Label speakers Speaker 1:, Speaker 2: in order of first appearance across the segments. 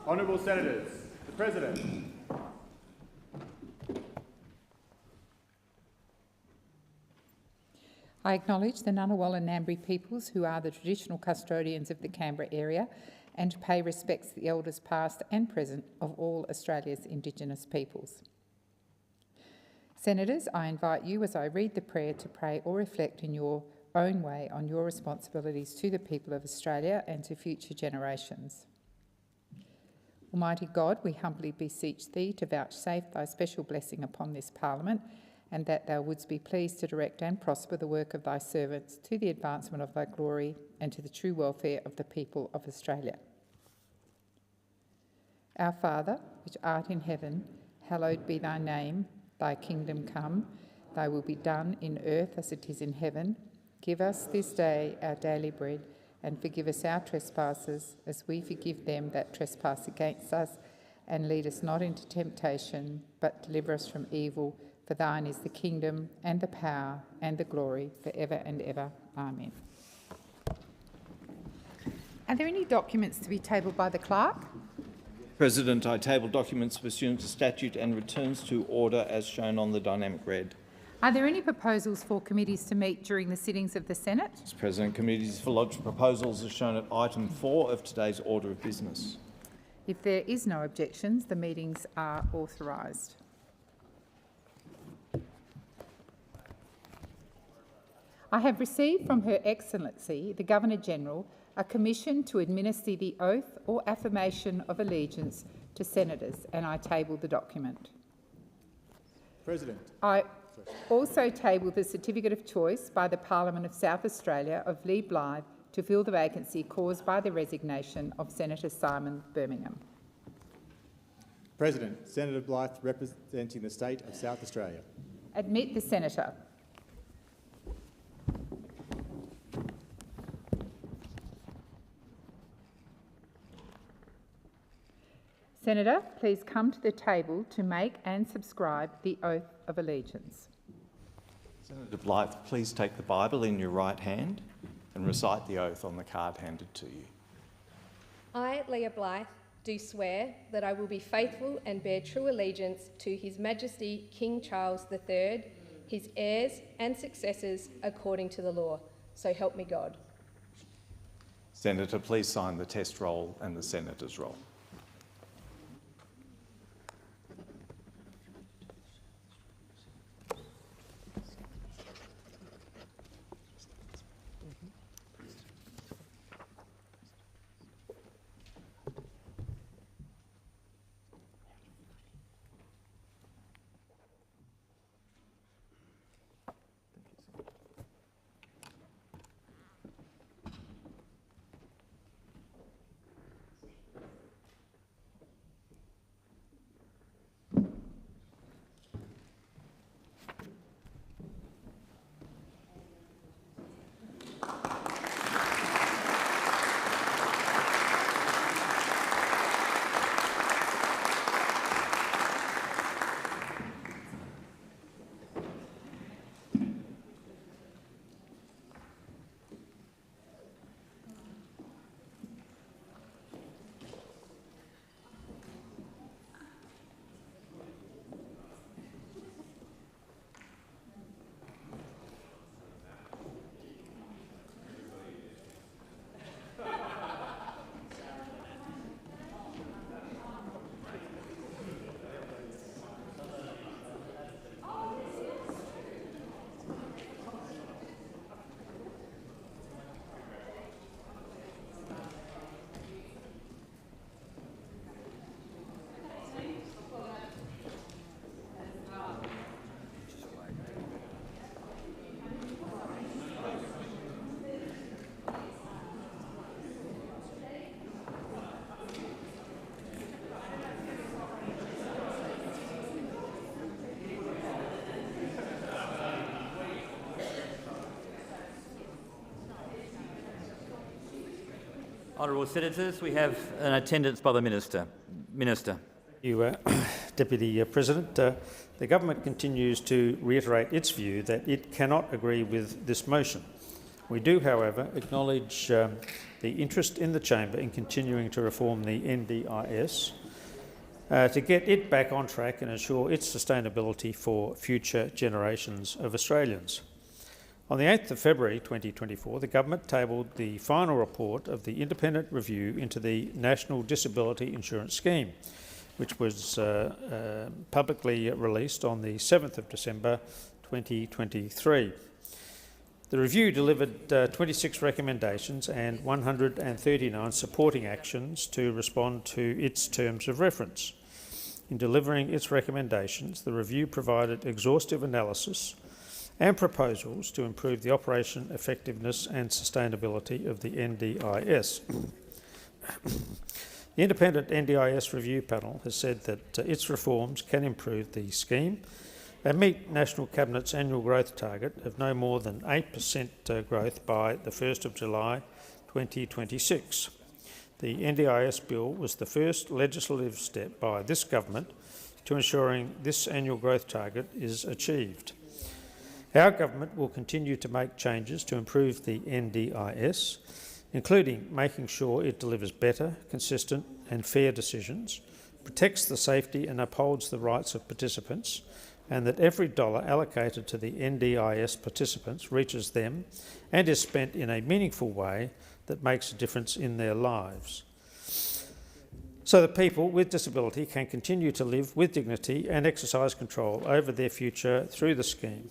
Speaker 1: Honourable Senators, the President.
Speaker 2: I acknowledge the Ngunnawal and Ngambri peoples who are the traditional custodians of the Canberra area and pay respects to the elders past and present of all Australia's Indigenous peoples. Senators, I invite you as I read the prayer to pray or reflect in your own way on your responsibilities to the people of Australia and to future generations. Almighty God, we humbly beseech Thee to vouchsafe Thy special blessing upon this Parliament, and that Thou wouldst be pleased to direct and prosper the work of Thy servants to the advancement of Thy glory and to the true welfare of the people of Australia. Our Father, which art in heaven, hallowed be Thy name. Thy kingdom come, Thy will be done in earth as it is in heaven. Give us this day our daily bread, and forgive us our trespasses as we forgive them that trespass against us. And lead us not into temptation, but deliver us from evil. For Thine is the kingdom and the power and the glory for ever and ever. Amen. Are there any documents to be tabled by the clerk?
Speaker 3: President, I table documents pursuant to statute and returns to order as shown on the dynamic red.
Speaker 2: Are there any proposals for committees to meet during the sittings of the Senate?
Speaker 3: Mr. President, committees for lodged proposals as shown at item 4 of today's order of business.
Speaker 2: If there is no objections, the meetings are authorised. I have received from Her Excellency, the Governor-General, a commission to administer the oath or affirmation of allegiance to senators, and I table the document.
Speaker 1: President.
Speaker 2: I also table the certificate of choice by the Parliament of South Australia of Lee Blythe to fill the vacancy caused by the resignation of Senator Simon Birmingham.
Speaker 1: President, Senator Blythe representing the state of South Australia.
Speaker 2: Admit the senator. Senator, please come to the table to make and subscribe the oath of allegiance.
Speaker 3: Senator Blythe, please take the Bible in your right hand and recite the oath on the card handed to you.
Speaker 4: I, Leah Blythe, do swear that I will be faithful and bear true allegiance to His Majesty King Charles III, his heirs and successors according to the law. So help me God.
Speaker 3: Senator, please sign the test roll and the senator's roll.
Speaker 5: Honourable Senators, we have an attendance by the Minister. Thank
Speaker 6: you, Deputy President. The Government continues to reiterate its view that it cannot agree with this motion. We do, however, acknowledge the interest in the Chamber in continuing to reform the NDIS to get it back on track and ensure its sustainability for future generations of Australians. On the 8th of February 2024, the Government tabled the final report of the independent review into the National Disability Insurance Scheme, which was publicly released on the 7th of December 2023. The review delivered 26 recommendations and 139 supporting actions to respond to its terms of reference. In delivering its recommendations, the review provided exhaustive analysis and proposals to improve the operation, effectiveness and sustainability of the NDIS. The independent NDIS review panel has said that its reforms can improve the scheme and meet National Cabinet's annual growth target of no more than 8% growth by the 1st of July 2026. The NDIS bill was the first legislative step by this government to ensuring this annual growth target is achieved. Our government will continue to make changes to improve the NDIS, including making sure it delivers better, consistent and fair decisions, protects the safety and upholds the rights of participants, and that every dollar allocated to the NDIS participants reaches them and is spent in a meaningful way that makes a difference in their lives, so that people with disability can continue to live with dignity and exercise control over their future through the scheme.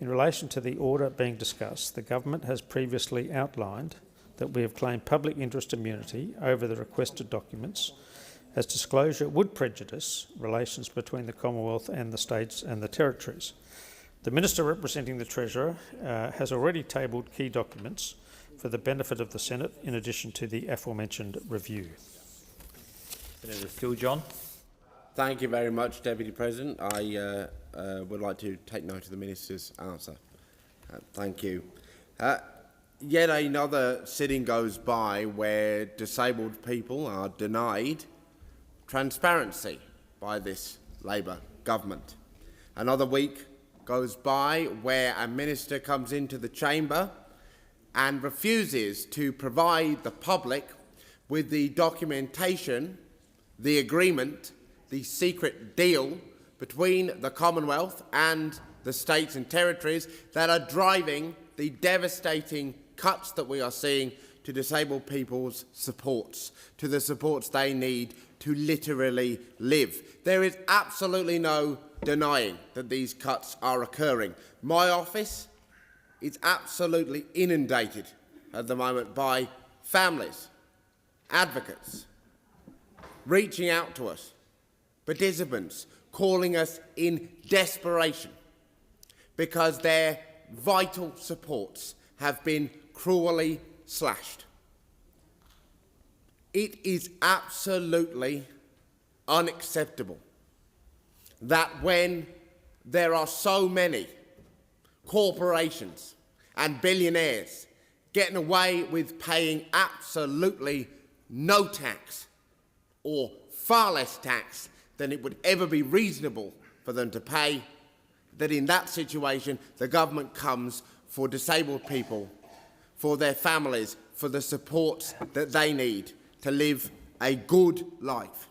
Speaker 6: In relation to the order being discussed, the Government has previously outlined that we have claimed public interest immunity over the requested documents, as disclosure would prejudice relations between the Commonwealth and the states and the territories. The Minister representing the Treasurer has already tabled key documents for the benefit of the Senate in addition to the aforementioned review.
Speaker 5: Senator Steele-John.
Speaker 7: Thank you very much, Deputy President. I would like to take note of the Minister's answer. Thank you. Yet another sitting goes by where disabled people are denied transparency by this Labor government. Another week goes by where a minister comes into the chamber and refuses to provide the public with the documentation, the agreement, the secret deal between the Commonwealth and the states and territories that are driving the devastating cuts that we are seeing to disabled people's supports, to the supports they need to literally live. There is absolutely no denying that these cuts are occurring. My office is absolutely inundated at the moment by families, advocates, reaching out to us, participants calling us in desperation because their vital supports have been cruelly slashed. It is absolutely unacceptable that when there are so many corporations and billionaires getting away with paying absolutely no tax or far less tax than it would ever be reasonable for them to pay, that in that situation the government comes for disabled people, for their families, for the supports that they need to live a good life.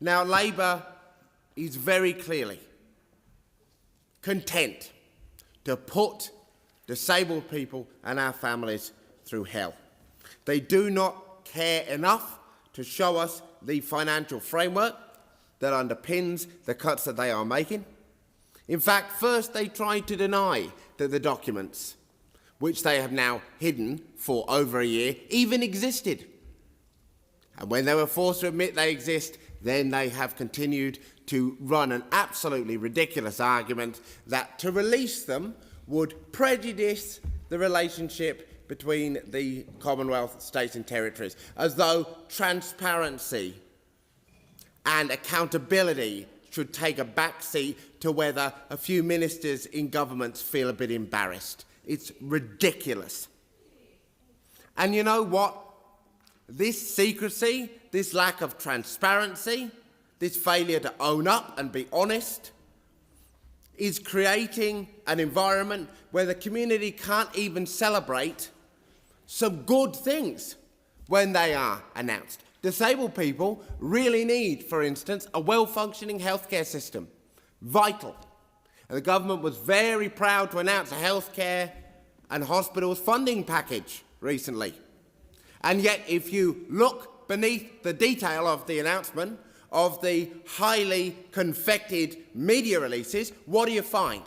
Speaker 7: Now, Labor is very clearly content to put disabled people and our families through hell. They do not care enough to show us the financial framework that underpins the cuts that they are making. In fact, first they tried to deny that the documents, which they have now hidden for over a year, even existed. And when they were forced to admit they exist, then they have continued to run an absolutely ridiculous argument that to release them would prejudice the relationship between the Commonwealth, states and territories, as though transparency and accountability should take a back seat to whether a few ministers in governments feel a bit embarrassed. It's ridiculous. And you know what? This secrecy, this lack of transparency, this failure to own up and be honest is creating an environment where the community can't even celebrate some good things when they are announced. Disabled people really need, for instance, a well-functioning healthcare system. Vital. And the government was very proud to announce a healthcare and hospitals funding package recently. And yet, if you look beneath the detail of the announcement, of the highly confected media releases, what do you find?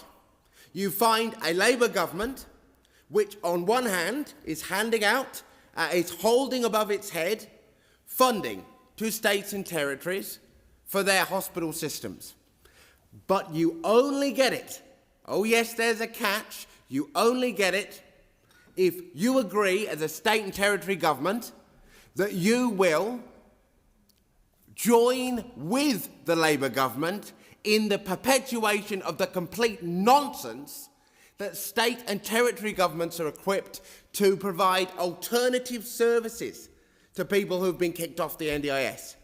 Speaker 7: You find a Labour government which, on one hand, is handing out, is holding above its head funding to states and territories for their hospital systems. But you only get it, oh yes, there's a catch, you only get it if you agree as a state and territory government that you will join with the Labour government in the perpetuation of the complete nonsense that state and territory governments are equipped to provide alternative services to people who've been kicked off the NDIS.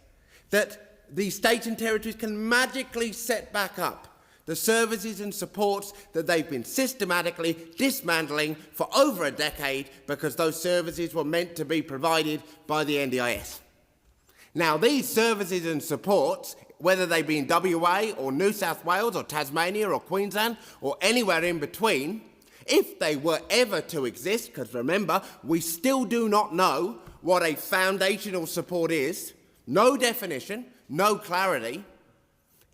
Speaker 7: That the states and territories can magically set back up the services and supports that they've been systematically dismantling for over a decade because those services were meant to be provided by the NDIS. Now, these services and supports, whether they be in WA or New South Wales or Tasmania or Queensland or anywhere in between, if they were ever to exist, because remember, we still do not know what a foundational support is, no definition, no clarity.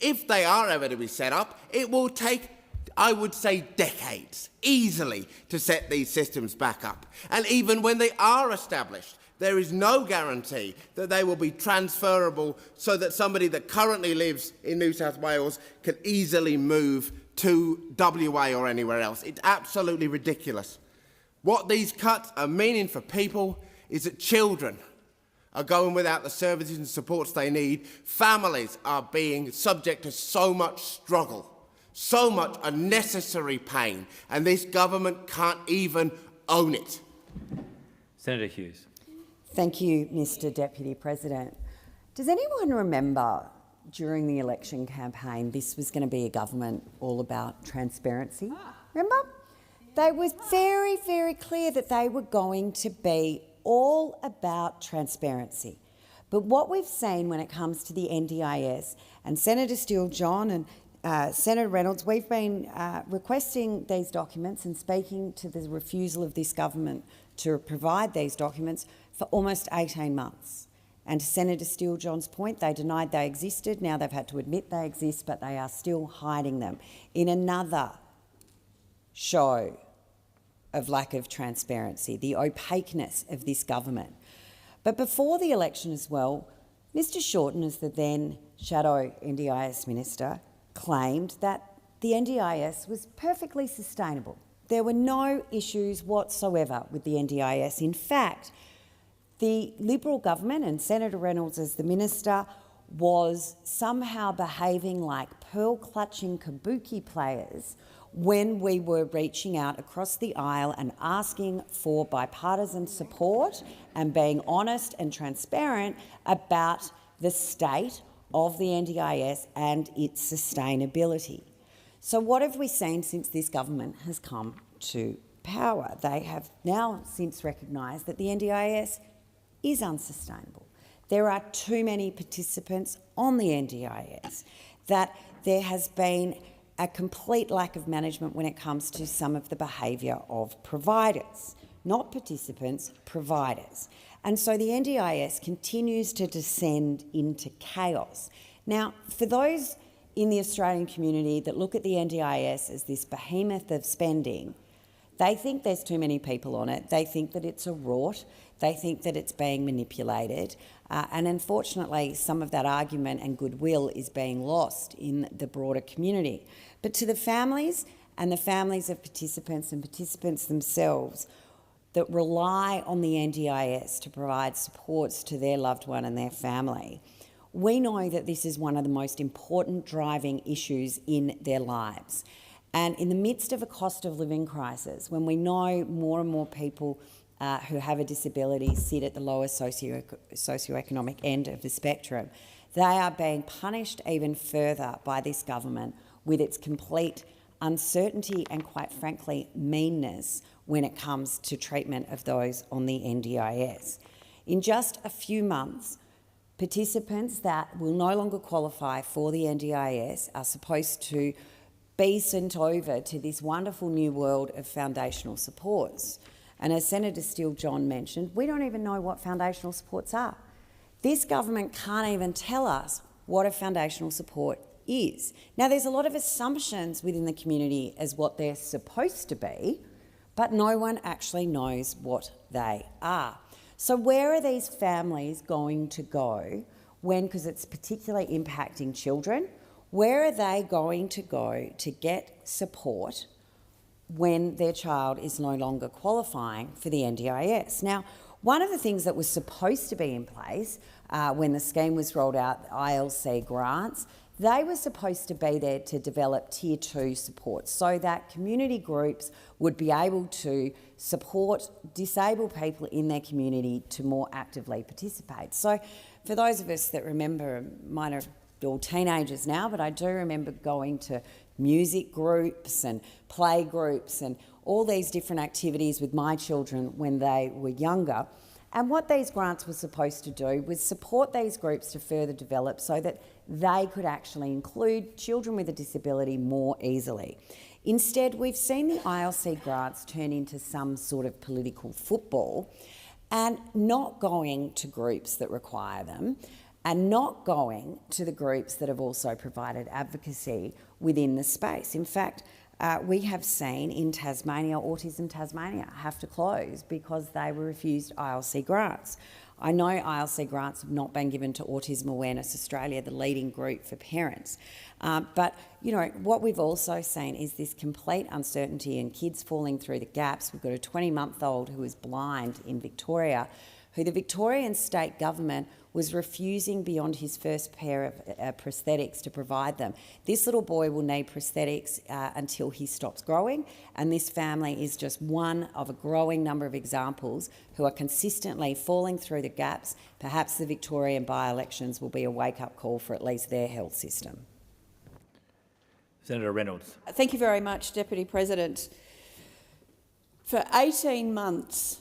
Speaker 7: If they are ever to be set up, it will take, I would say, decades, easily, to set these systems back up. And even when they are established, there is no guarantee that they will be transferable so that somebody that currently lives in New South Wales can easily move to WA or anywhere else. It's absolutely ridiculous. What these cuts are meaning for people is that children are going without the services and supports they need. Families are being subject to so much struggle, so much unnecessary pain, and this government can't even own it.
Speaker 5: Senator Hughes.
Speaker 8: Thank you, Mr Deputy President. Does anyone remember during the election campaign this was going to be a government all about transparency? Remember? They were very, very clear that they were going to be all about transparency. But what we've seen when it comes to the NDIS, and Senator Steele-John and Senator Reynolds, we've been requesting these documents and speaking to the refusal of this government to provide these documents for almost 18 months. And to Senator Steele-John's point, they denied they existed. Now they've had to admit they exist, but they are still hiding them in another show of lack of transparency, the opaqueness of this government. But before the election as well, Mr Shorten, as the then shadow NDIS minister, claimed that the NDIS was perfectly sustainable. There were no issues whatsoever with the NDIS. In fact, the Liberal government and Senator Reynolds as the minister was somehow behaving like pearl-clutching kabuki players when we were reaching out across the aisle and asking for bipartisan support and being honest and transparent about the state of the NDIS and its sustainability. So what have we seen since this government has come to power? They have now since recognised that the NDIS is unsustainable. There are too many participants on the NDIS, that there has been a complete lack of management when it comes to some of the behaviour of providers, not participants, providers. And so the NDIS continues to descend into chaos. Now, for those in the Australian community that look at the NDIS as this behemoth of spending, they think there's too many people on it. They think that it's a rort. They think that it's being manipulated. And unfortunately, some of that argument and goodwill is being lost in the broader community. But to the families and the families of participants and participants themselves that rely on the NDIS to provide supports to their loved one and their family, we know that this is one of the most important driving issues in their lives. And in the midst of a cost of living crisis, when we know more and more people who have a disability sit at the lower socioeconomic end of the spectrum, they are being punished even further by this government with its complete uncertainty and, quite frankly, meanness when it comes to treatment of those on the NDIS. In just a few months, participants that will no longer qualify for the NDIS are supposed to be sent over to this wonderful new world of foundational supports. And as Senator Steele-John mentioned, we don't even know what foundational supports are. This government can't even tell us what a foundational support is. Now, there's a lot of assumptions within the community as what they're supposed to be, but no one actually knows what they are. So where are these families going to go when, because it's particularly impacting children, where are they going to go to get support when their child is no longer qualifying for the NDIS? Now, one of the things that was supposed to be in place when the scheme was rolled out, the ILC grants, they were supposed to be there to develop Tier 2 support so that community groups would be able to support disabled people in their community to more actively participate. So for those of us that remember, mine are all teenagers now, but I do remember going to music groups and play groups and all these different activities with my children when they were younger. And what these grants were supposed to do was support these groups to further develop so that they could actually include children with a disability more easily. Instead, we've seen the ILC grants turn into some sort of political football and not going to groups that require them and not going to the groups that have also provided advocacy within the space. In fact, we have seen in Tasmania, Autism Tasmania have to close because they were refused ILC grants. I know ILC grants have not been given to Autism Awareness Australia, the leading group for parents. But, you know, what we've also seen is this complete uncertainty and kids falling through the gaps. We've got a 20-month-old who is blind in Victoria, who the Victorian state government was refusing beyond his first pair of prosthetics to provide them. This little boy will need prosthetics until he stops growing, and this family is just one of a growing number of examples who are consistently falling through the gaps. Perhaps the Victorian by-elections will be a wake-up call for at least their health system.
Speaker 5: Senator Reynolds.
Speaker 9: Thank you very much, Deputy President. For 18 months,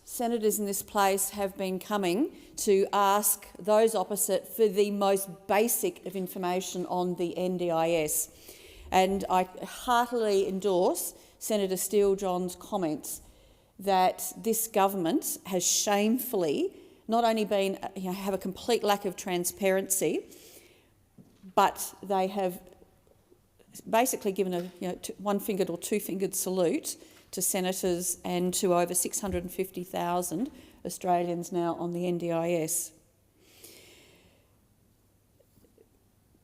Speaker 9: senators in this place have been coming to ask those opposite for the most basic of information on the NDIS. And I heartily endorse Senator Steele-John's comments that this government has shamefully not only been, have a complete lack of transparency, but they have basically given a one-fingered or two-fingered salute to senators and to over 650,000 Australians now on the NDIS.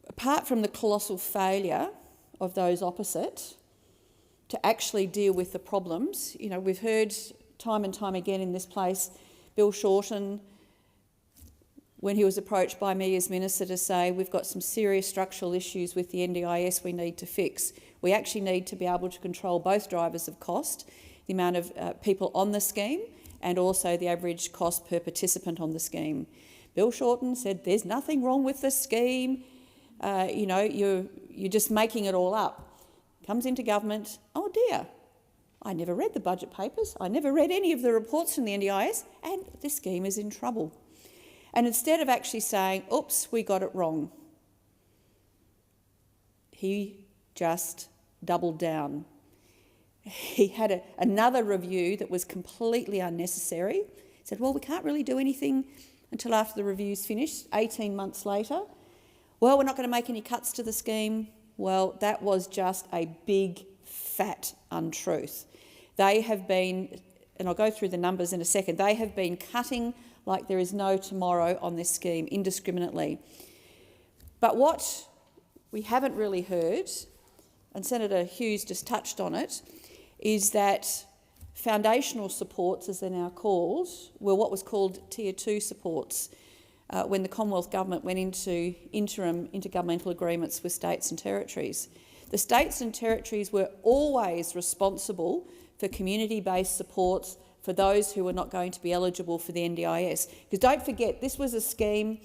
Speaker 9: Apart from the colossal failure of those opposite to actually deal with the problems, we've heard time and time again in this place, Bill Shorten, when he was approached by me as Minister to say, we've got some serious structural issues with the NDIS we need to fix. We actually need to be able to control both drivers of cost, the amount of people on the scheme and also the average cost per participant on the scheme. Bill Shorten said, there's nothing wrong with the scheme, you're just making it all up. Comes into government, oh dear, I never read the budget papers, I never read any of the reports from the NDIS, and the scheme is in trouble. And instead of actually saying, oops, we got it wrong, he just doubled down. He had another review that was completely unnecessary. He said, well, we can't really do anything until after the review's finished, 18 months later. Well, we're not going to make any cuts to the scheme. Well, that was just a big, fat untruth. They have been, and I'll go through the numbers in a second, they have been cutting like there is no tomorrow on this scheme indiscriminately. But what we haven't really heard, and Senator Hughes just touched on it, is that foundational supports, as they're now called, were what was called Tier 2 supports when the Commonwealth Government went into interim intergovernmental agreements with states and territories. The states and territories were always responsible for community-based supports for those who were not going to be eligible for the NDIS. Because don't forget, this was a scheme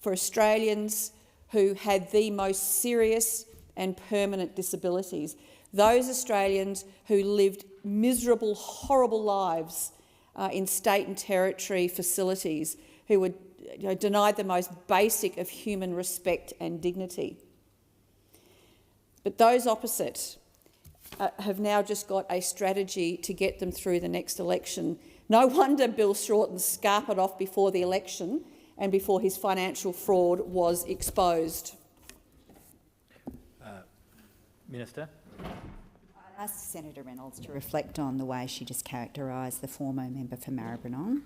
Speaker 9: for Australians who had the most serious and permanent disabilities. Those Australians who lived miserable, horrible lives in state and territory facilities, who were denied the most basic of human respect and dignity. But those opposite have now just got a strategy to get them through the next election. No wonder Bill Shorten scarpered off before the election and before his financial fraud was exposed.
Speaker 5: Minister.
Speaker 10: I'd ask Senator Reynolds to reflect on the way she just characterised the former member for Maribyrnong.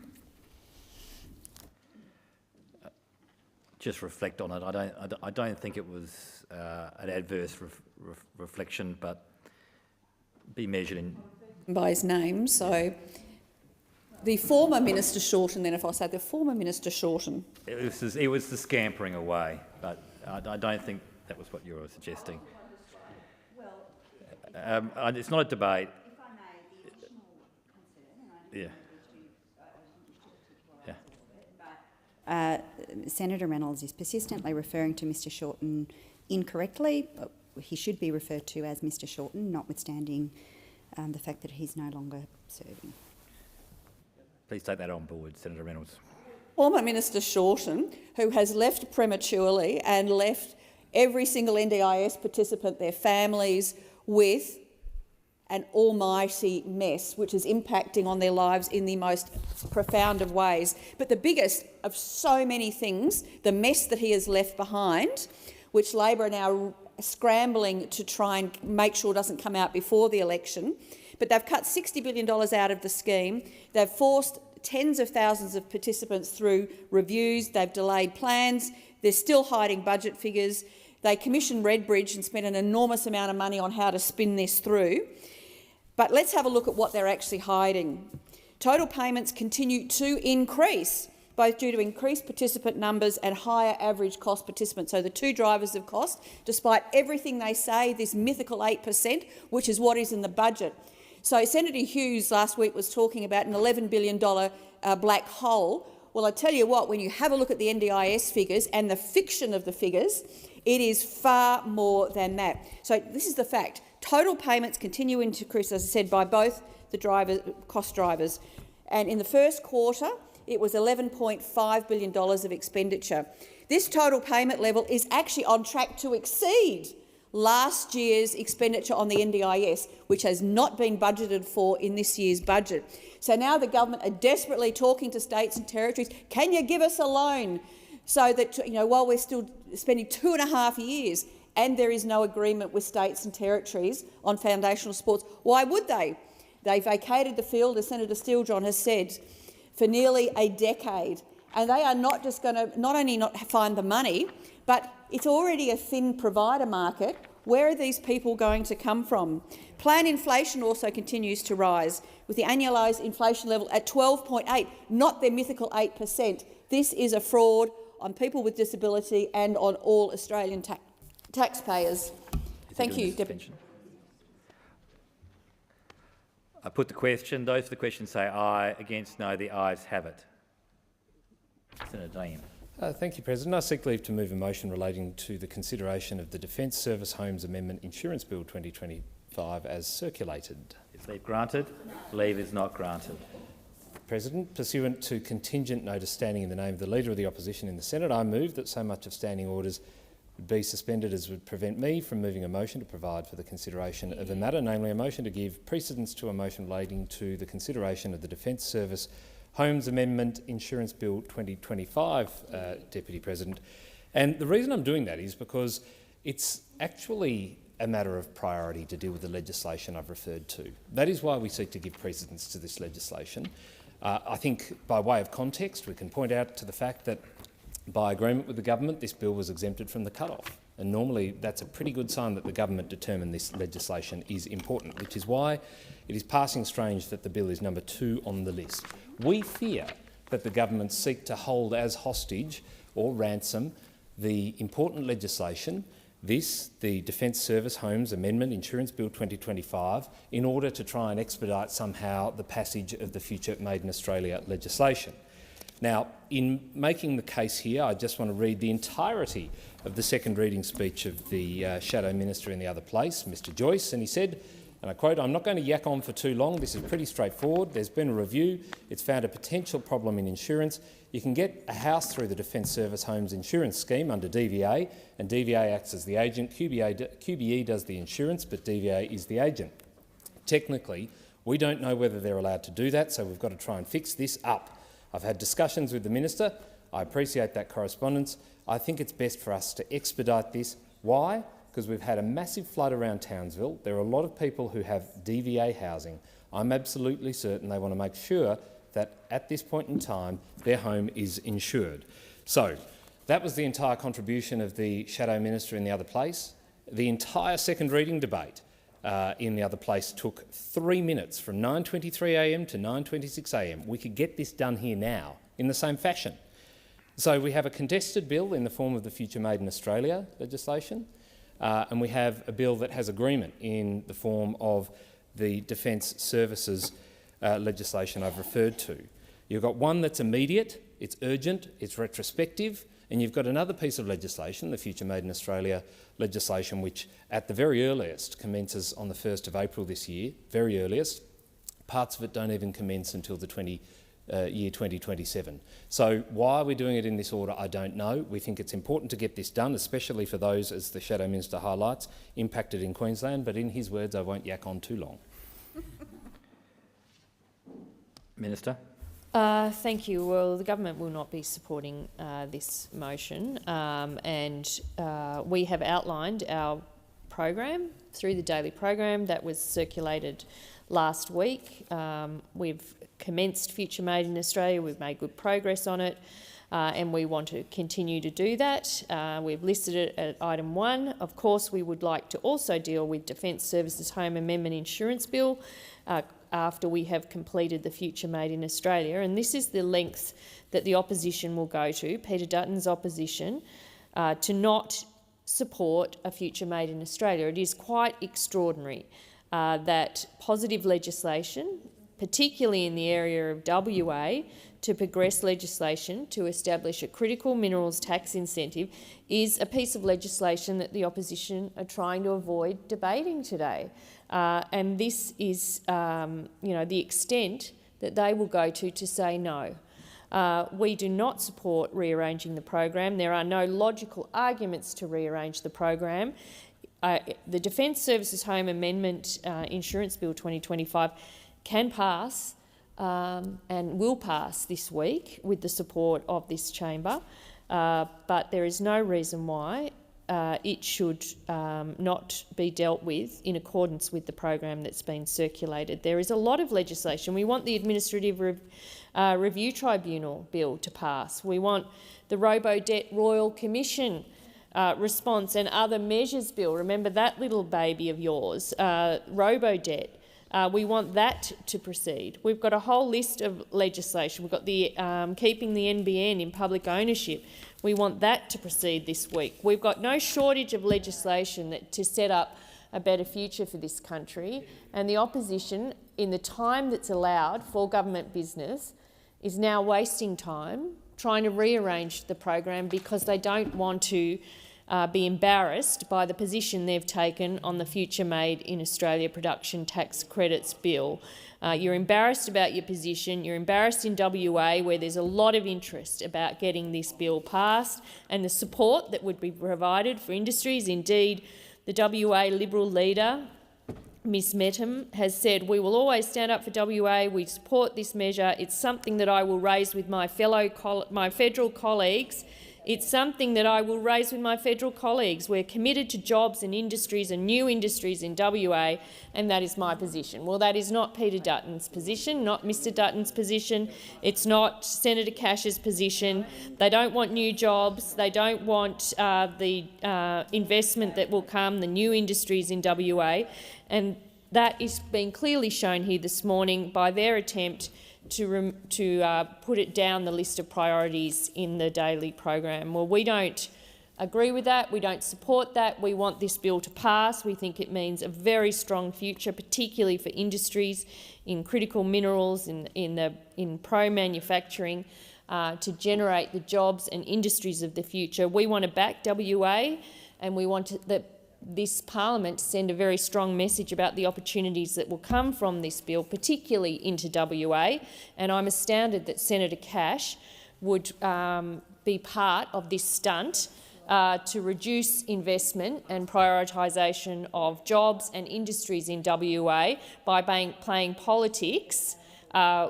Speaker 5: Just reflect on it. I don't think it was an adverse reflection, but be measured in
Speaker 9: by his name. So the former Minister Shorten, then if I say the former Minister Shorten.
Speaker 5: It was the scampering away, but I don't think that was what you were suggesting. It's not a debate.
Speaker 10: If I may, the additional concern, Senator Reynolds is persistently referring to Mr Shorten incorrectly. He should be referred to as Mr Shorten, notwithstanding the fact that he's no longer serving.
Speaker 5: Please take that on board, Senator Reynolds.
Speaker 9: Former Minister Shorten, who has left prematurely and left every single NDIS participant, their families, with an almighty mess, which is impacting on their lives in the most profound of ways. But the biggest of so many things, the mess that he has left behind, which Labor are now scrambling to try and make sure doesn't come out before the election. But they've cut $60 billion out of the scheme. They've forced tens of thousands of participants through reviews. They've delayed plans. They're still hiding budget figures. They commissioned Redbridge and spent an enormous amount of money on how to spin this through. But let's have a look at what they're actually hiding. Total payments continue to increase, both due to increased participant numbers and higher average cost participants. So the two drivers of cost, despite everything they say, this mythical 8%, which is what is in the budget. So Senator Hughes last week was talking about an $11 billion black hole. Well, I tell you what, when you have a look at the NDIS figures and the fiction of the figures, it is far more than that. So this is the fact. Total payments continue to increase, as I said, by both the cost drivers. And in the first quarter, it was $11.5 billion of expenditure. This total payment level is actually on track to exceed last year's expenditure on the NDIS, which has not been budgeted for in this year's budget. So now the government are desperately talking to states and territories, can you give us a loan? So that, while we're still spending 2.5 years and there is no agreement with states and territories on foundational supports, why would they? They vacated the field, as Senator Steele-John has said, for nearly a decade. And they are not just going to not only not find the money, but it's already a thin provider market. Where are these people going to come from? Plan inflation also continues to rise, with the annualised inflation level at 12.8, not their mythical 8%. This is a fraud on people with disability and on all Australian taxpayers. Thank you, Deputy.
Speaker 5: I put the question. Those for the question say aye. Against, no. The ayes have it. Senator Dane.
Speaker 11: Thank you, President. I seek leave to move a motion relating to the consideration of the Defence Service Homes Amendment Insurance Bill 2025 as circulated.
Speaker 5: Is leave granted? Leave is not granted.
Speaker 11: President, pursuant to contingent notice standing in the name of the Leader of the Opposition in the Senate, I move that so much of standing orders would be suspended as would prevent me from moving a motion to provide for the consideration of a matter, namely a motion to give precedence to a motion relating to the consideration of the Defence Service Homes Amendment Insurance Bill 2025, Deputy President. And the reason I'm doing that is because it's actually a matter of priority to deal with the legislation I've referred to. That is why we seek to give precedence to this legislation. I think by way of context, we can point out to the fact that by agreement with the government, this bill was exempted from the cut-off. And normally that's a pretty good sign that the government determined this legislation is important, which is why it is passing strange that the bill is number 2 on the list. We fear that the government seek to hold as hostage or ransom the important legislation, the Defence Service Homes Amendment Insurance Bill 2025, in order to try and expedite somehow the passage of the future Made in Australia legislation. Now, in making the case here, I just want to read the entirety of the second reading speech of the Shadow Minister in the other place, Mr Joyce, and he said, and I quote, "I'm not going to yak on for too long. This is pretty straightforward. There's been a review. It's found a potential problem in insurance. You can get a house through the Defence Service Homes Insurance Scheme under DVA, and DVA acts as the agent. QBE does the insurance, but DVA is the agent. Technically, we don't know whether they're allowed to do that, so we've got to try and fix this up. I've had discussions with the Minister. I appreciate that correspondence. I think it's best for us to expedite this. Why? Because we've had a massive flood around Townsville. There are a lot of people who have DVA housing. I'm absolutely certain they want to make sure that at this point in time their home is insured." So that was the entire contribution of the Shadow Minister in the other place. The entire second reading debate in the other place took 3 minutes, from 9:23am to 9:26am. We could get this done here now in the same fashion. So we have a contested bill in the form of the Future Made in Australia legislation, and we have a bill that has agreement in the form of the Defence Services legislation I've referred to. You've got one that's immediate, it's urgent, it's retrospective, and you've got another piece of legislation, the Future Made in Australia legislation, which at the very earliest commences on the 1st of April this year, very earliest. Parts of it don't even commence until the year 2027. So why we're doing it in this order, I don't know. We think it's important to get this done, especially for those, as the Shadow Minister highlights, impacted in Queensland, but in his words, I won't yak on too long.
Speaker 5: Minister.
Speaker 12: Thank you. Well, the government will not be supporting this motion, and we have outlined our program through the daily program that was circulated last week. We've commenced Future Made in Australia. We've made good progress on it, and we want to continue to do that. We've listed it at item 1. Of course, we would like to also deal with Defence Services Home Amendment Insurance Bill after we have completed the Future Made in Australia, and this is the length that the opposition will go to, Peter Dutton's opposition, to not support a Future Made in Australia. It is quite extraordinary that positive legislation, particularly in the area of WA, to progress legislation to establish a critical minerals tax incentive is a piece of legislation that the opposition are trying to avoid debating today. And this is, the extent that they will go to say no. We do not support rearranging the program. There are no logical arguments to rearrange the program. The Defence Services Home Amendment Insurance Bill 2025 can pass and will pass this week with the support of this chamber, but there is no reason why it should not be dealt with in accordance with the program that's been circulated. There is a lot of legislation. We want the Administrative Review Tribunal bill to pass. We want the Robo-Debt Royal Commission response and other measures bill. Remember that little baby of yours, Robo-Debt. We want that to proceed. We've got a whole list of legislation. We've got the keeping the NBN in public ownership. We want that to proceed this week. We've got no shortage of legislation to set up a better future for this country, and the opposition, in the time that's allowed for government business, is now wasting time trying to rearrange the program because they don't want to be embarrassed by the position they've taken on the Future Made in Australia Production Tax Credits Bill. You're embarrassed about your position. You're embarrassed in WA, where there's a lot of interest about getting this bill passed and the support that would be provided for industries. Indeed, the WA Liberal leader, Ms Metham, has said, "We will always stand up for WA. We support this measure. It's something that I will raise with my federal colleagues. It's something that I will raise with my federal colleagues. We're committed to jobs and industries and new industries in WA, and that is my position." Well, that is not Peter Dutton's position, not Mr Dutton's position. It's not Senator Cash's position. They don't want new jobs. They don't want the investment that will come, the new industries in WA, and that is being clearly shown here this morning by their attempt to put it down the list of priorities in the daily program. Well, we don't agree with that. We don't support that. We want this bill to pass. We think it means a very strong future, particularly for industries in critical minerals, in pro-manufacturing. to generate the jobs and industries of the future. We want to back WA, and we want this parliament to send a very strong message about the opportunities that will come from this bill, particularly into WA. And I'm astounded that Senator Cash would be part of this stunt to reduce investment and prioritisation of jobs and industries in WA by playing politics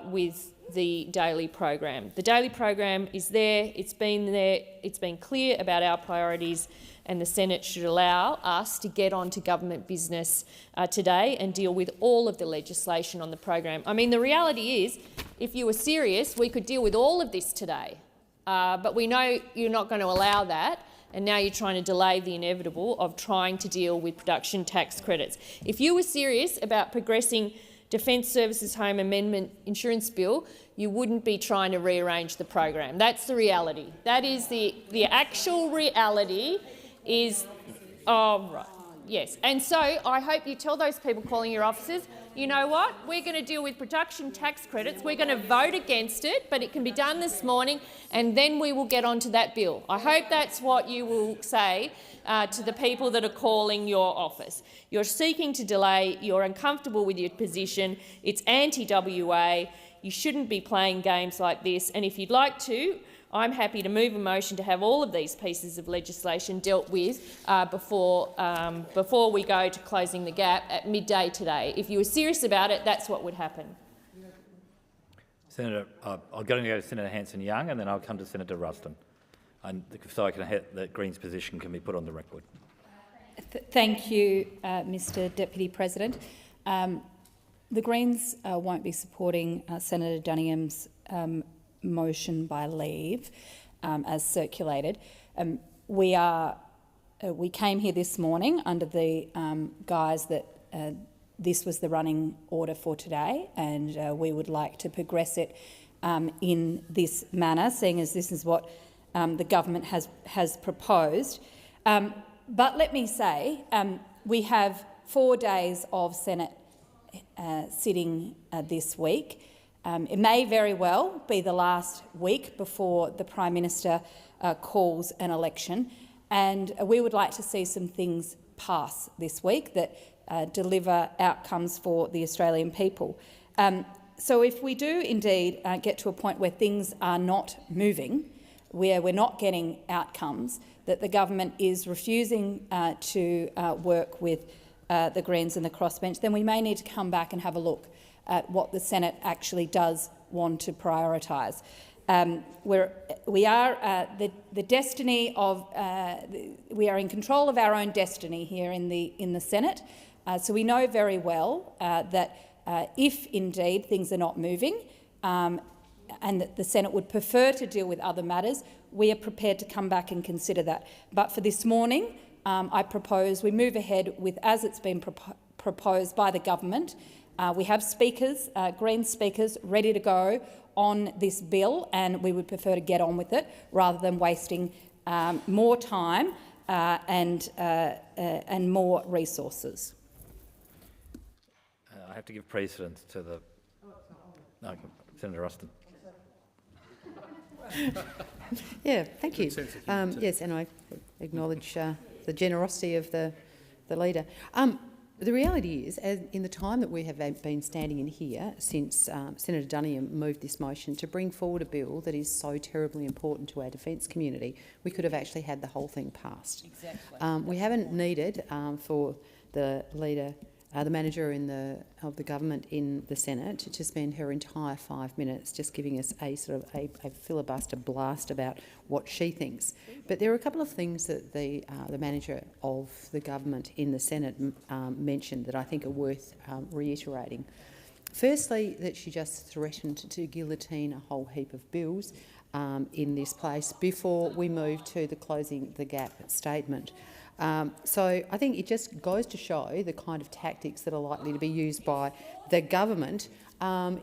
Speaker 12: with the daily program. The daily program is there, it's been clear about our priorities, and the Senate should allow us to get on to government business today and deal with all of the legislation on the program. I mean, the reality is, if you were serious, we could deal with all of this today. But we know you're not going to allow that, and now you're trying to delay the inevitable of trying to deal with production tax credits. If you were serious about progressing Defence Services Home Amendment Insurance Bill, you wouldn't be trying to rearrange the program. That's the reality. That is the actual reality is, oh, right, yes. And so I hope you tell those people calling your offices, you know what, we're going to deal with production tax credits, we're going to vote against it, but it can be done this morning, and then we will get onto that bill. I hope that's what you will say to the people that are calling your office. You're seeking to delay, you're uncomfortable with your position, it's anti-WA, you shouldn't be playing games like this, and if you'd like to, I'm happy to move a motion to have all of these pieces of legislation dealt with before we go to closing the gap at midday today. If you were serious about it, that's what would happen.
Speaker 5: Senator, I'll go to Senator Hanson-Young, and then I'll come to Senator Ruston, and so I can that Greens' position can be put on the record.
Speaker 10: Thank you, Mr Deputy President. The Greens won't be supporting Senator Dunningham's motion by leave as circulated. We came here this morning under the guise that this was the running order for today, and we would like to progress it in this manner, seeing as this is what the government has proposed. But let me say, we have 4 days of Senate sitting this week. It may very well be the last week before the Prime Minister calls an election, and we would like to see some things pass this week that deliver outcomes for the Australian people. So if we do indeed get to a point where things are not moving, where we're not getting outcomes, that the government is refusing to work with the Greens and the crossbench, then we may need to come back and have a look at what the Senate actually does want to prioritise. We are in control of our own destiny here in the Senate. So we know very well that if indeed things are not moving and that the Senate would prefer to deal with other matters, we are prepared to come back and consider that. But for this morning, I propose we move ahead with as it's been proposed by the government. We have speakers, Greens speakers, ready to go on this bill, and we would prefer to get on with it rather than wasting more time and more resources.
Speaker 5: I have to give precedence to the Senator Ruston.
Speaker 13: Yeah, thank you. Yes, and I acknowledge the generosity of the leader. The reality is, in the time that we have been standing in here since Senator Dunningham moved this motion to bring forward a bill that is so terribly important to our defence community, we could have actually had the whole thing passed. Exactly. We haven't needed for the leader, the manager of the government in the Senate to spend her entire 5 minutes just giving us a sort of a filibuster blast about what she thinks. But there are a couple of things that the manager of the government in the Senate mentioned that I think are worth reiterating. Firstly, that she just threatened to guillotine a whole heap of bills in this place before we move to the closing the gap statement. So I think it just goes to show the kind of tactics that are likely to be used by the government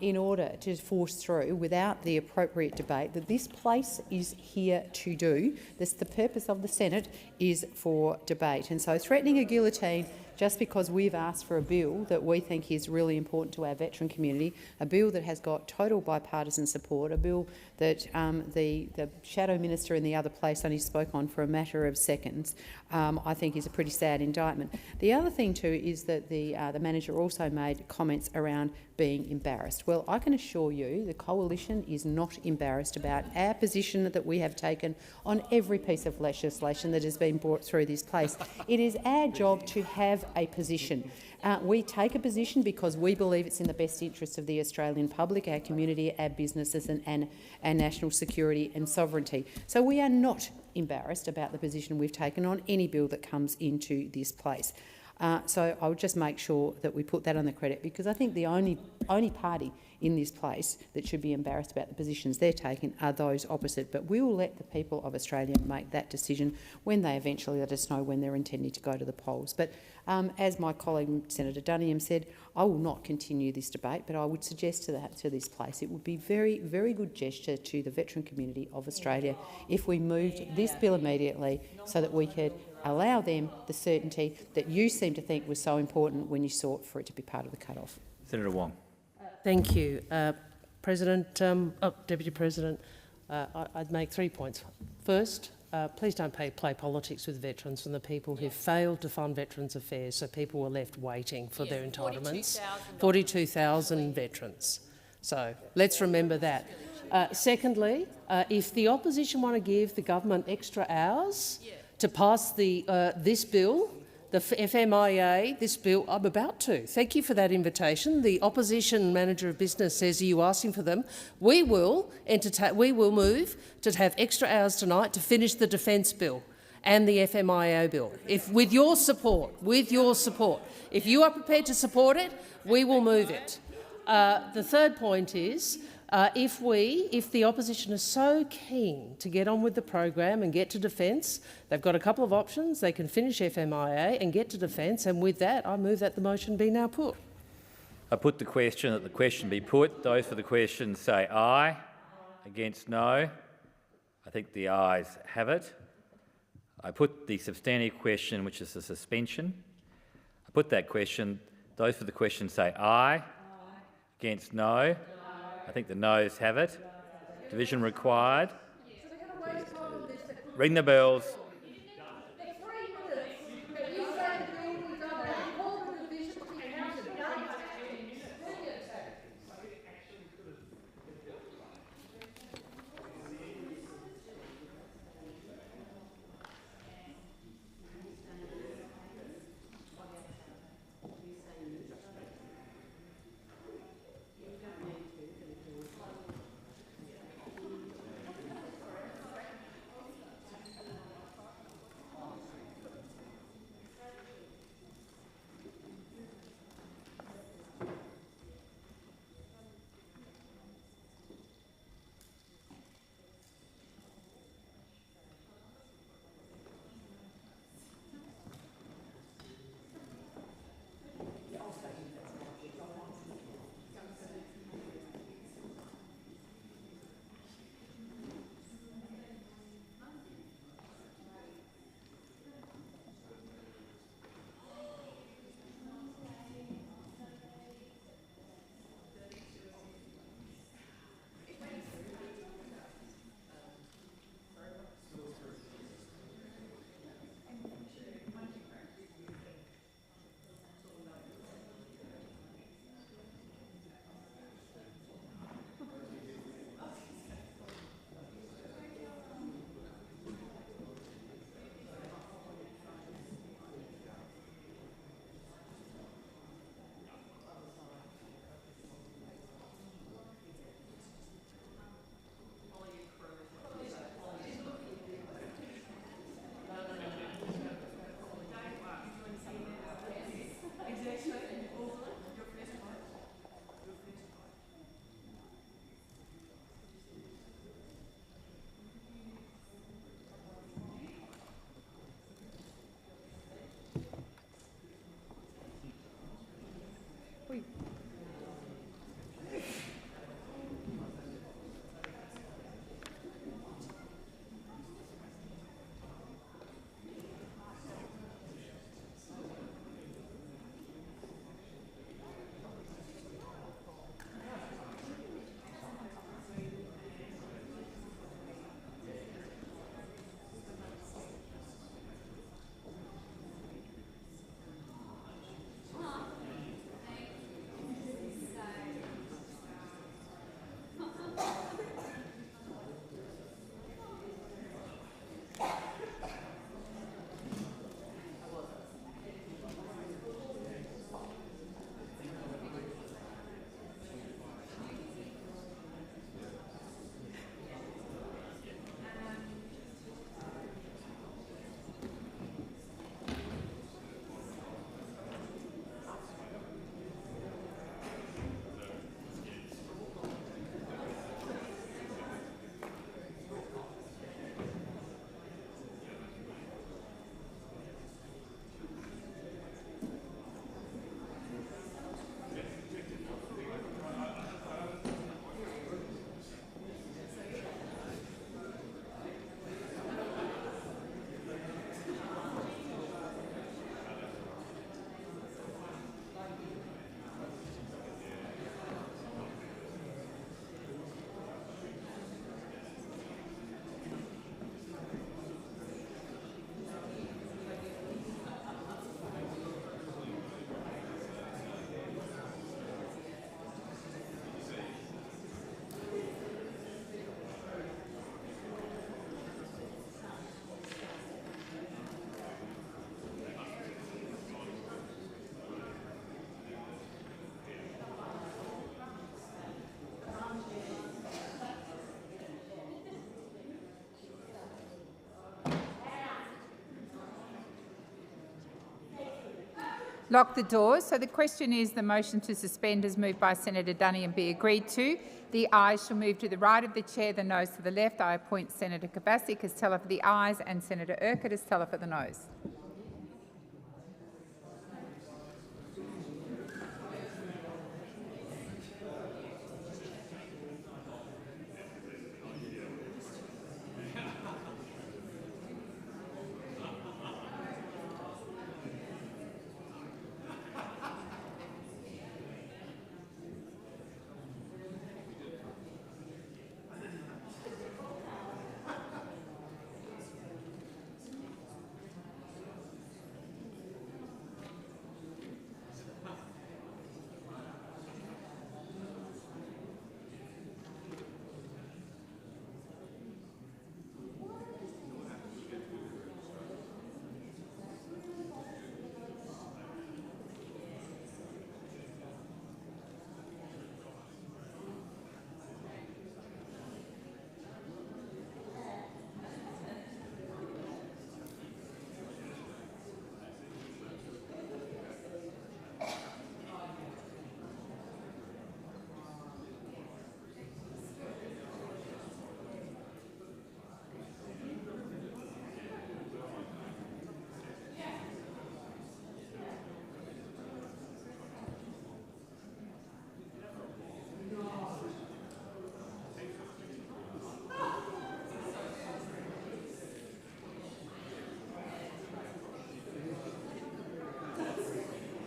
Speaker 13: in order to force through, without the appropriate debate, that this place is here to do. The purpose of the Senate is for debate. And so threatening a guillotine just because we've asked for a bill that we think is really important to our veteran community, a bill that has got total bipartisan support, a bill that the shadow minister in the other place only spoke on for a matter of seconds, I think is a pretty sad indictment. The other thing too is that the manager also made comments around being embarrassed. Well, I can assure you the Coalition is not embarrassed about our position that we have taken on every piece of legislation that has been brought through this place. It is our job to have a position. We take a position because we believe it's in the best interest of the Australian public, our community, our businesses and our national security and sovereignty. So we are not embarrassed about the position we've taken on any bill that comes into this place. So I would just make sure that we put that on the credit, because I think the only party in this place that should be embarrassed about the positions they're taking are those opposite. But we will let the people of Australia make that decision when they eventually let us know when they're intending to go to the polls. But as my colleague Senator Dunningham said, I will not continue this debate, but I would suggest to this place it would be very, very good gesture to the veteran community of Australia if we moved this bill immediately so that we could allow them the certainty that you seem to think was so important when you sought for it to be part of the cut-off.
Speaker 5: Senator Wong.
Speaker 14: Thank you. Deputy President, I'd make 3 points. First, please don't play politics with veterans and the people who failed to fund Veterans Affairs, so people were left waiting for their entitlements. 42,000 veterans. So let's remember that. Secondly, if the opposition want to give the government extra hours to pass this bill, the FMIA, this bill, I'm about to. Thank you for that invitation. The opposition manager of business says, are you asking for them? We will move to have extra hours tonight to finish the defence bill and the FMIA bill. With your support. If you are prepared to support it, we will move it. The third point is, if the opposition is so keen to get on with the program and get to defence, they've got a couple of options. They can finish FMIA and get to defence, and with that, I move that the motion be now put.
Speaker 5: I put the question that the question be put. Those for the question say aye. Against no. I think the ayes have it. I put the substantive question, which is the suspension. I put that question. Those for the question say aye. Against no. I think the noes have it. Division required. Ring the bells.
Speaker 2: Lock the doors. So the question is the motion to suspend as moved by Senator Duniam be agreed to. The ayes shall move to the right of the chair, the noes to the left. I appoint Senator Kavasic as teller for the ayes and Senator Urquhart as teller for the noes.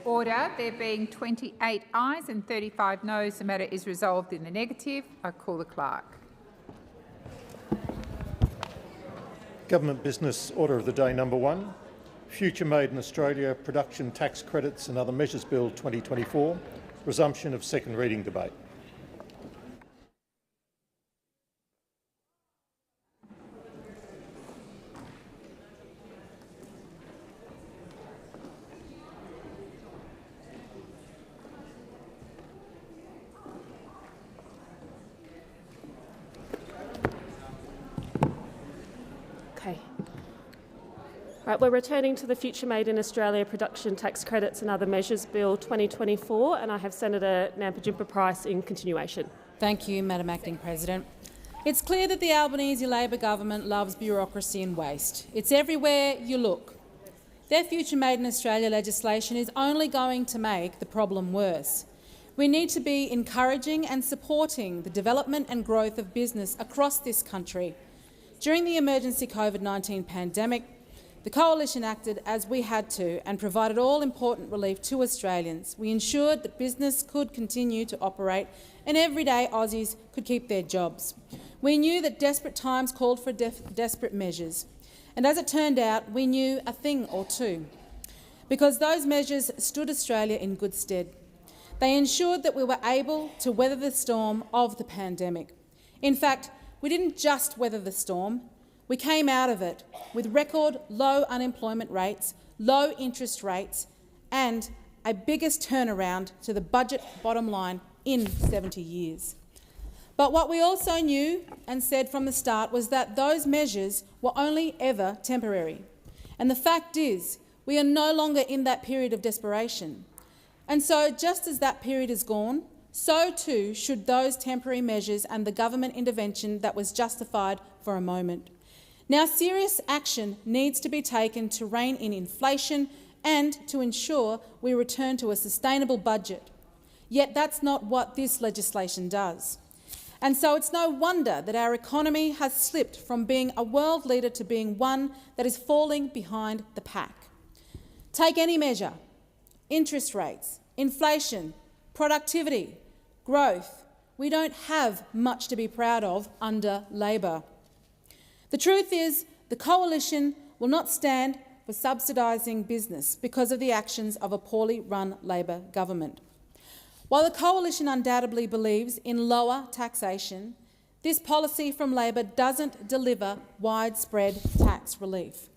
Speaker 2: Order. There being 28 ayes and 35 noes, the matter is resolved in the negative. I call the clerk.
Speaker 15: Government business order of the day number 1. Future Made in Australia Production Tax Credits and Other Measures Bill 2024. Resumption of second reading debate.
Speaker 16: Right, we're returning to the Future Made in Australia Production Tax Credits and Other Measures Bill 2024, and I have Senator Nampijinpa Price in continuation.
Speaker 17: Thank you, Madam Acting President. It's clear that the Albanese Labor government loves bureaucracy and waste. It's everywhere you look. Their Future Made in Australia legislation is only going to make the problem worse. We need to be encouraging and supporting the development and growth of business across this country. During the emergency COVID-19 pandemic, the Coalition acted as we had to and provided all-important relief to Australians. We ensured that business could continue to operate and everyday Aussies could keep their jobs. We knew that desperate times called for desperate measures. And as it turned out, we knew a thing or two, because those measures stood Australia in good stead. They ensured that we were able to weather the storm of the pandemic. In fact, we didn't just weather the storm. We came out of it with record low unemployment rates, low interest rates and a biggest turnaround to the budget bottom line in 70 years. But what we also knew and said from the start was that those measures were only ever temporary. And the fact is, we are no longer in that period of desperation. And so just as that period is gone, so too should those temporary measures and the government intervention that was justified for a moment. Now, serious action needs to be taken to rein in inflation and to ensure we return to a sustainable budget. Yet that's not what this legislation does. And so it's no wonder that our economy has slipped from being a world leader to being one that is falling behind the pack. Take any measure: interest rates, inflation, productivity, growth. We don't have much to be proud of under Labor. The truth is, the Coalition will not stand for subsidising business because of the actions of a poorly run Labor government. While the Coalition undoubtedly believes in lower taxation, this policy from Labor doesn't deliver widespread tax relief.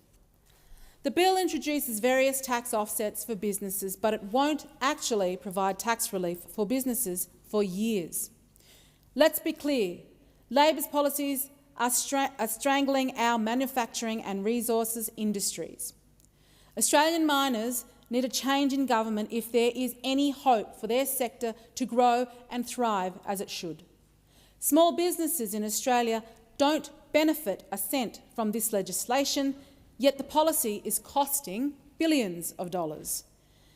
Speaker 17: The bill introduces various tax offsets for businesses, but it won't actually provide tax relief for businesses for years. Let's be clear, Labor's policies are strangling our manufacturing and resources industries. Australian miners need a change in government if there is any hope for their sector to grow and thrive as it should. Small businesses in Australia don't benefit a cent from this legislation, yet the policy is costing billions of dollars.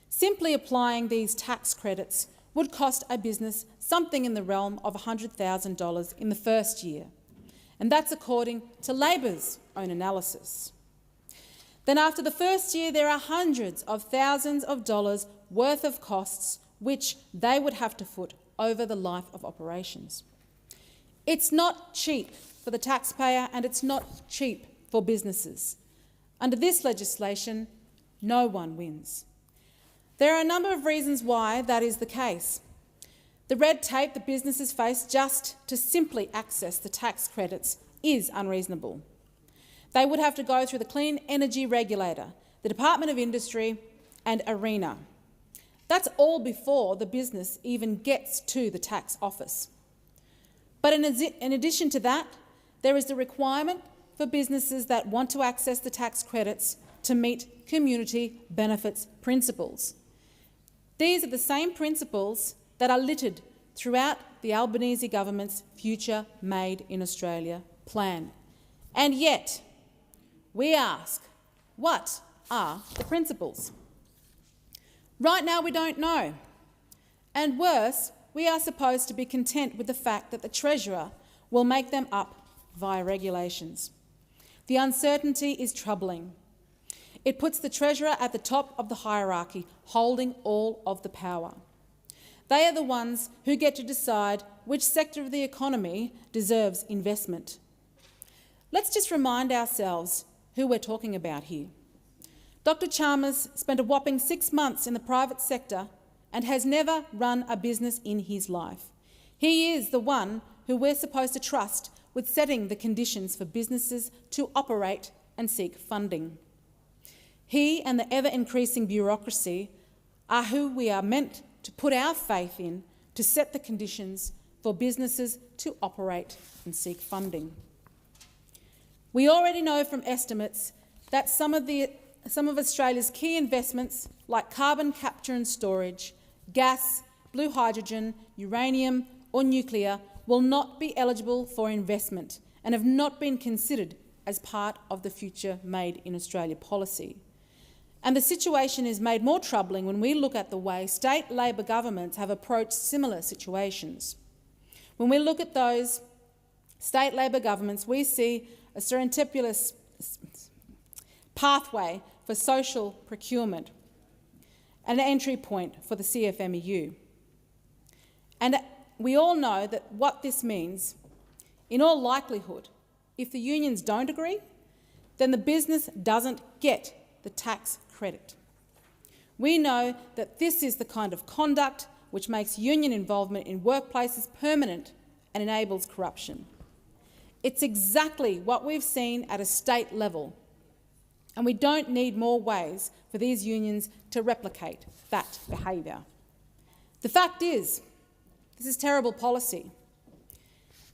Speaker 17: Simply applying these tax credits would cost a business something in the realm of $100,000 in the first year, and that's according to Labor's own analysis. Then after the first year, there are hundreds of thousands of dollars worth of costs which they would have to foot over the life of operations. It's not cheap for the taxpayer and it's not cheap for businesses. Under this legislation, no one wins. There are a number of reasons why that is the case. The red tape that businesses face just to simply access the tax credits is unreasonable. They would have to go through the Clean Energy Regulator, the Department of Industry and ARENA. That's all before the business even gets to the tax office. But in addition to that, there is the requirement for businesses that want to access the tax credits to meet community benefits principles. These are the same principles that are littered throughout the Albanese government's Future Made in Australia plan. And yet, we ask, what are the principles? Right now we don't know. And worse, we are supposed to be content with the fact that the Treasurer will make them up via regulations. The uncertainty is troubling. It puts the Treasurer at the top of the hierarchy, holding all of the power. They are the ones who get to decide which sector of the economy deserves investment. Let's just remind ourselves who we're talking about here. Dr. Chalmers spent a whopping 6 months in the private sector and has never run a business in his life. He is the one who we're supposed to trust with setting the conditions for businesses to operate and seek funding. He and the ever-increasing bureaucracy are who we are meant to put our faith in to set the conditions for businesses to operate and seek funding. We already know from estimates that some of Australia's key investments, like carbon capture and storage, gas, blue hydrogen, uranium or nuclear, will not be eligible for investment and have not been considered as part of the Future Made in Australia policy. And the situation is made more troubling when we look at the way state Labor governments have approached similar situations. When we look at those state Labor governments, we see a serendipitous pathway for social procurement, an entry point for the CFMEU. And we all know that what this means, in all likelihood, if the unions don't agree, then the business doesn't get the tax credit. We know that this is the kind of conduct which makes union involvement in workplaces permanent and enables corruption. It's exactly what we've seen at a state level, and we don't need more ways for these unions to replicate that behaviour. The fact is, this is terrible policy,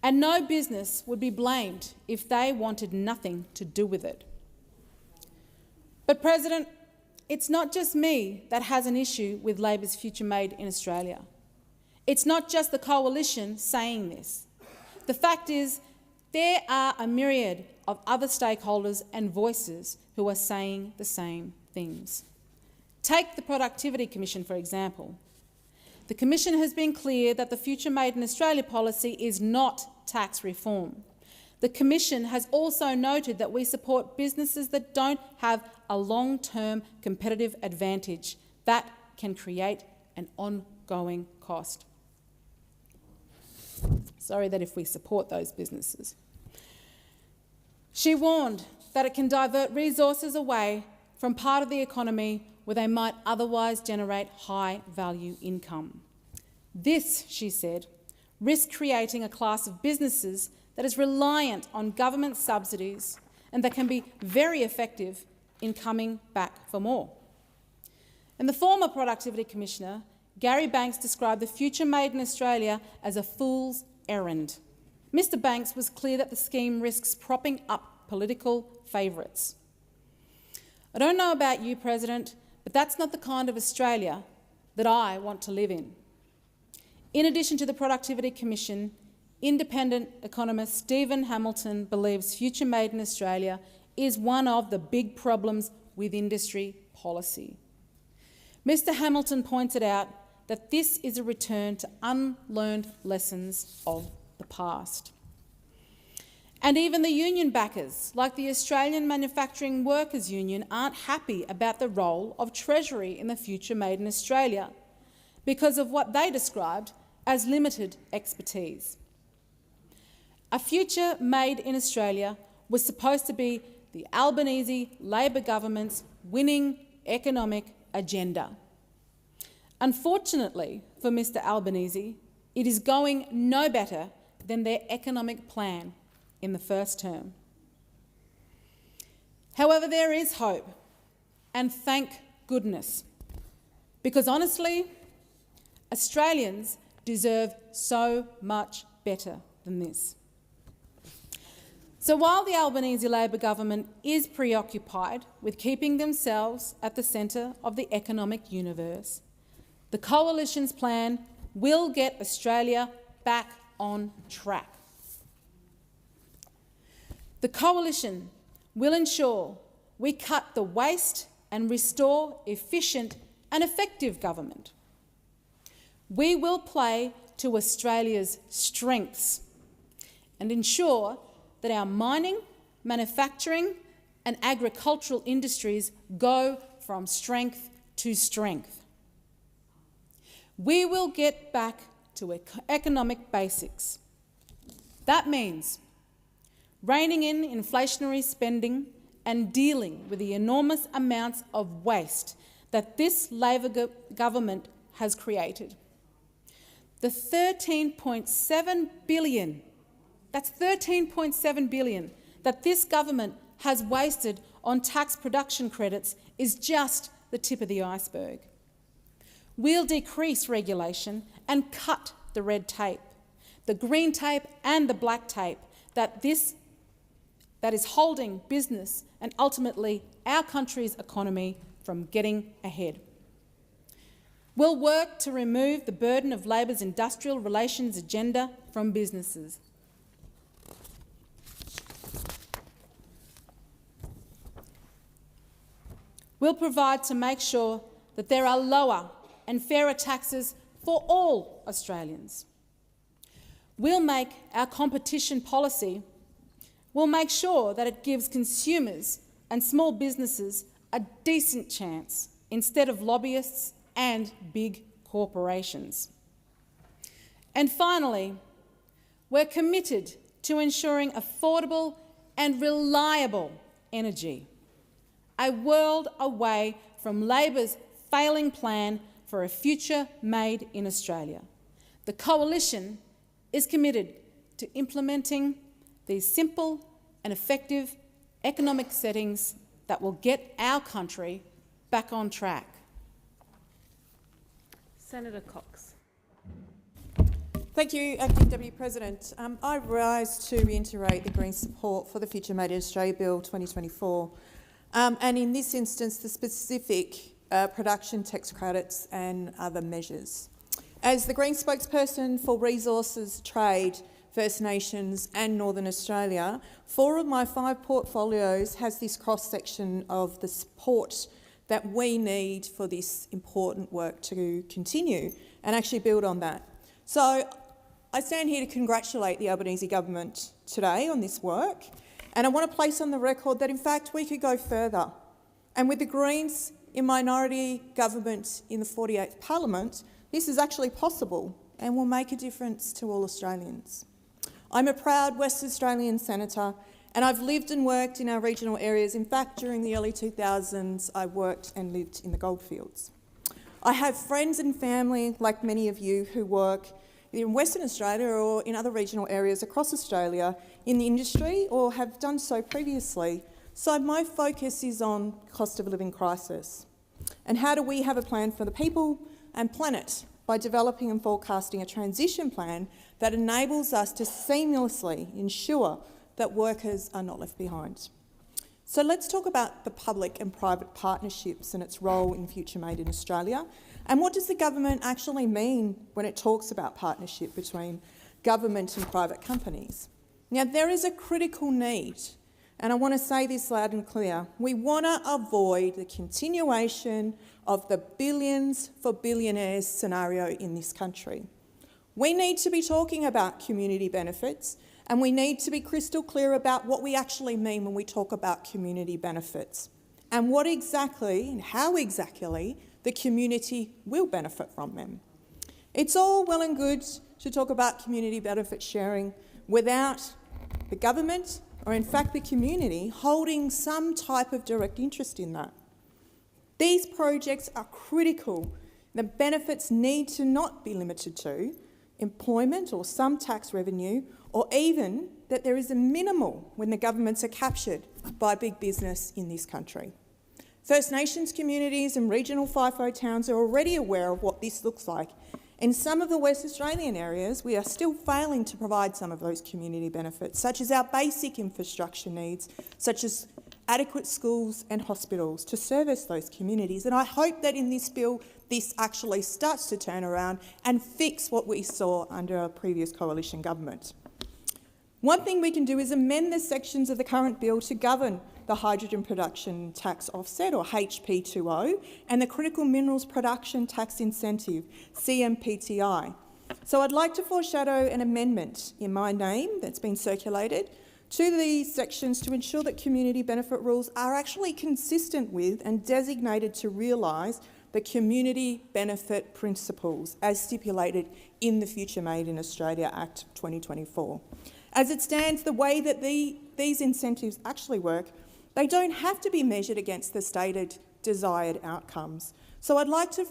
Speaker 17: and no business would be blamed if they wanted nothing to do with it. But, President, it's not just me that has an issue with Labor's Future Made in Australia. It's not just the coalition saying this. The fact is, there are a myriad of other stakeholders and voices who are saying the same things. Take the Productivity Commission, for example. The Commission has been clear that the Future Made in Australia policy is not tax reform. The Commission has also noted that we support businesses that don't have a long-term competitive advantage that can create an ongoing cost. Sorry that if we support those businesses. She warned that it can divert resources away from part of the economy where they might otherwise generate high-value income. This, she said, risks creating a class of businesses that is reliant on government subsidies and that can be very effective in coming back for more. And the former Productivity Commissioner, Gary Banks, described the Future Made in Australia as a fool's errand. Mr Banks was clear that the scheme risks propping up political favourites. I don't know about you, President, but But that's not the kind of Australia that I want to live in. In addition to the Productivity Commission, independent economist Stephen Hamilton believes Future Made in Australia is one of the big problems with industry policy. Mr Hamilton pointed out that this is a return to unlearned lessons of the past. And even the union backers, like the Australian Manufacturing Workers Union, aren't happy about the role of Treasury in the Future Made in Australia because of what they described as limited expertise. A Future Made in Australia was supposed to be the Albanese Labor government's winning economic agenda. Unfortunately for Mr Albanese, it is going no better than their economic plan in the first term. However, there is hope, and thank goodness, because honestly, Australians deserve so much better than this. So while the Albanese Labor government is preoccupied with keeping themselves at the centre of the economic universe, the Coalition's plan will get Australia back on track. The Coalition will ensure we cut the waste and restore efficient and effective government. We will play to Australia's strengths and ensure that our mining, manufacturing and agricultural industries go from strength to strength. We will get back to economic basics. That means reining in inflationary spending and dealing with the enormous amounts of waste that this Labor government has created. The $13.7 billion, that's $13.7 billion that this government has wasted on tax production credits is just the tip of the iceberg. We'll decrease regulation and cut the red tape, the green tape and the black tape that is holding business and ultimately our country's economy from getting ahead. We'll work to remove the burden of Labor's industrial relations agenda from businesses. We'll provide to make sure that there are lower and fairer taxes for all Australians. We'll make our competition policy, we'll make sure that it gives consumers and small businesses a decent chance instead of lobbyists and big corporations. And finally, we're committed to ensuring affordable and reliable energy, a world away from Labor's failing plan for a future made in Australia. The Coalition is committed to implementing these simple and effective economic settings that will get our country back on track.
Speaker 16: Senator Cox.
Speaker 18: Thank you, Acting Deputy President. I rise to reiterate the Greens' support for the Future Made in Australia Bill 2024, and in this instance the specific production tax credits and other measures. As the Green spokesperson for Resources, Trade, First Nations and Northern Australia, 4 of my 5 portfolios has this cross-section of the support that we need for this important work to continue and actually build on that. So I stand here to congratulate the Albanese government today on this work, and I want to place on the record that in fact we could go further. And with the Greens in minority government in the 48th Parliament, this is actually possible and will make a difference to all Australians. I'm a proud West Australian senator, and I've lived and worked in our regional areas. In fact, during the early 2000s, I worked and lived in the goldfields. I have friends and family, like many of you, who work either in Western Australia or in other regional areas across Australia in the industry or have done so previously. So my focus is on cost of living crisis. And how do we have a plan for the people and planet by developing and forecasting a transition plan that enables us to seamlessly ensure that workers are not left behind. So let's talk about the public and private partnerships and its role in Future Made in Australia. And what does the government actually mean when it talks about partnership between government and private companies? Now, there is a critical need, and I want to say this loud and clear. We want to avoid the continuation of the billions for billionaires scenario in this country. We need to be talking about community benefits, and we need to be crystal clear about what we actually mean when we talk about community benefits and what exactly and how exactly the community will benefit from them. It's all well and good to talk about community benefit sharing without the government or in fact the community holding some type of direct interest in that. These projects are critical. The benefits need to not be limited to employment or some tax revenue, or even that there is a minimal when the governments are captured by big business in this country. First Nations communities and regional FIFO towns are already aware of what this looks like. In some of the West Australian areas, we are still failing to provide some of those community benefits, such as our basic infrastructure needs, such as adequate schools and hospitals to service those communities. And I hope that in this bill, this actually starts to turn around and fix what we saw under our previous coalition government. One thing we can do is amend the sections of the current bill to govern the hydrogen production tax offset, or HP20, and the critical minerals production tax incentive, CMPTI. So I'd like to foreshadow an amendment in my name that's been circulated to these sections to ensure that community benefit rules are actually consistent with and designated to realise the community benefit principles as stipulated in the Future Made in Australia Act 2024. As it stands, the way that these incentives actually work, they don't have to be measured against the stated desired outcomes. So I'd like to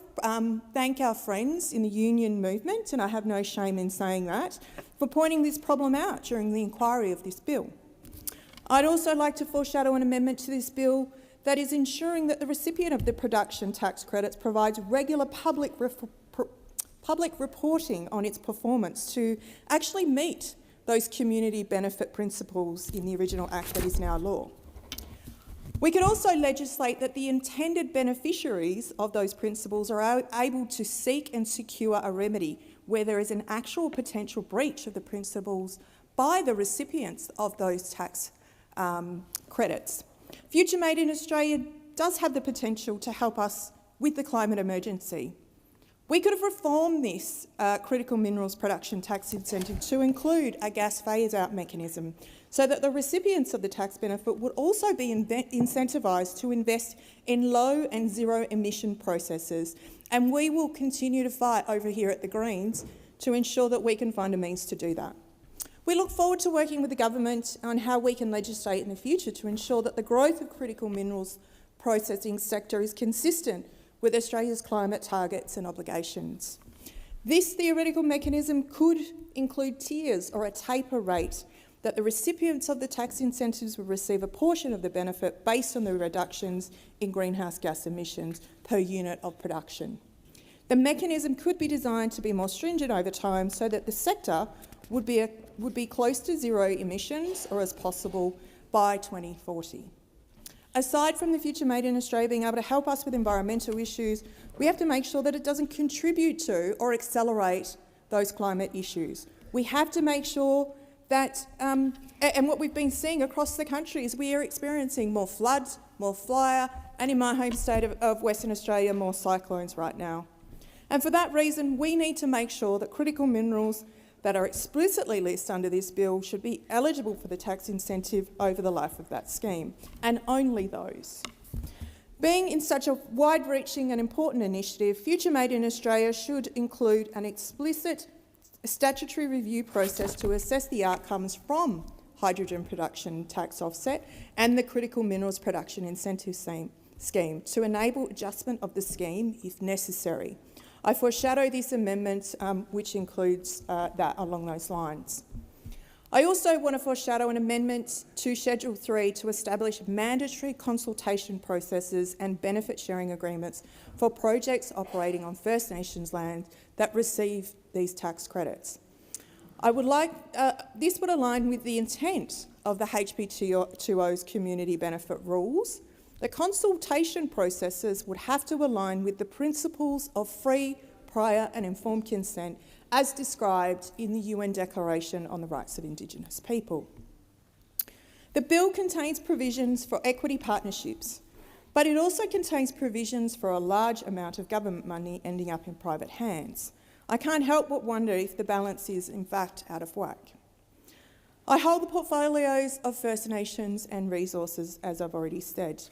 Speaker 18: thank our friends in the union movement, and I have no shame in saying that, for pointing this problem out during the inquiry of this bill. I'd also like to foreshadow an amendment to this bill that is ensuring that the recipient of the production tax credits provides regular public reporting on its performance to actually meet those community benefit principles in the original Act that is now law. We could also legislate that the intended beneficiaries of those principles are able to seek and secure a remedy where there is an actual potential breach of the principles by the recipients of those tax credits. Future Made in Australia does have the potential to help us with the climate emergency. We could have reformed this critical minerals production tax incentive to include a gas phase-out mechanism so that the recipients of the tax benefit would also be incentivised to invest in low and zero emission processes. And we will continue to fight over here at the Greens to ensure that we can find a means to do that. We look forward to working with the government on how we can legislate in the future to ensure that the growth of critical minerals processing sector is consistent with Australia's climate targets and obligations. This theoretical mechanism could include tiers or a taper rate that the recipients of the tax incentives will receive a portion of the benefit based on the reductions in greenhouse gas emissions per unit of production. The mechanism could be designed to be more stringent over time so that the sector would be close to zero emissions or as possible by 2040. Aside from the Future Made in Australia being able to help us with environmental issues, we have to make sure that it doesn't contribute to or accelerate those climate issues. We have to make sure that, and what we've been seeing across the country is we are experiencing more floods, more fire, and in my home state of Western Australia, more cyclones right now. And for that reason, we need to make sure that critical minerals that are explicitly listed under this bill should be eligible for the tax incentive over the life of that scheme, and only those. Being in such a wide-reaching and important initiative, Future Made in Australia should include an explicit statutory review process to assess the outcomes from hydrogen production tax offset and the critical minerals production incentive scheme to enable adjustment of the scheme if necessary. I foreshadow this amendment which includes that along those lines. I also want to foreshadow an amendment to Schedule 3 to establish mandatory consultation processes and benefit sharing agreements for projects operating on First Nations land that receive these tax credits. This would align with the intent of the HB2O's community benefit rules. The consultation processes would have to align with the principles of free, prior and informed consent as described in the UN Declaration on the Rights of Indigenous People. The bill contains provisions for equity partnerships, but it also contains provisions for a large amount of government money ending up in private hands. I can't help but wonder if the balance is in fact out of whack. I hold the portfolios of First Nations and resources, as I've already said,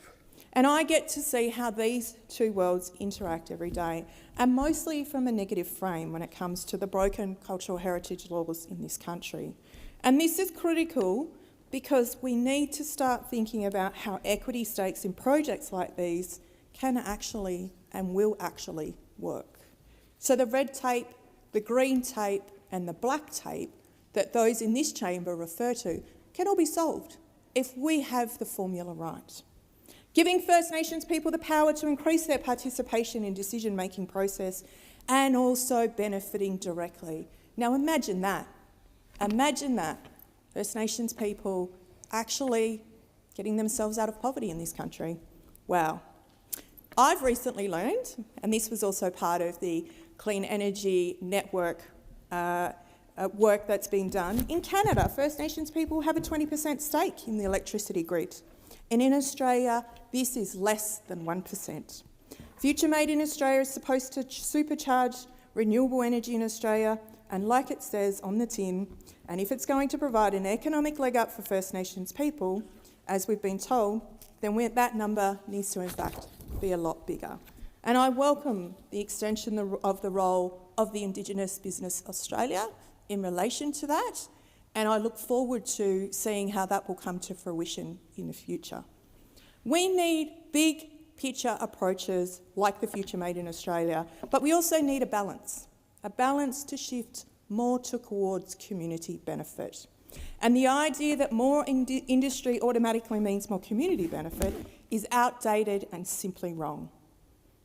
Speaker 18: and I get to see how these two worlds interact every day, and mostly from a negative frame when it comes to the broken cultural heritage laws in this country. And this is critical because we need to start thinking about how equity stakes in projects like these can actually and will actually work. So the red tape, the green tape and the black tape that those in this chamber refer to can all be solved if we have the formula right. Giving First Nations people the power to increase their participation in decision-making process and also benefiting directly. Now imagine that. Imagine that. First Nations people actually getting themselves out of poverty in this country. Wow. I've recently learned, and this was also part of the Clean Energy Network work that's been done, in Canada, First Nations people have a 20% stake in the electricity grid. And in Australia, this is less than 1%. Future Made in Australia is supposed to supercharge renewable energy in Australia, and like it says on the tin, and if it's going to provide an economic leg up for First Nations people, as we've been told, then that number needs to in fact be a lot bigger. And I welcome the extension of the role of the Indigenous Business Australia in relation to that, and I look forward to seeing how that will come to fruition in the future. We need big picture approaches like the Future Made in Australia, but we also need a balance to shift more towards community benefit. And the idea that more industry automatically means more community benefit is outdated and simply wrong.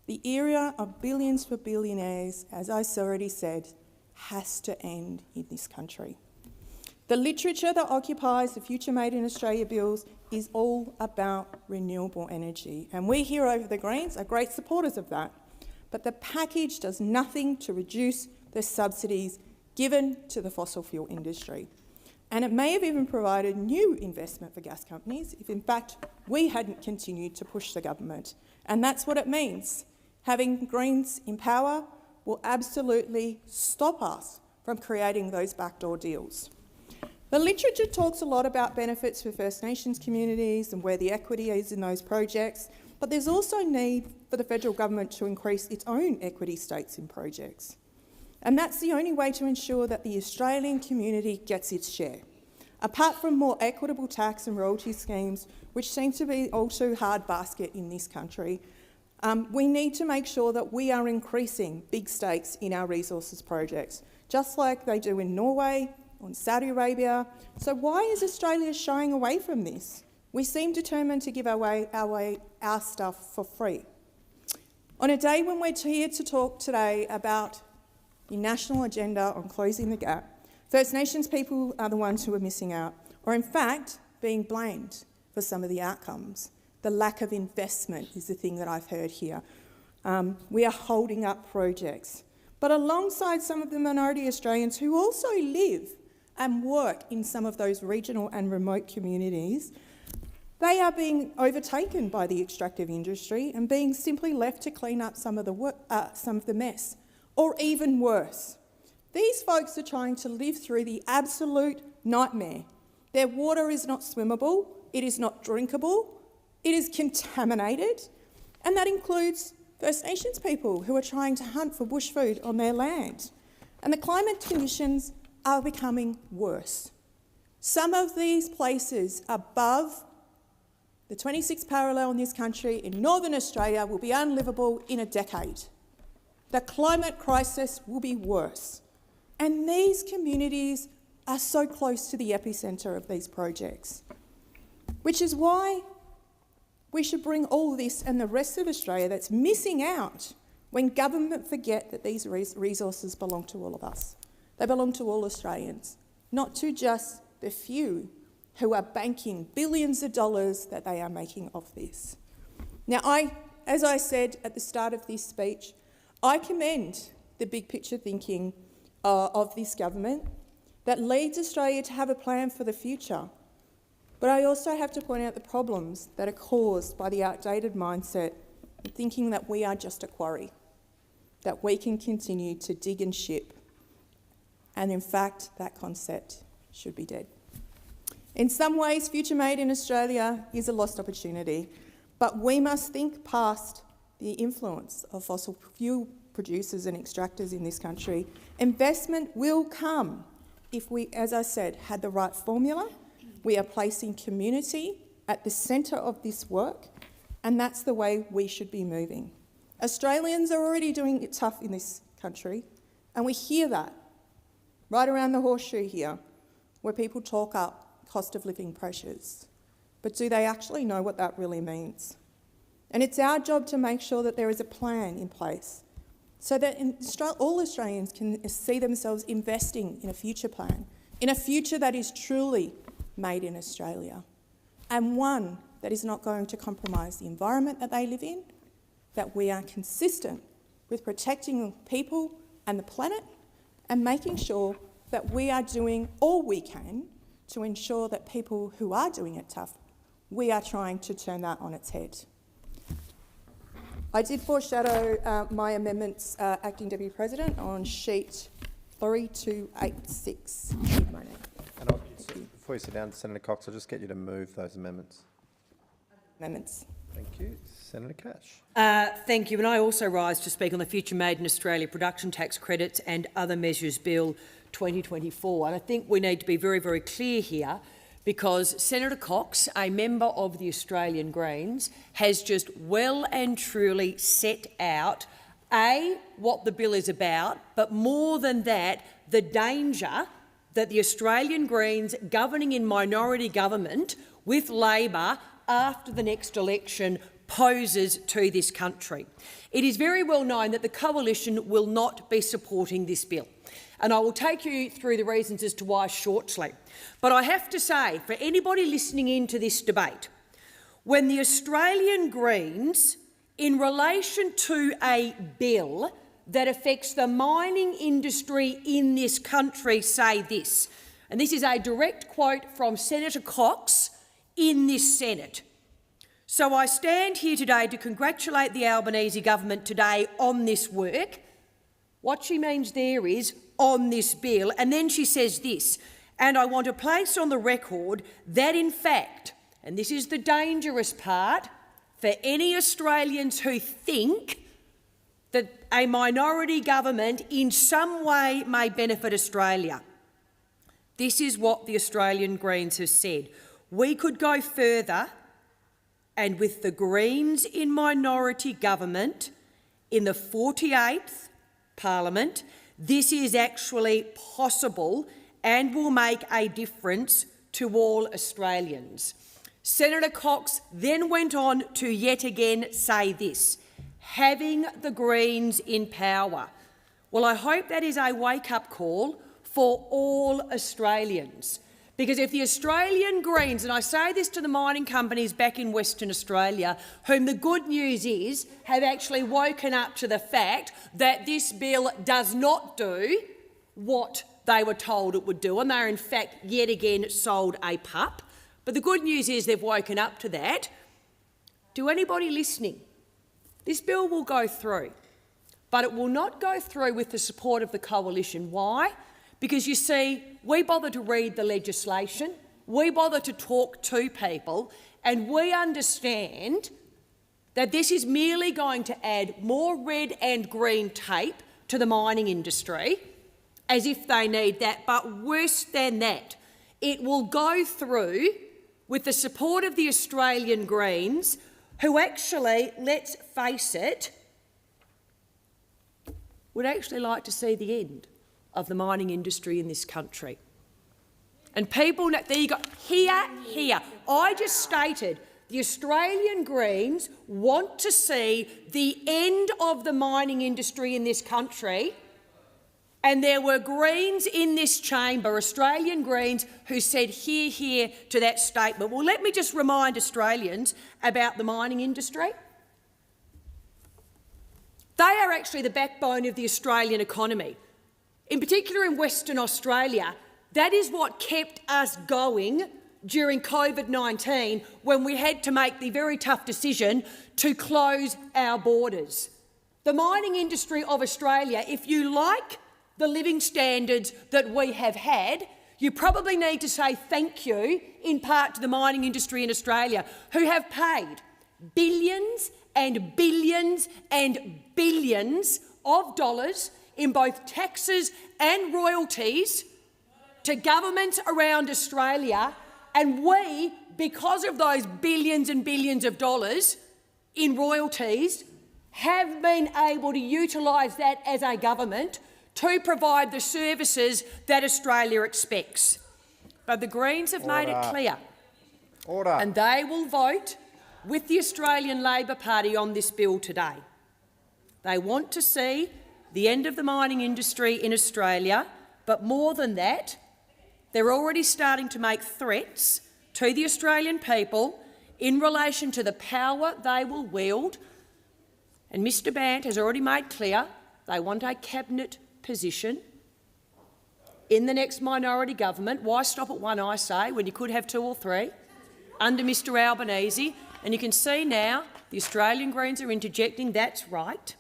Speaker 18: The era of billions for billionaires, as I already said, has to end in this country. The literature that occupies the Future Made in Australia bills is all about renewable energy, and we here over the Greens are great supporters of that. But the package does nothing to reduce the subsidies given to the fossil fuel industry. And it may have even provided new investment for gas companies if, in fact, we hadn't continued to push the government. And that's what it means. Having Greens in power will absolutely stop us from creating those backdoor deals. The literature talks a lot about benefits for First Nations communities and where the equity is in those projects, but there's also need for the federal government to increase its own equity stakes in projects. And that's the only way to ensure that the Australian community gets its share. Apart from more equitable tax and royalty schemes, which seem to be all too hard basket in this country, we need to make sure that we are increasing big stakes in our resources projects, just like they do in Norway or in Saudi Arabia. So why is Australia shying away from this? We seem determined to give away our stuff for free. On a day when we're here to talk today about the national agenda on closing the gap, First Nations people are the ones who are missing out, or in fact being blamed for some of the outcomes. The lack of investment is the thing that I've heard here. We are holding up projects. But alongside some of the minority Australians who also live and work in some of those regional and remote communities, they are being overtaken by the extractive industry and being simply left to clean up some of the mess, or even worse. These folks are trying to live through the absolute nightmare. Their water is not swimmable, it is not drinkable, it is contaminated, and that includes First Nations people who are trying to hunt for bush food on their land. And the climate conditions are becoming worse. Some of these places above the 26th parallel in this country in Northern Australia will be unlivable in a decade. The climate crisis will be worse. And these communities are so close to the epicentre of these projects, which is why we should bring all this and the rest of Australia that's missing out when government forget that these resources belong to all of us. They belong to all Australians, not to just the few who are banking billions of dollars that they are making off this. Now, as I said at the start of this speech, I commend the big picture thinking of this government that leads Australia to have a plan for the future. But I also have to point out the problems that are caused by the outdated mindset of thinking that we are just a quarry, that we can continue to dig and ship. And in fact, that concept should be dead. In some ways, Future Made in Australia is a lost opportunity, but we must think past the influence of fossil fuel producers and extractors in this country. Investment will come if we, as I said, had the right formula. We are placing community at the centre of this work, and that's the way we should be moving. Australians are already doing it tough in this country, and we hear that right around the horseshoe here, where people talk up cost of living pressures. But do they actually know what that really means? And it's our job to make sure that there is a plan in place so that all Australians can see themselves investing in a future plan, in a future that is truly made in Australia, and one that is not going to compromise the environment that they live in, that we are consistent with protecting people and the planet, and making sure that we are doing all we can to ensure that people who are doing it tough, we are trying to turn that on its head. I did foreshadow my amendments, Acting Deputy President, on sheet 3286. My name.
Speaker 19: And before you sit down, Senator Cox, I'll just get you to move those amendments.
Speaker 18: Amendments.
Speaker 19: Thank you. Senator Cash.
Speaker 20: Thank you. And I also rise to speak on the Future Made in Australia Production Tax Credits and Other Measures Bill 2024. And I think we need to be very, very clear here, because Senator Cox, a member of the Australian Greens, has just well and truly set out, A, what the bill is about, but more than that, the danger that the Australian Greens governing in minority government with Labor after the next election poses to this country. It is very well known that the Coalition will not be supporting this bill, and I will take you through the reasons as to why shortly. But I have to say, for anybody listening into this debate, when the Australian Greens, in relation to a bill that affects the mining industry in this country, say this, and this is a direct quote from Senator Cox in this Senate. So I stand here today to congratulate the Albanese government today on this work. What she means there is on this bill. And then she says this, and I want to place on the record that in fact, and this is the dangerous part for any Australians who think that a minority government in some way may benefit Australia. This is what the Australian Greens have said. We could go further, and with the Greens in minority government in the 48th Parliament, this is actually possible and will make a difference to all Australians. Senator Cox then went on to yet again say this, having the Greens in power. Well, I hope that is a wake-up call for all Australians. Because if the Australian Greens, and I say this to the mining companies back in Western Australia, whom the good news is have actually woken up to the fact that this bill does not do what they were told it would do, and they're in fact yet again sold a pup. But the good news is they've woken up to that. To anybody listening, this bill will go through, but it will not go through with the support of the Coalition. Why? Because, you see, we bother to read the legislation, we bother to talk to people, and we understand that this is merely going to add more red and green tape to the mining industry, as if they need that. But worse than that, it will go through with the support of the Australian Greens, who actually, let's face it, would actually like to see the end of the mining industry in this country. And people, there you go, here. I just stated the Australian Greens want to see the end of the mining industry in this country, And there were Greens in this chamber, Australian Greens, who said hear, hear to that statement. Well, let me just remind Australians about the mining industry. They are actually the backbone of the Australian economy. In particular in Western Australia, that is what kept us going during COVID-19 when we had to make the very tough decision to close our borders. The mining industry of Australia, if you like the living standards that we have had, you probably need to say thank you in part to the mining industry in Australia, who have paid billions and billions and billions of dollars in both taxes and royalties to governments around Australia, and we, because of those billions and billions of dollars in royalties, have been able to utilise that as a government to provide the services that Australia expects. But the Greens have made it clear, and they will vote with the Australian Labor Party on this bill today. They want to see the end of the mining industry in Australia, but more than that, they're already starting to make threats to the Australian people in relation to the power they will wield. And Mr Bant has already made clear they want a cabinet position in the next minority government. Why stop at one, I say, when you could have two or three, under Mr Albanese? And you can see now the Australian Greens are interjecting, that's right.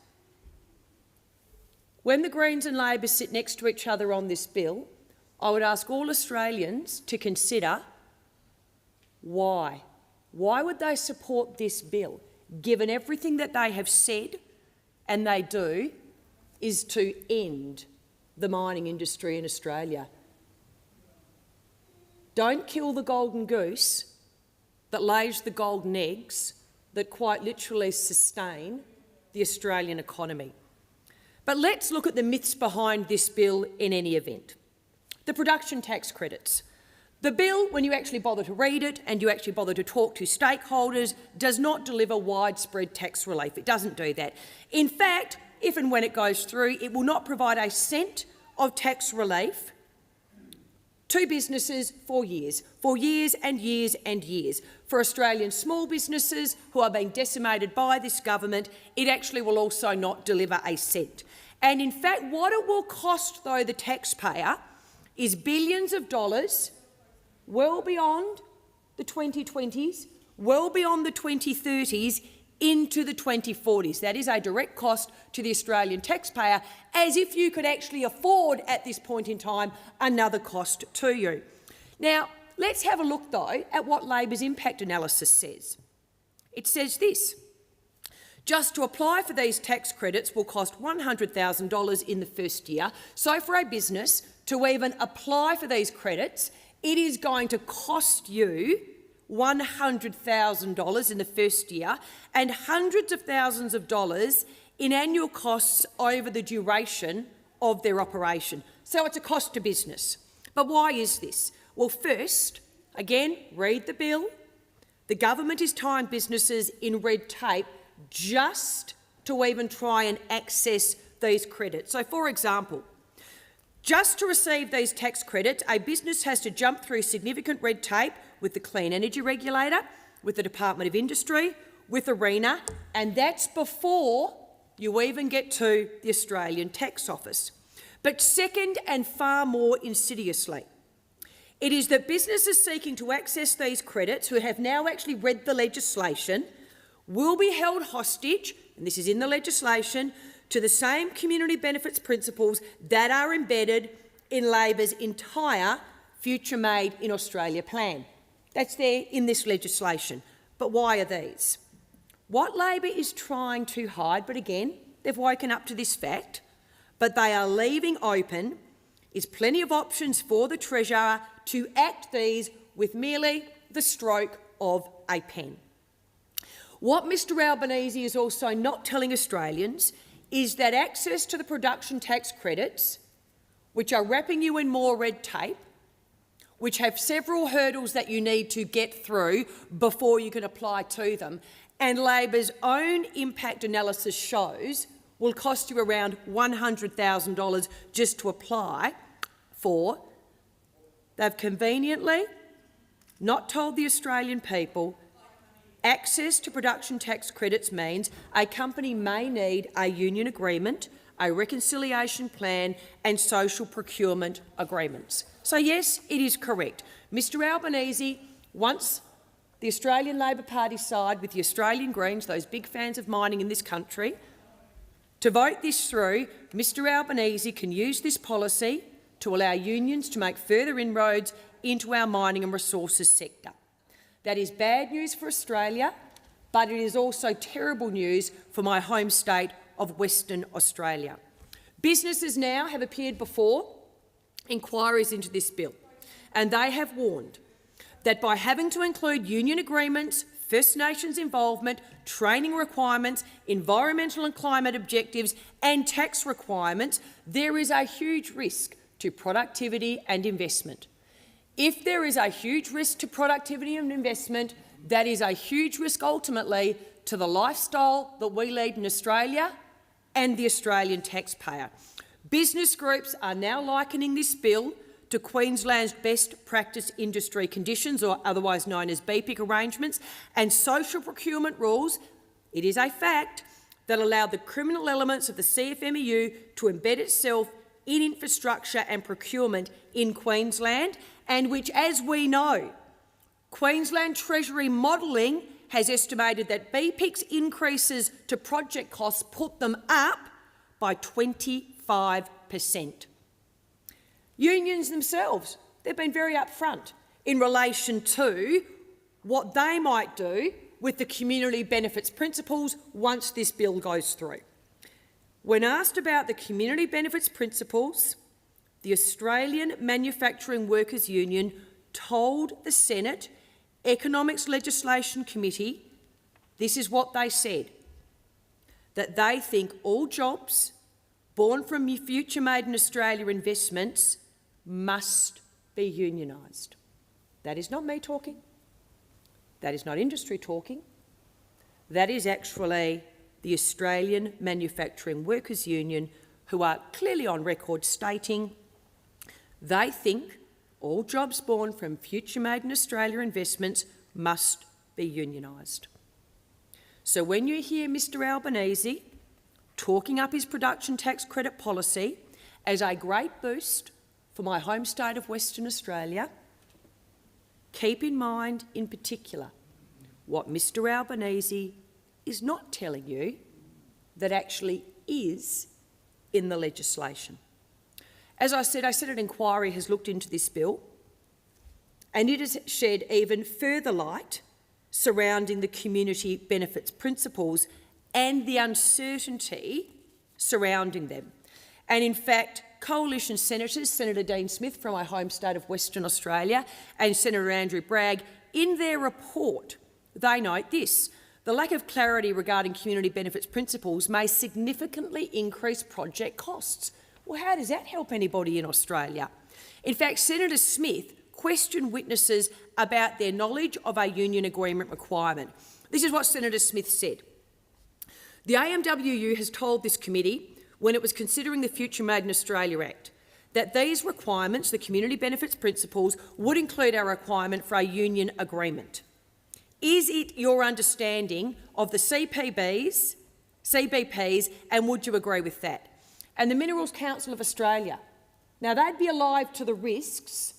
Speaker 20: When the Greens and Labor sit next to each other on this bill, I would ask all Australians to consider why. Why would they support this bill, given everything that they have said and they do is to end the mining industry in Australia? Don't kill the golden goose that lays the golden eggs that quite literally sustain the Australian economy. But let's look at the myths behind this bill in any event. The production tax credits. The bill, when you actually bother to read it and you actually bother to talk to stakeholders, does not deliver widespread tax relief. It doesn't do that. In fact, if and when it goes through, it will not provide a cent of tax relief to businesses for years and years and years. For Australian small businesses who are being decimated by this government, it actually will also not deliver a cent. And in fact, what it will cost, though, the taxpayer is billions of dollars, well beyond the 2020s, well beyond the 2030s, into the 2040s. That is a direct cost to the Australian taxpayer, as if you could actually afford at this point in time another cost to you. Now, let's have a look, though, at what Labor's impact analysis says. It says this: just to apply for these tax credits will cost $100,000 in the first year. So for a business to even apply for these credits, it is going to cost you $100,000 in the first year and hundreds of thousands of dollars in annual costs over the duration of their operation. So it's a cost to business. But why is this? Well, first, again, read the bill. The government is tying businesses in red tape just to even try and access these credits. So, for example, just to receive these tax credits, a business has to jump through significant red tape with the Clean Energy Regulator, with the Department of Industry, with ARENA, and that's before you even get to the Australian Tax Office. But second, and far more insidiously, it is that businesses seeking to access these credits, who have now actually read the legislation, will be held hostage, and this is in the legislation, to the same community benefits principles that are embedded in Labor's entire Future Made in Australia plan. That's there in this legislation. But why are these? What Labor is trying to hide, but again, they've woken up to this fact, but they are leaving open, is plenty of options for the Treasurer to act these with merely the stroke of a pen. What Mr Albanese is also not telling Australians is that access to the production tax credits, which are wrapping you in more red tape, which have several hurdles that you need to get through before you can apply to them, and Labor's own impact analysis shows will cost you around $100,000 just to apply for, they've conveniently not told the Australian people access to production tax credits means a company may need a union agreement, a reconciliation plan and social procurement agreements. So yes, it is correct. Mr Albanese wants the Australian Labor Party side with the Australian Greens, those big fans of mining in this country, to vote this through. Mr Albanese can use this policy to allow unions to make further inroads into our mining and resources sector. That is bad news for Australia, but it is also terrible news for my home state of Western Australia. Businesses now have appeared before inquiries into this bill, and they have warned that by having to include union agreements, First Nations involvement, training requirements, environmental and climate objectives and tax requirements, there is a huge risk to productivity and investment. If there is a huge risk to productivity and investment, that is a huge risk ultimately to the lifestyle that we lead in Australia and the Australian taxpayer. Business groups are now likening this bill to Queensland's best practice industry conditions, or otherwise known as BPIC arrangements, and social procurement rules, it is a fact, that allow the criminal elements of the CFMEU to embed itself in infrastructure and procurement in Queensland, and which, as we know, Queensland Treasury modelling has estimated that BPIC's increases to project costs put them up by 25%. Unions themselves, they've been very upfront in relation to what they might do with the community benefits principles once this bill goes through. When asked about the community benefits principles, the Australian Manufacturing Workers Union told the Senate Economics Legislation Committee, this is what they said, that they think all jobs born from future Made in Australia investments must be unionised. That is not me talking. That is not industry talking. That is actually the Australian Manufacturing Workers Union, who are clearly on record stating they think all jobs born from future Made in Australia investments must be unionised. So when you hear Mr Albanese talking up his production tax credit policy as a great boost for my home state of Western Australia, keep in mind in particular what Mr Albanese is not telling you that actually is in the legislation. As I said, a Senate inquiry has looked into this bill, and it has shed even further light surrounding the community benefits principles and the uncertainty surrounding them. And in fact, Coalition Senators, Senator Dean Smith from my home state of Western Australia and Senator Andrew Bragg, in their report, they note this: the lack of clarity regarding community benefits principles may significantly increase project costs. Well, how does that help anybody in Australia? In fact, Senator Smith questioned witnesses about their knowledge of a union agreement requirement. This is what Senator Smith said. The AMWU has told this committee, when it was considering the Future Made in Australia Act, that these requirements, the community benefits principles, would include our requirement for a union agreement. Is it your understanding of the CBPs, and would you agree with that? And the Minerals Council of Australia, now they'd be alive to the risks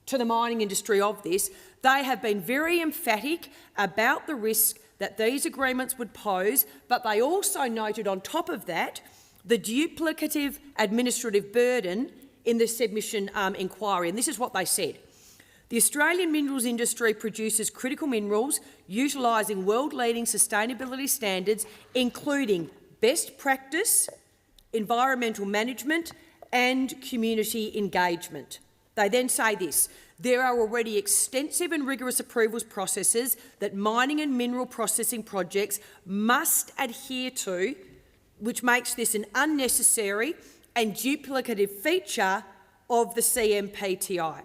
Speaker 20: to the mining industry of this. They have been very emphatic about the risk that these agreements would pose, but they also noted on top of that the duplicative administrative burden in the submission inquiry. And this is what they said. The Australian minerals industry produces critical minerals utilising world-leading sustainability standards, including best practice, environmental management and community engagement. They then say this: there are already extensive and rigorous approvals processes that mining and mineral processing projects must adhere to, which makes this an unnecessary and duplicative feature of the CMPTI.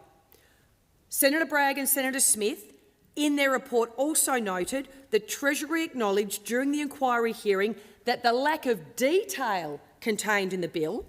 Speaker 20: Senator Bragg and Senator Smith in their report also noted that Treasury acknowledged during the inquiry hearing that the lack of detail contained in the bill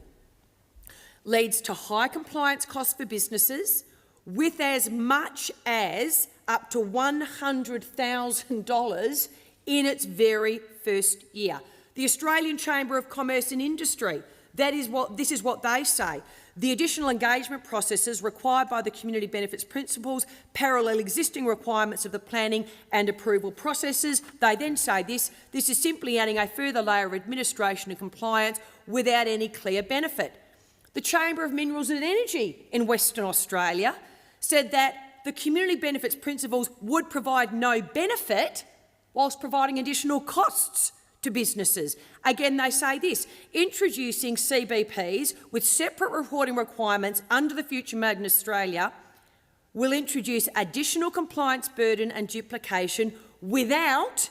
Speaker 20: leads to high compliance costs for businesses, with as much as up to $100,000 in its very first year. The Australian Chamber of Commerce and Industry, this is what they say. The additional engagement processes required by the community benefits principles parallel existing requirements of the planning and approval processes. They then say this is simply adding a further layer of administration and compliance without any clear benefit. The Chamber of Minerals and Energy in Western Australia said that the community benefits principles would provide no benefit whilst providing additional costs to businesses. Again, they say this: introducing CBPs with separate reporting requirements under the Future Made in Australia will introduce additional compliance burden and duplication without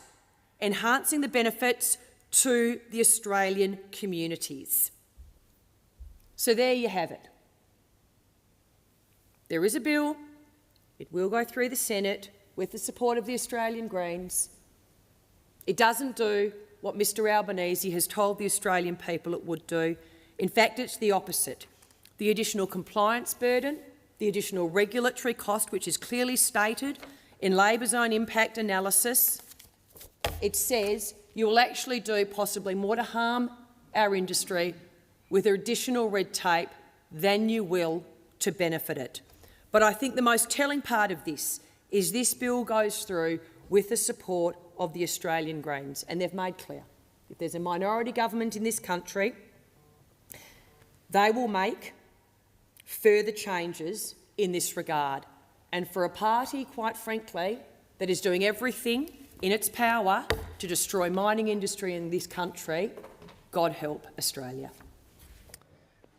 Speaker 20: enhancing the benefits to the Australian communities. So there you have it. There is a bill. It will go through the Senate with the support of the Australian Greens. It doesn't do what Mr Albanese has told the Australian people it would do. In fact, it's the opposite. The additional compliance burden, the additional regulatory cost, which is clearly stated in Labor's own impact analysis, it says you will actually do possibly more to harm our industry with additional red tape than you will to benefit it. But I think the most telling part of this is this bill goes through with the support of the Australian Greens, and they've made clear if there's a minority government in this country, they will make further changes in this regard. And for a party, quite frankly, that is doing everything in its power to destroy mining industry in this country, God help Australia.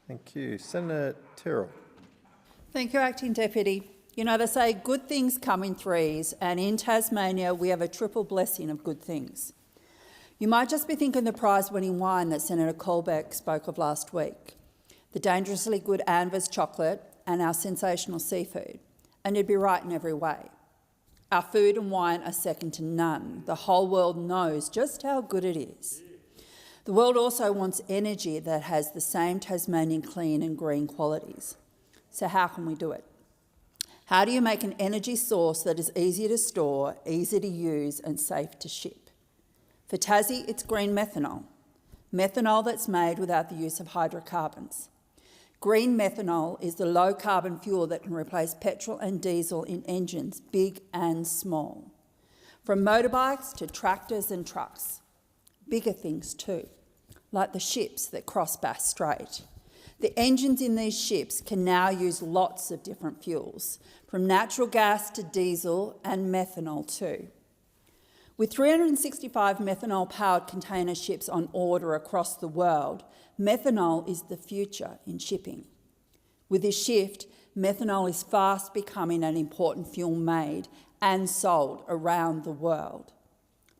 Speaker 19: Thank you. Senator Tyrrell.
Speaker 21: Thank you, Acting Deputy. You know, they say good things come in threes, and in Tasmania we have a triple blessing of good things. You might just be thinking the prize-winning wine that Senator Colbeck spoke of last week, the dangerously good Anvers chocolate and our sensational seafood, and you'd be right in every way. Our food and wine are second to none. The whole world knows just how good it is. The world also wants energy that has the same Tasmanian clean and green qualities. So how can we do it? How do you make an energy source that is easy to store, easy to use and safe to ship? For Tassie, it's green methanol. Methanol that's made without the use of hydrocarbons. Green methanol is the low-carbon fuel that can replace petrol and diesel in engines, big and small. From motorbikes to tractors and trucks. Bigger things too, like the ships that cross Bass Strait. The engines in these ships can now use lots of different fuels, from natural gas to diesel and methanol too. With 365 methanol-powered container ships on order across the world, methanol is the future in shipping. With this shift, methanol is fast becoming an important fuel made and sold around the world.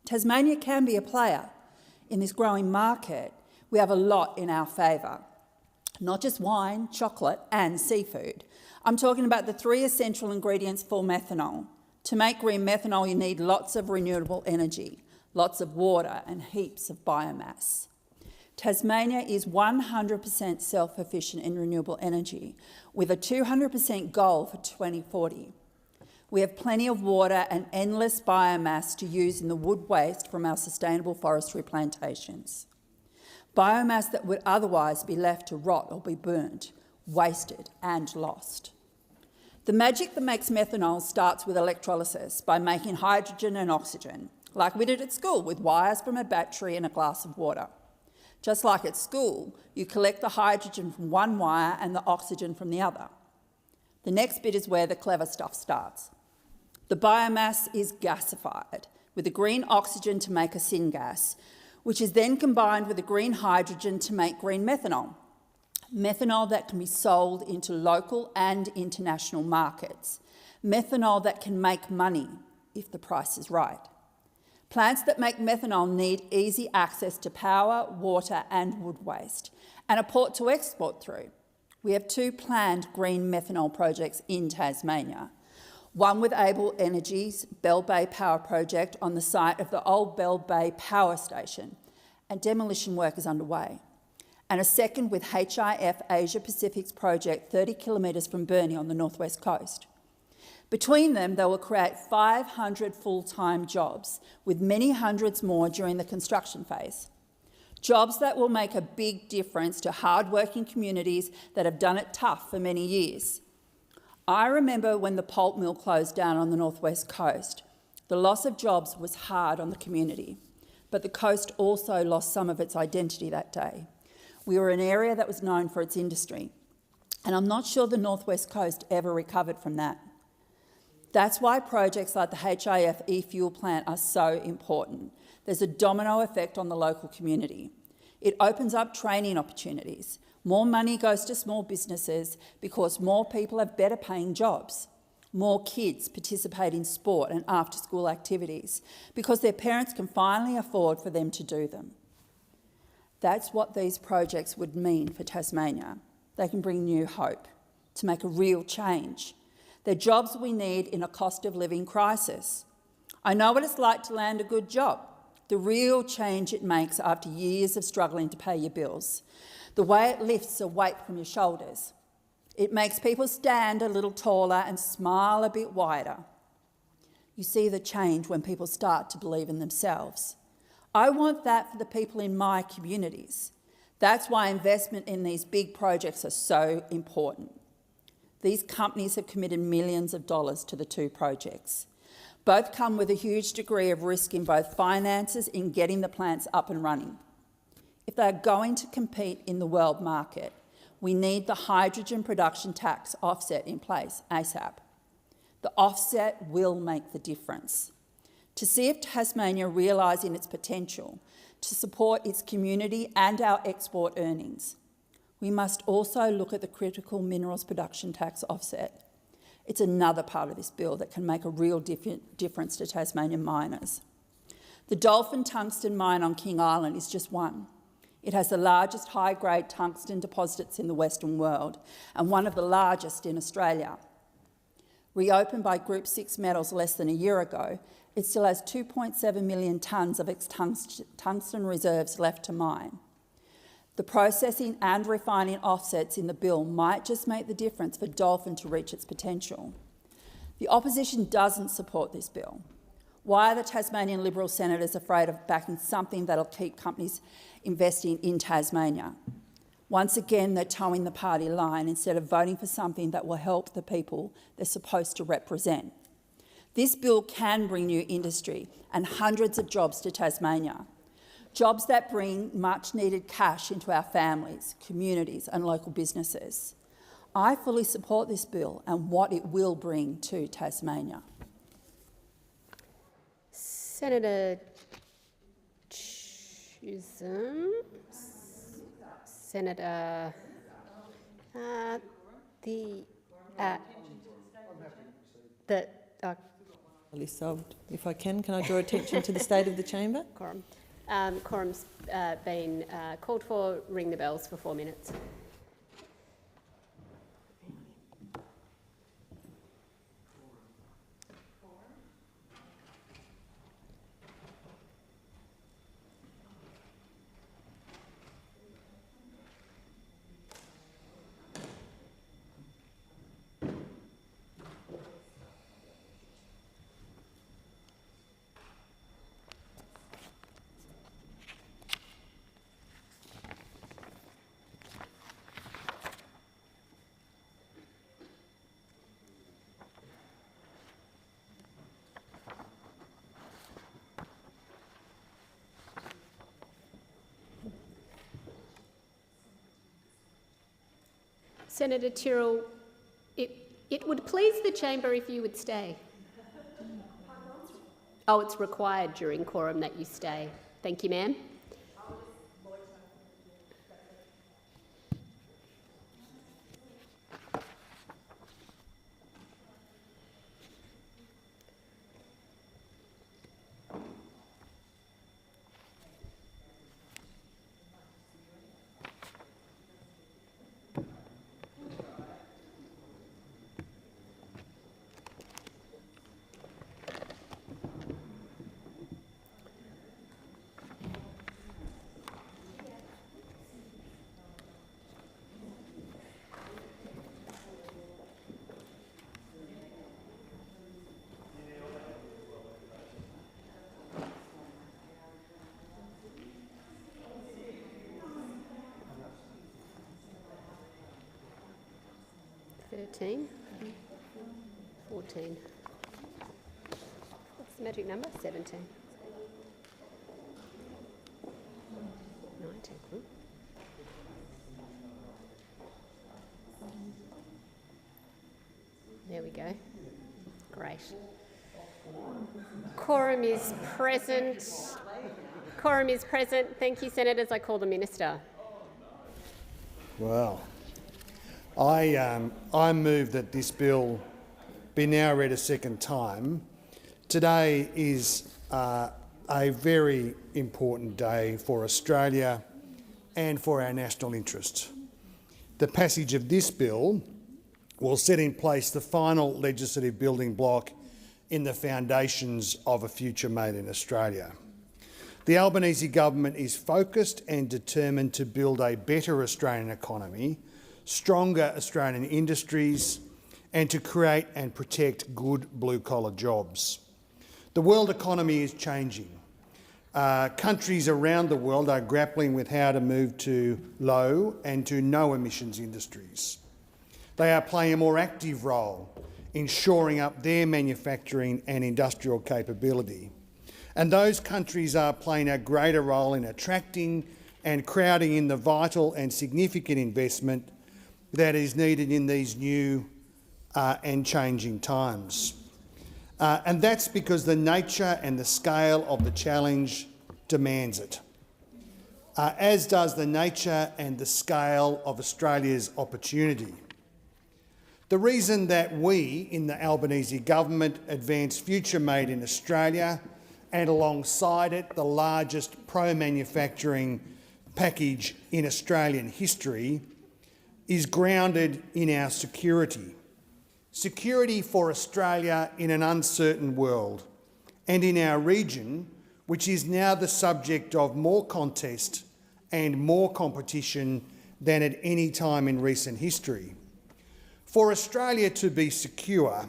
Speaker 21: Tasmania can be a player. In this growing market, we have a lot in our favour. Not just wine, chocolate and seafood. I'm talking about the three essential ingredients for methanol. To make green methanol, you need lots of renewable energy, lots of water and heaps of biomass. Tasmania is 100% self-sufficient in renewable energy, with a 200% goal for 2040. We have plenty of water and endless biomass to use in the wood waste from our sustainable forestry plantations. Biomass that would otherwise be left to rot or be burnt, wasted and lost. The magic that makes methanol starts with electrolysis by making hydrogen and oxygen, like we did at school with wires from a battery and a glass of water. Just like at school, you collect the hydrogen from one wire and the oxygen from the other. The next bit is where the clever stuff starts. The biomass is gasified with the green oxygen to make a syngas, which is then combined with the green hydrogen to make green methanol. Methanol that can be sold into local and international markets. Methanol that can make money if the price is right. Plants that make methanol need easy access to power, water and wood waste, and a port to export through. We have 2 planned green methanol projects in Tasmania. one with Able Energy's Bell Bay Power Project on the site of the old Bell Bay Power Station, and demolition work is underway, and a second with HIF Asia Pacific's project 30 kilometres from Burnie on the northwest coast. Between them, they will create 500 full-time jobs, with many hundreds more during the construction phase. Jobs that will make a big difference to hard-working communities that have done it tough for many years. I remember when the pulp mill closed down on the northwest coast. The loss of jobs was hard on the community, but the coast also lost some of its identity that day. We were an area that was known for its industry, and I'm not sure the northwest coast ever recovered from that. That's why projects like the HIF e-fuel plant are so important. There's a domino effect on the local community. It opens up training opportunities. More money goes to small businesses because more people have better paying jobs. More kids participate in sport and after-school activities because their parents can finally afford for them to do them. That's what these projects would mean for Tasmania. They can bring new hope to make a real change. They're jobs we need in a cost of living crisis. I know what it's like to land a good job, the real change it makes after years of struggling to pay your bills, the way it lifts a weight from your shoulders. It makes people stand a little taller and smile a bit wider. You see the change when people start to believe in themselves. I want that for the people in my communities. That's why investment in these big projects are so important. These companies have committed millions of dollars to the two projects. Both come with a huge degree of risk in both finances in getting the plants up and running. If they're going to compete in the world market, we need the hydrogen production tax offset in place ASAP. The offset will make the difference. To see if Tasmania realising its potential to support its community and our export earnings, we must also look at the critical minerals production tax offset. It's another part of this bill that can make a real difference to Tasmanian miners. The Dolphin Tungsten Mine on King Island is just one. It has the largest high-grade tungsten deposits in the Western world and one of the largest in Australia. Reopened by Group 6 Metals less than a year ago, it still has 2.7 million tonnes of its tungsten reserves left to mine. The processing and refining offsets in the bill might just make the difference for Dolphin to reach its potential. The opposition doesn't support this bill. Why are the Tasmanian Liberal senators afraid of backing something that'll keep companies investing in Tasmania? Once again, they're towing the party line instead of voting for something that will help the people they're supposed to represent. This bill can bring new industry and hundreds of jobs to Tasmania. Jobs that bring much-needed cash into our families, communities and local businesses. I fully support this bill and what it will bring to Tasmania.
Speaker 1: Senator Chisholm. Senator...
Speaker 22: Solved. If I can I draw attention to the state of the chamber?
Speaker 1: Quorum. Quorum's been called for. Ring the bells for 4 minutes. Senator Tyrrell, it would please the chamber if you would stay. Oh, it's required during quorum that you stay. Thank you, ma'am. 13, 14. What's the magic number? 17. 19. There we go. Great. Quorum is present. Quorum is present. Thank you, Senators. I call the Minister.
Speaker 3: Well, I move that this bill be now read a second time. Today is a very important day for Australia and for our national interest. The passage of this bill will set in place the final legislative building block in the foundations of a future made in Australia. The Albanese government is focused and determined to build a better Australian economy, stronger Australian industries, and to create and protect good blue-collar jobs. The world economy is changing. Countries around the world are grappling with how to move to low and to no emissions industries. They are playing a more active role in shoring up their manufacturing and industrial capability. And those countries are playing a greater role in attracting and crowding in the vital and significant investment that is needed in these new and changing times. And that's because the nature and the scale of the challenge demands it, as does the nature and the scale of Australia's opportunity. The reason that we in the Albanese government advance Future Made in Australia and alongside it the largest pro-manufacturing package in Australian history is grounded in our security. Security for Australia in an uncertain world and in our region, which is now the subject of more contest and more competition than at any time in recent history. For Australia to be secure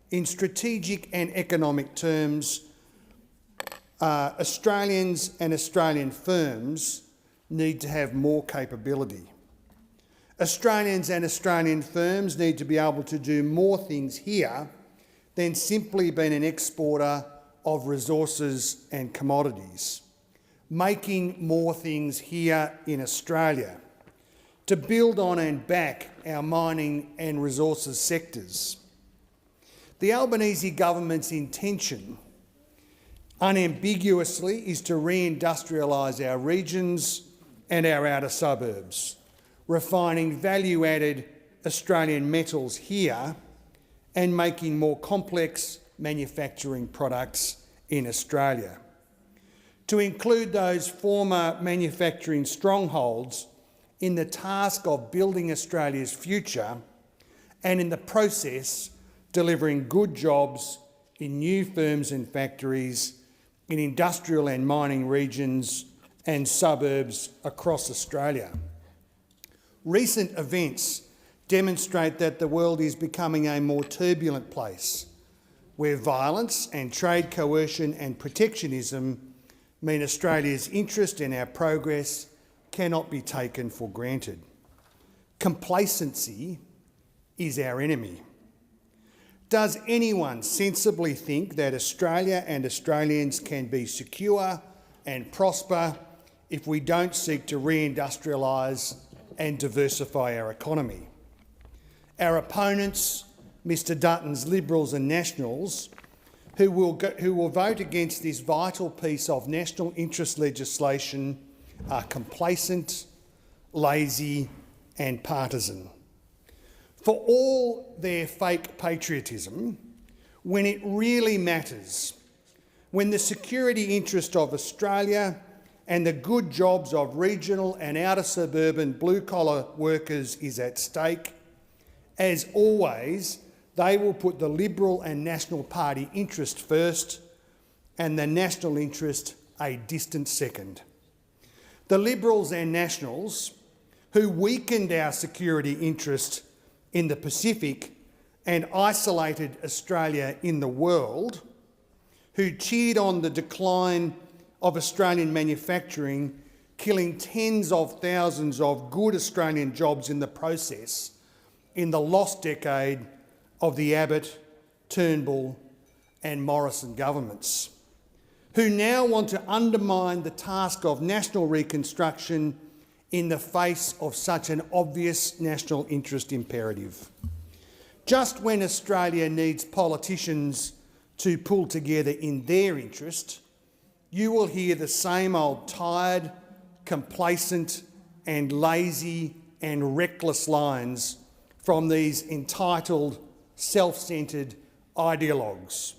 Speaker 3: in strategic and economic terms, Australians and Australian firms need to have more capability. Australians and Australian firms need to be able to do more things here than simply being an exporter of resources and commodities, making more things here in Australia, to build on and back our mining and resources sectors. The Albanese government's intention, unambiguously, is to reindustrialise our regions and our outer suburbs, refining value-added Australian metals here and making more complex manufacturing products in Australia. To include those former manufacturing strongholds in the task of building Australia's future and in the process delivering good jobs in new firms and factories in industrial and mining regions and suburbs across Australia. Recent events demonstrate that the world is becoming a more turbulent place, where violence and trade coercion and protectionism mean Australia's interest in our progress cannot be taken for granted. Complacency is our enemy. Does anyone sensibly think that Australia and Australians can be secure and prosper if we don't seek to reindustrialise and diversify our economy? Our opponents, Mr Dutton's Liberals and Nationals, who will vote against this vital piece of national interest legislation, are complacent, lazy and partisan. For all their fake patriotism, when it really matters, when the security interest of Australia and the good jobs of regional and outer suburban blue-collar workers is at stake, as always, they will put the Liberal and National Party interest first and the national interest a distant second. The Liberals and Nationals, who weakened our security interest in the Pacific and isolated Australia in the world, who cheered on the decline of Australian manufacturing, killing tens of thousands of good Australian jobs in the process, in the lost decade of the Abbott, Turnbull and Morrison governments, who now want to undermine the task of national reconstruction in the face of such an obvious national interest imperative. Just when Australia needs politicians to pull together in their interest, you will hear the same old tired, complacent and lazy and reckless lines from these entitled, self-centred ideologues.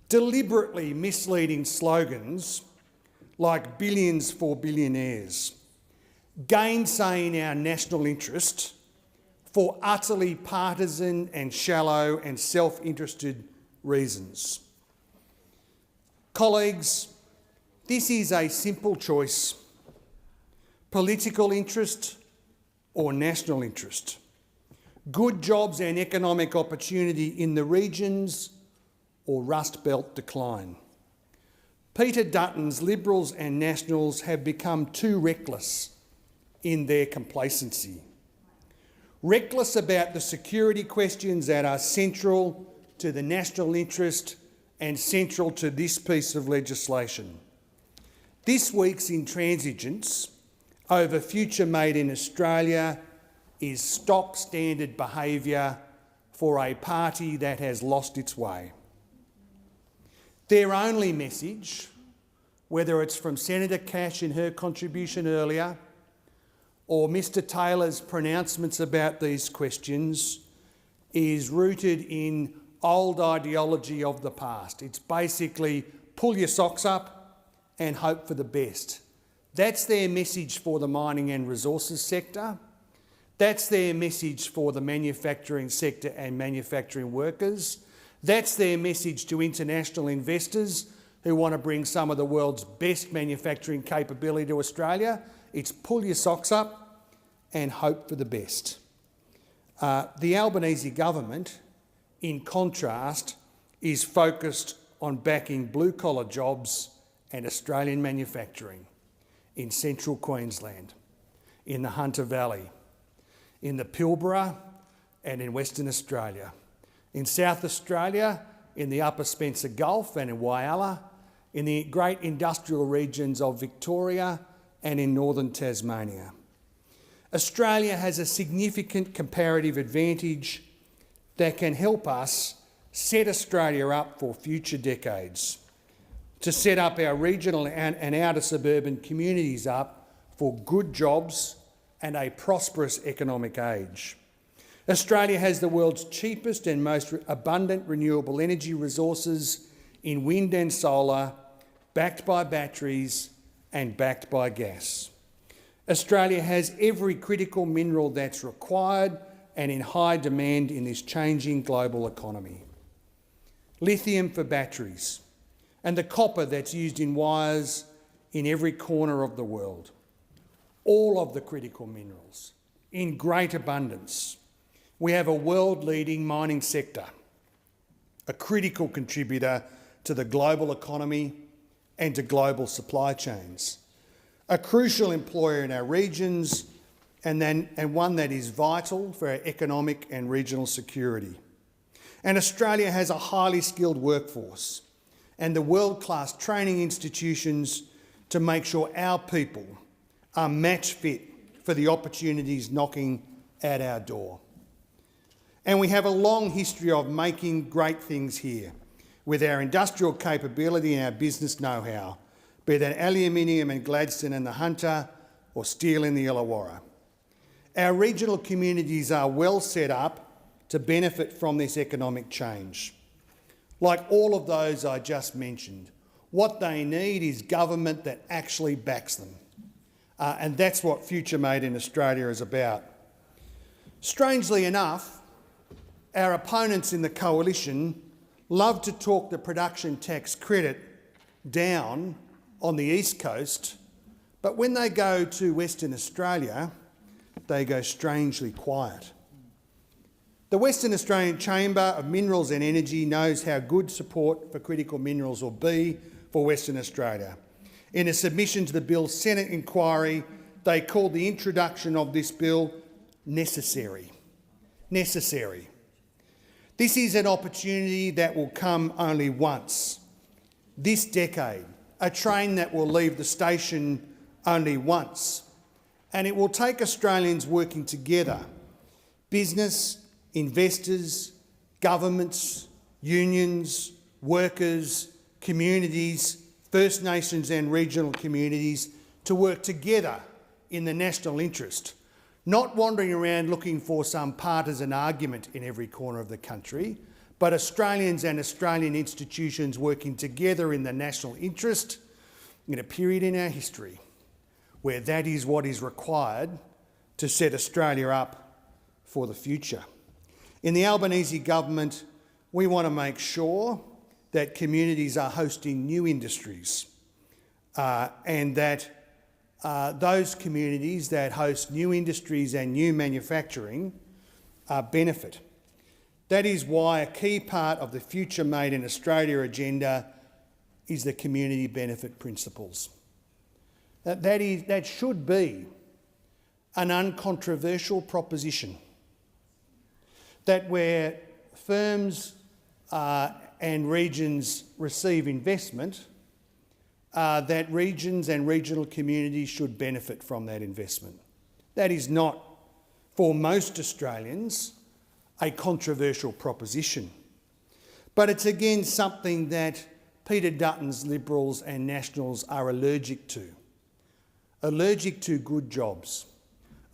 Speaker 3: Deliberately misleading slogans like billions for billionaires, gainsaying our national interest for utterly partisan and shallow and self-interested reasons. Colleagues, this is a simple choice: political interest or national interest, good jobs and economic opportunity in the regions or Rust Belt decline. Peter Dutton's Liberals and Nationals have become too reckless in their complacency. Reckless about the security questions that are central to the national interest and central to this piece of legislation. This week's intransigence over future made in Australia is stock standard behaviour for a party that has lost its way. Their only message, whether it's from Senator Cash in her contribution earlier or Mr Taylor's pronouncements about these questions, is rooted in old ideology of the past. It's basically pull your socks up and hope for the best. That's their message for the mining and resources sector. That's their message for the manufacturing sector and manufacturing workers. That's their message to international investors who want to bring some of the world's best manufacturing capability to Australia. It's pull your socks up and hope for the best. The Albanese government, in contrast, is focused on backing blue-collar jobs and Australian manufacturing in central Queensland, in the Hunter Valley, in the Pilbara and in Western Australia, in South Australia, in the Upper Spencer Gulf and in Whyalla, in the great industrial regions of Victoria and in northern Tasmania. Australia has a significant comparative advantage that can help us set Australia up for future decades, to set up our regional and outer suburban communities up for good jobs and a prosperous economic age. Australia has the world's cheapest and most abundant renewable energy resources in wind and solar, backed by batteries and backed by gas. Australia has every critical mineral that's required and in high demand in this changing global economy. Lithium for batteries and the copper that's used in wires in every corner of the world. All of the critical minerals in great abundance. We have a world-leading mining sector, a critical contributor to the global economy and to global supply chains, a crucial employer in our regions and one that is vital for our economic and regional security. And Australia has a highly skilled workforce and the world-class training institutions to make sure our people are match fit for the opportunities knocking at our door. And we have a long history of making great things here with our industrial capability and our business know-how, be that aluminium in Gladstone and the Hunter or steel in the Illawarra. Our regional communities are well set up to benefit from this economic change. Like all of those I just mentioned, what they need is government that actually backs them. And that's what Future Made in Australia is about. Strangely enough, our opponents in the coalition love to talk the production tax credit down on the East Coast, but when they go to Western Australia, they go strangely quiet. The Western Australian Chamber of Minerals and Energy knows how good support for critical minerals will be for Western Australia. In a submission to the bill's Senate inquiry, they called the introduction of this bill necessary. necessary. This is an opportunity that will come only once. This decade, a train that will leave the station only once. And it will take Australians working together, business, investors, governments, unions, workers, communities, First Nations and regional communities, to work together in the national interest, not wandering around looking for some partisan argument in every corner of the country, but Australians and Australian institutions working together in the national interest in a period in our history where that is what is required to set Australia up for the future. In the Albanese government, we want to make sure that communities are hosting new industries and that those communities that host new industries and new manufacturing benefit. That is why a key part of the Future Made in Australia agenda is the community benefit principles. That should be an uncontroversial proposition, that where firms and regions receive investment, that regions and regional communities should benefit from that investment. That is not, for most Australians, a controversial proposition. But it's again something that Peter Dutton's Liberals and Nationals are allergic to. Allergic to good jobs,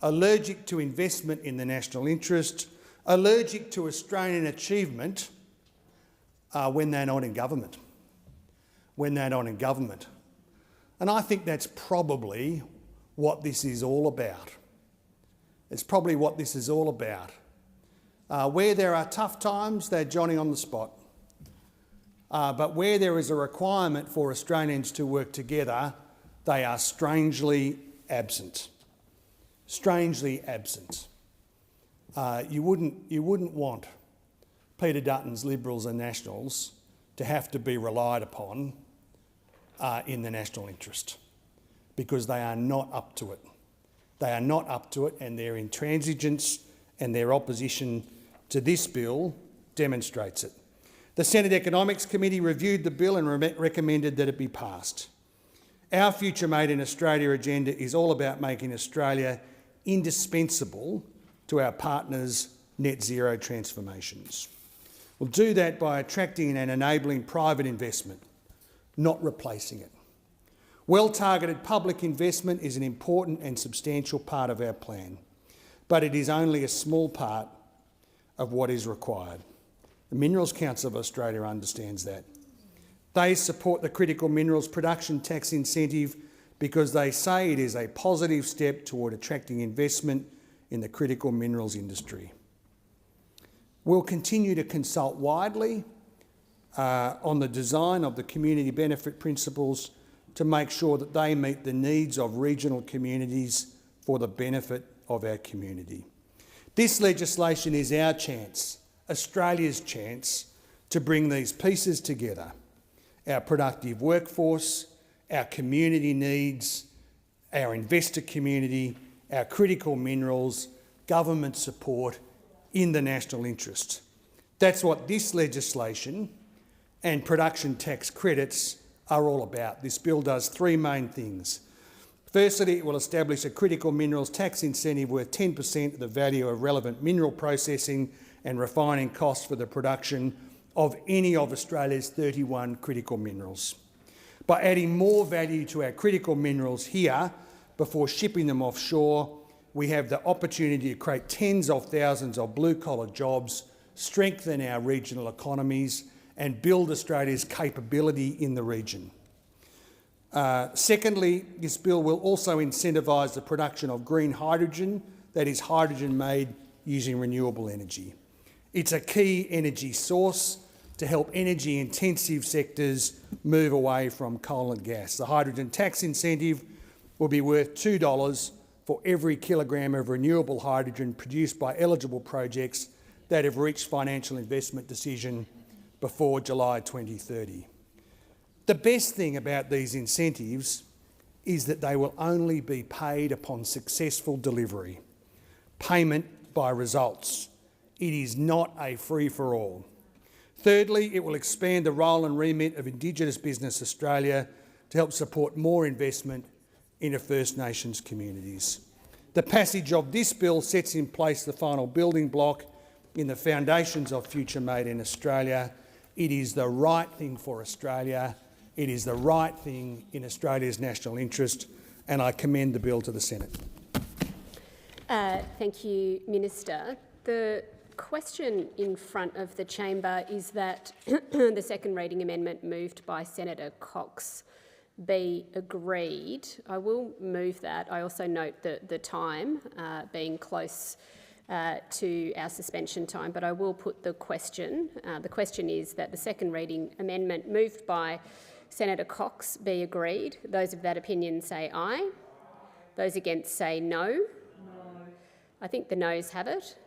Speaker 3: allergic to investment in the national interest, allergic to Australian achievement when they're not in government. And I think that's probably what this is all about. It's probably what this is all about. Where there are tough times, they're Johnny on the spot. But where there is a requirement for Australians to work together, they are strangely absent. Strangely absent. You wouldn't want Peter Dutton's Liberals and Nationals to have to be relied upon in the national interest, because they are not up to it. They are not up to it, and their intransigence and their opposition to this bill demonstrates it. The Senate Economics Committee reviewed the bill and recommended that it be passed. Our Future Made in Australia agenda is all about making Australia indispensable to our partners' net zero transformations. We'll do that by attracting and enabling private investment, not replacing it. Well-targeted public investment is an important and substantial part of our plan, but it is only a small part of what is required. The Minerals Council of Australia understands that. They support the critical minerals production tax incentive because they say it is a positive step toward attracting investment in the critical minerals industry. We'll continue to consult widely on the design of the community benefit principles to make sure that they meet the needs of regional communities for the benefit of our community. This legislation is our chance, Australia's chance, to bring these pieces together: our productive workforce, our community needs, our investor community, our critical minerals, government support in the national interest. That's what this legislation and production tax credits are all about. This bill does three main things. Firstly, it will establish a critical minerals tax incentive worth 10% of the value of relevant mineral processing and refining costs for the production of any of Australia's 31 critical minerals. By adding more value to our critical minerals here before shipping them offshore, we have the opportunity to create tens of thousands of blue-collar jobs, strengthen our regional economies and build Australia's capability in the region. Secondly, this bill will also incentivise the production of green hydrogen, that is hydrogen made using renewable energy. It's a key energy source to help energy-intensive sectors move away from coal and gas. The hydrogen tax incentive will be worth $2 for every kilogram of renewable hydrogen produced by eligible projects that have reached financial investment decision before July 2030. The best thing about these incentives is that they will only be paid upon successful delivery. Payment by results It is not a free-for-all. Thirdly, it will expand the role and remit of Indigenous Business Australia to help support more investment into First Nations communities. The passage of this bill sets in place the final building block in the foundations of Future Made in Australia. It is the right thing for Australia. It is the right thing in Australia's national interest, and I commend the bill to the Senate.
Speaker 1: Thank you, Minister. The question in front of the chamber is that the second reading amendment moved by Senator Cox be agreed. I will move that. I also note the time being close to our suspension time, but I will put the question. The question is that the second reading amendment moved by Senator Cox be agreed. Those of that opinion say aye. Those against say no. I think the noes have it.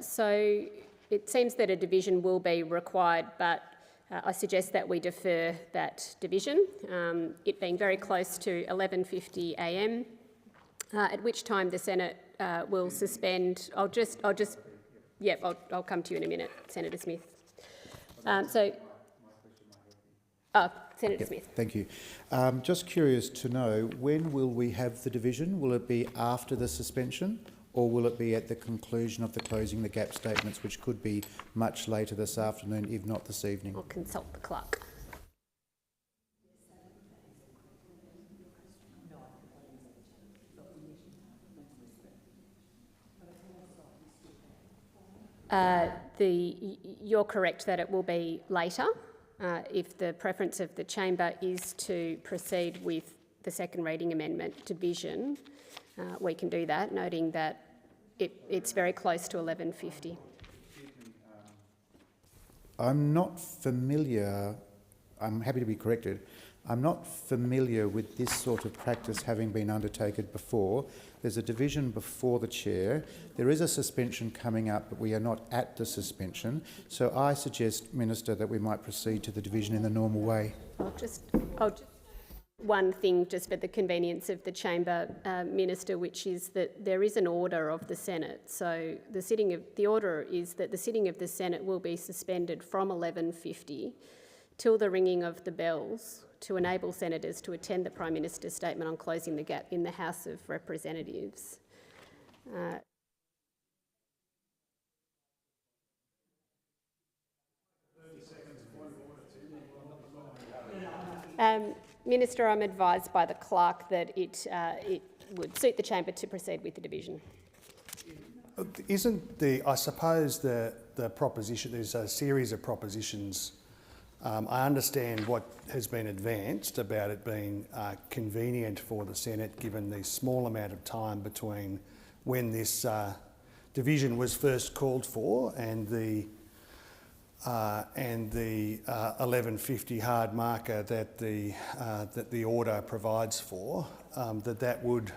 Speaker 1: So it seems that a division will be required, but I suggest that we defer that division, it being very close to 11:50 a.m, at which time the Senate will suspend. I'll come to you in a minute, Senator Smith. Senator Smith.
Speaker 4: Thank you. Just curious to know, when will we have the division? Will it be after the suspension, or will it be at the conclusion of the closing the gap statements, which could be much later this afternoon, if not this evening?
Speaker 1: I'll consult the clerk. You're correct that it will be later. If the preference of the chamber is to proceed with the second reading amendment division, we can do that, noting that it's very close to 11:50.
Speaker 4: I'm not familiar, I'm happy to be corrected, I'm not familiar with this sort of practice having been undertaken before. There's a division before the chair. There is a suspension coming up, but we are not at the suspension. So I suggest, Minister, that we might proceed to the division in the normal way.
Speaker 1: I'll just one thing just for the convenience of the chamber, Minister, which is that there is an order of the Senate. So the order is that the sitting of the Senate will be suspended from 11:50 till the ringing of the bells to enable senators to attend the Prime Minister's statement on closing the gap in the House of Representatives. Minister, I'm advised by the clerk that it would suit the chamber to proceed with the division.
Speaker 3: I suppose the proposition, there's a series of propositions. I understand what has been advanced about it being convenient for the Senate, given the small amount of time between when this division was first called for and the 11:50 hard marker that the order provides for. That would.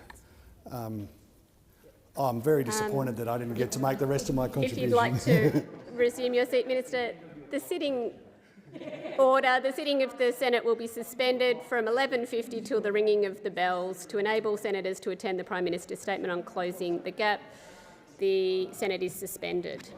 Speaker 3: I'm very disappointed that I didn't get to make the rest of my contribution.
Speaker 1: If you'd like to resume your seat, Minister, the sitting of the Senate will be suspended from 11:50 till the ringing of the bells to enable senators to attend the Prime Minister's statement on closing the gap. The Senate is suspended.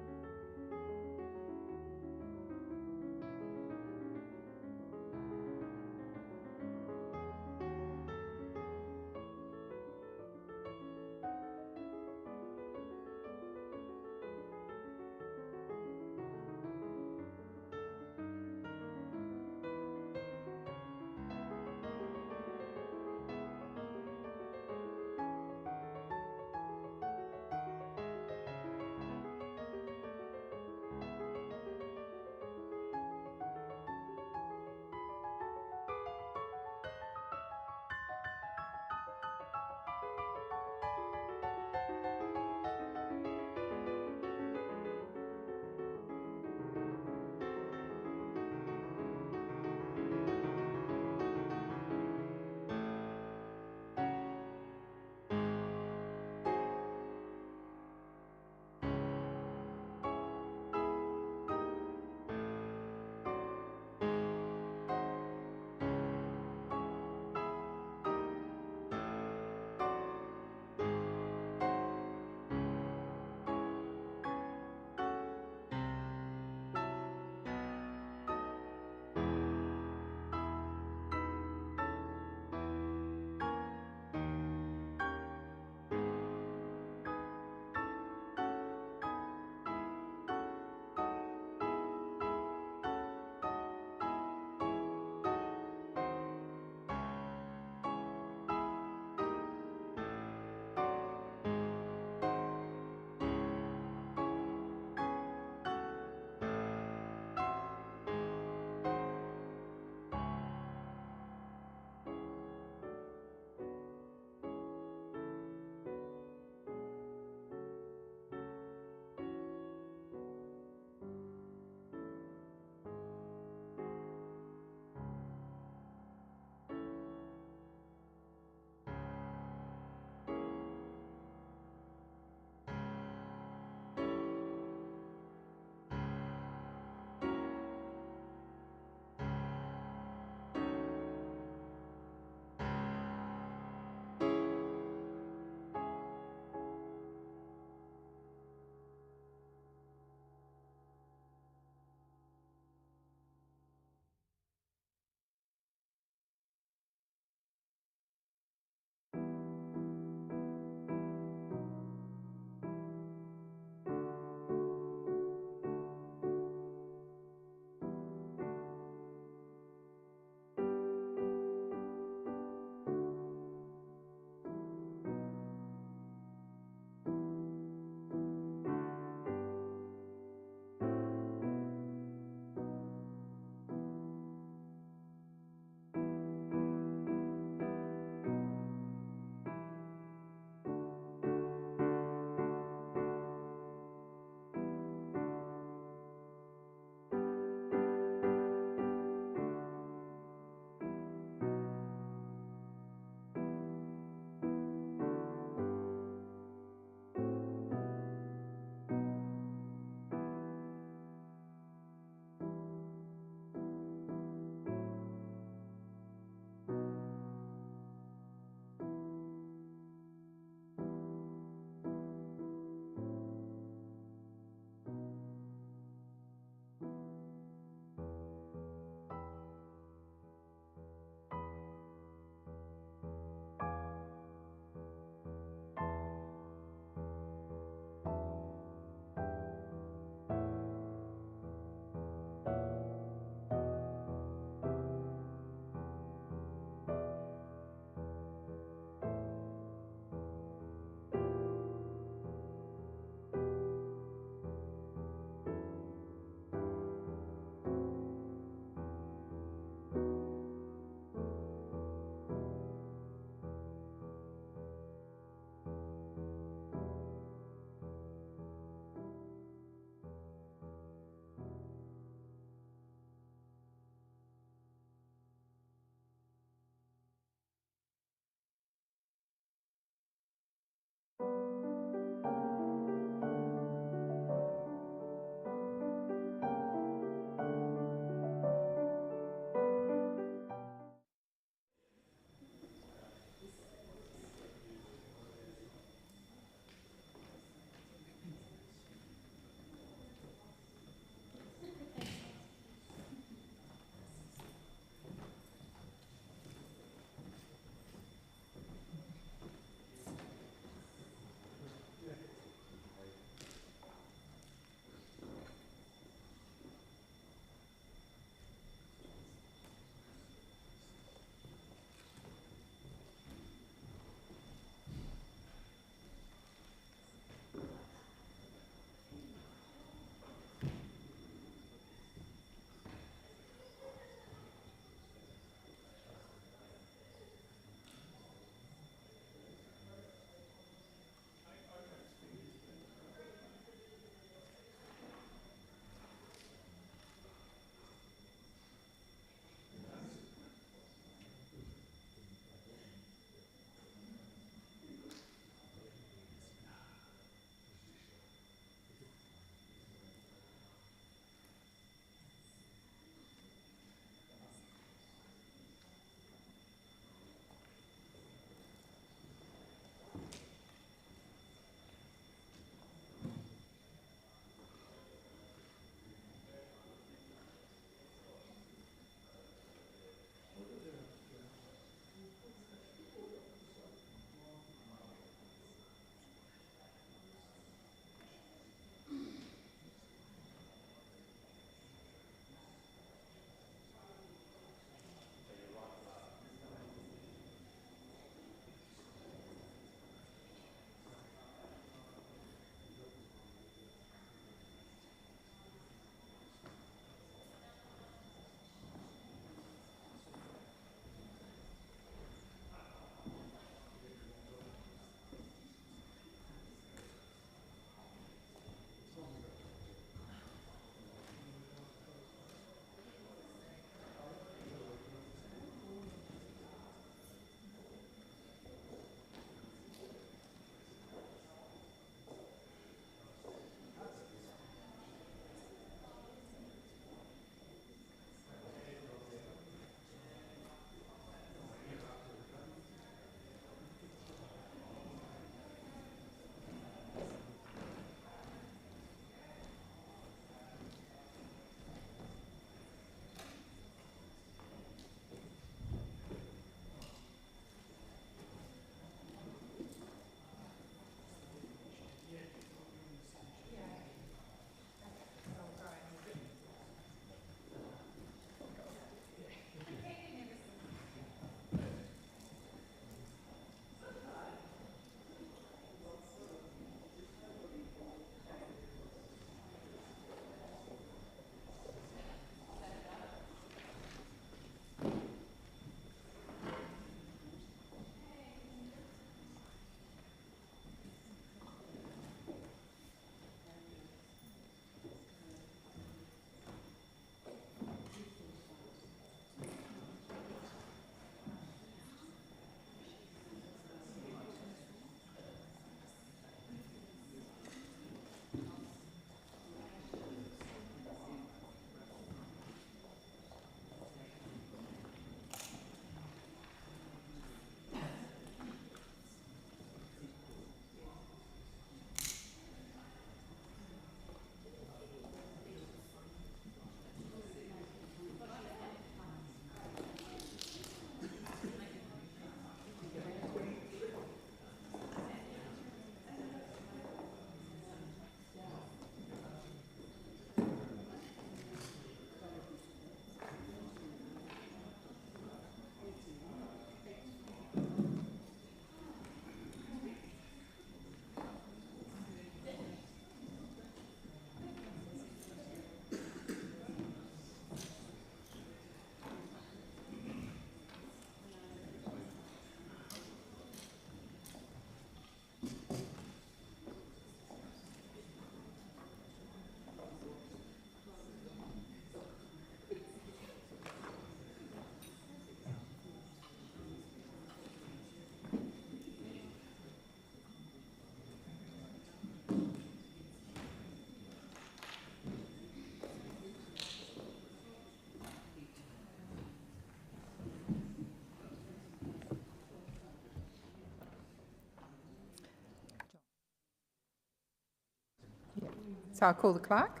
Speaker 2: So I'll call the clerk.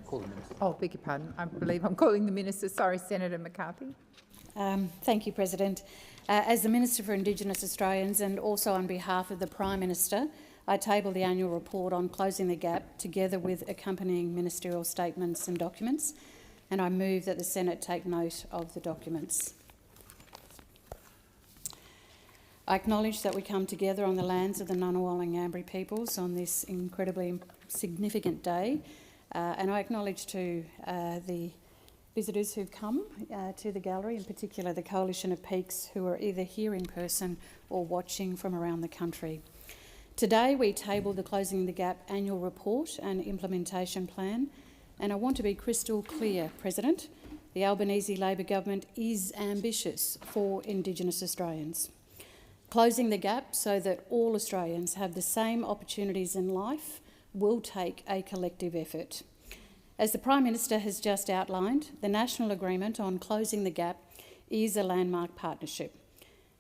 Speaker 19: Call the Minister.
Speaker 2: Oh, beg your pardon. I believe I'm calling the Minister. Sorry, Senator McCarthy.
Speaker 10: Thank you, President. As the Minister for Indigenous Australians and also on behalf of the Prime Minister, I table the annual report on closing the gap together with accompanying ministerial statements and documents, and I move that the Senate take note of the documents. I acknowledge that we come together on the lands of the Ngunnawal and Ngambri peoples on this incredibly significant day, and I acknowledge to the visitors who've come to the gallery, in particular the Coalition of Peaks, who are either here in person or watching from around the country. Today we table the Closing the Gap annual report and implementation plan, and I want to be crystal clear, President. The Albanese Labor government is ambitious for Indigenous Australians. Closing the gap so that all Australians have the same opportunities in life will take a collective effort. As the Prime Minister has just outlined, the National Agreement on Closing the Gap is a landmark partnership.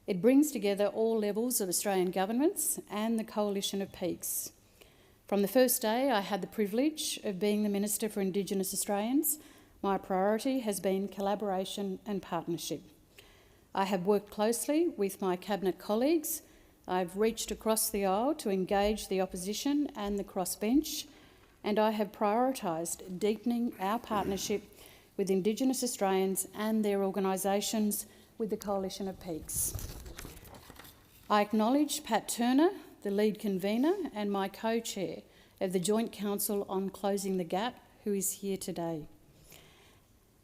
Speaker 10: It brings together all levels of Australian governments and the Coalition of Peaks. From the first day I had the privilege of being the Minister for Indigenous Australians, my priority has been collaboration and partnership. I have worked closely with my Cabinet colleagues. I've reached across the aisle to engage the opposition and the crossbench, and I have prioritised deepening our partnership with Indigenous Australians and their organisations with the Coalition of Peaks. I acknowledge Pat Turner, the lead convener and my co-chair of the Joint Council on Closing the Gap, who is here today.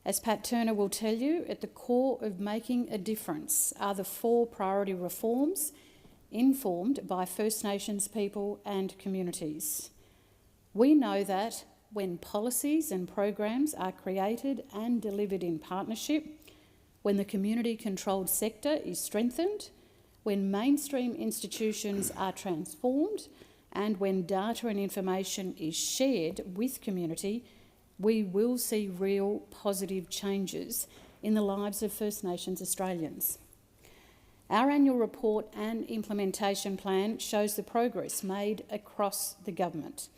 Speaker 10: As Pat Turner will tell you, at the core of making a difference are the 4 priority reforms informed by First Nations people and communities. We know that when policies and programs are created and delivered in partnership, when the community-controlled sector is strengthened, when mainstream institutions are transformed, and when data and information is shared with community, we will see real positive changes in the lives of First Nations Australians. Our annual report and implementation plan shows the progress made across the government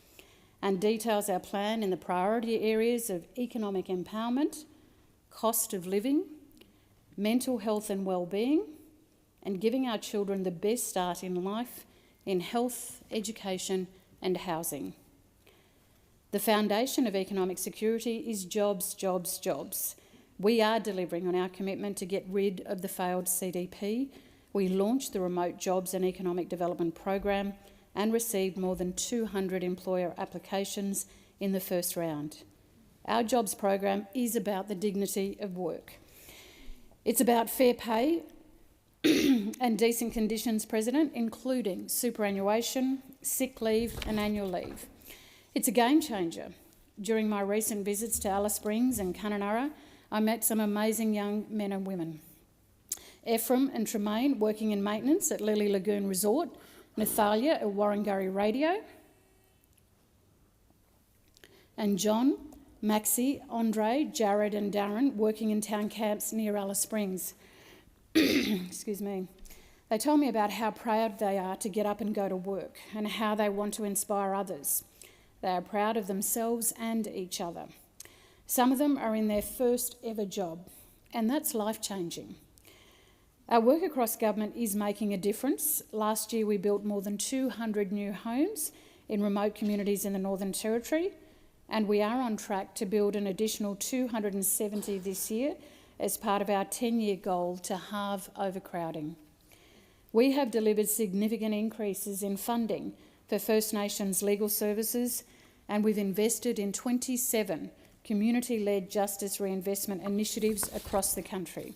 Speaker 10: and details our plan in the priority areas of economic empowerment, cost of living, mental health and well-being, and giving our children the best start in life in health, education and housing. The foundation of economic security is jobs, jobs, jobs. We are delivering on our commitment to get rid of the failed CDP. We launched the Remote Jobs and Economic Development Program and received more than 200 employer applications in the first round. Our jobs program is about the dignity of work. It's about fair pay and decent conditions, President, including superannuation, sick leave and annual leave. It's a game changer. During my recent visits to Alice Springs and Kununurra, I met some amazing young men and women. Ephraim and Tremaine working in maintenance at Lily Lagoon Resort, Nathalia at Warringurri Radio, and John, Maxie, Andre, Jared and Darren working in town camps near Alice Springs. Excuse me. They told me about how proud they are to get up and go to work and how they want to inspire others. They are proud of themselves and each other. Some of them are in their first ever job, and that's life-changing. Our work across government is making a difference. Last year we built more than 200 new homes in remote communities in the Northern Territory, and we are on track to build an additional 270 this year as part of our 10-year goal to halve overcrowding. We have delivered significant increases in funding for First Nations legal services, and we've invested in 27 community-led justice reinvestment initiatives across the country.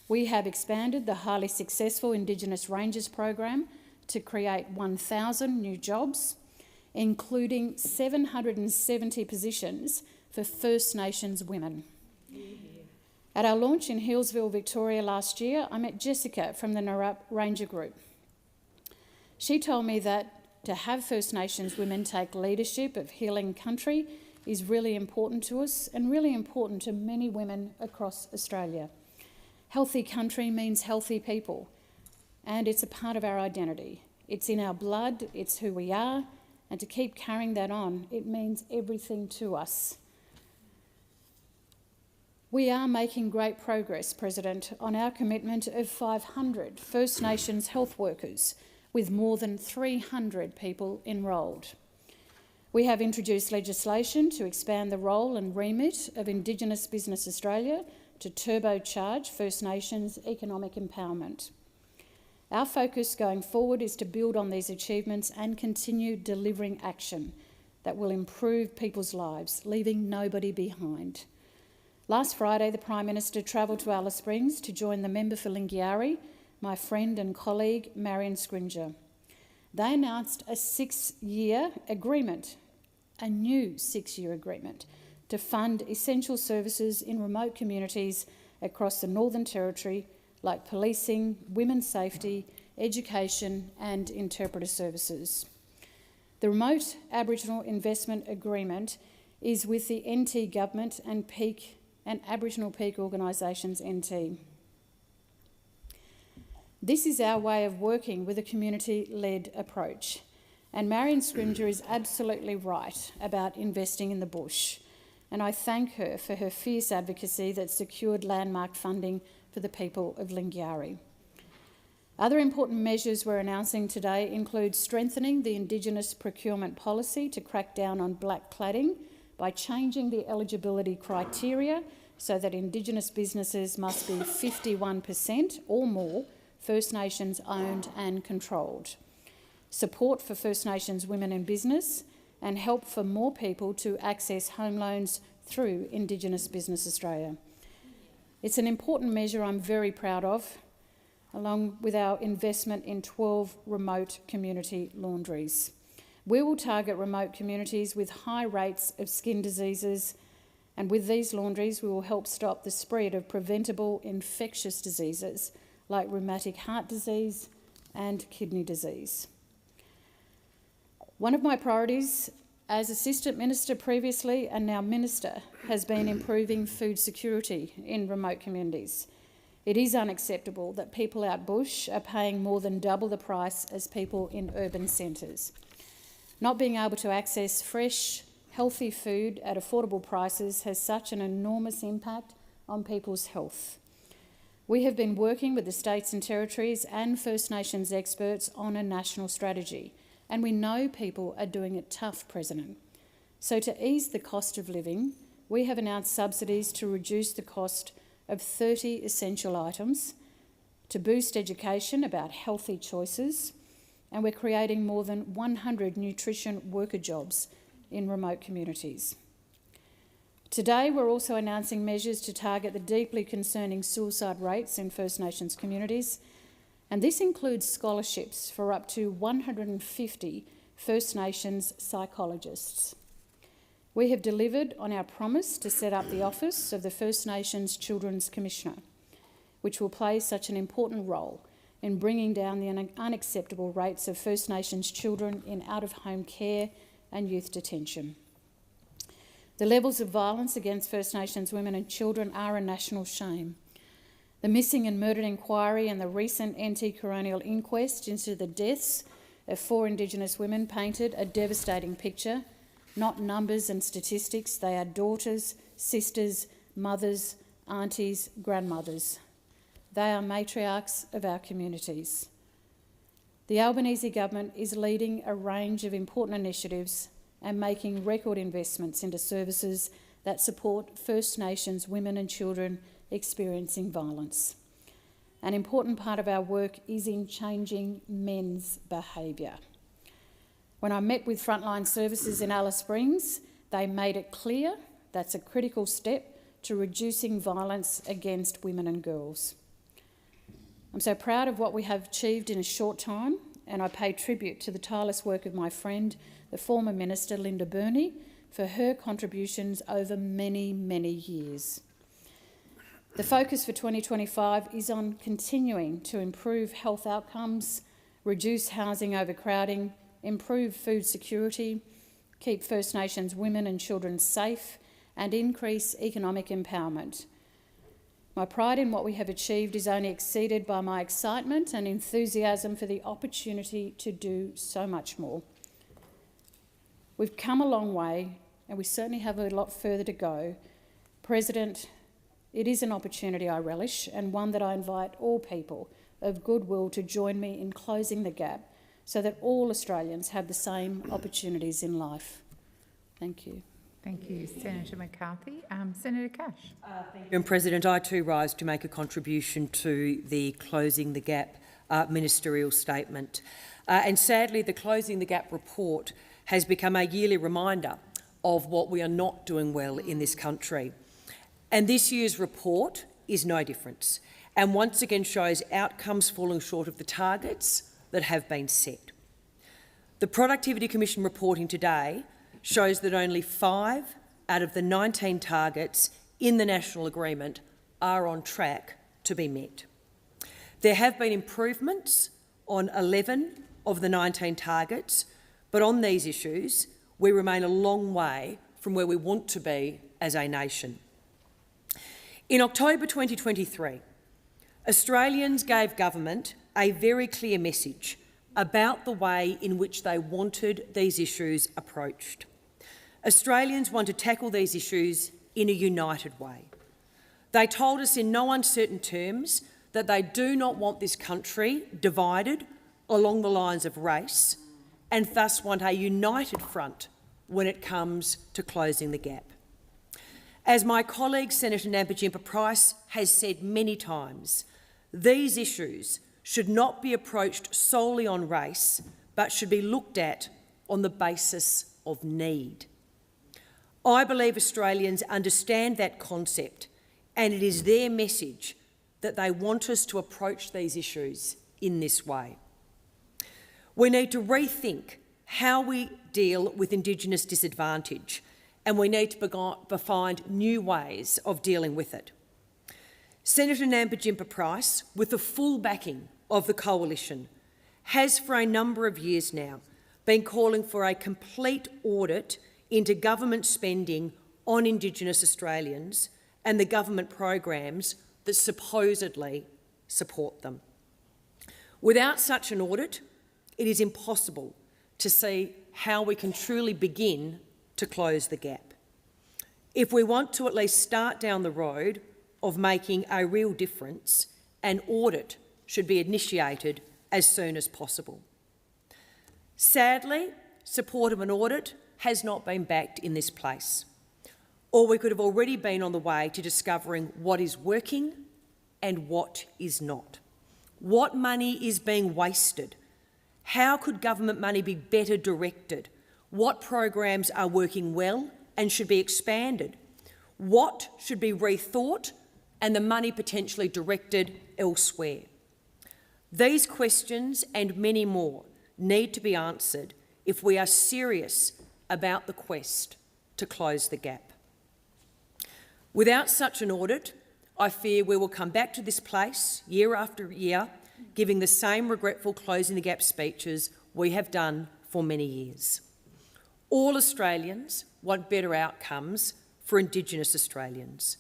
Speaker 10: We have expanded the highly successful Indigenous Rangers program to create 1,000 new jobs, including 770 positions for First Nations women. At our launch in Hillsville, Victoria last year, I met Jessica from the Narup Ranger Group. She told me that to have First Nations women take leadership of healing country is really important to us and really important to many women across Australia. Healthy country means healthy people, and it's a part of our identity. It's in our blood, it's who we are,
Speaker 17: and to keep carrying that on, it means everything to us. We are making great progress, President, on our commitment of 500 First Nations health workers, with more than 300 people enrolled. We have introduced legislation to expand the role and remit of Indigenous Business Australia to turbocharge First Nations economic empowerment. Our focus going forward is to build on these achievements and continue delivering action that will improve people's lives, leaving nobody behind. Last Friday, the Prime Minister travelled to Alice Springs to join the member for Lingiari, my friend and colleague Marion Scringer. They announced a 6-year agreement, a new 6-year agreement, to fund essential services in remote communities across the Northern Territory, like policing, women's safety, education and interpreter services. The Remote Aboriginal Investment Agreement is with the NT Government and Aboriginal Peak Organisations NT. This is our way of working with a community-led approach, and Marion Scringer is absolutely right about investing in the bush, and I thank her for her fierce advocacy that secured landmark funding for the people of Lingiari. Other important measures we're announcing today include strengthening the Indigenous procurement policy to crack down on black cladding by changing the eligibility criteria so that Indigenous businesses must be 51% or more First Nations owned and controlled, support for First Nations women in business, and help for more people to access home loans through Indigenous Business Australia. It's an important measure I'm very proud of, along with our investment in 12 remote community laundries. We will target remote communities with high rates of skin diseases, and with these laundries we will help stop the spread of preventable infectious diseases like rheumatic heart disease and kidney disease. One of my priorities as Assistant Minister previously and now Minister has been improving food security in remote communities. It is unacceptable that people out bush are paying more than double the price as people in urban centres. Not being able to access fresh, healthy food at affordable prices has such an enormous impact on people's health. We have been working with the states and territories and First Nations experts on a national strategy, and we know people are doing it tough, President. So to ease the cost of living, we have announced subsidies to reduce the cost of 30 essential items, to boost education about healthy choices, and we're creating more than 100 nutrition worker jobs in remote communities. Today, we're also announcing measures to target the deeply concerning suicide rates in First Nations communities, and this includes scholarships for up to 150 First Nations psychologists. We have delivered on our promise to set up the Office of the First Nations Children's Commissioner, which will play such an important role in bringing down the unacceptable rates of First Nations children in out-of-home care and youth detention. The levels of violence against First Nations women and children are a national shame. The Missing and Murdered Inquiry and the recent anti-coronial inquest into the deaths of 4 Indigenous women painted a devastating picture. Not numbers and statistics, they are daughters, sisters, mothers, aunties, grandmothers. They are matriarchs of our communities. The Albanese government is leading a range of important initiatives and making record investments into services that support First Nations women and children experiencing violence. An important part of our work is in changing men's behaviour. When I met with frontline services in Alice Springs, they made it clear that's a critical step to reducing violence against women and girls. I'm so proud of what we have achieved in a short time, and I pay tribute to the tireless work of my friend, the former Minister Linda Burney, for her contributions over many, many years. The focus for 2025 is on continuing to improve health outcomes, reduce housing overcrowding, improve food security, keep First Nations women and children safe, and increase economic empowerment. My pride in what we have achieved is only exceeded by my excitement and enthusiasm for the opportunity to do so much more.
Speaker 6: We've come a long way, and we certainly have a lot further to go. President, it is an opportunity I relish, and one that I invite all people of goodwill to join me in closing the gap so that all Australians have the same opportunities in life. Thank you.
Speaker 2: Thank you, Senator McCarthy. Senator Cash.
Speaker 20: Thank you, President. I too rise to make a contribution to the Closing the Gap ministerial statement. And sadly, the Closing the Gap report has become a yearly reminder of what we are not doing well in this country. And this year's report is no different, and once again shows outcomes falling short of the targets that have been set. The Productivity Commission reporting today shows that only 5 out of the 19 targets in the National Agreement are on track to be met. There have been improvements on 11 of the 19 targets, but on these issues, we remain a long way from where we want to be as a nation. In October 2023, Australians gave government a very clear message about the way in which they wanted these issues approached. Australians want to tackle these issues in a united way. They told us in no uncertain terms that they do not want this country divided along the lines of race, and thus want a united front when it comes to closing the gap. As my colleague Senator Nampa Price has said many times, these issues should not be approached solely on race, but should be looked at on the basis of need. I believe Australians understand that concept, and it is their message that they want us to approach these issues in this way. We need to rethink how we deal with Indigenous disadvantage, and we need to find new ways of dealing with it. Senator Nampa Price, with the full backing of the Coalition, has for a number of years now been calling for a complete audit into government spending on Indigenous Australians and the government programs that supposedly support them. Without such an audit, it is impossible to see how we can truly begin to close the gap. If we want to at least start down the road of making a real difference, an audit should be initiated as soon as possible. Sadly, support of an audit has not been backed in this place, or we could have already been on the way to discovering what is working and what is not. What money is being wasted? How could government money be better directed? What programs are working well and should be expanded? What should be rethought and the money potentially directed elsewhere? These questions and many more need to be answered if we are serious about the quest to close the gap. Without such an audit, I fear we will come back to this place year after year, giving the same regretful closing the gap speeches we have done for many years. All Australians want better outcomes for Indigenous Australians.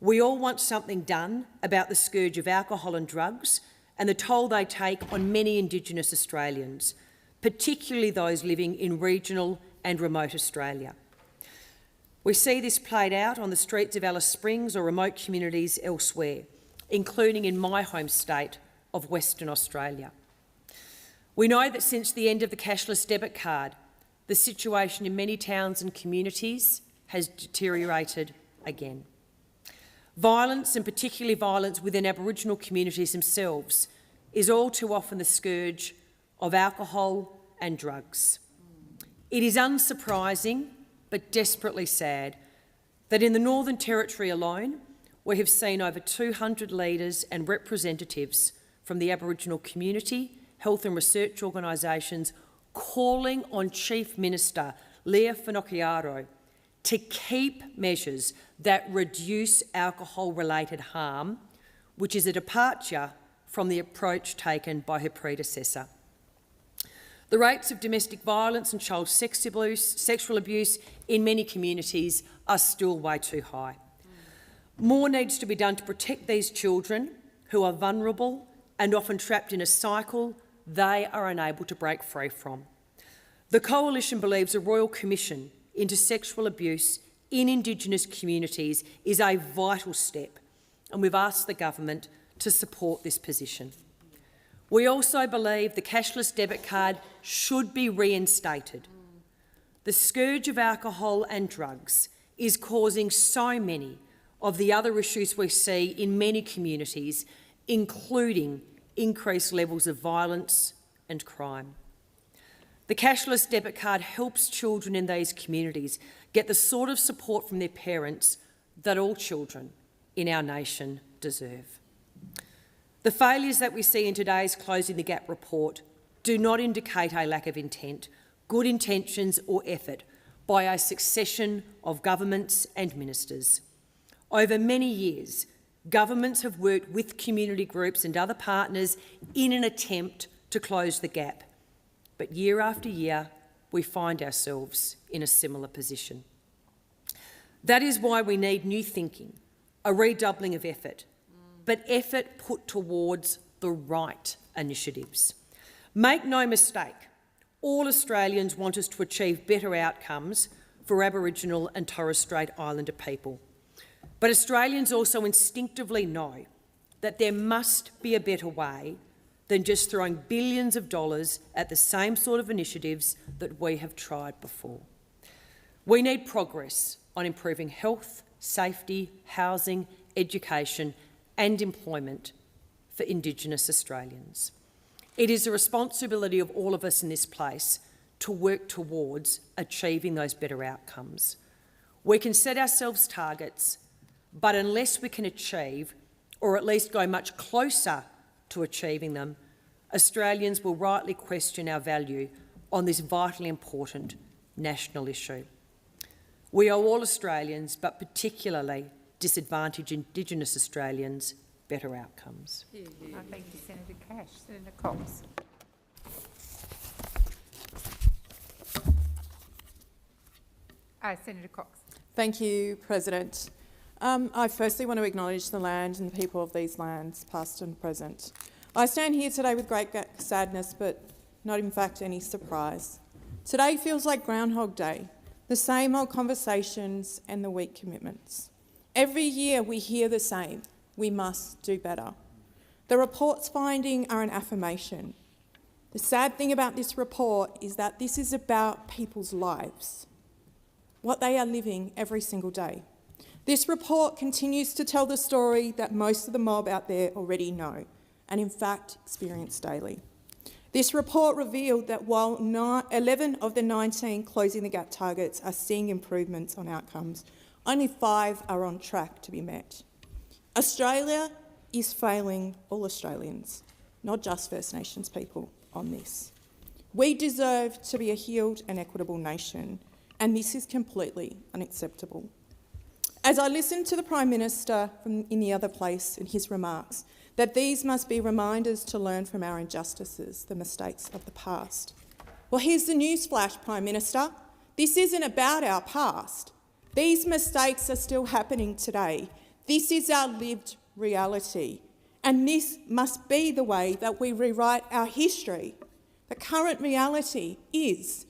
Speaker 20: We all want something done about the scourge of alcohol and drugs and the toll they take on many Indigenous Australians, particularly those living in regional and remote Australia. We see this played out on the streets of Alice Springs or remote communities elsewhere, including in my home state of Western Australia. We know that since the end of the cashless debit card, the situation in many towns and communities has deteriorated again. Violence, and particularly violence within Aboriginal communities themselves, is all too often the scourge of alcohol and drugs. It is unsurprising, but desperately sad, that in the Northern Territory alone, we have seen over 200 leaders and representatives from the Aboriginal community, health and research organisations calling on Chief Minister Leah Finocchiaro to keep measures that reduce alcohol-related harm, which is a departure from the approach taken by her predecessor. The rates of domestic violence and child sexual abuse in many communities are still way too high. More needs to be done to protect these children who are vulnerable and often trapped in a cycle they are unable to break free from. The Coalition believes a Royal Commission into sexual abuse in Indigenous communities is a vital step, and we've asked the government to support this position. We also believe the cashless debit card should be reinstated. The scourge of alcohol and drugs is causing so many of the other issues we see in many communities, including increased levels of violence and crime. The cashless debit card helps children in these communities get the sort of support from their parents that all children in our nation deserve. The failures that we see in today's Closing the Gap report do not indicate a lack of intent, good intentions or effort by a succession of governments and ministers. Over many years, governments have worked with community groups and other partners in an attempt to close the gap. But year after year, we find ourselves in a similar position. That is why we need new thinking, a redoubling of effort, but effort put towards the right initiatives. Make no mistake, all Australians want us to achieve better outcomes for Aboriginal and Torres Strait Islander people. But Australians also instinctively know that there must be a better way than just throwing billions of dollars at the same sort of initiatives that we have tried before. We need progress on improving health, safety, housing, education and employment for Indigenous Australians. It is the responsibility of all of us in this place to work towards achieving those better outcomes. We can set ourselves targets, but unless we can achieve, or at least go much closer to achieving them, Australians will rightly question our value on this vitally important national issue. We owe all Australians, but particularly disadvantaged Indigenous Australians, better outcomes.
Speaker 2: Thank you, Senator Cash. Senator Cox. Senator Cox.
Speaker 18: Thank you, President. I firstly want to acknowledge the land and the people of these lands, past and present. I stand here today with great sadness, but not in fact any surprise. Today feels like Groundhog Day, the same old conversations and the weak commitments. Every year we hear the same, we must do better. The report's findings are an affirmation. The sad thing about this report is that this is about people's lives, what they are living every single day. This report continues to tell the story that most of the mob out there already know, and in fact experience daily. This report revealed that while 11 of the 19 Closing the Gap targets are seeing improvements on outcomes, only 5 are on track to be met. Australia is failing all Australians, not just First Nations people, on this. We deserve to be a healed and equitable nation, and this is completely unacceptable. As I listened to the Prime Minister in the other place in his remarks, that these must be reminders to learn from our injustices, the mistakes of the past. Well, here's the newsflash, Prime Minister. This isn't about our past. These mistakes are still happening today. This is our lived reality, and this must be the way that we rewrite our history. The current reality is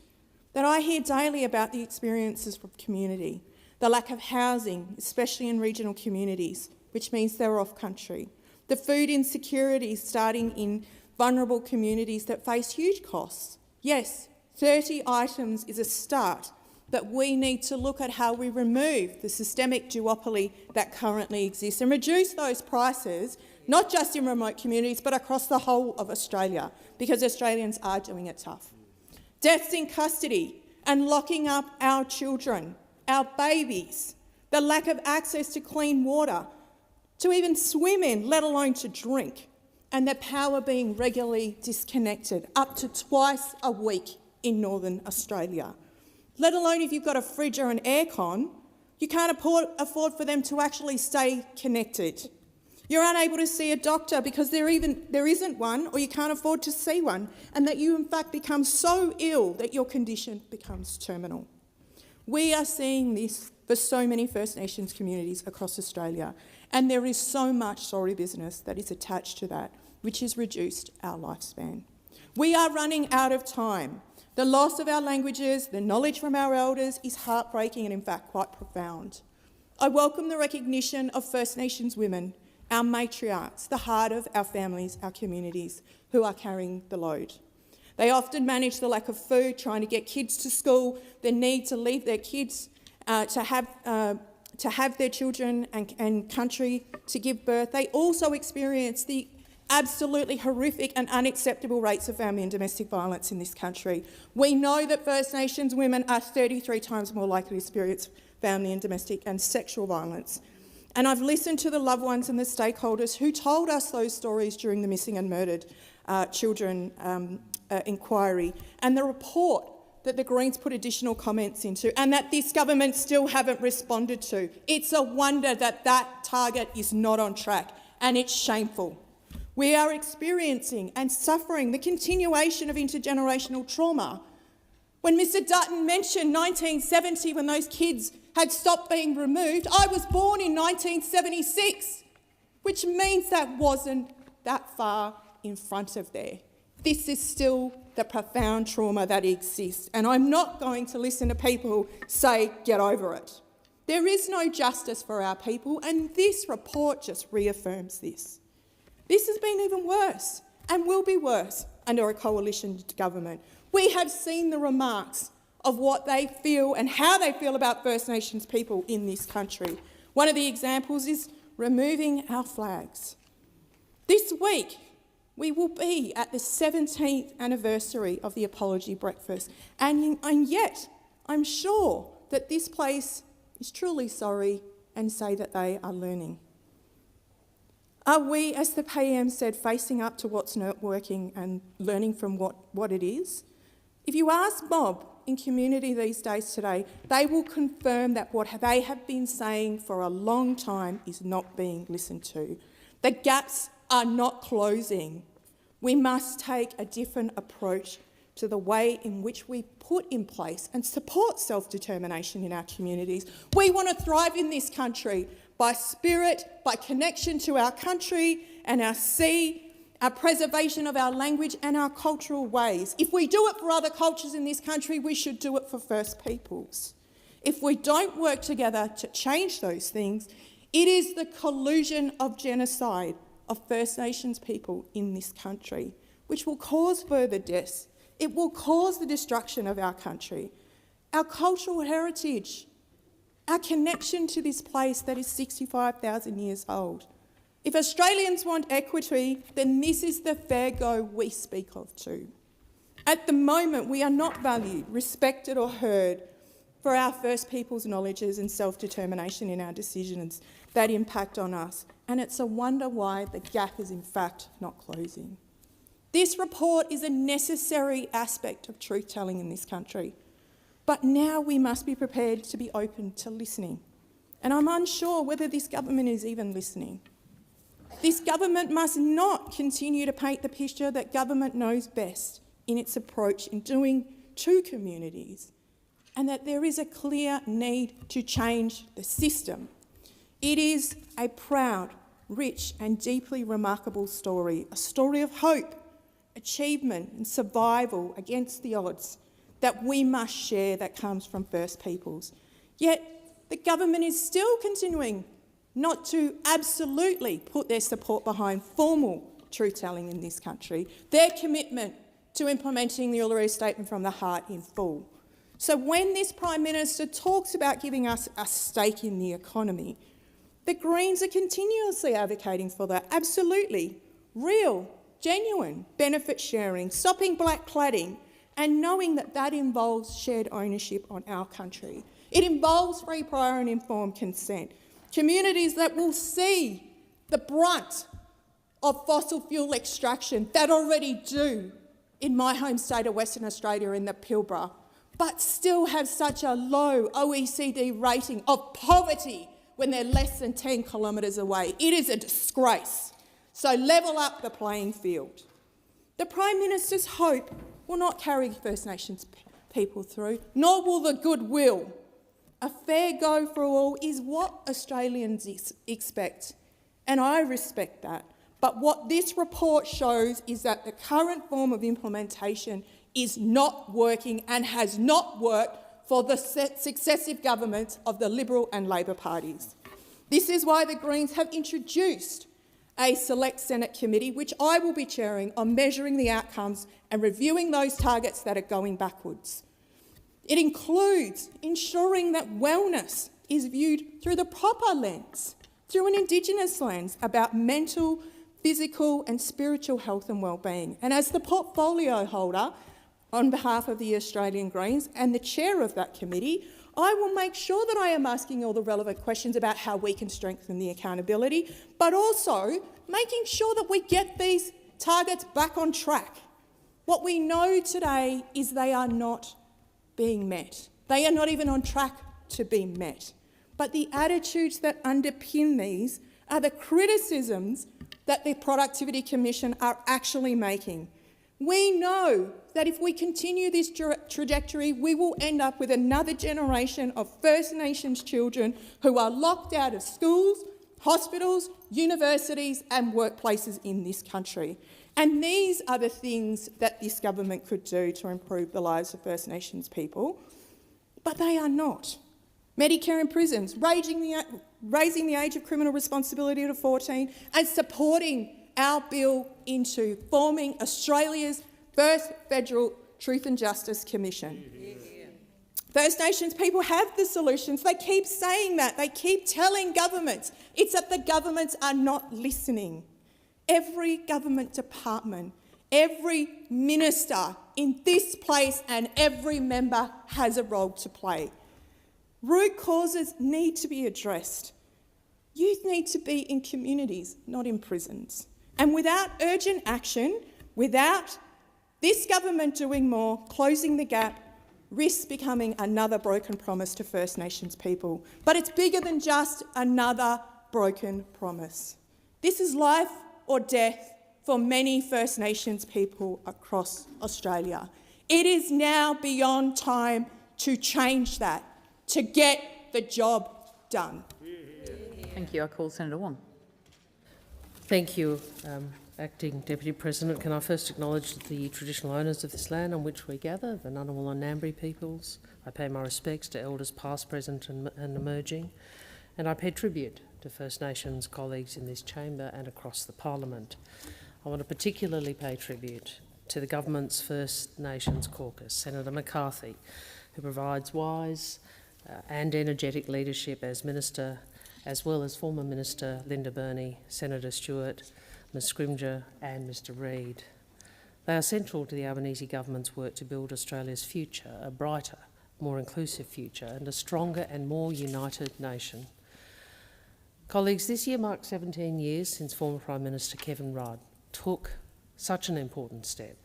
Speaker 18: that I hear daily about the experiences from community, the lack of housing, especially in regional communities, which means they're off-country, the food insecurity starting in vulnerable communities that face huge costs. Yes, 30 items is a start, but we need to look at how we remove the systemic duopoly that currently exists and reduce those prices, not just in remote communities, but across the whole of Australia, because Australians are doing it tough. Deaths in custody and locking up our children, our babies, the lack of access to clean water, to even swim in, let alone to drink, and their power being regularly disconnected up to twice a week in Northern Australia. Let alone if you've got a fridge or an aircon, you can't afford for them to actually stay connected. You're unable to see a doctor because there isn't one, or you can't afford to see one, and that you in fact become so ill that your condition becomes terminal. We are seeing this for so many First Nations communities across Australia, and there is so much sorry business that is attached to that, which has reduced our lifespan. We are running out of time. The loss of our languages, the knowledge from our elders is heartbreaking and in fact quite profound. I welcome the recognition of First Nations women, our matriarchs, the heart of our families, our communities, who are carrying the load. They often manage the lack of food, trying to get kids to school, the need to leave their kids to have their children and country to give birth. They also experience the absolutely horrific and unacceptable rates of family and domestic violence in this country. We know that First Nations women are 33 times more likely to experience family and domestic and sexual violence. And I've listened to the loved ones and the stakeholders who told us those stories during the missing and murdered children inquiry, and the report that the Greens put additional comments into and that this government still haven't responded to. It's a wonder that that target is not on track, and it's shameful. We are experiencing and suffering the continuation of intergenerational trauma. When Mr Dutton mentioned 1970, when those kids had stopped being removed, I was born in 1976, which means that wasn't that far in front of there. This is still the profound trauma that exists, and I'm not going to listen to people say, get over it. There is no justice for our people, and this report just reaffirms this. This has been even worse and will be worse under a coalition government. We have seen the remarks of what they feel and how they feel about First Nations people in this country. One of the examples is removing our flags. This week, we will be at the 17th anniversary of the Apology Breakfast, and yet I'm sure that this place is truly sorry and say that they are learning. Are we, as the PM said, facing up to what's not working and learning from what it is? If you ask Bob in community these days today, they will confirm that what they have been saying for a long time is not being listened to. The gaps are not closing. We must take a different approach to the way in which we put in place and support self-determination in our communities. We want to thrive in this country by spirit, by connection to our country and our sea, our preservation of our language and our cultural ways. If we do it for other cultures in this country, we should do it for First Peoples. If we don't work together to change those things, it is the collusion of genocide of First Nations people in this country, which will cause further deaths. It will cause the destruction of our country, our cultural heritage, our connection to this place that is 65,000 years old. If Australians want equity, then this is the fair go we speak of too. At the moment, we are not valued, respected or heard for our First Peoples' knowledges and self-determination in our decisions that impact on us, and it's a wonder why the gap is in fact not closing. This report is a necessary aspect of truth-telling in this country, but now we must be prepared to be open to listening. And I'm unsure whether this government is even listening. This government must not continue to paint the picture that government knows best in its approach in doing to communities, and that there is a clear need to change the system. It is a proud, rich and deeply remarkable story, a story of hope, achievement and survival against the odds that we must share that comes from First Peoples. Yet the government is still continuing not to absolutely put their support behind formal truth-telling in this country, their commitment to implementing the Uluru Statement from the Heart in full. So when this Prime Minister talks about giving us a stake in the economy, the Greens are continuously advocating for that, absolutely, real, genuine benefit sharing, stopping black cladding, and knowing that that involves shared ownership on our country. It involves free, prior and informed consent. Communities that will see the brunt of fossil fuel extraction that already do in my home state of Western Australia in the Pilbara, but still have such a low OECD rating of poverty when they're less than 10 kilometres away. It is a disgrace. So level up the playing field. The Prime Minister's hope will not carry First Nations people through, nor will the goodwill. A fair go for all is what Australians expect, and I respect that. But what this report shows is that the current form of implementation is not working and has not worked for the successive governments of the Liberal and Labor parties. This is why the Greens have introduced a select Senate committee, which I will be chairing, on measuring the outcomes and reviewing those targets that are going backwards. It includes ensuring that wellness is viewed through the proper lens, through an Indigenous lens, about mental, physical and spiritual health and wellbeing. And as the portfolio holder on behalf of the Australian Greens and the chair of that committee, I will make sure that I am asking all the relevant questions about how we can strengthen the accountability, but also making sure that we get these targets back on track. What we know today is they are not being met. They are not even on track to be met. But the attitudes that underpin these are the criticisms that the Productivity Commission are actually making. We know that if we continue this trajectory, we will end up with another generation of First Nations children who are locked out of schools, hospitals, universities and workplaces in this country. And these are the things that this government could do to improve the lives of First Nations people, but they are not. Medicare in prisons, raising the age of criminal responsibility to 14 and supporting our bill into forming Australia's first federal Truth and Justice Commission. First Nations people have the solutions. They keep saying that. They keep telling governments. It's that the governments are not listening. Every government department, every minister in this place and every member has a role to play. Root causes need to be addressed. Youth need to be in communities, not in prisons. And without urgent action, without this government doing more, closing the gap risks becoming another broken promise to First Nations people. But it's bigger than just another broken promise. This is life or death for many First Nations people across Australia. It is now beyond time to change that, to get the job done.
Speaker 13: Thank you. I call Senator Wong.
Speaker 14: Thank you, Acting Deputy President. Can I first acknowledge the traditional owners of this land on which we gather, the Ngunnawal and Ngambri peoples. I pay my respects to elders past, present and emerging, and I pay tribute to First Nations colleagues in this chamber and across the Parliament. I want to particularly pay tribute to the government's First Nations caucus, Senator McCarthy, who provides wise and energetic leadership as Minister, as well as former Minister Linda Burney, Senator Stewart, Ms Scrimger and Mr Reid. They are central to the Albanese government's work to build Australia's future, a brighter, more inclusive future and a stronger and more united nation. Colleagues, this year marks 17 years since former Prime Minister Kevin Rudd took such an important step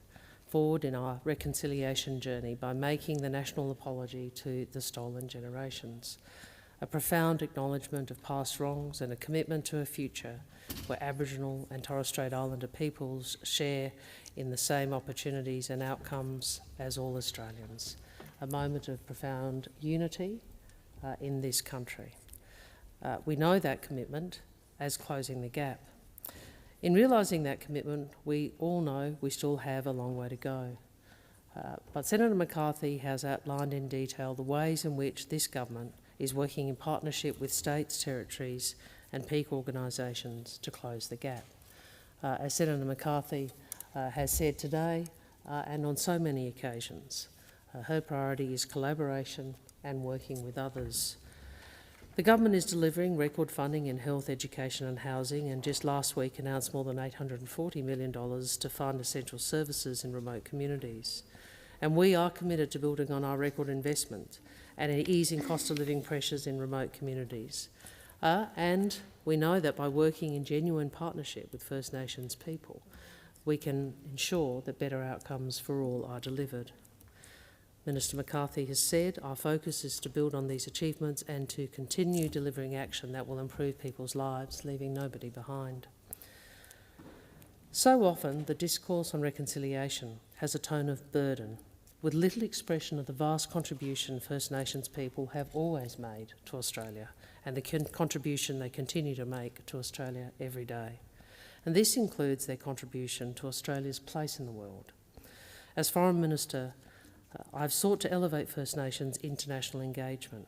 Speaker 14: forward in our reconciliation journey by making the national apology to the stolen generations, a profound acknowledgement of past wrongs and a commitment to a future where Aboriginal and Torres Strait Islander peoples share in the same opportunities and outcomes as all Australians, a moment of profound unity in this country. We know that commitment as closing the gap. In realising that commitment, we all know we still have a long way to go. But Senator McCarthy has outlined in detail the ways in which this government is working in partnership with states, territories and peak organisations to close the gap. As Senator McCarthy has said today and on so many occasions, her priority is collaboration and working with others. The government is delivering record funding in health, education and housing, and just last week announced more than $840 million to fund essential services in remote communities. And we are committed to building on our record investment and in easing cost of living pressures in remote communities. And we know that by working in genuine partnership with First Nations people, we can ensure that better outcomes for all are delivered. Minister McCarthy has said our focus is to build on these achievements and to continue delivering action that will improve people's lives, leaving nobody behind. So often, the discourse on reconciliation has a tone of burden, with little expression of the vast contribution First Nations people have always made to Australia and the contribution they continue to make to Australia every day. And this includes their contribution to Australia's place in the world. As Foreign Minister, I've sought to elevate First Nations international engagement,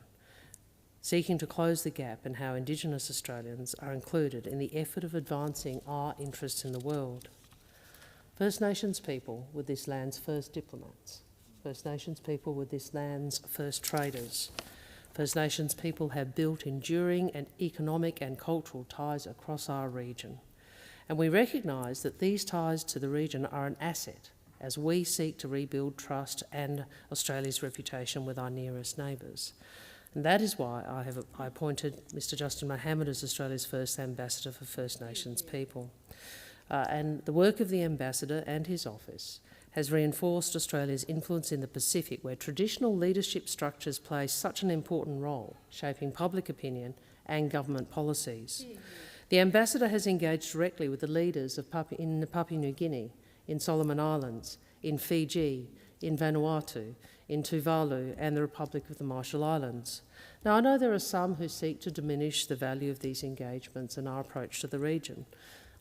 Speaker 14: seeking to close the gap in how Indigenous Australians are included in the effort of advancing our interests in the world. First Nations people were this land's first diplomats. First Nations people were this land's first traders. First Nations people have built enduring and economic and cultural ties across our region. And we recognise that these ties to the region are an asset as we seek to rebuild trust and Australia's reputation with our nearest neighbours. And that is why I appointed Mr Justin Mohammed as Australia's first Ambassador for First Nations people. And the work of the Ambassador and his office has reinforced Australia's influence in the Pacific, where traditional leadership structures play such an important role, shaping public opinion and government policies. The Ambassador has engaged directly with the leaders of in Papua New Guinea, in Solomon Islands, in Fiji, in Vanuatu, in Tuvalu and the Republic of the Marshall Islands. Now, I know there are some who seek to diminish the value of these engagements and our approach to the region.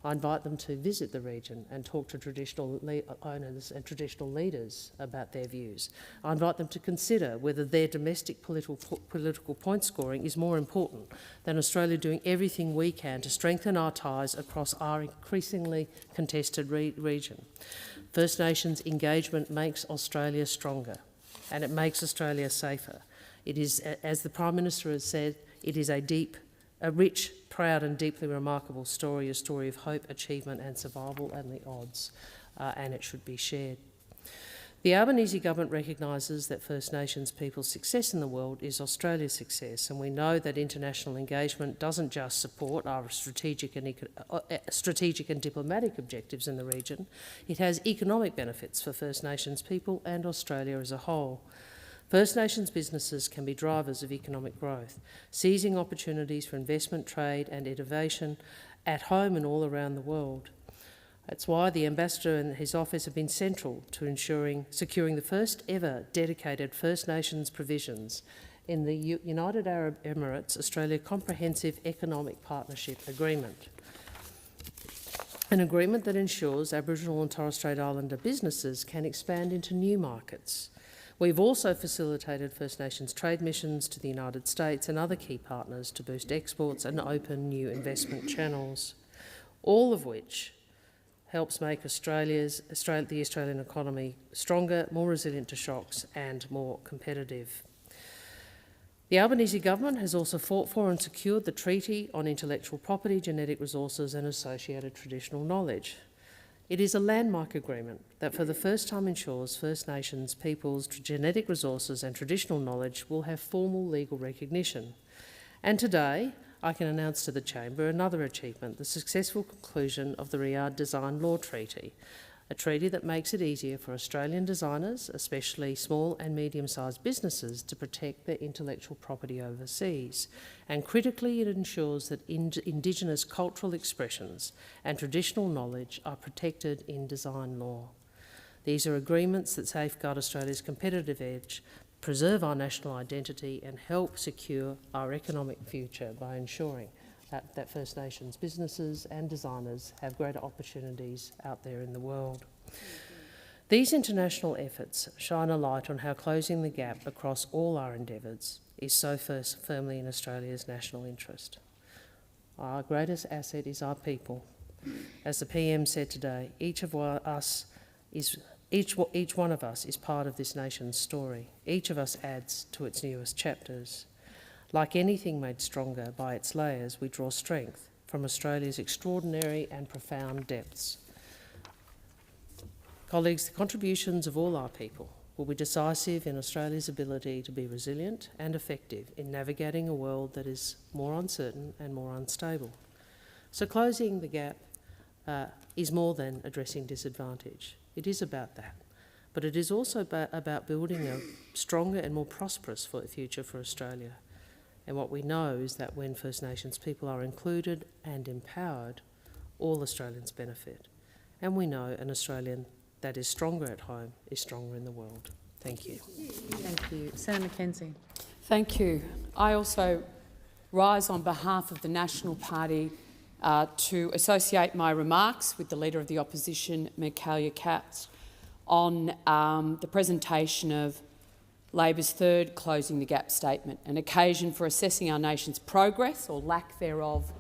Speaker 14: I invite them to visit the region and talk to traditional owners and traditional leaders about their views. I invite them to consider whether their domestic political point scoring is more important than Australia doing everything we can to strengthen our ties across our increasingly contested region. First Nations engagement makes Australia stronger and it makes Australia safer. It is, as the Prime Minister has said, it is a rich, proud and deeply remarkable story, a story of hope, achievement and survival and the odds, and it should be shared. The Albanese government recognises that First Nations people's success in the world is Australia's success, and we know that international engagement doesn't just support our strategic and diplomatic objectives in the region, it has economic benefits for First Nations people and Australia as a whole. First Nations businesses can be drivers of economic growth, seizing opportunities for investment, trade and innovation at home and all around the world. That's why the Ambassador and his office have been central to securing the first ever dedicated First Nations provisions in the United Arab Emirates Australia Comprehensive Economic Partnership Agreement, an agreement that ensures Aboriginal and Torres Strait Islander businesses can expand into new markets. We've also facilitated First Nations trade missions to the United States and other key partners to boost exports and open new investment channels, all of which helps make the Australian economy stronger, more resilient to shocks and more competitive. The Albanese government has also fought for and secured the Treaty on Intellectual Property, Genetic Resources and Associated Traditional Knowledge. It is a landmark agreement that for the first time ensures First Nations people's genetic resources and traditional knowledge will have formal legal recognition. And today, I can announce to the Chamber another achievement, the successful conclusion of the Riyadh Design Law Treaty, a treaty that makes it easier for Australian designers, especially small and medium-sized businesses, to protect their intellectual property overseas. And critically, it ensures that Indigenous cultural expressions and traditional knowledge are protected in design law. These are agreements that safeguard Australia's competitive edge, preserve our national identity and help secure our economic future by ensuring that First Nations businesses and designers have greater opportunities out there in the world. These international efforts shine a light on how closing the gap across all our endeavours is so firmly in Australia's national interest. Our greatest asset is our people. As the PM said today, each one of us is part of this nation's story. Each of us adds to its newest chapters. Like anything made stronger by its layers, we draw strength from Australia's extraordinary and profound depths. Colleagues, the contributions of all our people will be decisive in Australia's ability to be resilient and effective in navigating a world that is more uncertain and more unstable. So closing the gap is more than addressing disadvantage. It is about that. But it is also about building a stronger and more prosperous future for Australia. And what we know is that when First Nations people are included and empowered, all Australians benefit. And we know an Australian that is stronger at home is stronger in the world. Thank you.
Speaker 13: Thank you. Senator McKenzie.
Speaker 7: Thank you. I also rise on behalf of the National Party to associate my remarks with the Leader of the Opposition, Michaelia Katz. on the presentation of Labor's third Closing the Gap statement, an occasion for assessing our nation's progress, or lack thereof,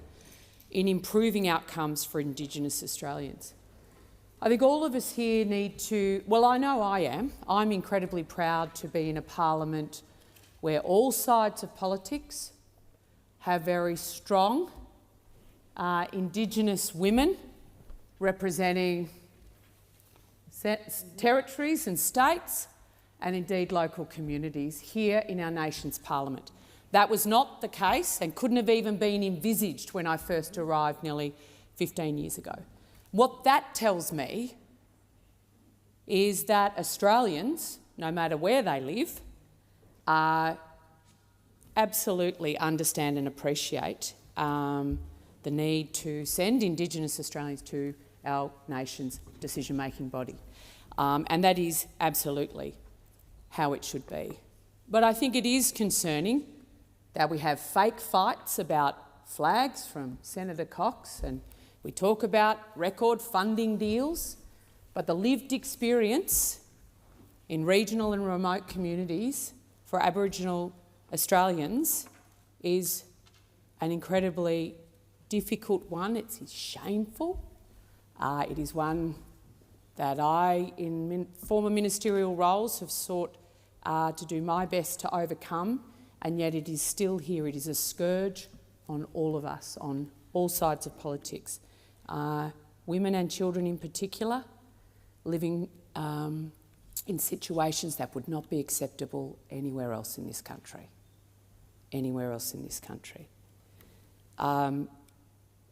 Speaker 7: in improving outcomes for Indigenous Australians. I think all of us here need to, well, I know I am. I'm incredibly proud to be in a parliament where all sides of politics have very strong Indigenous women representing territories and states, and indeed local communities here in our nation's parliament. That was not the case and couldn't have even been envisaged when I first arrived nearly 15 years ago. What that tells me is that Australians, no matter where they live, absolutely understand and appreciate the need to send Indigenous Australians to our nation's decision-making body. And that is absolutely how it should be. But I think it is concerning that we have fake fights about flags from Senator Cox, and we talk about record funding deals, but the lived experience in regional and remote communities for Aboriginal Australians is an incredibly difficult one. It's shameful. It is one that I, in former ministerial roles, have sought to do my best to overcome, and yet it is still here. It is a scourge on all of us, on all sides of politics. Women and children in particular, living in situations that would not be acceptable anywhere else in this country. Anywhere else in this country. And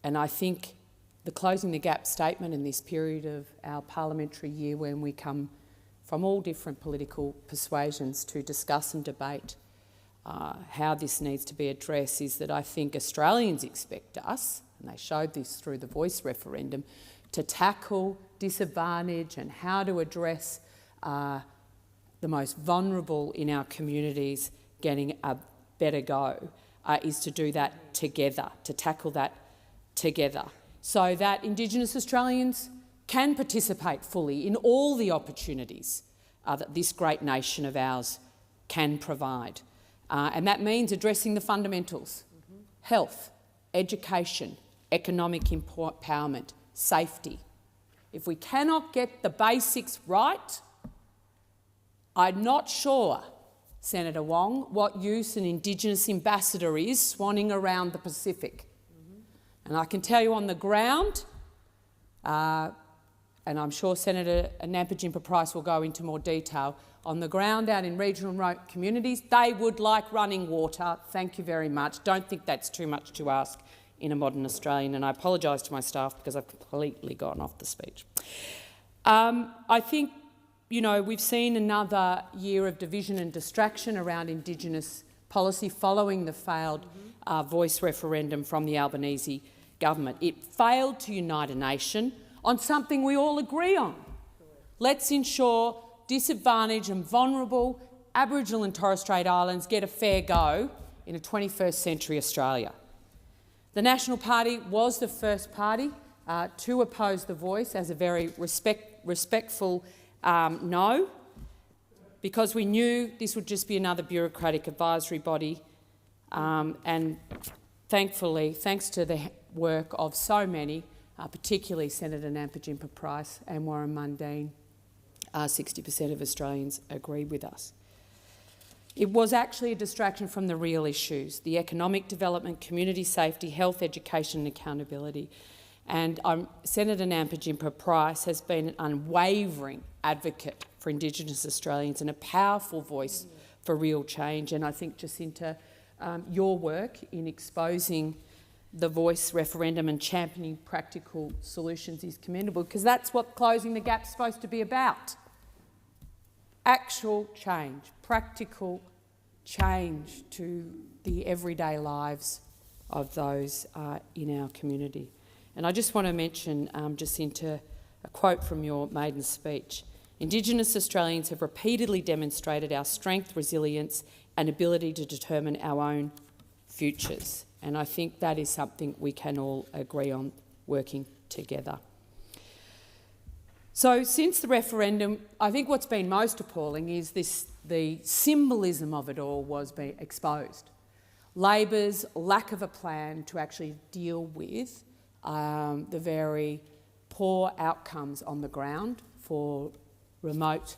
Speaker 7: I think the Closing the Gap statement in this period of our parliamentary year, when we come from all different political persuasions to discuss and debate how this needs to be addressed, is that I think Australians expect us, and they showed this through the Voice referendum, to tackle disadvantage and how to address the most vulnerable in our communities getting a better go, is to do that together, to tackle that together, so that Indigenous Australians can participate fully in all the opportunities that this great nation of ours can provide. And that means addressing the fundamentals: health, education, economic empowerment, safety. If we cannot get the basics right, I'm not sure, Senator Wong, what use an Indigenous ambassador is swanning around the Pacific. And I can tell you on the ground, and I'm sure Senator Nampa-Jimpa-Price will go into more detail, on the ground out in regional and remote communities, they would like running water. Thank you very much. Don't think that's too much to ask in a modern Australian, and I apologise to my staff because I've completely gone off the speech. I think, you know, we've seen another year of division and distraction around Indigenous policy following the failed Voice referendum from the Albanese government. It failed to unite a nation on something we all agree on. Let's ensure disadvantaged and vulnerable Aboriginal and Torres Strait Islands get a fair go in a 21st century Australia. The National Party was the first party to oppose the Voice as a very respectful no, because we knew this would just be another bureaucratic advisory body, and thankfully, thanks to the work of so many, particularly Senator Nampa-Jimpa-Price and Warren Mundine, 60% of Australians agree with us. It was actually a distraction from the real issues: the economic development, community safety, health, education and accountability. And Senator Nampa-Jimpa-Price has been an unwavering advocate for Indigenous Australians and a powerful voice for real change. And I think, Jacinta, your work in exposing the Voice referendum and championing practical solutions is commendable, because that's what Closing the Gap is supposed to be about. Actual change, practical change to the everyday lives of those in our community. And I just want to mention, Jacinta, a quote from your maiden speech. Indigenous Australians have repeatedly demonstrated our strength, resilience and ability to determine our own futures. And I think that is something we can all agree on, working together. So since the referendum, I think what's been most appalling is the symbolism of it all was being exposed. Labor's lack of a plan to actually deal with the very poor outcomes on the ground for remote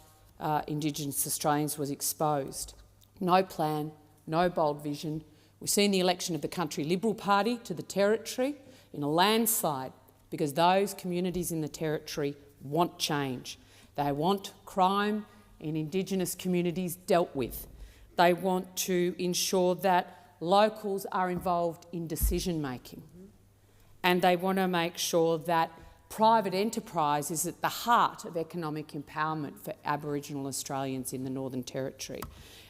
Speaker 7: Indigenous Australians was exposed. No plan, no bold vision. We've seen the election of the Country Liberal Party to the Territory in a landslide because those communities in the Territory want change. They want crime in Indigenous communities dealt with. They want to ensure that locals are involved in decision-making. And they want to make sure that private enterprise is at the heart of economic empowerment for Aboriginal Australians in the Northern Territory.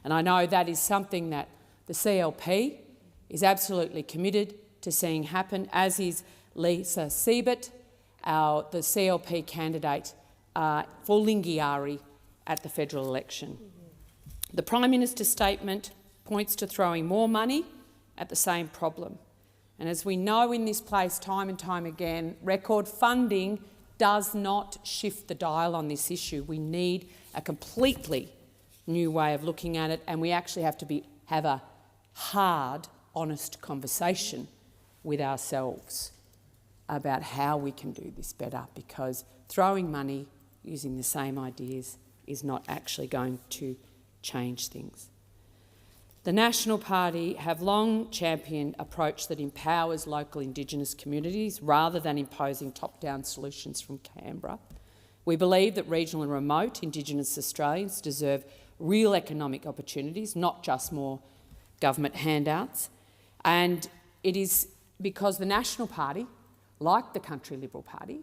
Speaker 7: And I know that is something that the CLP is absolutely committed to seeing happen, as is Lisa Siebert, the CLP candidate for Lingiari at the federal election. The Prime Minister's statement points to throwing more money at the same problem. And as we know in this place time and time again, record funding does not shift the dial on this issue. We need a completely new way of looking at it, and we actually have to have a hard, honest conversation with ourselves about how we can do this better, because throwing money using the same ideas is not actually going to change things. The National Party have long championed an approach that empowers local Indigenous communities rather than imposing top-down solutions from Canberra. We believe that regional and remote Indigenous Australians deserve real economic opportunities, not just more government handouts. And it is because the National Party, like the Country Liberal Party,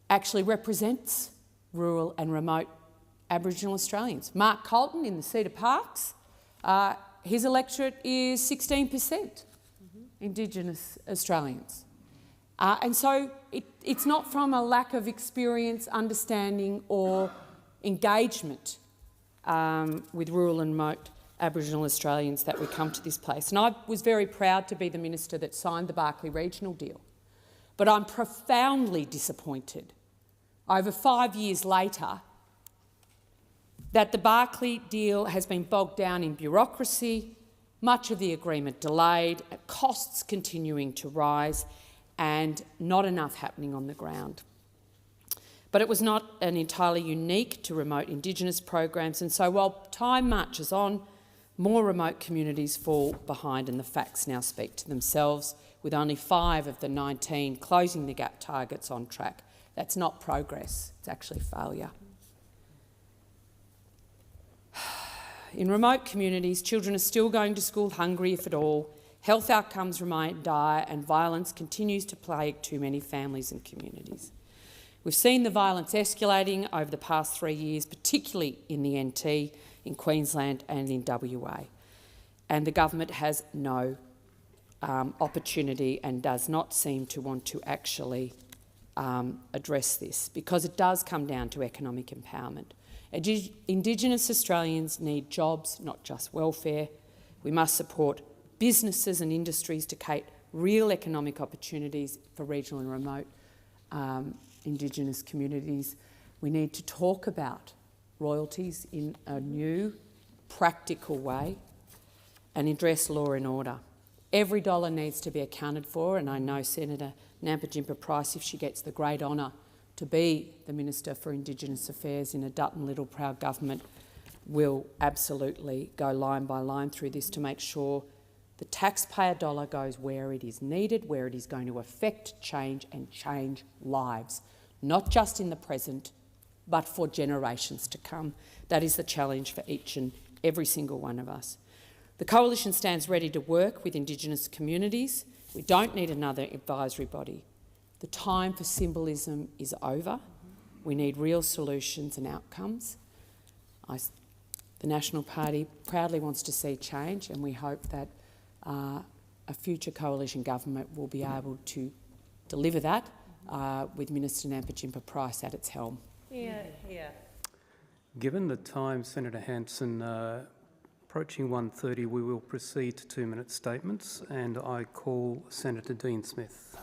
Speaker 7: actually represents rural and remote Aboriginal Australians. Mark Colton in the Cedar Parks, his electorate is 16% Indigenous Australians. And so it's not from a lack of experience, understanding or engagement with rural and remote Aboriginal Australians that we come to this place. And I was very proud to be the minister that signed the Barkly Regional deal. But I'm profoundly disappointed, over 5 years later, that the Barkly deal has been bogged down in bureaucracy, much of the agreement delayed, costs continuing to rise, and not enough happening on the ground. But it was not an entirely unique to remote Indigenous programs, and so while time marches on, more remote communities fall behind, and the facts now speak to themselves, with only 5 of the 19 closing the gap targets on track. That's not progress, it's actually failure. In remote communities, children are still going to school hungry, if at all, health outcomes remain dire, and violence continues to plague too many families and communities. We've seen the violence escalating over the past 3 years, particularly in the NT, in Queensland and in WA. And the government has no opportunity and does not seem to want to actually address this, because it does come down to economic empowerment. Indigenous Australians need jobs, not just welfare. We must support businesses and industries to create real economic opportunities for regional and remote Indigenous communities. We need to talk about royalties in a new, practical way and address law and order. Every dollar needs to be accounted for, and I know Senator Nampijinpa Price, if she gets the great honour to be the Minister for Indigenous Affairs in a Dutton Little Proud government, will absolutely go line by line through this to make sure the taxpayer dollar goes where it is needed, where it is going to affect change and change lives, not just in the present, but for generations to come. That is the challenge for each and every single one of us. The Coalition stands ready to work with Indigenous communities. We don't need another advisory body. The time for symbolism is over. We need real solutions and outcomes. The National Party proudly wants to see change, and we hope that a future coalition government will be able to deliver that with Minister Nampijinpa Price at its helm.
Speaker 8: Given the time, Senator Hanson, approaching 1:30, we will proceed to 2-minute statements, and I call Senator Dean Smith.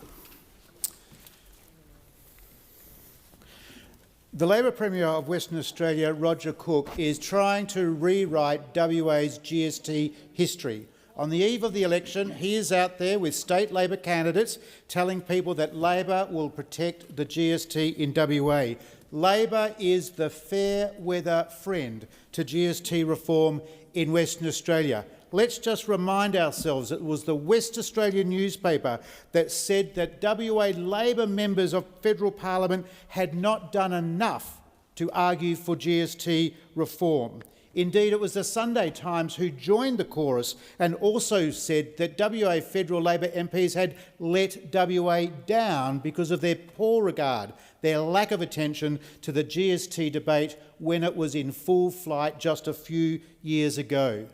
Speaker 4: The Labor Premier of Western Australia, Roger Cook, is trying to rewrite WA's GST history. On the eve of the election, he is out there with state Labor candidates telling people that Labor will protect the GST in WA. Labor is the fair weather friend to GST reform in Western Australia. Let's just remind ourselves it was the West Australian newspaper that said that WA Labor members of federal parliament had not done enough to argue for GST reform. Indeed, it was the Sunday Times who joined the chorus and also said that WA federal Labor MPs had let WA down because of their poor regard, their lack of attention to the GST debate when it was in full flight just a few years ago.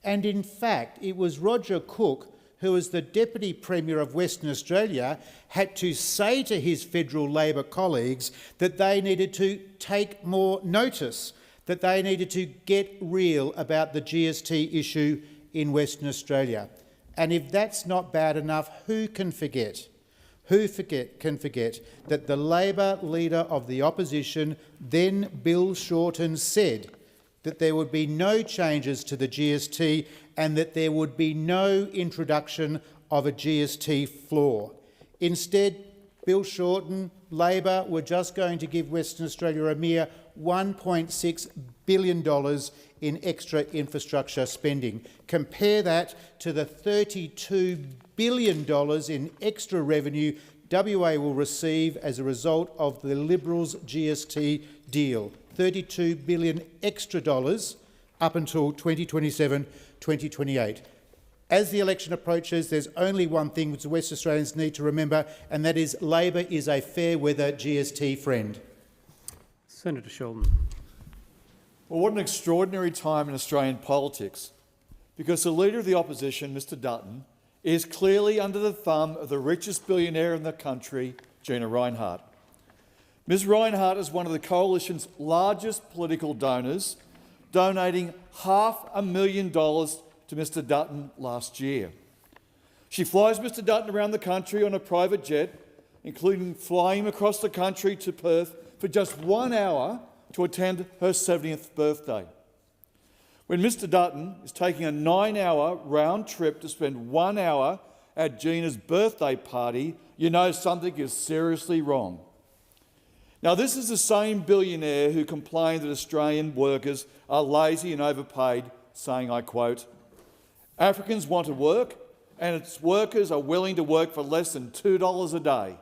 Speaker 4: And in fact, it was Roger Cook, who as the Deputy Premier of Western Australia had to say to his federal Labor colleagues that they needed to take more notice, that they needed to get real about the GST issue in Western Australia. And if that's not bad enough, who can forget? Who can forget that the Labor Leader of the Opposition, then Bill Shorten, said that there would be no changes to the GST and that there would be no introduction of a GST floor. Instead, Bill Shorten, Labor, were just going to give Western Australia a mere $1.6 billion in extra infrastructure spending. Compare that to the $32 billion in extra revenue WA will receive as a result of the Liberals' GST deal. $32 billion extra dollars up until 2027-2028. As the election approaches, there's only one thing which the West Australians need to remember, and that is Labor is a fair-weather GST friend.
Speaker 8: Senator Sheldon.
Speaker 9: Well, what an extraordinary time in Australian politics, because the Leader of the Opposition, Mr Dutton, is clearly under the thumb of the richest billionaire in the country, Gina Rinehart. Ms Rinehart is one of the Coalition's largest political donors, donating $500,000 to Mr Dutton last year. She flies Mr Dutton around the country on a private jet, including flying him across the country to Perth for just 1 hour to attend her 70th birthday. When Mr Dutton is taking a 9-hour round trip to spend 1 hour at Gina's birthday party, you know something is seriously wrong. Now, this is the same billionaire who complained that Australian workers are lazy and overpaid, saying, I quote, "Africans want to work and its workers are willing to work for less than $2 a day."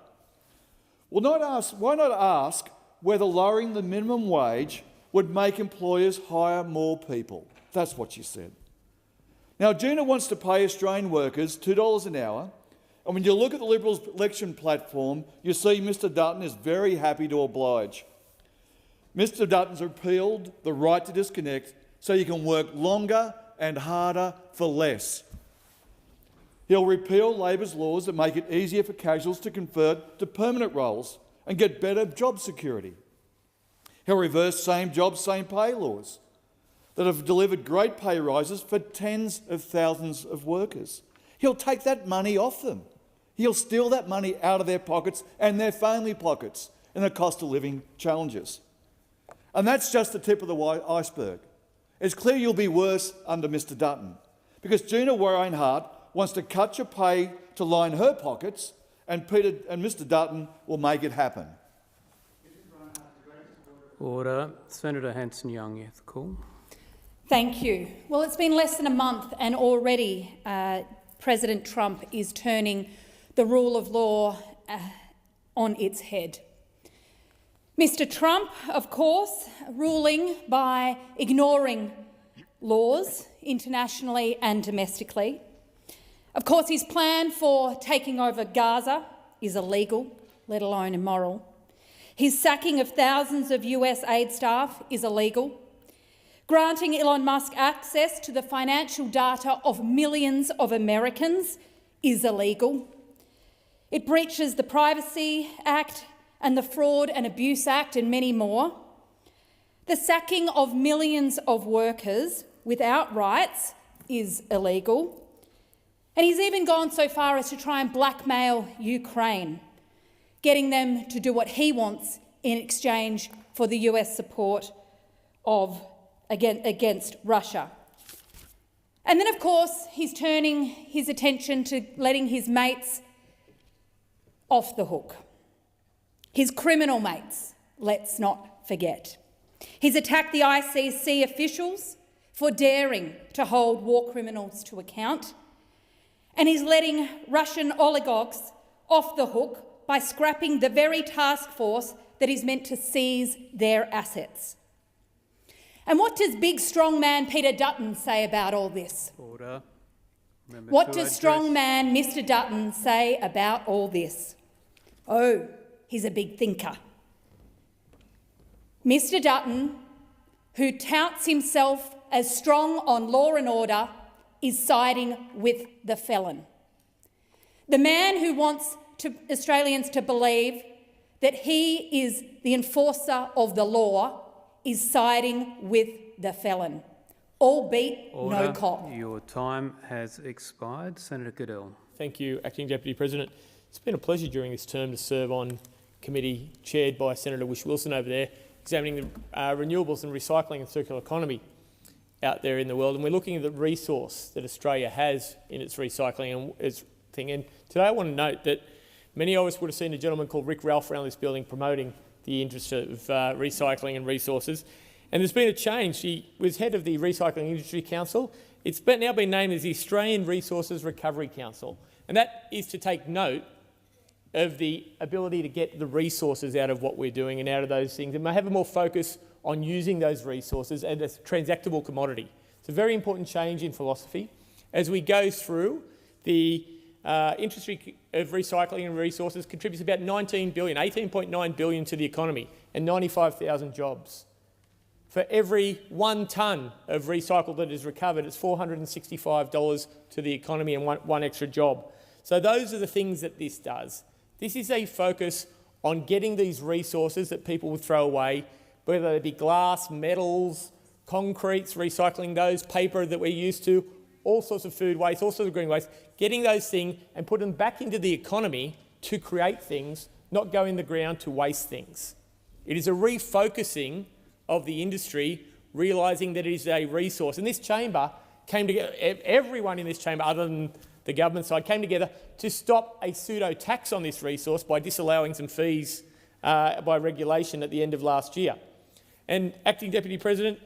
Speaker 9: Well, why not ask whether lowering the minimum wage would make employers hire more people? That's what she said. Now, Gina wants to pay Australian workers $2 an hour, and when you look at the Liberals' election platform, you see Mr Dutton is very happy to oblige. Mr Dutton's repealed the right to disconnect so you can work longer and harder for less. He'll repeal Labor's laws that make it easier for casuals to convert to permanent roles and get better job security. He'll reverse same job, same pay laws that have delivered great pay rises for tens of thousands of workers. He'll take that money off them. He'll steal that money out of their pockets and their family pockets in the cost of living challenges. And that's just the tip of the iceberg. It's clear you'll be worse under Mr Dutton, because Gina Rinehart wants to cut your pay to line her pockets, and Mr Dutton will make it happen.
Speaker 8: Order. Senator Hanson-Young, you have the call.
Speaker 10: Thank you. Well, it's been less than a month and already President Trump is turning the rule of law on its head. Mr Trump, of course, ruling by ignoring laws internationally and domestically. Of course, his plan for taking over Gaza is illegal, let alone immoral. His sacking of thousands of US aid staff is illegal. Granting Elon Musk access to the financial data of millions of Americans is illegal. It breaches the Privacy Act and the Fraud and Abuse Act and many more. The sacking of millions of workers without rights is illegal. And he's even gone so far as to try and blackmail Ukraine, getting them to do what he wants in exchange for the US support against Russia. And then, of course, he's turning his attention to letting his mates off the hook. His criminal mates, let's not forget. He's attacked the ICC officials for daring to hold war criminals to account, and he's letting Russian oligarchs off the hook by scrapping the very task force that is meant to seize their assets. And what does big strong man Peter Dutton say about all this?
Speaker 8: Order.
Speaker 10: What does strong man Mr Dutton say about all this? Oh, he's a big thinker. Mr Dutton, who touts himself as strong on law and order, is siding with the felon. The man who wants Australians to believe that he is the enforcer of the law is siding with the felon, albeit no cop.
Speaker 8: Your time has expired. Senator Goodell.
Speaker 11: Thank you, Acting Deputy President. It's been a pleasure during this term to serve on committee chaired by Senator Whish-Wilson over there, examining the renewables and recycling and circular economy out there in the world. And we're looking at the resource that Australia has in its recycling and its thing. And today I want to note that many of us would have seen a gentleman called Rick Ralph around this building promoting the interest of recycling and resources. And there's been a change. He was head of the Recycling Industry Council. It's now been named as the Australian Resources Recovery Council. And that is to take note of the ability to get the resources out of what we're doing and out of those things, and may have a more focus on using those resources as a transactable commodity. It's a very important change in philosophy. As we go through, the industry of recycling and resources contributes about $18.9 billion to the economy and 95,000 jobs. For every 1 tonne of recycle that is recovered, it's $465 to the economy and one extra job. So those are the things that this does. This is a focus on getting these resources that people would throw away, whether they be glass, metals, concretes, recycling those, paper that we're used to, all sorts of food waste, all sorts of green waste, getting those things and put them back into the economy to create things, not go in the ground to waste things. It is a refocusing of the industry, realising that it is a resource. And this chamber came together, everyone in this chamber other than the government side came together to stop a pseudo-tax on this resource by disallowing some fees by regulation at the end of last year. And Acting Deputy President,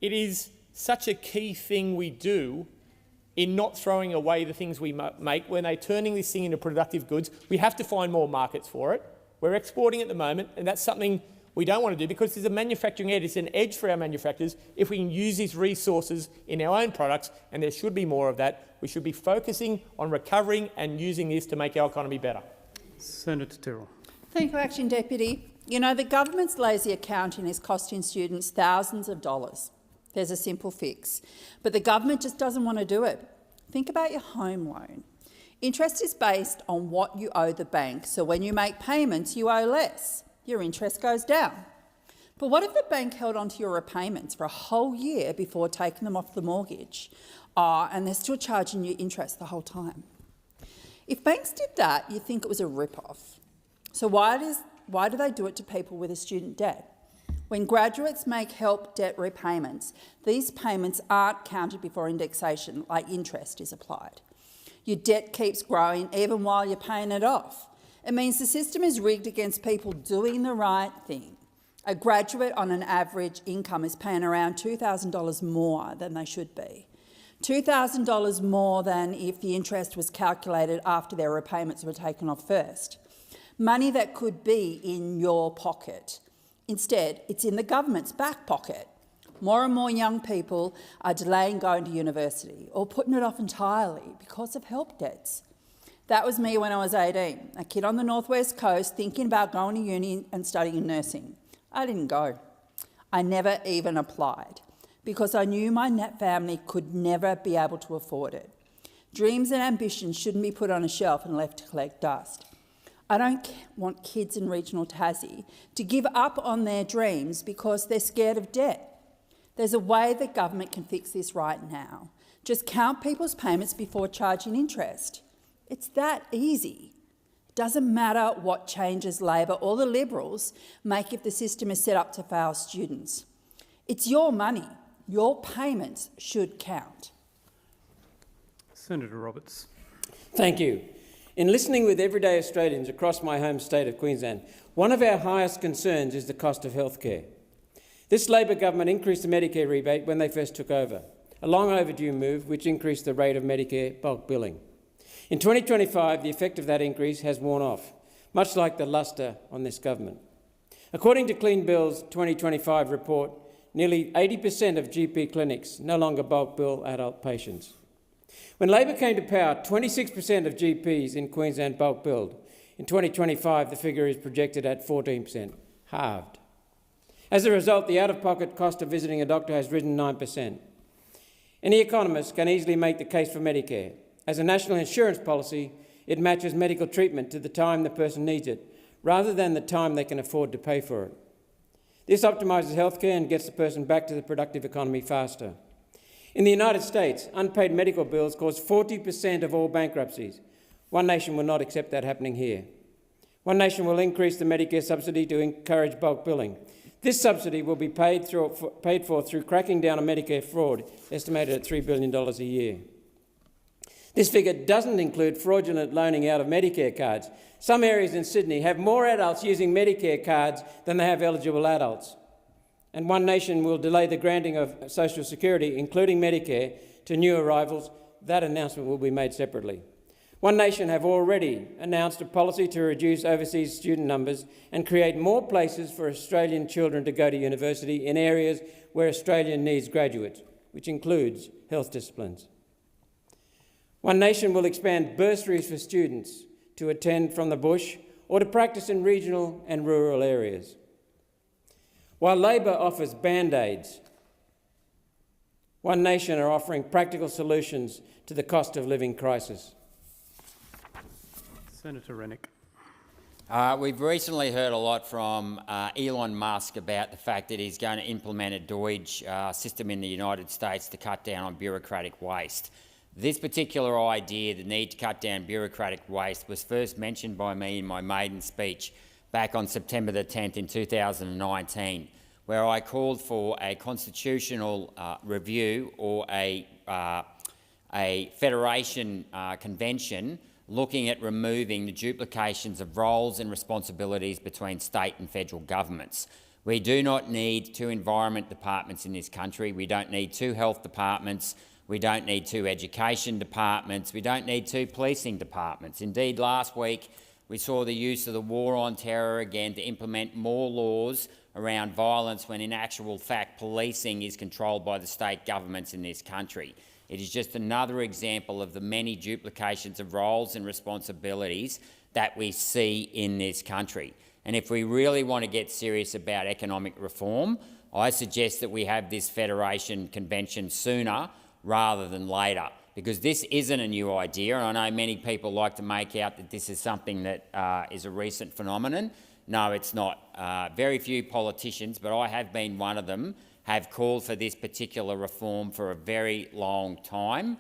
Speaker 11: it is such a key thing we do in not throwing away the things we make. When they're turning this thing into productive goods, we have to find more markets for it. We're exporting at the moment, and that's something we don't want to do because there's a manufacturing edge. It's an edge for our manufacturers if we can use these resources in our own products, and there should be more of that. We should be focusing on recovering and using this to make our economy better.
Speaker 8: Senator Tyrrell.
Speaker 21: Thank you, Acting Deputy. You know, the government's lazy accounting is costing students thousands of dollars. There's a simple fix. But the government just doesn't want to do it. Think about your home loan. Interest is based on what you owe the bank, so when you make payments, you owe less. Your interest goes down. But what if the bank held onto your repayments for a whole year before taking them off the mortgage? And they're still charging you interest the whole time. If banks did that, you'd think it was a rip-off. So why do they do it to people with a student debt? When graduates make help debt repayments, these payments aren't counted before indexation, like interest is applied. Your debt keeps growing even while you're paying it off. It means the system is rigged against people doing the right thing. A graduate on an average income is paying around $2,000 more than they should be. $2,000 more than if the interest was calculated after their repayments were taken off first. Money that could be in your pocket. Instead, it's in the government's back pocket. More and more young people are delaying going to university or putting it off entirely because of help debts. That was me when I was 18, a kid on the northwest coast thinking about going to uni and studying nursing. I didn't go. I never even applied because I knew my family could never be able to afford it. Dreams and ambitions shouldn't be put on a shelf and left to collect dust. I don't want kids in regional Tassie to give up on their dreams because they're scared of debt. There's a way the government can fix this right now. Just count people's payments before charging interest. It's that easy. It Doesn't matter what changes Labor or the Liberals make if the system is set up to fail students. It's your money. Your payments should count.
Speaker 8: Senator Roberts.
Speaker 5: Thank you. In listening with everyday Australians across my home state of Queensland, one of our highest concerns is the cost of healthcare. This Labor government increased the Medicare rebate when they first took over, a long overdue move which increased the rate of Medicare bulk billing. In 2025, the effect of that increase has worn off, much like the lustre on this government. According to Clean Bill's 2025 report, nearly 80% of GP clinics no longer bulk bill adult patients. When Labor came to power, 26% of GPs in Queensland bulk billed. In 2025, the figure is projected at 14%, halved. As a result, the out-of-pocket cost of visiting a doctor has risen 9%. Any economist can easily make the case for Medicare. As a national insurance policy, it matches medical treatment to the time the person needs it, rather than the time they can afford to pay for it. This optimises healthcare and gets the person back to the productive economy faster. In the United States, unpaid medical bills cause 40% of all bankruptcies. One nation will not accept that happening here. One nation will increase the Medicare subsidy to encourage bulk billing. This subsidy will be paid for through cracking down on Medicare fraud, estimated at $3 billion a year. This figure doesn't include fraudulent loaning out of Medicare cards. Some areas in Sydney have more adults using Medicare cards than they have eligible adults. And One Nation will delay the granting of Social Security, including Medicare, to new arrivals. That announcement will be made separately. One Nation have already announced a policy to reduce overseas student numbers and create more places for Australian children to go to university in areas where Australia needs graduates, which includes health disciplines. One Nation will expand bursaries for students to attend from the bush or to practice in regional and rural areas. While Labor offers band-aids, One Nation are offering practical solutions to the cost of living crisis.
Speaker 8: Senator Rennick.
Speaker 12: We've recently heard a lot from Elon Musk about the fact that he's going to implement a Deutsche system in the United States to cut down on bureaucratic waste. This particular idea, the need to cut down bureaucratic waste, was first mentioned by me in my maiden speech back on September the 10th in 2019, where I called for a constitutional review or a federation convention looking at removing the duplications of roles and responsibilities between state and federal governments. We do not need two environment departments in this country. We don't need two health departments. We don't need two education departments. We don't need two policing departments. Indeed, last week we saw the use of the war on terror again to implement more laws around violence when in actual fact policing is controlled by the state governments in this country. It is just another example of the many duplications of roles and responsibilities that we see in this country. And if we really want to get serious about economic reform, I suggest that we have this federation convention sooner rather than later, because this isn't a new idea. And I know many people like to make out that this is something that is a recent phenomenon. No, it's not. Very few politicians, but I have been one of them, have called for this particular reform for a very long time.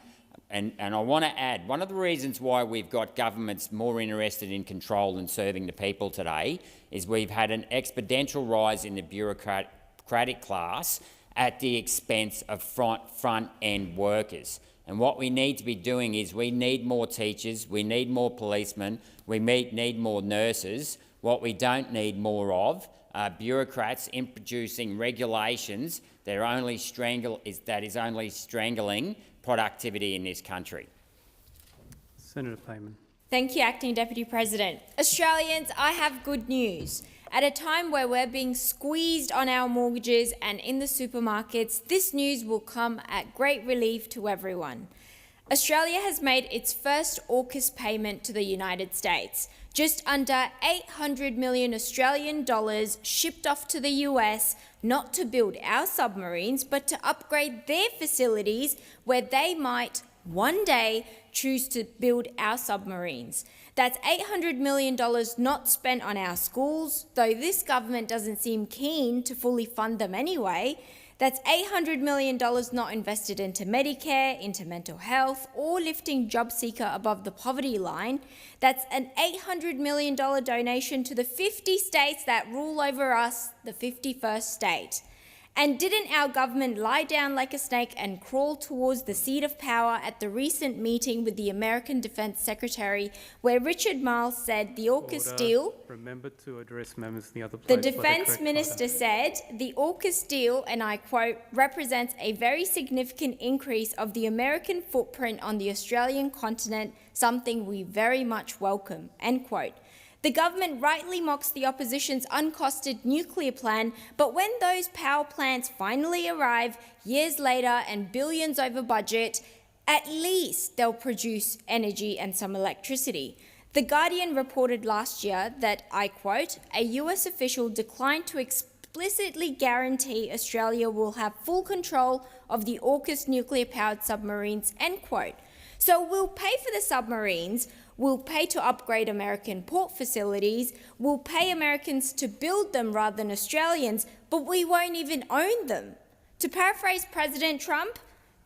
Speaker 12: And I want to add, one of the reasons why we've got governments more interested in control than serving the people today is we've had an exponential rise in the bureaucratic class at the expense of front-end workers. And what we need to be doing is we need more teachers, we need more policemen, we need more nurses. What we don't need more of are bureaucrats introducing regulations that are only strangling productivity in this country.
Speaker 8: Senator Payman.
Speaker 23: Thank you, Acting Deputy President. Australians, I have good news. At a time where we're being squeezed on our mortgages and in the supermarkets, this news will come at great relief to everyone. Australia has made its first AUKUS payment to the United States. Just under 800 million Australian dollars shipped off to the US, not to build our submarines, but to upgrade their facilities where they might one day choose to build our submarines. That's $800 million not spent on our schools, though this government doesn't seem keen to fully fund them anyway. That's $800 million not invested into Medicare, into mental health, or lifting job seeker above the poverty line. That's an $800 million donation to the 50 states that rule over us, the 51st state. And didn't our government lie down like a snake and crawl towards the seat of power at the recent meeting with the American Defence Secretary, where Richard Marles said the AUKUS deal...
Speaker 8: Remember to address members in the other place.
Speaker 23: The Defence Minister said the AUKUS deal, and I quote, represents a very significant increase of the American footprint on the Australian continent, something we very much welcome, end quote. The government rightly mocks the opposition's uncosted nuclear plan, but when those power plants finally arrive, years later and billions over budget, at least they'll produce energy and some electricity. The Guardian reported last year that, I quote, a US official declined to explicitly guarantee Australia will have full control of the AUKUS nuclear-powered submarines, end quote. So we'll pay for the submarines, we'll pay to upgrade American port facilities, we'll pay Americans to build them rather than Australians, but we won't even own them. To paraphrase President Trump,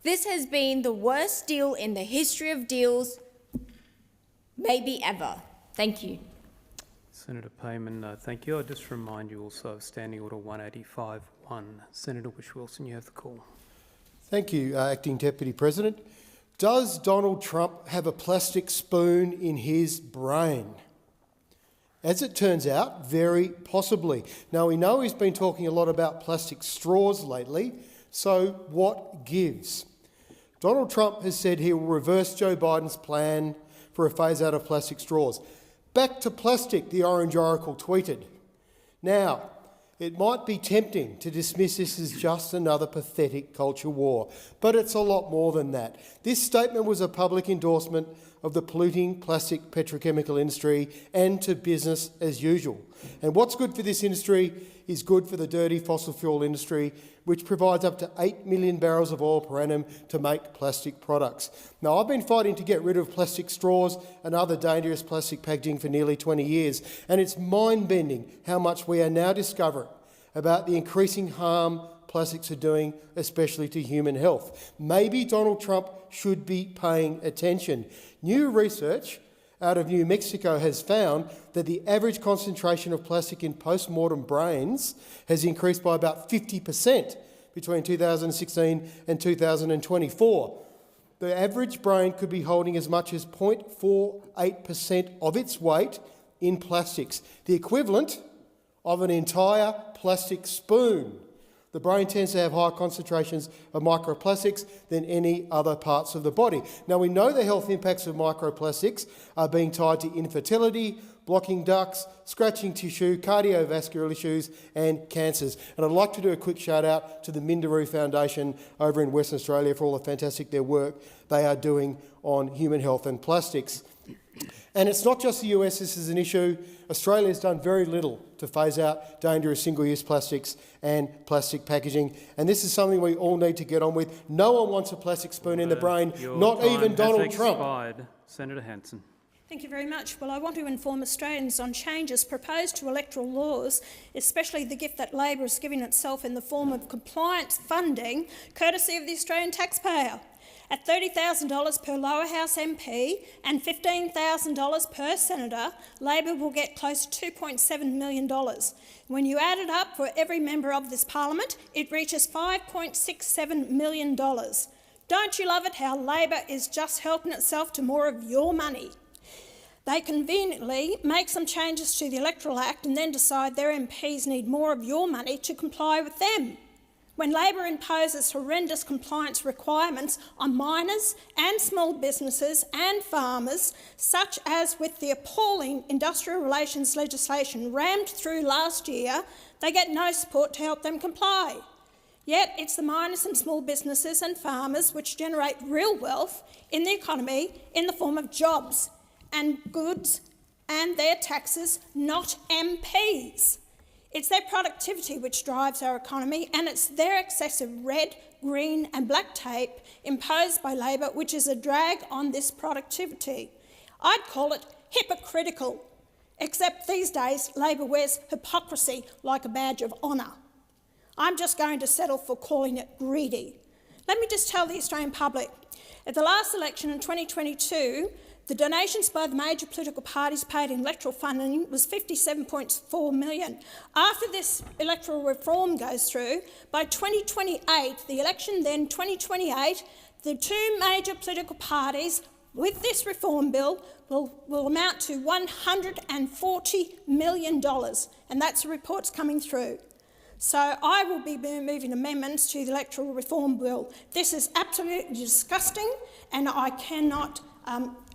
Speaker 23: this has been the worst deal in the history of deals, maybe ever. Thank you.
Speaker 8: Senator Payman, thank you. I'll just remind you also of Standing Order 185.1. Senator Whish-Wilson, you have the call.
Speaker 15: Thank you, Acting Deputy President. Does Donald Trump have a plastic spoon in his brain? As it turns out, very possibly. Now, we know he's been talking a lot about plastic straws lately, so what gives? Donald Trump has said he will reverse Joe Biden's plan for a phase-out of plastic straws. Back to plastic, the Orange Oracle tweeted. Now, it might be tempting to dismiss this as just another pathetic culture war, but it's a lot more than that. This statement was a public endorsement of the polluting plastic petrochemical industry and to business as usual. And what's good for this industry is good for the dirty fossil fuel industry, which provides up to 8 million barrels of oil per annum to make plastic products. Now, I've been fighting to get rid of plastic straws and other dangerous plastic packaging for nearly 20 years, and it's mind-bending how much we are now discovering about the increasing harm plastics are doing, especially to human health. Maybe Donald Trump should be paying attention. New research out of New Mexico has found that the average concentration of plastic in post-mortem brains has increased by about 50% between 2016 and 2024. The average brain could be holding as much as 0.48% of its weight in plastics, the equivalent of an entire plastic spoon. The brain tends to have higher concentrations of microplastics than any other parts of the body. Now, we know the health impacts of microplastics are being tied to infertility, blocking ducts, scratching tissue, cardiovascular issues and cancers. And I'd like to do a quick shout out to the Minderoo Foundation over in Western Australia for all the fantastic work they are doing on human health and plastics. And it's not just the US this is an issue. Australia has done very little to phase out dangerous single-use plastics and plastic packaging. And this is something we all need to get on with. No one wants a plastic spoon in the brain, not even Donald Trump.
Speaker 8: Senator Hanson.
Speaker 16: Thank you very much. Well, I want to inform Australians on changes proposed to electoral laws, especially the gift that Labor is giving itself in the form of compliance funding, courtesy of the Australian taxpayer. At $30,000 per lower house MP and $15,000 per senator, Labor will get close to $2.7 million. When you add it up for every member of this parliament, it reaches $5.67 million. Don't you love it how Labor is just helping itself to more of your money? They conveniently make some changes to the Electoral Act and then decide their MPs need more of your money to comply with them. When Labor imposes horrendous compliance requirements on miners and small businesses and farmers, such as with the appalling industrial relations legislation rammed through last year, they get no support to help them comply. Yet it's the miners and small businesses and farmers which generate real wealth in the economy in the form of jobs and goods and their taxes, not MPs. It's their productivity which drives our economy, and it's their excessive red, green and black tape imposed by Labor which is a drag on this productivity. I'd call it hypocritical, except these days Labor wears hypocrisy like a badge of honour. I'm just going to settle for calling it greedy. Let me just tell the Australian public, at the last election in 2022, the donations by the major political parties paid in electoral funding was $57.4 million. After this electoral reform goes through, by 2028, the election then 2028, the two major political parties with this reform bill will amount to $140 million, and that's the reports coming through. So I will be moving amendments to the electoral reform bill. This is absolutely disgusting, and I cannot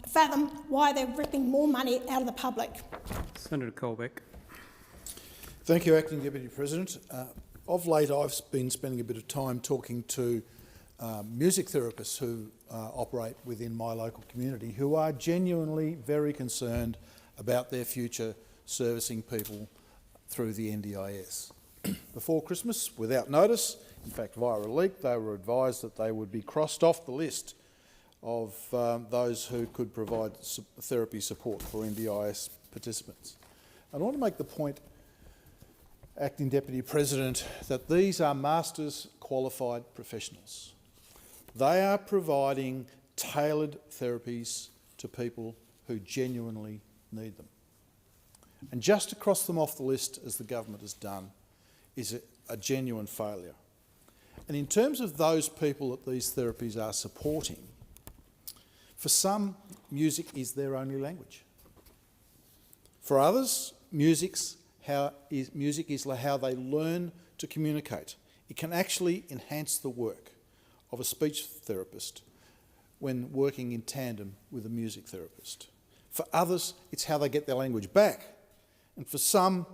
Speaker 16: fathom why they're ripping more money out of the public.
Speaker 8: Senator Colbeck.
Speaker 1: Thank you, Acting Deputy President. Of late, I've been spending a bit of time talking to music therapists who operate within my local community, who are genuinely very concerned about their future servicing people through the NDIS. Before Christmas, without notice, in fact via a leak, they were advised that they would be crossed off the list of those who could provide therapy support for NDIS participants. And I want to make the point, Acting Deputy President, that these are Masters qualified professionals. They are providing tailored therapies to people who genuinely need them. And just to cross them off the list, as the government has done, is a genuine failure. And in terms of those people that these therapies are supporting, for some, music is their only language. For others, music is how they learn to communicate. It can actually enhance the work of a speech therapist when working in tandem with a music therapist. For others, it's how they get their language back. And for some,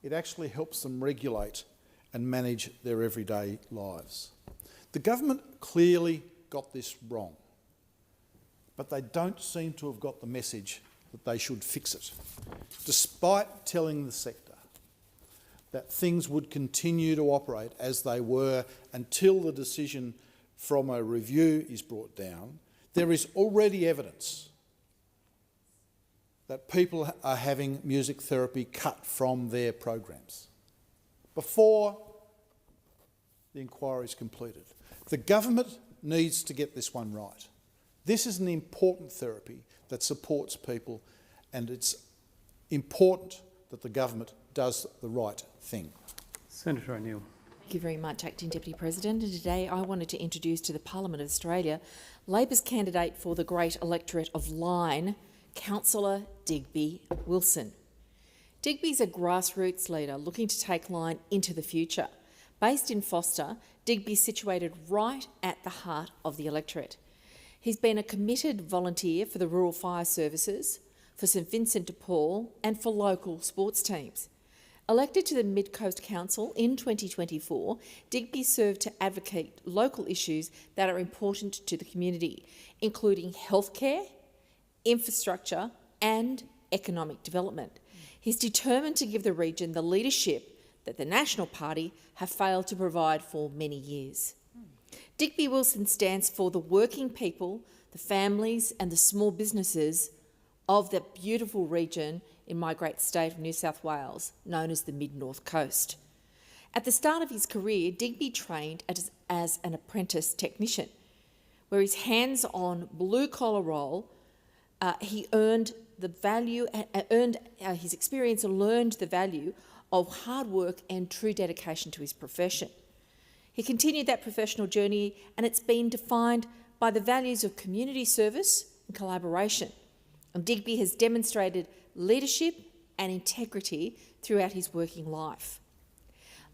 Speaker 1: it actually helps them regulate and manage their everyday lives. The government clearly got this wrong, but they don't seem to have got the message that they should fix it, despite telling the sector that things would continue to operate as they were until the decision from a review is brought down. There is already evidence that people are having music therapy cut from their programs before the inquiry is completed. The government needs to get this one right. This is an important therapy that supports people, and it's important that the government does the right thing.
Speaker 8: Senator O'Neill.
Speaker 3: Thank you very much, Acting Deputy President. And today I wanted to introduce to the Parliament of Australia Labor's candidate for the great electorate of Lyne, Councillor Digby Wilson. Digby's a grassroots leader looking to take Lyne into the future. Based in Foster, Digby's situated right at the heart of the electorate. He's been a committed volunteer for the Rural Fire Services, for St Vincent de Paul and for local sports teams. Elected to the Mid Coast Council in 2024, Digby served to advocate local issues that are important to the community, including healthcare, infrastructure and economic development. He's determined to give the region the leadership that the National Party have failed to provide for many years. Digby Wilson stands for the working people, the families and the small businesses of the beautiful region in my great state of New South Wales, known as the Mid-North Coast. At the start of his career, Digby trained as an apprentice technician, where his hands-on blue-collar role, he earned his experience and learned the value of hard work and true dedication to his profession. He continued that professional journey, and it's been defined by the values of community service and collaboration. And Digby has demonstrated leadership and integrity throughout his working life.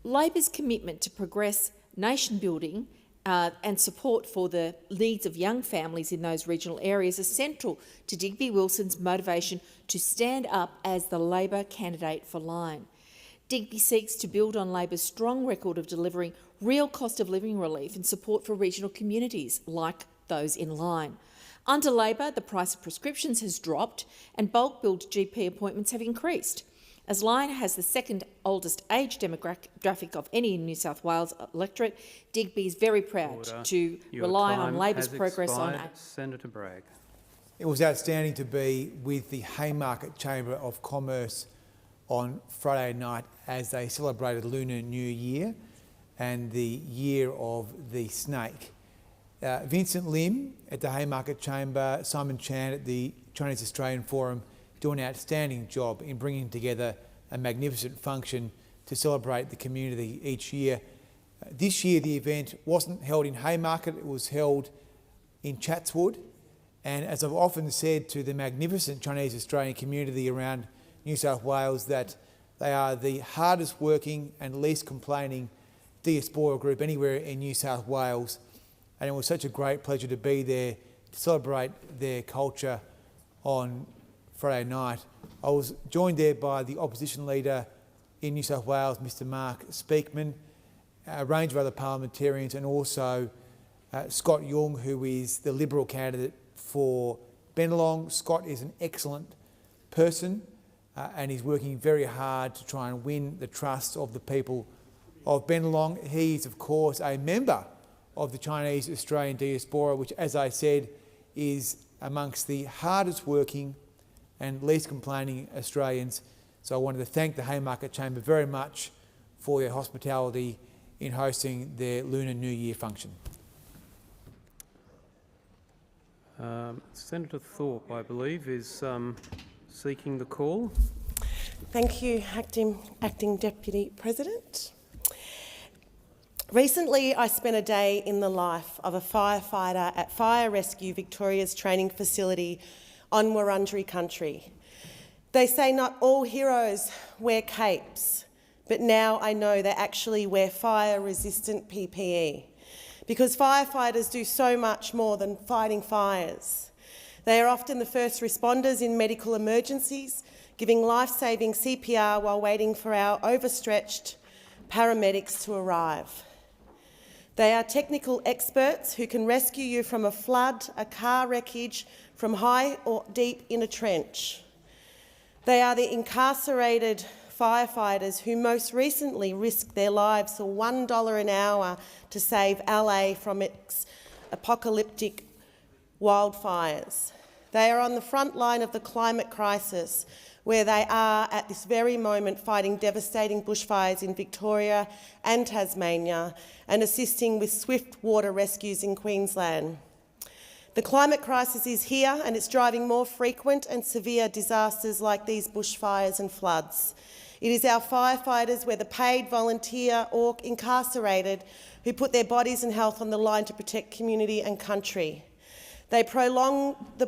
Speaker 3: Labor's commitment to progress nation building and support for the needs of young families in those regional areas is central to Digby Wilson's motivation to stand up as the Labor candidate for Lyne. Digby seeks to build on Labor's strong record of delivering real cost of living relief and support for regional communities like those in Lyne. Under Labor, the price of prescriptions has dropped and bulk billed GP appointments have increased. As Lyne has the second oldest age demographic of any New South Wales electorate, Digby is very proud to rely on Labor's progress on...
Speaker 8: Senator Bragg.
Speaker 22: It was outstanding to be with the Haymarket Chamber of Commerce on Friday night as they celebrated Lunar New Year. and the year of the snake. Vincent Lim at the Haymarket Chamber, Simon Chan at the Chinese Australian Forum do an outstanding job in bringing together a magnificent function to celebrate the community each year. This year the event wasn't held in Haymarket, it was held in Chatswood, and as I've often said to the magnificent Chinese Australian community around New South Wales, that they are the hardest working and least complaining diaspora group anywhere in New South Wales, and it was such a great pleasure to be there to celebrate their culture on Friday night. I was joined there by the opposition leader in New South Wales, Mr Mark Speakman, a range of other parliamentarians, and also Scott Yung, who is the Liberal candidate for Bennelong. Scott is an excellent person and he's working very hard to try and win the trust of the people of Bennelong. He is, of course, a member of the Chinese Australian diaspora, which, as I said, is amongst the hardest working and least complaining Australians. So I wanted to thank the Haymarket Chamber very much for their hospitality in hosting their Lunar New Year function.
Speaker 8: Senator Thorpe, I believe, is seeking the call.
Speaker 6: Thank you, Acting Deputy President. Recently, I spent a day in the life of a firefighter at Fire Rescue Victoria's training facility on Wurundjeri country. They say not all heroes wear capes, but now I know they actually wear fire-resistant PPE, because firefighters do so much more than fighting fires. They are often the first responders in medical emergencies, giving life-saving CPR while waiting for our overstretched paramedics to arrive. They are technical experts who can rescue you from a flood, a car wreckage, from high or deep in a trench. They are the incarcerated firefighters who most recently risked their lives for $1 an hour to save LA from its apocalyptic wildfires. They are on the front line of the climate crisis, where they are at this very moment fighting devastating bushfires in Victoria and Tasmania and assisting with swift water rescues in Queensland. The climate crisis is here and it's driving more frequent and severe disasters like these bushfires and floods. It is our firefighters, whether paid, volunteer or incarcerated, who put their bodies and health on the line to protect community and country. The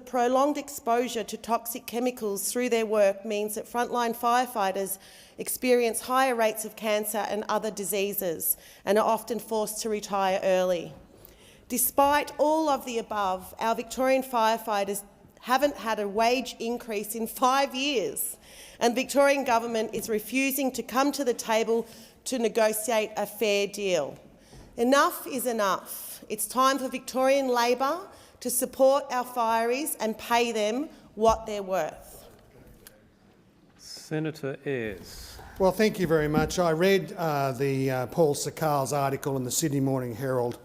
Speaker 6: prolonged exposure to toxic chemicals through their work means that frontline firefighters experience higher rates of cancer and other diseases and are often forced to retire early. Despite all of the above, our Victorian firefighters haven't had a wage increase in 5 years, and the Victorian government is refusing to come to the table to negotiate a fair deal. Enough is enough. It's time for Victorian Labor to support our fireys and pay them what they're worth.
Speaker 8: Senator Ayres.
Speaker 17: Well, thank you very much. I read the Paul Sakal's article in the Sydney Morning Herald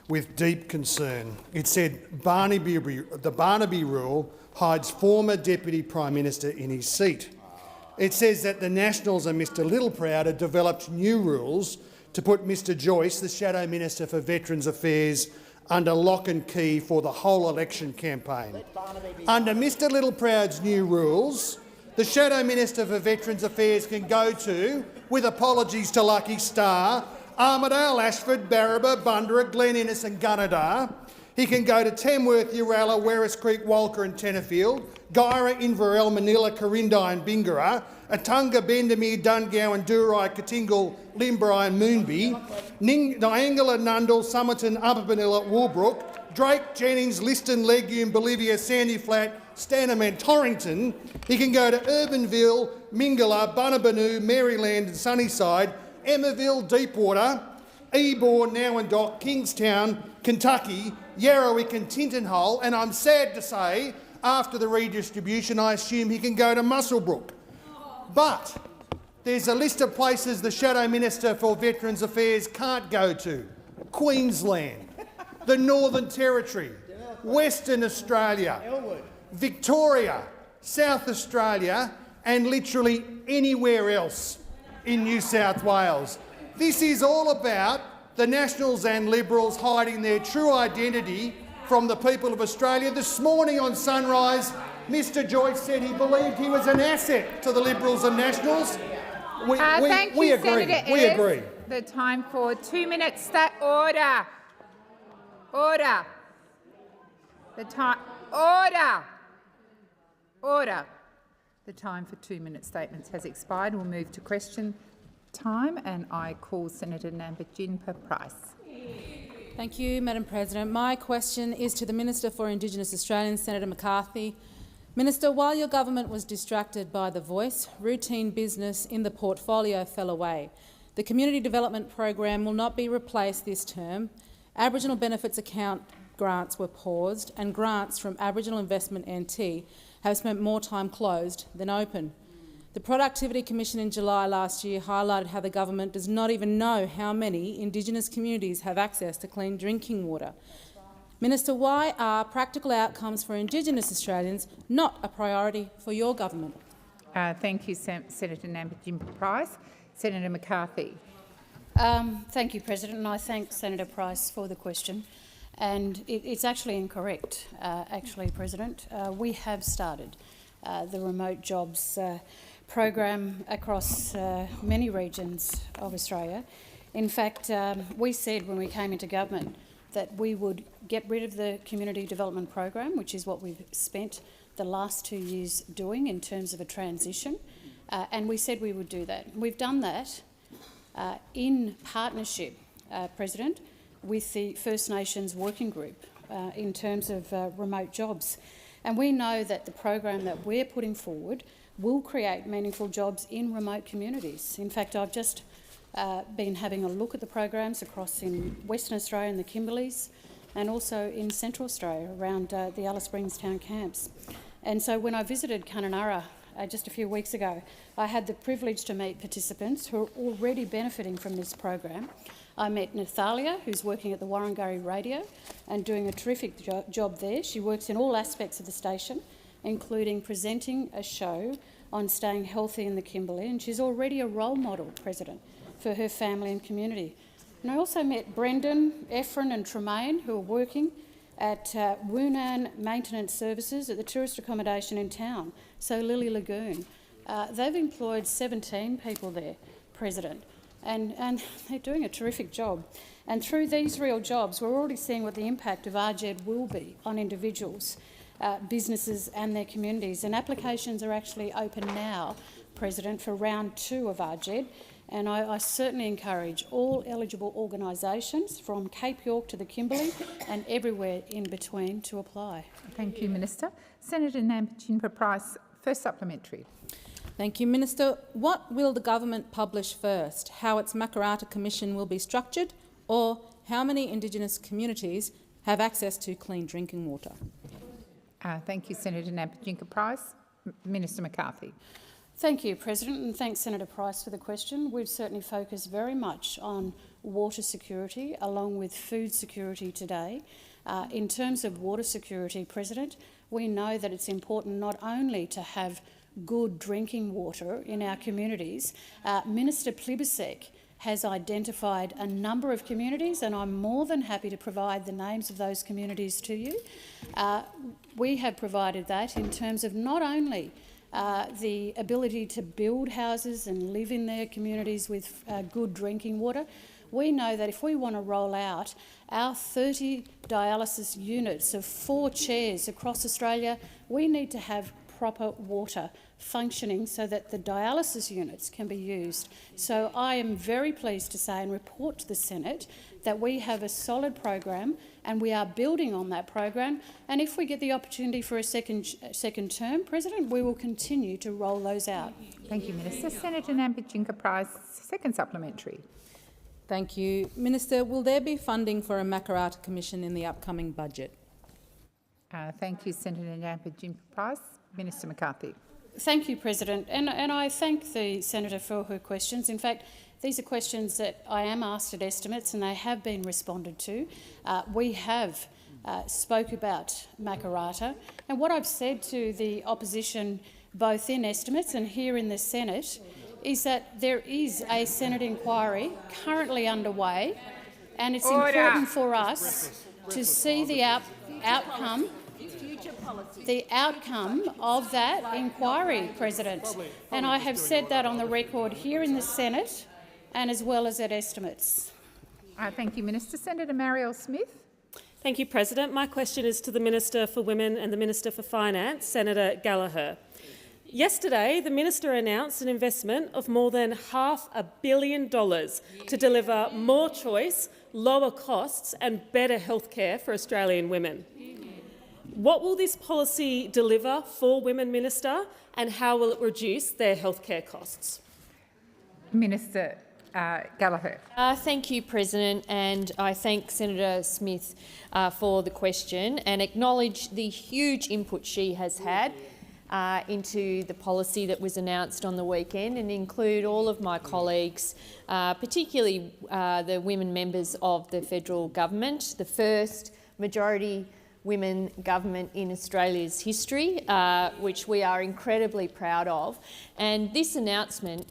Speaker 17: with deep concern. It said the Barnaby rule hides former Deputy Prime Minister in his seat. It says that the Nationals and Mr Littleproud have developed new rules to put Mr Joyce, the Shadow Minister for Veterans Affairs, under lock and key for the whole election campaign. Under Mr Littleproud's new rules, the Shadow Minister for Veterans Affairs can go to, with apologies to Lucky Star, Armidale, Ashford, Barraba, Bundoora, Glen Innes and Gunnedah. He can go to Tamworth, Uralla, Werris Creek, Walker and Tenterfield, Guyra, Inverell, Manila, Corindi and Bingara, Atunga, Bendemeer, Dungowan, Durai, Katingal, Limbri and Moonbi, Nyangala, Nundle, Somerton, Upper Benilla, Woolbrook, Drake, Jennings, Liston, Legume, Bolivia, Sandy Flat, Stanham and Torrington. He can go to Urbanville, Mingala, Bunnabanoo, Maryland and Sunnyside, Emmaville, Deepwater, Ebor, Nowandock, Kingstown, Kentucky, Yarrawick and Tintinhull, and I'm sad to say, after the redistribution, I assume he can go to Muswellbrook. But there's a list of places the Shadow Minister for Veterans Affairs can't go to. Queensland, the Northern Territory, Western Australia, Victoria, South Australia, and literally anywhere else in New South Wales. This is all about the Nationals and Liberals hiding their true identity from the people of Australia. This morning on Sunrise, Mr Joyce said he believed he was an asset to the Liberals and Nationals.
Speaker 2: Thank you,
Speaker 17: agree.
Speaker 2: Senator
Speaker 17: We agree.
Speaker 2: The time for 2 minutes. Order. Order. The time. Order. Order. The time for 2-minute statements has expired. We'll move to question time, and I call Senator Nambuchinpa Price.
Speaker 19: Thank you, Madam President. My question is to the Minister for Indigenous Australians, Senator McCarthy. Minister, while your government was distracted by The Voice, routine business in the portfolio fell away. The Community Development Program will not be replaced this term. Aboriginal Benefits Account grants were paused, and grants from Aboriginal Investment NT have spent more time closed than open. The Productivity Commission in July last year highlighted how the government does not even know how many Indigenous communities have access to clean drinking water. Minister, why are practical outcomes for Indigenous Australians not a priority for your government?
Speaker 2: Thank you, Senator Nambuchinpa Price. Senator McCarthy.
Speaker 20: Thank you, President, and I thank Senator Price for the question. And it's actually incorrect, President. We have started the remote jobs program across many regions of Australia. In fact, we said when we came into government that we would get rid of the Community Development Program, which is what we've spent the last 2 years doing in terms of a transition, and we said we would do that. We've done that in partnership, President, with the First Nations Working Group in terms of remote jobs. And we know that the program that we're putting forward will create meaningful jobs in remote communities. In fact, I've just been having a look at the programs across in Western Australia and the Kimberleys, and also in Central Australia around the Alice Springs town camps. And so when I visited Kununurra just a few weeks ago, I had the privilege to meet participants who are already benefiting from this program. I met Nathalia, who's working at the Warrangurri Radio and doing a terrific job there. She works in all aspects of the station, including presenting a show on staying healthy in the Kimberley, and she's already a role model, President, for her family and community. And I also met Brendan, Efren and Tremaine, who are working at Woonan Maintenance Services at the tourist accommodation in town, so Lily Lagoon. They've employed 17 people there, President, and they're doing a terrific job. And through these real jobs, we're already seeing what the impact of RGED will be on individuals, businesses and their communities. And applications are actually open now, President, for round 2 of RGED. And I certainly encourage all eligible organisations from Cape York to the Kimberley and everywhere in between to apply.
Speaker 2: Thank you, Minister. Senator Nambuchinpa Price, first supplementary.
Speaker 19: Thank you, Minister. What will the government publish first? How its Makarrata Commission will be structured, or how many Indigenous communities have access to clean drinking water?
Speaker 2: Thank you, Senator Nambuchinpa Price. Minister McCarthy.
Speaker 20: Thank you, President, and thanks, Senator Price, for the question. We've certainly focused very much on water security along with food security today. In terms of water security, President, we know that it's important not only to have good drinking water in our communities. Minister Plibersek has identified a number of communities, and I'm more than happy to provide the names of those communities to you. We have provided that in terms of not only the ability to build houses and live in their communities with good drinking water. We know that if we want to roll out our 30 dialysis units of 4 chairs across Australia, we need to have proper water functioning so that the dialysis units can be used. So I am very pleased to say and report to the Senate that we have a solid program and we are building on that program. And if we get the opportunity for a second term, President, we will continue to roll those out.
Speaker 2: Thank you, Minister. Senator Nambuchinpa Price, second supplementary.
Speaker 19: Thank you. Minister, will there be funding for a Makarrata Commission in the upcoming budget?
Speaker 2: Thank you, Senator Nambuchinpa Price. Minister McCarthy.
Speaker 20: Thank you, President, and I thank the Senator for her questions. In fact, these are questions that I am asked at estimates and they have been responded to. We have spoke about Makarrata, and what I've said to the opposition both in estimates and here in the Senate is that there is a Senate inquiry currently underway and it's important for us to see the outcome of that inquiry, President. And I have said that on the record here in the Senate and as well as at estimates.
Speaker 2: Thank you, Minister. Senator Marielle Smith.
Speaker 13: Thank you, President. My question is to the Minister for Women and the Minister for Finance, Senator Gallagher. Yesterday, the Minister announced an investment of more than $500 million to deliver more choice, lower costs and better healthcare for Australian women. What will this policy deliver for women, Minister, and how will it reduce their healthcare costs?
Speaker 2: Minister Gallagher.
Speaker 3: Thank you, President, and I thank Senator Smith for the question and acknowledge the huge input she has had into the policy that was announced on the weekend, and include all of my colleagues, particularly the women members of the federal government, the first majority women government in Australia's history, which we are incredibly proud of. And this announcement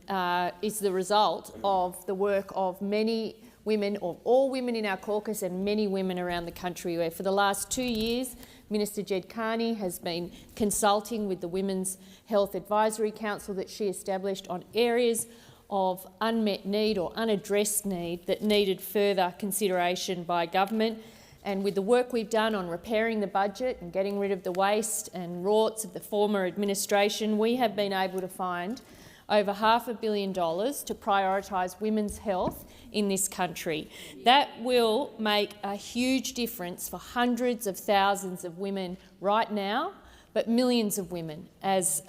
Speaker 3: is the result of the work of many women, of all women in our caucus and many women around the country, where for the last 2 years Minister Jed Carney has been consulting with the Women's Health Advisory Council that she established on areas of unmet need or unaddressed need that needed further consideration by government. And with the work we've done on repairing the budget and getting rid of the waste and rorts of the former administration, we have been able to find over $500 million to prioritise women's health in this country. That will make a huge difference for hundreds of thousands of women right now, but millions of women as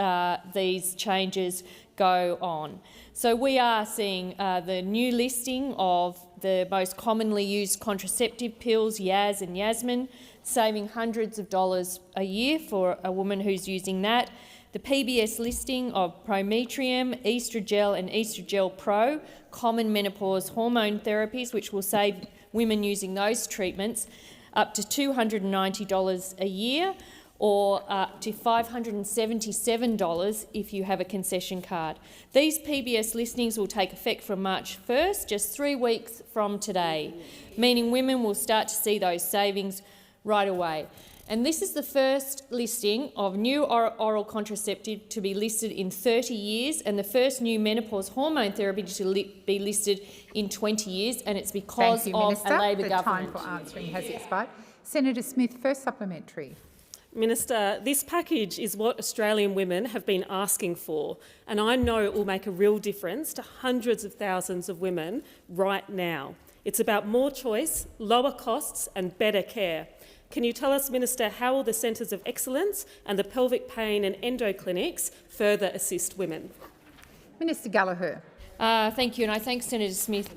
Speaker 3: these changes go on. So we are seeing the new listing of the most commonly used contraceptive pills, Yaz and Yasmin, saving hundreds of dollars a year for a woman who's using that. The PBS listing of Prometrium, Estrogel and Estrogel Pro, common menopause hormone therapies, which will save women using those treatments up to $290 a year, or up to $577 if you have a concession card. These PBS listings will take effect from March 1st, just 3 weeks from today, meaning women will start to see those savings right away. And this is the first listing of new oral contraceptive to be listed in 30 years and the first new menopause hormone therapy to be listed in 20 years, and it's because
Speaker 2: Thank you,
Speaker 3: of
Speaker 2: Minister.
Speaker 3: a Labor
Speaker 2: The
Speaker 3: government.
Speaker 2: time for answering has expired. Senator Smith, first supplementary.
Speaker 13: Minister, this package is what Australian women have been asking for, and I know it will make a real difference to hundreds of thousands of women right now. It's about more choice, lower costs and better care. Can you tell us, Minister, how will the Centres of Excellence and the pelvic pain and endo clinics further assist women?
Speaker 2: Minister Gallagher.
Speaker 3: Thank you, and I thank Senator Smith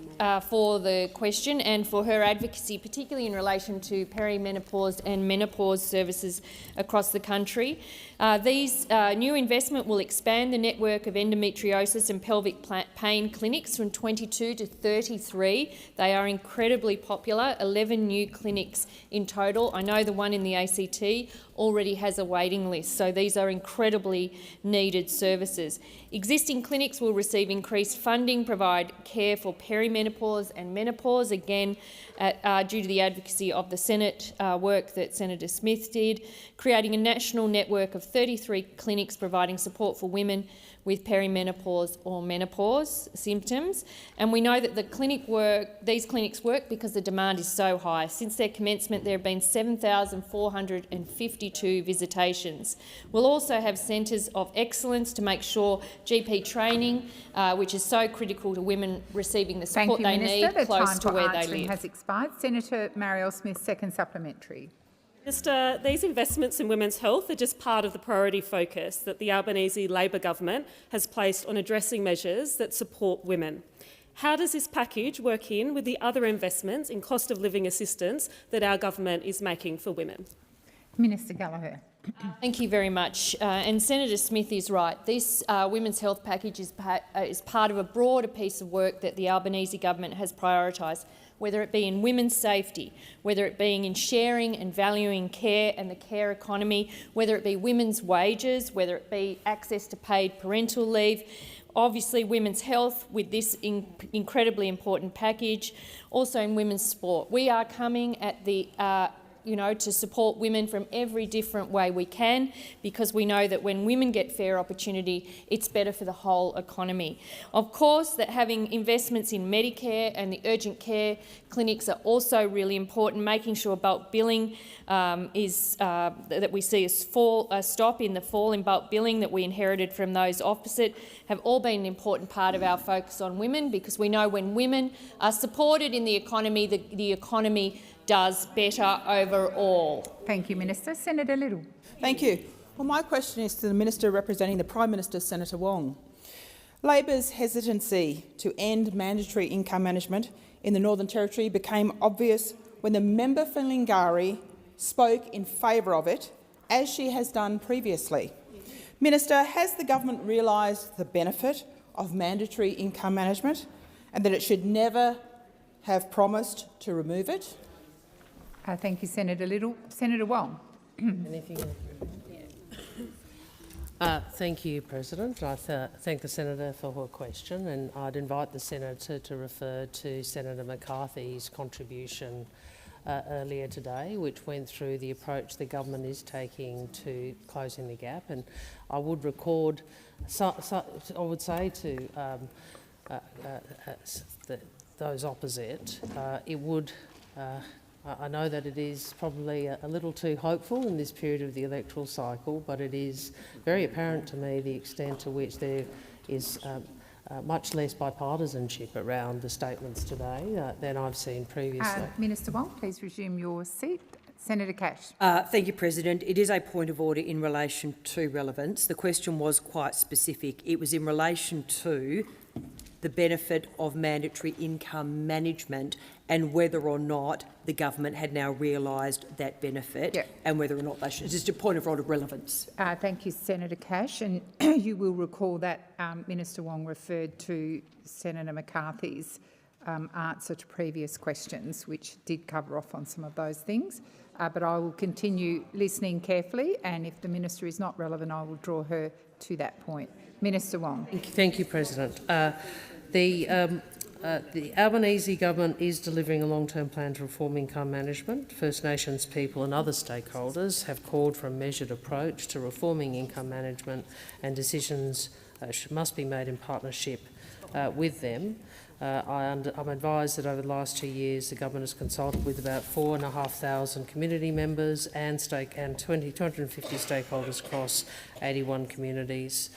Speaker 3: for the question and for her advocacy, particularly in relation to perimenopause and menopause services across the country. These new investment will expand the network of endometriosis and pelvic pain clinics from 22 to 33. They are incredibly popular, 11 new clinics in total. I know the one in the ACT already has a waiting list, so these are incredibly needed services. Existing clinics will receive increased funding, provide care for perimenopause and menopause, again due to the advocacy of the Senate work that Senator Smith did, creating a national network of 33 clinics providing support for women with perimenopause or menopause symptoms. And we know that these clinics work because the demand is so high. Since their commencement, there have been 7,452 visitations. We'll also have centres of excellence to make sure GP training, which is so critical to women receiving the support they need, close to where they live.
Speaker 2: Has expired. Senator Marielle Smith, second supplementary.
Speaker 13: Minister, these investments in women's health are just part of the priority focus that the Albanese Labor government has placed on addressing measures that support women. How does this package work in with the other investments in cost of living assistance that our government is making for women?
Speaker 2: Minister Gallagher.
Speaker 3: Thank you very much. And Senator Smith is right. This women's health package is part of a broader piece of work that the Albanese government has prioritised, whether it be in women's safety, whether it be in sharing and valuing care and the care economy, whether it be women's wages, whether it be access to paid parental leave,
Speaker 7: obviously women's health with this incredibly important package, also in women's sport. We are coming at the to support women from every different way we can, because we know that when women get fair opportunity, it's better for the whole economy. Of course, that having investments in Medicare and the urgent care clinics are also really important, making sure bulk billing that we see a stop in the fall in bulk billing that we inherited from those opposite, have all been an important part of our focus on women, because we know when women are supported in the economy, the economy does better overall.
Speaker 2: Thank you, Minister. Senator Little.
Speaker 14: Thank you. Well, my question is to the Minister representing the Prime Minister, Senator Wong. Labor's hesitancy to end mandatory income management in the Northern Territory became obvious when the member for Lingari spoke in favour of it, as she has done previously. Minister, has the government realised the benefit of mandatory income management and that it should never have promised to remove it?
Speaker 2: Thank you, Senator Little. Senator Wong.
Speaker 18: Thank you, President. I thank the Senator for her question, and I'd invite the Senator to refer to Senator McCarthy's contribution earlier today, which went through the approach the government is taking to closing the gap. And I would record, I would say to those opposite, it would. I know that it is probably a little too hopeful in this period of the electoral cycle, but it is very apparent to me the extent to which there is much less bipartisanship around the statements today than I've seen previously.
Speaker 2: Minister Wong, please resume your seat. Senator Cash.
Speaker 24: Thank you, President. It is a point of order in relation to relevance. The question was quite specific. It was in relation to the benefit of mandatory income management and whether or not the government had now realised that benefit and whether or not they should. It's just a point of order relevance.
Speaker 2: Thank you, Senator Cash. And you will recall that Minister Wong referred to Senator McCarthy's answer to previous questions, which did cover off on some of those things. But I will continue listening carefully, and if the minister is not relevant, I will draw her to that point. Minister Wong.
Speaker 18: Thank you, President. The Albanese government is delivering a long-term plan to reform income management. First Nations people and other stakeholders have called for a measured approach to reforming income management, and decisions must be made in partnership with them. I'm advised that over the last 2 years the government has consulted with about 4,500 community members and 250 stakeholders across 81 communities.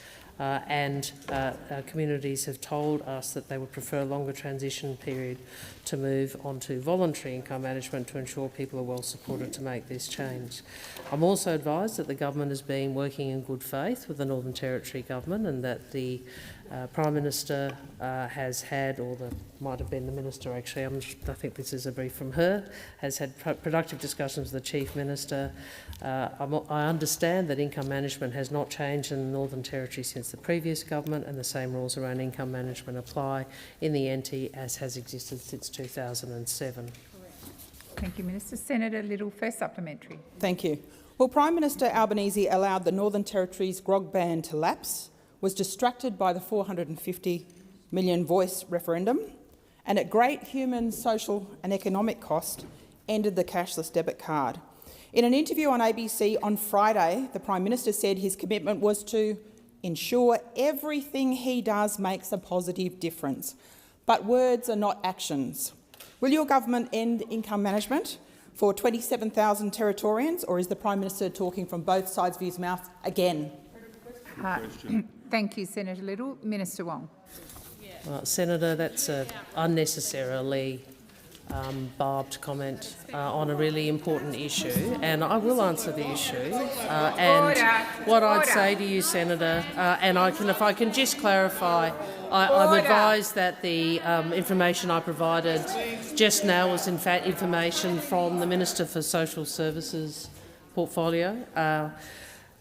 Speaker 18: Communities have told us that they would prefer a longer transition period to move on to voluntary income management to ensure people are well supported to make this change. I'm also advised that the government has been working in good faith with the Northern Territory government, and that the Prime Minister has had, or might have been the Minister actually, I think this is a brief from her, has had productive discussions with the Chief Minister. I understand that income management has not changed in the Northern Territory since the previous government, and the same rules around income management apply in the NT as has existed since 2007.
Speaker 2: Thank you, Minister. Senator Little, first supplementary.
Speaker 14: Thank you. Well, Prime Minister Albanese allowed the Northern Territory's grog ban to lapse, was distracted by the 450 million voice referendum, and at great human, social and economic cost, ended the cashless debit card. In an interview on ABC on Friday, the Prime Minister said his commitment was to ensure everything he does makes a positive difference. But words are not actions. Will your government end income management for 27,000 Territorians, or is the Prime Minister talking from both sides of his mouth again?
Speaker 2: Thank you, Senator Little. Minister Wong.
Speaker 18: Senator, that's an unnecessarily barbed comment on a really important issue, and I will answer the issue. I'd say to you, Senator, if I can just clarify, I'm advised that the information I provided just now was in fact information from the Minister for Social Services portfolio.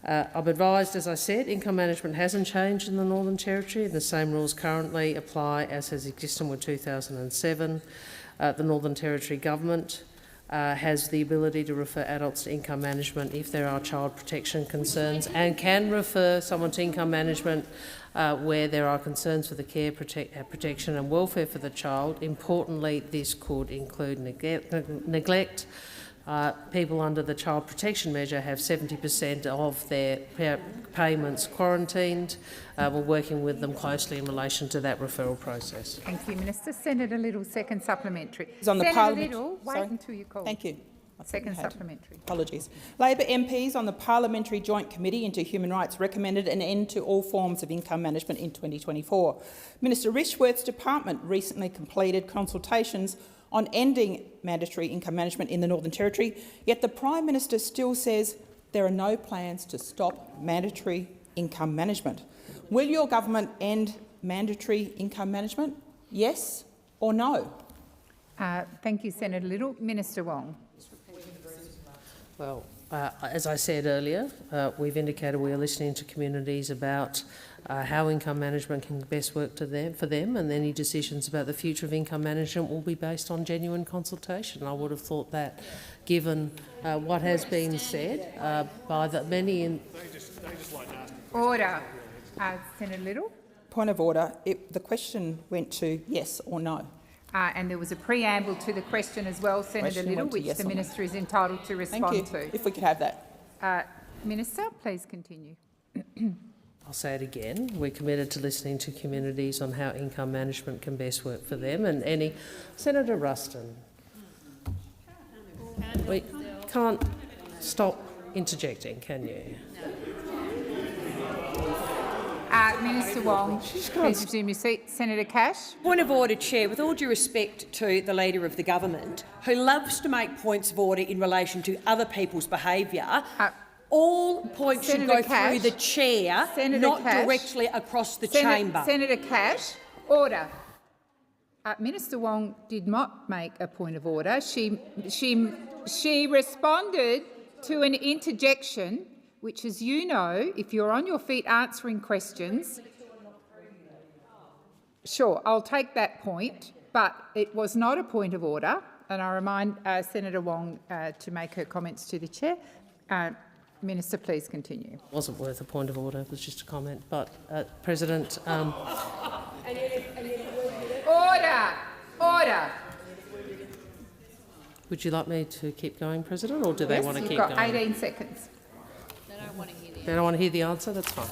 Speaker 18: I'm advised, as I said, income management hasn't changed in the Northern Territory, and the same rules currently apply as has existed with 2007. The Northern Territory government has the ability to refer adults to income management if there are child protection concerns, and can refer someone to income management where there are concerns for the care, protection and welfare for the child. Importantly, this could include neglect. People under the child protection measure have 70% of their payments quarantined. We're working with them closely in relation to that referral process.
Speaker 2: Thank you, Minister. Senator Little, second supplementary.
Speaker 14: On the
Speaker 2: Senator
Speaker 14: Parliament.
Speaker 2: Little, wait until you call.
Speaker 14: Thank you.
Speaker 2: Second supplementary.
Speaker 14: Apologies. Labor MPs on the Parliamentary Joint Committee into Human Rights recommended an end to all forms of income management in 2024. Minister Rishworth's department recently completed consultations on ending mandatory income management in the Northern Territory, yet the Prime Minister still says there are no plans to stop mandatory income management. Will your government end mandatory income management? Yes or no?
Speaker 2: Thank you, Senator Little. Minister Wong.
Speaker 18: Well, as I said earlier, we've indicated we are listening to communities about how income management can best work for them, and any decisions about the future of income management will be based on genuine consultation. I would have thought that, given what has been said by the many in...
Speaker 2: Order. Senator Little.
Speaker 14: Point of order. The question went to yes or no.
Speaker 2: And there was a preamble to the question as well, Senator Little, which the Minister is entitled to respond to.
Speaker 14: If we could have that.
Speaker 2: Minister, please continue.
Speaker 18: I'll say it again. We're committed to listening to communities on how income management can best work for them. And any... Senator Ruston, we can't stop interjecting, can you?
Speaker 2: Minister Wong, please resume your seat. Senator Cash.
Speaker 24: Point of order, Chair. With all due respect to the Leader of the Government, who loves to make points of order in relation to other people's behaviour, all points should go through the Chair, not directly across the chamber.
Speaker 2: Senator Cash, order. Minister Wong did not make a point of order. She responded to an interjection, which, as you know, if you're on your feet answering questions, sure, I'll take that point, but it was not a point of order, and I remind Senator Wong to make her comments to the Chair. Minister, please continue.
Speaker 18: It wasn't worth a point of order, it was just a comment. But, President...
Speaker 2: Order! Order!
Speaker 18: Would you like me to keep going, President, or do they want to keep
Speaker 2: you've
Speaker 18: going?
Speaker 2: got 18 seconds.
Speaker 18: They don't want to hear the answer? That's fine.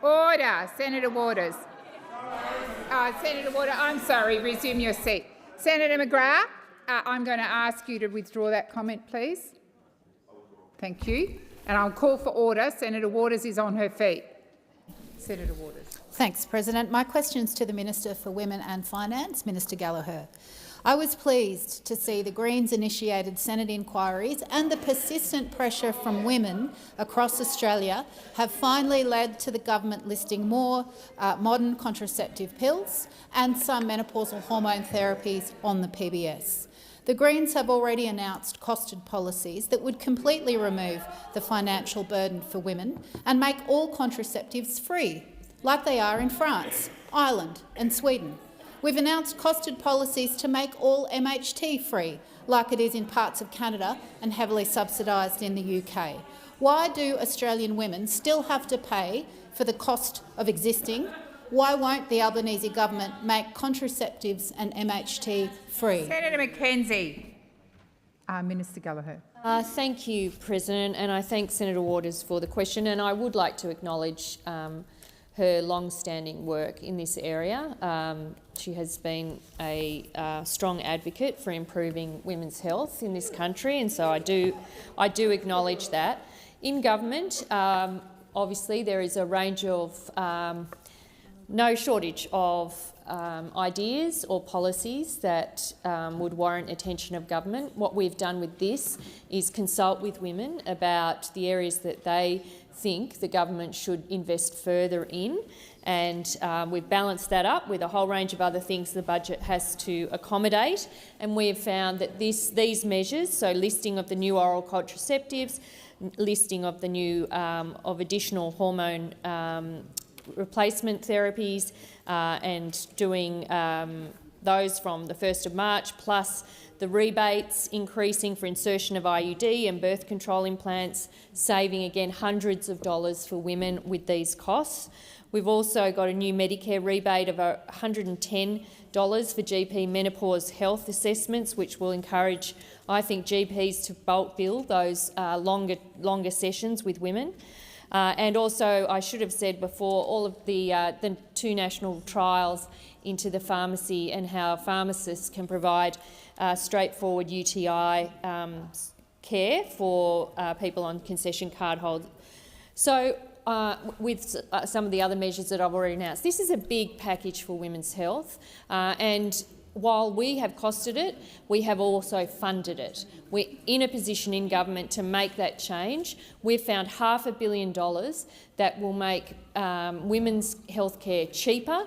Speaker 2: Order. Senator Waters. Senator Waters, I'm sorry, resume your seat. Senator McGrath, I'm going to ask you to withdraw that comment, please. Thank you. And I'll call for order. Senator Waters is on her feet. Senator Waters.
Speaker 4: Thanks, President. My question is to the Minister for Women and Finance, Minister Gallagher. I was pleased to see the Greens-initiated Senate inquiries and the persistent pressure from women across Australia have finally led to the government listing more modern contraceptive pills and some menopausal hormone therapies on the PBS. The Greens have already announced costed policies that would completely remove the financial burden for women and make all contraceptives free, like they are in France, Ireland and Sweden. We've announced costed policies to make all MHT free, like it is in parts of Canada and heavily subsidised in the UK. Why do Australian women still have to pay for the cost of existing? Why won't the Albanese government make contraceptives and MHT free?
Speaker 2: Senator McKenzie. Minister Gallagher.
Speaker 7: Thank you, President, and I thank Senator Waters for the question, and I would like to acknowledge her long-standing work in this area. She has been a strong advocate for improving women's health in this country, and so I do acknowledge that. In government, obviously there is a range of no shortage of ideas or policies that would warrant attention of government. What we've done with this is consult with women about the areas that they think the government should invest further in, and we've balanced that up with a whole range of other things the budget has to accommodate, and we have found that these measures, so listing of the new oral contraceptives, listing of the new of additional hormone replacement therapies, and doing those from the 1st of March, plus the rebates increasing for insertion of IUD and birth control implants, saving again hundreds of dollars for women with these costs. We've also got a new Medicare rebate of $110 for GP menopause health assessments, which will encourage, I think, GPs to bulk bill those longer sessions with women. And also, I should have said before, all of the 2 national trials into the pharmacy and how pharmacists can provide straightforward UTI care for people on concession card holders. So, with some of the other measures that I've already announced, this is a big package for women's health, and while we have costed it, we have also funded it. We're in a position in government to make that change. We've found $500 million that will make women's health care cheaper.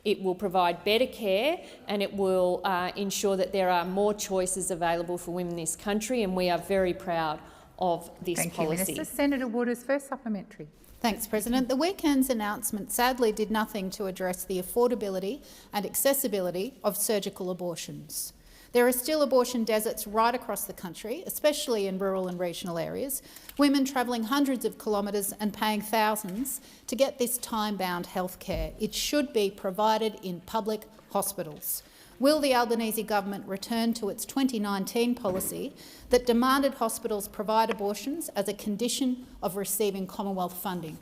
Speaker 7: It will provide better care, and it will ensure that there are more choices available for women in this country, and we are very proud of this policy.
Speaker 2: Thank you, Minister. Senator Waters, first supplementary.
Speaker 4: Thanks, President. The weekend's announcement sadly did nothing to address the affordability and accessibility of surgical abortions. There are still abortion deserts right across the country, especially in rural and regional areas, women travelling hundreds of kilometres and paying thousands to get this time-bound health care. It should be provided in public hospitals. Will the Albanese government return to its 2019 policy that demanded hospitals provide abortions as a condition of receiving Commonwealth funding?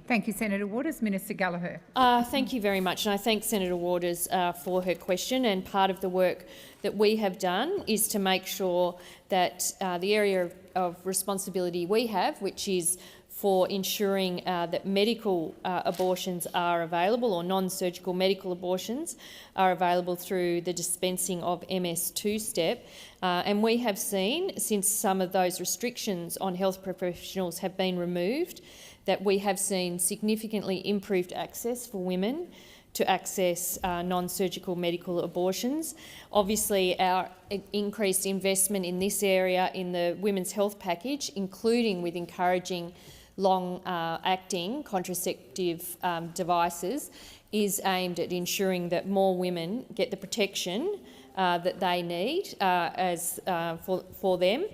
Speaker 2: Thank you, Senator Waters. Minister Gallagher.
Speaker 7: Thank you very much, and I thank Senator Waters for her question. And part of the work that we have done is to make sure that the area of responsibility we have, which is for ensuring that medical abortions are available, or non-surgical medical abortions are available through the dispensing of MS2 step. And we have seen, since some of those restrictions on health professionals have been removed, that we have seen significantly improved access for women to access non-surgical medical abortions. Obviously, our increased investment in this area in the women's health package, including with encouraging long-acting contraceptive devices, is aimed at ensuring that more women get the protection that they need for them,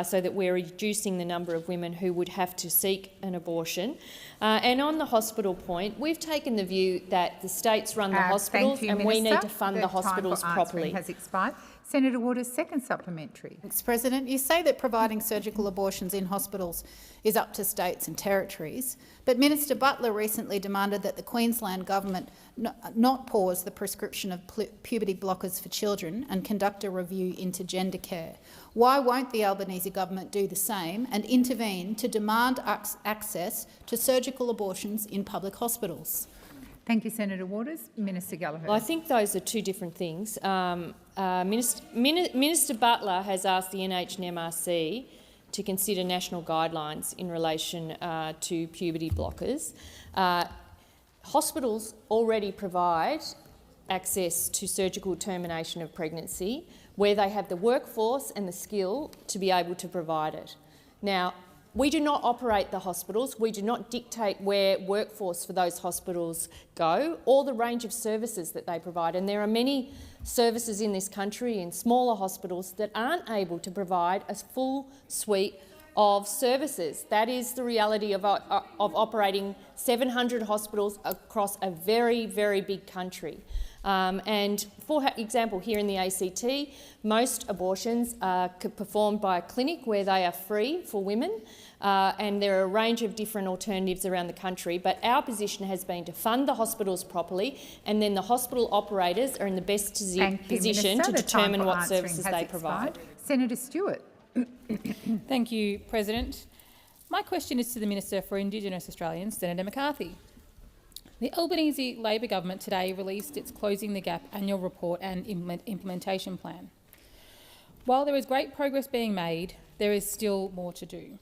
Speaker 7: so that we're reducing the number of women who would have to seek an abortion. And on the hospital point, we've taken the view that the states run the hospitals, and we need to fund the hospitals properly.
Speaker 2: Has expired. Senator Waters, second supplementary.
Speaker 4: Thanks, President. You say that providing surgical abortions in hospitals is up to states and territories, but Minister Butler recently demanded that the Queensland government not pause the prescription of puberty blockers for children and conduct a review into gender care. Why won't the Albanese government do the same and intervene to demand access to surgical abortions in public hospitals?
Speaker 2: Thank you, Senator Waters. Minister Gallagher.
Speaker 7: Well, I think those are two different things. Minister Butler has asked the NHMRC to consider national guidelines in relation to puberty blockers. Hospitals already provide access to surgical termination of pregnancy where they have the workforce and the skill to be able to provide it. Now, we do not operate the hospitals. We do not dictate where workforce for those hospitals go or the range of services that they provide. And there are many services in this country in smaller hospitals that aren't able to provide a full suite of services. That is the reality of operating 700 hospitals across a very, very big country. And for example, here in the ACT, most abortions are performed by a clinic where they are free for women, and there are a range of different alternatives around the country. But our position has been to fund the hospitals properly, and then the hospital operators are in the best position to determine what services they provide.
Speaker 2: Senator Stewart.
Speaker 19: Thank you, President. My question is to the Minister for Indigenous Australians, Senator McCarthy. The Albanese Labor government today released its Closing the Gap annual report and implementation plan. While there is great progress being made, there is still more to do.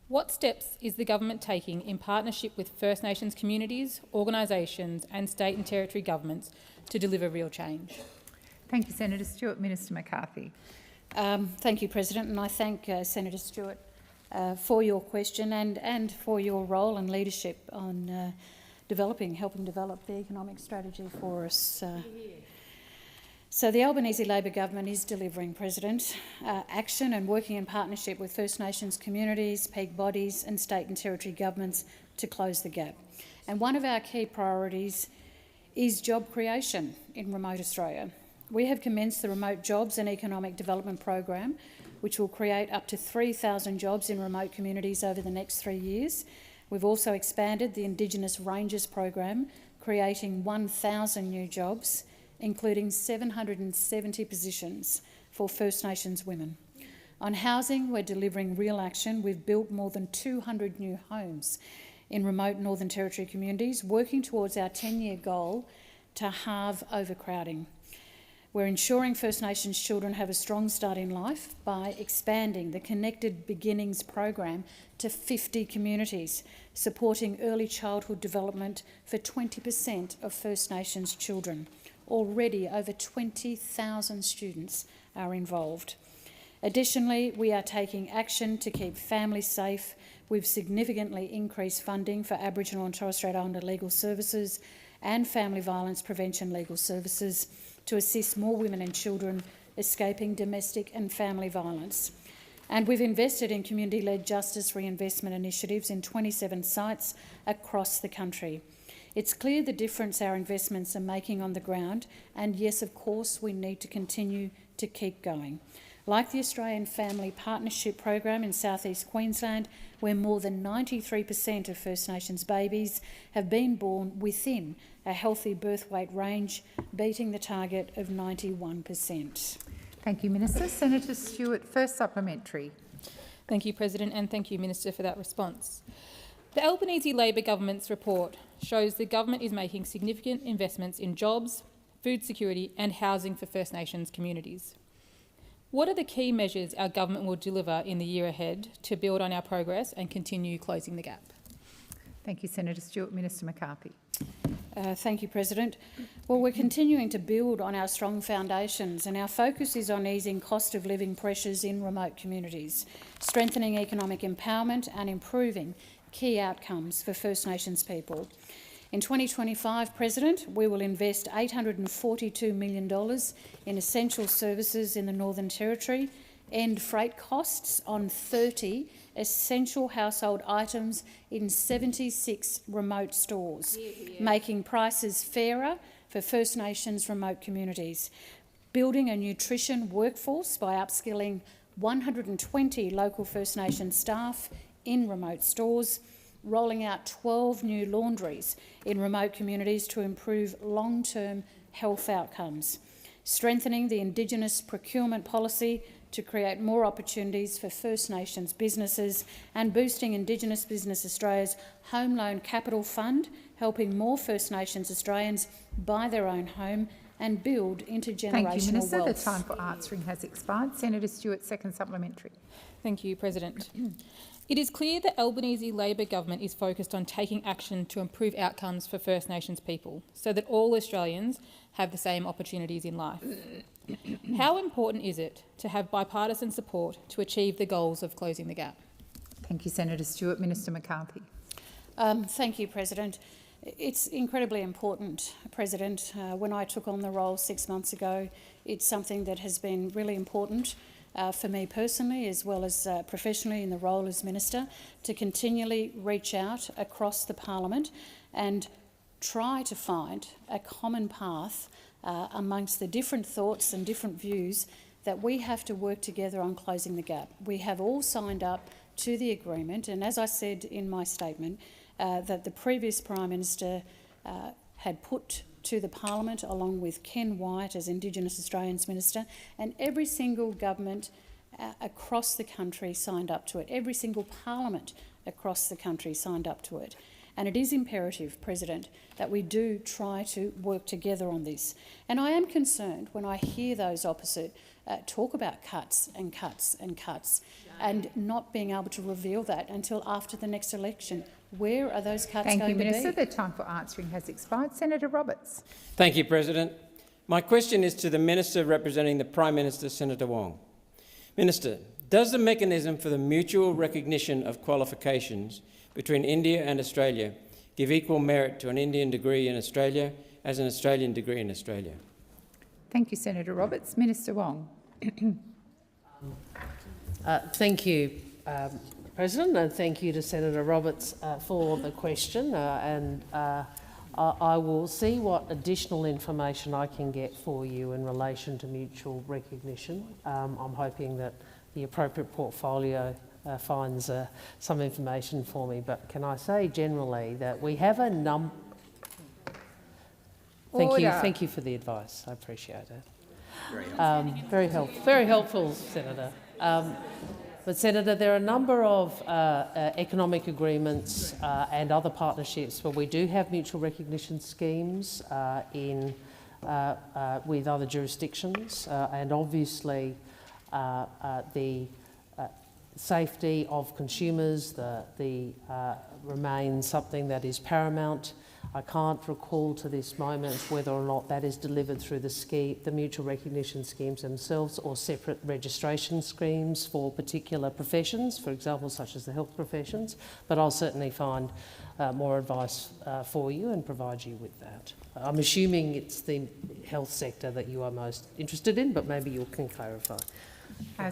Speaker 19: What steps is the government taking in partnership with First Nations communities, organisations and state and territory governments to deliver real change?
Speaker 2: Thank you, Senator Stewart. Minister McCarthy.
Speaker 20: Thank you, President, and I thank Senator Stewart for your question and for your role and leadership on helping develop the economic strategy for us. So the Albanese Labor government is delivering, President, action and working in partnership with First Nations communities, peak bodies and state and territory governments to close the gap. And one of our key priorities is job creation in remote Australia. We have commenced the Remote Jobs and Economic Development Program, which will create up to 3,000 jobs in remote communities over the next 3 years. We've also expanded the Indigenous Rangers Program, creating 1,000 new jobs, including 770 positions for First Nations women. On housing, we're delivering real action. We've built more than 200 new homes in remote Northern Territory communities, working towards our 10-year goal to halve overcrowding. We're ensuring First Nations children have a strong start in life by expanding the Connected Beginnings program to 50 communities, supporting early childhood development for 20% of First Nations children. Already over 20,000 students are involved. Additionally, we are taking action to keep families safe. We've significantly increased funding for Aboriginal and Torres Strait Islander legal services and family violence prevention legal services to assist more women and children escaping domestic and family violence. And we've invested in community-led justice reinvestment initiatives in 27 sites across the country. It's clear the difference our investments are making on the ground, and yes, of course, we need to continue to keep going. Like the Australian Family Partnership Program in South East Queensland, where more than 93% of First Nations babies have been born within a healthy birth weight range, beating the target of 91%.
Speaker 2: Thank you, Minister. Senator Stewart, first supplementary.
Speaker 9: Thank you, President, and thank you, Minister, for that response. The Albanese Labor government's report shows the government is making significant investments in jobs, food security and housing for First Nations communities. What are the key measures our government will deliver in the year ahead to build on our progress and continue closing the gap?
Speaker 2: Thank you, Senator Stewart. Minister McCarthy.
Speaker 20: Thank you, President. Well, we're continuing to build on our strong foundations, and our focus is on easing cost of living pressures in remote communities, strengthening economic empowerment and improving key outcomes for First Nations people. In 2025, President, we will invest $842 million in essential services in the Northern Territory, end freight costs on 30 essential household items in 76 remote stores, making prices fairer for First Nations remote communities, building a nutrition workforce by upskilling 120 local First Nations staff in remote stores, rolling out 12 new laundries in remote communities to improve long-term health outcomes, strengthening the Indigenous procurement policy to create more opportunities for First Nations businesses, and boosting Indigenous Business Australia's Home Loan Capital Fund, helping more First Nations Australians buy their own home and build intergenerational
Speaker 2: Thank you, Minister.
Speaker 20: wealth.
Speaker 2: The time for answering has expired. Senator Stewart, second supplementary.
Speaker 9: Thank you, President. It is clear the Albanese Labor government is focused on taking action to improve outcomes for First Nations people so that all Australians have the same opportunities in life. How important is it to have bipartisan support to achieve the goals of closing the gap?
Speaker 2: Thank you, Senator Stewart. Minister McCarthy.
Speaker 20: Thank you, President. It's incredibly important, President. When I took on the role 6 months ago, it's something that has been really important for me personally as well as professionally in the role as Minister, to continually reach out across the Parliament and try to find a common path amongst the different thoughts and different views that we have to work together on closing the gap. We have all signed up to the agreement, and as I said in my statement, that the previous Prime Minister had put to the Parliament along with Ken Wyatt as Indigenous Australians Minister, and every single government across the country signed up to it. Every single parliament across the country signed up to it. And it is imperative, President, that we do try to work together on this. And I am concerned when I hear those opposite talk about cuts and cuts and cuts and not being able to reveal that until after the next election. Where are those cuts going to be?
Speaker 2: Thank you, Minister. The time for answering has expired. Senator Roberts.
Speaker 5: Thank you, President. My question is to the Minister representing the Prime Minister, Senator Wong. Minister, does the mechanism for the mutual recognition of qualifications between India and Australia give equal merit to an Indian degree in Australia as an Australian degree in Australia?
Speaker 2: Thank you, Senator Roberts. Minister Wong.
Speaker 18: Thank you, President, and thank you to Senator Roberts for the question. I will see what additional information I can get for you in relation to mutual recognition. I'm hoping that the appropriate portfolio finds some information for me. But can I say generally that we have a number... Thank you for the advice. I appreciate it. Very helpful, Senator. But Senator, there are a number of economic agreements and other partnerships where we do have mutual recognition schemes with other jurisdictions, and obviously the safety of consumers remains something that is paramount. I can't recall to this moment whether or not that is delivered through the mutual recognition schemes themselves or separate registration schemes for particular professions, for example, such as the health professions, but I'll certainly find more advice for you and provide you with that. I'm assuming it's the health sector that you are most interested in, but maybe you can clarify.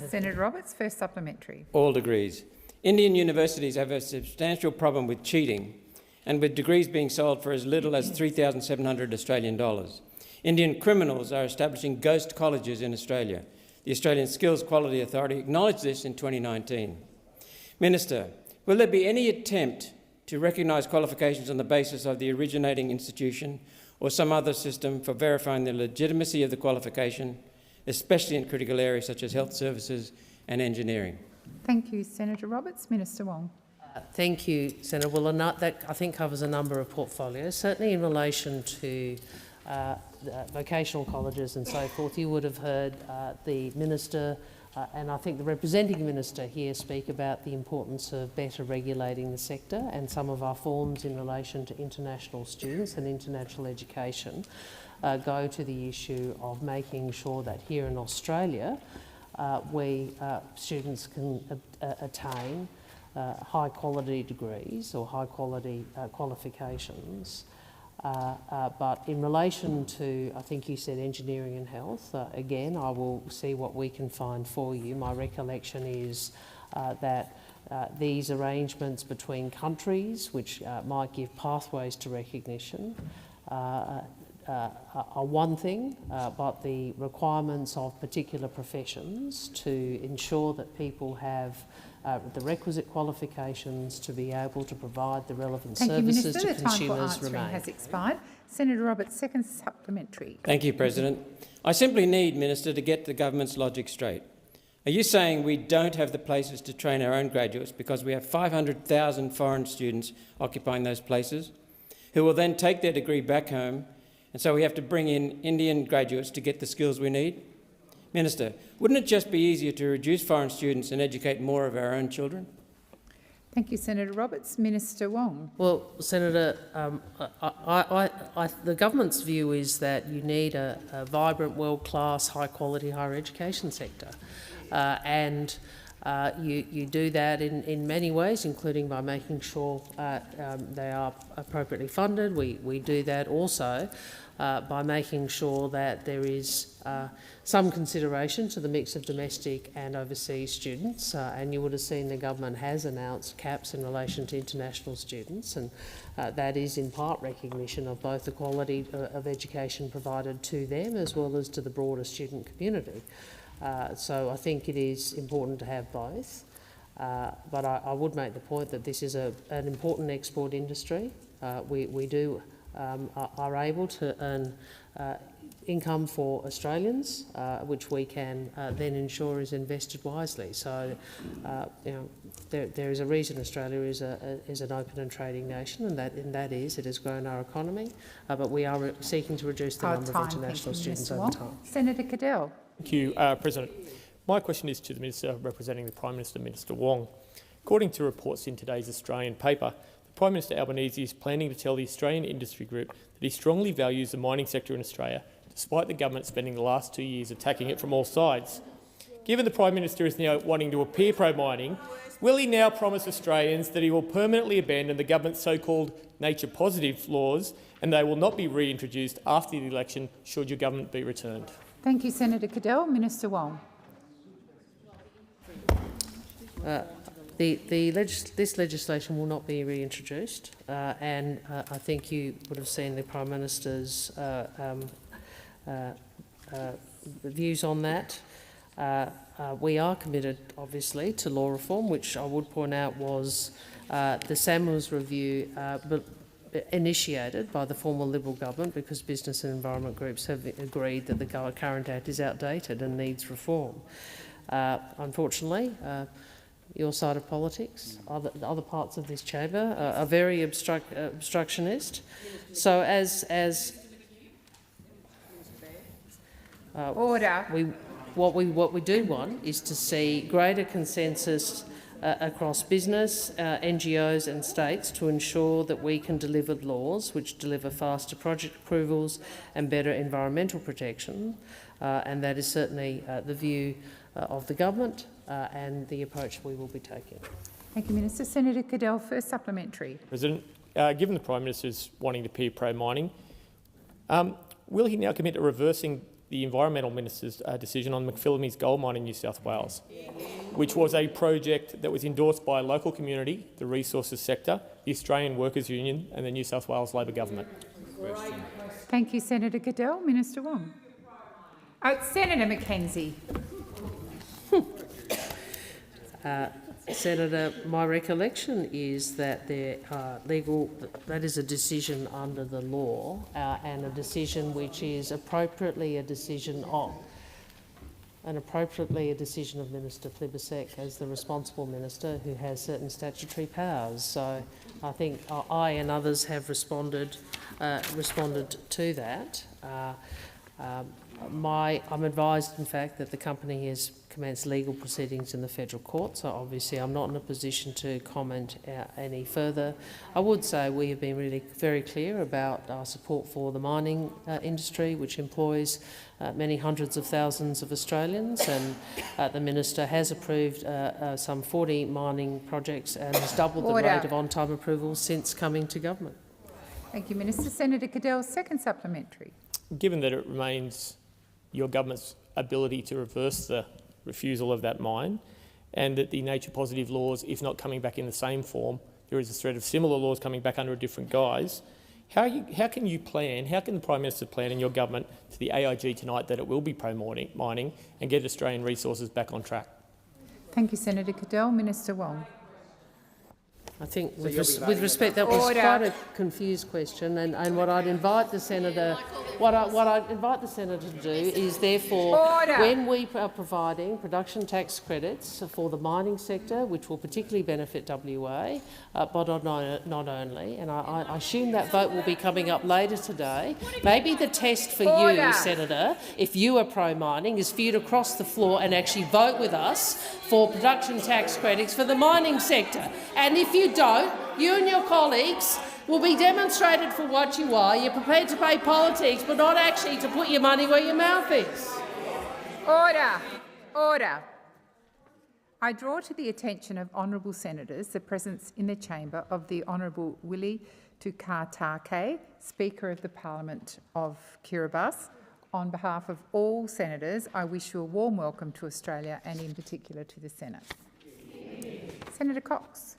Speaker 2: Senator Roberts, first supplementary.
Speaker 5: All degrees. Indian universities have a substantial problem with cheating and with degrees being sold for as little as 3,700 Australian dollars. Indian criminals are establishing ghost colleges in Australia. The Australian Skills Quality Authority acknowledged this in 2019. Minister, will there be any attempt to recognise qualifications on the basis of the originating institution or some other system for verifying the legitimacy of the qualification, especially in critical areas such as health services and engineering?
Speaker 2: Thank you, Senator Roberts. Minister Wong.
Speaker 18: Thank you, Senator. Well, that I think covers a number of portfolios. Certainly in relation to vocational colleges and so forth, you would have heard the Minister and I think the representing Minister here speak about the importance of better regulating the sector, and some of our forms in relation to international students and international education go to the issue of making sure that here in Australia students can attain high-quality degrees or high-quality qualifications. But in relation to, I think you said engineering and health, again, I will see what we can find for you. My recollection is that these arrangements between countries, which might give pathways to recognition, are one thing, but the requirements of particular professions to ensure that people have the requisite qualifications to be able to provide the relevant services to consumers remain.
Speaker 2: Has expired. Senator Roberts, second supplementary.
Speaker 5: Thank you, President. I simply need, Minister, to get the government's logic straight. Are you saying we don't have the places to train our own graduates because we have 500,000 foreign students occupying those places, who will then take their degree back home, and so we have to bring in Indian graduates to get the skills we need? Minister, wouldn't it just be easier to reduce foreign students and educate more of our own children?
Speaker 2: Thank you, Senator Roberts. Minister Wong.
Speaker 18: Well, Senator, the government's view is that you need a vibrant, world-class, high-quality higher education sector. You do that in many ways, including by making sure they are appropriately funded. We do that also by making sure that there is some consideration to the mix of domestic and overseas students, and you would have seen the government has announced caps in relation to international students, and that is in part recognition of both the quality of education provided to them as well as to the broader student community. So I think it is important to have both, but I would make the point that this is an important export industry. We are able to earn income for Australians, which we can then ensure is invested wisely. So, there is a reason Australia is an open and trading nation, and that is it has grown our economy, but we are seeking to reduce the number of international students over time.
Speaker 2: Senator Cadell.
Speaker 10: Thank you, President. My question is to the Minister representing the Prime Minister, Minister Wong. According to reports in today's Australian paper, the Prime Minister Albanese is planning to tell the Australian Industry Group that he strongly values the mining sector in Australia, despite the government spending the last 2 years attacking it from all sides. Given the Prime Minister is now wanting to appear pro-mining, will he now promise Australians that he will permanently abandon the government's so-called nature-positive laws and they will not be reintroduced after the election should your government be returned?
Speaker 2: Thank you, Senator Cadell. Minister Wong.
Speaker 18: This legislation will not be reintroduced, and I think you would have seen the Prime Minister's views on that. We are committed, obviously, to law reform, which I would point out was the Samuels review initiated by the former Liberal government because business and environment groups have agreed that the current Act is outdated and needs reform. Unfortunately, your side of politics, other parts of this chamber are very obstructionist. So
Speaker 2: Order.
Speaker 18: What we do want is to see greater consensus across business, NGOs and states to ensure that we can deliver laws which deliver faster project approvals and better environmental protection, and that is certainly the view of the government and the approach we will be taking.
Speaker 2: Thank you, Minister. Senator Cadell, first supplementary.
Speaker 10: President, given the Prime Minister's wanting to be pro-mining, will he now commit to reversing the Environmental Minister's decision on McPhillamys gold mine in New South Wales, which was a project that was endorsed by a local community, the resources sector, the Australian Workers' Union and the New South Wales Labor Government?
Speaker 2: Thank you, Senator Cadell. Minister Wong. Senator McKenzie.
Speaker 18: Senator, my recollection is that that is a decision under the law and a decision which is appropriately a decision of Minister Plibersek as the responsible minister who has certain statutory powers. So I think I and others have responded to that. I'm advised, in fact, that the company has commenced legal proceedings in the federal court, so obviously I'm not in a position to comment any further. I would say we have been really very clear about our support for the mining industry, which employs many hundreds of thousands of Australians, and the Minister has approved some 40 mining projects and has doubled the rate of on-time approvals since coming to government.
Speaker 2: Thank you, Minister. Senator Cadell, second supplementary.
Speaker 10: Given that it remains your government's ability to reverse the refusal of that mine, and that the nature positive laws, if not coming back in the same form, there is a threat of similar laws coming back under a different guise, how can the Prime Minister plan in your government to the AIG tonight that it will be pro-mining and get Australian resources back on track?
Speaker 2: Thank you, Senator Cadell. Minister Wong.
Speaker 18: I think, with respect, that was quite a confused question, and what I'd invite the senator, to do is, therefore, when we are providing production tax credits for the mining sector, which will particularly benefit WA, but not only, and I assume that vote will be coming up later today. Maybe the test for you, Senator, if you are pro-mining, is for you to cross the floor and actually vote with us for production tax credits for the mining sector. And if you don't, you and your colleagues will be demonstrated for what you are. You're prepared to play politics, but not actually to put your money where your mouth is.
Speaker 2: Order. Order. I draw to the attention of honourable senators the presence in the chamber of the Honourable Willie Tukatake, Speaker of the Parliament of Kiribati. On behalf of all senators, I wish you a warm welcome to Australia and in particular to the Senate. Senator Cox.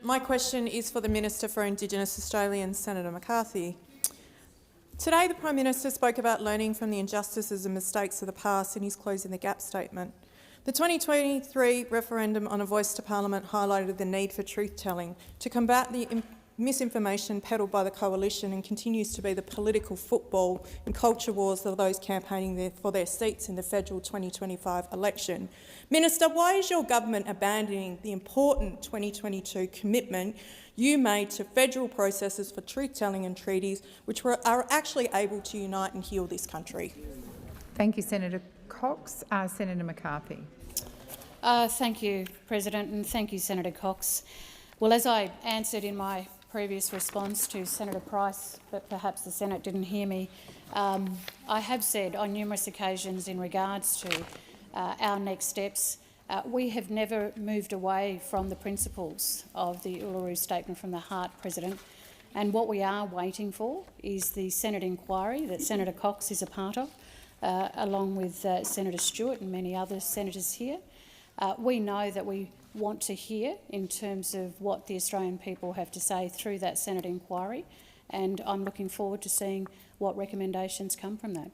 Speaker 11: My question is for the Minister for Indigenous Australians, Senator McCarthy. Today, the Prime Minister spoke about learning from the injustices and mistakes of the past in his Closing the Gap statement. The 2023 referendum on a voice to Parliament highlighted the need for truth-telling to combat the misinformation peddled by the coalition and continues to be the political football and culture wars of those campaigning for their seats in the federal 2025 election. Minister, why is your government abandoning the important 2022 commitment you made to federal processes for truth-telling and treaties which are actually able to unite and heal this country?
Speaker 2: Thank you, Senator Cox. Senator McCarthy.
Speaker 20: Thank you, President, and thank you, Senator Cox. Well, as I answered in my previous response to Senator Price, but perhaps the Senate didn't hear me, I have said on numerous occasions in regards to our next steps, we have never moved away from the principles of the Uluru Statement from the Heart, President, and what we are waiting for is the Senate inquiry that Senator Cox is a part of. along with Senator Stewart and many other senators here. We know that we want to hear in terms of what the Australian people have to say through that Senate inquiry, and I'm looking forward to seeing what recommendations come from that.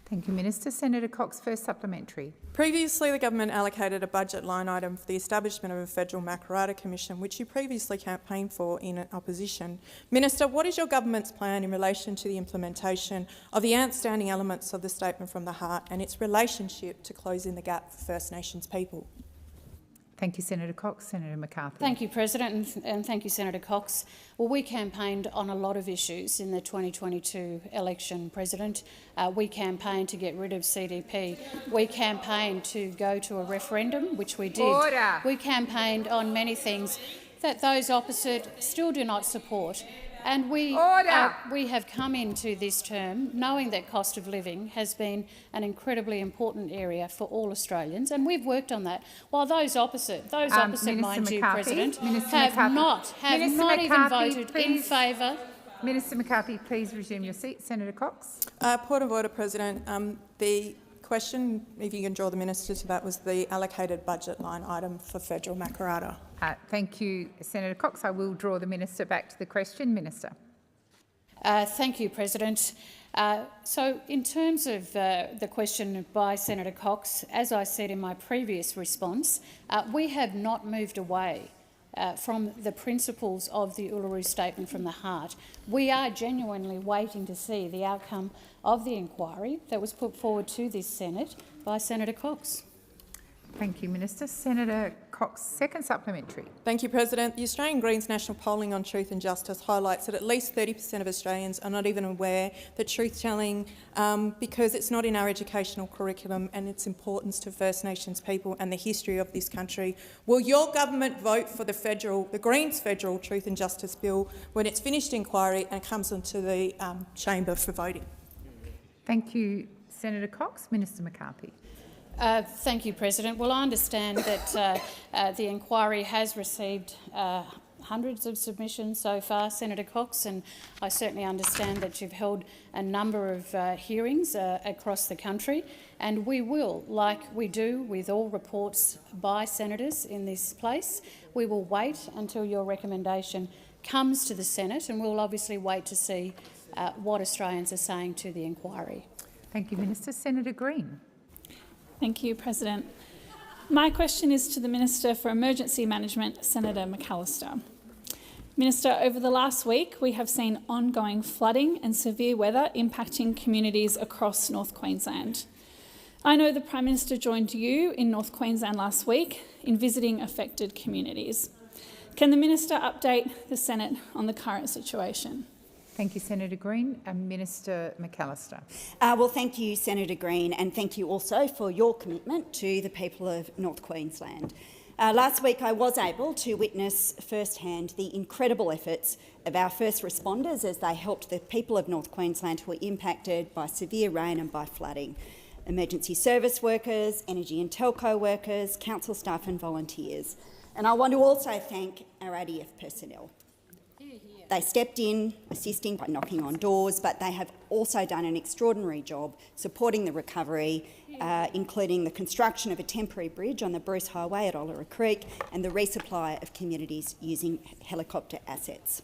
Speaker 2: Thank you, Minister. Senator Cox, first supplementary.
Speaker 11: Previously, the government allocated a budget line item for the establishment of a federal Makarrata Commission, which you previously campaigned for in opposition. Minister, what is your government's plan in relation to the implementation of the outstanding elements of the Statement from the Heart and its relationship to closing the gap for First Nations people?
Speaker 2: Thank you, Senator Cox. Senator McCarthy.
Speaker 20: Thank you, President, and thank you, Senator Cox. Well, we campaigned on a lot of issues in the 2022 election, President. We campaigned to get rid of CDP. We campaigned to go to a referendum, which we did.
Speaker 2: Order.
Speaker 20: We campaigned on many things that those opposite still do not support. And we have come into this term knowing that cost of living has been an incredibly important area for all Australians, and we've worked on that. While those opposite, mind you, President, have not even voted in favour.
Speaker 2: Minister McCarthy, please resume your seat. Senator Cox.
Speaker 11: Point of order, President. The question, if you can draw the minister to that, was the allocated budget line item for federal Makarrata.
Speaker 2: Thank you, Senator Cox. I will draw the minister back to the question. Minister.
Speaker 20: Thank you, President. So in terms of the question by Senator Cox, as I said in my previous response, we have not moved away from the principles of the Uluru Statement from the Heart. We are genuinely waiting to see the outcome of the inquiry that was put forward to this Senate by Senator Cox.
Speaker 2: Thank you, Minister. Senator Cox, second supplementary.
Speaker 11: Thank you, President. The Australian Greens national polling on truth and justice highlights that at least 30% of Australians are not even aware that truth-telling, because it's not in our educational curriculum and its importance to First Nations people and the history of this country. Will your government vote for the Greens federal Truth and Justice Bill when it's finished inquiry and comes into the chamber for voting?
Speaker 2: Thank you, Senator Cox. Minister McCarthy.
Speaker 20: Thank you, President. Well, I understand that the inquiry has received hundreds of submissions so far, Senator Cox, and I certainly understand that you've held a number of hearings across the country, and we will, like we do with all reports by senators in this place, we will wait until your recommendation comes to the Senate, and we'll obviously wait to see what Australians are saying to the inquiry.
Speaker 2: Thank you, Minister. Senator Green.
Speaker 12: Thank you, President. My question is to the Minister for Emergency Management, Senator McAllister. Minister, over the last week, we have seen ongoing flooding and severe weather impacting communities across North Queensland. I know the Prime Minister joined you in North Queensland last week in visiting affected communities. Can the Minister update the Senate on the current situation?
Speaker 2: Thank you, Senator Green. Minister McAllister.
Speaker 15: Well, thank you, Senator Green, and thank you also for your commitment to the people of North Queensland. Last week I was able to witness firsthand the incredible efforts of our first responders as they helped the people of North Queensland who were impacted by severe rain and by flooding. Emergency service workers, energy and telco workers, council staff and volunteers. And I want to also thank our ADF personnel. They stepped in, assisting by knocking on doors, but they have also done an extraordinary job supporting the recovery, including the construction of a temporary bridge on the Bruce Highway at Olera Creek and the resupply of communities using helicopter assets.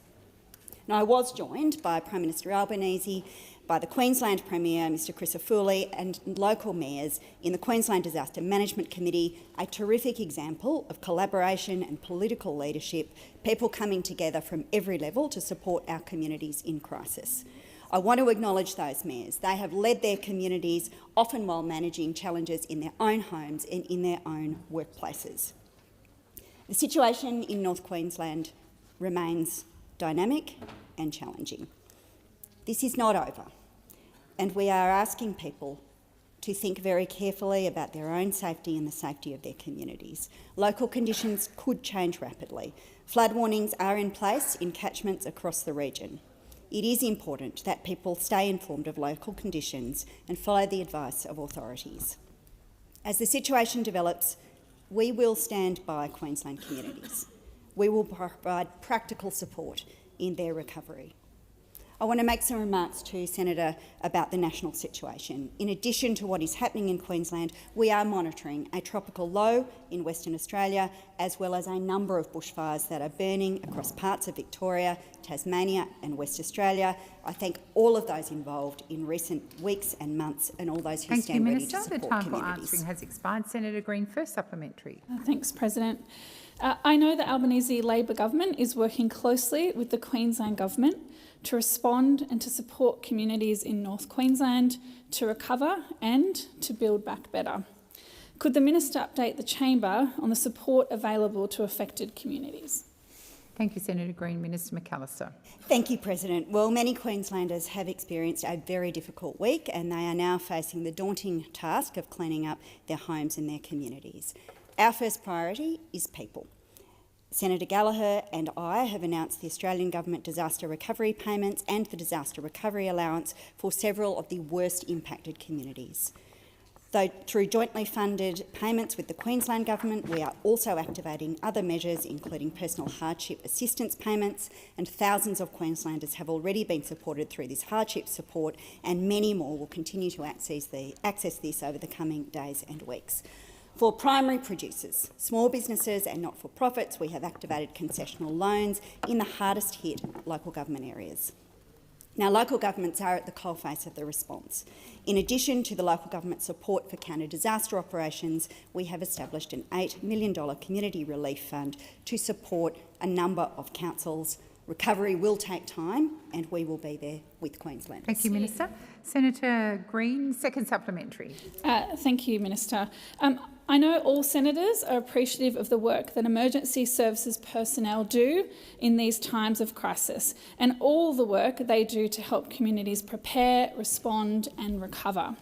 Speaker 15: Now, I was joined by Prime Minister Albanese, by the Queensland Premier, Mr Crisafulli, and local mayors in the Queensland Disaster Management Committee, a terrific example of collaboration and political leadership, people coming together from every level to support our communities in crisis. I want to acknowledge those mayors. They have led their communities, often while managing challenges in their own homes and in their own workplaces. The situation in North Queensland remains dynamic and challenging. This is not over, and we are asking people to think very carefully about their own safety and the safety of their communities. Local conditions could change rapidly. Flood warnings are in place in catchments across the region. It is important that people stay informed of local conditions and follow the advice of authorities. As the situation develops, we will stand by Queensland communities. We will provide practical support in their recovery. I want to make some remarks to Senator about the national situation. In addition to what is happening in Queensland, we are monitoring a tropical low in Western Australia, as well as a number of bushfires that are burning across parts of Victoria, Tasmania and West Australia. I thank all of those involved in recent weeks and months and all those who stand ready to support communities.
Speaker 2: The time for answering has expired. Senator Green, first supplementary.
Speaker 12: Thanks, President. I know the Albanese Labor government is working closely with the Queensland government to respond and to support communities in North Queensland to recover and to build back better. Could the Minister update the Chamber on the support available to affected communities?
Speaker 2: Thank you, Senator Green. Minister McAllister.
Speaker 15: Thank you, President. Well, many Queenslanders have experienced a very difficult week and they are now facing the daunting task of cleaning up their homes and their communities. Our first priority is people. Senator Gallagher and I have announced the Australian Government disaster recovery payments and the disaster recovery allowance for several of the worst impacted communities. Though through jointly funded payments with the Queensland Government, we are also activating other measures, including personal hardship assistance payments, and thousands of Queenslanders have already been supported through this hardship support, and many more will continue to access this over the coming days and weeks. For primary producers, small businesses and not-for-profits, we have activated concessional loans in the hardest hit local government areas. Now, local governments are at the coalface of the response. In addition to the local government support for counter-disaster operations, we have established an $8 million community relief fund to support a number of councils. Recovery will take time and we will be there with Queenslanders.
Speaker 2: Thank you, Minister. Senator Green, second supplementary.
Speaker 12: Thank you, Minister. I know all senators are appreciative of the work that emergency services personnel do in these times of crisis and all the work they do to help communities prepare, respond and recover.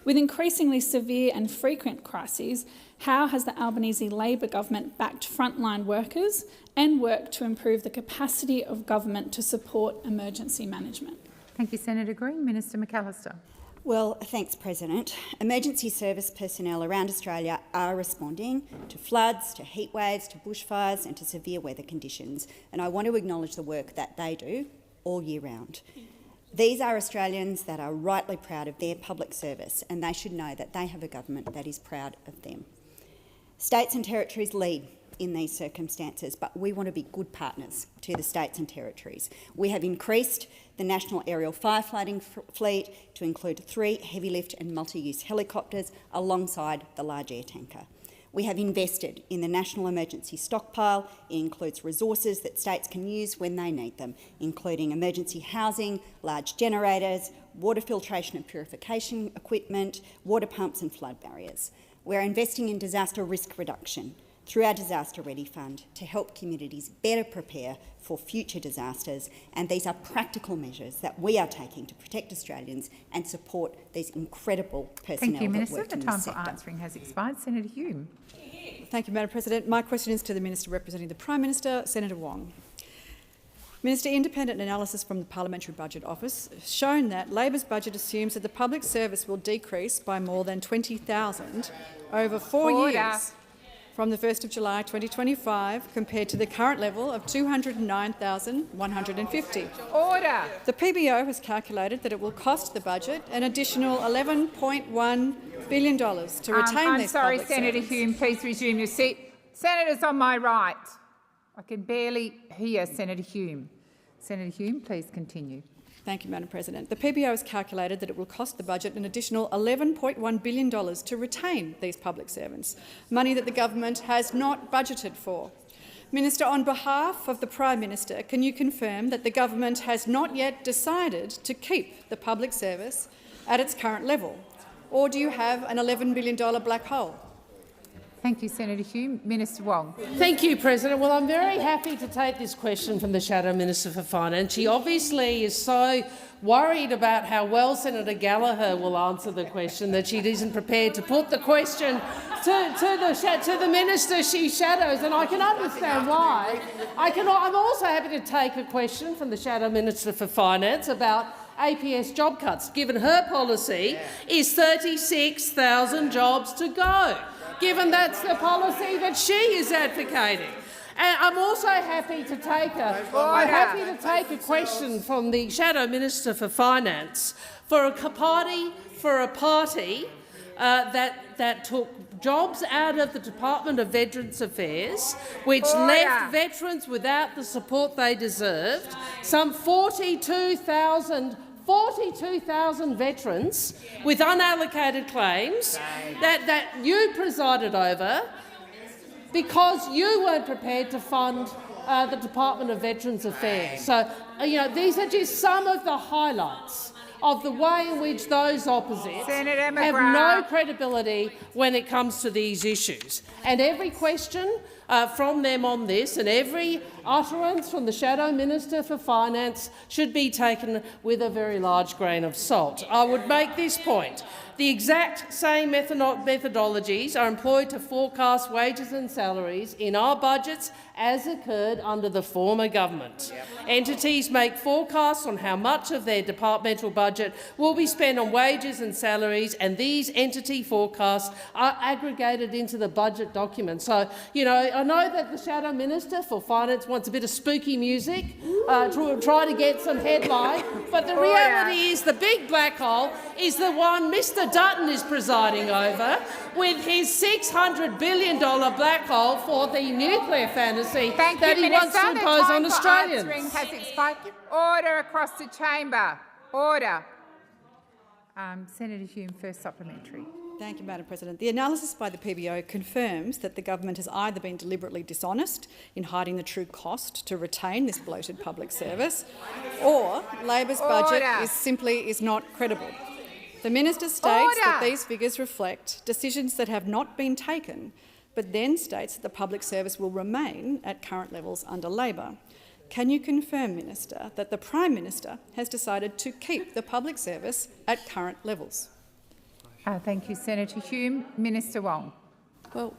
Speaker 12: With increasingly severe and frequent crises, how has the Albanese Labor government backed frontline workers and worked to improve the capacity of government to support emergency management?
Speaker 2: Thank you, Senator Green. Minister McAllister.
Speaker 15: Well, thanks, President. Emergency service personnel around Australia are responding to floods, to heat waves, to bushfires and to severe weather conditions, and I want to acknowledge the work that they do all year round. These are Australians that are rightly proud of their public service, and they should know that they have a government that is proud of them. States and territories lead in these circumstances, but we want to be good partners to the states and territories. We have increased the National Aerial Firefighting Fleet to include 3 heavy lift and multi-use helicopters alongside the large air tanker. We have invested in the National Emergency Stockpile. It includes resources that states can use when they need them, including emergency housing, large generators, water filtration and purification equipment, water pumps and flood barriers. We're investing in disaster risk reduction through our Disaster Ready Fund to help communities better prepare for future disasters, and these are practical measures that we are taking to protect Australians and support these incredible personnel.
Speaker 2: Thank you,
Speaker 15: that
Speaker 2: Minister.
Speaker 15: work
Speaker 2: The
Speaker 15: in
Speaker 2: time
Speaker 15: this
Speaker 2: for
Speaker 15: sector.
Speaker 2: answering has expired. Senator Hume.
Speaker 1: Thank you, Madam President. My question is to the Minister representing the Prime Minister, Senator Wong. Minister, independent analysis from the Parliamentary Budget Office has shown that Labor's budget assumes that the public service will decrease by more than 20,000 over 4 years from the 1st of July 2025 compared to the current level of 209,150.
Speaker 2: Order.
Speaker 1: The PBO has calculated that it will cost the budget an additional $11.1 billion to retain these public
Speaker 2: I'm sorry,
Speaker 1: servants.
Speaker 2: Senator Hume, please resume your seat. Senators on my right. I can barely hear Senator Hume. Senator Hume, please continue.
Speaker 1: Thank you, Madam President. The PBO has calculated that it will cost the budget an additional $11.1 billion to retain these public servants, money that the government has not budgeted for. Minister, on behalf of the Prime Minister, can you confirm that the government has not yet decided to keep the public service at its current level? Or do you have an $11 billion black hole?
Speaker 2: Thank you, Senator Hume. Minister Wong.
Speaker 16: Thank you, President. Well, I'm very happy to take this question from the Shadow Minister for Finance. She obviously is so worried about how well Senator Gallagher will answer the question that she isn't prepared to put the question to the minister she shadows, and I can understand why. I'm also happy to take a question from the Shadow Minister for Finance about APS job cuts, given her policy is 36,000 jobs to go, given that's the policy that she is advocating. And I'm also happy to take a question from the Shadow Minister for Finance for a party that took jobs out of the Department of Veterans Affairs, which left veterans without the support they deserved. Some 42,000 veterans with unallocated claims that you presided over because you weren't prepared to fund the Department of Veterans Affairs. So, these are just some of the highlights of the way in which those opposites have no credibility when it comes to these issues. And every question from them on this and every utterance from the Shadow Minister for Finance should be taken with a very large grain of salt. I would make this point. The exact same methodologies are employed to forecast wages and salaries in our budgets as occurred under the former government. Entities make forecasts on how much of their departmental budget will be spent on wages and salaries, and these entity forecasts are aggregated into the budget document. So, I know that the Shadow Minister for Finance wants a bit of spooky music to try to get some headline, but the reality is the big black hole is the one Mr Dutton is presiding over, with his $600 billion black hole for the nuclear fantasy that he wants to impose on Australians.
Speaker 2: Has expired. Order across the chamber. Order. Senator Hume, first supplementary.
Speaker 1: Thank you, Madam President. The analysis by the PBO confirms that the government has either been deliberately dishonest in hiding the true cost to retain this bloated public service, or Labor's budget is not credible. The minister states that these figures reflect decisions that have not been taken, but then states that the public service will remain at current levels under Labor. Can you confirm, Minister, that the Prime Minister has decided to keep the public service at current levels?
Speaker 2: Thank you, Senator Hume. Minister Wong.
Speaker 18: Well,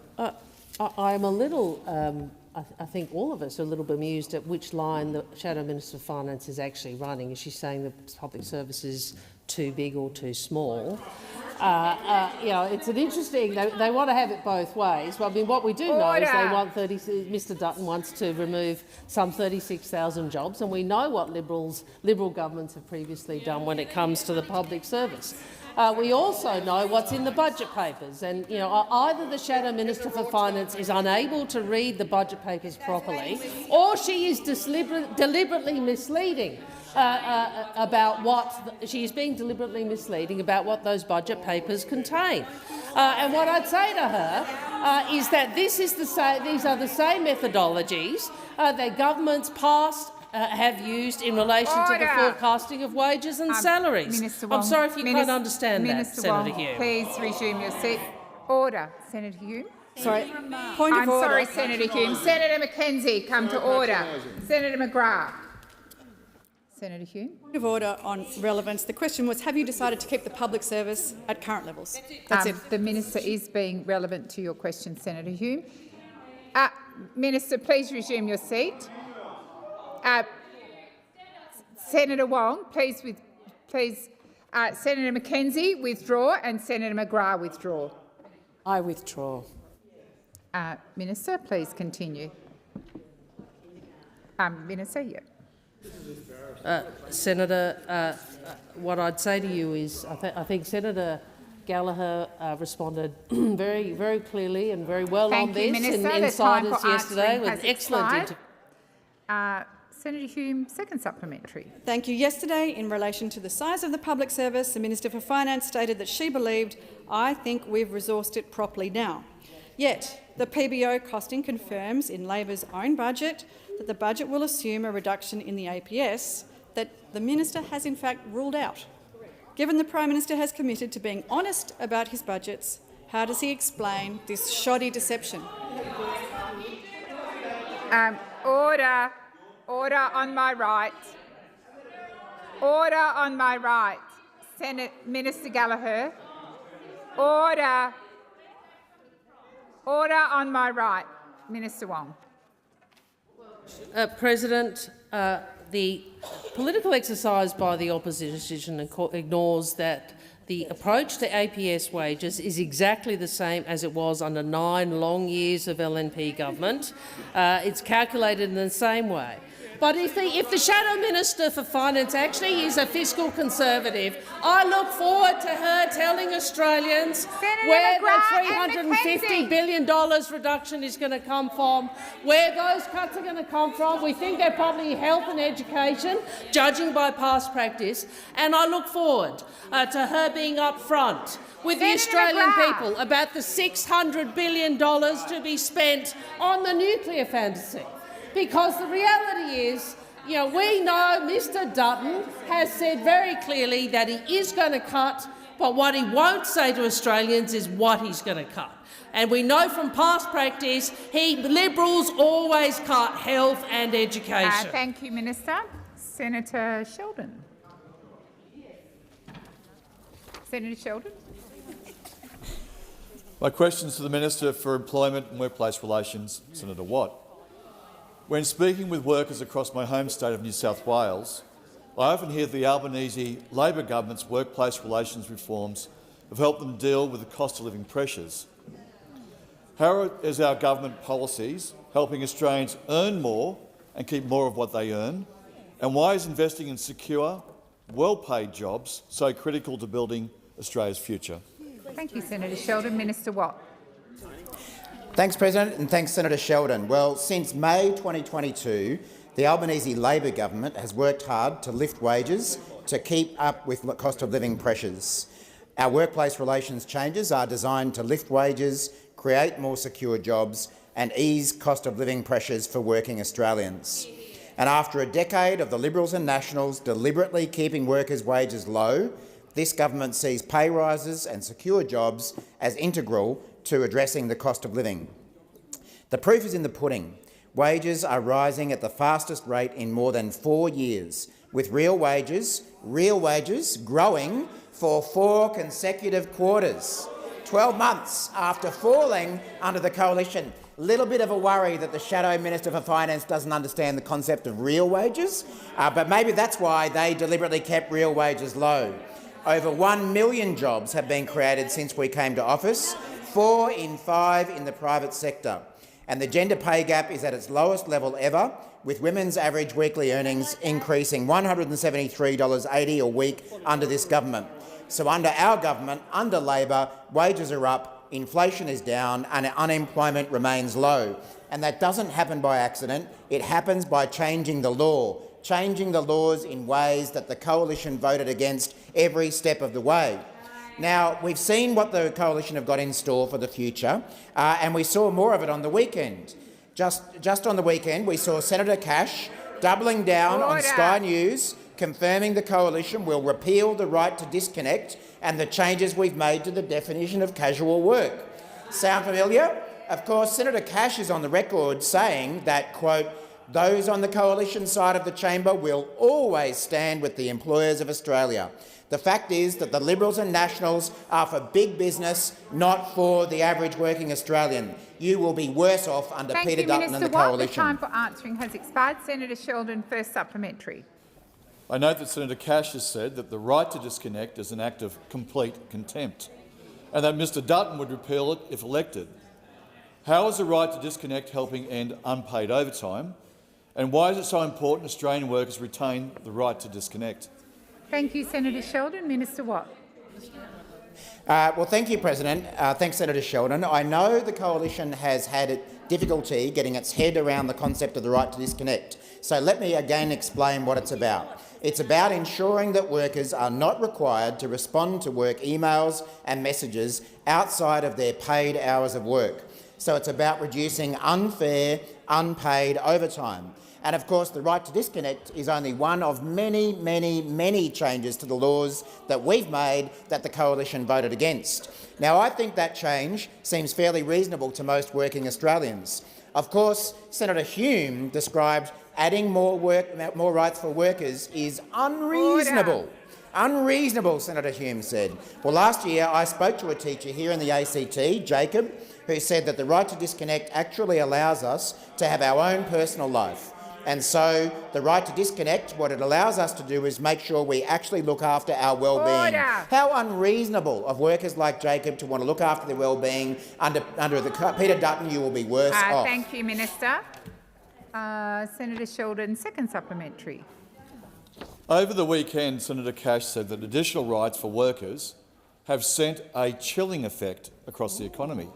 Speaker 18: I'm a little, I think all of us are a little bemused at which line the Shadow Minister of Finance is actually running. Is she saying the public service is too big or too small? It's an interesting. They want to have it both ways. Well, I mean, what we do know is they want Mr Dutton wants to remove some 36,000 jobs, and we know what Liberal governments have previously done when it comes to the public service. We also know what's in the budget papers, and either the Shadow Minister for Finance is unable to read the budget papers properly, or she is deliberately misleading about what she is being deliberately misleading about what those budget papers contain. And what I'd say to her is that these are the same methodologies that governments past have used in relation to the forecasting of wages and salaries. I'm sorry if you can't understand that, Senator Hume.
Speaker 2: Please resume your seat. Order. Senator Hume.
Speaker 1: Sorry. Point of order.
Speaker 2: Sorry, Senator Hume. Senator McKenzie, come to order. Senator McGrath. Senator Hume.
Speaker 1: Point of order on relevance. The question was, have you decided to keep the public service at current levels? That's it.
Speaker 2: The minister is being relevant to your question, Senator Hume. Minister, please resume your seat. Senator Wong, please. Senator McKenzie, withdraw, and Senator McGrath, withdraw.
Speaker 18: I withdraw.
Speaker 2: Minister, please continue. Minister, yeah.
Speaker 18: Senator, what I'd say to you is I think Senator Gallagher responded very, very clearly and very well on this in Insiders yesterday with excellent.
Speaker 2: Senator Hume, second supplementary.
Speaker 1: Thank you. Yesterday, in relation to the size of the public service, the Minister for Finance stated that she believed, "I think we've resourced it properly now." Yet, the PBO costing confirms in Labor's own budget that the budget will assume a reduction in the APS that the minister has in fact ruled out. Given the Prime Minister has committed to being honest about his budgets, how does he explain this shoddy deception?
Speaker 2: Order. Order on my right. Order on my right. Minister Gallagher. Order. Order on my right. Minister Wong.
Speaker 18: President, the political exercise by the opposition ignores that
Speaker 16: The approach to APS wages is exactly the same as it was under 9 long years of LNP government. It's calculated in the same way. But if the Shadow Minister for Finance actually is a fiscal conservative, I look forward to her telling Australians where the $350 billion reduction is going to come from, where those cuts are going to come from. We think they're probably health and education, judging by past practice, and I look forward to her being upfront with the Australian people about the $600 billion to be spent on the nuclear fantasy. Because the reality is, we know Mr Dutton has said very clearly that he is going to cut, but what he won't say to Australians is what he's going to cut. And we know from past practice, Liberals always cut health and education.
Speaker 2: Thank you, Minister. Senator Sheldon. Senator Sheldon.
Speaker 6: My question is to the Minister for Employment and Workplace Relations, Senator Watt. When speaking with workers across my home state of New South Wales, I often hear the Albanese Labor government's workplace relations reforms have helped them deal with the cost of living pressures. How is our government policies helping Australians earn more and keep more of what they earn? And why is investing in secure, well-paid jobs so critical to building Australia's future?
Speaker 2: Thank you, Senator Sheldon. Minister Watt.
Speaker 21: Thanks, President, and thanks, Senator Sheldon. Well, since May 2022, the Albanese Labor government has worked hard to lift wages to keep up with cost of living pressures. Our workplace relations changes are designed to lift wages, create more secure jobs and ease cost of living pressures for working Australians. And after a decade of the Liberals and Nationals deliberately keeping workers' wages low, this government sees pay rises and secure jobs as integral to addressing the cost of living. The proof is in the pudding. Wages are rising at the fastest rate in more than 4 years, with real wages growing for 4 consecutive quarters, 12 months after falling under the coalition. Little bit of a worry that the Shadow Minister for Finance doesn't understand the concept of real wages, but maybe that's why they deliberately kept real wages low. Over 1 million jobs have been created since we came to office, 4 in 5 in the private sector. And the gender pay gap is at its lowest level ever, with women's average weekly earnings increasing $173.80 a week under this government. So under our government, under Labor, wages are up, inflation is down and unemployment remains low. And that doesn't happen by accident. It happens by changing the law, changing the laws in ways that the coalition voted against every step of the way. Now, we've seen what the coalition have got in store for the future, and we saw more of it on the weekend. Just on the weekend, we saw Senator Cash doubling down on Sky News, confirming the coalition will repeal the right to disconnect and the changes we've made to the definition of casual work. Sound familiar? Of course, Senator Cash is on the record saying that, quote, "Those on the coalition side of the chamber will always stand with the employers of Australia." The fact is that the Liberals and Nationals are for big business, not for the average working Australian. You will be worse off under Peter Dutton and the coalition.
Speaker 2: The time for answering has expired. Senator Sheldon, first supplementary.
Speaker 6: I note that Senator Cash has said that the right to disconnect is an act of complete contempt and that Mr Dutton would repeal it if elected. How is the right to disconnect helping end unpaid overtime? And why is it so important Australian workers retain the right to disconnect?
Speaker 2: Thank you, Senator Sheldon. Minister Watt.
Speaker 21: Well, thank you, President. Thanks, Senator Sheldon. I know the coalition has had difficulty getting its head around the concept of the right to disconnect. So let me again explain what it's about. It's about ensuring that workers are not required to respond to work emails and messages outside of their paid hours of work. So it's about reducing unfair, unpaid overtime. And of course, the right to disconnect is only one of many, many, many changes to the laws that we've made that the coalition voted against. Now, I think that change seems fairly reasonable to most working Australians. Of course, Senator Hume described adding more rights for workers is unreasonable. Unreasonable, Senator Hume said. Well, last year I spoke to a teacher here in the ACT, Jacob, who said that the right to disconnect actually allows us to have our own personal life. And so the right to disconnect, what it allows us to do is make sure we actually look after our well-being. How unreasonable of workers like Jacob to want to look after their well-being. Under Peter Dutton, you will be worse off.
Speaker 2: Thank you, Minister. Senator Sheldon, second supplementary.
Speaker 6: Over the weekend, Senator Cash said that additional rights for workers have sent a chilling effect across the economy,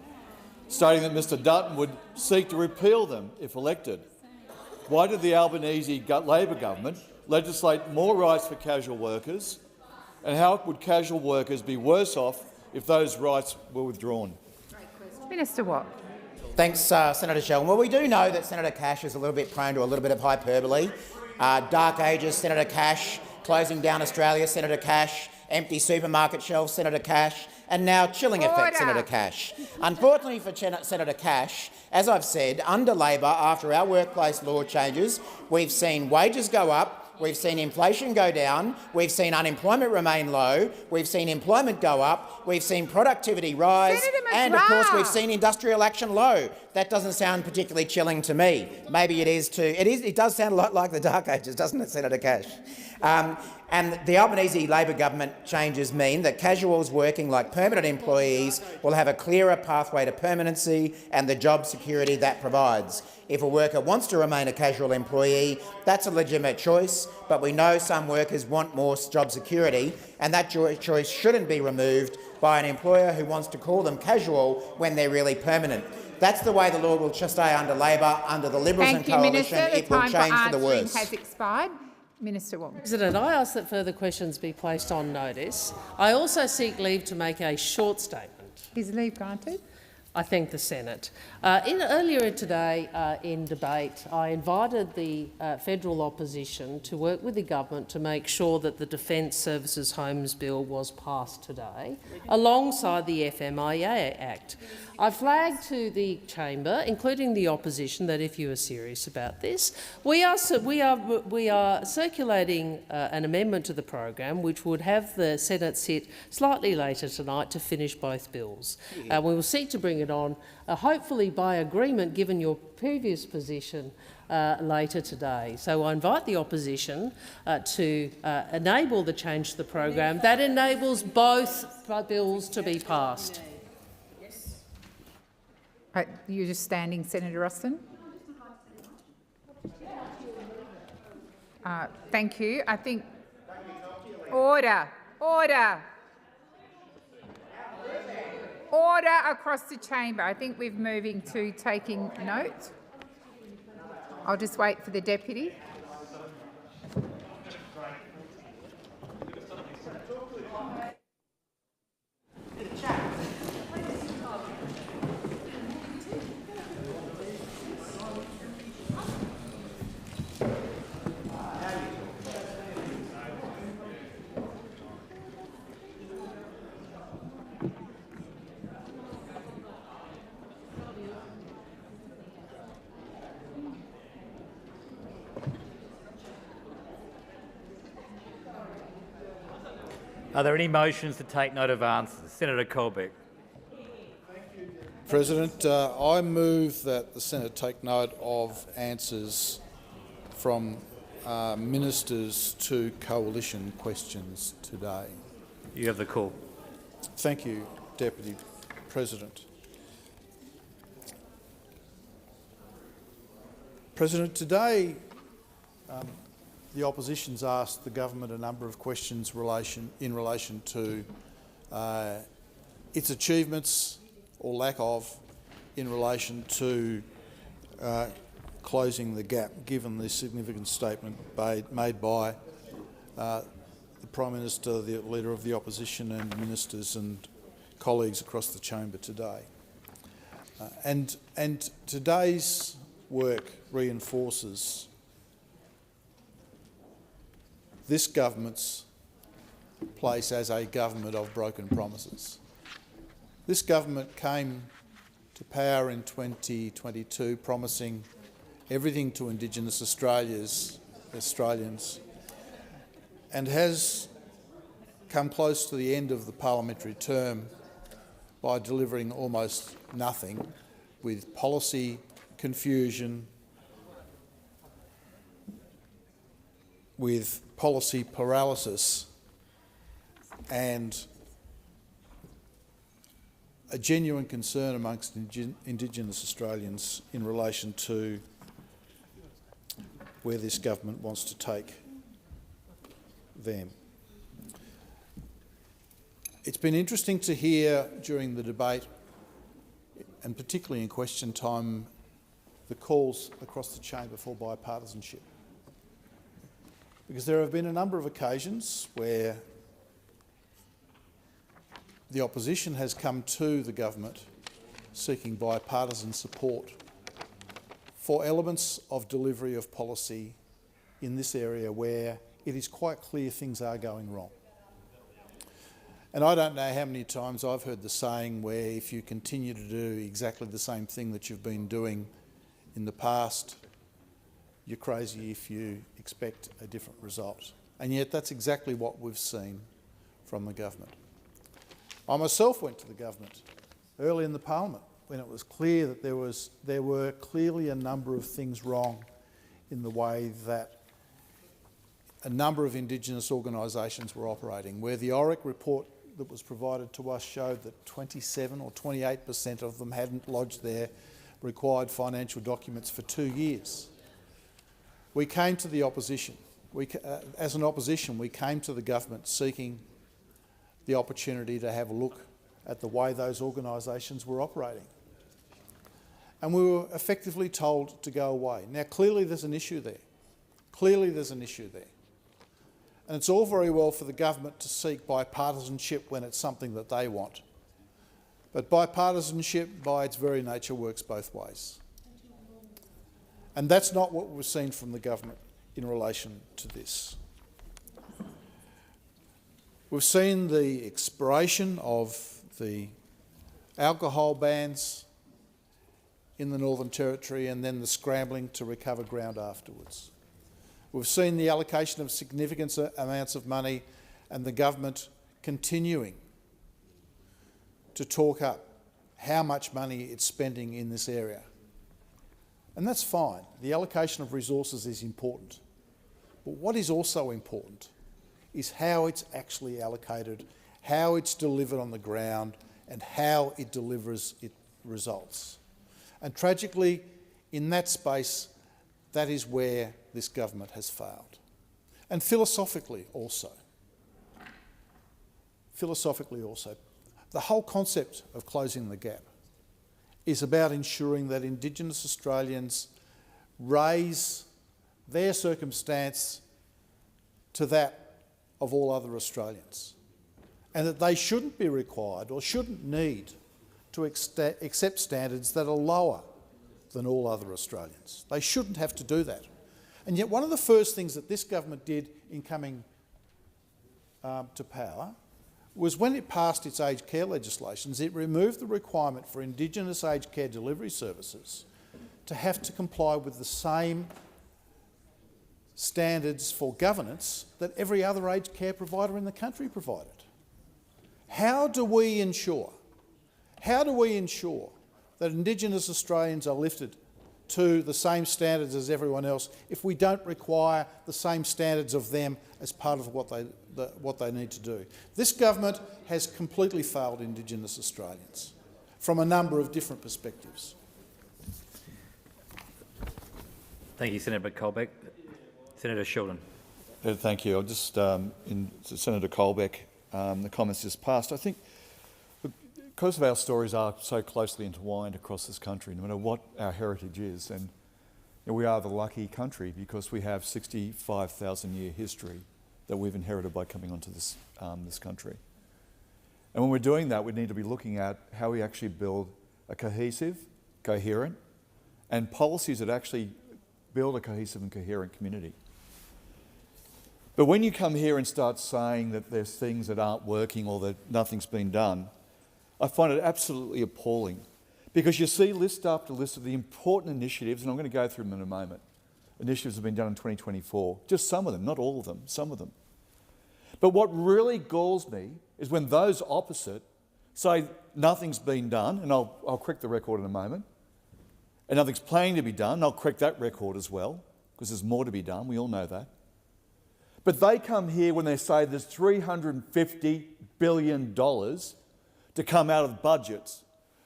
Speaker 6: stating that Mr Dutton would seek to repeal them if elected. Why did the Albanese Labor government legislate more rights for casual workers, and how would casual workers be worse off if those rights were withdrawn?
Speaker 2: Minister Watt.
Speaker 21: Thanks, Senator Sheldon. Well, we do know that Senator Cash is a little bit prone to a little bit of hyperbole. Dark ages, Senator Cash, closing down Australia, Senator Cash, empty supermarket shelves, Senator Cash, and now chilling effect, Senator Cash. Unfortunately for Senator Cash, as I've said, under Labor, after our workplace law changes, we've seen wages go up, we've seen inflation go down, we've seen unemployment remain low, we've seen employment go up, we've seen productivity rise, and of course we've seen industrial action low. That doesn't sound particularly chilling to me. Maybe it is too. It does sound a lot like the Dark Ages, doesn't it, Senator Cash? And the Albanese Labor government changes mean that casuals working like permanent employees will have a clearer pathway to permanency and the job security that provides. If a worker wants to remain a casual employee, that's a legitimate choice, but we know some workers want more job security, and that choice shouldn't be removed by an employer who wants to call them casual when they're really permanent. That's the way the law will stay under Labor, under the Liberals and Coalition. It will change for the worse.
Speaker 2: Has expired. Minister Wong.
Speaker 18: President, I ask that further questions be placed on notice. I also seek leave to make a short statement.
Speaker 2: Is leave granted?
Speaker 18: I thank the Senate. Earlier today in debate, I invited the federal opposition to work with the government to make sure that the Defence Services Homes Bill was passed today, alongside the FMIA Act. I flagged to the chamber, including the opposition, that if you are serious about this, we are circulating an amendment to the program which would have the Senate sit slightly later tonight to finish both bills. We will seek to bring it on, hopefully by agreement, given your previous position, later today. So I invite the opposition to enable the change to the program that enables both bills to be passed.
Speaker 2: You're just standing, Senator Austin. Thank you. I think order across the chamber. I think we're moving to taking note. I'll just wait for the deputy.
Speaker 8: Are there any motions to take note of answers? Senator Colbeck.
Speaker 17: President, I move that the Senate take note of answers from ministers to coalition questions today.
Speaker 8: You have the call.
Speaker 17: Thank you, Deputy President. President, today the opposition's asked the government a number of questions in relation to its achievements or lack of in relation to closing the gap, given the significant statement made by the Prime Minister, the Leader of the Opposition, and ministers and colleagues across the chamber today. And today's work reinforces this government's place as a government of broken promises. This government came to power in 2022 promising everything to Indigenous Australians and has come close to the end of the parliamentary term by delivering almost nothing, with policy confusion, with policy paralysis and a genuine concern amongst Indigenous Australians in relation to where this government wants to take them. It's been interesting to hear during the debate, and particularly in question time, the calls across the chamber for bipartisanship. Because there have been a number of occasions where the opposition has come to the government seeking bipartisan support for elements of delivery of policy in this area where it is quite clear things are going wrong. And I don't know how many times I've heard the saying where if you continue to do exactly the same thing that you've been doing in the past, you're crazy if you expect a different result. And yet that's exactly what we've seen from the government. I myself went to the government early in the parliament when it was clear that there were clearly a number of things wrong in the way that a number of Indigenous organisations were operating, where the ORIC report that was provided to us showed that 27 or 28% of them hadn't lodged their required financial documents for 2 years. We came to the opposition. As an opposition, we came to the government seeking the opportunity to have a look at the way those organisations were operating. And we were effectively told to go away. Now, clearly there's an issue there. Clearly there's an issue there. And it's all very well for the government to seek bipartisanship when it's something that they want. But bipartisanship, by its very nature, works both ways. And that's not what we've seen from the government in relation to this. We've seen the expiration of the alcohol bans in the Northern Territory and then the scrambling to recover ground afterwards. We've seen the allocation of significant amounts of money and the government continuing to talk up how much money it's spending in this area. And that's fine. The allocation of resources is important. But what is also important is how it's actually allocated, how it's delivered on the ground, and how it delivers its results. And tragically, in that space, that is where this government has failed. And philosophically also. The whole concept of closing the gap is about ensuring that Indigenous Australians raise their circumstance to that of all other Australians, and that they shouldn't be required or shouldn't need to accept standards that are lower than all other Australians. They shouldn't have to do that. And yet one of the first things that this government did in coming to power was when it passed its aged care legislations, it removed the requirement for Indigenous aged care delivery services to have to comply with the same standards for governance that every other aged care provider in the country provided. How do we ensure that Indigenous Australians are lifted to the same standards as everyone else if we don't require the same standards of them as part of what they need to do? This government has completely failed Indigenous Australians from a number of different perspectives.
Speaker 8: Thank you, Senator Colbeck. Senator Sheldon.
Speaker 6: Thank you. I'll just, in Senator Colbeck, the comments just passed. I think because of our stories are so closely intertwined across this country, no matter what our heritage is, and we are the lucky country because we have 65,000-year history that we've inherited by coming onto this country. And when we're doing that, we need to be looking at how we actually build a cohesive, coherent, and policies that actually build a cohesive and coherent community. But when you come here and start saying that there's things that aren't working or that nothing's been done, I find it absolutely appalling, because you see list after list of the important initiatives, and I'm going to go through them in a moment. Initiatives have been done in 2024, just some of them, not all of them, some of them. But what really galls me is when those opposite say nothing's been done, and I'll correct the record in a moment, and nothing's planning to be done, and I'll correct that record as well, because there's more to be done, we all know that. But they come here when they say there's $350 billion to come out of budgets.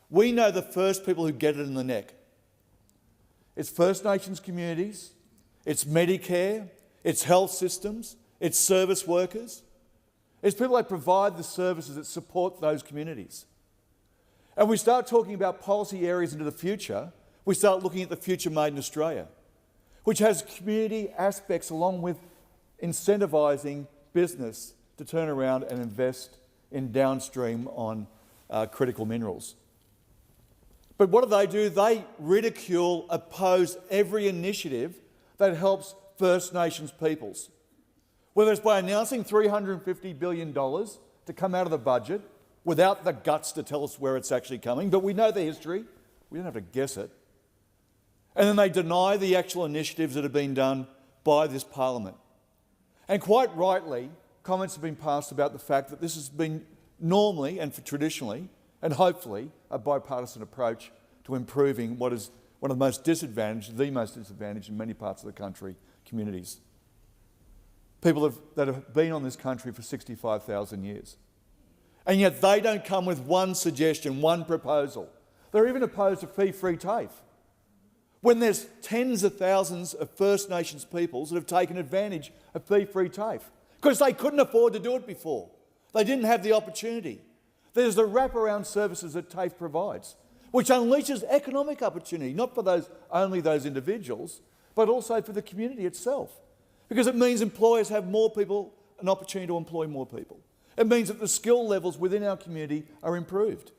Speaker 6: We know the first people who get it in the neck. It's First Nations communities, it's Medicare, it's health systems, it's service workers. It's people that provide the services that support those communities. And we start talking about policy areas into the future, we start looking at the future made in Australia, which has community aspects along with incentivising business to turn around and invest in downstream on critical minerals. But what do? They ridicule, oppose every initiative that helps First Nations peoples. Whether it's by announcing $350 billion to come out of the budget without the guts to tell us where it's actually coming, but we know the history, we don't have to guess it. And then they deny the actual initiatives that have been done by this Parliament. And quite rightly, comments have been passed about the fact that this has been normally and traditionally and hopefully a bipartisan approach to improving what is one of the most disadvantaged in many parts of the country, communities. People that have been on this country for 65,000 years. And yet they don't come with one suggestion, one proposal. They're even opposed to fee-free TAFE. When there's tens of thousands of First Nations peoples that have taken advantage of fee-free TAFE because they couldn't afford to do it before. They didn't have the opportunity. There's the wraparound services that TAFE provides, which unleashes economic opportunity, not for only those individuals, but also for the community itself. Because it means employers have more people, an opportunity to employ more people. It means that the skill levels within our community are improved.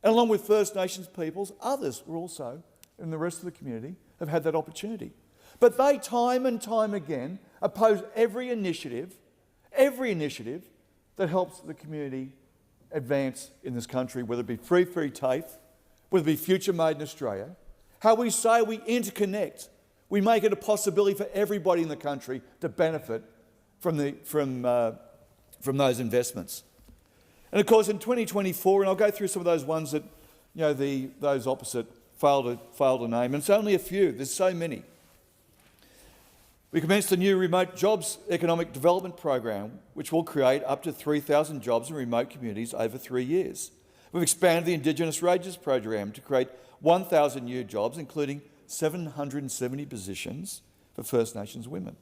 Speaker 6: And along with First Nations peoples, others were also, in the rest of the community, have had that opportunity. But they, time and time again, oppose every initiative that helps the community advance in this country, whether it be free TAFE, whether it be future made in Australia, how we say we interconnect, we make it a possibility for everybody in the country to benefit from those investments. And of course in 2024, and I'll go through some of those ones that those opposite fail to name, and it's only a few, there's so many. We commenced a new remote jobs economic development program, which will create up to 3,000 jobs in remote communities over 3 years. We've expanded the Indigenous Wages program to create 1,000 new jobs, including 770 positions for First Nations women.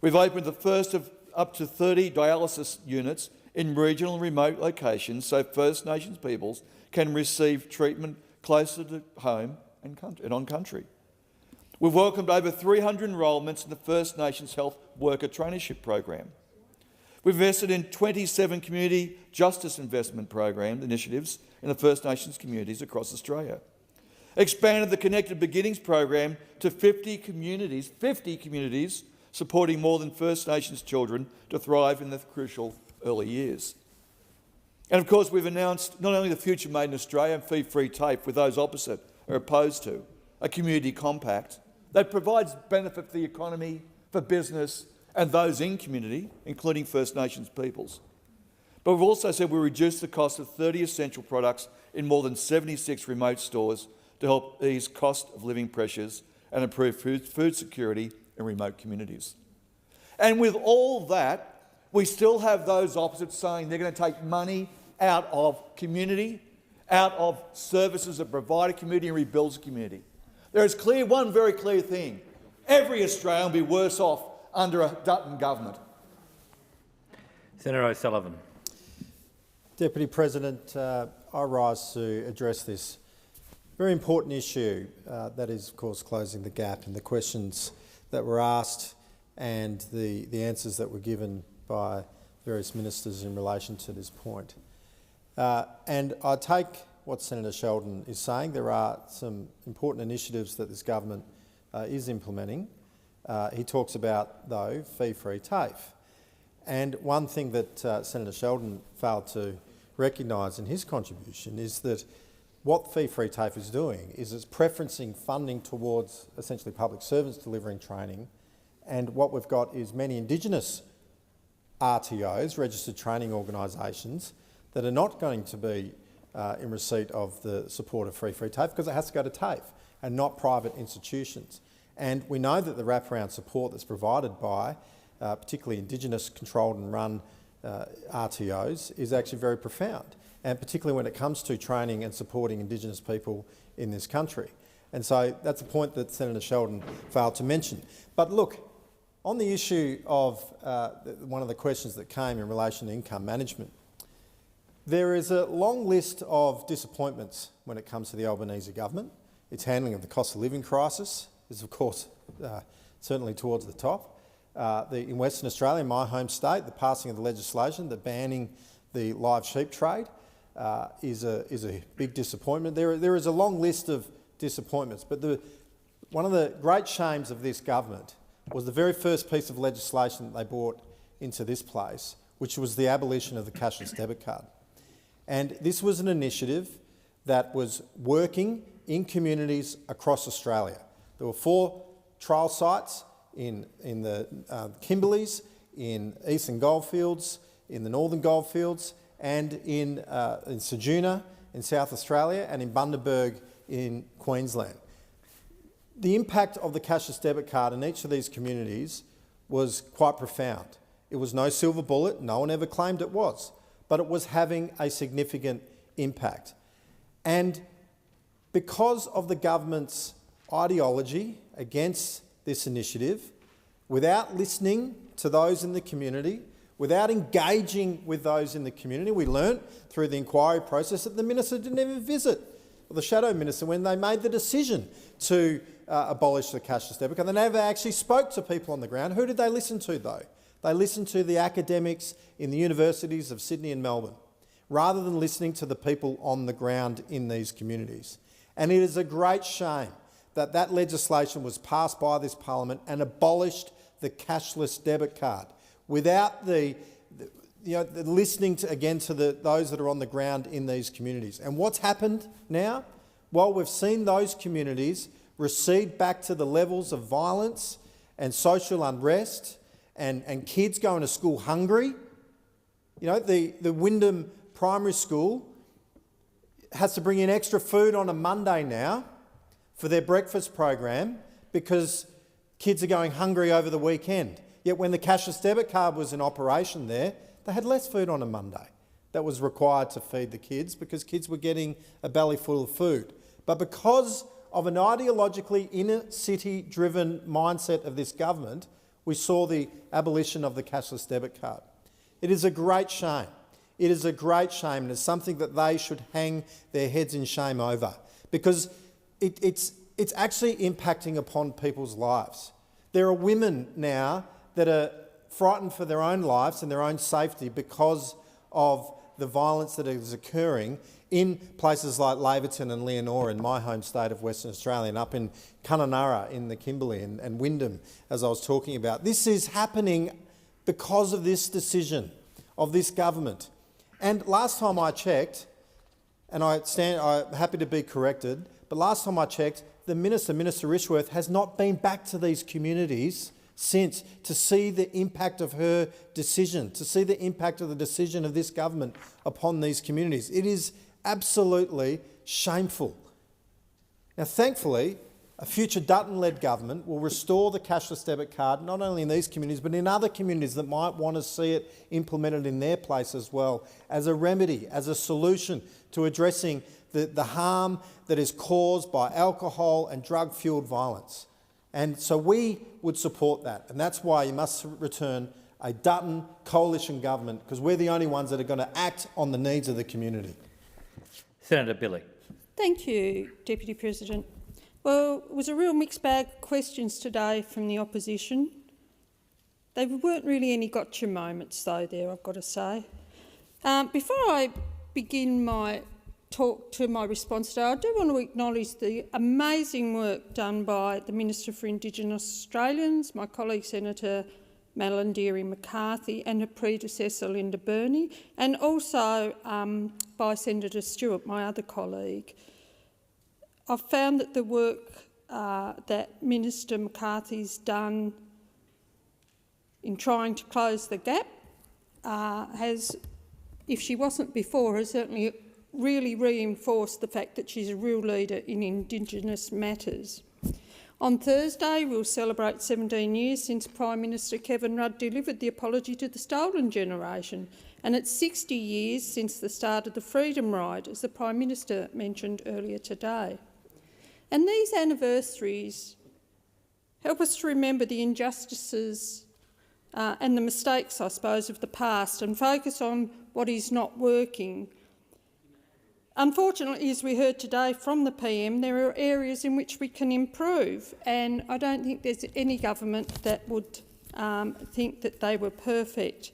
Speaker 6: We've opened the first of up to 30 dialysis units in regional and remote locations so First Nations peoples can receive treatment closer to home and on country. We've welcomed over 300 enrolments in the First Nations Health Worker Traineeship Program. We've invested in 27 community justice investment program initiatives in the First Nations communities across Australia. Expanded the Connected Beginnings program to 50 communities, supporting more than First Nations children to thrive in the crucial early years. And of course, we've announced not only the future made in Australia and fee-free TAFE, with those opposite are opposed to, a community compact that provides benefit for the economy, for business and those in community, including First Nations peoples. But we've also said we'll reduce the cost of 30 essential products in more than 76 remote stores to help ease cost of living pressures and improve food security in remote communities. And with all that, we still have those opposites saying they're going to take money out of community, out of services that provide a community and rebuilds a community. There is one very clear thing. Every Australian will be worse off under a Dutton government.
Speaker 8: Senator O'Sullivan.
Speaker 3: Deputy President, I rise to address this very important issue that is, of course, closing the gap, and the questions that were asked and the answers that were given by various ministers in relation to this point. And I take what Senator Sheldon is saying. There are some important initiatives that this government is implementing. He talks about, though, fee-free TAFE. And one thing that Senator Sheldon failed to recognise in his contribution is that what fee-free TAFE is doing is it's preferencing funding towards essentially public servants delivering training, and what we've got is many Indigenous RTOs, registered training organisations, that are not going to be in receipt of the support of fee-free TAFE because it has to go to TAFE and not private institutions. And we know that the wraparound support that's provided by particularly Indigenous controlled and run RTOs, is actually very profound, and particularly when it comes to training and supporting Indigenous people in this country. And so that's a point that Senator Sheldon failed to mention. But look, on the issue of one of the questions that came in relation to income management, there is a long list of disappointments when it comes to the Albanese government. Its handling of the cost of living crisis is, of course, certainly towards the top. In Western Australia, my home state, the passing of the legislation that banning the live sheep trade is a big disappointment. There is a long list of disappointments, but one of the great shames of this government was the very first piece of legislation that they brought into this place, which was the abolition of the cashless debit card. And this was an initiative that was working in communities across Australia. There were 4 trial sites in the Kimberleys, in Eastern Goldfields, in the Northern Goldfields, and in Ceduna in South Australia, and in Bundaberg in Queensland. The impact of the cashless debit card in each of these communities was quite profound. It was no silver bullet, no one ever claimed it was, but it was having a significant impact. And because of the government's ideology against this initiative, without listening to those in the community, without engaging with those in the community, we learnt through the inquiry process that the minister didn't even visit, or the shadow minister, when they made the decision to abolish the cashless debit card. They never actually spoke to people on the ground. Who did they listen to, though? They listened to the academics in the universities of Sydney and Melbourne, rather than listening to the people on the ground in these communities. And it is a great shame that that legislation was passed by this parliament and abolished the cashless debit card without the listening to those that are on the ground in these communities. And what's happened now? Well, we've seen those communities recede back to the levels of violence and social unrest and kids going to school hungry. You know, the Wyndham Primary School has to bring in extra food on a Monday now for their breakfast program because kids are going hungry over the weekend. Yet when the cashless debit card was in operation there, they had less food on a Monday that was required to feed the kids because kids were getting a belly full of food. But because of an ideologically inner-city-driven mindset of this government, we saw the abolition of the cashless debit card. It is a great shame. It is a great shame, and it's something that they should hang their heads in shame over, because it's actually impacting upon people's lives. There are women now that are frightened for their own lives and their own safety because of the violence that is occurring in places like Laverton and Leonora in my home state of Western Australia, and up in Kununurra in the Kimberley and Wyndham, as I was talking about. This is happening because of this decision of this government. And last time I checked, and I'm happy to be corrected, but last time I checked, the Minister Rishworth, has not been back to these communities since to see the impact of her decision, to see the impact of the decision of this government upon these communities. It is absolutely shameful. Now, thankfully, a future Dutton-led government will restore the cashless debit card, not only in these communities, but in other communities that might want to see it implemented in their place as well, as a remedy, as a solution to addressing the harm that is caused by alcohol and drug-fuelled violence. And so we would support that, and that's why you must return a Dutton coalition government, because we're the only ones that are going to act on the needs of the community.
Speaker 8: Senator Billy.
Speaker 13: Thank you, Deputy President. Well, it was a real mixed bag of questions today from the opposition. They weren't really any gotcha moments, though, there, I've got to say. Before I begin my talk to my response today, I do want to acknowledge the amazing work done by the Minister for Indigenous Australians, my colleague Senator Malarndirri McCarthy, and her predecessor Linda Burney, and also by Senator Stewart, my other colleague. I've found that the work that Minister McCarthy's done in trying to close the gap has, if she wasn't before, has certainly really reinforced the fact that she's a real leader in Indigenous matters. On Thursday, we'll celebrate 17 years since Prime Minister Kevin Rudd delivered the apology to the stolen generation, and it's 60 years since the start of the Freedom Ride, as the Prime Minister mentioned earlier today. And these anniversaries help us to remember the injustices and the mistakes, I suppose, of the past and focus on what is not working. Unfortunately, as we heard today from the PM, there are areas in which we can improve, and I don't think there's any government that would think that they were perfect.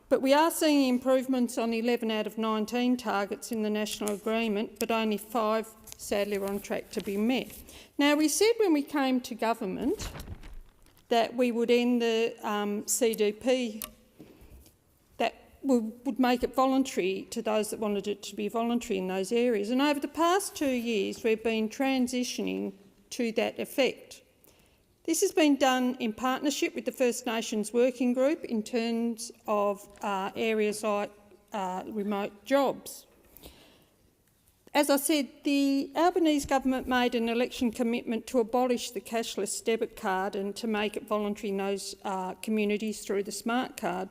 Speaker 13: But we are seeing improvements on 11 out of 19 targets in the National Agreement, but only 5, sadly, are on track to be met. Now, we said when we came to government that we would end the CDP, that we would make it voluntary to those that wanted it to be voluntary in those areas. And over the past 2 years, we've been transitioning to that effect. This has been done in partnership with the First Nations Working Group in terms of areas like remote jobs. As I said, the Albanese government made an election commitment to abolish the cashless debit card and to make it voluntary in those communities through the smart card.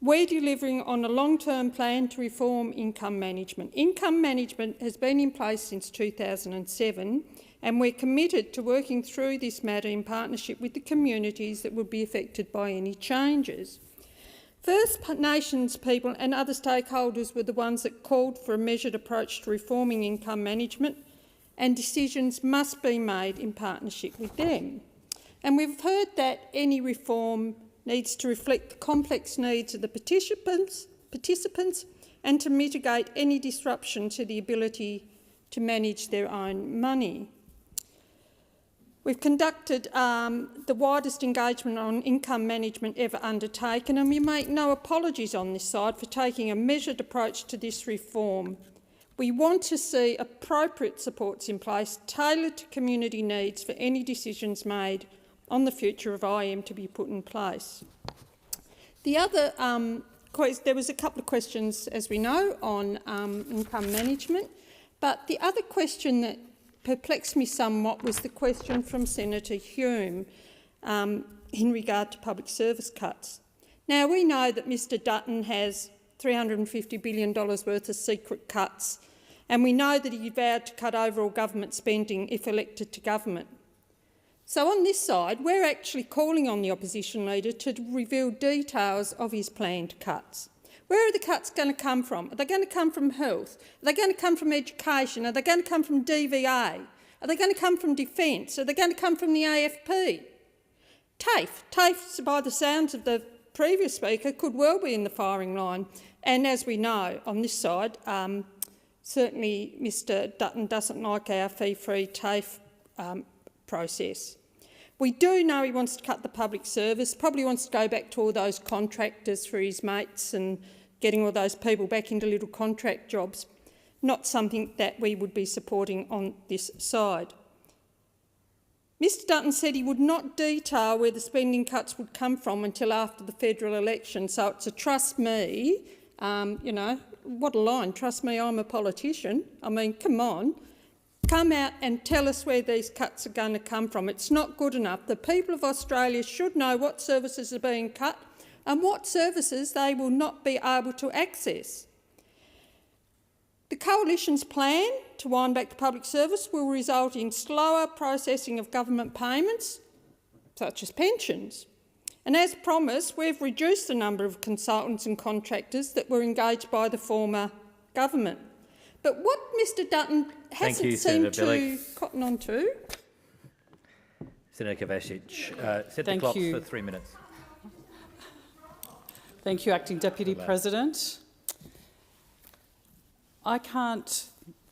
Speaker 13: We're delivering on a long-term plan to reform income management. Income management has been in place since 2007, and we're committed to working through this matter in partnership with the communities that would be affected by any changes. First Nations people and other stakeholders were the ones that called for a measured approach to reforming income management, and decisions must be made in partnership with them. And we've heard that any reform needs to reflect the complex needs of the participants and to mitigate any disruption to the ability to manage their own money. We've conducted the widest engagement on income management ever undertaken, and we make no apologies on this side for taking a measured approach to this reform. We want to see appropriate supports in place tailored to community needs for any decisions made on the future of IM to be put in place. The other, there was a couple of questions, as we know, on income management, but the other question that perplexed me somewhat was the question from Senator Hume in regard to public service cuts. Now, we know that Mr Dutton has $350 billion worth of secret cuts, and we know that he vowed to cut overall government spending if elected to government. So on this side, we're actually calling on the opposition leader to reveal details of his planned cuts. Where are the cuts going to come from? Are they going to come from health? Are they going to come from education? Are they going to come from DVA? Are they going to come from defence? Are they going to come from the AFP? TAFE, by the sounds of the previous speaker, could well be in the firing line. And as we know, on this side, certainly Mr Dutton doesn't like our fee-free TAFE process. We do know he wants to cut the public service, probably wants to go back to all those contractors for his mates and getting all those people back into little contract jobs. Not something that we would be supporting on this side. Mr Dutton said he would not detail where the spending cuts would come from until after the federal election, so it's a trust me, you know, what a line, trust me, I'm a politician. I mean, come on. Come out and tell us where these cuts are going to come from. It's not good enough. The people of Australia should know what services are being cut and what services they will not be able to access. The Coalition's plan to wind back the public service will result in slower processing of government payments, such as pensions. And as promised, we've reduced the number of consultants and contractors that were engaged by the former government. But what Mr Dutton hasn't seemed to cotton on to...
Speaker 8: Senator Kovacic, set the clock for 3 minutes.
Speaker 14: Thank you, Acting Deputy President. I can't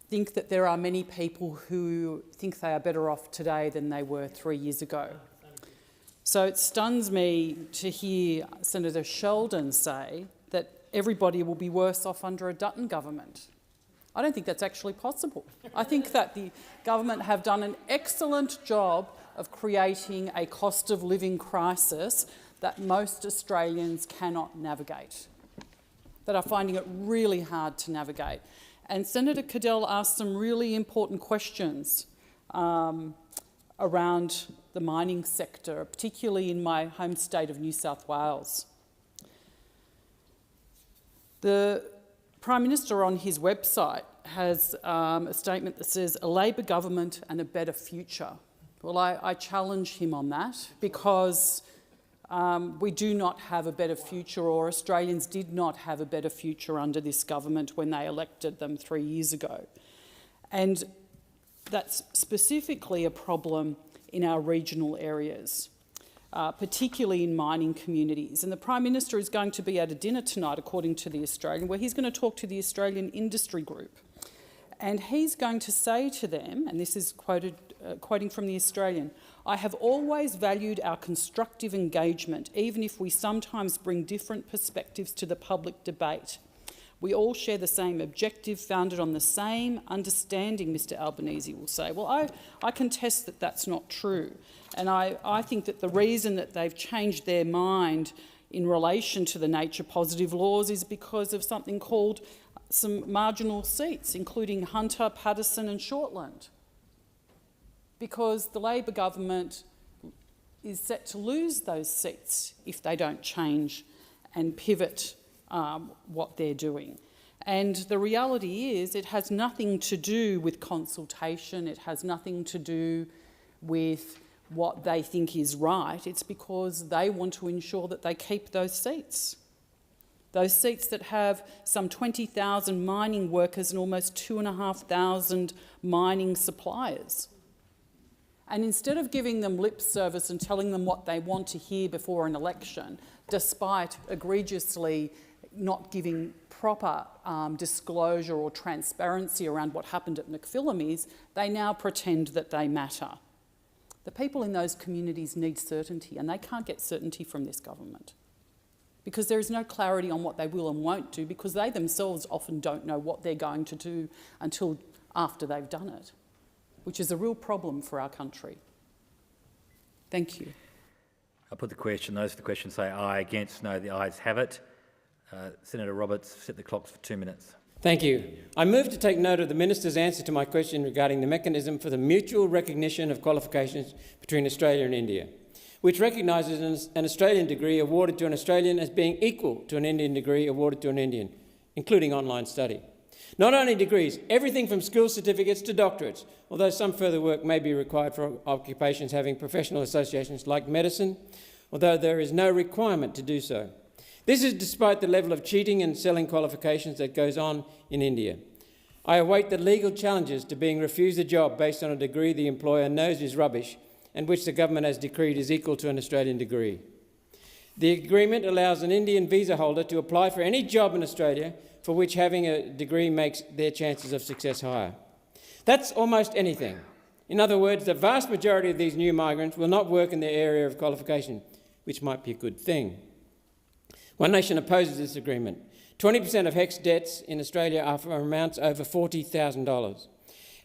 Speaker 14: think that there are many people who think they are better off today than they were 3 years ago. So it stuns me to hear Senator Sheldon say that everybody will be worse off under a Dutton government. I don't think that's actually possible. I think that the government have done an excellent job of creating a cost of living crisis that most Australians cannot navigate, that are finding it really hard to navigate. And Senator Cadell asked some really important questions around the mining sector, particularly in my home state of New South Wales. The Prime Minister on his website has a statement that says, "A Labor government and a better future." Well, I challenge him on that, because we do not have a better future, or Australians did not have a better future under this government when they elected them 3 years ago. And that's specifically a problem in our regional areas, particularly in mining communities. And the Prime Minister is going to be at a dinner tonight, according to The Australian, where he's going to talk to the Australian Industry Group. And he's going to say to them, and this is quoting from The Australian, "I have always valued our constructive engagement, even if we sometimes bring different perspectives to the public debate. We all share the same objective, founded on the same understanding," Mr Albanese will say. Well, I contest that that's not true. And I think that the reason that they've changed their mind in relation to the nature positive laws is because of something called some marginal seats, including Hunter, Patterson and Shortland. Because the Labor government is set to lose those seats if they don't change and pivot what they're doing. And the reality is it has nothing to do with consultation, it has nothing to do with what they think is right. It's because they want to ensure that they keep those seats. Those seats that have some 20,000 mining workers and almost 2,500 mining suppliers. And instead of giving them lip service and telling them what they want to hear before an election, despite egregiously not giving proper disclosure or transparency around what happened at McPhillamys, they now pretend that they matter. The people in those communities need certainty, and they can't get certainty from this government, because there is no clarity on what they will and won't do, because they themselves often don't know what they're going to do until after they've done it, which is a real problem for our country. Thank you.
Speaker 8: I'll put the question. Those for the question say aye. Against, no. The ayes have it. Senator Roberts, set the clocks for 2 minutes.
Speaker 5: Thank you. I move to take note of the Minister's answer to my question regarding the mechanism for the mutual recognition of qualifications between Australia and India, which recognises an Australian degree awarded to an Australian as being equal to an Indian degree awarded to an Indian, including online study. Not only degrees, everything from school certificates to doctorates, although some further work may be required for occupations having professional associations like medicine, although there is no requirement to do so. This is despite the level of cheating and selling qualifications that goes on in India. I await the legal challenges to being refused a job based on a degree the employer knows is rubbish and which the government has decreed is equal to an Australian degree. The agreement allows an Indian visa holder to apply for any job in Australia for which having a degree makes their chances of success higher. That's almost anything. In other words, the vast majority of these new migrants will not work in their area of qualification, which might be a good thing. One Nation opposes this agreement. 20% of HECS debts in Australia are for amounts over $40,000.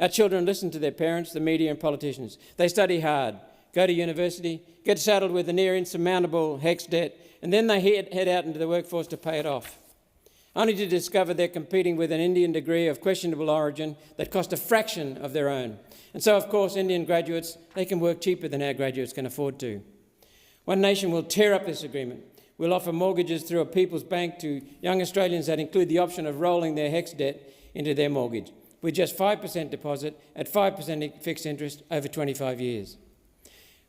Speaker 5: Our children listen to their parents, the media and politicians. They study hard, go to university, get saddled with a near insurmountable HECS debt, and then they head out into the workforce to pay it off, only to discover they're competing with an Indian degree of questionable origin that cost a fraction of their own. And so, of course, Indian graduates, they can work cheaper than our graduates can afford to. One Nation will tear up this agreement. We'll offer mortgages through a People's Bank to young Australians that include the option of rolling their HECS debt into their mortgage, with just 5% deposit at 5% fixed interest over 25 years.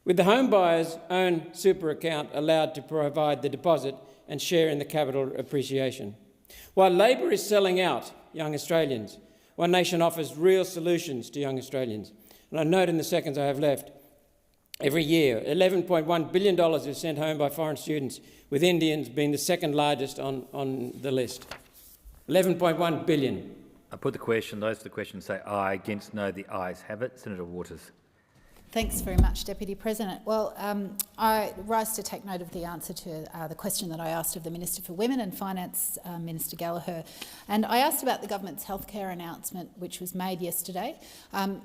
Speaker 5: With the home buyer's own super account allowed to provide the deposit and share in the capital appreciation. While Labor is selling out young Australians, One Nation offers real solutions to young Australians. And I note in the seconds I have left, every year, $11.1 billion is sent home by foreign students, with Indians being the second largest on the list. $11.1 billion.
Speaker 8: I put the question. Those for the question say aye. Against, no. The ayes have it. Senator Waters.
Speaker 4: Thanks very much, Deputy President. Well, I rise to take note of the answer to the question that I asked of the Minister for Women and Finance, Minister Gallagher. And I asked about the government's healthcare announcement, which was made yesterday,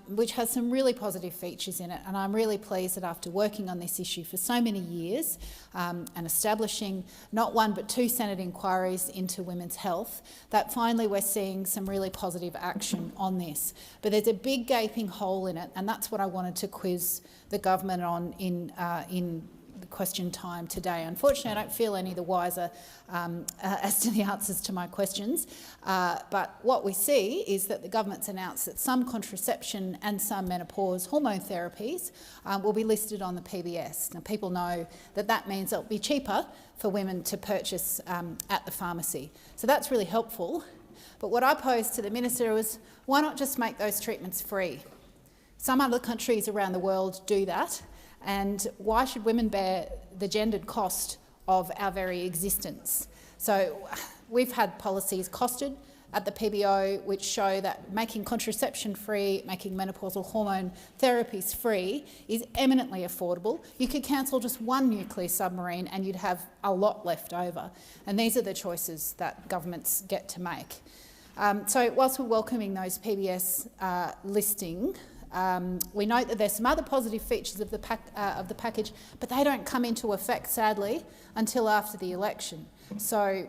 Speaker 4: which has some really positive features in it. And I'm really pleased that after working on this issue for so many years and establishing not one but two Senate inquiries into women's health, that finally we're seeing some really positive action on this. But there's a big gaping hole in it, and that's what I wanted to quiz quiz the government on in the question time today. Unfortunately, I don't feel any the wiser as to the answers to my questions, but what we see is that the government's announced that some contraception and some menopause hormone therapies will be listed on the PBS. Now, people know that that means it'll be cheaper for women to purchase at the pharmacy. So that's really helpful. But what I posed to the Minister was, why not just make those treatments free? Some other countries around the world do that. And why should women bear the gendered cost of our very existence? So we've had policies costed at the PBO which show that making contraception free, making menopausal hormone therapies free is eminently affordable. You could cancel just one nuclear submarine and you'd have a lot left over. And these are the choices that governments get to make. So whilst we're welcoming those PBS listing, we note that there's some other positive features of the package, but they don't come into effect, sadly, until after the election. So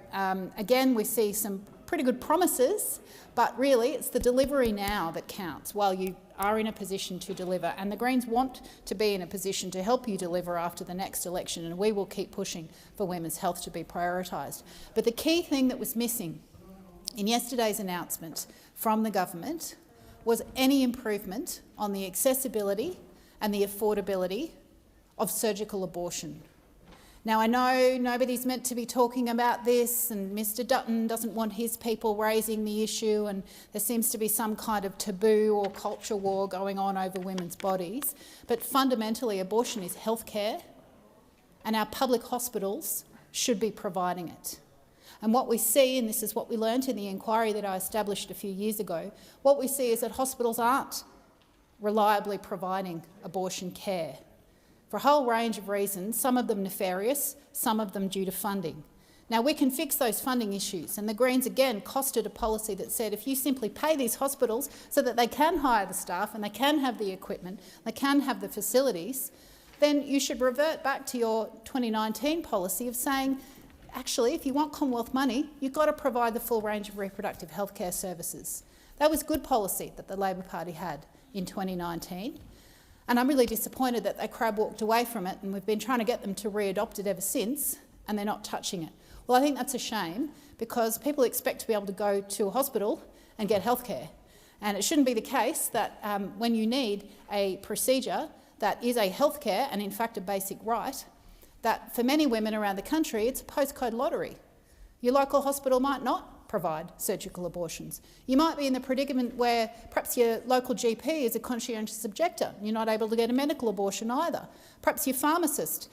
Speaker 4: again, we see some pretty good promises, but really it's the delivery now that counts while you are in a position to deliver. And the Greens want to be in a position to help you deliver after the next election, and we will keep pushing for women's health to be prioritised. But the key thing that was missing in yesterday's announcement from the government was any improvement on the accessibility and the affordability of surgical abortion. Now, I know nobody's meant to be talking about this, and Mr Dutton doesn't want his people raising the issue, and there seems to be some kind of taboo or culture war going on over women's bodies. But fundamentally, abortion is healthcare, and our public hospitals should be providing it. And what we see, and this is what we learnt in the inquiry that I established a few years ago, what we see is that hospitals aren't reliably providing abortion care for a whole range of reasons, some of them nefarious, some of them due to funding. Now, we can fix those funding issues, and the Greens again costed a policy that said if you simply pay these hospitals so that they can hire the staff and they can have the equipment, they can have the facilities, then you should revert back to your 2019 policy of saying, actually, if you want Commonwealth money, you've got to provide the full range of reproductive health care services. That was good policy that the Labor Party had in 2019. And I'm really disappointed that they crab-walked away from it, and we've been trying to get them to re-adopt it ever since, and they're not touching it. Well, I think that's a shame, because people expect to be able to go to a hospital and get health care. And it shouldn't be the case that when you need a procedure that is a health care and in fact a basic right, that for many women around the country it's a postcode lottery. Your local hospital might not provide surgical abortions. You might be in the predicament where perhaps your local GP is a conscientious objector. You're not able to get a medical abortion either. Perhaps your pharmacist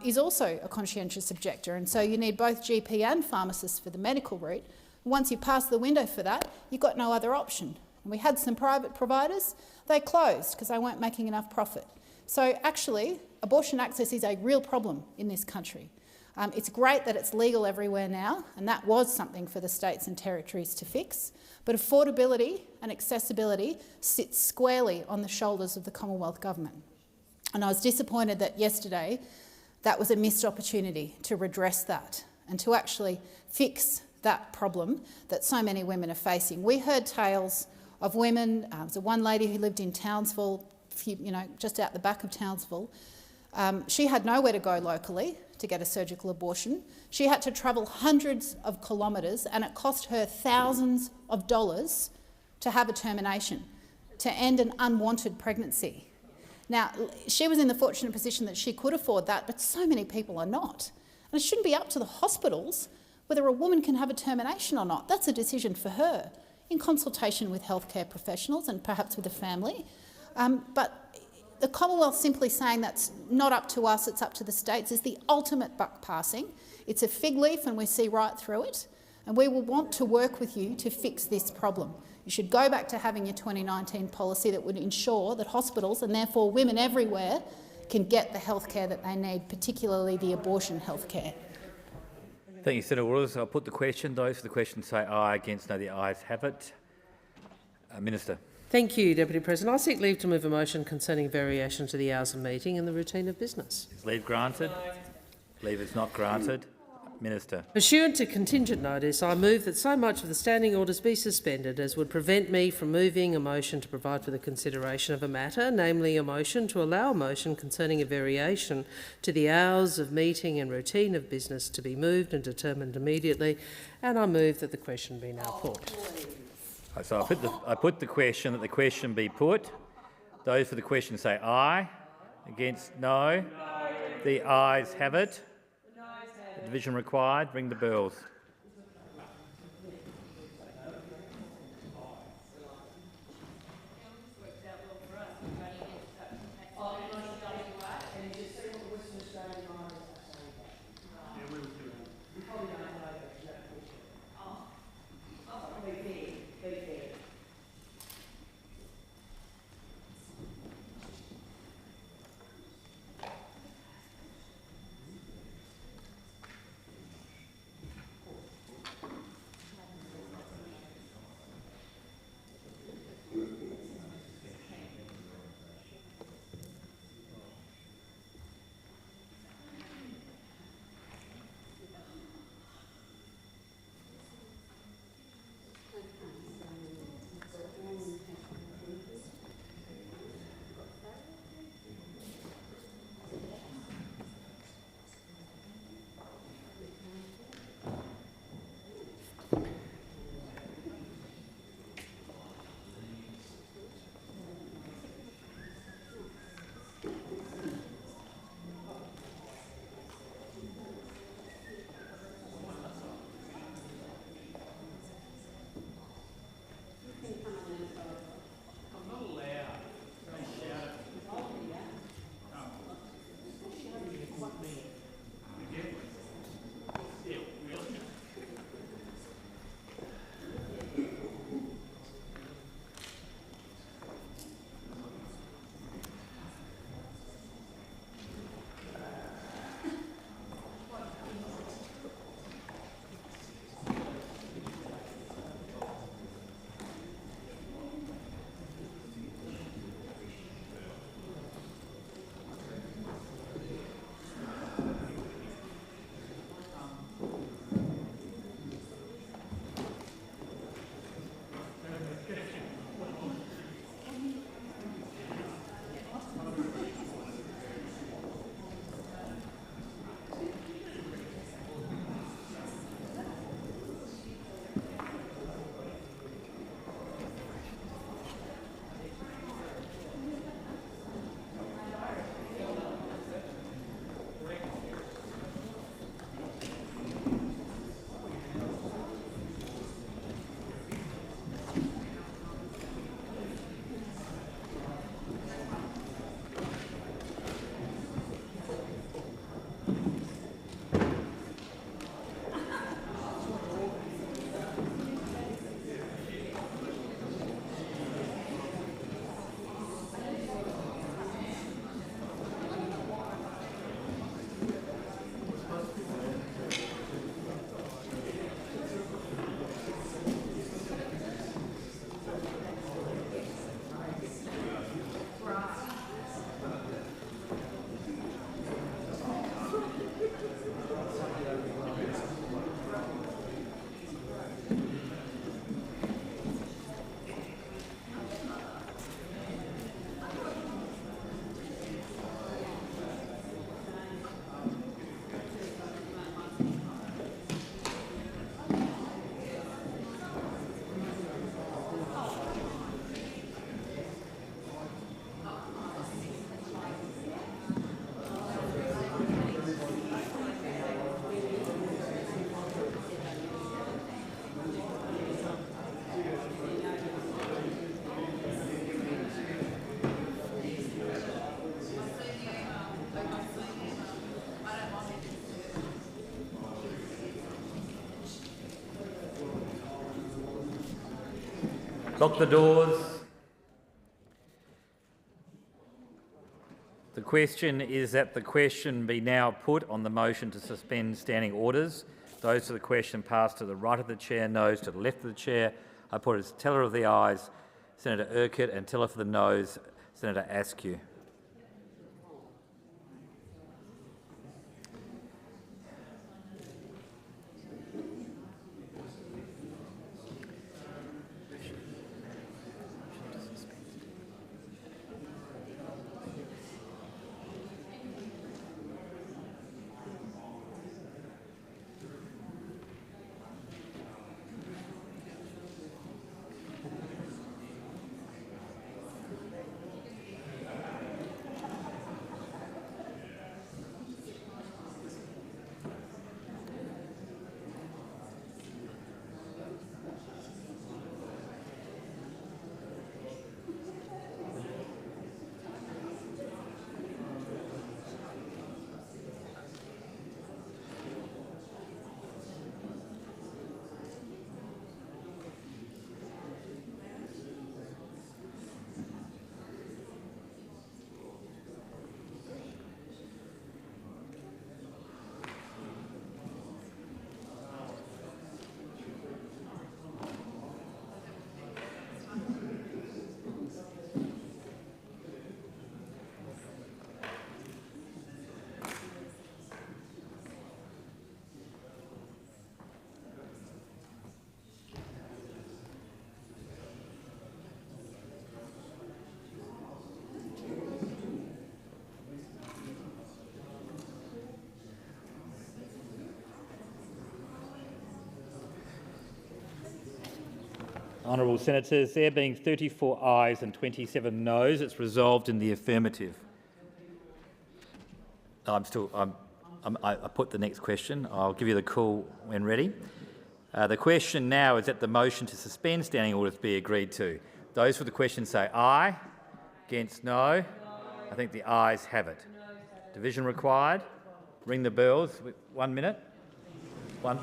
Speaker 4: is also a conscientious objector, and so you need both GP and pharmacist for the medical route. Once you pass the window for that, you've got no other option. And we had some private providers, they closed because they weren't making enough profit. So actually, abortion access is a real problem in this country. It's great that it's legal everywhere now, and that was something for the states and territories to fix, but affordability and accessibility sits squarely on the shoulders of the Commonwealth Government. And I was disappointed that yesterday that was a missed opportunity to redress that and to actually fix that problem that so many women are facing. We heard tales of women, there was one lady who lived in Townsville, just out the back of Townsville. She had nowhere to go locally to get a surgical abortion. She had to travel hundreds of kilometres, and it cost her thousands of dollars to have a termination, to end an unwanted pregnancy. Now, she was in the fortunate position that she could afford that, but so many people are not. And it shouldn't be up to the hospitals whether a woman can have a termination or not. That's a decision for her, in consultation with healthcare professionals and perhaps with the family. But the Commonwealth simply saying that's not up to us, it's up to the states, is the ultimate buck passing. It's a fig leaf and we see right through it, and we will want to work with you to fix this problem. You should go back to having your 2019 policy that would ensure that hospitals, and therefore women everywhere, can get the health care that they need, particularly the abortion health care.
Speaker 8: Thank you, Senator Waters. I'll put the question. Those for the question say aye. Against, no. The ayes have it. Minister.
Speaker 18: Thank you, Deputy President. I seek leave to move a motion concerning variation to the hours of meeting and the routine of business.
Speaker 8: Is leave granted? Leave is not granted. Minister.
Speaker 18: Pursuant to contingent notice, I move that so much of the standing orders be suspended as would prevent me from moving a motion to provide for the consideration of a matter, namely a motion to allow a motion concerning a variation to the hours of meeting and routine of business to be moved and determined immediately, and I move that the question be now put.
Speaker 8: So I put the question that the question be put. Those for the question say aye. Against, no. The ayes have it. The division required. Ring the bells. Lock the doors. The question is that the question be now put on the motion to suspend standing orders. Those to the question pass to the right of the chair, noes to the left of the chair. I put as teller of the ayes, Senator Urquhart, and teller for the noes, Senator Askew. Honourable Senators, there being 34 ayes and 27 noes, it's resolved in the affirmative. I put the next question. I'll give you the call when ready. The question now is that the motion to suspend standing orders be agreed to. Those for the question say aye. Against no. I think the ayes have it. Division required. Ring the bells. 1 minute. One.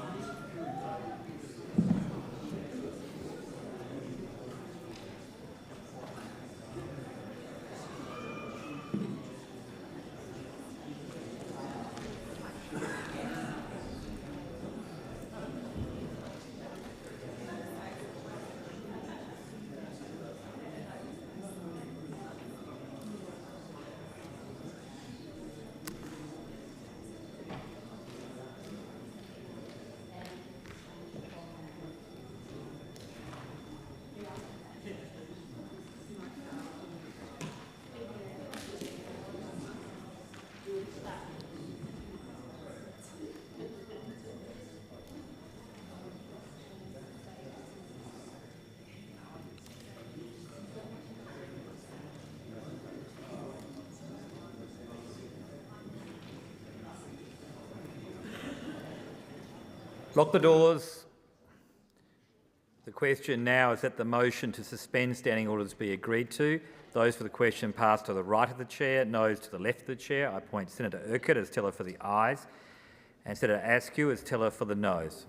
Speaker 8: Lock the doors. The question now is that the motion to suspend standing orders be agreed to. Those for the question pass to the right of the chair, noes to the left of the chair. I appoint Senator Urquhart as teller for the ayes and Senator Askew as teller for the noes.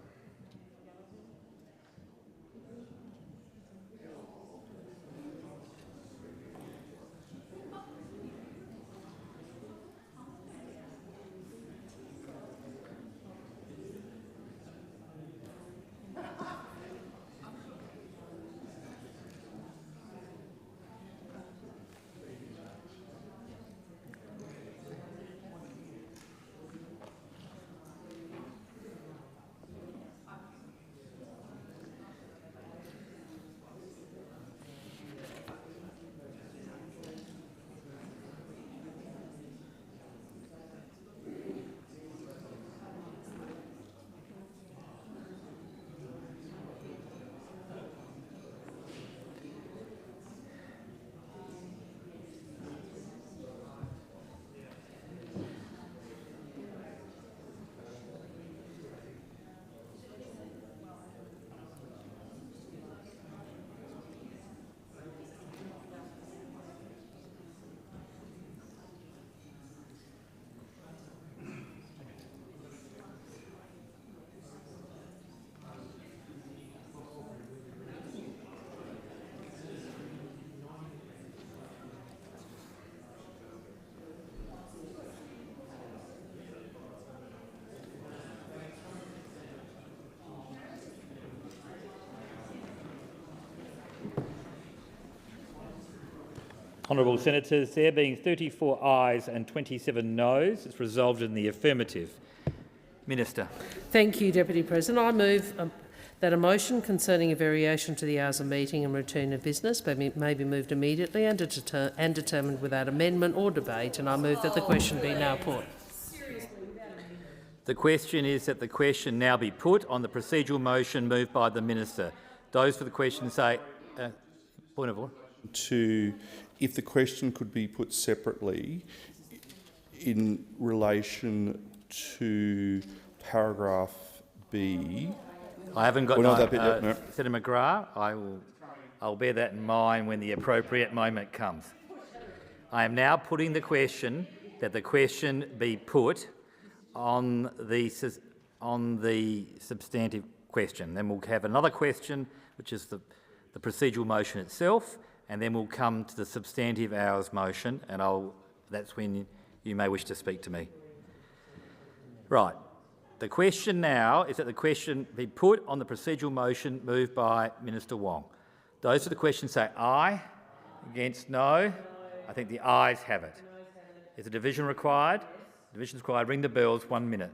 Speaker 8: Honourable Senators, there being 34 ayes and 27 noes, it's resolved in the affirmative. Minister.
Speaker 18: Thank you, Deputy President. I move that a motion concerning a variation to the hours of meeting and routine of business may be moved immediately and determined without amendment or debate, and I move that the question be now put.
Speaker 8: The question is that the question now be put on the procedural motion moved by the Minister. Those for the question say... point of order.
Speaker 7: If the question could be put separately in relation to paragraph B.
Speaker 8: I haven't got
Speaker 7: no.
Speaker 8: Senator McGrath. I'll bear that in mind when the appropriate moment comes. I am now putting the question that the question be put on the substantive question. Then we'll have another question, which is the procedural motion itself, and then we'll come to the substantive hours motion, and that's when you may wish to speak to me. Right. The question now is that the question be put on the procedural motion moved by Minister Wong. Those for the question say aye. Against no. I think the ayes have it. Is a division required? Division is required. Ring the bells. 1 minute.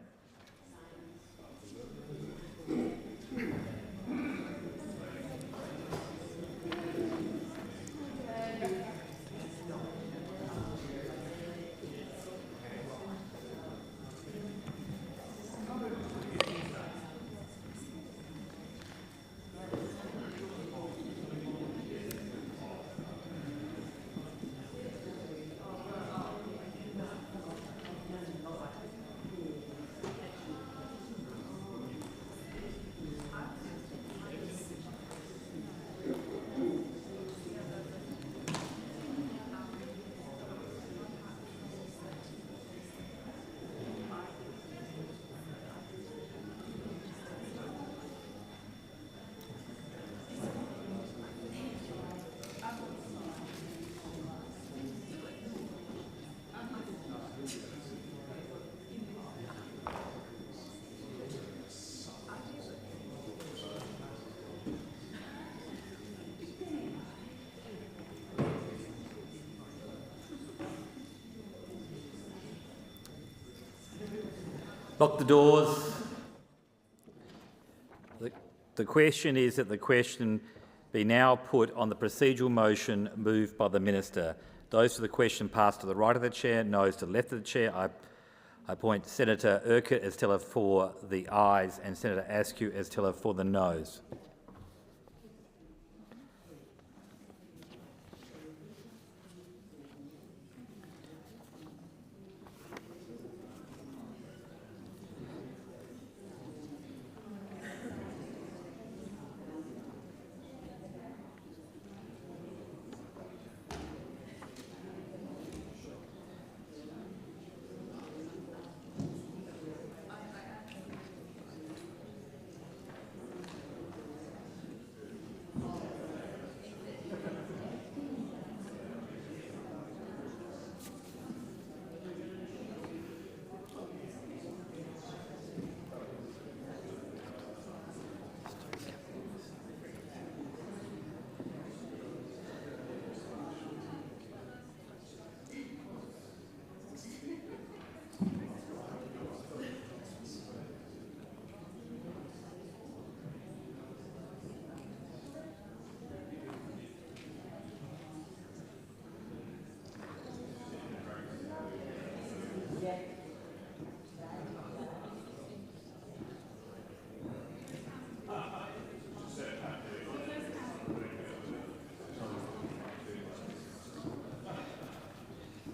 Speaker 8: Lock the doors. The question is that the question be now put on the procedural motion moved by the Minister. Those for the question pass to the right of the chair, noes to the left of the chair. I appoint Senator Urquhart as teller for the ayes and Senator Askew as teller for the noes.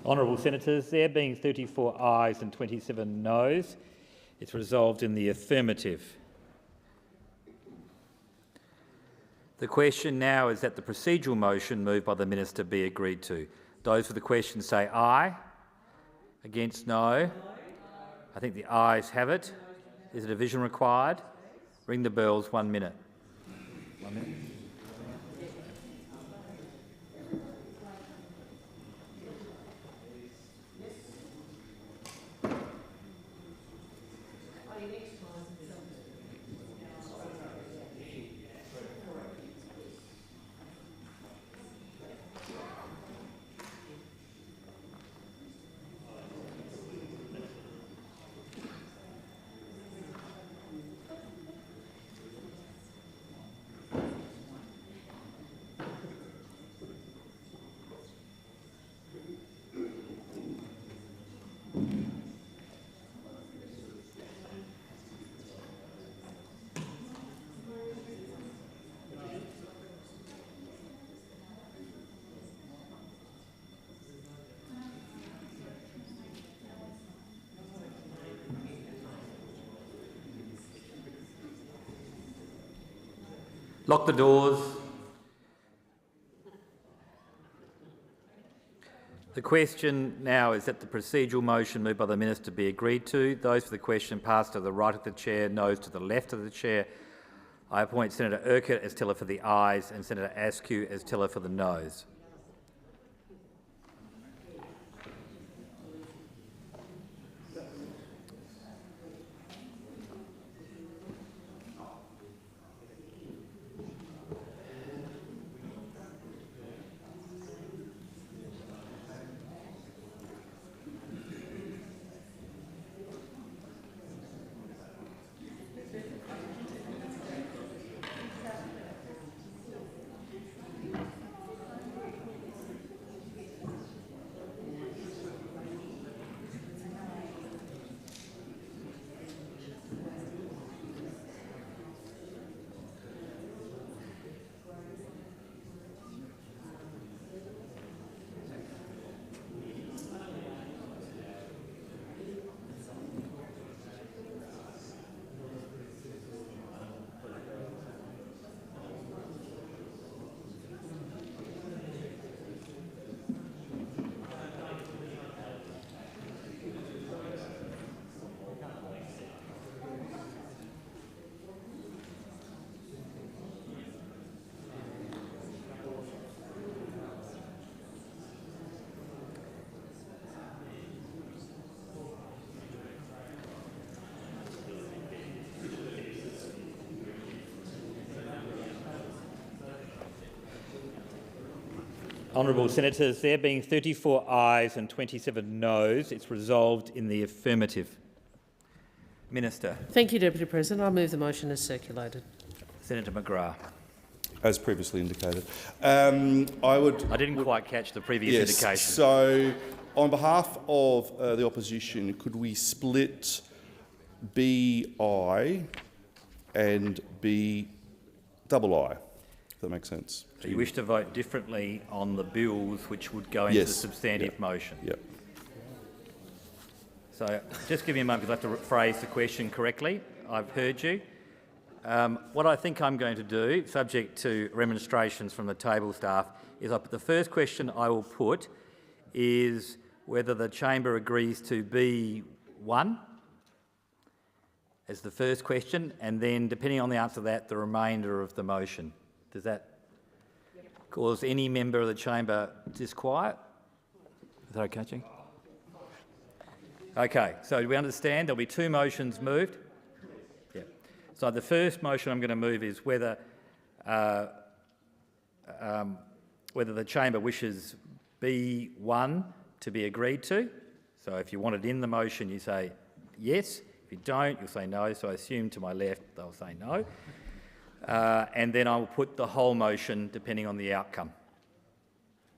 Speaker 8: Honourable Senators, there being 34 ayes and 27 noes, it's resolved in the affirmative. The question now is that the procedural motion moved by the Minister be agreed to. Those for the question say aye. Against, no. I think the ayes have it. Is a division required? Ring the bells. 1 minute. 1 minute. Lock the doors. The question now is that the procedural motion moved by the Minister be agreed to. Those for the question pass to the right of the chair, noes to the left of the chair. I appoint Senator Urquhart as teller for the ayes and Senator Askew as teller for the noes. Honourable Senators, there being 34 ayes and 27 noes, it's resolved in the affirmative. Minister.
Speaker 18: Thank you, Deputy President. I move the motion as circulated.
Speaker 8: Senator McGrath.
Speaker 7: As previously indicated.
Speaker 8: I didn't quite catch the previous indication.
Speaker 7: So, on behalf of the opposition, could we split BI and BII, if that makes sense?
Speaker 8: So you wish to vote differently on the bills which would go into the substantive motion?
Speaker 7: Yep.
Speaker 8: So just give me a moment because I have to phrase the question correctly. I've heard you. What I think I'm going to do, subject to remonstrations from the table staff, is the first question I will put is whether the chamber agrees to B1 as the first question, and then, depending on the answer to that, the remainder of the motion. Does that cause any member of the chamber disquiet? Is that okay, Chief? Okay, so do we understand there'll be two motions moved? Yeah. So the first motion I'm going to move is whether the chamber wishes B1 to be agreed to. So if you want it in the motion, you say yes. If you don't, you'll say no. So I assume to my left they'll say no. And then I will put the whole motion depending on the outcome.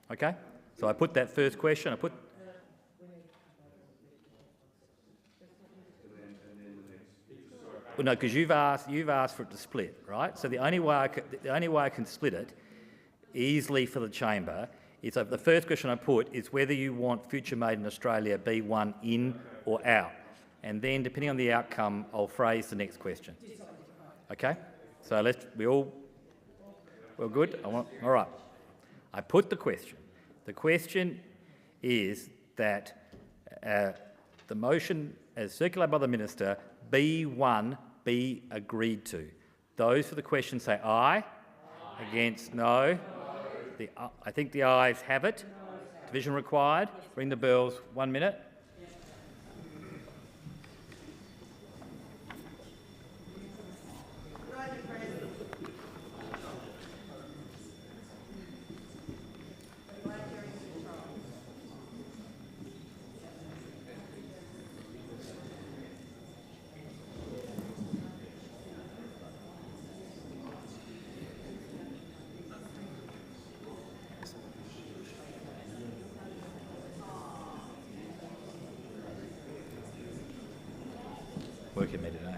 Speaker 8: Okay? So I put that first question. Well, no, because you've asked for it to split, right? So the only way I can split it easily for the chamber is the first question I put is whether you want Future Made in Australia B1 in or out, and then depending on the outcome, I'll phrase the next question. Okay? So we're good. All right. I put the question. The question is that the motion, as circulated by the minister, B1 be agreed to. Those for the question say aye. Against no. I think the ayes have it. Division required. Ring the bells. 1 minute. Working me today.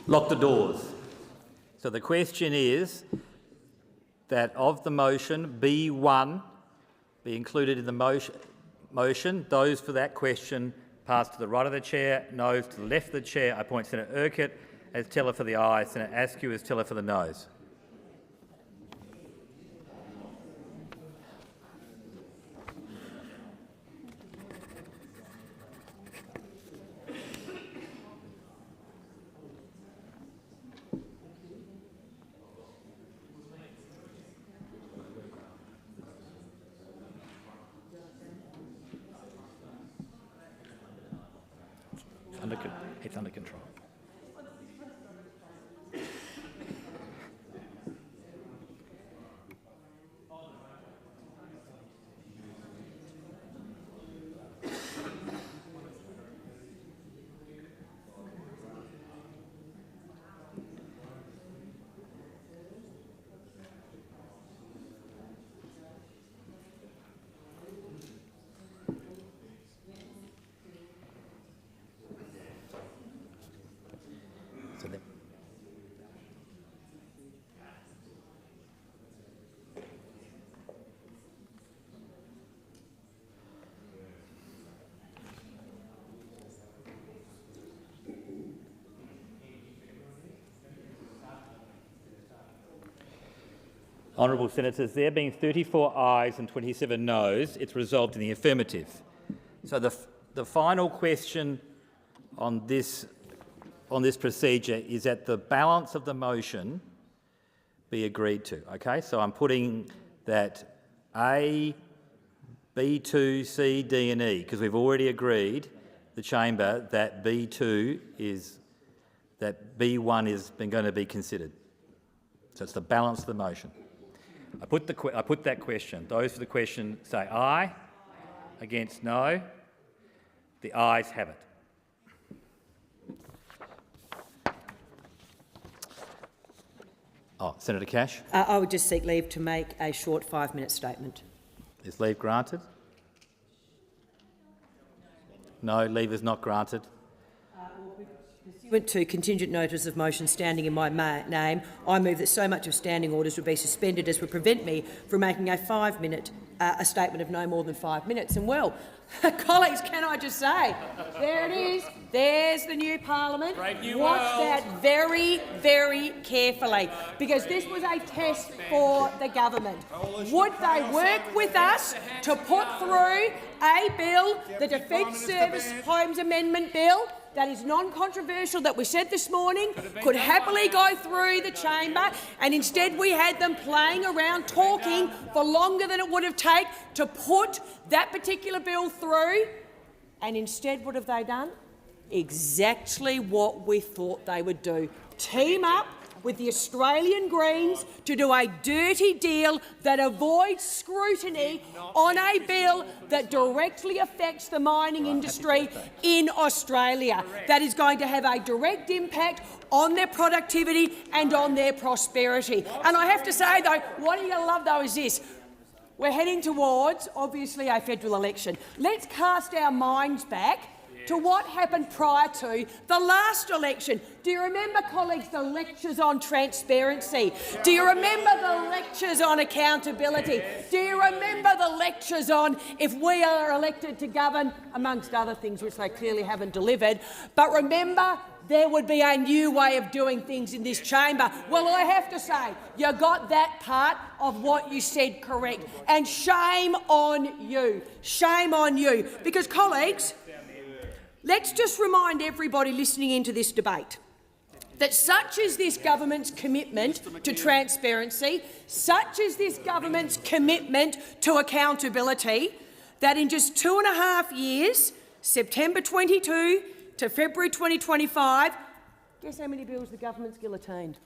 Speaker 8: Lock the doors. So the question is that of the motion, B1 be included in the motion. Those for that question pass to the right of the chair, noes to the left of the chair. I appoint Senator Urquhart as teller for the ayes, Senator Askew as teller for the noes. It's under control. Honourable Senators, there being 34 ayes and 27 noes, it's resolved in the affirmative. So the final question on this procedure is that the balance of the motion be agreed to. Okay, so I'm putting that A, B2, C, D and E, because we've already agreed, the chamber, that B2 is, that B1 is going to be considered. So it's the balance of the motion. I put that question. Those for the question say aye. Against no. The ayes have it. Oh, Senator Cash.
Speaker 19: I would just seek leave to make a short 5-minute statement.
Speaker 8: Is leave granted? No, leave is not granted.
Speaker 19: Pursuant to contingent notice of motion standing in my name, I move that so much of standing orders would be suspended as would prevent me from making a 5-minute a statement of no more than 5 minutes. And well, colleagues, can I just say, there it is. There's the new Parliament. Watch that very, very carefully, because this was a test for the government. Would they work with us to put through a bill, the Defence Service Homes Amendment Bill, that is non-controversial, that we said this morning could happily go through the chamber, and instead we had them playing around, talking for longer than it would have taken to put that particular bill through. And instead, what have they done? Exactly what we thought they would do. Team up with the Australian Greens to do a dirty deal that avoids scrutiny on a bill that directly affects the mining industry in Australia, that is going to have a direct impact on their productivity and on their prosperity. And I have to say, though, what you're going to love, though, is this. We're heading towards, obviously, a federal election. Let's cast our minds back to what happened prior to the last election. Do you remember, colleagues, the lectures on transparency? Do you remember the lectures on accountability? Do you remember the lectures on if we are elected to govern, amongst other things which they clearly haven't delivered? But remember, there would be a new way of doing things in this chamber. Well, I have to say, you got that part of what you said correct. And shame on you. Shame on you. Because, colleagues, let's just remind everybody listening into this debate that such is this government's commitment to transparency, such is this government's commitment to accountability, that in just 2.5 years, September 22 to February 2025, guess how many bills the government's guillotined?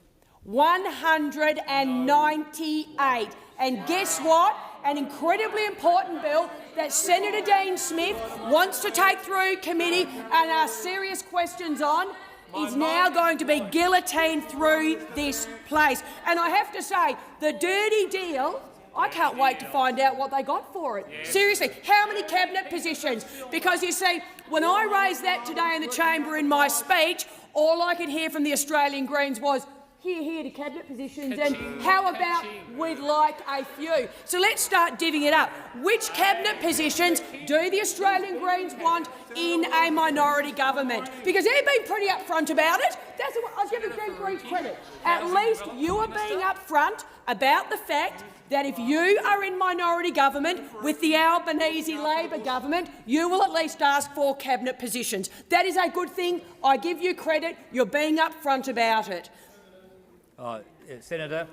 Speaker 19: 198. And guess what? An incredibly important bill that Senator Dean Smith wants to take through committee and ask serious questions on is now going to be guillotined through this place. And I have to say, the dirty deal, I can't wait to find out what they got for it. Seriously, how many cabinet positions? Because you see, when I raised that today in the chamber in my speech, all I could hear from the Australian Greens was, here to cabinet positions, and how about we'd like a few? So let's start divvying it up. Which cabinet positions do the Australian Greens want in a minority government? Because they've been pretty upfront about it. That's what I'll give the Greens credit. At least you are being upfront about the fact that if you are in minority government with the Albanese Labor government, you will at least ask for cabinet positions. That is a good thing. I give you credit. You're being upfront about it.
Speaker 8: Senator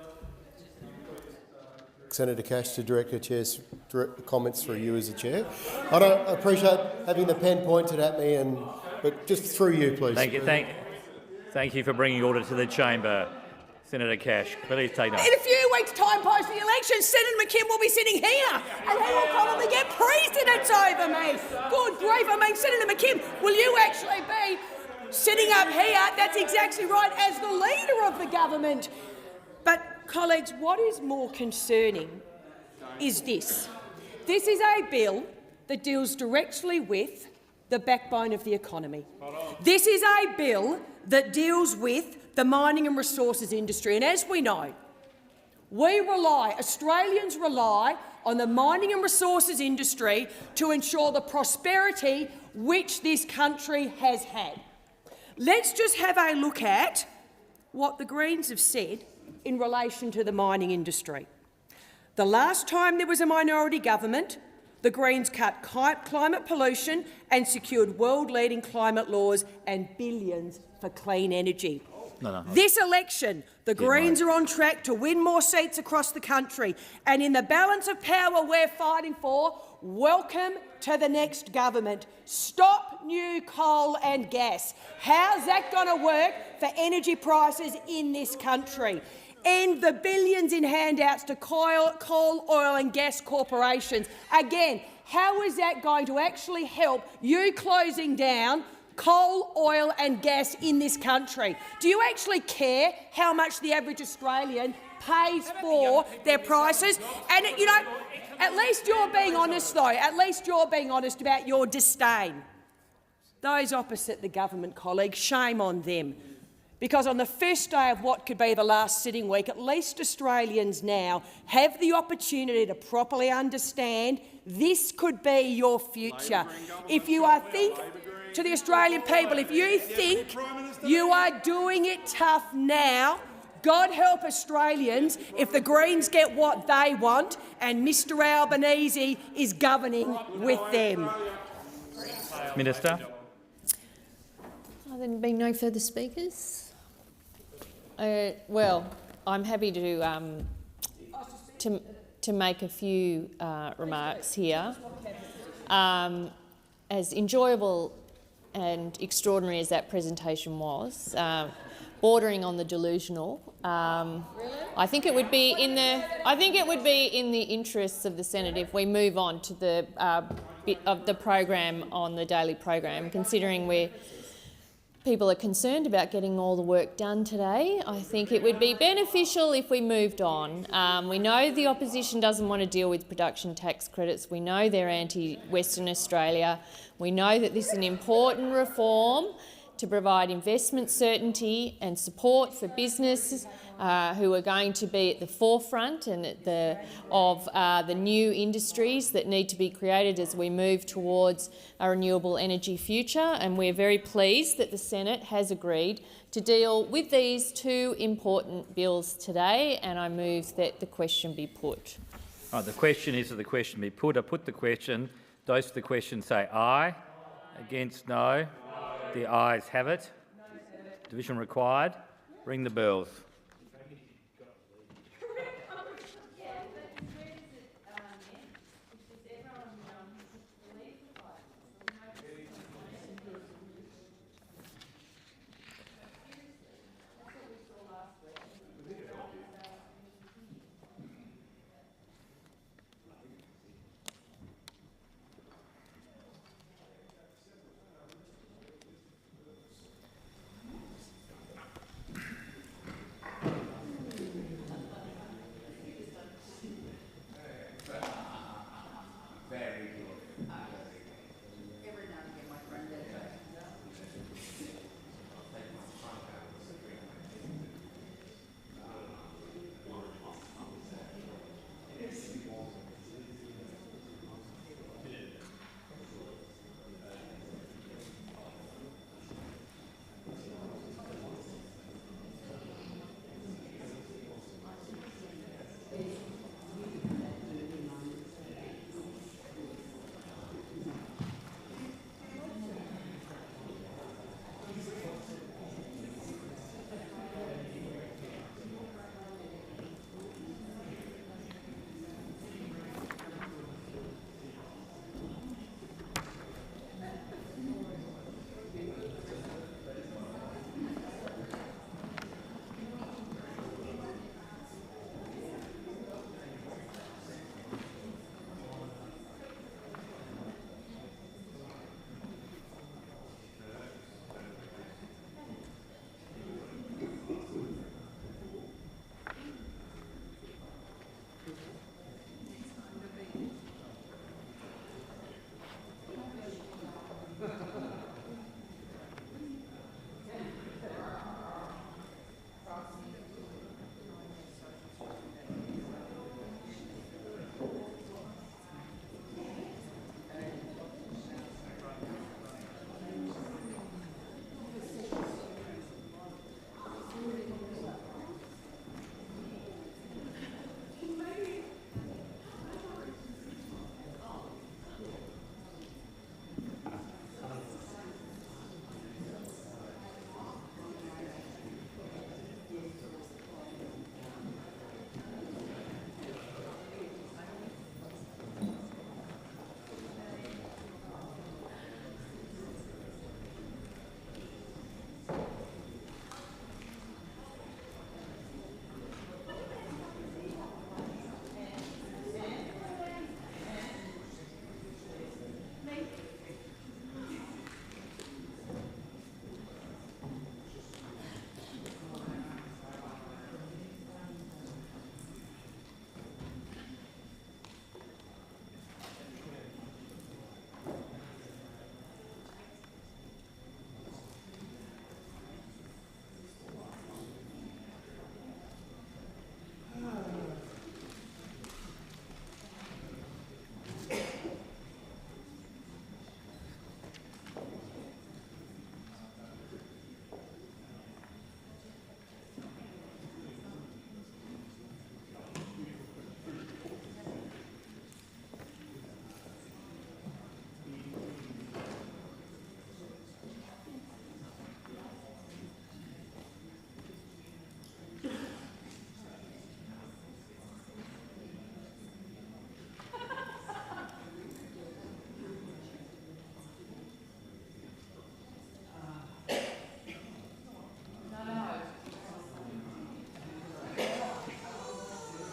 Speaker 22: Cash, to direct the chair's comments through you as the chair. I appreciate having the pen pointed at me, but just through you, please.
Speaker 8: Thank you for bringing order to the chamber, Senator Cash. Please take note.
Speaker 19: In a few weeks' time post the election, Senator McKim will be sitting here, and he will probably get precedence over me. Good grief! I mean, Senator McKim, will you actually be sitting up here? That's exactly right, as the leader of the government. But, colleagues, what is more concerning is this. This is a bill that deals directly with the backbone of the economy. This is a bill that deals with the mining and resources industry. And as we know, Australians rely on the mining and resources industry to ensure the prosperity which this country has had. Let's just have a look at what the Greens have said in relation to the mining industry. The last time there was a minority government, the Greens cut climate pollution and secured world-leading climate laws and billions for clean energy. This election, the Greens are on track to win more seats across the country, and in the balance of power we're fighting for, welcome to the next government. Stop new coal and gas. How's that going to work for energy prices in this country? End the billions in handouts to coal, oil and gas corporations. Again, how is that going to actually help you closing down coal, oil and gas in this country? Do you actually care how much the average Australian pays for their prices? And, you know, at least you're being honest, though. At least you're being honest about your disdain. Those opposite the government, colleagues, shame on them. Because on the first day of what could be the last sitting week, at least Australians now have the opportunity to properly understand this could be your future. If you think to the Australian people, if you think you are doing it tough now, God help Australians if the Greens get what they want and Mr Albanese is governing with them.
Speaker 8: Minister.
Speaker 9: There have been no further speakers. Well, I'm happy to make a few remarks here. As enjoyable and extraordinary as that presentation was, bordering on the delusional, I think it would be in the interests of the Senate if we move on to the bit of the program on the daily program, considering we're people are concerned about getting all the work done today. I think it would be beneficial if we moved on. We know the opposition doesn't want to deal with production tax credits. We know they're anti-Western Australia. We know that this is an important reform to provide investment certainty and support for businesses who are going to be at the forefront and at the new industries that need to be created as we move towards a renewable energy future. And we're very pleased that the Senate has agreed to deal with these two important bills today, and I move that the question be put.
Speaker 8: All right, the question is that the question be put. I put the question. Those for the question say aye. Against, no. The ayes have it. Division required. Ring the bells.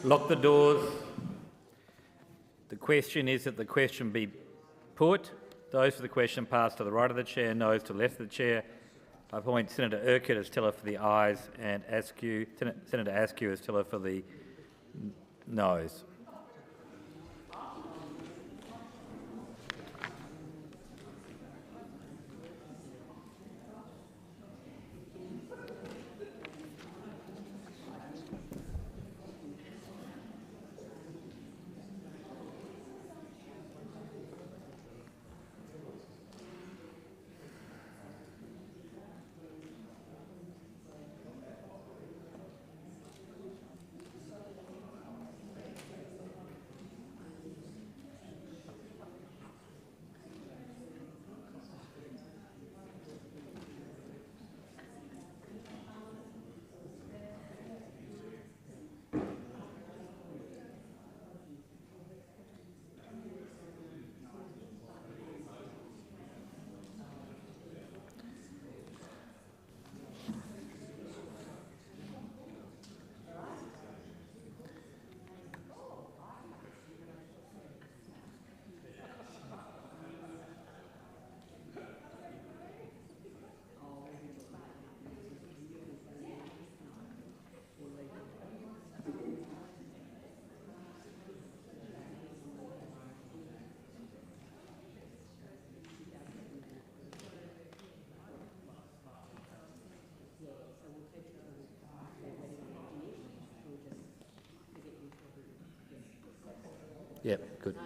Speaker 8: Lock the doors. The question is that the question be put. Those for the question pass to the right of the chair, noes to the left of the chair. I appoint Senator Urquhart as teller for the ayes and Senator Askew as teller for the noes. Yeah, good.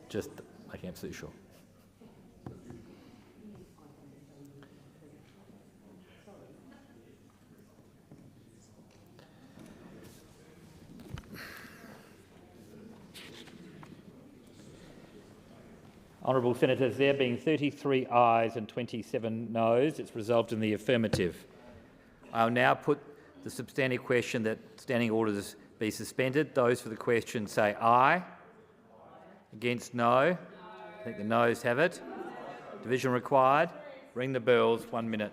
Speaker 8: Just making absolutely sure. Honourable Senators, there being 33 ayes and 27 noes, it's resolved in the affirmative. I'll now put the substantive question that standing orders be suspended. Those for the question say aye. Against no. I think the noes have it. Division required. Ring the bells. 1 minute.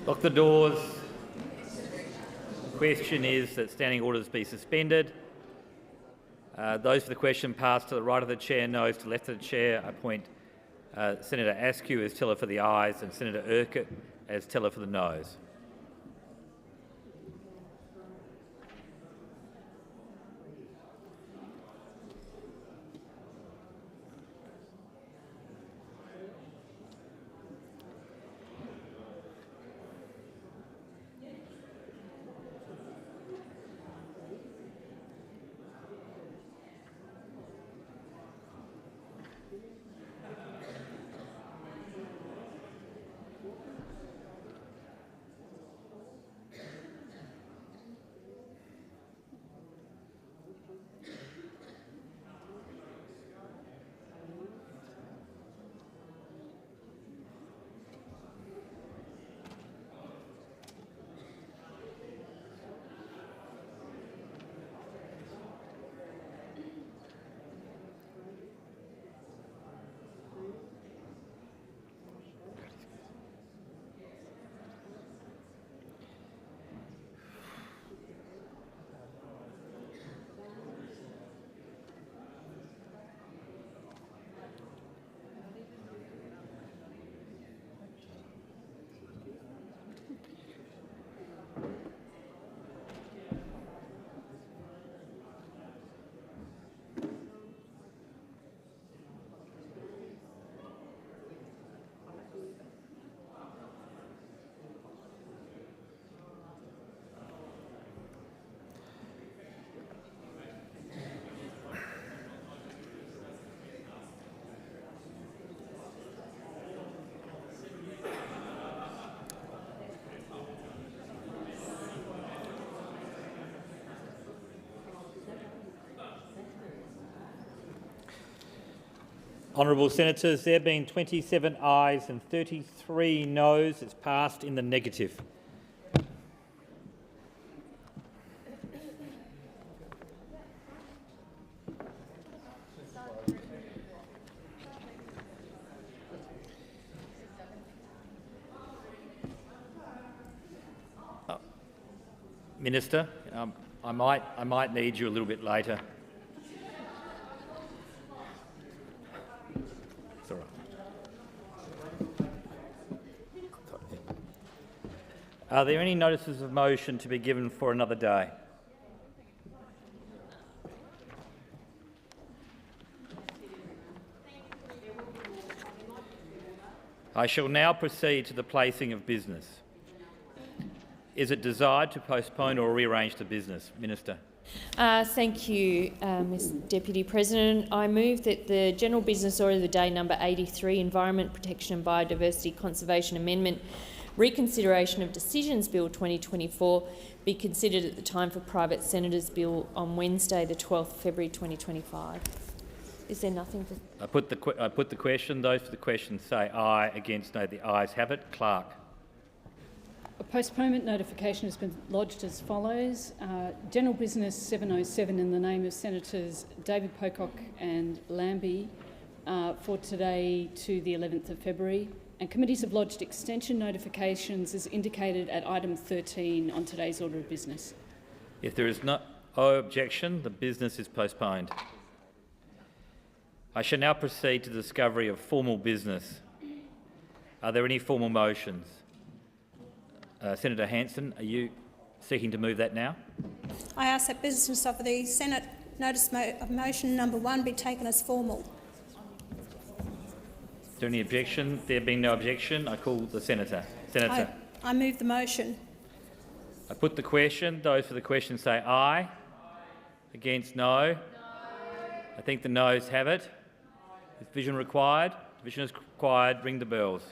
Speaker 8: Lock the doors. The question is that standing orders be suspended. Those for the question pass to the right of the chair, noes to the left of the chair. I appoint Senator Askew as teller for the ayes and Senator Urquhart as teller for the noes. Honourable Senators, there have been 27 ayes and 33 noes. It's passed in the negative. Minister, I might need you a little bit later. It's all right. Are there any notices of motion to be given for another day? I shall now proceed to the placing of business. Is it desired to postpone or rearrange the business? Minister.
Speaker 9: Thank you, Mr Deputy President. I move that the General Business Order of the Day number 83, Environment Protection and Biodiversity Conservation Amendment, Reconsideration of Decisions Bill 2024, be considered at the time for Private Senators Bill on Wednesday the 12th February 2025. Is there nothing for...
Speaker 8: I put the question. Those for the question say aye. Against no. The ayes have it. Clerk.
Speaker 10: A postponement notification has been lodged as follows. General Business 707 in the name of Senators David Pocock and Lambie for today to the 11th of February. And committees have lodged extension notifications as indicated at item 13 on today's order of business.
Speaker 8: If there is no objection, the business is postponed. I shall now proceed to the discovery of formal business. Are there any formal motions? Senator Hanson, are you seeking to move that now?
Speaker 11: I ask that business of the Senate notice of motion number 1 be taken as formal.
Speaker 8: Is there any objection? There being no objection, I call the Senator.
Speaker 11: I move the motion.
Speaker 8: I put the question. Those for the question say aye. Against no. I think the noes have it. Is division required? Division is required. Ring the bells.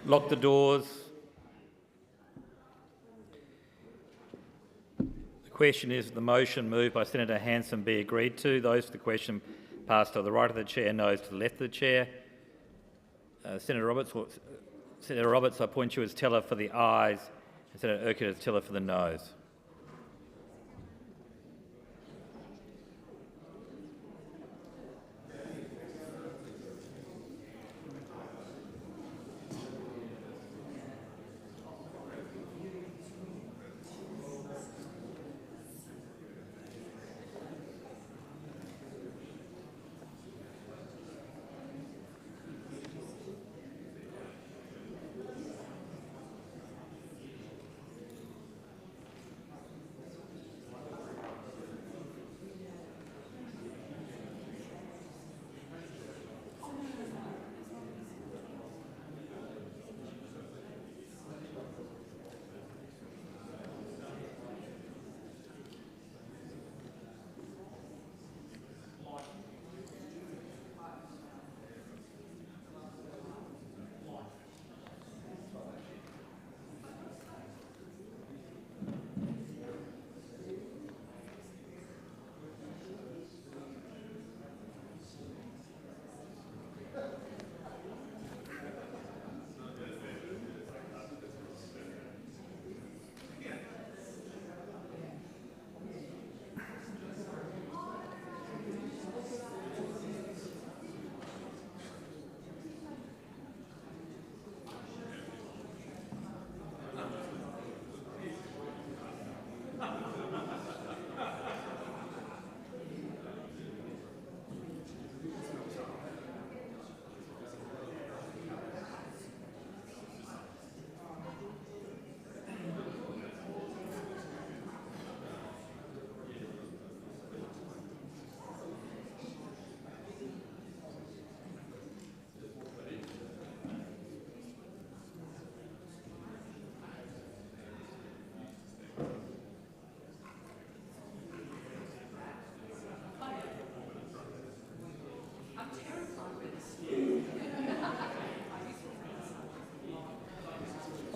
Speaker 8: Lock the doors. The question is the motion moved by Senator Hanson be agreed to. Those for the question pass to the right of the chair, noes to the left of the chair. Senator Roberts, I point you as teller for the ayes, and Senator Urquhart as teller for the noes.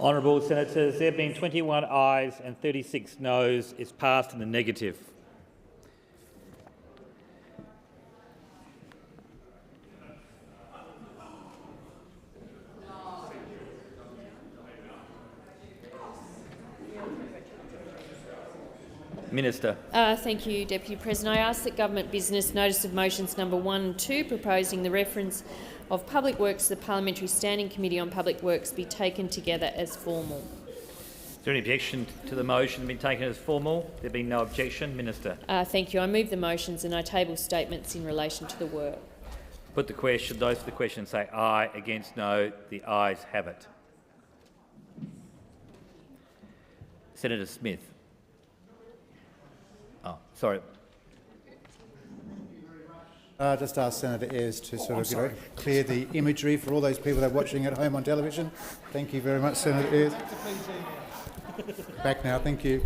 Speaker 8: Honourable Senators, there have been 21 ayes and 36 noes. It's passed in the negative. Minister.
Speaker 9: Thank you, Deputy President. I ask that Government Business Notice of Motions number 1 and 2, proposing the reference of Public Works to the Parliamentary Standing Committee on Public Works, be taken together as formal.
Speaker 8: Is there any objection to the motion being taken as formal? There being no objection. Minister.
Speaker 9: Thank you. I move the motions and I table statements in relation to the work.
Speaker 8: Put the question. Those for the question say aye. Against no. The ayes have it. Senator Smith. Oh, sorry.
Speaker 22: Just ask Senator Ayres to sort of clear the imagery for all those people that are watching at home on television. Thank you very much, Senator Ayres. Back now, thank you.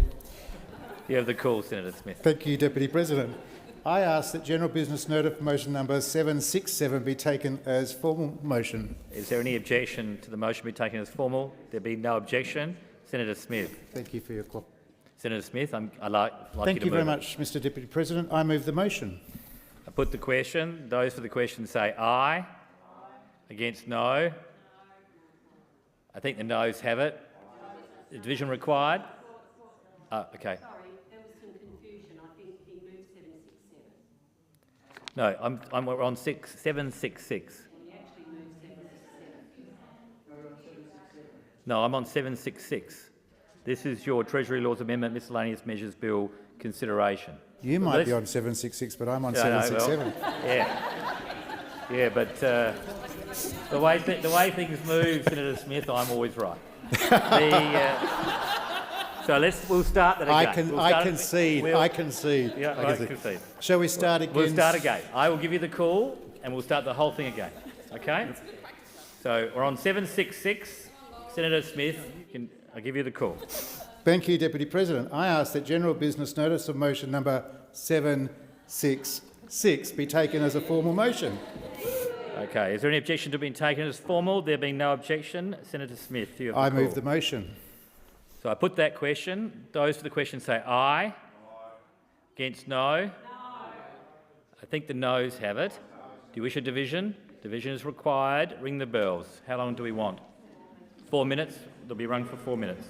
Speaker 8: You have the call, Senator Smith.
Speaker 22: Thank you, Deputy President. I ask that General Business Notice of Motion number 767 be taken as formal motion.
Speaker 8: Is there any objection to the motion be taken as formal? There be no objection. Senator Smith.
Speaker 22: Thank you for your call.
Speaker 8: Senator Smith, I'd like
Speaker 22: Thank you very much, Mr Deputy President. I move the motion.
Speaker 8: I put the question. Those for the question say aye. Against no. I think the noes have it. The division required? Okay.
Speaker 12: Sorry, there was some confusion. I think he moved 767.
Speaker 8: No, we're on 766.
Speaker 12: He actually moved 767.
Speaker 8: No, I'm on 766. This is your Treasury Laws Amendment Miscellaneous Measures Bill consideration.
Speaker 22: You might be on 766, but I'm on 767.
Speaker 8: Yeah, but the way things move, Senator Smith, I'm always right. So we'll start that again.
Speaker 22: I concede.
Speaker 8: Yeah,
Speaker 22: I concede. Shall we start again?
Speaker 8: We'll start again. I will give you the call, and we'll start the whole thing again. Okay? So we're on 766. Senator Smith, I'll give you the call.
Speaker 22: Thank you, Deputy President. I ask that General Business Notice of Motion number 766 be taken as a formal motion.
Speaker 8: Okay. Is there any objection to being taken as formal? There being no objection, Senator Smith, you have the
Speaker 15: I
Speaker 8: call.
Speaker 15: move the motion.
Speaker 8: So I put that question. Those for the question say aye. Against no? I think the noes have it. Do you wish a division? Division is required. Ring the bells. How long do we want? 4 minutes? They'll be rung for 4 minutes.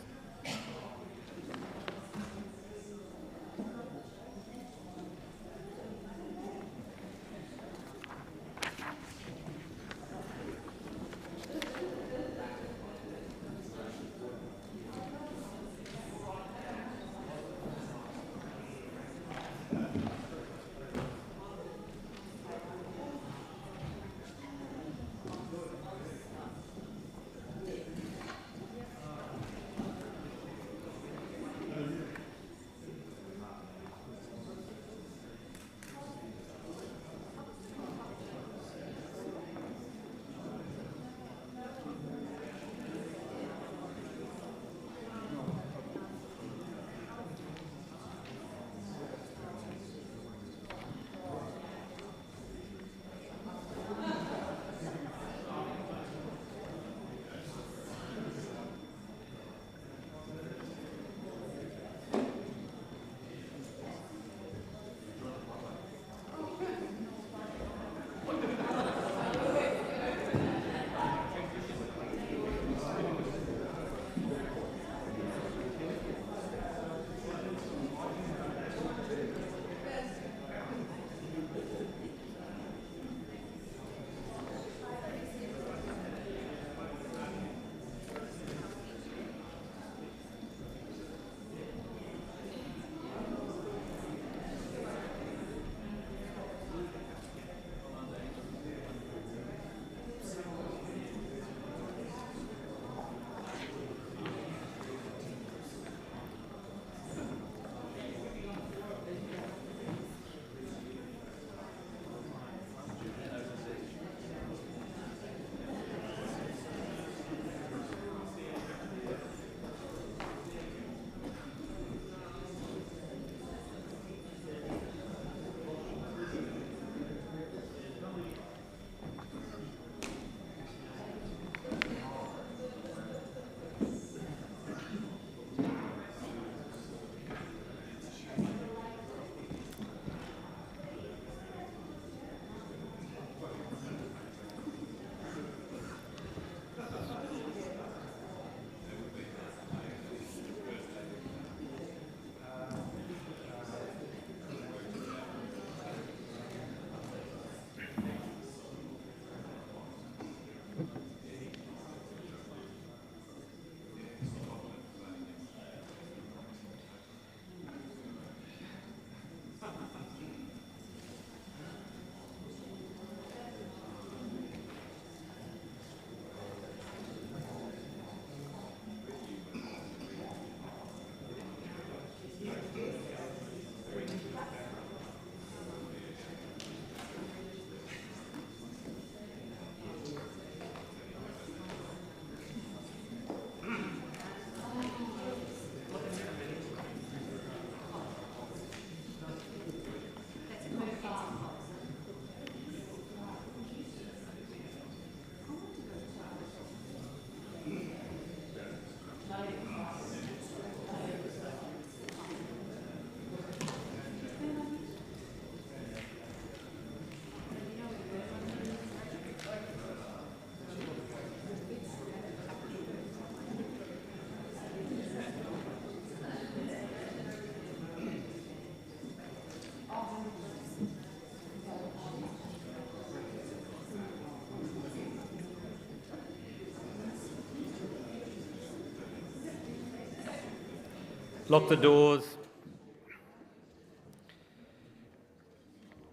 Speaker 8: Lock the doors.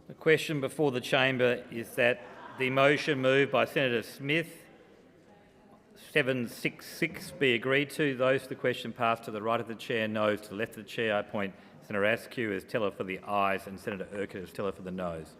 Speaker 8: The question before the chamber is that the motion moved by Senator Smith 766 be agreed to. Those for the question pass to the right of the chair, noes to the left of the chair. I appoint Senator Askew as teller for the ayes and Senator Urquhart as teller for the noes.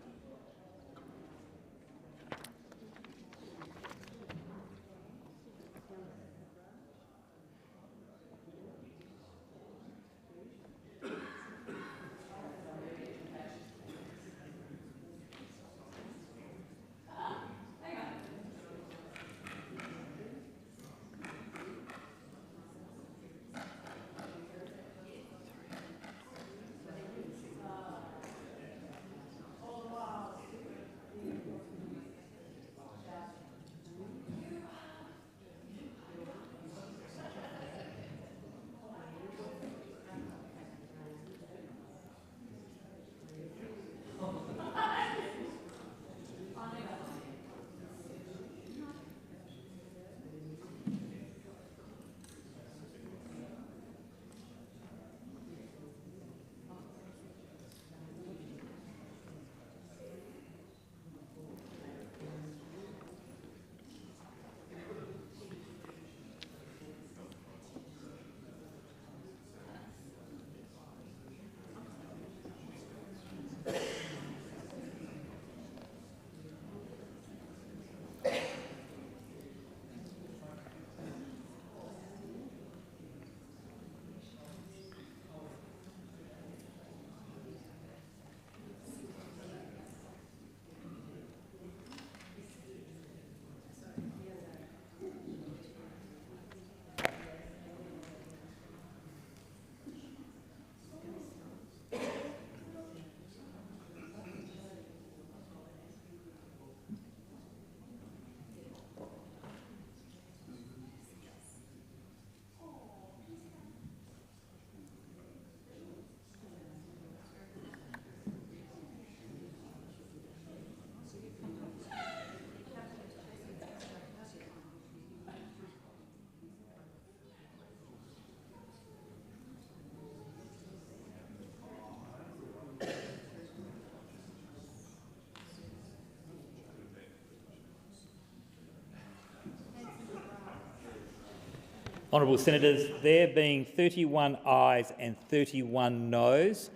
Speaker 8: Honourable Senators, there being 31 ayes and 31 noes,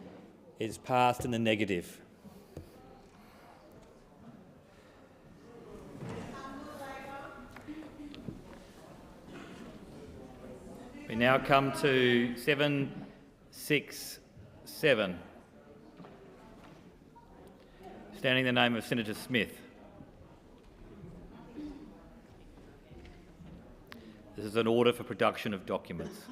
Speaker 8: it is passed in the negative. We now come to 767. Standing in the name of Senator Smith. This is an order for production of documents.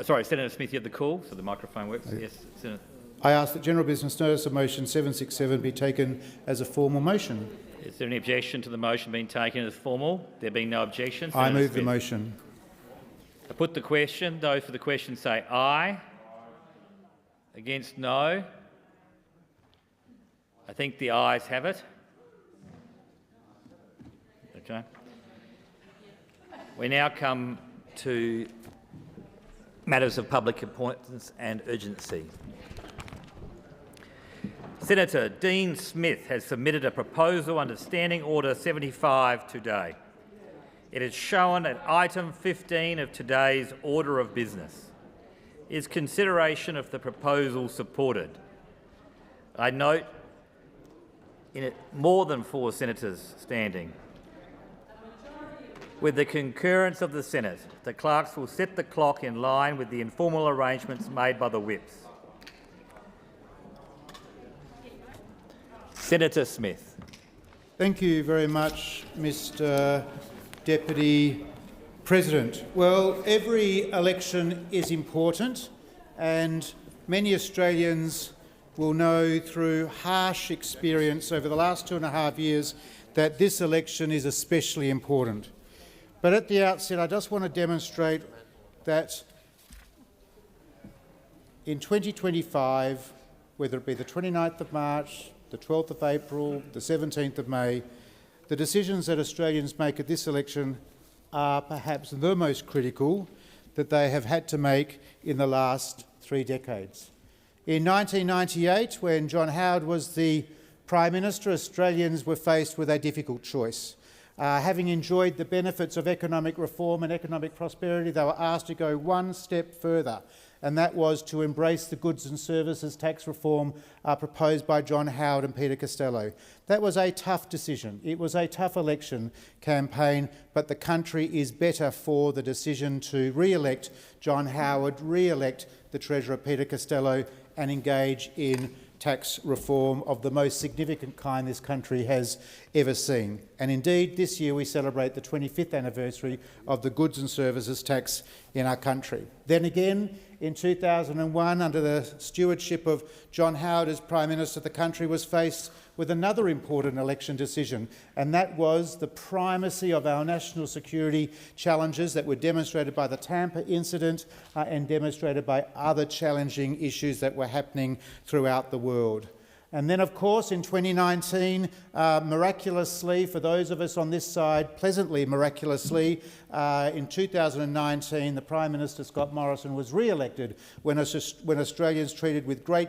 Speaker 8: Sorry, Senator Smith, you had the call, so the microphone works. Yes, Senator.
Speaker 22: I ask that general business notice of motion 767 be taken as a formal motion.
Speaker 8: Is there any objection to the motion being taken as formal? There being no objection,
Speaker 22: I move
Speaker 8: Smith.
Speaker 22: the motion.
Speaker 8: I put the question. Those for the question say aye. Against, no. I think the ayes have it. Okay. We now come to matters of public importance and urgency. Senator Dean Smith has submitted a proposal under Standing Order 75 today. It is shown at item 15 of today's order of business. Is consideration of the proposal supported? I note in it more than 4 senators standing. With the concurrence of the Senate, the clerks will set the clock in line with the informal arrangements made by the whips. Senator Smith.
Speaker 22: Thank you very much, Mr Deputy President. Well, every election is important, and many Australians will know through harsh experience over the last 2.5 years that this election is especially important. But at the outset, I just want to demonstrate that in 2025, whether it be the 29th of March, the 12th of April, the 17th of May, the decisions that Australians make at this election are perhaps the most critical that they have had to make in the last 3 decades. In 1998, when John Howard was the Prime Minister, Australians were faced with a difficult choice. Having enjoyed the benefits of economic reform and economic prosperity, they were asked to go one step further, and that was to embrace the goods and services tax reform proposed by John Howard and Peter Costello. That was a tough decision. It was a tough election campaign, but the country is better for the decision to re-elect John Howard, re-elect the Treasurer Peter Costello, and engage in tax reform of the most significant kind this country has ever seen. And indeed, this year we celebrate the 25th anniversary of the goods and services tax in our country. Then again, in 2001, under the stewardship of John Howard as Prime Minister, the country was faced with another important election decision, and that was the primacy of our national security challenges that were demonstrated by the Tampa incident and demonstrated by other challenging issues that were happening throughout the world. And then, of course, in 2019, miraculously, for those of us on this side, pleasantly miraculously, in 2019, the Prime Minister, Scott Morrison, was re-elected when Australians treated with great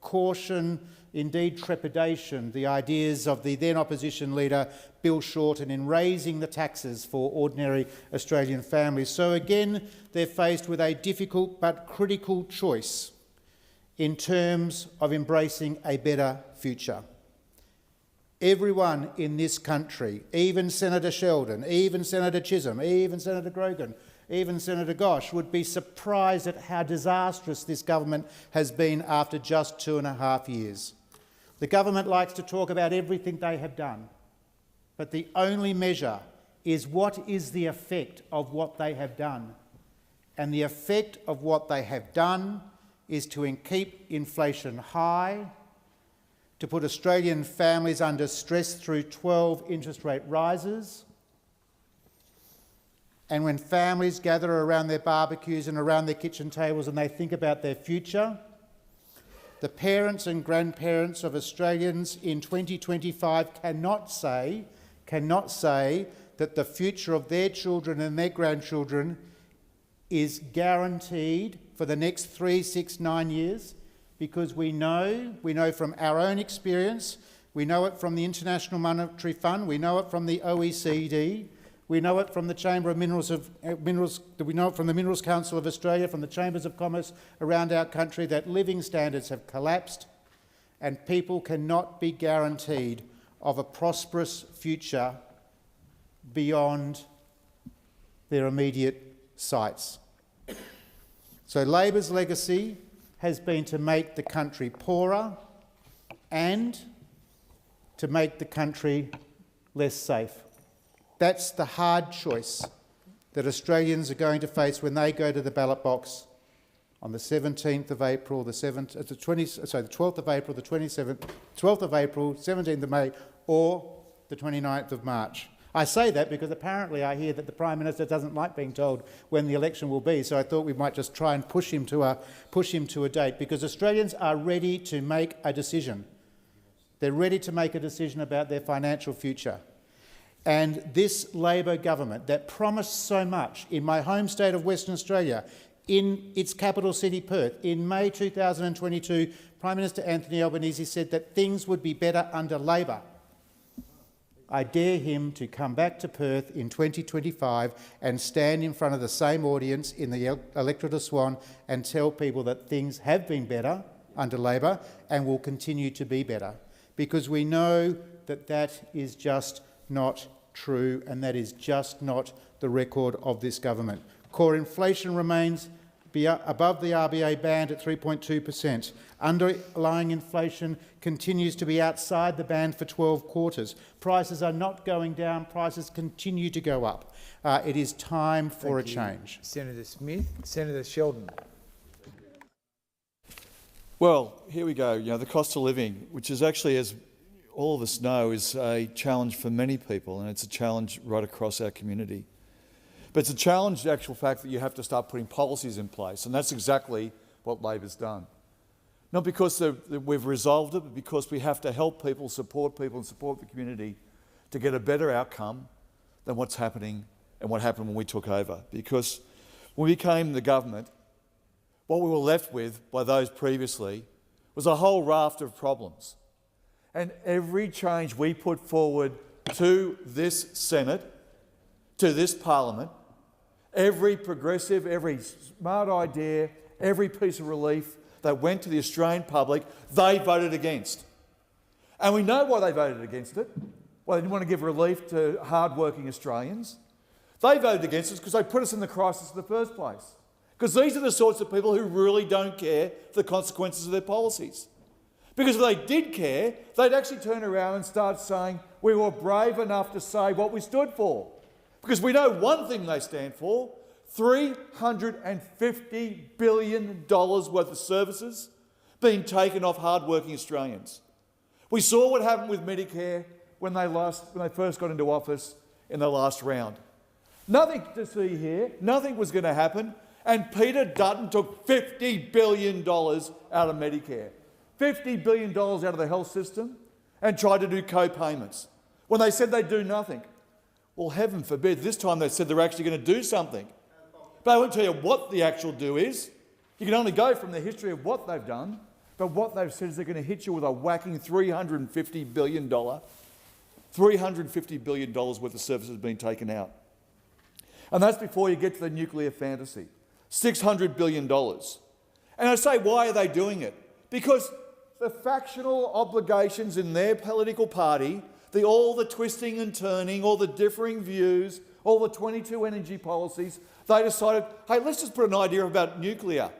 Speaker 22: caution, indeed trepidation, the ideas of the then opposition leader, Bill Shorten, in raising the taxes for ordinary Australian families. So again, they're faced with a difficult but critical choice in terms of embracing a better future. Everyone in this country, even Senator Sheldon, even Senator Chisholm, even Senator Grogan, even Senator Gosh, would be surprised at how disastrous this government has been after just 2.5 years. The government likes to talk about everything they have done, but the only measure is what is the effect of what they have done. And the effect of what they have done is to keep inflation high, to put Australian families under stress through 12 interest rate rises. And when families gather around their barbecues and around their kitchen tables and they think about their future, the parents and grandparents of Australians in 2025 cannot say that the future of their children and their grandchildren is guaranteed for the next 3, 6, 9 years, because we know from our own experience We know it from the International Monetary Fund. We know it from the OECD. We know it from the Chamber of Minerals. We know it from the Minerals Council of Australia, from the Chambers of Commerce around our country, that living standards have collapsed and people cannot be guaranteed of a prosperous future beyond their immediate sights. So Labor's legacy has been to make the country poorer and to make the country less safe. That's the hard choice that Australians are going to face when they go to the ballot box on the 17th of April, the 12th of April, the 27th, 12th of April, 17th of May, or the 29th of March. I say that because apparently I hear that the Prime Minister doesn't like being told when the election will be, so I thought we might just try and push him to a date, because Australians are ready to make a decision. They're ready to make a decision about their financial future. And this Labor government that promised so much in my home state of Western Australia, in its capital city Perth, in May 2022, Prime Minister Anthony Albanese said that things would be better under Labor. I dare him to come back to Perth in 2025 and stand in front of the same audience in the electorate of Swan and tell people that things have been better under Labor and will continue to be better, because we know that that is just not true, and that is just not the record of this government. Core inflation remains above the RBA band at 3.2%. Underlying inflation continues to be outside the band for 12 quarters. Prices are not going down, prices continue to go up. It is time for a change.
Speaker 15: Senator Smith. Senator Sheldon.
Speaker 6: Well, here we go. The cost of living, which is actually, as all of us know, is a challenge for many people, and it's a challenge right across our community. But it's a challenge, the actual fact that you have to start putting policies in place, and that's exactly what Labor's done. Not because we've resolved it, but because we have to help people and support the community to get a better outcome than what's happening and what happened when we took over. Because when we became the government, what we were left with by those previously was a whole raft of problems. And every change we put forward to this Senate, to this Parliament, every progressive, every smart idea, every piece of relief that went to the Australian public, they voted against. And we know why they voted against it. Well, they didn't want to give relief to hard-working Australians. They voted against us because they put us in the crisis in the first place. Because these are the sorts of people who really don't care for the consequences of their policies. Because if they did care, they'd actually turn around and start saying we were brave enough to say what we stood for. Because we know one thing they stand for: $350 billion worth of services being taken off hard-working Australians. We saw what happened with Medicare when they first got into office in the last round. Nothing to see here, nothing was going to happen, and Peter Dutton took $50 billion out of Medicare, $50 billion out of the health system, and tried to do co-payments when they said they'd do nothing. Well, heaven forbid, this time they said they're actually going to do something. But I won't tell you what the actual do is. You can only go from the history of what they've done, but what they've said is they're going to hit you with a whacking $350 billion worth of services being taken out. And that's before you get to the nuclear fantasy. $600 billion. And I say, why are they doing it? Because the factional obligations in their political party, all the twisting and turning, all the differing views, all the 22 energy policies, they decided, hey, let's just put an idea about nuclear.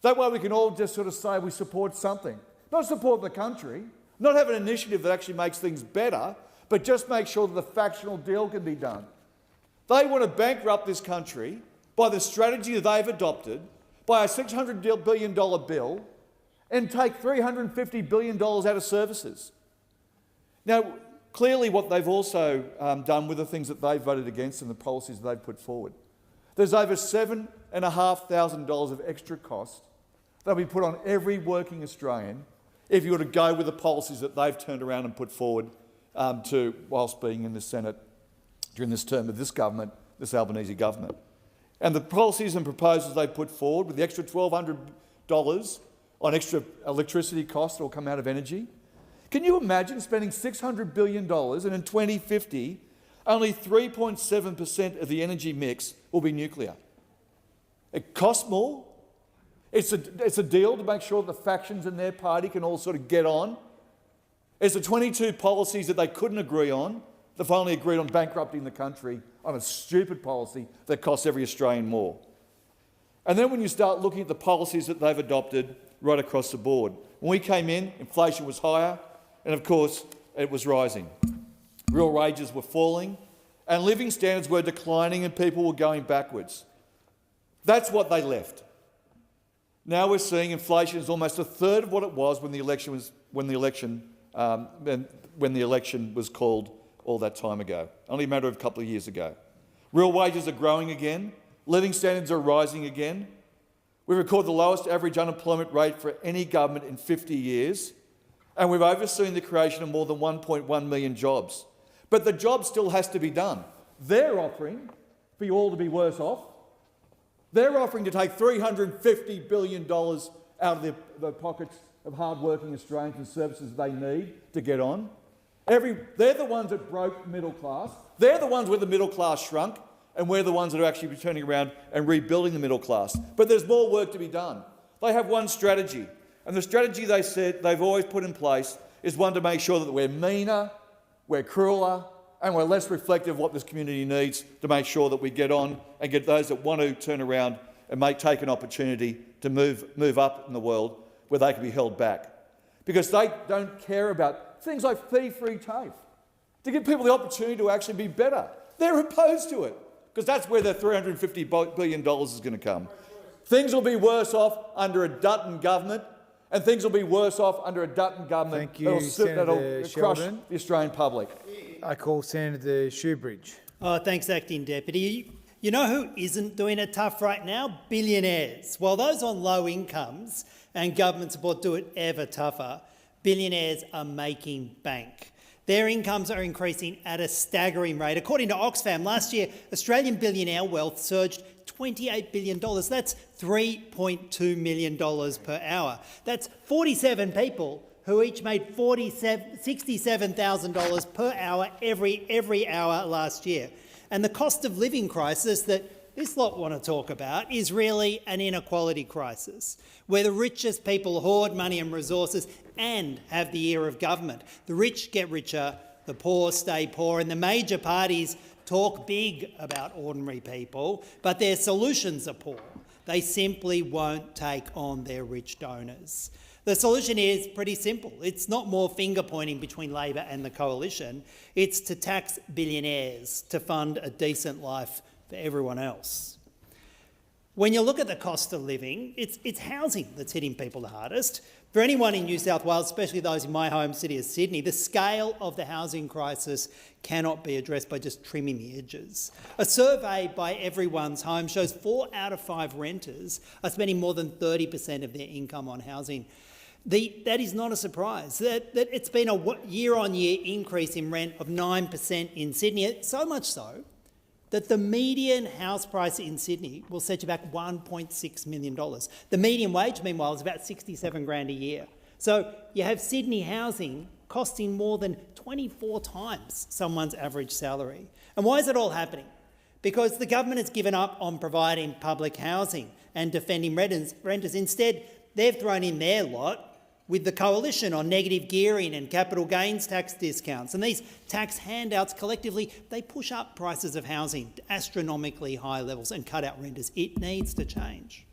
Speaker 6: That way we can all just sort of say we support something. Not support the country, not have an initiative that actually makes things better, but just make sure that the factional deal can be done. They want to bankrupt this country by the strategy that they've adopted, by a $600 billion bill, and take $350 billion out of services. Now, clearly what they've also done with the things that they've voted against and the policies that they've put forward, there's over $7,500 of extra cost that'll be put on every working Australian if you were to go with the policies that they've turned around and put forward whilst being in the Senate during this term of this government, this Albanese government. And the policies and proposals they put forward with the extra $1,200 on extra electricity costs that will come out of energy, Can you imagine spending $600 billion and in 2050, only 3.7% of the energy mix will be nuclear? It costs more. It's a deal to make sure that the factions in their party can all sort of get on. It's the 22 policies that they couldn't agree on. They finally agreed on bankrupting the country on a stupid policy that costs every Australian more. And then when you start looking at the policies that they've adopted right across the board. When we came in, inflation was higher, and of course, it was rising. Real wages were falling, and living standards were declining, and people were going backwards. That's what they left. Now we're seeing inflation is almost a third of what it was when the election was called all that time ago, only a matter of a couple of years ago. Real wages are growing again. Living standards are rising again. We record the lowest average unemployment rate for any government in 50 years, and we've overseen the creation of more than 1.1 million jobs. But the job still has to be done. They're offering for you all to be worse off. They're offering to take $350 billion out of the pockets of hard-working Australians and services they need to get on. They're the ones that broke middle class. They're the ones where the middle class shrunk, and we're the ones that are actually turning around and rebuilding the middle class. But there's more work to be done. They have one strategy, and the strategy they said they've always put in place is one to make sure that we're meaner, we're crueler, and we're less reflective of what this community needs to make sure that we get on and get those that want to turn around and take an opportunity to move up in the world where they can be held back. Because they don't care about things like fee-free TAFE, to give people the opportunity to actually be better. They're opposed to it, because that's where the $350 billion is going to come. Things will be worse off under a Dutton government, and things will be worse off under a Dutton government that'll crush the Australian public.
Speaker 15: I call Senator Shoebridge.
Speaker 1: Thanks, Acting Deputy. You know who isn't doing it tough right now? Billionaires. While those on low incomes and government support do it ever tougher, billionaires are making bank. Their incomes are increasing at a staggering rate. According to Oxfam, last year, Australian billionaire wealth surged $28 billion. That's $3.2 million per hour. That's 47 people who each made $67,000 per hour every hour last year. And the cost of living crisis that this lot want to talk about is really an inequality crisis, where the richest people hoard money and resources and have the ear of government. The rich get richer, the poor stay poor, and the major parties talk big about ordinary people, but their solutions are poor. They simply won't take on their rich donors. The solution is pretty simple. It's not more finger-pointing between Labor and the Coalition. It's to tax billionaires to fund a decent life for everyone else. When you look at the cost of living, it's housing that's hitting people the hardest. For anyone in New South Wales, especially those in my home city of Sydney, the scale of the housing crisis cannot be addressed by just trimming the edges. A survey by Everyone's Home shows 4 out of 5 renters are spending more than 30% of their income on housing. That is not a surprise. That it's been a year-on-year increase in rent of 9% in Sydney, so much so that the median house price in Sydney will set you back $1.6 million. The median wage, meanwhile, is about $67,000 a year. So you have Sydney housing costing more than 24 times someone's average salary. And why is it all happening? Because the government has given up on providing public housing and defending renters. Instead, they've thrown in their lot with the Coalition on negative gearing and capital gains tax discounts. And these tax handouts collectively, they push up prices of housing to astronomically high levels and cut out renters. It needs to change.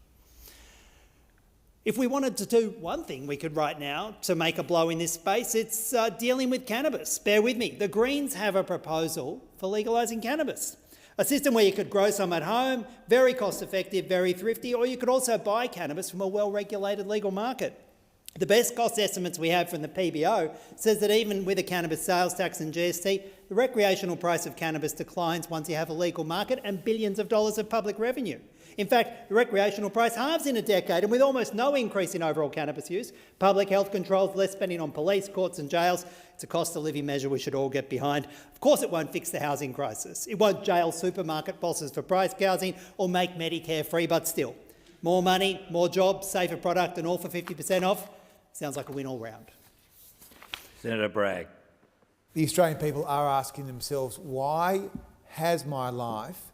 Speaker 1: If we wanted to do one thing we could right now to make a blow in this space, it's dealing with cannabis. Bear with me. The Greens have a proposal for legalising cannabis. A system where you could grow some at home, very cost-effective, very thrifty, or you could also buy cannabis from a well-regulated legal market. The best cost estimates we have from the PBO says that even with a cannabis sales tax and GST, the recreational price of cannabis declines once you have a legal market and billions of dollars of public revenue. In fact, the recreational price halves in a decade, and with almost no increase in overall cannabis use, public health controls, less spending on police, courts and jails. It's a cost of living measure we should all get behind. Of course it won't fix the housing crisis. It won't jail supermarket bosses for price gouging or make Medicare free, but still, more money, more jobs, safer product and all for 50% off. Sounds like a win all round.
Speaker 8: Senator Bragg.
Speaker 15: The Australian people are asking themselves, why has my life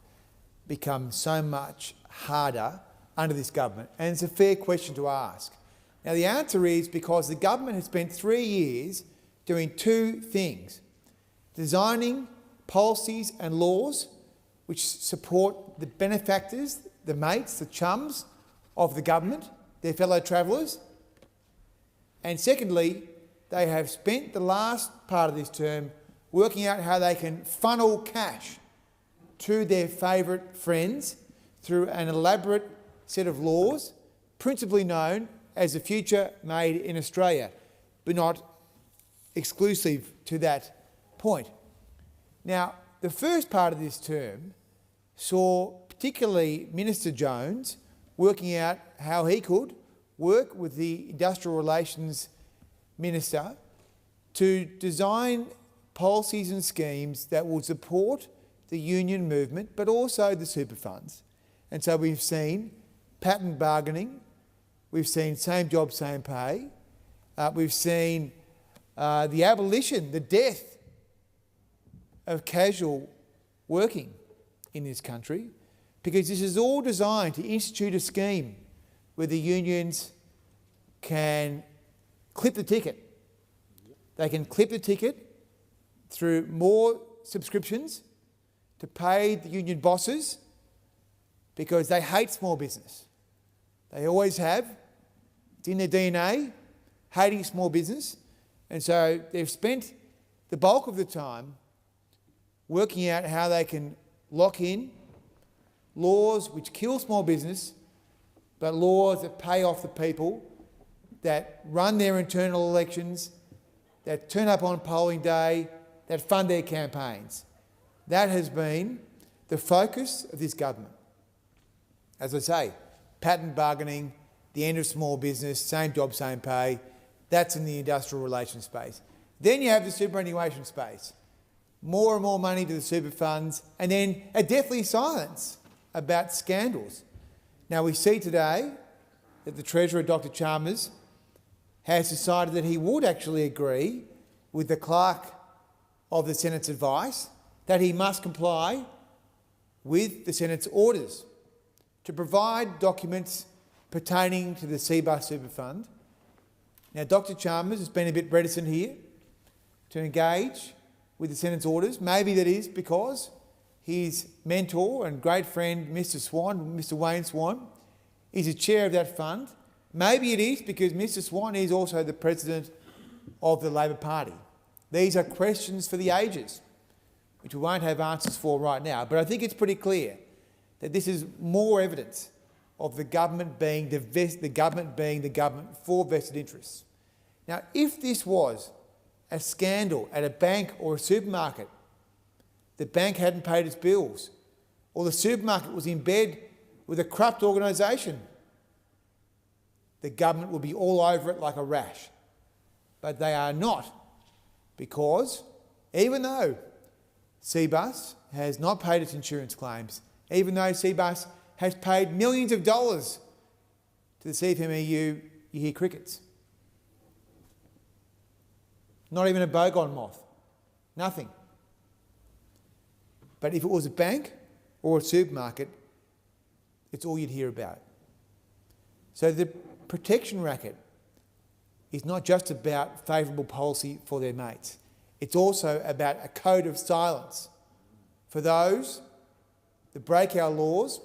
Speaker 15: become so much harder under this government? And it's a fair question to ask. Now, the answer is because the government has spent 3 years doing two things: designing policies and laws which support the benefactors, the mates, the chums of the government, their fellow travellers. And secondly, they have spent the last part of this term working out how they can funnel cash to their favourite friends through an elaborate set of laws, principally known as the Future Made in Australia, but not exclusive to that point. Now, the first part of this term saw particularly Minister Jones working out how he could work with the Industrial Relations Minister to design policies and schemes that will support the union movement, but also the super funds. And so we've seen patent bargaining, we've seen same job, same pay, we've seen the abolition, the death of casual working in this country, because this is all designed to institute a scheme where the unions can clip the ticket. They can clip the ticket through more subscriptions to pay the union bosses, because they hate small business. They always have. It's in their DNA, hating small business. And so they've spent the bulk of the time working out how they can lock in laws which kill small business, but laws that pay off the people, that run their internal elections, that turn up on polling day, that fund their campaigns. That has been the focus of this government. As I say, patent bargaining, the end of small business, same job, same pay, that's in the industrial relations space. Then you have the superannuation space. More and more money to the super funds, and then a deathly silence about scandals. Now, we see today that the Treasurer, Dr Chalmers, has decided that he would actually agree with the clerk of the Senate's advice that he must comply with the Senate's orders to provide documents pertaining to the CBUS Super Fund. Now, Dr Chalmers has been a bit reticent here to engage with the Senate's orders. Maybe that is because his mentor and great friend, Mr Wayne Swan, is the chair of that fund. Maybe it is because Mr Swan is also the president of the Labor Party. These are questions for the ages, which we won't have answers for right now. But I think it's pretty clear that this is more evidence of the government being the government for vested interests. Now, if this was a scandal at a bank or a supermarket, the bank hadn't paid its bills, or the supermarket was in bed with a corrupt organisation, the government would be all over it like a rash. But they are not, because even though CBUS has not paid its insurance claims, even though CBUS has paid millions of dollars to the CFMEU, you hear crickets. Not even a boggon moth. Nothing. But if it was a bank or a supermarket, it's all you'd hear about. So the protection racket is not just about favourable policy for their mates. It's also about a code of silence for those that break our laws.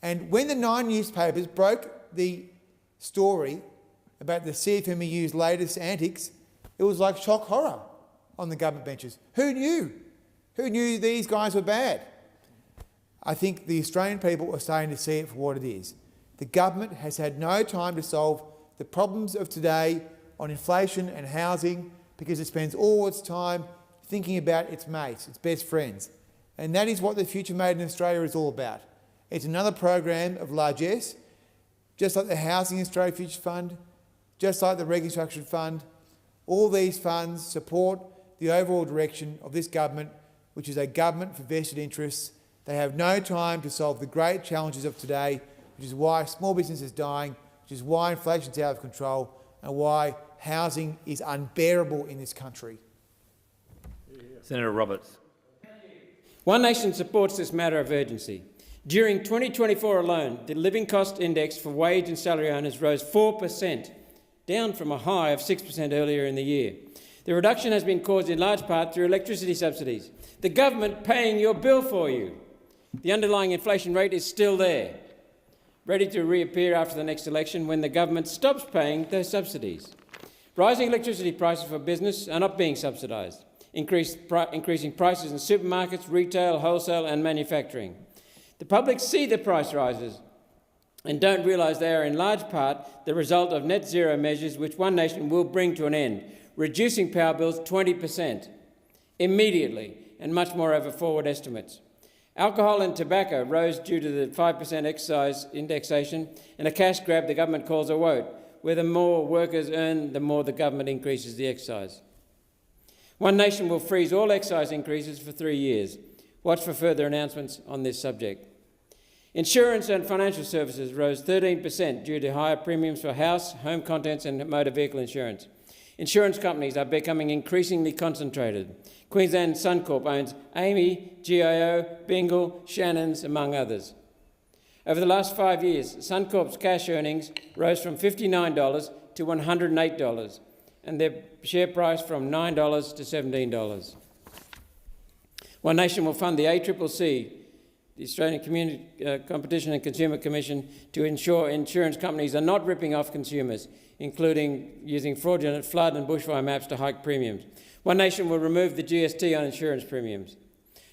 Speaker 15: And when the 9 newspapers broke the story about the CFMEU's latest antics, it was like shock horror on the government benches. Who knew? Who knew these guys were bad? I think the Australian people are starting to see it for what it is. The government has had no time to solve the problems of today on inflation and housing, because it spends all its time thinking about its mates, its best friends. And that is what the Future Made in Australia is all about. It's another program of largesse, just like the Housing Australia Future Fund, just like the Reconstruction Fund. All these funds support the overall direction of this government, which is a government for vested interests. They have no time to solve the great challenges of today, which is why small business is dying, which is why inflation is out of control, and why housing is unbearable in this country.
Speaker 8: Senator Roberts.
Speaker 5: One Nation supports this matter of urgency. During 2024 alone, the living cost index for wage and salary earners rose 4%, down from a high of 6% earlier in the year. The reduction has been caused in large part through electricity subsidies, the government paying your bill for you. The underlying inflation rate is still there, ready to reappear after the next election when the government stops paying those subsidies. Rising electricity prices for business are not being subsidised, increasing prices in supermarkets, retail, wholesale and manufacturing. The public see the price rises and don't realise they are in large part the result of net zero measures which One Nation will bring to an end, reducing power bills 20% immediately and much more over forward estimates. Alcohol and tobacco rose due to the 5% excise indexation and a cash grab the government calls a vote, where the more workers earn, the more the government increases the excise. One Nation will freeze all excise increases for 3 years. Watch for further announcements on this subject. Insurance and financial services rose 13% due to higher premiums for house, home contents and motor vehicle insurance. Insurance companies are becoming increasingly concentrated. Queensland Suncorp owns Amy, GIO, Bingle, Shannons, among others. Over the last 5 years, Suncorp's cash earnings rose from $59 to $108, and their share price from $9 to $17. One Nation will fund the ACCC, the Australian Competition and Consumer Commission, to ensure insurance companies are not ripping off consumers, including using fraudulent flood and bushfire maps to hike premiums. One Nation will remove the GST on insurance premiums.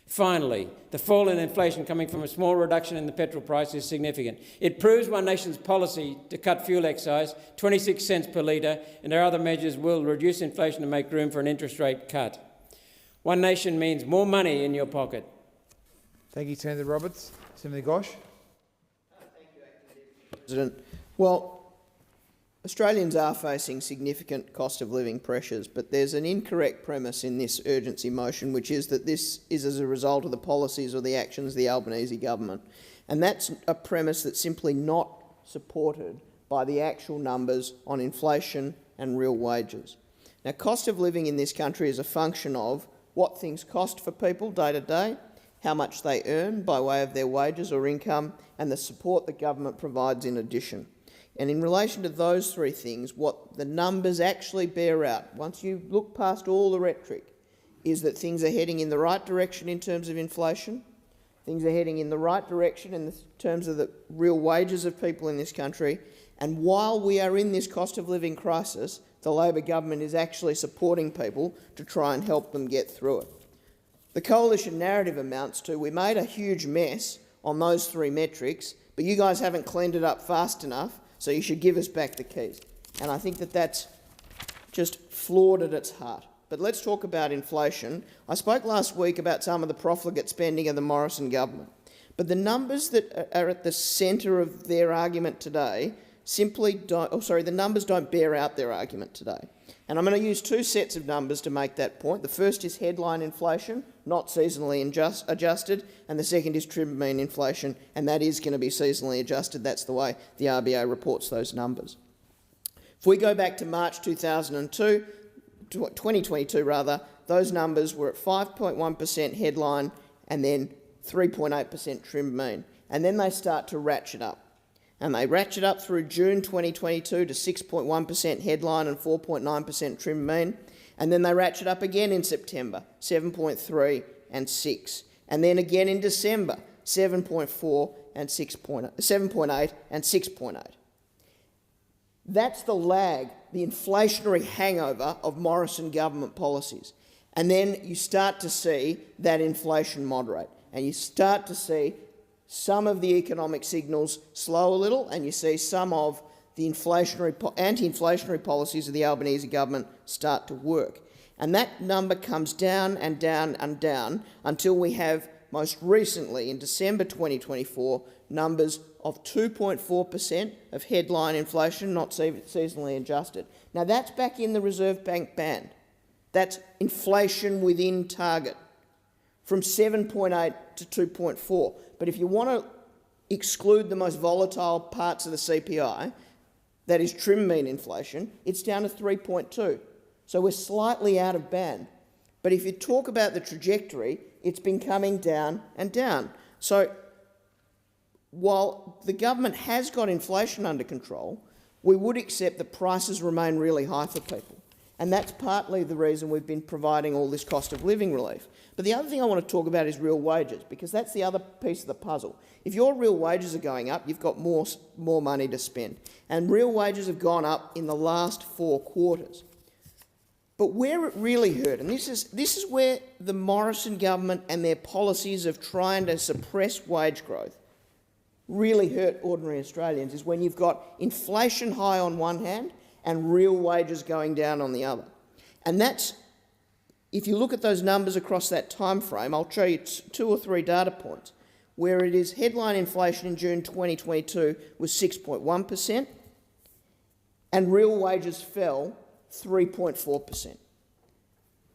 Speaker 5: Finally, the fall in inflation coming from a small reduction in the petrol price is significant. It proves One Nation's policy to cut fuel excise, 26 cents per litre, and our other measures will reduce inflation and make room for an interest rate cut. One Nation means more money in your pocket.
Speaker 15: Thank you, Senator Roberts. Senator Gosh.
Speaker 16: President. Well, Australians are facing significant cost of living pressures, but there's an incorrect premise in this urgency motion, which is that this is as a result of the policies or the actions of the Albanese government. And that's a premise that's simply not supported by the actual numbers on inflation and real wages. Now, cost of living in this country is a function of what things cost for people day to day, how much they earn by way of their wages or income, and the support the government provides in addition. And in relation to those three things, what the numbers actually bear out, once you look past all the rhetoric, is that things are heading in the right direction in terms of inflation, things are heading in the right direction in terms of the real wages of people in this country, and while we are in this cost of living crisis, the Labor government is actually supporting people to try and help them get through it. The coalition narrative amounts to, we made a huge mess on those three metrics, but you guys haven't cleaned it up fast enough, so you should give us back the keys. And I think that that's just flawed at its heart. But let's talk about inflation. I spoke last week about some of the profligate spending of the Morrison government. But the numbers that are at the centre of their argument today the numbers don't bear out their argument today. And I'm going to use two sets of numbers to make that point. The first is headline inflation, not seasonally adjusted, and the second is trimmed mean inflation, and that is going to be seasonally adjusted. That's the way the RBA reports those numbers. If we go back to March 2022 rather, those numbers were at 5.1% headline and then 3.8% trimmed mean. And then they start to ratchet up. And they ratchet up through June 2022 to 6.1% headline and 4.9% trim mean. And then they ratchet up again in September, 7.3 and 6. And then again in December, 7.4 and 7.8 and 6.8. That's the lag, the inflationary hangover of Morrison government policies. And then you start to see that inflation moderate, and you start to see some of the economic signals slow a little, and you see some of the anti-inflationary policies of the Albanese government start to work. And that number comes down and down and down until we have, most recently in December 2024, numbers of 2.4% of headline inflation, not seasonally adjusted. Now that's back in the Reserve Bank band. That's inflation within target, from 7.8 to 2.4. But if you want to exclude the most volatile parts of the CPI, that is trim mean inflation, it's down to 3.2. So we're slightly out of band. But if you talk about the trajectory, it's been coming down and down. So while the government has got inflation under control, we would accept that prices remain really high for people. And that's partly the reason we've been providing all this cost of living relief. But the other thing I want to talk about is real wages, because that's the other piece of the puzzle. If your real wages are going up, you've got more money to spend. And real wages have gone up in the last 4 quarters. But where it really hurt, and this is where the Morrison government and their policies of trying to suppress wage growth really hurt ordinary Australians, is when you've got inflation high on one hand and real wages going down on the other. And that's, if you look at those numbers across that time frame, I'll show you 2 or 3 data points, where it is headline inflation in June 2022 was 6.1% and real wages fell 3.4%.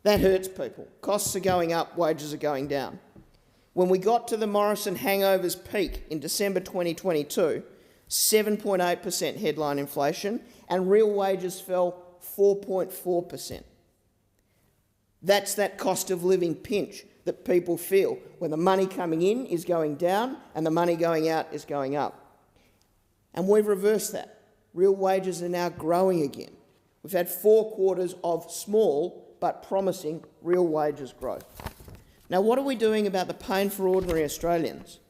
Speaker 16: That hurts people. Costs are going up, wages are going down. When we got to the Morrison hangovers peak in December 2022, 7.8% headline inflation and real wages fell 4.4%. That's that cost of living pinch that people feel when the money coming in is going down and the money going out is going up. And we've reversed that. Real wages are now growing again. We've had 4 quarters of small but promising real wages growth. Now, what are we doing about the pain for ordinary Australians?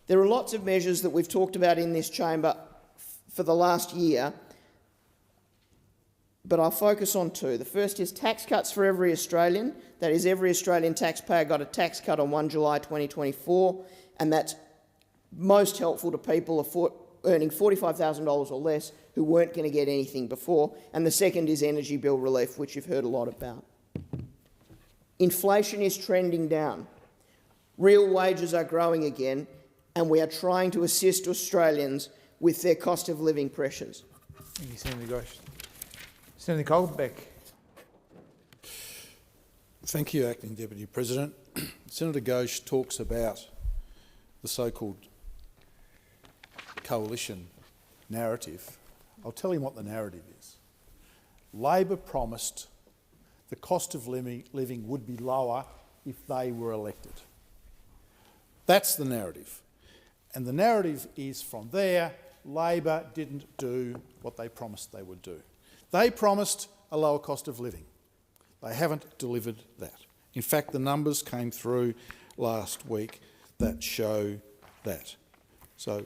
Speaker 16: There are lots of measures that we've talked about in this chamber for the last year, but I'll focus on 2. The first is tax cuts for every Australian. That is, every Australian taxpayer got a tax cut on 1 July 2024, and that's most helpful to people earning $45,000 or less who weren't going to get anything before. And the second is energy bill relief, which you've heard a lot about. Inflation is trending down. Real wages are growing again, and we are trying to assist Australians with their cost of living pressures.
Speaker 15: Thank you, Senator Ghosh. Senator Colbeck.
Speaker 17: Thank you, Acting Deputy President. Senator Ghosh talks about the so-called coalition narrative. I'll tell him what the narrative is. Labor promised the cost of living would be lower if they were elected. That's the narrative. And the narrative is from there, Labor didn't do what they promised they would do. They promised a lower cost of living. They haven't delivered that. In fact, the numbers came through last week that show that. So,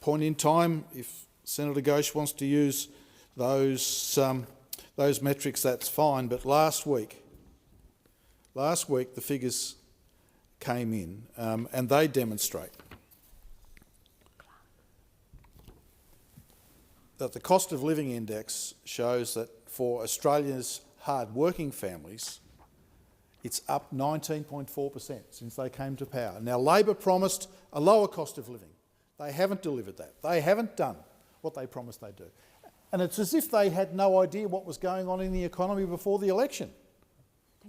Speaker 17: point in time, if Senator Ghosh wants to use those metrics, that's fine. But last week the figures came in and they demonstrate that the cost of living index shows that for Australia's hard-working families, it's up 19.4% since they came to power. Now, Labor promised a lower cost of living. They haven't delivered that. They haven't done what they promised they'd do. And it's as if they had no idea what was going on in the economy before the election.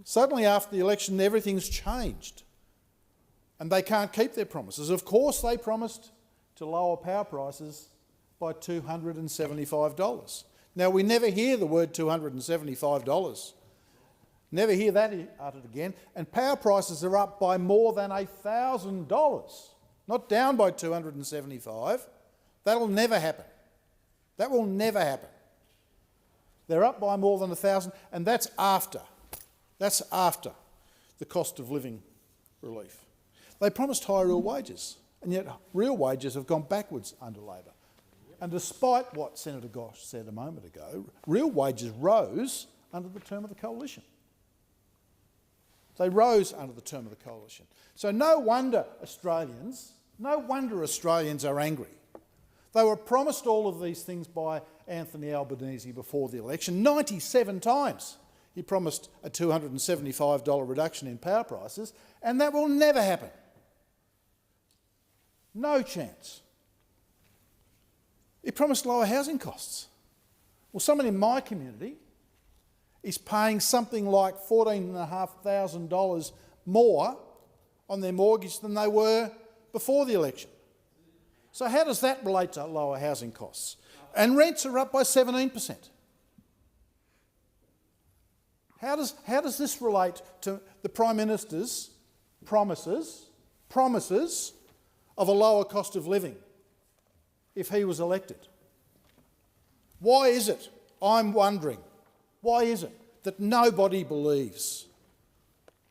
Speaker 17: Suddenly, after the election, everything's changed. And they can't keep their promises. Of course, they promised to lower power prices by $275. Now, we never hear the word $275. Never hear that uttered again. And power prices are up by more than $1,000, not down by $275. That'll never happen. That will never happen. They're up by more than $1,000, and that's after the cost of living relief. They promised higher real wages, and yet real wages have gone backwards under Labor. And despite what Senator Ghosh said a moment ago, real wages rose under the term of the coalition. They rose under the term of the coalition. So no wonder Australians are angry. They were promised all of these things by Anthony Albanese before the election. 97 times he promised a $275 reduction in power prices, and that will never happen. No chance. He promised lower housing costs. Well, someone in my community is paying something like $14,500 more on their mortgage than they were before the election. So how does that relate to lower housing costs? And rents are up by 17%. How does this relate to the Prime Minister's promises of a lower cost of living if he was elected? Why is it, I'm wondering, why is it that nobody believes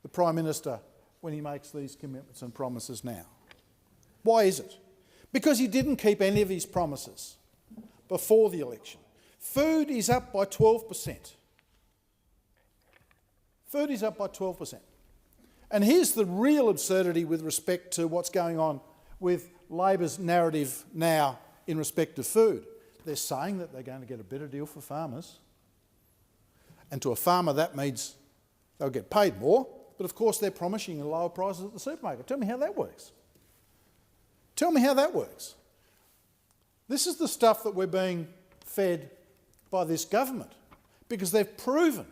Speaker 17: the Prime Minister when he makes these commitments and promises now? Why is it? Because he didn't keep any of his promises before the election. Food is up by 12%. Food is up by 12%. And here's the real absurdity with respect to what's going on with Labor's narrative now in respect to food. They're saying that they're going to get a better deal for farmers. And to a farmer that means they'll get paid more, but of course they're promising lower prices at the supermarket. Tell me how that works. Tell me how that works. This is the stuff that we're being fed by this government because they've proven,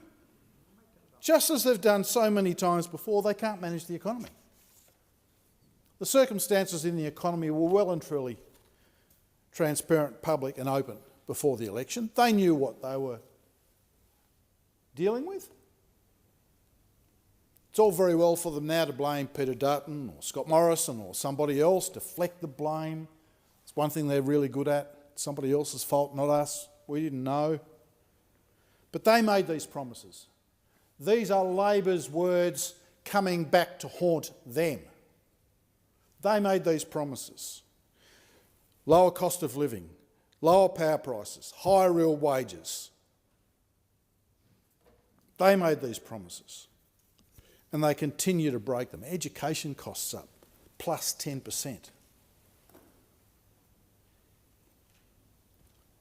Speaker 17: just as they've done so many times before, they can't manage the economy. The circumstances in the economy were well and truly transparent, public and open before the election. They knew what they were dealing with. It's all very well for them now to blame Peter Dutton or Scott Morrison or somebody else, deflect the blame. It's one thing they're really good at. It's somebody else's fault, not us. We didn't know. But they made these promises. These are Labor's words coming back to haunt them. They made these promises. Lower cost of living, lower power prices, higher real wages. They made these promises. And they continue to break them. Education costs up, plus 10%.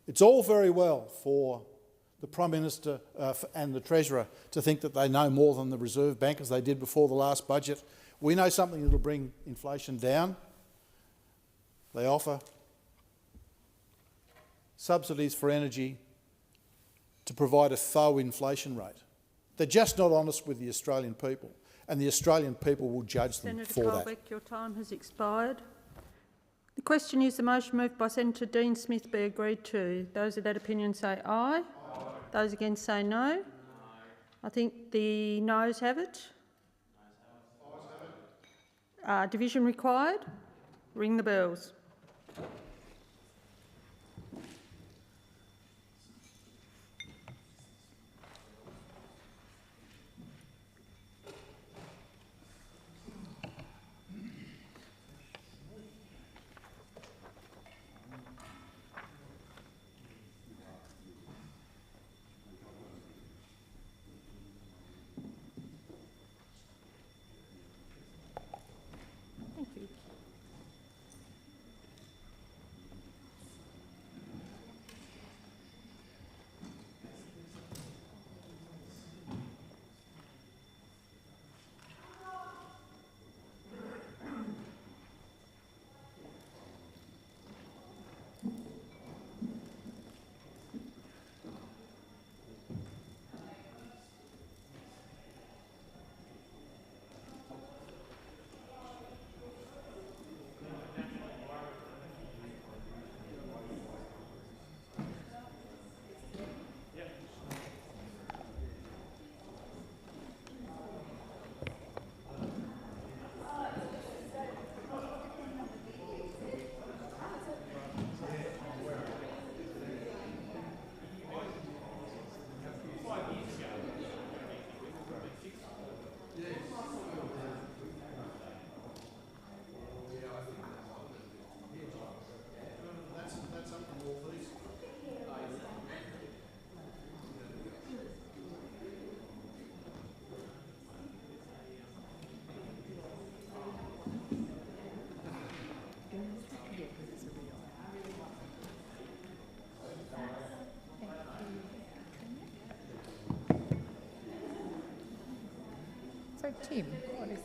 Speaker 17: It's all very well for the Prime Minister and the Treasurer to think that they know more than the Reserve Bank as they did before the last budget. We know something that will bring inflation down. They offer subsidies for energy to provide a faux inflation rate. They're just not honest with the Australian people, and the Australian people will judge them for that.
Speaker 13: Senator Colbeck, your time has expired. The question is the motion moved by Senator Dean Smith be agreed to. Those of that opinion say aye. Aye. Those against say no. I think the noes have it. Division required. Ring the bells.
Speaker 2: So, Tim, what is...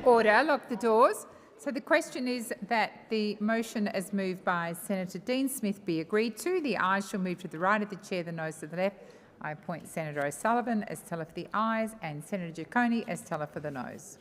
Speaker 2: Order. Lock the doors. So the question is that the motion as moved by Senator Dean Smith be agreed to. The ayes shall move to the right of the chair, the noes to the left. I appoint Senator O'Sullivan as teller for the ayes and Senator Giacone as teller for the noes.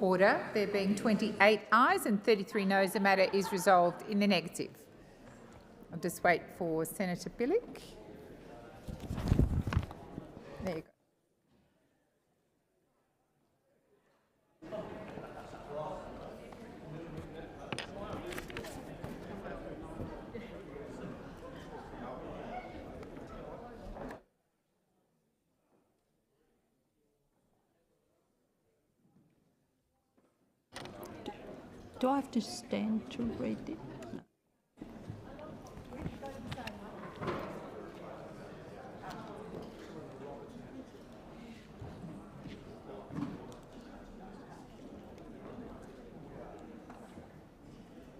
Speaker 2: Order. There being 28 ayes and 33 noes, the matter is resolved in the negative. I'll just wait for Senator Billick. There you go.
Speaker 13: Do I have to stand to read it? No.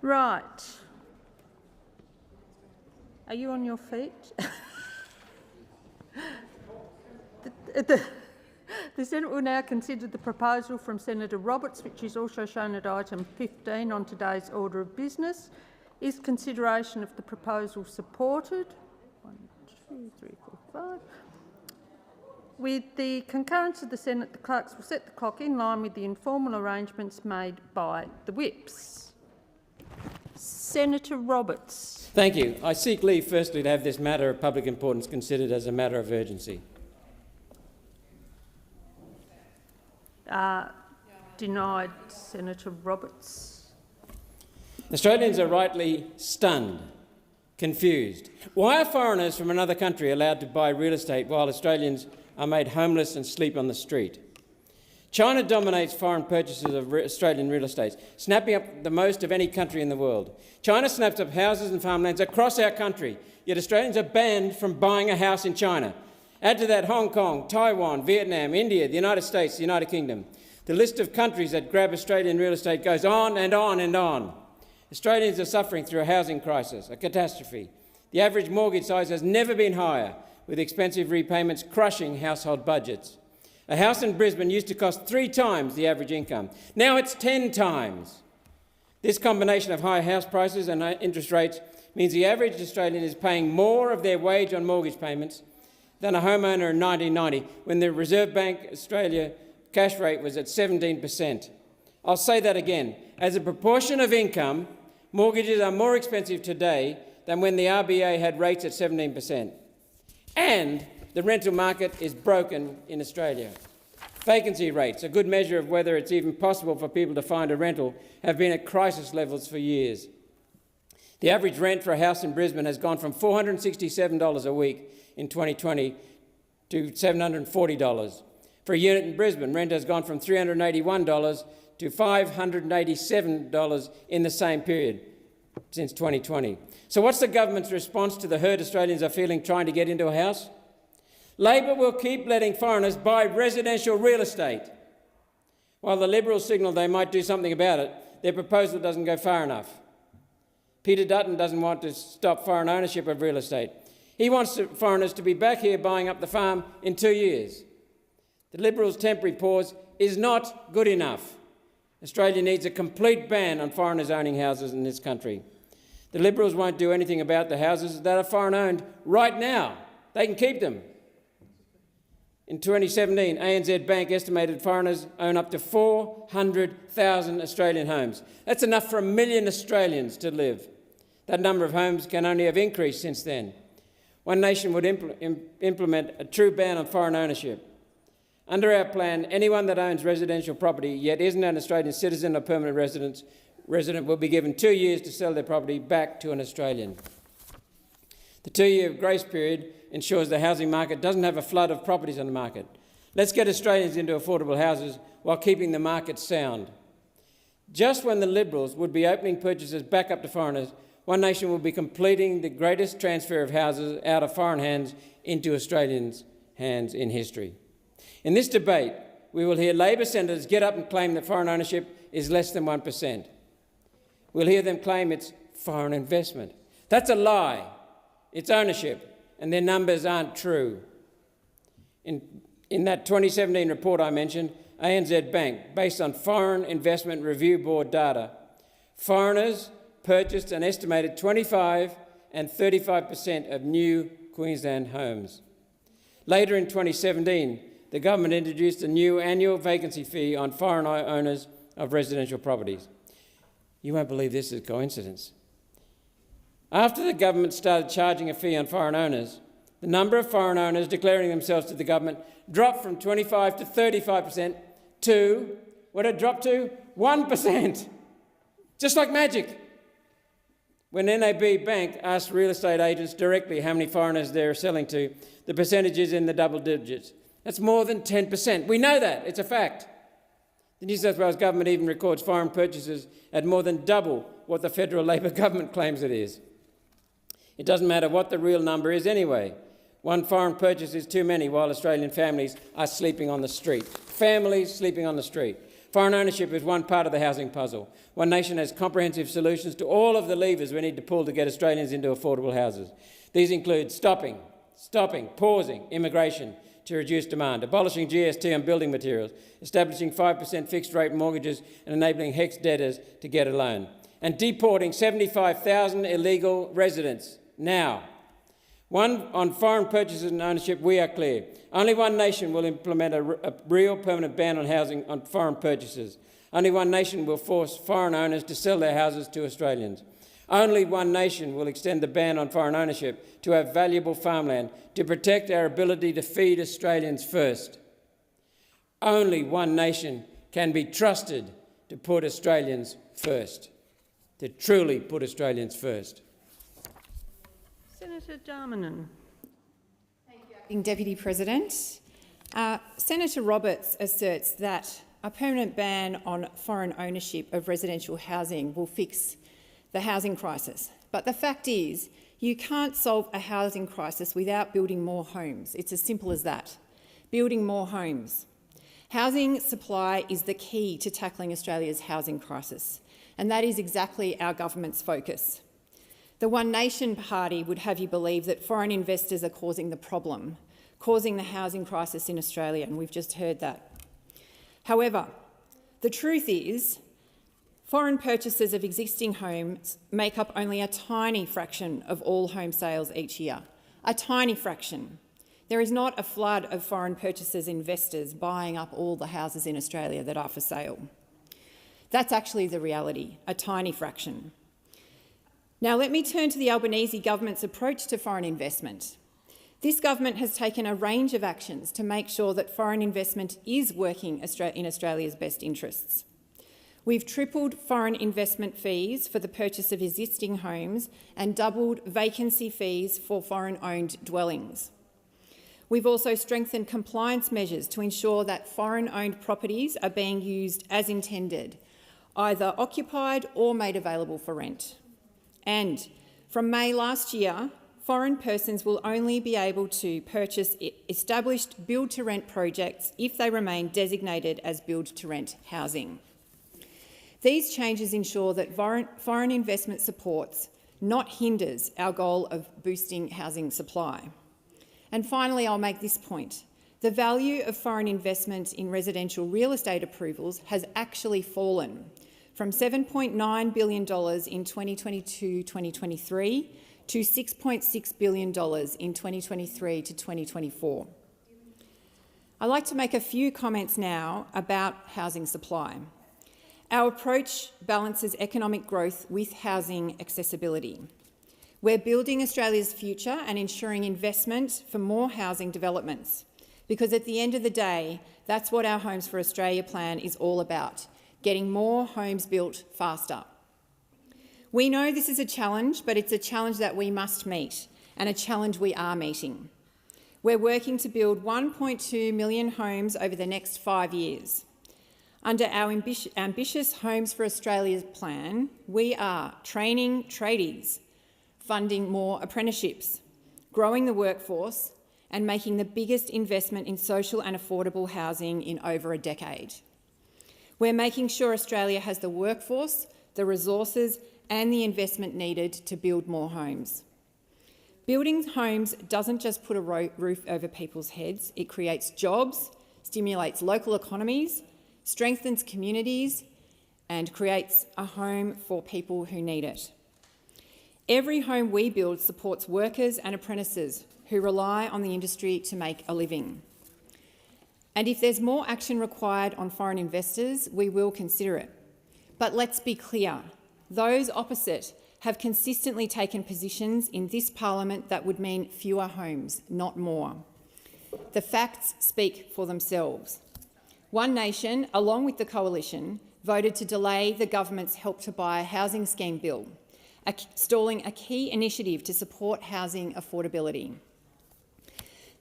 Speaker 13: Right. Are you on your feet? The Senate will now consider the proposal from Senator Roberts, which is also shown at item 15 on today's order of business. Is consideration of the proposal supported? 1, 2, 3, 4, 5. With the concurrence of the Senate, the clerks will set the clock in line with the informal arrangements made by the whips. Senator Roberts.
Speaker 5: Thank you. I seek leave firstly to have this matter of public importance considered as a matter of urgency.
Speaker 13: Denied. Senator Roberts.
Speaker 5: Australians are rightly stunned, confused. Why are foreigners from another country allowed to buy real estate while Australians are made homeless and sleep on the street. China dominates foreign purchases of Australian real estate, snapping up the most of any country in the world. China snaps up houses and farmlands across our country, yet Australians are banned from buying a house in China. Add to that Hong Kong, Taiwan, Vietnam, India, the United States, the United Kingdom. The list of countries that grab Australian real estate goes on and on and on. Australians are suffering through a housing crisis, a catastrophe. The average mortgage size has never been higher, with expensive repayments crushing household budgets. A house in Brisbane used to cost 3 times the average income. Now it's 10 times. This combination of high house prices and interest rates means the average Australian is paying more of their wage on mortgage payments than a homeowner in 1990, when the Reserve Bank Australia cash rate was at 17%. I'll say that again. As a proportion of income, mortgages are more expensive today than when the RBA had rates at 17%. And the rental market is broken in Australia. Vacancy rates, a good measure of whether it's even possible for people to find a rental, have been at crisis levels for years. The average rent for a house in Brisbane has gone from $467 a week in 2020 to $740. For a unit in Brisbane, rent has gone from $381 to $587 in the same period since 2020. So what's the government's response to the hurt Australians are feeling trying to get into a house? Labor will keep letting foreigners buy residential real estate. While the Liberals signal they might do something about it, their proposal doesn't go far enough. Peter Dutton doesn't want to stop foreign ownership of real estate. He wants foreigners to be back here buying up the farm in 2 years. The Liberals' temporary pause is not good enough. Australia needs a complete ban on foreigners owning houses in this country. The Liberals won't do anything about the houses that are foreign-owned right now. They can keep them. In 2017, ANZ Bank estimated foreigners own up to 400,000 Australian homes. That's enough for 1 million Australians to live. That number of homes can only have increased since then. One Nation would implement a true ban on foreign ownership. Under our plan, anyone that owns residential property yet isn't an Australian citizen or permanent resident will be given 2 years to sell their property back to an Australian. The 2-year grace period ensures the housing market doesn't have a flood of properties on the market. Let's get Australians into affordable houses while keeping the market sound. Just when the Liberals would be opening purchases back up to foreigners, One Nation will be completing the greatest transfer of houses out of foreign hands into Australians' hands in history. In this debate, we will hear Labor senators get up and claim that foreign ownership is less than 1%. We'll hear them claim it's foreign investment. That's a lie. It's ownership, and their numbers aren't true. In that 2017 report I mentioned, ANZ Bank, based on Foreign Investment Review Board data, foreigners purchased an estimated 25 and 35% of new Queensland homes. Later in 2017, the government introduced a new annual vacancy fee on foreign owners of residential properties. You won't believe this is a coincidence. After the government started charging a fee on foreign owners, the number of foreign owners declaring themselves to the government dropped from 25 to 35% to, what it dropped to? 1%. Just like magic. When NAB Bank asked real estate agents directly how many foreigners they're selling to, the percentage is in the double digits. That's more than 10%. We know that. It's a fact. The New South Wales government even records foreign purchases at more than double what the federal Labor government claims it is. It doesn't matter what the real number is anyway. One foreign purchase is too many while Australian families are sleeping on the street. Families sleeping on the street. Foreign ownership is one part of the housing puzzle. One Nation has comprehensive solutions to all of the levers we need to pull to get Australians into affordable houses. These include pausing immigration to reduce demand, abolishing GST on building materials, establishing 5% fixed-rate mortgages and enabling HECS debtors to get a loan, and deporting 75,000 illegal residents now. On foreign purchases and ownership, we are clear. Only One Nation will implement a real permanent ban on housing on foreign purchases. Only One Nation will force foreign owners to sell their houses to Australians. Only One Nation will extend the ban on foreign ownership to our valuable farmland to protect our ability to feed Australians first. Only One Nation can be trusted to put Australians first, to truly put Australians first.
Speaker 13: Senator Darmanin.
Speaker 20: Acting Deputy President. Senator Roberts asserts that a permanent ban on foreign ownership of residential housing will fix the housing crisis. But the fact is, you can't solve a housing crisis without building more homes. It's as simple as that. Building more homes. Housing supply is the key to tackling Australia's housing crisis, and that is exactly our government's focus. The One Nation Party would have you believe that foreign investors are causing the problem, causing the housing crisis in Australia, and we've just heard that. However, the truth is, foreign purchases of existing homes make up only a tiny fraction of all home sales each year. A tiny fraction. There is not a flood of foreign purchasers, investors buying up all the houses in Australia that are for sale. That's actually the reality, a tiny fraction. Now let me turn to the Albanese government's approach to foreign investment. This government has taken a range of actions to make sure that foreign investment is working in Australia's best interests. We've tripled foreign investment fees for the purchase of existing homes and doubled vacancy fees for foreign-owned dwellings. We've also strengthened compliance measures to ensure that foreign-owned properties are being used as intended, either occupied or made available for rent. And from May last year, foreign persons will only be able to purchase established build-to-rent projects if they remain designated as build-to-rent housing. These changes ensure that foreign investment supports, not hinders, our goal of boosting housing supply. And finally, I'll make this point. The value of foreign investment in residential real estate approvals has actually fallen from $7.9 billion in 2022-2023 to $6.6 billion in 2023 to 2024. I'd like to make a few comments now about housing supply. Our approach balances economic growth with housing accessibility. We're building Australia's future and ensuring investment for more housing developments, because at the end of the day, that's what our Homes for Australia plan is all about, getting more homes built faster. We know this is a challenge, but it's a challenge that we must meet, and a challenge we are meeting. We're working to build 1.2 million homes over the next 5 years. Under our ambitious Homes for Australia plan, we are training tradies, funding more apprenticeships, growing the workforce, and making the biggest investment in social and affordable housing in over a decade. We're making sure Australia has the workforce, the resources, and the investment needed to build more homes. Building homes doesn't just put a roof over people's heads, it creates jobs, stimulates local economies, strengthens communities, and creates a home for people who need it. Every home we build supports workers and apprentices who rely on the industry to make a living. And if there's more action required on foreign investors, we will consider it. But let's be clear, those opposite have consistently taken positions in this parliament that would mean fewer homes, not more. The facts speak for themselves. One Nation, along with the Coalition, voted to delay the government's Help to Buy housing scheme bill, stalling a key initiative to support housing affordability.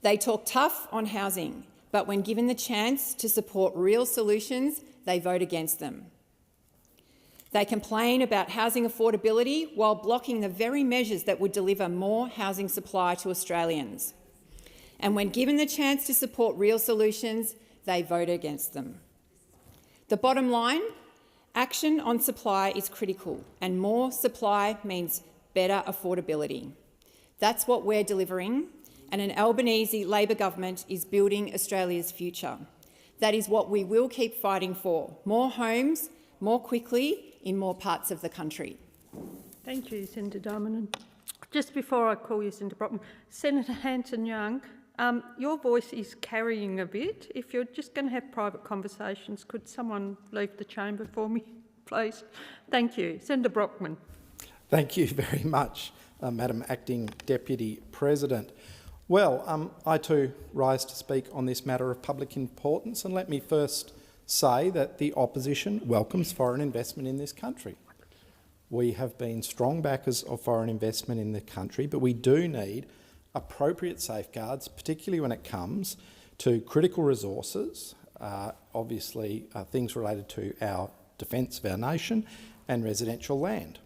Speaker 20: They talk tough on housing, but when given the chance to support real solutions, they vote against them. They complain about housing affordability while blocking the very measures that would deliver more housing supply to Australians. And when given the chance to support real solutions, they vote against them. The bottom line, action on supply is critical, and more supply means better affordability. That's what we're delivering, and an Albanese Labor government is building Australia's future. That is what we will keep fighting for: more homes, more quickly, in more parts of the country.
Speaker 13: Thank you, Senator Darmanin. Just before I call you, Senator Brockman, Senator Hanson-Young, your voice is carrying a bit. If you're just going to have private conversations, could someone leave the chamber for me, please? Thank you. Senator Brockman.
Speaker 21: Thank you very much, Madam Acting Deputy President. Well, I too rise to speak on this matter of public importance, and let me first say that the opposition welcomes foreign investment in this country. We have been strong backers of foreign investment in the country, but we do need appropriate safeguards, particularly when it comes to critical resources, obviously things related to our defence of our nation and residential land.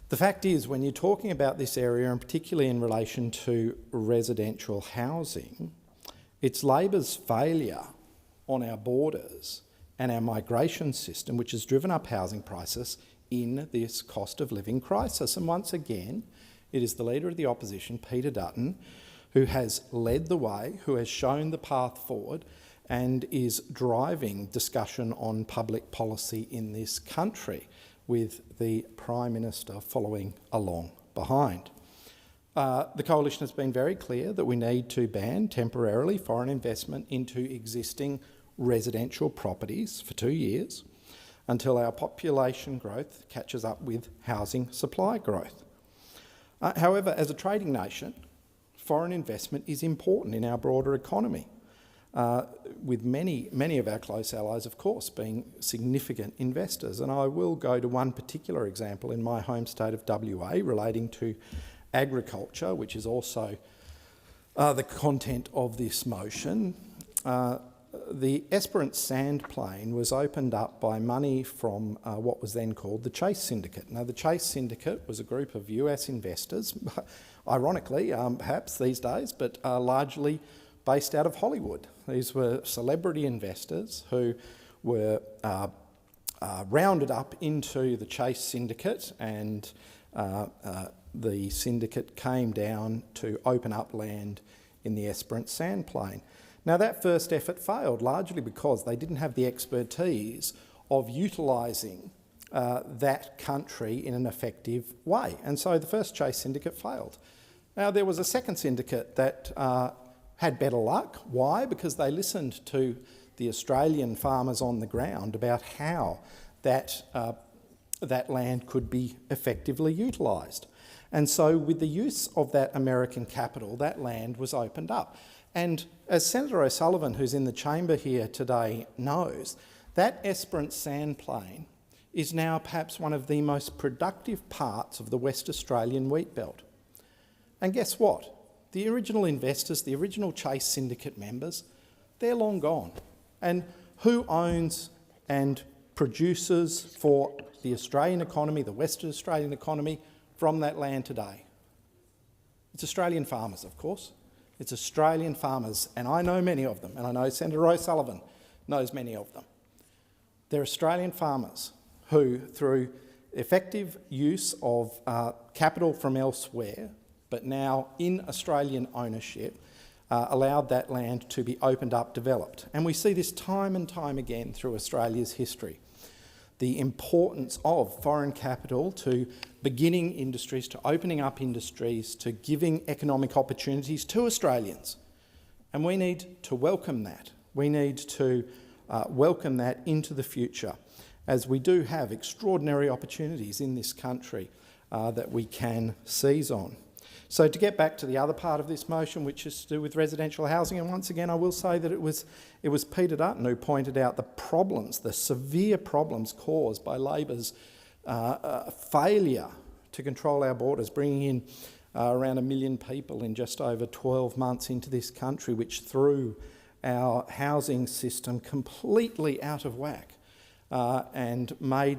Speaker 21: The fact is, when you're talking about this area, and particularly in relation to residential housing, it's Labor's failure on our borders and our migration system which has driven up housing prices in this cost of living crisis. And once again, it is the Leader of the Opposition, Peter Dutton, who has led the way, who has shown the path forward and is driving discussion on public policy in this country, with the Prime Minister following along behind. The Coalition has been very clear that we need to ban temporarily foreign investment into existing residential properties for 2 years until our population growth catches up with housing supply growth. However, as a trading nation, foreign investment is important in our broader economy, with many of our close allies, of course, being significant investors. And I will go to one particular example in my home state of WA relating to agriculture, which is also the content of this motion. The Esperance sand plain was opened up by money from what was then called the Chase Syndicate. Now, the Chase Syndicate was a group of US investors, ironically, perhaps these days, but largely based out of Hollywood. These were celebrity investors who were rounded up into the Chase Syndicate, and the syndicate came down to open up land in the Esperance sand plain. Now, that first effort failed largely because they didn't have the expertise of utilising that country in an effective way, and so the first Chase Syndicate failed. Now, there was a second syndicate that had better luck. Why? Because they listened to the Australian farmers on the ground about how that land could be effectively utilised. And so with the use of that American capital, that land was opened up. And as Senator O'Sullivan, who's in the chamber here today, knows, that Esperance sand plain is now perhaps one of the most productive parts of the West Australian wheat belt. And guess what? The original investors, the original Chase Syndicate members, they're long gone. And who owns and produces for the Australian economy, the Western Australian economy, from that land today? It's Australian farmers, of course. It's Australian farmers, and I know many of them, and I know Senator O'Sullivan knows many of them. They're Australian farmers who, through effective use of capital from elsewhere, but now in Australian ownership, allowed that land to be opened up, developed. And we see this time and time again through Australia's history. The importance of foreign capital to beginning industries, to opening up industries, to giving economic opportunities to Australians. And we need to welcome that. We need to welcome that into the future, as we do have extraordinary opportunities in this country that we can seize on. So to get back to the other part of this motion, which is to do with residential housing, and once again I will say that it was Peter Dutton who pointed out the problems, the severe problems caused by Labor's failure to control our borders, bringing in around 1 million people in just over 12 months into this country, which threw our housing system completely out of whack and made...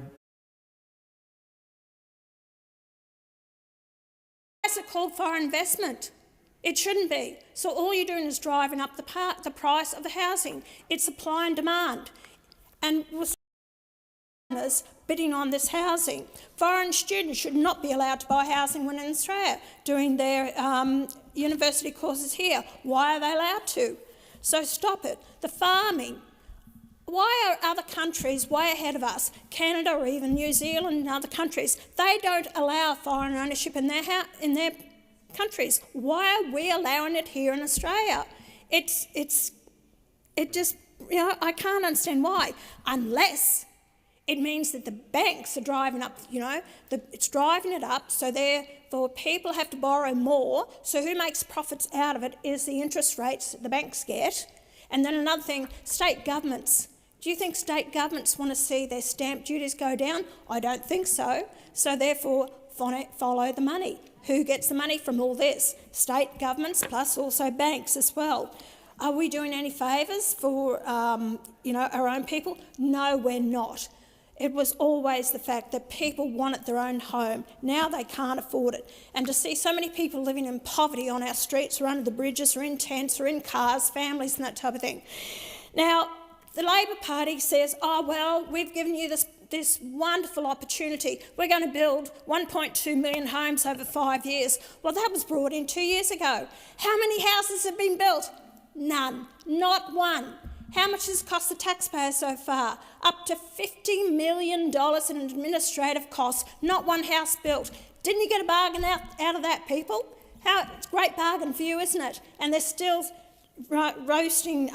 Speaker 11: It's called foreign investment. It shouldn't be. So all you're doing is driving up the price of the housing. It's supply and demand. And with bidding on this housing, foreign students should not be allowed to buy housing when in Australia doing their university courses here. Why are they allowed to? So stop it. The farming. Why are other countries way ahead of us, Canada or even New Zealand and other countries? They don't allow foreign ownership in their countries. Why are we allowing it here in Australia? It just, I can't understand why, unless it means that the banks are driving up, it's driving it up, so therefore people have to borrow more, so who makes profits out of it is the interest rates that the banks get. And then another thing, state governments. Do you think state governments want to see their stamp duties go down? I don't think so. So therefore, follow the money. Who gets the money from all this? State governments plus also banks as well. Are we doing any favours for, our own people? No, we're not. It was always the fact that people wanted their own home. Now they can't afford it. And to see so many people living in poverty on our streets or under the bridges or in tents or in cars, families and that type of thing. Now, the Labor Party says, oh, well, we've given you this wonderful opportunity. We're going to build 1.2 million homes over 5 years. Well, that was brought in 2 years ago. How many houses have been built? None. Not one. How much has it cost the taxpayer so far? Up to $50 million in administrative costs, not one house built. Didn't you get a bargain out of that, people? It's a great bargain for you, isn't it? And they're still roasting,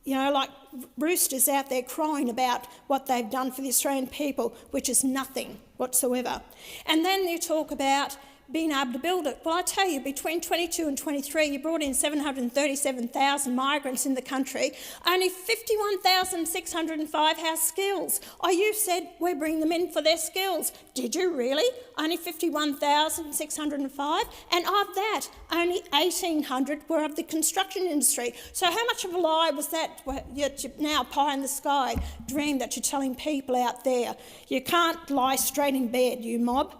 Speaker 11: like roosters out there crying about what they've done for the Australian people, which is nothing whatsoever. And then you talk about being able to build it. Well, I tell you, between 22 and 23, you brought in 737,000 migrants in the country, only 51,605 have skills. Oh, you said we're bringing them in for their skills. Did you really? Only 51,605? And of that, only 1,800 were of the construction industry. So how much of a lie was that? You're now pie in the sky dream that you're telling people out there. You can't lie straight in bed, you mob.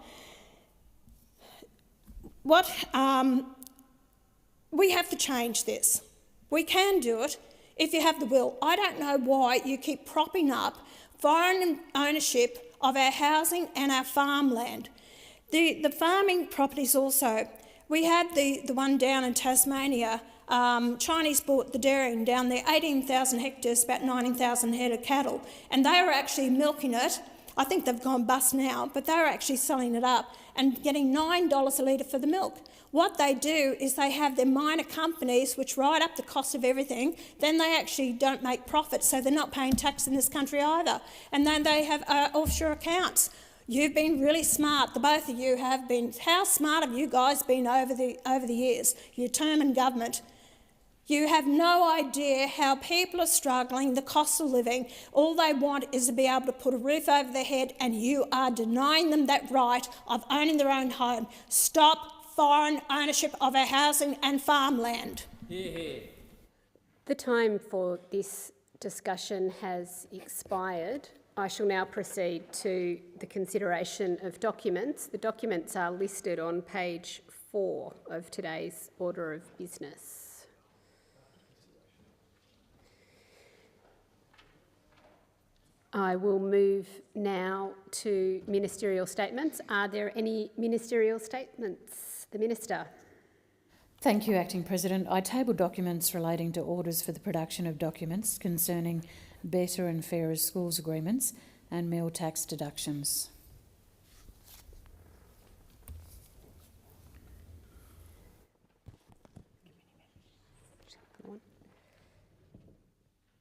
Speaker 11: We have to change this. We can do it if you have the will. I don't know why you keep propping up foreign ownership of our housing and our farmland. The farming properties also. We had the one down in Tasmania. Chinese bought the dairying down there, 18,000 hectares, about 19,000 head of cattle, and they were actually milking it. I think they've gone bust now, but they were actually selling it up and getting $9 a litre for the milk. What they do is they have their minor companies which write up the cost of everything, then they actually don't make profit, so they're not paying tax in this country either. And then they have offshore accounts. You've been really smart, the both of you have been. How smart have you guys been over the years? Your term in government. You have no idea how people are struggling, the cost of living. All they want is to be able to put a roof over their head, and you are denying them that right of owning their own home. Stop foreign ownership of our housing and farmland.
Speaker 3: The time for this discussion has expired. I shall now proceed to the consideration of documents. The documents are listed on page 4 of today's order of business. I will move now to ministerial statements. Are there any ministerial statements? The Minister.
Speaker 14: Thank you, Acting President. I table documents relating to orders for the production of documents concerning better and fairer schools agreements and meal tax deductions.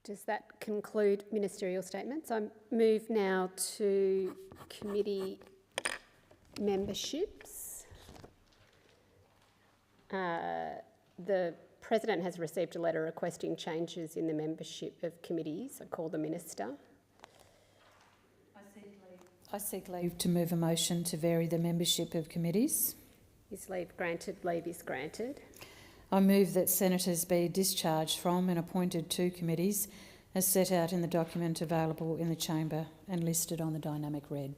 Speaker 3: Does that conclude ministerial statements? I move now to committee memberships. The President has received a letter requesting changes in the membership of committees. I call the Minister.
Speaker 14: I seek leave to move a motion to vary the membership of committees.
Speaker 3: Is leave granted? Leave is granted.
Speaker 14: I move that senators be discharged from and appointed to committees as set out in the document available in the chamber and listed on the dynamic red.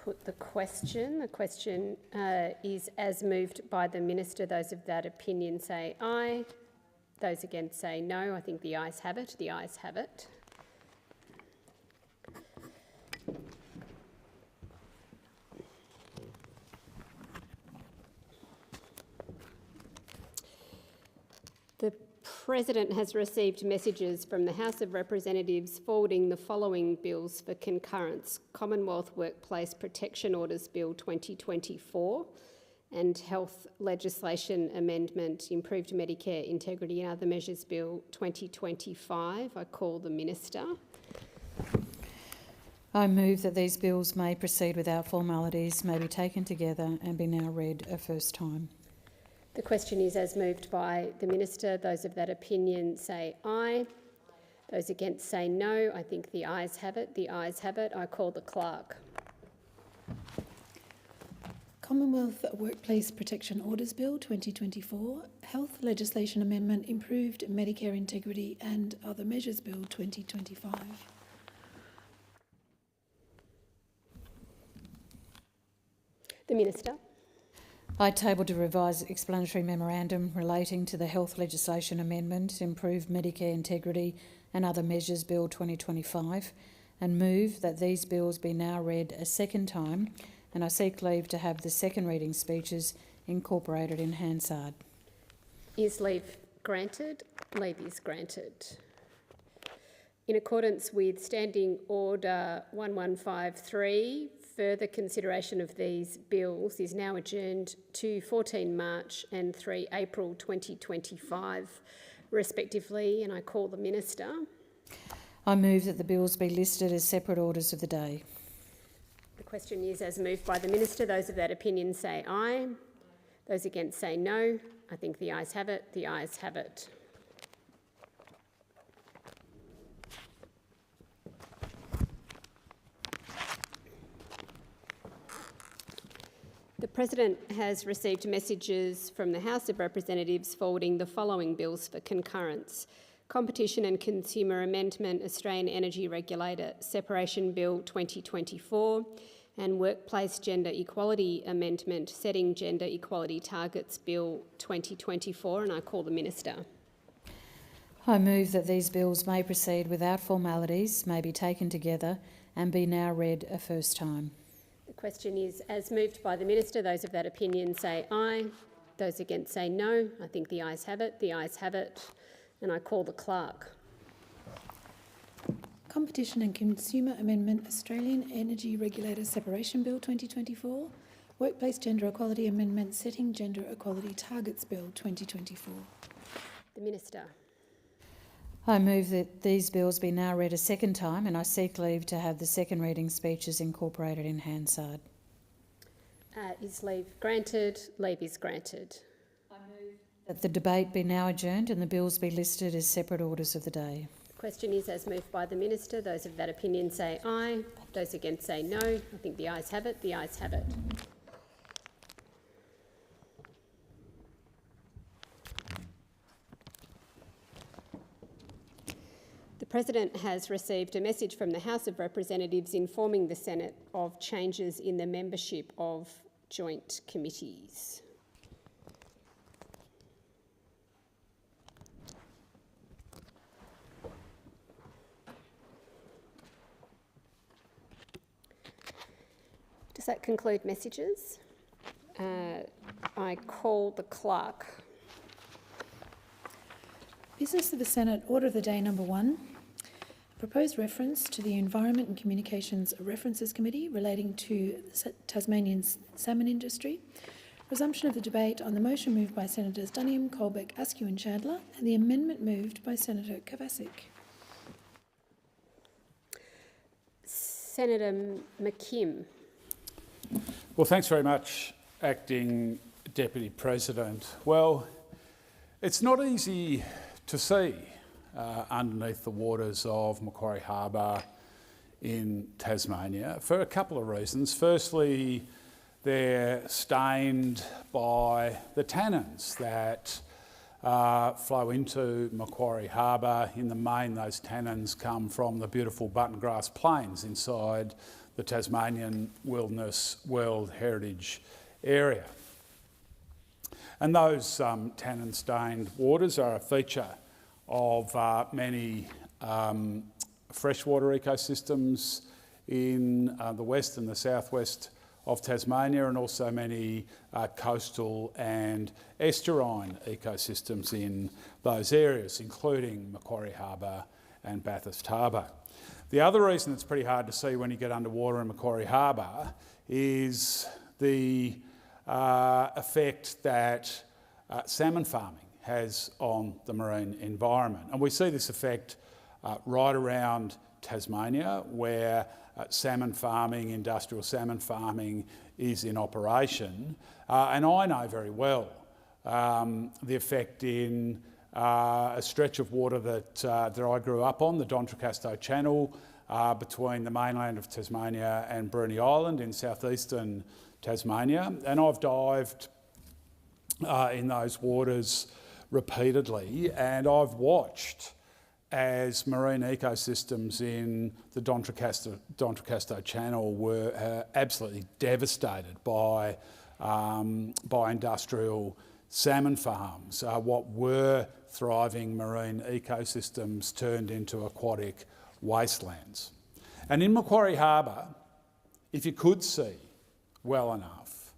Speaker 3: Put the question. The question is as moved by the Minister. Those of that opinion say aye. Those against say no. I think the ayes have it. The ayes have it. The President has received messages from the House of Representatives forwarding the following bills for concurrence: Commonwealth Workplace Protection Orders Bill 2024 and Health Legislation Amendment Improved Medicare Integrity and Other Measures Bill 2025. I call the Minister.
Speaker 14: I move that these bills may proceed without formalities, may be taken together and be now read a first time.
Speaker 3: The question is as moved by the Minister. Those of that opinion say aye. Those against say no. I think the ayes have it. The ayes have it. I call the Clerk.
Speaker 4: Commonwealth Workplace Protection Orders Bill 2024, Health Legislation Amendment Improved Medicare Integrity and Other Measures Bill 2025.
Speaker 3: The Minister.
Speaker 14: I tabled a revised explanatory memorandum relating to the Health Legislation Amendment, Improved Medicare Integrity and Other Measures Bill 2025 and move that these bills be now read a second time, and I seek leave to have the second reading speeches incorporated in Hansard.
Speaker 3: Is leave granted? Leave is granted. In accordance with Standing Order 1153, further consideration of these bills is now adjourned to 14 March and 3 April 2025, respectively, and I call the Minister.
Speaker 14: I move that the bills be listed as separate orders of the day.
Speaker 3: The question is as moved by the Minister. Those of that opinion say aye. Those against say no. I think the ayes have it. The ayes have it. The President has received messages from the House of Representatives forwarding the following bills for concurrence: Competition and Consumer Amendment Australian Energy Regulator Separation Bill 2024 and Workplace Gender Equality Amendment Setting Gender Equality Targets Bill 2024, and I call the Minister.
Speaker 14: I move that these bills may proceed without formalities, may be taken together and be now read a first time.
Speaker 3: The question is as moved by the Minister. Those of that opinion say aye. Those against say no. I think the ayes have it. The ayes have it. And I call the Clerk.
Speaker 4: Competition and Consumer Amendment Australian Energy Regulator Separation Bill 2024, Workplace Gender Equality Amendment Setting Gender Equality Targets Bill 2024.
Speaker 3: The Minister.
Speaker 14: I move that these bills be now read a second time, and I seek leave to have the second reading speeches incorporated in Hansard.
Speaker 3: Is leave granted? Leave is granted.
Speaker 14: I move that the debate be now adjourned and the bills be listed as separate orders of the day.
Speaker 3: The question is as moved by the Minister. Those of that opinion say aye. Those against say no. I think the ayes have it. The ayes have it. The President has received a message from the House of Representatives informing the Senate of changes in the membership of joint committees. Does that conclude messages? I call the Clerk.
Speaker 4: Business of the Senate, Order of the Day number 1. Proposed reference to the Environment and Communications References Committee relating to Tasmanian salmon industry. Resumption of the debate on the motion moved by Senators Duniam, Colbeck, Askew and Chandler and the amendment moved by Senator Kovacic.
Speaker 3: Senator McKim.
Speaker 18: Well, thanks very much, Acting Deputy President. Well, it's not easy to see underneath the waters of Macquarie Harbour in Tasmania for a couple of reasons. Firstly, they're stained by the tannins that flow into Macquarie Harbour. In the main, those tannins come from the beautiful button grass plains inside the Tasmanian Wilderness World Heritage Area. And those tannin-stained waters are a feature of many freshwater ecosystems in the west and the southwest of Tasmania, and also many coastal and estuarine ecosystems in those areas, including Macquarie Harbour and Bathurst Harbour. The other reason it's pretty hard to see when you get underwater in Macquarie Harbour is the effect that salmon farming has on the marine environment. And we see this effect right around Tasmania, where salmon farming, industrial salmon farming is in operation. And I know very well the effect in a stretch of water that I grew up on, the Dontricasto Channel, between the mainland of Tasmania and Bruny Island in southeastern Tasmania, and I've dived in those waters repeatedly, and I've watched as marine ecosystems in the Dontracasto Channel were absolutely devastated by industrial salmon farms. What were thriving marine ecosystems turned into aquatic wastelands. And in Macquarie Harbour, if you could see well enough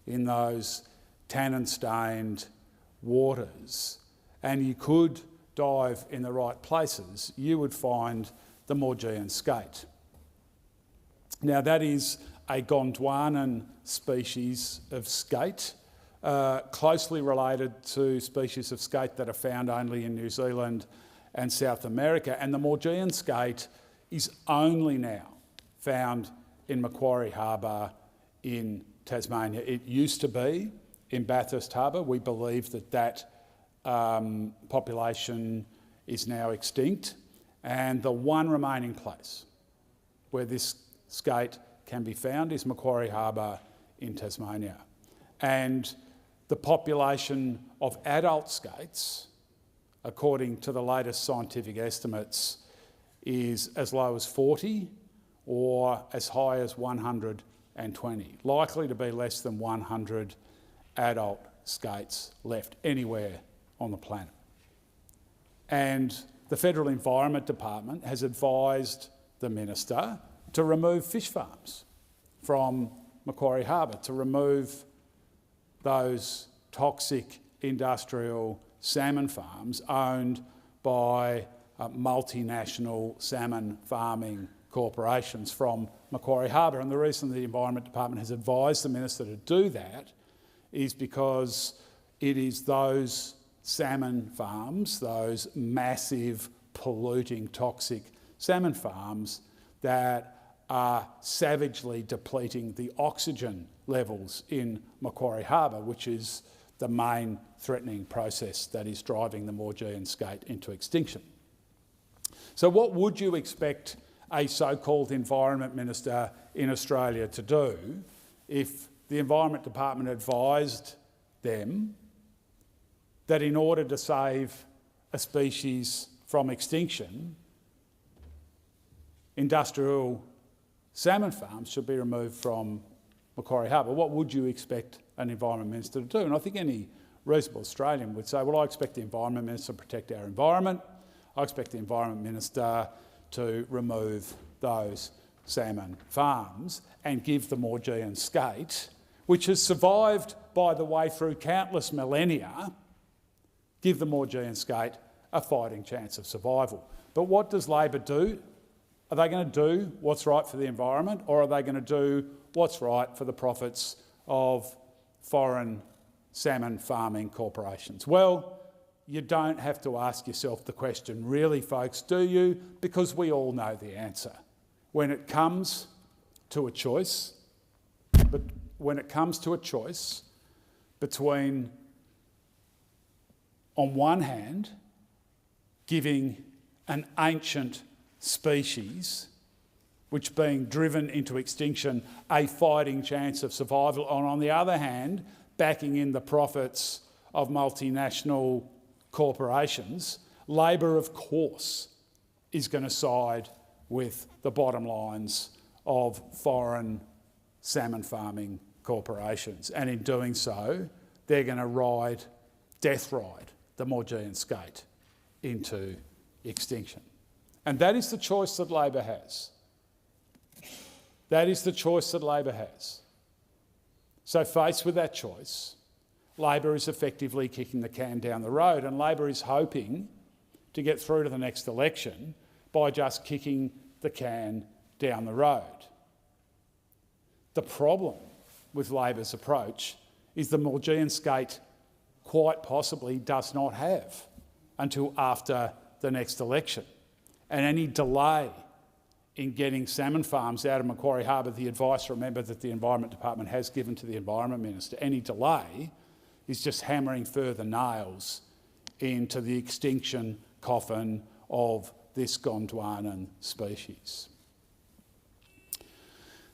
Speaker 18: in those tannin-stained waters, and you could dive in the right places, you would find the Maugean skate. Now, that is a Gondwanan species of skate, closely related to species of skate that are found only in New Zealand and South America. And the Maugean skate is only now found in Macquarie Harbour in Tasmania. It used to be in Bathurst Harbour. We believe that population is now extinct, and the one remaining place where this skate can be found is Macquarie Harbour in Tasmania. And the population of adult skates, according to the latest scientific estimates, is as low as 40 or as high as 120, likely to be less than 100 adult skates left anywhere on the planet. And the Federal Environment Department has advised the Minister to remove fish farms from Macquarie Harbour, to remove those toxic industrial salmon farms owned by multinational salmon farming corporations from Macquarie Harbour. And the reason the Environment Department has advised the Minister to do that is because it is those salmon farms, those massive, polluting, toxic salmon farms that are savagely depleting the oxygen levels in Macquarie Harbour, which is the main threatening process that is driving the Maugean skate into extinction. So what would you expect a so-called Environment Minister in Australia to do if the Environment Department advised them that in order to save a species from extinction, industrial salmon farms should be removed from Macquarie Harbour? What would you expect an Environment Minister to do? And I think any reasonable Australian would say, well, I expect the Environment Minister to protect our environment. I expect the Environment Minister to remove those salmon farms and give the Maugean skate, which has survived, by the way, through countless millennia, give the Maugean skate a fighting chance of survival. But what does Labor do? Are they going to do what's right for the environment, or are they going to do what's right for the profits of foreign salmon farming corporations? Well, you don't have to ask yourself the question, really, folks, do you? Because we all know the answer. When it comes to a choice, between, on one hand, giving an ancient species, which being driven into extinction, a fighting chance of survival, and on the other hand, backing in the profits of multinational corporations, Labor, of course, is going to side with the bottom lines of foreign salmon farming corporations. And in doing so, they're going to death ride the Maugean skate into extinction. And that is the choice that Labor has. That is the choice that Labor has. So faced with that choice, Labor is effectively kicking the can down the road, and Labor is hoping to get through to the next election by just kicking the can down the road. The problem with Labor's approach is the Maugean skate quite possibly does not have until after the next election. And any delay in getting salmon farms out of Macquarie Harbour, the advice, remember, that the Environment Department has given to the Environment Minister, any delay is just hammering further nails into the extinction coffin of this Gondwanan species.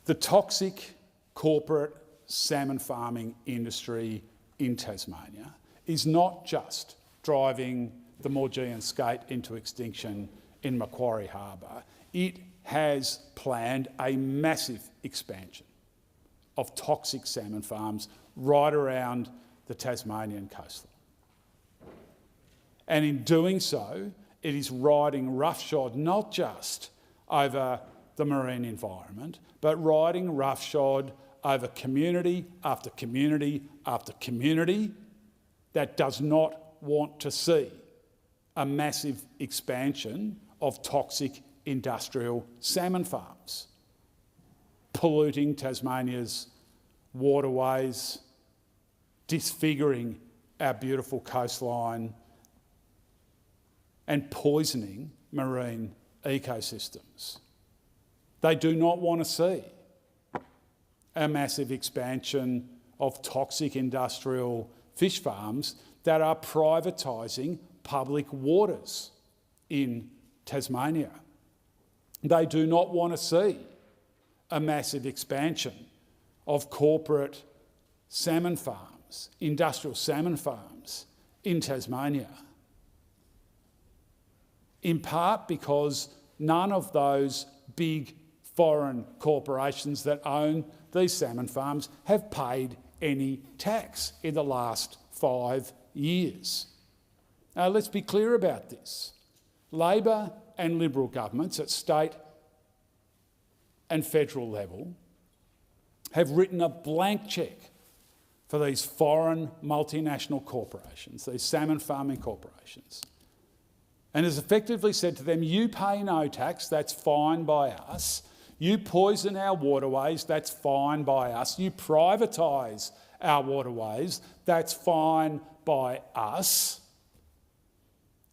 Speaker 18: The toxic corporate salmon farming industry in Tasmania is not just driving the Maugean skate into extinction in Macquarie Harbour. It has planned a massive expansion of toxic salmon farms right around the Tasmanian coastline. And in doing so, it is riding roughshod not just over the marine environment, but riding roughshod over community after community after community that does not want to see a massive expansion of toxic industrial salmon farms, polluting Tasmania's waterways, disfiguring our beautiful coastline and poisoning marine ecosystems. They do not want to see a massive expansion of toxic industrial fish farms that are privatising public waters in Tasmania. They do not want to see a massive expansion of corporate salmon farms, industrial salmon farms in Tasmania, in part because none of those big foreign corporations that own these salmon farms have paid any tax in the last 5 years. Now, let's be clear about this. Labor and Liberal governments at state and federal level have written a blank cheque for these foreign multinational corporations, these salmon farming corporations, and has effectively said to them, you pay no tax, that's fine by us. You poison our waterways, that's fine by us. You privatise our waterways, that's fine by us.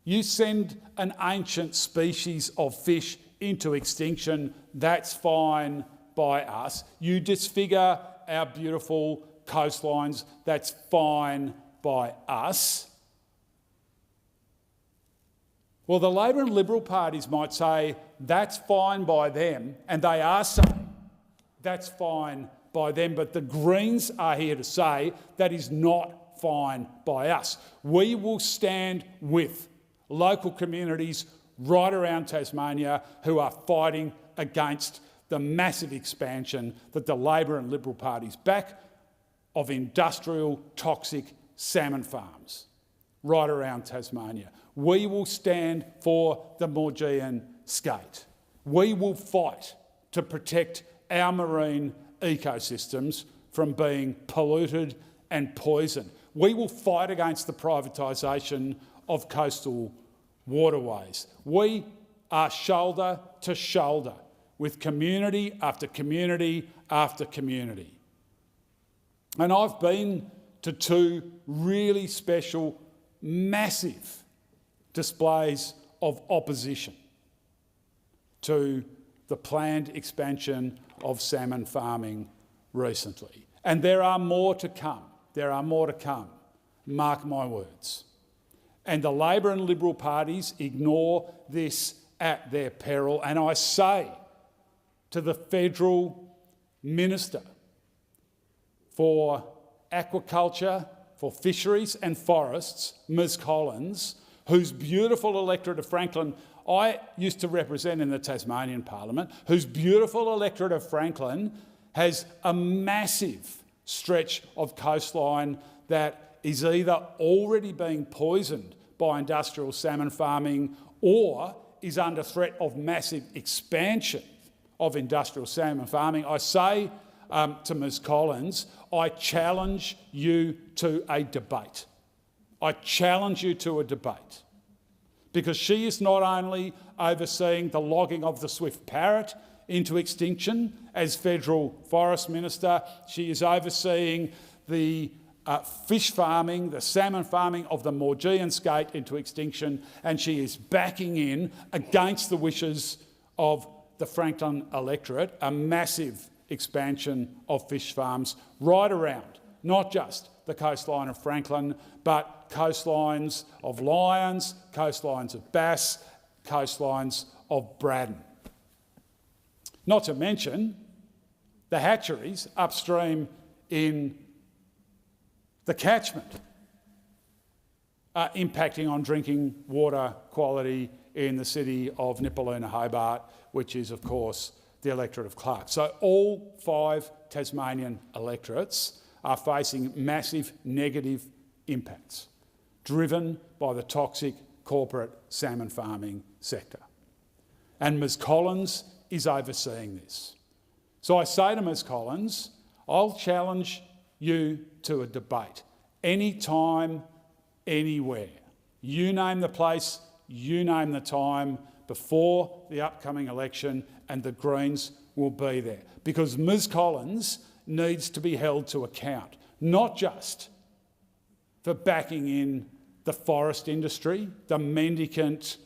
Speaker 18: You send an ancient species of fish into extinction, that's fine by us. You disfigure our beautiful coastlines, that's fine by us. Well, the Labor and Liberal parties might say that's fine by them, and they are saying that's fine by them, but the Greens are here to say that is not fine by us. We will stand with local communities right around Tasmania who are fighting against the massive expansion that the Labor and Liberal parties back of industrial toxic salmon farms right around Tasmania. We will stand for the Maugean skate. We will fight to protect our marine ecosystems from being polluted and poisoned. We will fight against the privatisation of coastal waterways. We are shoulder to shoulder with community after community after community. And I've been to 2 really special, massive displays of opposition to the planned expansion of salmon farming recently. And there are more to come. There are more to come. Mark my words. And the Labor and Liberal parties ignore this at their peril. And I say to the Federal Minister for Aquaculture, for Fisheries and Forests, Ms Collins, whose beautiful electorate of Franklin I used to represent in the Tasmanian Parliament, whose beautiful electorate of Franklin has a massive stretch of coastline that is either already being poisoned by industrial salmon farming or is under threat of massive expansion of industrial salmon farming. I say to Ms Collins, I challenge you to a debate. I challenge you to a debate, because she is not only overseeing the logging of the swift parrot into extinction as Federal Forest Minister, she is overseeing the fish farming, the salmon farming of the Maugean skate into extinction, and she is backing in, against the wishes of the Franklin electorate, a massive expansion of fish farms right around, not just the coastline of Franklin, but coastlines of Lyons, coastlines of Bass, coastlines of Braddon. Not to mention the hatcheries upstream in the catchment are impacting on drinking water quality in the city of Nipaluna Hobart, which is, of course, the electorate of Clark. So all 5 Tasmanian electorates are facing massive negative impacts driven by the toxic corporate salmon farming sector. And Ms Collins is overseeing this. So I say to Ms Collins, I'll challenge you to a debate anytime, anywhere. You name the place, you name the time before the upcoming election, and the Greens will be there. Because Ms Collins needs to be held to account, not just for backing in the forest industry, the mendicant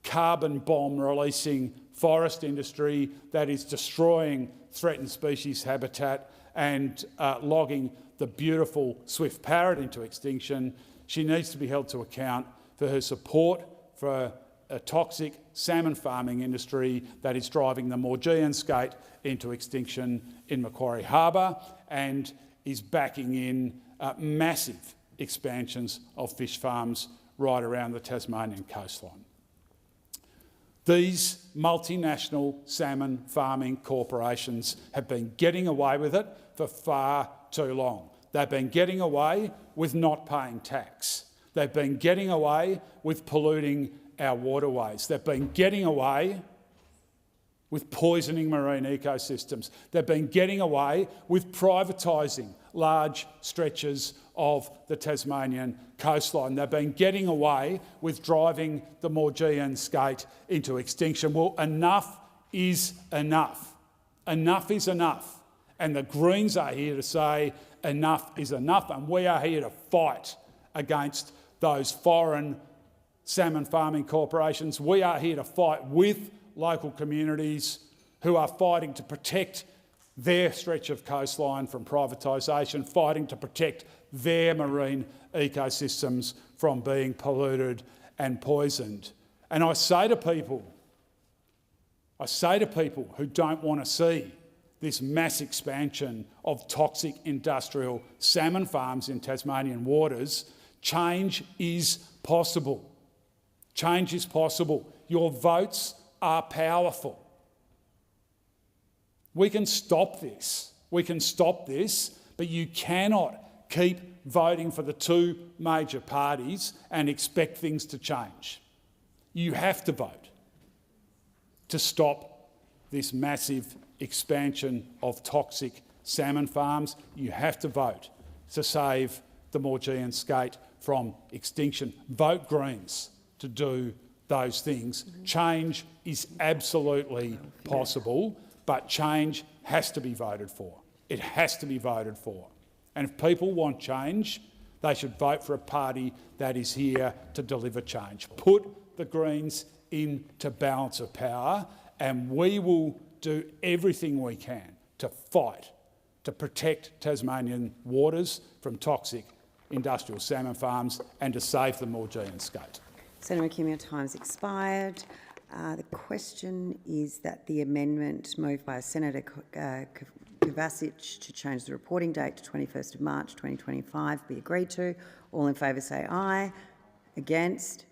Speaker 18: carbon bomb releasing forest industry that is destroying threatened species habitat and logging the beautiful swift parrot into extinction. She needs to be held to account for her support for a toxic salmon farming industry that is driving the Maugean skate into extinction in Macquarie Harbour and is backing in massive expansions of fish farms right around the Tasmanian coastline. These multinational salmon farming corporations have been getting away with it for far too long. They've been getting away with not paying tax. They've been getting away with polluting our waterways. They've been getting away with poisoning marine ecosystems. They've been getting away with privatising large stretches of the Tasmanian coastline. They've been getting away with driving the Maugean skate into extinction. Well, enough is enough. Enough is enough. And the Greens are here to say enough is enough, and we are here to fight against those foreign salmon farming corporations. We are here to fight with local communities who are fighting to protect their stretch of coastline from privatisation, fighting to protect their marine ecosystems from being polluted and poisoned. And I say to people who don't want to see this mass expansion of toxic industrial salmon farms in Tasmanian waters, change is possible. Change is possible. Your votes are powerful. We can stop this. We can stop this, but you cannot keep voting for the 2 major parties and expect things to change. You have to vote to stop this massive expansion of toxic salmon farms. You have to vote to save the Maugean skate from extinction. Vote Greens to do those things. Change is absolutely possible, but change has to be voted for. It has to be voted for. And if people want change, they should vote for a party that is here to deliver change. Put the Greens into balance of power, and we will do everything we can to fight to protect Tasmanian waters from toxic industrial salmon farms and to save the Maugean skate.
Speaker 7: Senator McKim, your time's expired. The question is that the amendment moved by Senator Kovacic to change the reporting date to 21st of March 2025 be agreed to. All in favour say aye. Against?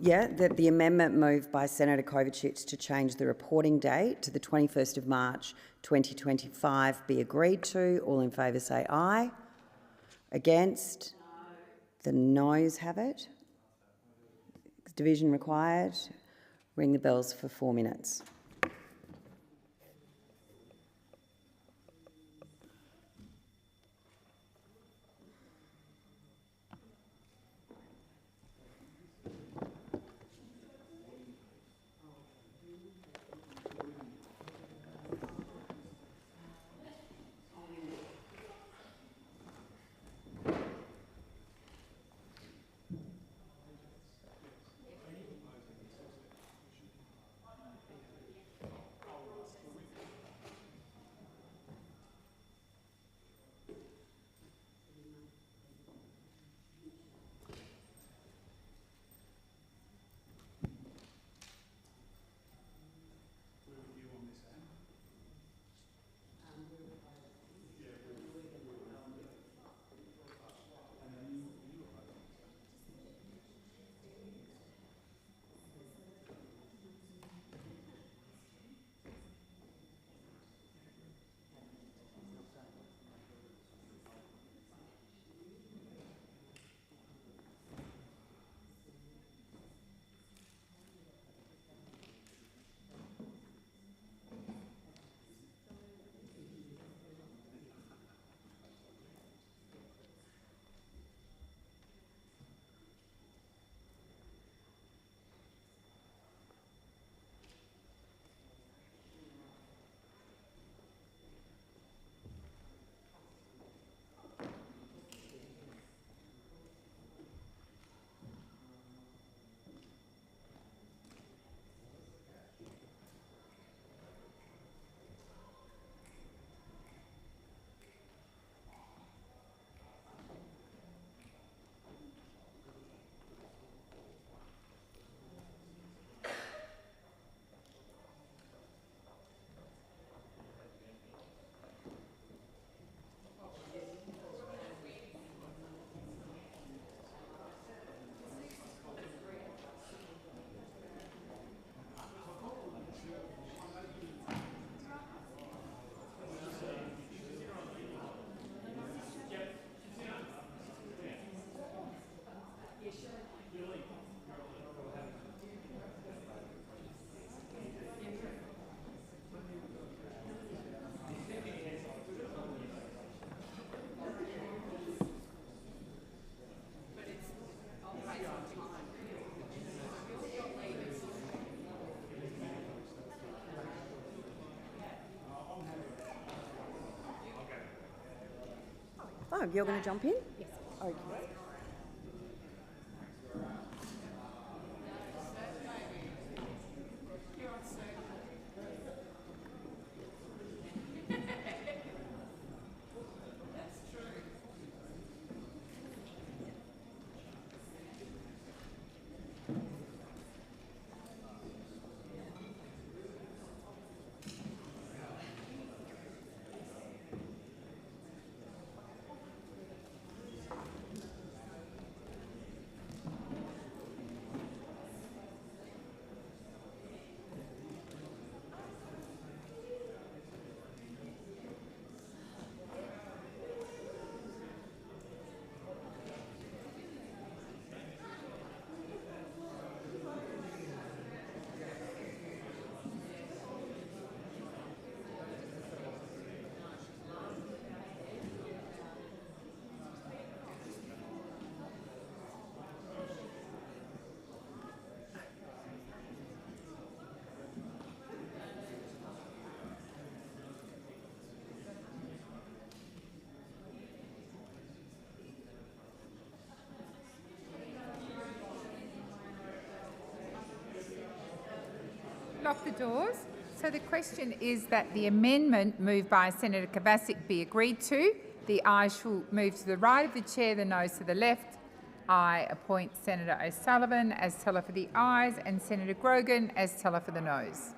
Speaker 7: Yeah, that the amendment moved by Senator Kovacic to change the reporting date to the 21st of March 2025 be agreed to. All in favour say aye. Against? The noes have it. Division required. Ring the bells for 4 minutes. you're going to jump in?
Speaker 3: Yes.
Speaker 7: Okay.
Speaker 2: Lock the doors. So the question is that the amendment moved by Senator Kovacic be agreed to. The ayes shall move to the right of the chair, the noes to the left. I appoint Senator O'Sullivan as teller for the ayes and Senator Grogan as teller for the noes.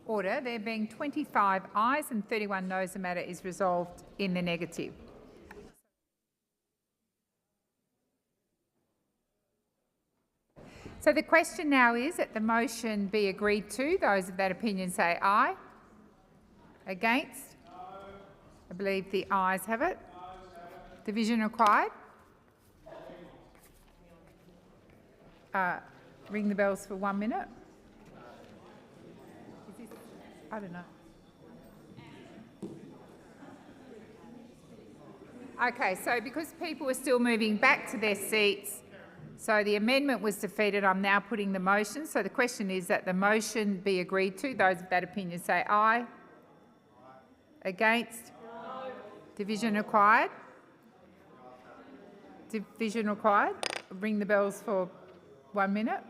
Speaker 2: Order. There being 25 ayes and 31 noes, the matter is resolved in the negative. So the question now is that the motion be agreed to. Those of that opinion say aye. Against? I believe the ayes have it. Division required. Ring the bells for 1 minute. I don't know. Okay, so because people are still moving back to their seats, so the amendment was defeated, I'm now putting the motion. So the question is that the motion be agreed to. Those of that opinion say aye. Against? No. Division required. Division required. Ring the bells for 1 minute.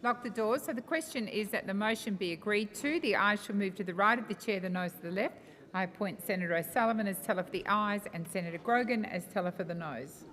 Speaker 2: Lock the doors. So the question is that the motion be agreed to. The ayes shall move to the right of the chair, the noes to the left. I appoint Senator O'Sullivan as teller for the ayes and Senator Grogan as teller for the noes.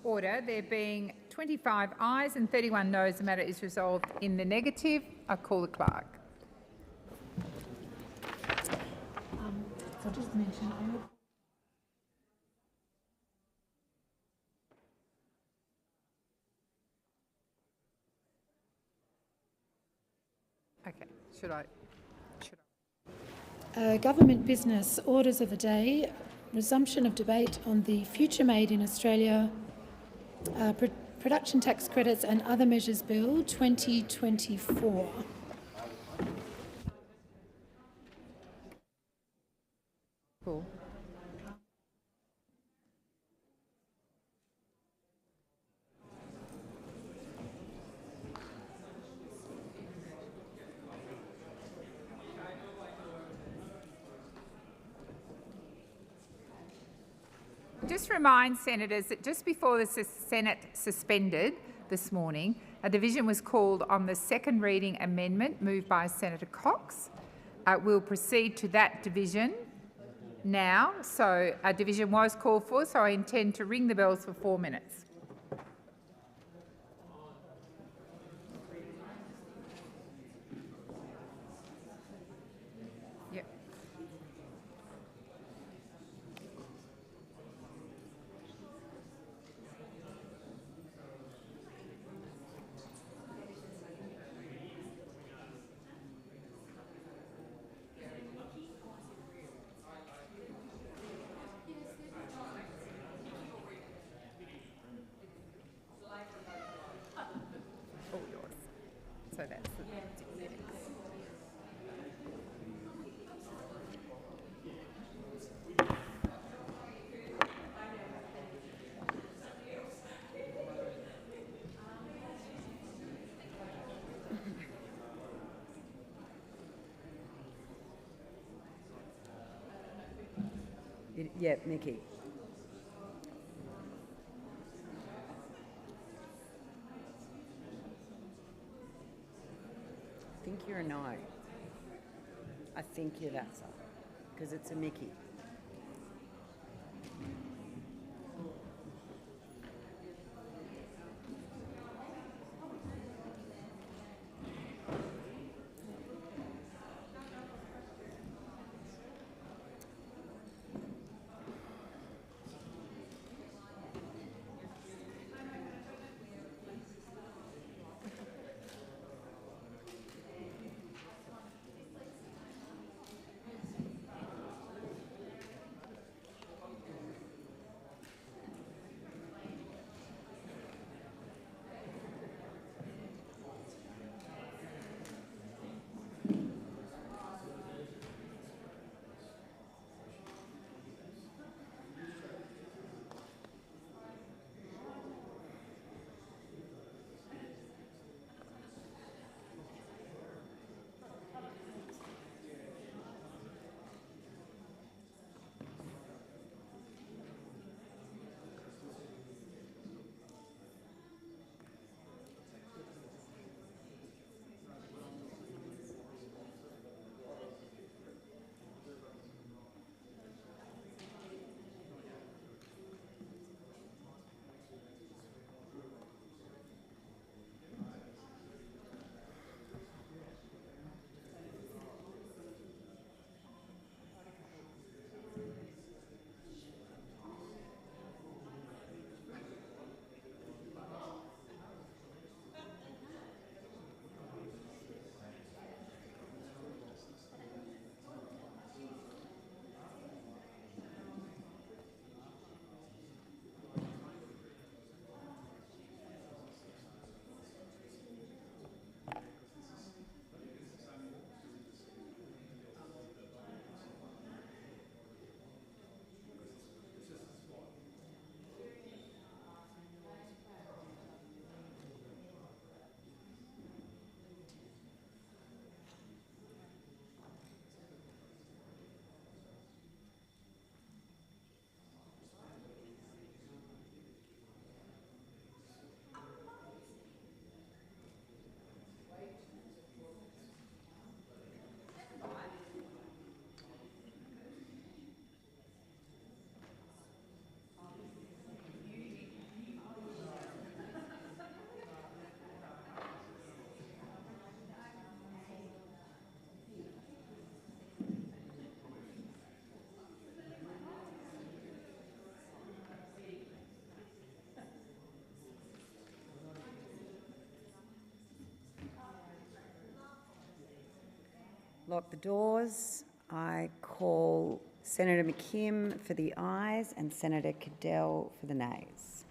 Speaker 2: Order. There being 25 ayes and 31 noes, the matter is resolved in the negative. I call the clerk.
Speaker 4: So just mention,
Speaker 2: Okay. Should I?
Speaker 4: government business, orders of the day, resumption of debate on the Future Made in Australia Production Tax Credits and Other Measures Bill 2024.
Speaker 2: Cool. Just remind senators that just before the Senate suspended this morning, a division was called on the second reading amendment moved by Senator Cox. We'll proceed to that division now. So a division was called for, so I intend to ring the bells for 4 minutes. So that's the
Speaker 7: Yeah, Nikki. I think you're a no. I think you're that side, because it's a Mickey. lock the doors. I call Senator McKim for the ayes and Senator Cadell for the nays.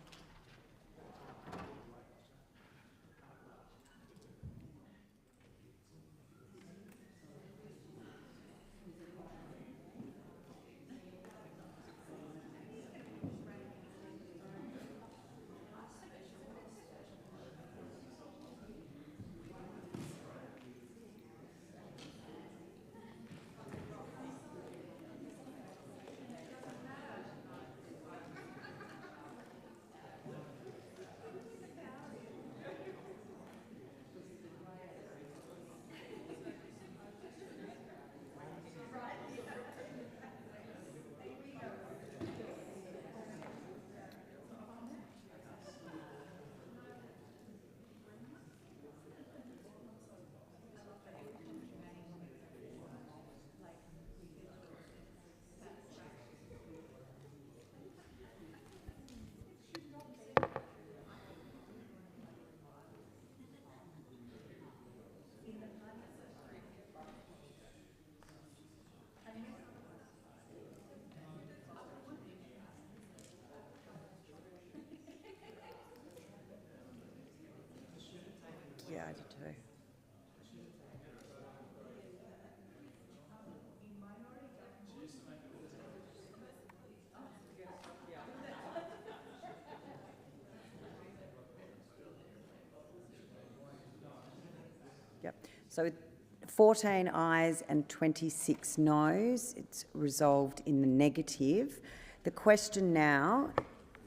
Speaker 7: Yeah, I did too. Yep. So 14 ayes and 26 noes. It's resolved in the negative. The question now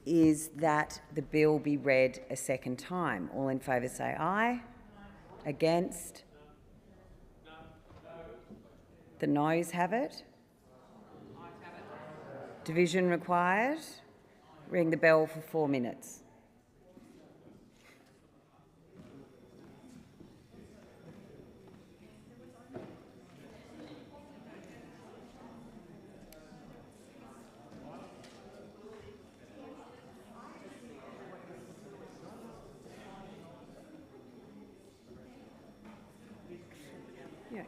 Speaker 7: is that the bill be read a second time. All in favour say aye. Against? The noes have it. Division required. Ring the bell for 4 minutes. Yeah.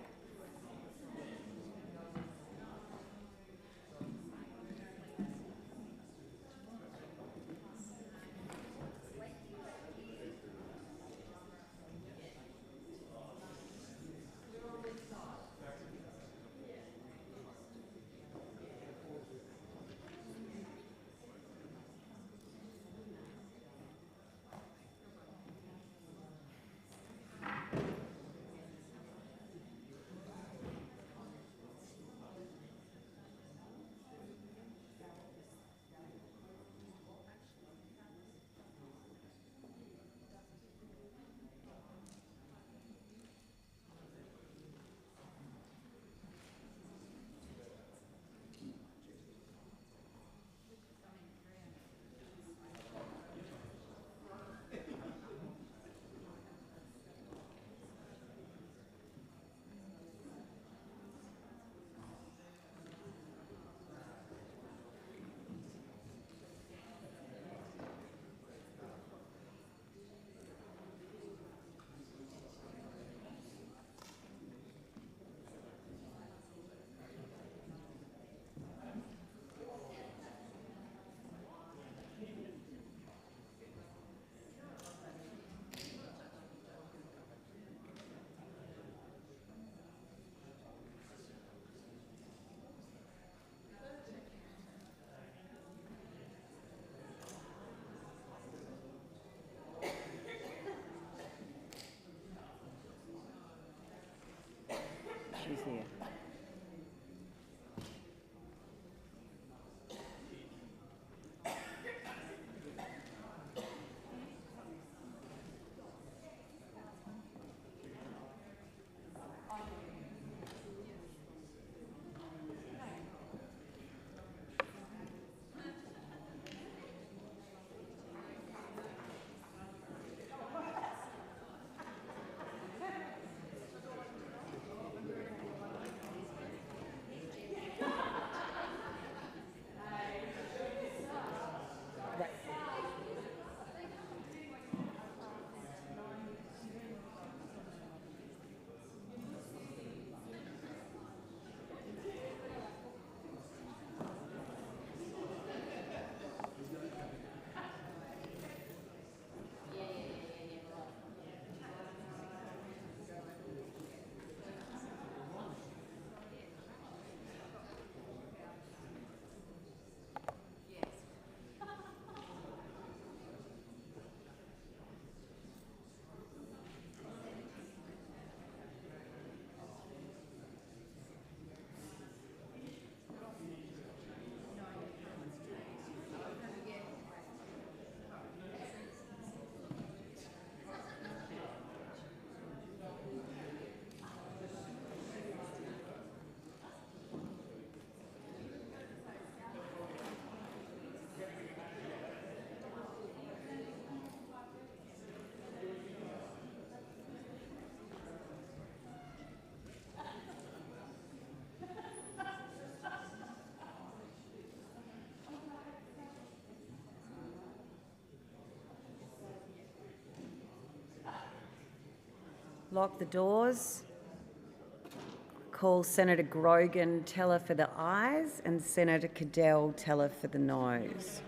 Speaker 7: She's here. lock the doors. Call Senator Grogan teller for the ayes and Senator Cadell teller for the noes.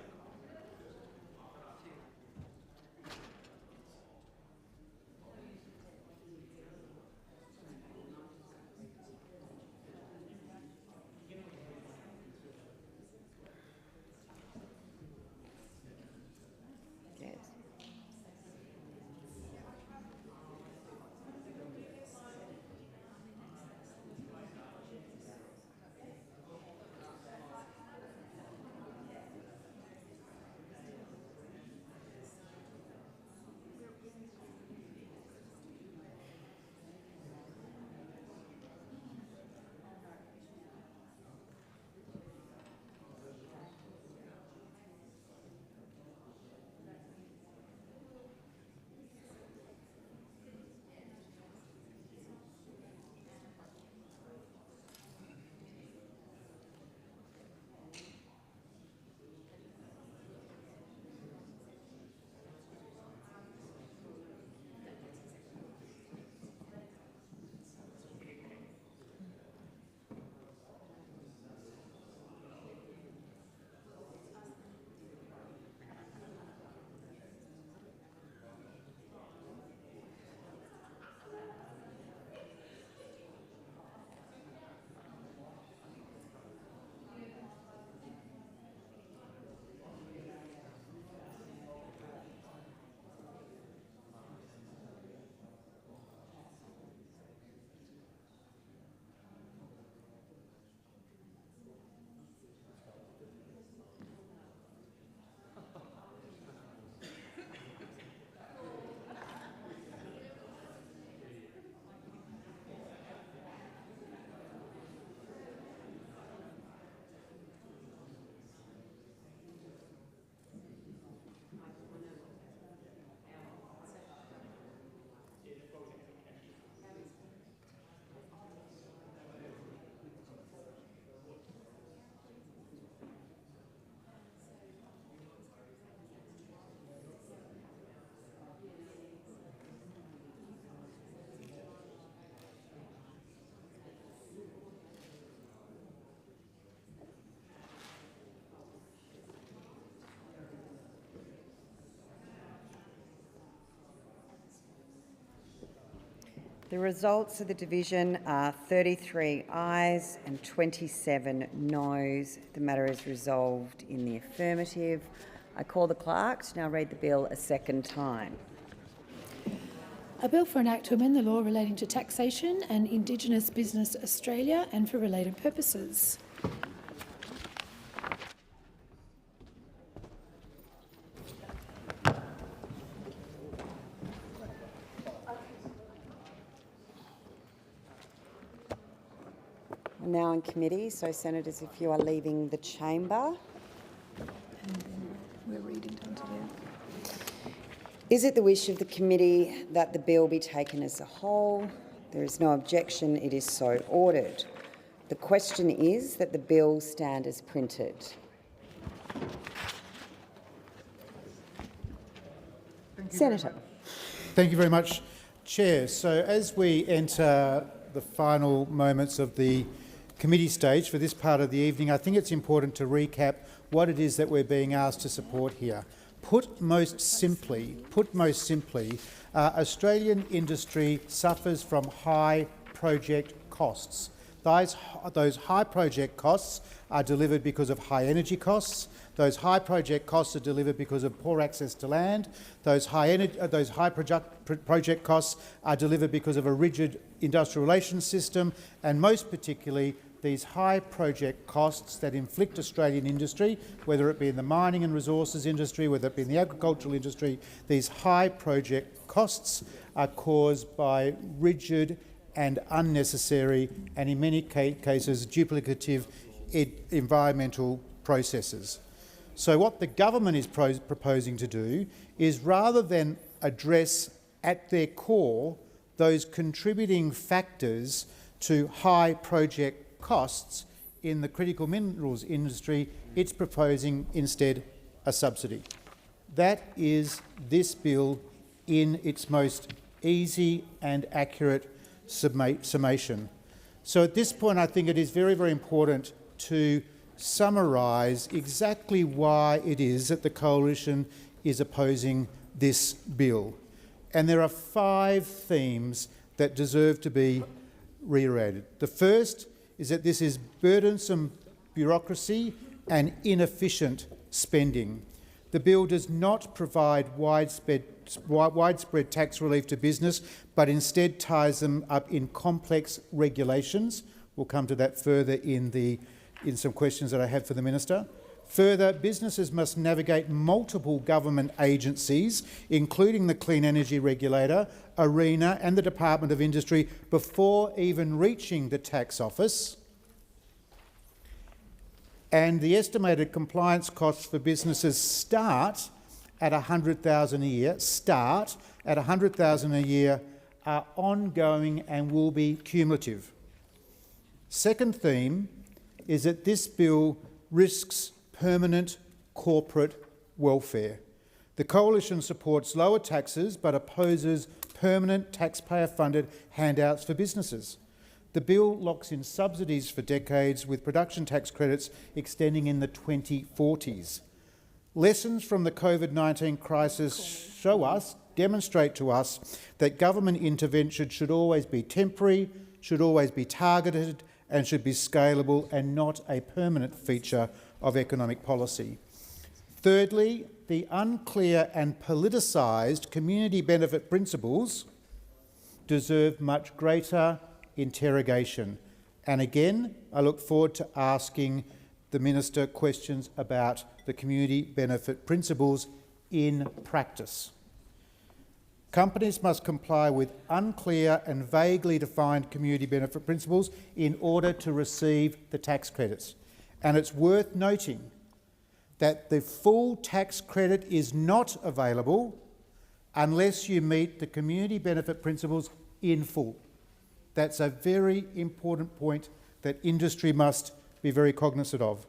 Speaker 7: The results of the division are 33 ayes and 27 noes. The matter is resolved in the affirmative. I call the clerk to now read the bill a second time.
Speaker 4: A bill for an act to amend the law relating to taxation and Indigenous Business Australia and for related purposes.
Speaker 7: We're now in committee, so senators, if you are leaving the chamber.
Speaker 4: We're reading down to there.
Speaker 7: Is it the wish of the committee that the bill be taken as a whole? There is no objection. It is so ordered. The question is that the bill stand as printed. Senator.
Speaker 22: Thank you very much, Chair. So as we enter the final moments of the committee stage for this part of the evening, I think it's important to recap what it is that we're being asked to support here. Put most simply, Australian industry suffers from high project costs. Those high project costs are delivered because of high energy costs. Those high project costs are delivered because of poor access to land. Those high project costs are delivered because of a rigid industrial relations system, and most particularly these high project costs that inflict Australian industry, whether it be in the mining and resources industry, whether it be in the agricultural industry, these high project costs are caused by rigid and unnecessary and in many cases duplicative environmental processes. So what the government is proposing to do is, rather than address at their core those contributing factors to high project costs in the critical minerals industry, it's proposing instead a subsidy. That is this bill in its most easy and accurate summation. So at this point, I think it is very, very important to summarise exactly why it is that the Coalition is opposing this bill. And there are 5 themes that deserve to be reiterated. The first is that this is burdensome bureaucracy and inefficient spending. The bill does not provide widespread tax relief to business, but instead ties them up in complex regulations. We'll come to that further in some questions that I have for the Minister. Further, businesses must navigate multiple government agencies, including the Clean Energy Regulator, ARENA and the Department of Industry, before even reaching the tax office. And the estimated compliance costs for businesses start at $100,000 a year, $100,000 a year, are ongoing and will be cumulative. Second theme is that this bill risks permanent corporate welfare. The Coalition supports lower taxes but opposes permanent taxpayer-funded handouts for businesses. The bill locks in subsidies for decades, with production tax credits extending in the 2040s. Lessons from the COVID-19 crisis demonstrate to us that government intervention should always be temporary, should always be targeted, and should be scalable and not a permanent feature of economic policy. Thirdly, the unclear and politicised community benefit principles deserve much greater interrogation. And again, I look forward to asking the Minister questions about the community benefit principles in practice. Companies must comply with unclear and vaguely defined community benefit principles in order to receive the tax credits. And it's worth noting that the full tax credit is not available unless you meet the community benefit principles in full. That's a very important point that industry must be very cognizant of.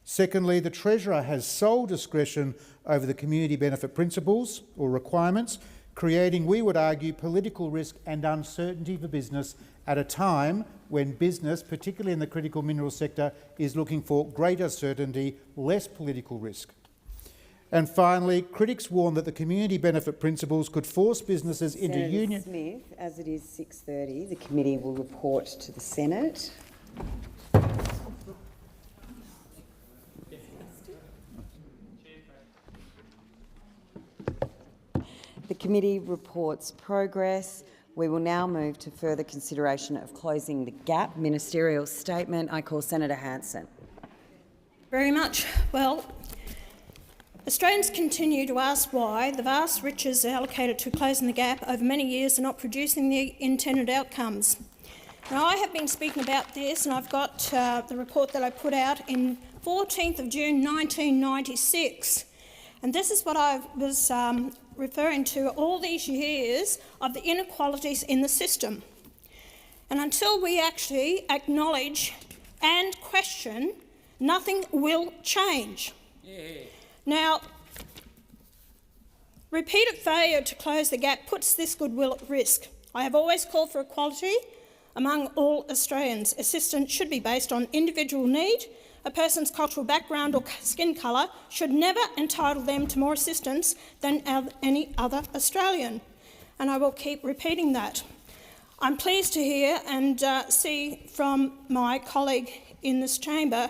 Speaker 22: Secondly, the Treasurer has sole discretion over the community benefit principles or requirements, creating, we would argue, political risk and uncertainty for business at a time when business, particularly in the critical minerals sector, is looking for greater certainty, less political risk. And finally, critics warn that the community benefit principles could force businesses into union...
Speaker 7: Smith, as it is 6:30, the committee will report to the Senate. The committee reports progress. We will now move to further consideration of closing the gap. Ministerial statement. I call Senator Hanson.
Speaker 11: Very much. Well, Australians continue to ask why the vast riches allocated to closing the gap over many years are not producing the intended outcomes. Now, I have been speaking about this, and I've got the report that I put out in 14th of June 1996. And this is what I was referring to, all these years of the inequalities in the system. And until we actually acknowledge and question, nothing will change. Yeah. Now, repeated failure to close the gap puts this goodwill at risk. I have always called for equality among all Australians. Assistance should be based on individual need. A person's cultural background or skin colour should never entitle them to more assistance than any other Australian. And I will keep repeating that. I'm pleased to hear and see from my colleague in this chamber,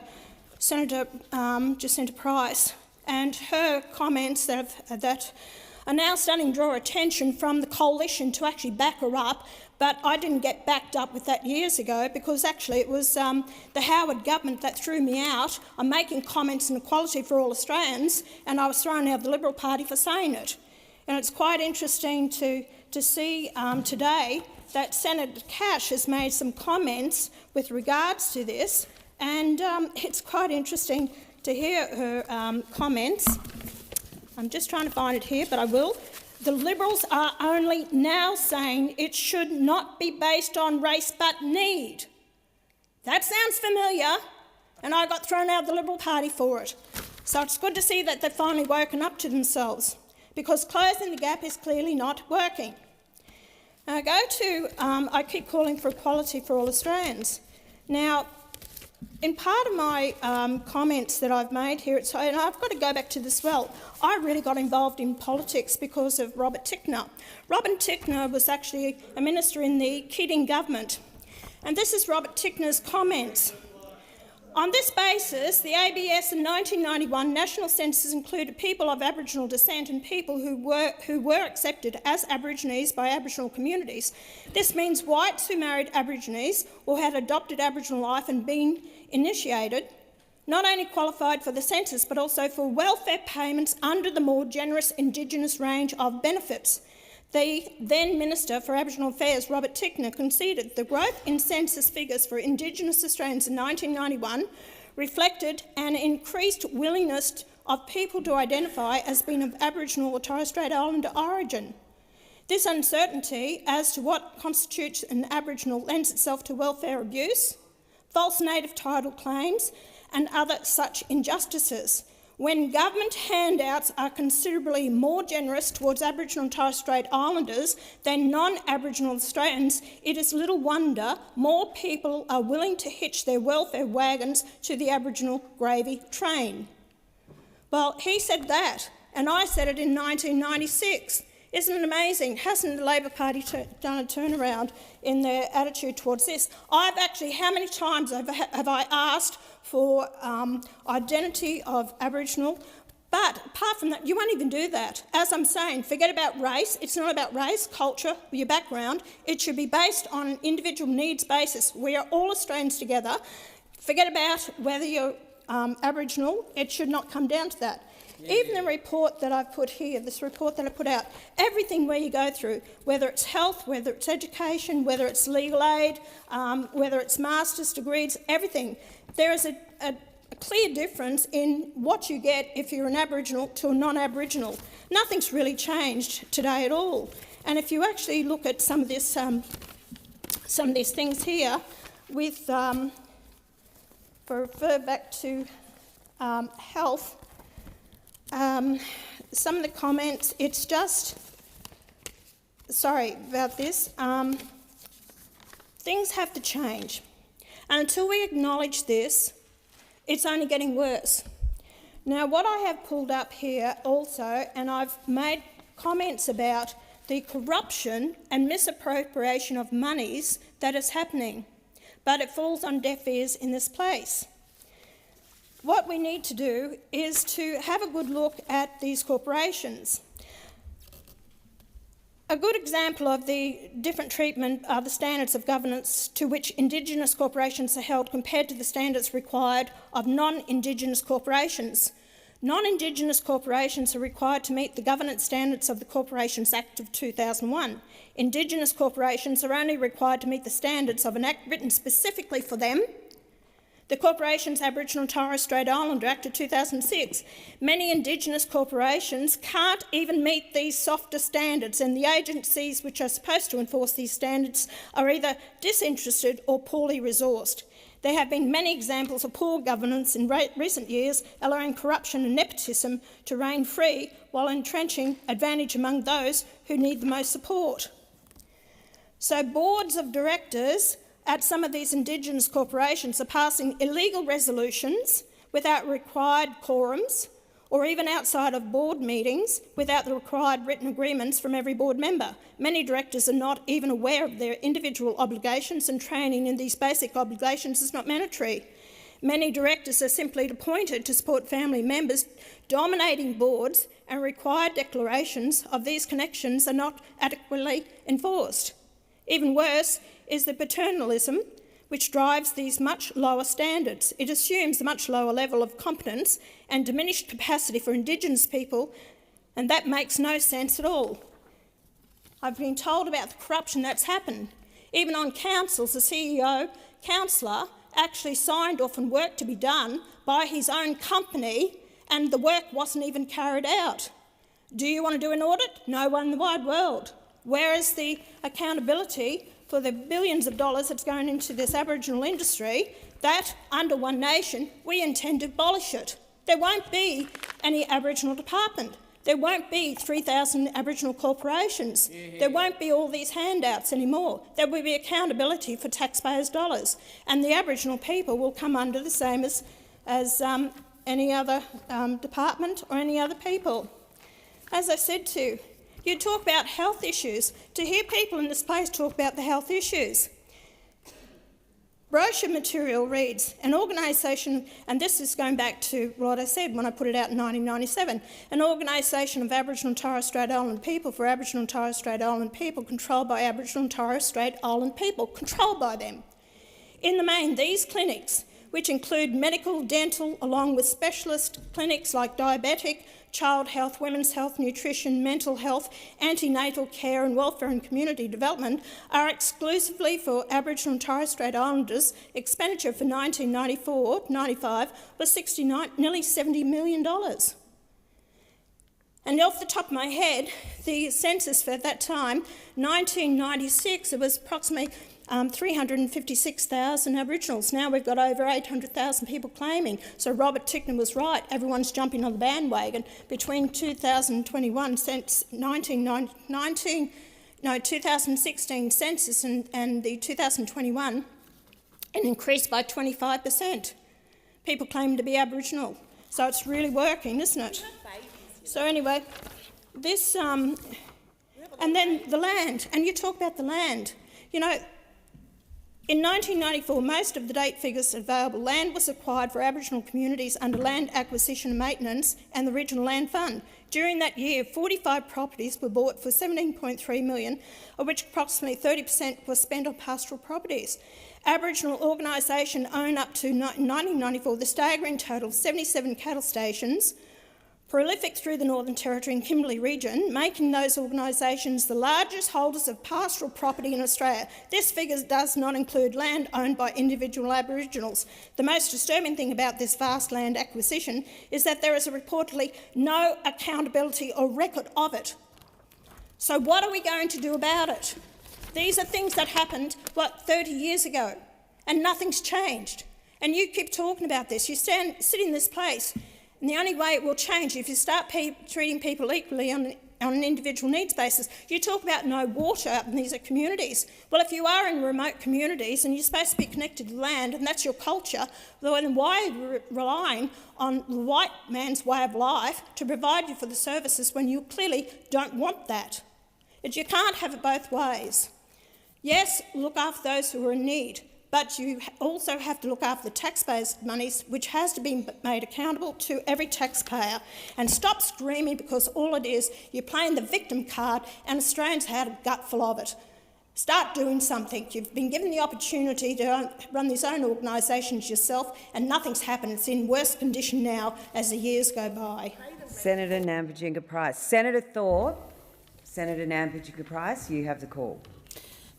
Speaker 11: Senator Jacinta Price, and her comments that are now starting to draw attention from the Coalition to actually back her up. But I didn't get backed up with that years ago, because actually it was the Howard government that threw me out on making comments on equality for all Australians, and I was thrown out of the Liberal Party for saying it. And it's quite interesting to see today that Senator Cash has made some comments with regards to this, and it's quite interesting to hear her comments. I'm just trying to find it here, but I will. The Liberals are only now saying it should not be based on race but need. That sounds familiar, and I got thrown out of the Liberal Party for it. So it's good to see that they've finally woken up to themselves, because closing the gap is clearly not working. I keep calling for equality for all Australians. Now, in part of my comments that I've made here, and I've got to go back to this well, I really got involved in politics because of Robert Tickner. Robert Tickner was actually a minister in the Keating government. And this is Robert Tickner's comments. On this basis, the ABS in 1991 national census included people of Aboriginal descent and people who were accepted as Aborigines by Aboriginal communities. This means whites who married Aborigines or had adopted Aboriginal life and been initiated not only qualified for the census but also for welfare payments under the more generous Indigenous range of benefits. The then Minister for Aboriginal Affairs, Robert Tickner, conceded the growth in census figures for Indigenous Australians in 1991 reflected an increased willingness of people to identify as being of Aboriginal or Torres Strait Islander origin. This uncertainty as to what constitutes an Aboriginal lends itself to welfare abuse, false native title claims and other such injustices. When government handouts are considerably more generous towards Aboriginal and Torres Strait Islanders than non-Aboriginal Australians, it is little wonder more people are willing to hitch their welfare wagons to the Aboriginal gravy train. Well, he said that, and I said it in 1996. Isn't it amazing? Hasn't the Labor Party done a turnaround in their attitude towards this? I've actually, how many times have I asked for identity of Aboriginal? But apart from that, you won't even do that. As I'm saying, forget about race. It's not about race, culture, or your background. It should be based on an individual needs basis. We are all Australians together. Forget about whether you're Aboriginal. It should not come down to that. Even the report that I've put here, this report that I put out, everything where you go through, whether it's health, whether it's education, whether it's legal aid, whether it's master's degrees, everything, there is a clear difference in what you get if you're an Aboriginal to a non-Aboriginal. Nothing's really changed today at all. And if you actually look at some of these things here, with refer back to health. Some of the comments, it's just, sorry about this, things have to change. And until we acknowledge this, it's only getting worse. Now, what I have pulled up here also, and I've made comments about the corruption and misappropriation of monies that is happening, but it falls on deaf ears in this place. What we need to do is to have a good look at these corporations. A good example of the different treatment are the standards of governance to which Indigenous corporations are held compared to the standards required of non-Indigenous corporations. Non-Indigenous corporations are required to meet the governance standards of the Corporations Act of 2001. Indigenous corporations are only required to meet the standards of an act written specifically for them, the Corporations Aboriginal and Torres Strait Islander Act of 2006. Many Indigenous corporations can't even meet these softer standards, and the agencies which are supposed to enforce these standards are either disinterested or poorly resourced. There have been many examples of poor governance in recent years, allowing corruption and nepotism to reign free while entrenching advantage among those who need the most support. So boards of directors at some of these Indigenous corporations are passing illegal resolutions without required quorums, or even outside of board meetings without the required written agreements from every board member. Many directors are not even aware of their individual obligations, and training in these basic obligations is not mandatory. Many directors are simply appointed to support family members, dominating boards, and required declarations of these connections are not adequately enforced. Even worse is the paternalism which drives these much lower standards. It assumes a much lower level of competence and diminished capacity for Indigenous people, and that makes no sense at all. I've been told about the corruption that's happened. Even on councils, the CEO, councillor, actually signed off on work to be done by his own company, and the work wasn't even carried out. Do you want to do an audit? No one in the wide world. Where is the accountability for the billions of dollars that's going into this Aboriginal industry that, under One Nation, we intend to abolish it? There won't be any Aboriginal department. There won't be 3,000 Aboriginal corporations. There won't be all these handouts anymore. There will be accountability for taxpayers' dollars, and the Aboriginal people will come under the same as any other department or any other people. As I said to you, you talk about health issues. To hear people in this place talk about the health issues. Brochure material reads, an organisation, and this is going back to what I said when I put it out in 1997, an organisation of Aboriginal and Torres Strait Island people for Aboriginal and Torres Strait Island people, controlled by Aboriginal and Torres Strait Island people, controlled by them. In the main, these clinics, which include medical, dental, along with specialist clinics like diabetic, child health, women's health, nutrition, mental health, antenatal care and welfare and community development, are exclusively for Aboriginal and Torres Strait Islanders. Expenditure for 1994-95 was nearly $70 million. And off the top of my head, the census for that time, 1996, it was approximately 356,000 Aboriginals. Now we've got over 800,000 people claiming. So Robert Tickner was right. Everyone's jumping on the bandwagon. Between 2021 2016 census and the 2021, it increased by 25%. People claim to be Aboriginal. So it's really working, isn't it? So anyway, this, and then the land, and you talk about the land. You know, in 1994, most of the date figures available land was acquired for Aboriginal communities under Land Acquisition and Maintenance and the Regional Land Fund. During that year, 45 properties were bought for $17.3 million, of which approximately 30% was spent on pastoral properties. Aboriginal organisation own up to 1994 the staggering total of 77 cattle stations, prolific through the Northern Territory and Kimberley region, making those organisations the largest holders of pastoral property in Australia. This figure does not include land owned by individual Aboriginals. The most disturbing thing about this vast land acquisition is that there is reportedly no accountability or record of it. So what are we going to do about it? These are things that happened, 30 years ago, and nothing's changed. And you keep talking about this. You sit in this place, and the only way it will change if you start treating people equally on an individual needs basis. You talk about no water up in these communities. Well, if you are in remote communities and you're supposed to be connected to land and that's your culture, then why are you relying on the white man's way of life to provide you for the services when you clearly don't want that? You can't have it both ways. Yes, look after those who are in need, but you also have to look after the taxpayers' monies, which has to be made accountable to every taxpayer. And stop screaming, because all it is, you're playing the victim card and Australians had a gutful of it. Start doing something. You've been given the opportunity to run these own organisations yourself and nothing's happened. It's in worse condition now as the years go by.
Speaker 7: Senator Nambujinga-Price. Senator Thorpe. Senator Nambujinga-Price, you have the call.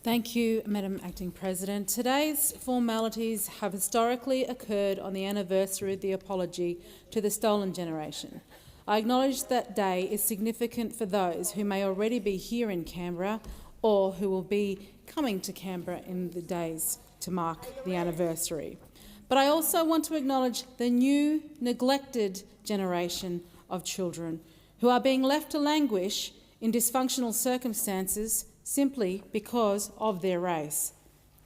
Speaker 14: Thank you, Madam Acting President. Today's formalities have historically occurred on the anniversary of the apology to the stolen generation. I acknowledge that day is significant for those who may already be here in Canberra or who will be coming to Canberra in the days to mark the anniversary. But I also want to acknowledge the new, neglected generation of children who are being left to languish in dysfunctional circumstances simply because of their race.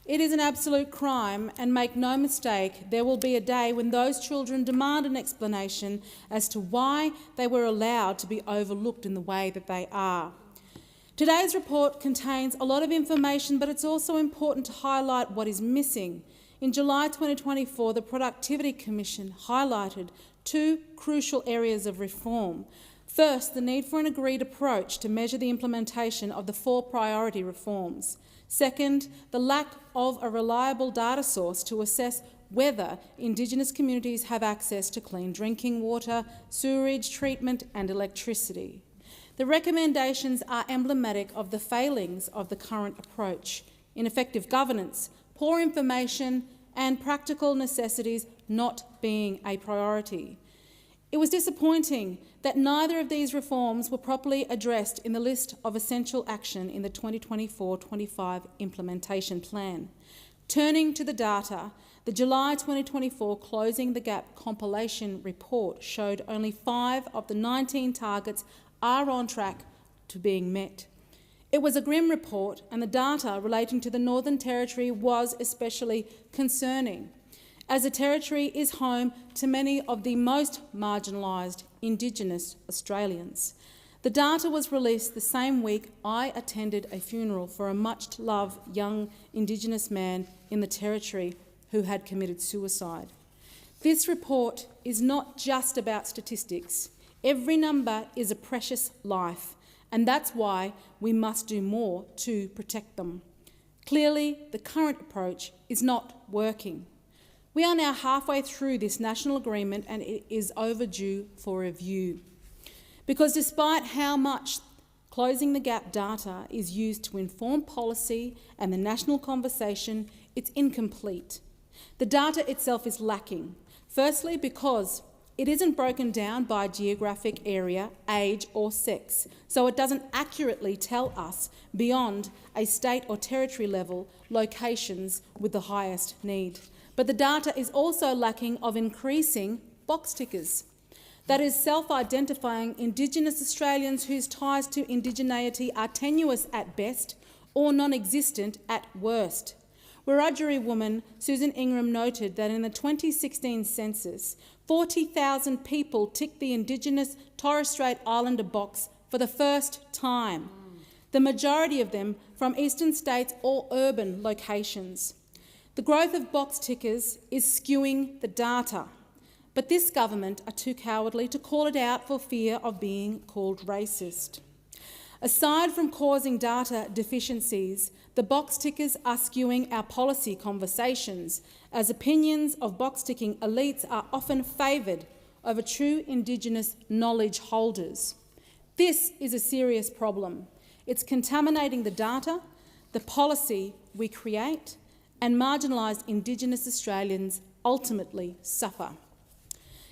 Speaker 14: It is an absolute crime, and make no mistake, there will be a day when those children demand an explanation as to why they were allowed to be overlooked in the way that they are. Today's report contains a lot of information, but it's also important to highlight what is missing. In July 2024, the Productivity Commission highlighted two crucial areas of reform. First, the need for an agreed approach to measure the implementation of the 4 priority reforms. Second, the lack of a reliable data source to assess whether Indigenous communities have access to clean drinking water, sewerage treatment and electricity. The recommendations are emblematic of the failings of the current approach: ineffective governance, poor information and practical necessities not being a priority. It was disappointing that neither of these reforms were properly addressed in the list of essential action in the 2024-25 implementation plan. Turning to the data, the July 2024 Closing the Gap compilation report showed only 5 of the 19 targets
Speaker 10: are on track to being met. It was a grim report, and the data relating to the Northern Territory was especially concerning, as the Territory is home to many of the most marginalised Indigenous Australians. The data was released the same week I attended a funeral for a much-loved young Indigenous man in the Territory who had committed suicide. This report is not just about statistics. Every number is a precious life, and that's why we must do more to protect them. Clearly, the current approach is not working. We are now halfway through this national agreement, and it is overdue for review. Because despite how much closing the gap data is used to inform policy and the national conversation, it's incomplete. The data itself is lacking. Firstly, because it isn't broken down by geographic area, age or sex, so it doesn't accurately tell us beyond a state or territory level locations with the highest need. But the data is also lacking of increasing box tickers. That is, self-identifying Indigenous Australians whose ties to indigeneity are tenuous at best or non-existent at worst. Wiradjuri woman Susan Ingram noted that in the 2016 census, 40,000 people ticked the Indigenous Torres Strait Islander box for the first time, the majority of them from eastern states or urban locations. The growth of box tickers is skewing the data, but this government are too cowardly to call it out for fear of being called racist. Aside from causing data deficiencies, the box tickers are skewing our policy conversations, as opinions of box-ticking elites are often favoured over true Indigenous knowledge holders. This is a serious problem. It's contaminating the data, the policy we create, and marginalised Indigenous Australians ultimately suffer.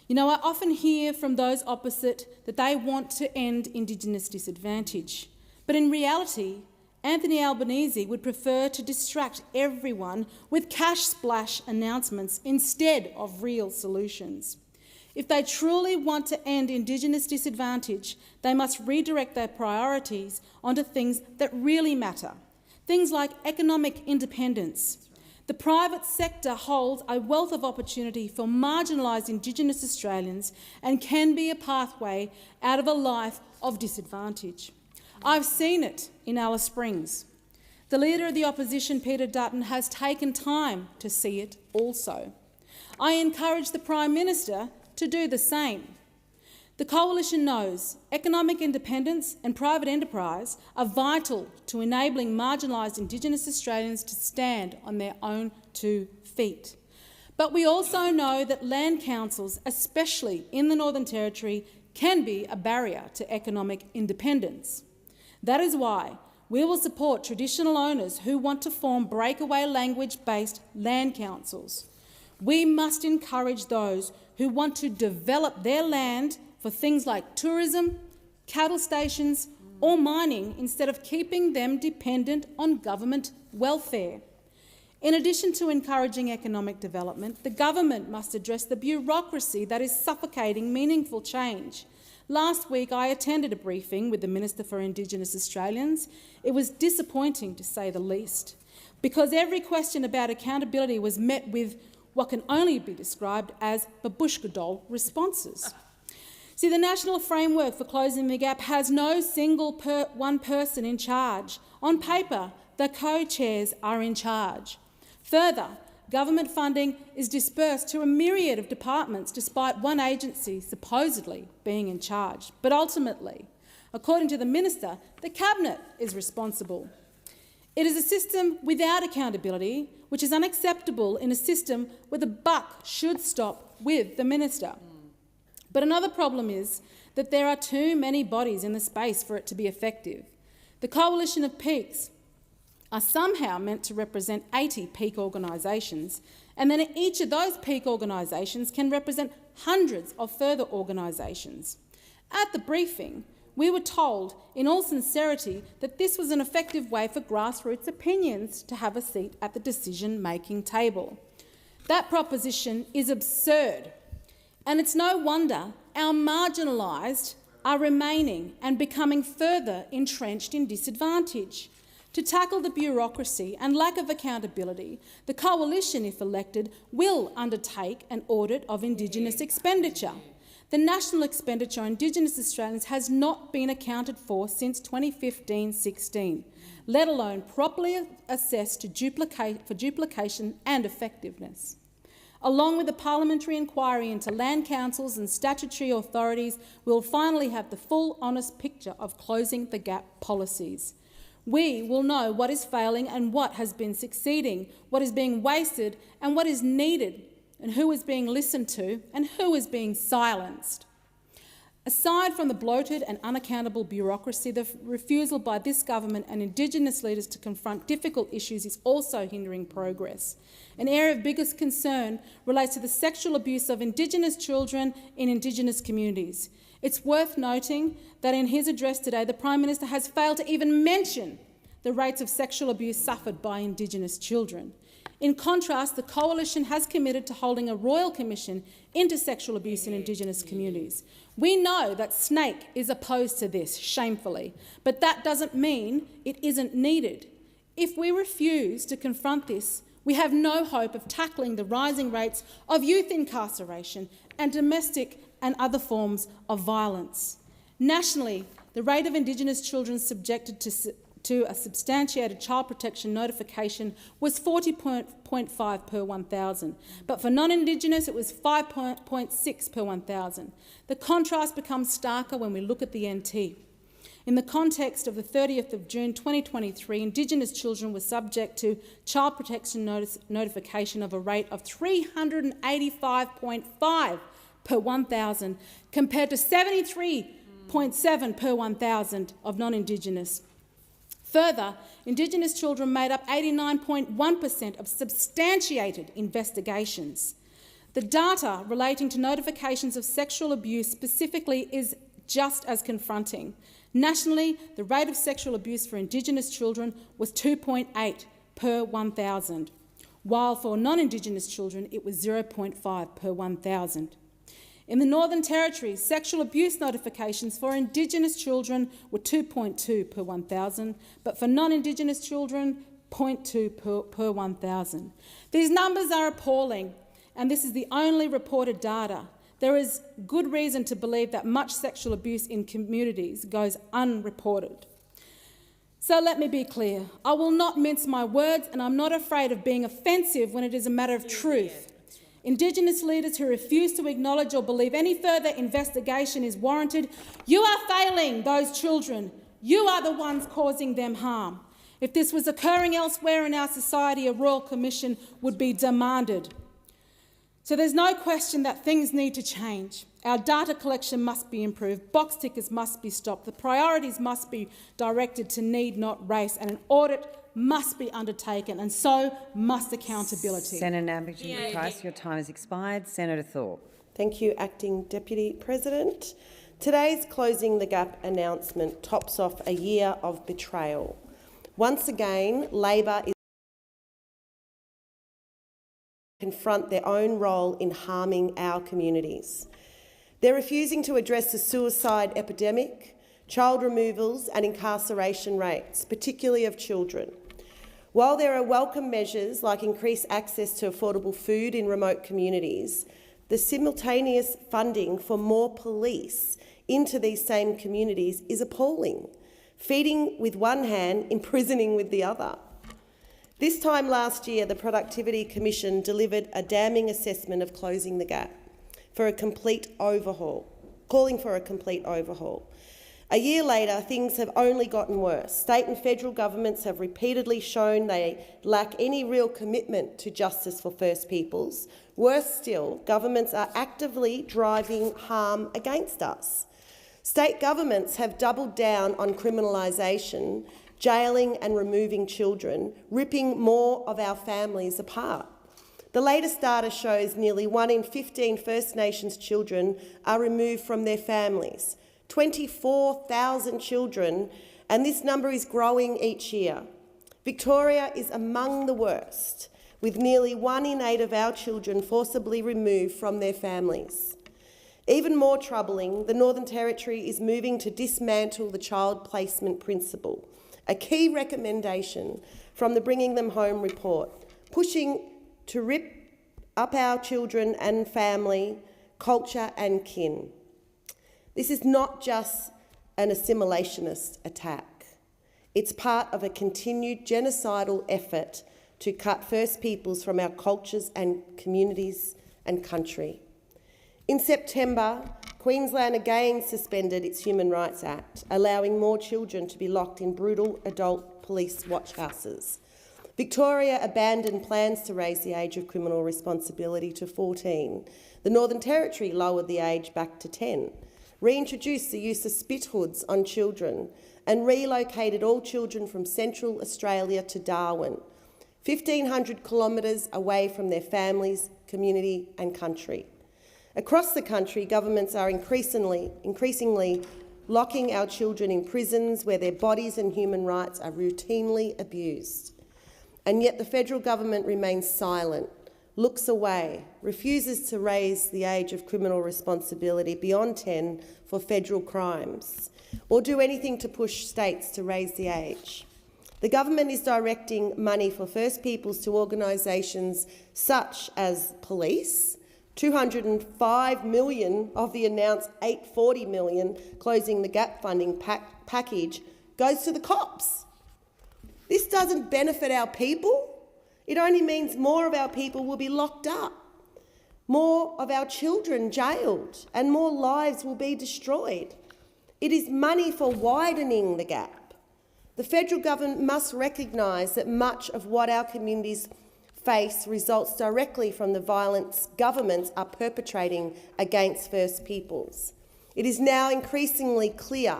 Speaker 10: You know, I often hear from those opposite that they want to end Indigenous disadvantage. But in reality, Anthony Albanese would prefer to distract everyone with cash splash announcements instead of real solutions. If they truly want to end Indigenous disadvantage, they must redirect their priorities onto things that really matter, things like economic independence. The private sector holds a wealth of opportunity for marginalised Indigenous Australians and can be a pathway out of a life of disadvantage. I've seen it in Alice Springs. The Leader of the Opposition, Peter Dutton, has taken time to see it also. I encourage the Prime Minister to do the same. The Coalition knows economic independence and private enterprise are vital to enabling marginalised Indigenous Australians to stand on their own 2 feet. But we also know that land councils, especially in the Northern Territory, can be a barrier to economic independence. That is why we will support traditional owners who want to form breakaway language-based land councils. We must encourage those who want to develop their land for things like tourism, cattle stations or mining instead of keeping them dependent on government welfare. In addition to encouraging economic development, the government must address the bureaucracy that is suffocating meaningful change. Last week I attended a briefing with the Minister for Indigenous Australians. It was disappointing, to say the least, because every question about accountability was met with what can only be described as babushka doll responses. See, the national framework for closing the gap has no single one person in charge. On paper, the co-chairs are in charge. Further, government funding is dispersed to a myriad of departments despite one agency supposedly being in charge. But ultimately, according to the Minister, the Cabinet is responsible. It is a system without accountability, which is unacceptable in a system where the buck should stop with the Minister. But another problem is that there are too many bodies in the space for it to be effective. The coalition of peaks are somehow meant to represent 80 peak organisations, and then each of those peak organisations can represent hundreds of further organisations. At the briefing, we were told in all sincerity that this was an effective way for grassroots opinions to have a seat at the decision-making table. That proposition is absurd. And it's no wonder our marginalised are remaining and becoming further entrenched in disadvantage. To tackle the bureaucracy and lack of accountability, the Coalition, if elected, will undertake an audit of Indigenous expenditure. The national expenditure on Indigenous Australians has not been accounted for since 2015-16, let alone properly assessed for duplication and effectiveness. Along with the parliamentary inquiry into land councils and statutory authorities, we'll finally have the full, honest picture of closing the gap policies. We will know what is failing and what has been succeeding, what is being wasted and what is needed, and who is being listened to and who is being silenced. Aside from the bloated and unaccountable bureaucracy, the refusal by this government and Indigenous leaders to confront difficult issues is also hindering progress. An area of biggest concern relates to the sexual abuse of Indigenous children in Indigenous communities. It's worth noting that in his address today, the Prime Minister has failed to even mention the rates of sexual abuse suffered by Indigenous children. In contrast, the Coalition has committed to holding a royal commission into sexual abuse in Indigenous communities. We know that Snake is opposed to this, shamefully, but that doesn't mean it isn't needed. If we refuse to confront this, we have no hope of tackling the rising rates of youth incarceration and domestic and other forms of violence. Nationally, the rate of Indigenous children subjected to a substantiated child protection notification was 40.5 per 1,000, but for non-Indigenous it was 5.6 per 1,000. The contrast becomes starker when we look at the NT. In the context of the 30th of June 2023, Indigenous children were subject to child protection notification of a rate of 385.5 per 1,000, compared to 73.7 per 1,000 of non-Indigenous. Further, Indigenous children made up 89.1% of substantiated investigations. The data relating to notifications of sexual abuse specifically is just as confronting. Nationally, the rate of sexual abuse for Indigenous children was 2.8 per 1,000, while for non-Indigenous children it was 0.5 per 1,000. In the Northern Territory, sexual abuse notifications for Indigenous children were 2.2 per 1,000, but for non-Indigenous children, 0.2 per 1,000. These numbers are appalling, and this is the only reported data. There is good reason to believe that much sexual abuse in communities goes unreported. So let me be clear. I will not mince my words, and I'm not afraid of being offensive when it is a matter of truth. Indigenous leaders who refuse to acknowledge or believe any further investigation is warranted, you are failing those children. You are the ones causing them harm. If this was occurring elsewhere in our society, a royal commission would be demanded. So there's no question that things need to change. Our data collection must be improved, box tickers must be stopped, the priorities must be directed to need, not race, and an audit must be undertaken, and so must accountability.
Speaker 7: Senator Abington-Price, your time has expired. Senator Thorpe.
Speaker 9: Thank you, Acting Deputy President. Today's Closing the Gap announcement tops off a year of betrayal. Once again, Labor is confront their own role in harming our communities. They're refusing to address the suicide epidemic, child removals and incarceration rates, particularly of children. While there are welcome measures like increased access to affordable food in remote communities, the simultaneous funding for more police into these same communities is appalling, feeding with one hand, imprisoning with the other. This time last year, the Productivity Commission delivered a damning assessment of closing the gap for a complete overhaul, calling for a complete overhaul. A year later, things have only gotten worse. State and federal governments have repeatedly shown they lack any real commitment to justice for First Peoples. Worse still, governments are actively driving harm against us. State governments have doubled down on criminalisation, jailing and removing children, ripping more of our families apart. The latest data shows nearly 1 in 15 First Nations children are removed from their families. 24,000 children, and this number is growing each year. Victoria is among the worst, with nearly 1 in 8 of our children forcibly removed from their families. Even more troubling, the Northern Territory is moving to dismantle the child placement principle, a key recommendation from the Bringing Them Home report, pushing to rip up our children and family, culture and kin. This is not just an assimilationist attack. It's part of a continued genocidal effort to cut First Peoples from our cultures and communities and country. In September, Queensland again suspended its Human Rights Act, allowing more children to be locked in brutal adult police watchhouses. Victoria abandoned plans to raise the age of criminal responsibility to 14. The Northern Territory lowered the age back to 10, reintroduced the use of spit hoods on children, and relocated all children from Central Australia to Darwin, 1,500 kilometres away from their families, community and country. Across the country, governments are increasingly locking our children in prisons where their bodies and human rights are routinely abused. And yet the federal government remains silent, looks away, refuses to raise the age of criminal responsibility beyond 10 for federal crimes, or do anything to push states to raise the age. The government is directing money for First Peoples to organisations such as police. 205 million of the announced $840 million closing the gap funding package goes to the cops. This doesn't benefit our people. It only means more of our people will be locked up, more of our children jailed, and more lives will be destroyed. It is money for widening the gap. The federal government must recognise that much of what our communities face results directly from the violence governments are perpetrating against First Peoples. It is now increasingly clear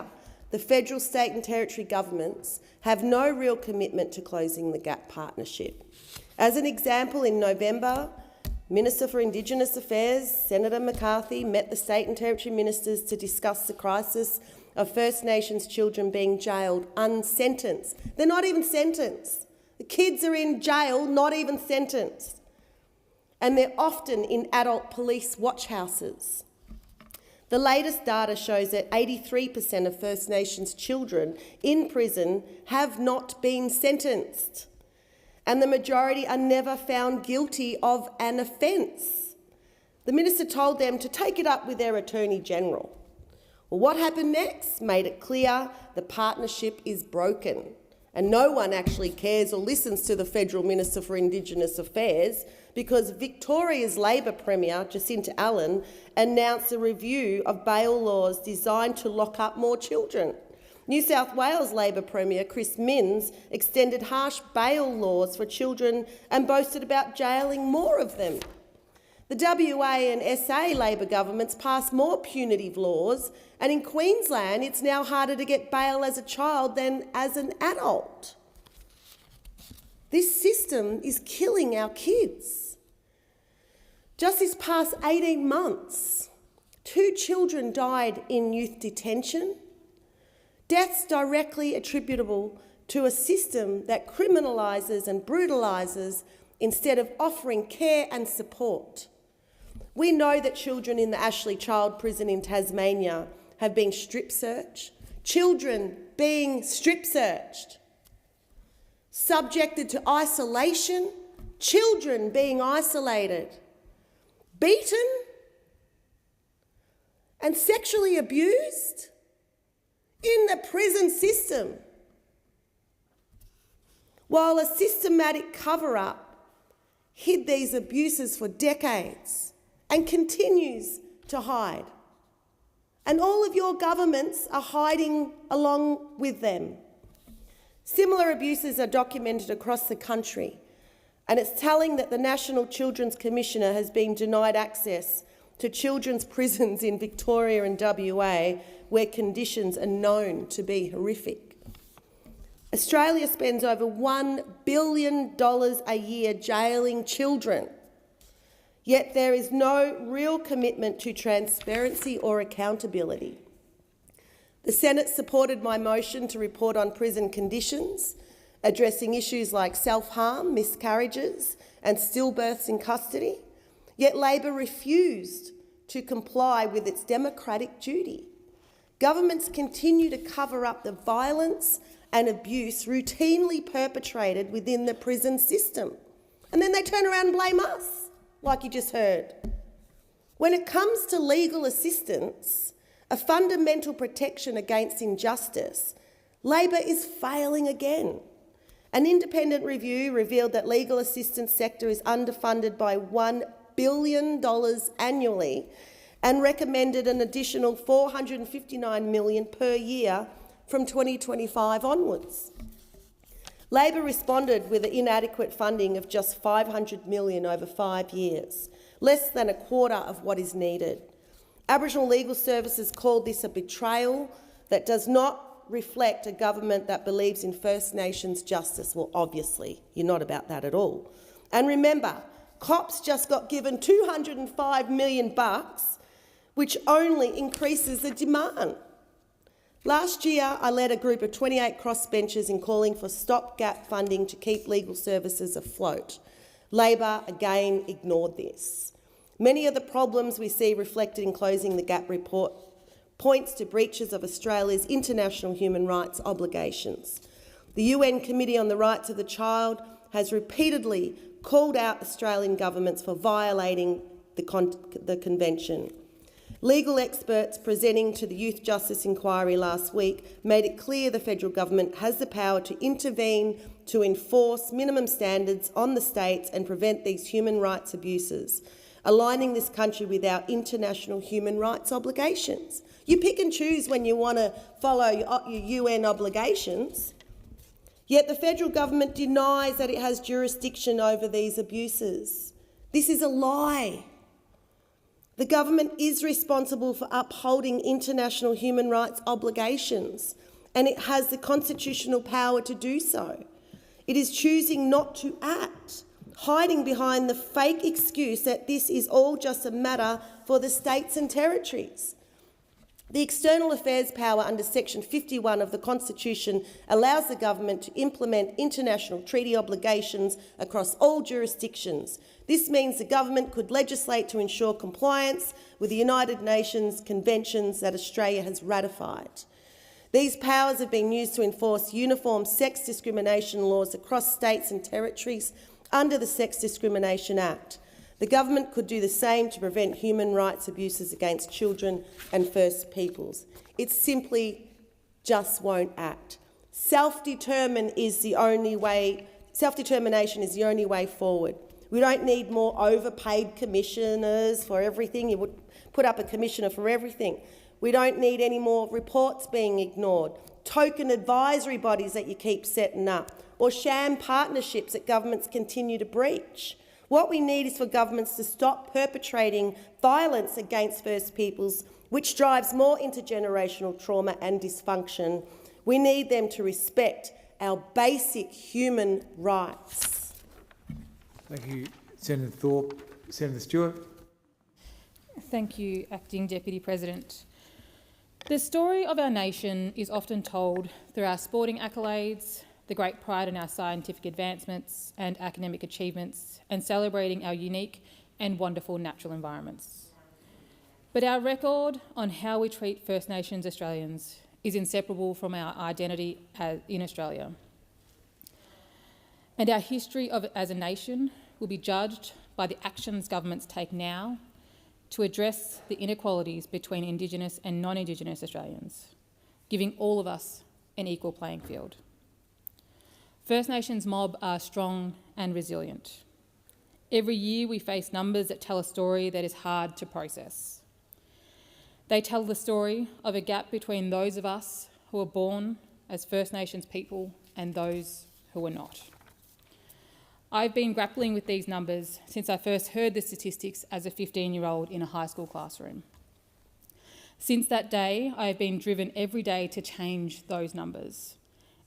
Speaker 9: the federal, state and territory governments have no real commitment to closing the gap partnership. As an example, in November, Minister for Indigenous Affairs, Senator McCarthy, met the state and territory ministers to discuss the crisis of First Nations children being jailed unsentenced. They're not even sentenced. The kids are in jail, not even sentenced. And they're often in adult police watchhouses. The latest data shows that 83% of First Nations children in prison have not been sentenced, and the majority are never found guilty of an offence. The minister told them to take it up with their Attorney General. Well, what happened next made it clear the partnership is broken. And no one actually cares or listens to the Federal Minister for Indigenous Affairs because Victoria's Labor Premier, Jacinta Allen, announced a review of bail laws designed to lock up more children. New South Wales Labor Premier Chris Minns extended harsh bail laws for children and boasted about jailing more of them. The WA and SA Labor governments passed more punitive laws, and in Queensland it's now harder to get bail as a child than as an adult. This system is killing our kids. Just this past 18 months, 2 children died in youth detention, deaths directly attributable to a system that criminalises and brutalises instead of offering care and support. We know that children in the Ashley Child Prison in Tasmania have been strip searched, children being strip searched, subjected to isolation, children being isolated, beaten and sexually abused in the prison system, while a systematic cover-up hid these abuses for decades and continues to hide. And all of your governments are hiding along with them. Similar abuses are documented across the country, and it's telling that the National Children's Commissioner has been denied access to children's prisons in Victoria and WA, where conditions are known to be horrific. Australia spends over $1 billion a year jailing children, yet there is no real commitment to transparency or accountability. The Senate supported my motion to report on prison conditions, addressing issues like self-harm, miscarriages and stillbirths in custody, yet Labor refused to comply with its democratic duty. Governments continue to cover up the violence and abuse routinely perpetrated within the prison system. And then they turn around and blame us, like you just heard. When it comes to legal assistance, a fundamental protection against injustice, Labor is failing again. An independent review revealed that legal assistance sector is underfunded by $1 billion annually and recommended an additional $459 million per year from 2025 onwards. Labor responded with an inadequate funding of just $500 million over 5 years, less than a quarter of what is needed. Aboriginal Legal Services called this a betrayal that does not reflect a government that believes in First Nations justice. Well, obviously, you're not about that at all. And remember, cops just got given $205 million, which only increases the demand. Last year, I led a group of 28 crossbenchers in calling for stopgap funding to keep legal services afloat. Labor again ignored this. Many of the problems we see reflected in Closing the Gap report points to breaches of Australia's international human rights obligations. The UN Committee on the Rights of the Child has repeatedly called out Australian governments for violating the Convention. Legal experts presenting to the Youth Justice Inquiry last week made it clear the federal government has the power to intervene to enforce minimum standards on the states and prevent these human rights abuses, aligning this country with our international human rights obligations. You pick and choose when you want to follow your UN obligations, yet the federal government denies that it has jurisdiction over these abuses. This is a lie. The government is responsible for upholding international human rights obligations, and it has the constitutional power to do so. It is choosing not to act, hiding behind the fake excuse that this is all just a matter for the states and territories. The external affairs power under Section 51 of the Constitution allows the government to implement international treaty obligations across all jurisdictions. This means the government could legislate to ensure compliance with the United Nations conventions that Australia has ratified. These powers have been used to enforce uniform sex discrimination laws across states and territories under the Sex Discrimination Act. The government could do the same to prevent human rights abuses against children and First Peoples. It simply just won't act. Self-determination is the only way forward. We don't need more overpaid commissioners for everything. You would put up a commissioner for everything. We don't need any more reports being ignored, token advisory bodies that you keep setting up, or sham partnerships that governments continue to breach. What we need is for governments to stop perpetrating violence against First Peoples, which drives more intergenerational trauma and dysfunction. We need them to respect our basic human rights.
Speaker 15: Thank you, Senator Thorpe. Senator Stewart.
Speaker 12: Thank you, Acting Deputy President. The story of our nation is often told through our sporting accolades, the great pride in our scientific advancements and academic achievements, and celebrating our unique and wonderful natural environments. But our record on how we treat First Nations Australians is inseparable from our identity in Australia. And our history as a nation will be judged by the actions governments take now to address the inequalities between Indigenous and non-Indigenous Australians, giving all of us an equal playing field. First Nations mob are strong and resilient. Every year we face numbers that tell a story that is hard to process. They tell the story of a gap between those of us who are born as First Nations people and those who are not. I've been grappling with these numbers since I first heard the statistics as a 15-year-old in a high school classroom. Since that day, I have been driven every day to change those numbers.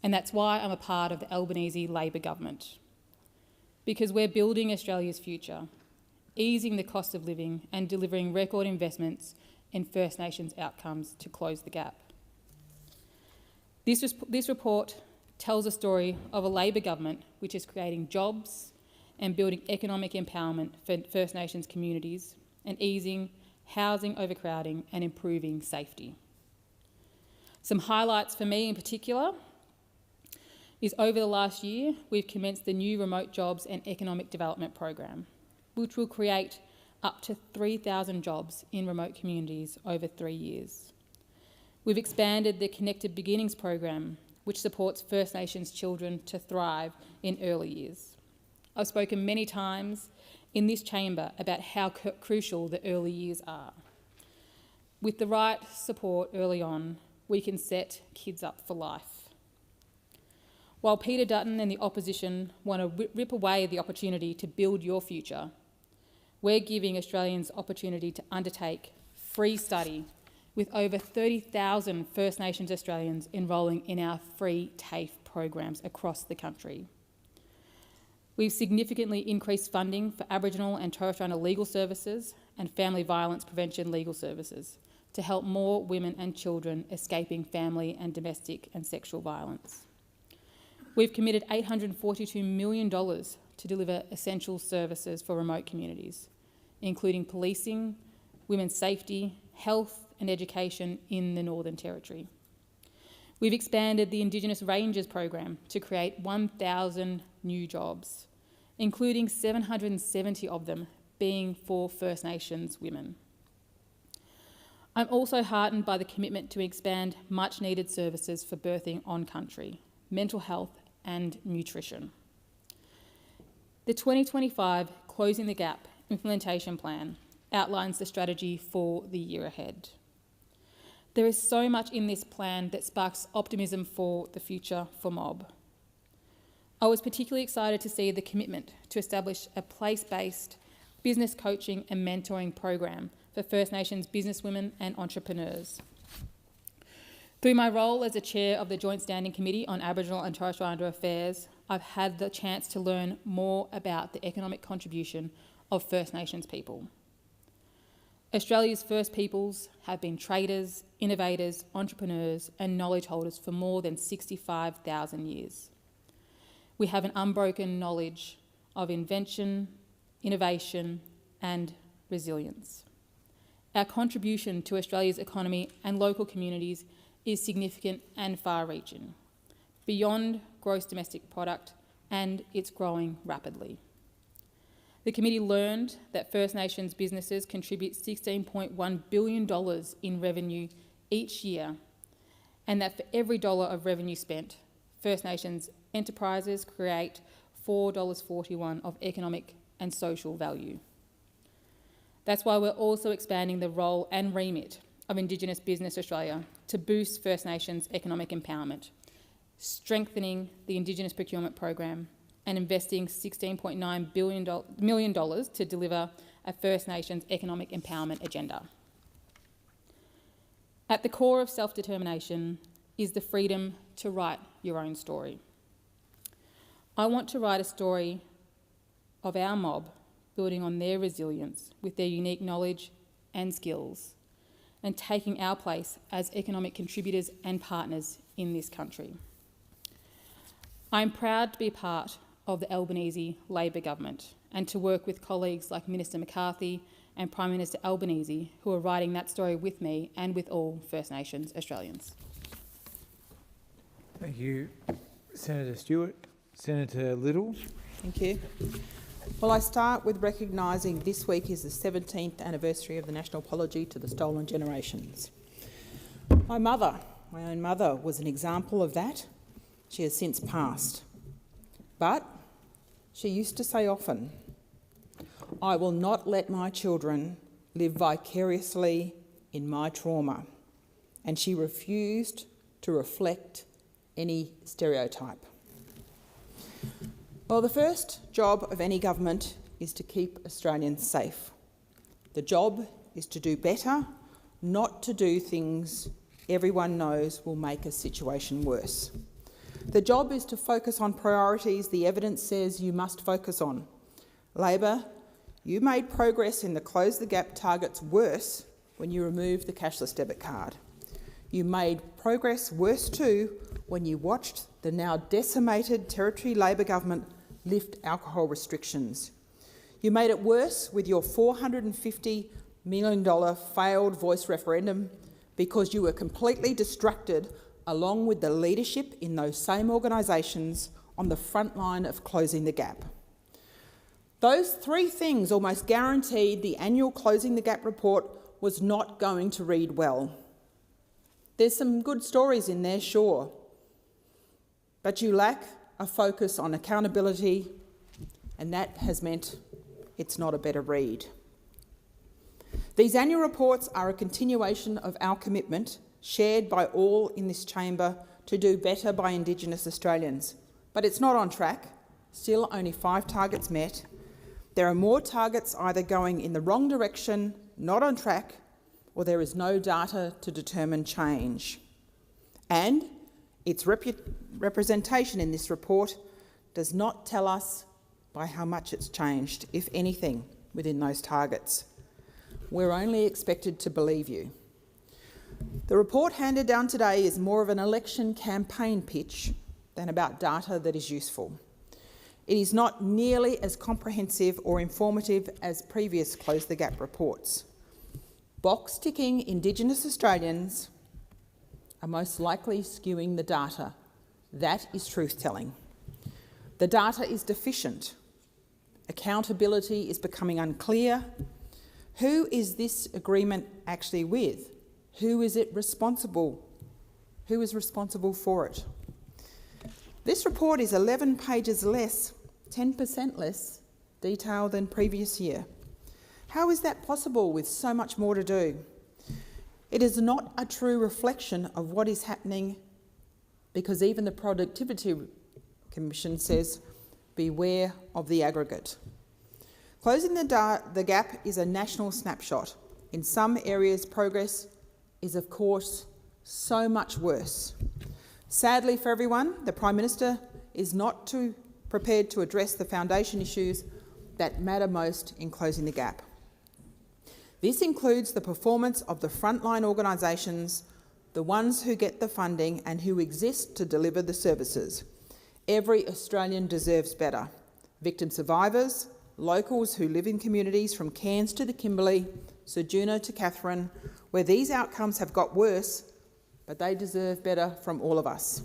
Speaker 12: And that's why I'm a part of the Albanese Labor government. Because we're building Australia's future, easing the cost of living and delivering record investments in First Nations outcomes to close the gap. This report tells a story of a Labor government which is creating jobs and building economic empowerment for First Nations communities and easing housing overcrowding and improving safety. Some highlights for me in particular is over the last year, we've commenced the new Remote Jobs and Economic Development Program, which will create up to 3,000 jobs in remote communities over 3 years. We've expanded the Connected Beginnings program, which supports First Nations children to thrive in early years. I've spoken many times in this chamber about how crucial the early years are. With the right support early on, we can set kids up for life. While Peter Dutton and the opposition want to rip away the opportunity to build your future, we're giving Australians opportunity to undertake free study with over 30,000 First Nations Australians enrolling in our free TAFE programs across the country. We've significantly increased funding for Aboriginal and Torres Strait Islander legal services and family violence prevention legal services to help more women and children escaping family and domestic and sexual violence. We've committed $842 million to deliver essential services for remote communities, including policing, women's safety, health and education in the Northern Territory. We've expanded the Indigenous Rangers program to create 1,000 new jobs, including 770 of them being for First Nations women. I'm also heartened by the commitment to expand much-needed services for birthing on country, mental health and nutrition. The 2025 Closing the Gap implementation plan outlines the strategy for the year ahead. There is so much in this plan that sparks optimism for the future for mob. I was particularly excited to see the commitment to establish a place-based business coaching and mentoring program for First Nations businesswomen and entrepreneurs. Through my role as the chair of the Joint Standing Committee on Aboriginal and Torres Strait Islander Affairs, I've had the chance to learn more about the economic contribution of First Nations people. Australia's First Peoples have been traders, innovators, entrepreneurs and knowledge holders for more than 65,000 years. We have an unbroken knowledge of invention, innovation and resilience. Our contribution to Australia's economy and local communities is significant and far-reaching, beyond gross domestic product, and it's growing rapidly. The committee learned that First Nations businesses contribute $16.1 billion in revenue each year, and that for every dollar of revenue spent, First Nations enterprises create $4.41 of economic and social value. That's why we're also expanding the role and remit of Indigenous Business Australia to boost First Nations economic empowerment, strengthening the Indigenous procurement program and investing $16.9 million to deliver a First Nations economic empowerment agenda. At the core of self-determination is the freedom to write your own story. I want to write a story of our mob building on their resilience with their unique knowledge and skills and taking our place as economic contributors and partners in this country. I'm proud to be part of the Albanese Labor government and to work with colleagues like Minister McCarthy and Prime Minister Albanese, who are writing that story with me and with all First Nations Australians.
Speaker 6: Thank you, Senator Stewart. Senator Little.
Speaker 19: Thank you. Well, I start with recognising this week is the 17th anniversary of the National Apology to the Stolen Generations. My own mother, was an example of that. She has since passed. But she used to say often, "I will not let my children live vicariously in my trauma," and she refused to reflect any stereotype. Well, the first job of any government is to keep Australians safe. The job is to do better, not to do things everyone knows will make a situation worse. The job is to focus on priorities the evidence says you must focus on. Labor, you made progress in the Close the Gap targets worse when you removed the cashless debit card. You made progress worse too when you watched the now decimated Territory Labor government lift alcohol restrictions. You made it worse with your $450 million failed voice referendum because you were completely distracted, along with the leadership in those same organisations, on the front line of closing the gap. Those three things almost guaranteed the annual Closing the Gap report was not going to read well. There's some good stories in there, sure, but you lack a focus on accountability, and that has meant it's not a better read. These annual reports are a continuation of our commitment, shared by all in this chamber, to do better by Indigenous Australians. But it's not on track. Still only 5 targets met. There are more targets either going in the wrong direction, not on track, or there is no data to determine change. And its representation in this report does not tell us by how much it's changed, if anything, within those targets. We're only expected to believe you. The report handed down today is more of an election campaign pitch than about data that is useful. It is not nearly as comprehensive or informative as previous Close the Gap reports. Box-ticking Indigenous Australians are most likely skewing the data. That is truth-telling. The data is deficient. Accountability is becoming unclear. Who is this agreement actually with? Who is it responsible? Who is responsible for it? This report is 11 pages less, 10% less detail than previous year. How is that possible with so much more to do? It is not a true reflection of what is happening, because even the Productivity Commission says, beware of the aggregate. Closing the gap is a national snapshot. In some areas, progress is, of course, so much worse. Sadly for everyone, the Prime Minister is not prepared to address the foundation issues that matter most in closing the gap. This includes the performance of the frontline organisations, the ones who get the funding and who exist to deliver the services. Every Australian deserves better. Victim survivors, locals who live in communities from Cairns to the Kimberley, Ceduna to Katherine, where these outcomes have got worse, but they deserve better from all of us.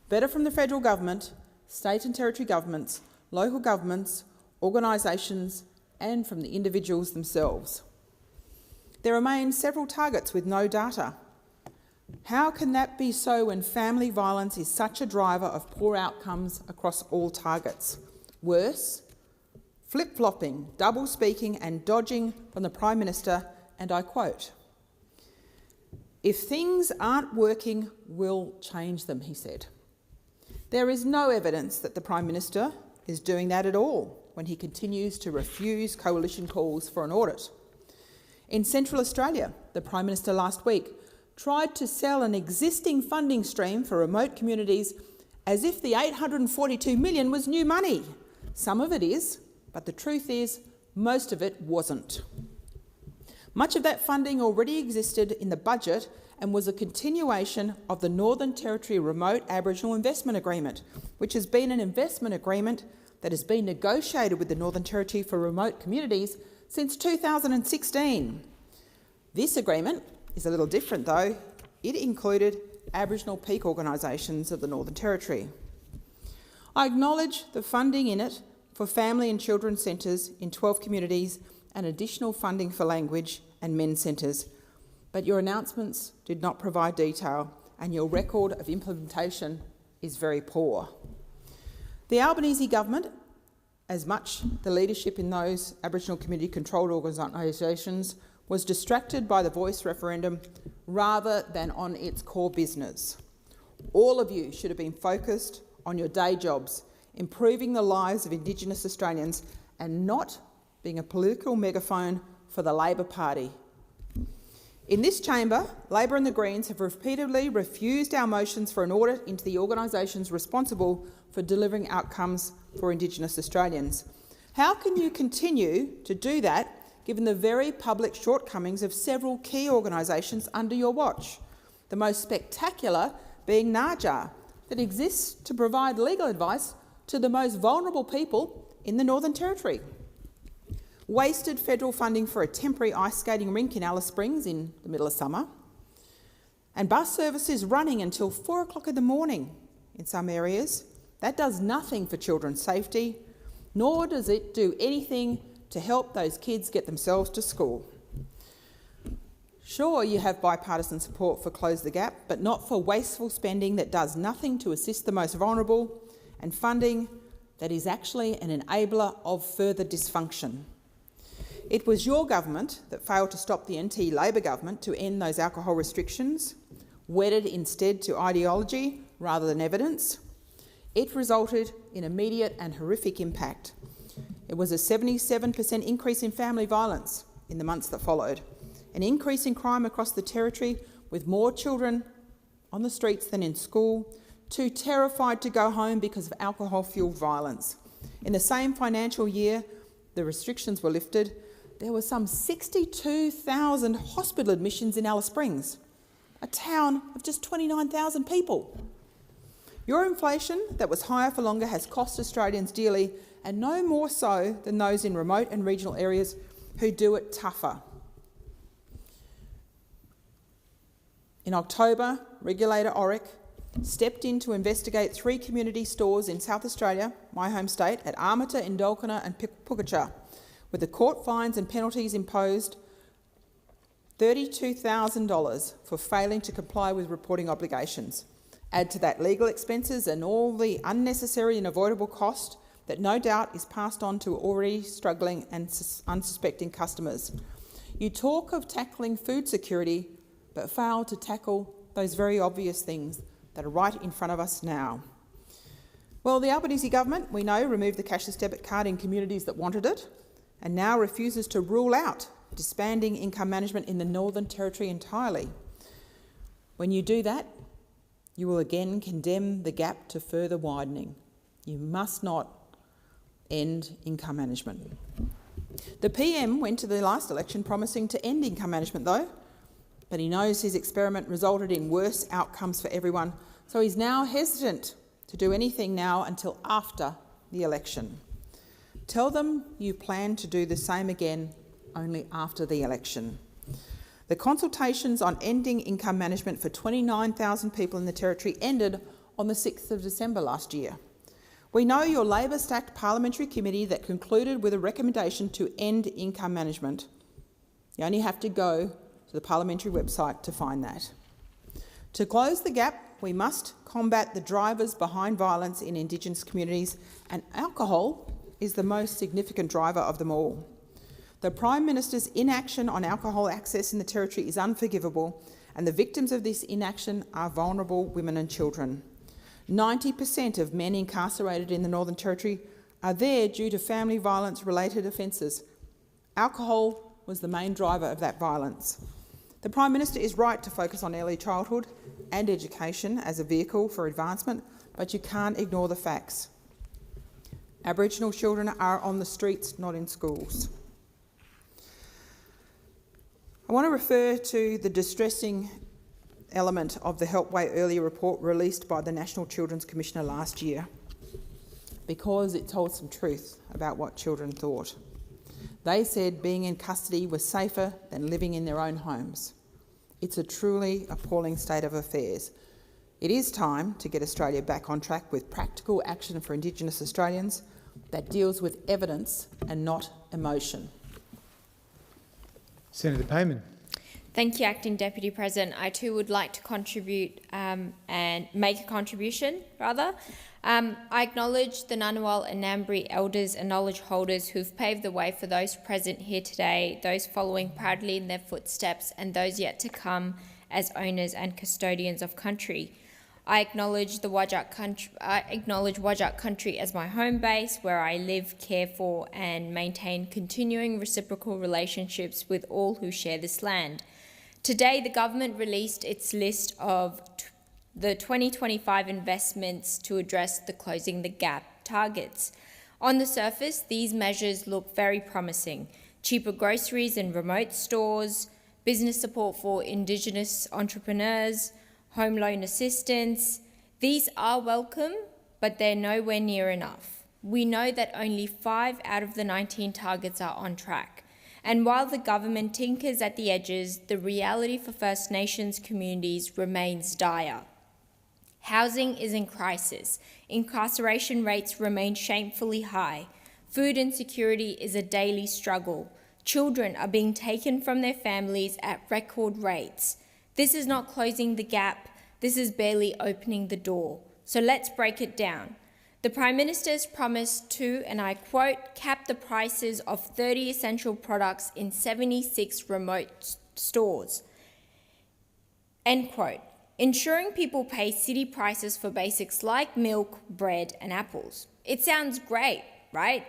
Speaker 19: Better from the federal government, state and territory governments, local governments, organisations, and from the individuals themselves. There remain several targets with no data. How can that be so when family violence is such a driver of poor outcomes across all targets? Worse, flip-flopping, double-speaking and dodging from the Prime Minister, and I quote, "If things aren't working, we'll change them," he said. There is no evidence that the Prime Minister is doing that at all when he continues to refuse coalition calls for an audit. In Central Australia, the Prime Minister last week tried to sell an existing funding stream for remote communities as if the $842 million was new money. Some of it is, but the truth is most of it wasn't. Much of that funding already existed in the budget and was a continuation of the Northern Territory Remote Aboriginal Investment Agreement, which has been an investment agreement that has been negotiated with the Northern Territory for remote communities since 2016. This agreement is a little different though. It included Aboriginal peak organisations of the Northern Territory. I acknowledge the funding in it for family and children's centres in 12 communities and additional funding for language and men's centres, but your announcements did not provide detail and your record of implementation is very poor. The Albanese government, as much the leadership in those Aboriginal community-controlled organisations, was distracted by the voice referendum rather than on its core business. All of you should have been focused on your day jobs, improving the lives of Indigenous Australians and not being a political megaphone for the Labor Party. In this chamber, Labor and the Greens have repeatedly refused our motions for an audit into the organisations responsible for delivering outcomes for Indigenous Australians. How can you continue to do that given the very public shortcomings of several key organisations under your watch, the most spectacular being NAJAR, that exists to provide legal advice to the most vulnerable people in the Northern Territory? wasted federal funding for a temporary ice skating rink in Alice Springs in the middle of summer, and bus services running until 4 o'clock in the morning in some areas. That does nothing for children's safety, nor does it do anything to help those kids get themselves to school. Sure, you have bipartisan support for Close the Gap, but not for wasteful spending that does nothing to assist the most vulnerable, and funding that is actually an enabler of further dysfunction. It was your government that failed to stop the NT Labor government to end those alcohol restrictions, wedded instead to ideology rather than evidence. It resulted in immediate and horrific impact. It was a 77% increase in family violence in the months that followed, an increase in crime across the territory with more children on the streets than in school, too terrified to go home because of alcohol-fuelled violence. In the same financial year the restrictions were lifted, there were some 62,000 hospital admissions in Alice Springs, a town of just 29,000 people. Your inflation that was higher for longer has cost Australians dearly, and no more so than those in remote and regional areas who do it tougher. In October, regulator Oric stepped in to investigate 3 community stores in South Australia, my home state, at Armata, Indalkona and Pukacha, with the court fines and penalties imposed $32,000 for failing to comply with reporting obligations. Add to that legal expenses and all the unnecessary and avoidable cost that no doubt is passed on to already struggling and unsuspecting customers. You talk of tackling food security, but fail to tackle those very obvious things that are right in front of us now. Well, the Albanese government, we know, removed the cashless debit card in communities that wanted it, and now refuses to rule out disbanding income management in the Northern Territory entirely. When you do that, you will again condemn the gap to further widening. You must not end income management. The PM went to the last election promising to end income management though, but he knows his experiment resulted in worse outcomes for everyone, so he's now hesitant to do anything now until after the election. Tell them you plan to do the same again only after the election. The consultations on ending income management for 29,000 people in the Territory ended on the 6th of December last year. We know your Labor-stacked parliamentary committee that concluded with a recommendation to end income management. You only have to go to the parliamentary website to find that. To close the gap, we must combat the drivers behind violence in Indigenous communities, and alcohol is the most significant driver of them all. The Prime Minister's inaction on alcohol access in the Territory is unforgivable, and the victims of this inaction are vulnerable women and children. 90% of men incarcerated in the Northern Territory are there due to family violence-related offences. Alcohol was the main driver of that violence. The Prime Minister is right to focus on early childhood and education as a vehicle for advancement, but you can't ignore the facts. Aboriginal children are on the streets, not in schools. I want to refer to the distressing element of the Helpway Earlier report released by the National Children's Commissioner last year, because it told some truth about what children thought. They said being in custody was safer than living in their own homes. It's a truly appalling state of affairs. It is time to get Australia back on track with practical action for Indigenous Australians that deals with evidence and not emotion.
Speaker 6: Senator Payman.
Speaker 1: Thank you, Acting Deputy President. I too would like to contribute and make a contribution, rather. I acknowledge the Ngunnawal and Ngambri elders and knowledge holders who've paved the way for those present here today, those following proudly in their footsteps, and those yet to come as owners and custodians of country. I acknowledge Whadjuk country as my home base, where I live, care for, and maintain continuing reciprocal relationships with all who share this land. Today, the government released its list of the 2025 investments to address the Closing the Gap targets. On the surface, these measures look very promising. Cheaper groceries in remote stores, business support for Indigenous entrepreneurs, home loan assistance. These are welcome, but they're nowhere near enough. we know that only 5 out of the 19 targets are on track. And while the government tinkers at the edges, the reality for First Nations communities remains dire. Housing is in crisis. Incarceration rates remain shamefully high. Food insecurity is a daily struggle. Children are being taken from their families at record rates. This is not closing the gap. This is barely opening the door. So let's break it down. The Prime Minister's promised to, and I quote, cap the prices of 30 essential products in 76 remote stores, end quote. Ensuring people pay city prices for basics like milk, bread, and apples. It sounds great, right?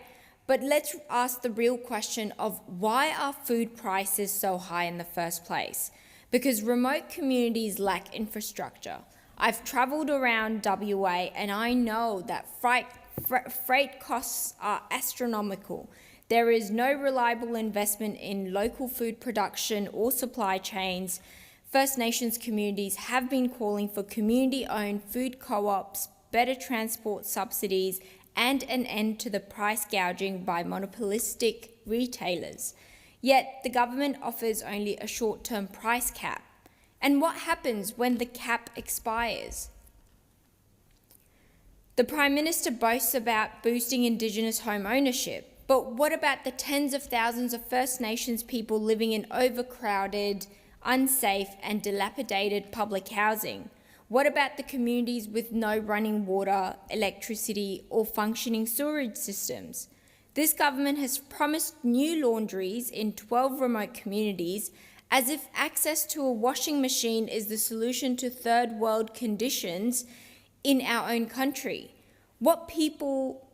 Speaker 1: But let's ask the real question of why are food prices so high in the first place? Because remote communities lack infrastructure. I've travelled around WA and I know that freight costs are astronomical. There is no reliable investment in local food production or supply chains. First Nations communities have been calling for community-owned food co-ops, better transport subsidies, and an end to the price gouging by monopolistic retailers. Yet the government offers only a short-term price cap. And what happens when the cap expires? The Prime Minister boasts about boosting Indigenous home ownership, but what about the tens of thousands of First Nations people living in overcrowded, unsafe and dilapidated public housing? What about the communities with no running water, electricity or functioning sewerage systems? This government has promised new laundries in 12 remote communities as if access to a washing machine is the solution to third world conditions in our own country. What people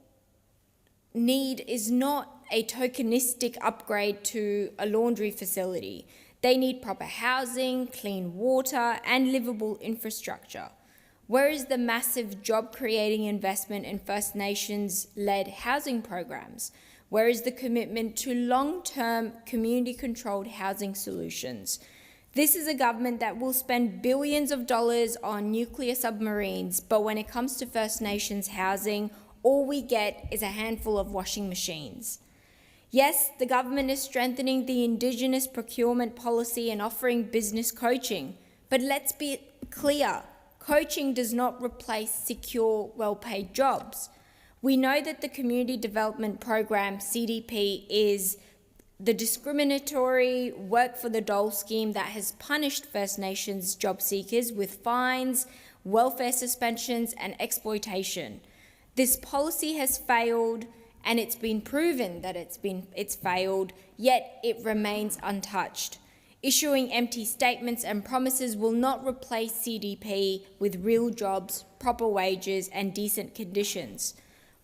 Speaker 1: need is not a tokenistic upgrade to a laundry facility. They need proper housing, clean water, and livable infrastructure. Where is the massive job-creating investment in First Nations-led housing programs? Where is the commitment to long-term community-controlled housing solutions? This is a government that will spend billions of dollars on nuclear submarines, but when it comes to First Nations housing, all we get is a handful of washing machines. Yes, the government is strengthening the Indigenous procurement policy and offering business coaching, but let's be clear, coaching does not replace secure, well-paid jobs. We know that the Community Development Program, CDP, is the discriminatory work for the dole scheme that has punished First Nations job seekers with fines, welfare suspensions and exploitation. This policy has failed, and it's been proven that it's failed, yet it remains untouched. Issuing empty statements and promises will not replace CDP with real jobs, proper wages and decent conditions.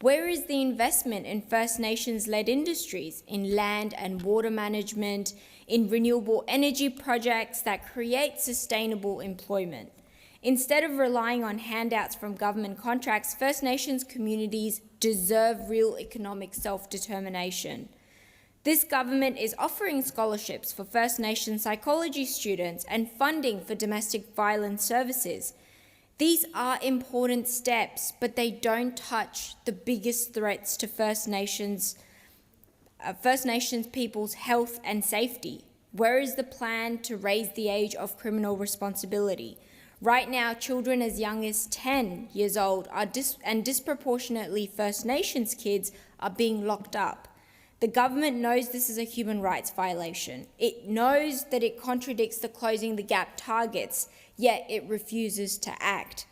Speaker 1: Where is the investment in First Nations-led industries, in land and water management, in renewable energy projects that create sustainable employment? Instead of relying on handouts from government contracts, First Nations communities deserve real economic self-determination. This government is offering scholarships for First Nations psychology students and funding for domestic violence services. These are important steps, but they don't touch the biggest threats to First Nations people's health and safety. Where is the plan to raise the age of criminal responsibility? Right now, children as young as 10 years old and disproportionately First Nations kids are being locked up. The government knows this is a human rights violation. It knows that it contradicts the Closing the Gap targets, yet it refuses to act.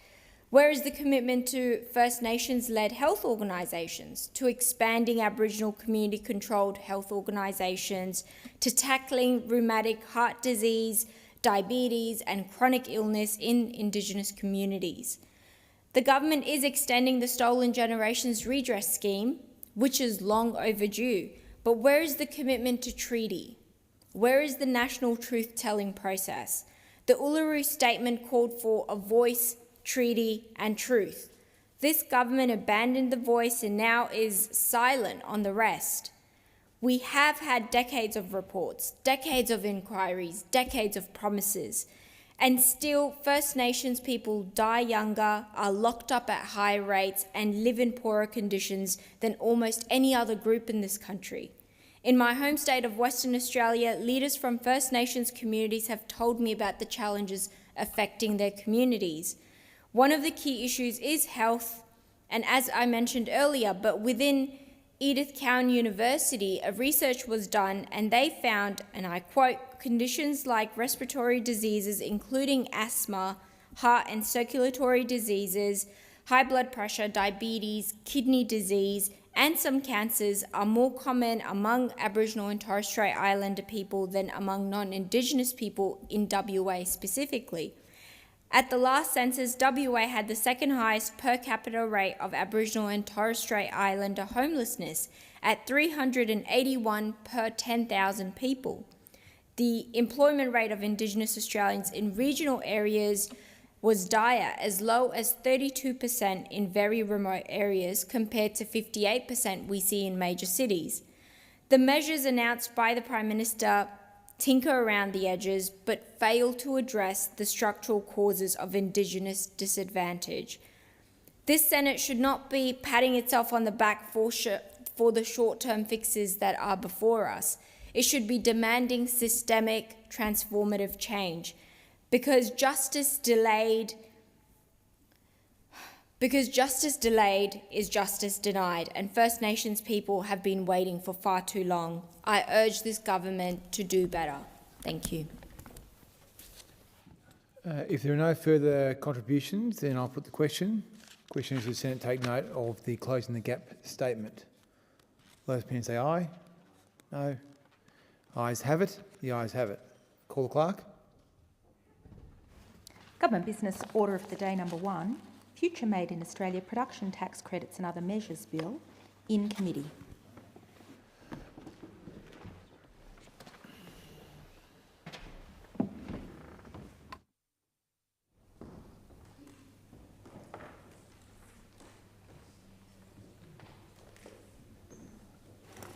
Speaker 1: Where is the commitment to First Nations-led health organisations, to expanding Aboriginal community-controlled health organisations, to tackling rheumatic heart disease, diabetes and chronic illness in Indigenous communities? The government is extending the Stolen Generations Redress Scheme, which is long overdue, but where is the commitment to treaty? Where is the national truth-telling process? The Uluru Statement called for a voice, treaty and truth. This government abandoned the voice and now is silent on the rest. We have had decades of reports, decades of inquiries, decades of promises, And still, First Nations people die younger, are locked up at high rates, and live in poorer conditions than almost any other group in this country. In my home state of Western Australia, leaders from First Nations communities have told me about the challenges affecting their communities. One of the key issues is health, and as I mentioned earlier, but within Edith Cowan University, a research was done and they found, and I quote, conditions like respiratory diseases, including asthma, heart and circulatory diseases, high blood pressure, diabetes, kidney disease, and some cancers are more common among Aboriginal and Torres Strait Islander people than among non-Indigenous people in WA specifically. At the last census, WA had the second highest per capita rate of Aboriginal and Torres Strait Islander homelessness at 381 per 10,000 people. The employment rate of Indigenous Australians in regional areas was dire, as low as 32% in very remote areas compared to 58% we see in major cities. The measures announced by the Prime Minister tinker around the edges but fail to address the structural causes of Indigenous disadvantage. This Senate should not be patting itself on the back for the short-term fixes that are before us. It should be demanding systemic, transformative change. Because justice delayed is justice denied, and First Nations people have been waiting for far too long. I urge this government to do better. Thank you.
Speaker 6: If there are no further contributions, then I'll put the question. The question is the Senate take note of the closing the gap statement. Those opinions say aye. No. Ayes have it. The ayes have it. Call the clerk.
Speaker 8: Government Business Order of the Day number 1, Future Made in Australia Production Tax Credits and Other Measures Bill, in committee.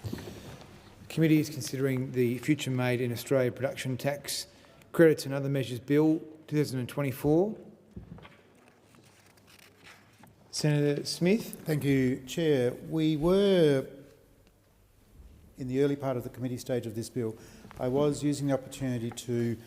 Speaker 6: The committee is considering the Future Made in Australia Production Tax Credits and Other Measures Bill 2024. Senator Smith.
Speaker 22: Thank you, Chair. We were, in the early part of the committee stage of this bill, I was using the opportunity to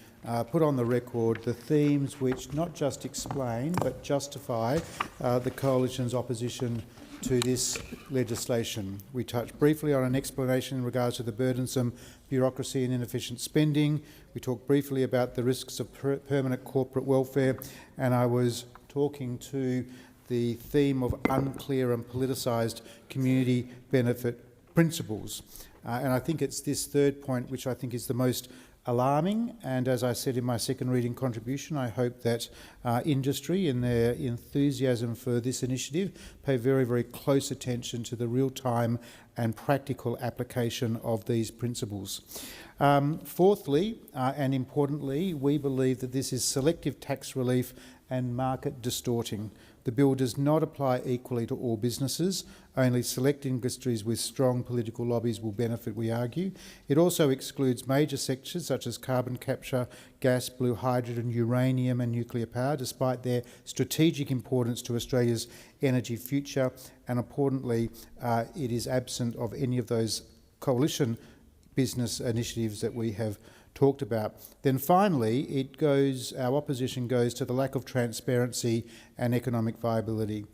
Speaker 22: put on the record the themes which not just explain but justify the Coalition's opposition to this legislation. We touched briefly on an explanation in regards to the burdensome bureaucracy and inefficient spending. We talked briefly about the risks of permanent corporate welfare, and I was talking to the theme of unclear and politicised community benefit principles. And I think it's this third point which I think is the most alarming, and as I said in my second reading contribution, I hope that industry in their enthusiasm for this initiative pay very, very close attention to the real-time and practical application of these principles. Fourthly, and importantly, we believe that this is selective tax relief and market distorting. The bill does not apply equally to all businesses. Only select industries with strong political lobbies will benefit, we argue. It also excludes major sectors such as carbon capture, gas, blue hydrogen, uranium and nuclear power, despite their strategic importance to Australia's energy future. And importantly, it is absent of any of those coalition business initiatives that we have talked about. Then finally, our opposition goes to the lack of transparency and economic viability.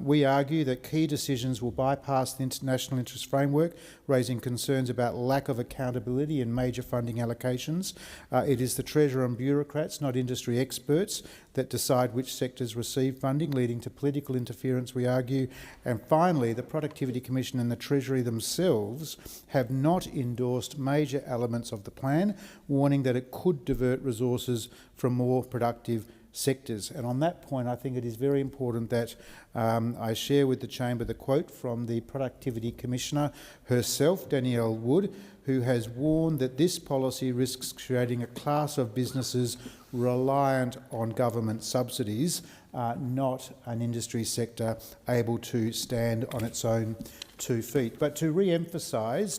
Speaker 22: We argue that key decisions will bypass the international interest framework, raising concerns about lack of accountability in major funding allocations. It is the Treasurer and bureaucrats, not industry experts, that decide which sectors receive funding, leading to political interference, we argue. And finally, the Productivity Commission and the Treasury themselves have not endorsed major elements of the plan, warning that it could divert resources from more productive sectors. And on that point, I think it is very important that I share with the Chamber the quote from the Productivity Commissioner herself, Danielle Wood, who has warned that this policy risks creating a class of businesses reliant on government subsidies, not an industry sector able to stand on its own 2 feet. But to re-emphasise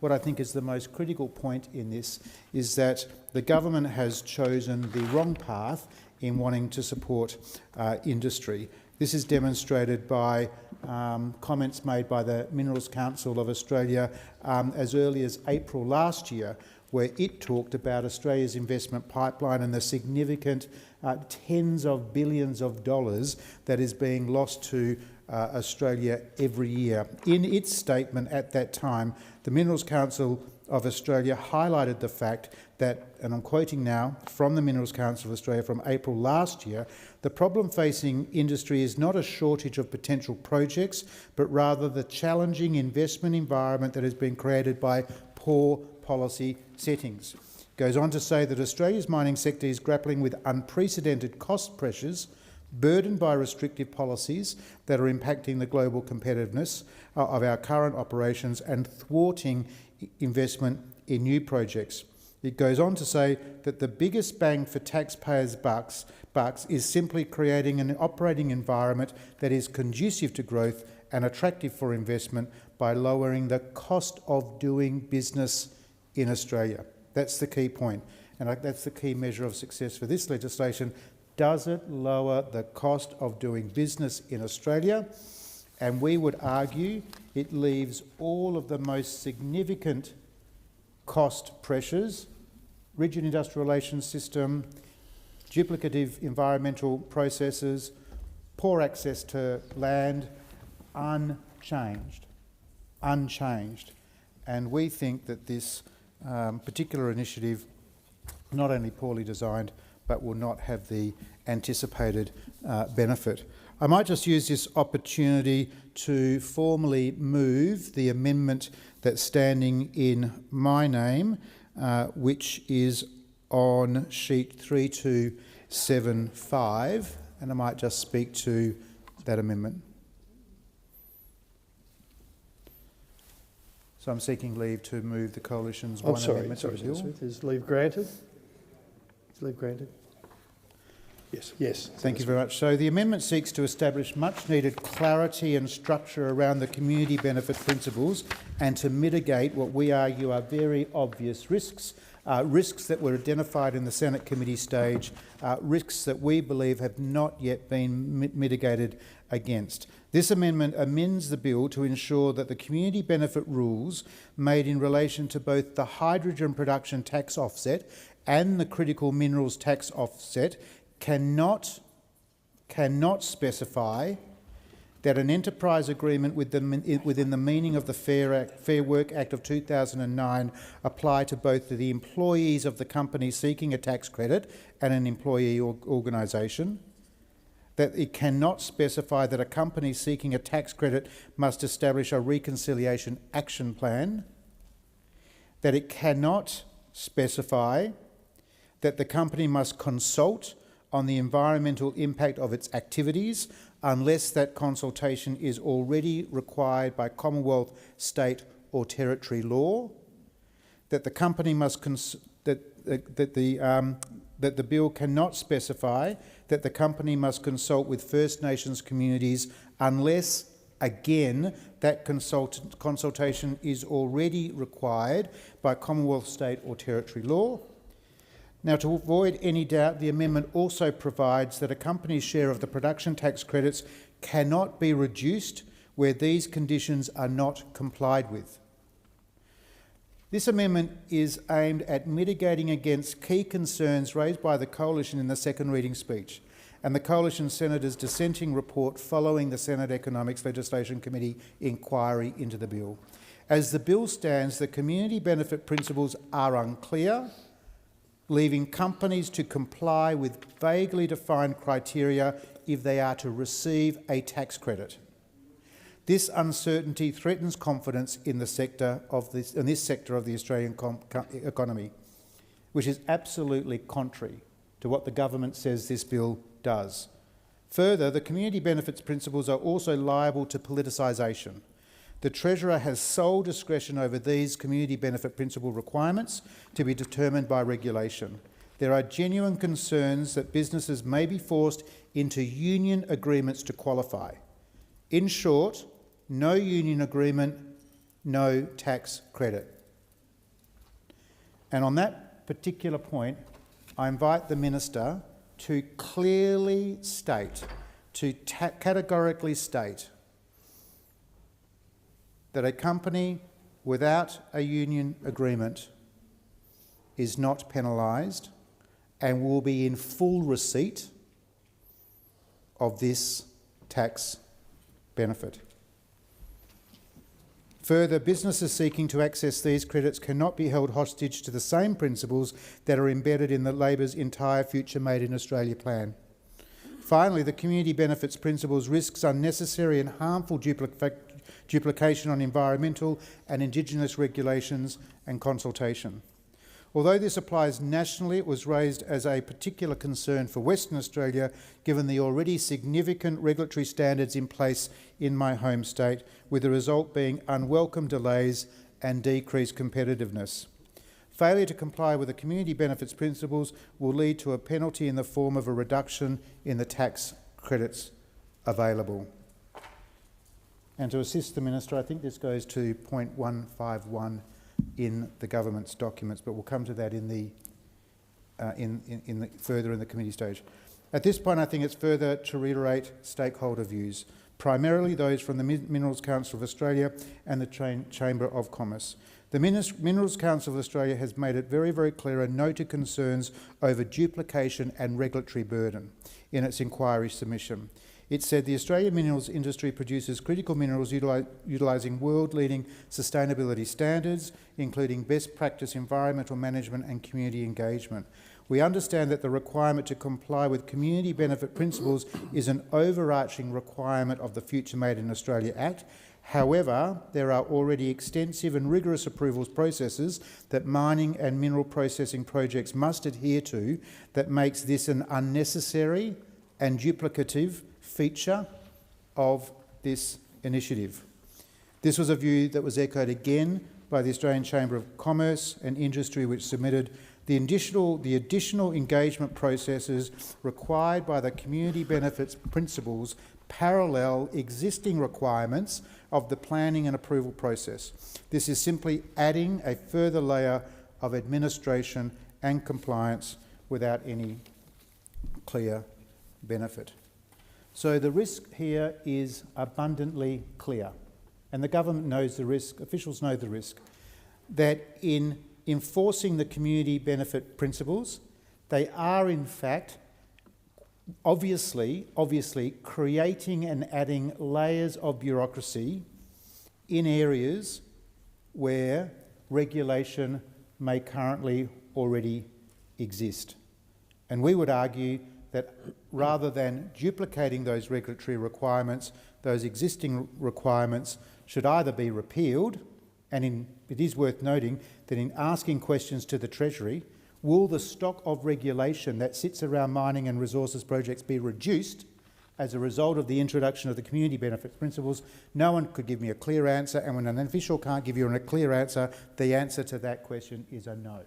Speaker 22: what I think is the most critical point in this is that the government has chosen the wrong path in wanting to support industry. This is demonstrated by comments made by the Minerals Council of Australia as early as April last year, where it talked about Australia's investment pipeline and the significant tens of billions of dollars that is being lost to Australia every year. In its statement at that time, the Minerals Council of Australia highlighted the fact that, and I'm quoting now from the Minerals Council of Australia from April last year, the problem facing industry is not a shortage of potential projects, but rather the challenging investment environment that has been created by poor policy settings. It goes on to say that Australia's mining sector is grappling with unprecedented cost pressures, burdened by restrictive policies that are impacting the global competitiveness of our current operations and thwarting investment in new projects. It goes on to say that the biggest bang for taxpayers' bucks is simply creating an operating environment that is conducive to growth and attractive for investment by lowering the cost of doing business in Australia. That's the key point, and that's the key measure of success for this legislation. Does it lower the cost of doing business in Australia? And we would argue it leaves all of the most significant cost pressures, rigid industrial relations system, duplicative environmental processes, poor access to land, unchanged. And we think that this particular initiative, not only poorly designed, but will not have the anticipated benefit. I might just use this opportunity to formally move the amendment that's standing in my name, which is on sheet 3275, and I might just speak to that amendment. So I'm seeking leave to move the Coalition's amendment to the bill.
Speaker 16: Is leave granted? Is leave granted? Yes.
Speaker 22: Thank you very much. So the amendment seeks to establish much-needed clarity and structure around the community benefit principles and to mitigate what we argue are very obvious risks, risks that were identified in the Senate committee stage, risks that we believe have not yet been mitigated against. This amendment amends the bill to ensure that the community benefit rules made in relation to both the hydrogen production tax offset and the critical minerals tax offset cannot specify that an enterprise agreement within the meaning of the Fair Work Act of 2009 apply to both the employees of the company seeking a tax credit and an employee organisation, that it cannot specify that a company seeking a tax credit must establish a reconciliation action plan, that it cannot specify that the company must consult on the environmental impact of its activities unless that consultation is already required by Commonwealth, state or territory law, that the company must that the bill cannot specify that the company must consult with First Nations communities unless, again, that consultation is already required by Commonwealth, state or territory law. Now, to avoid any doubt, the amendment also provides that a company's share of the production tax credits cannot be reduced where these conditions are not complied with. This amendment is aimed at mitigating against key concerns raised by the Coalition in the second reading speech and the Coalition Senator's dissenting report following the Senate Economics Legislation Committee inquiry into the bill. As the bill stands, the community benefit principles are unclear, leaving companies to comply with vaguely defined criteria if they are to receive a tax credit. This uncertainty threatens confidence in this sector of the Australian economy, which is absolutely contrary to what the government says this bill does. Further, the community benefits principles are also liable to politicisation. The Treasurer has sole discretion over these community benefit principle requirements to be determined by regulation. There are genuine concerns that businesses may be forced into union agreements to qualify. In short, no union agreement, no tax credit. And on that particular point, I invite the Minister to clearly state, to categorically state that a company without a union agreement is not penalised and will be in full receipt of this tax benefit. Further, businesses seeking to access these credits cannot be held hostage to the same principles that are embedded in the Labor's entire Future Made in Australia plan. Finally, the community benefits principles risks unnecessary and harmful duplication on environmental and Indigenous regulations and consultation. Although this applies nationally, it was raised as a particular concern for Western Australia, given the already significant regulatory standards in place in my home state, with the result being unwelcome delays and decreased competitiveness. Failure to comply with the community benefits principles will lead to a penalty in the form of a reduction in the tax credits available. And to assist the Minister, I think this goes to point 151 in the government's documents, but we'll come to that further in the committee stage. At this point, I think it's further to reiterate stakeholder views, primarily those from the Minerals Council of Australia and the Chamber of Commerce. The Minerals Council of Australia has made it very, very clear and noted concerns over duplication and regulatory burden in its inquiry submission. It said the Australian minerals industry produces critical minerals utilising world-leading sustainability standards, including best practice environmental management and community engagement. We understand that the requirement to comply with community benefit principles is an overarching requirement of the Future Made in Australia Act. However, there are already extensive and rigorous approvals processes that mining and mineral processing projects must adhere to that makes this an unnecessary and duplicative feature of this initiative. This was a view that was echoed again by the Australian Chamber of Commerce and Industry, which submitted the additional engagement processes required by the community benefits principles parallel existing requirements of the planning and approval process. This is simply adding a further layer of administration and compliance without any clear benefit. So the risk here is abundantly clear, and the government knows the risk, officials know the risk, that in enforcing the community benefit principles, they are in fact obviously creating and adding layers of bureaucracy in areas where regulation may currently already exist. And we would argue that rather than duplicating those regulatory requirements, those existing requirements should either be repealed, and it is worth noting that in asking questions to the Treasury, will the stock of regulation that sits around mining and resources projects be reduced as a result of the introduction of the community benefit principles? No one could give me a clear answer, and when an official can't give you a clear answer, the answer to that question is a no.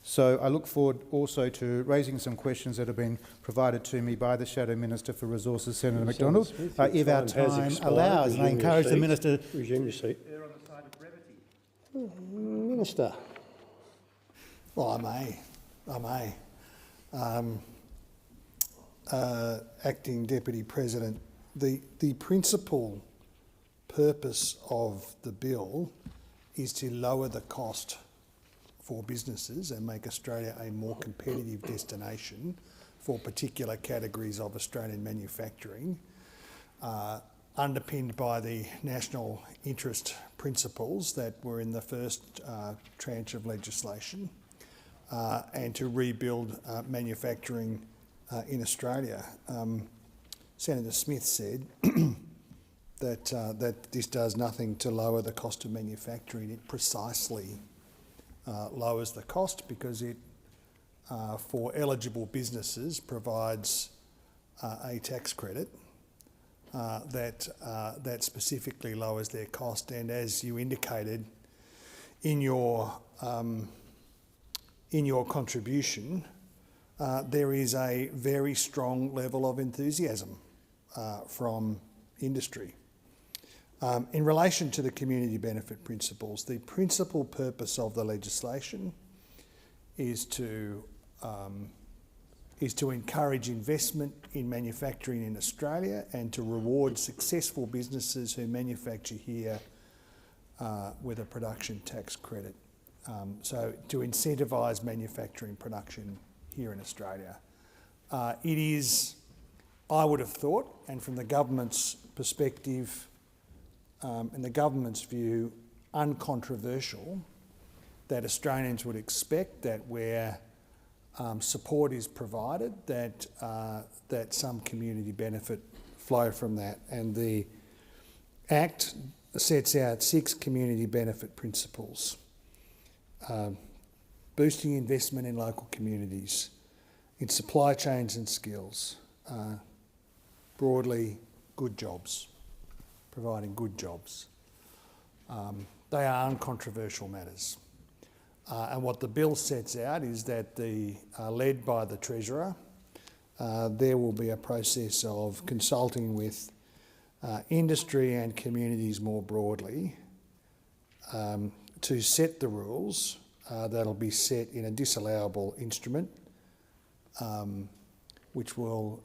Speaker 22: So I look forward also to raising some questions that have been provided to me by the Shadow Minister for Resources, Senator McDonald, if our time allows. And I encourage the Minister to
Speaker 16: resume your seat.
Speaker 22: Err on the side of brevity.
Speaker 16: Minister. Well, I may. Acting Deputy President, the principal purpose of the bill is to lower the cost for businesses and make Australia a more competitive destination for particular categories of Australian manufacturing, underpinned by the national interest principles that were in the first tranche of legislation, and to rebuild manufacturing in Australia. Senator Smith said that this does nothing to lower the cost of manufacturing. It precisely lowers the cost because it, for eligible businesses, provides a tax credit that specifically lowers their cost. And as you indicated in your contribution, there is a very strong level of enthusiasm from industry. In relation to the community benefit principles, the principal purpose of the legislation is to encourage investment in manufacturing in Australia and to reward successful businesses who manufacture here with a production tax credit. So to incentivise manufacturing production here in Australia. It is, I would have thought, and from the government's perspective, in the government's view, uncontroversial that Australians would expect that where support is provided, that some community benefit flow from that. And the Act sets out 6 community benefit principles. Boosting investment in local communities, in supply chains and skills, broadly good jobs, providing good jobs. They are uncontroversial matters. And what the bill sets out is that led by the Treasurer, there will be a process of consulting with industry and communities more broadly to set the rules that'll be set in a disallowable instrument, which will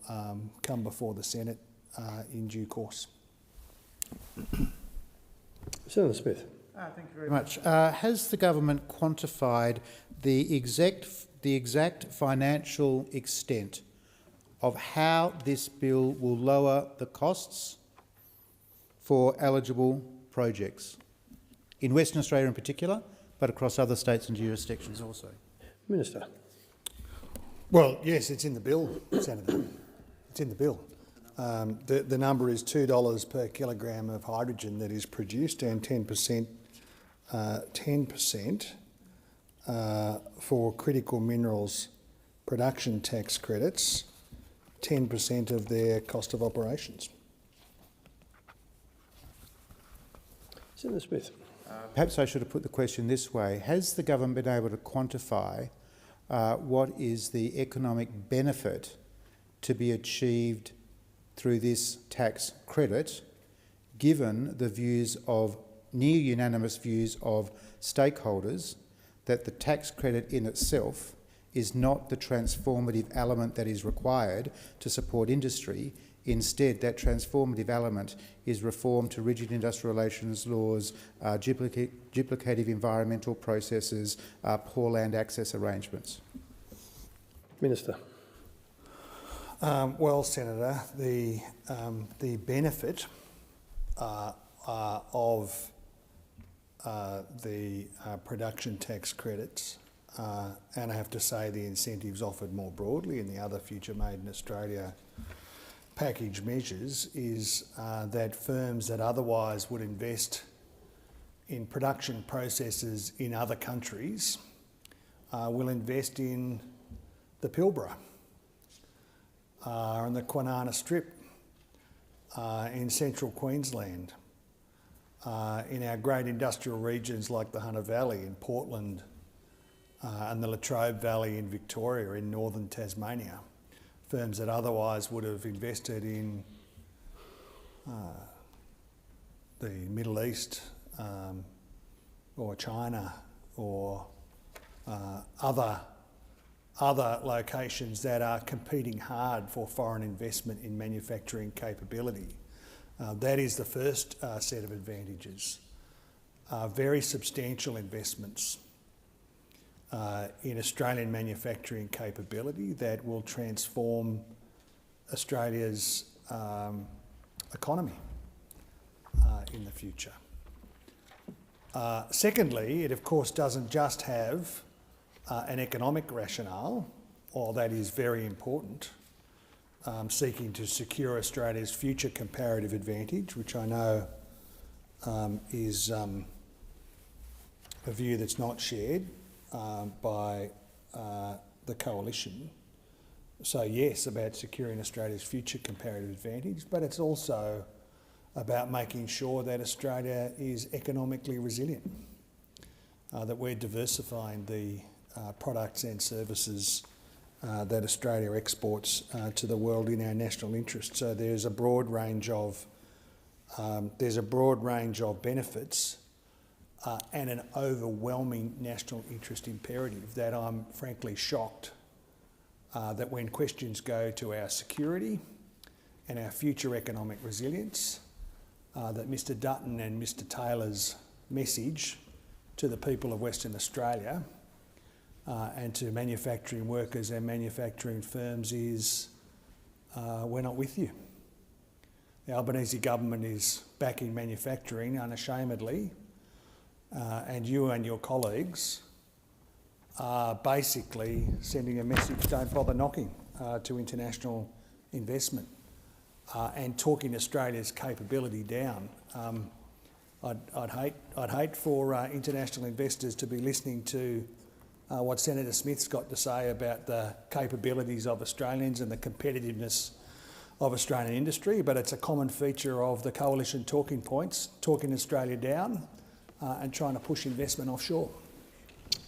Speaker 16: come before the Senate in due course.
Speaker 5: Senator Smith.
Speaker 22: Thank you very much. Has the government quantified the exact financial extent of how this bill will lower the costs for eligible projects in Western Australia in particular, but across other states and jurisdictions also?
Speaker 5: Minister.
Speaker 16: Well, yes, it's in the bill, Senator. It's in the bill. The number is $2 per kilogram of hydrogen that is produced, and 10% for critical minerals production tax credits, 10% of their cost of operations.
Speaker 5: Senator Smith.
Speaker 22: Perhaps I should have put the question this way. Has the government been able to quantify what is the economic benefit to be achieved through this tax credit, given the views of near unanimous views of stakeholders that the tax credit in itself is not the transformative element that is required to support industry? Instead, that transformative element is reform to rigid industrial relations laws, duplicative environmental processes, poor land access arrangements.
Speaker 5: Minister.
Speaker 16: Well, Senator, the benefit of the production tax credits, and I have to say the incentives offered more broadly in the other Future Made in Australia package measures, is that firms that otherwise would invest in production processes in other countries will invest in the Pilbara, in the Kwinana Strip, in central Queensland, in our great industrial regions like the Hunter Valley in Portland and the Latrobe Valley in Victoria, in northern Tasmania. Firms that otherwise would have invested in the Middle East or China or other locations that are competing hard for foreign investment in manufacturing capability. That is the first set of advantages. Very substantial investments in Australian manufacturing capability that will transform Australia's economy in the future. Secondly, it of course doesn't just have an economic rationale, while that is very important, seeking to secure Australia's future comparative advantage, which I know is a view that's not shared by the coalition. So yes, about securing Australia's future comparative advantage, but it's also about making sure that Australia is economically resilient, that we're diversifying the products and services that Australia exports to the world in our national interest. So there's a broad range of There's a broad range of benefits and an overwhelming national interest imperative that I'm frankly shocked that when questions go to our security and our future economic resilience, that Mr Dutton and Mr Taylor's message to the people of Western Australia and to manufacturing workers and manufacturing firms is, we're not with you. The Albanese government is backing manufacturing unashamedly, and you and your colleagues are basically sending a message, don't bother knocking, to international investment and talking Australia's capability down. I'd hate for international investors to be listening to what Senator Smith's got to say about the capabilities of Australians and the competitiveness of Australian industry, but it's a common feature of the coalition talking points, talking Australia down and trying to push investment offshore.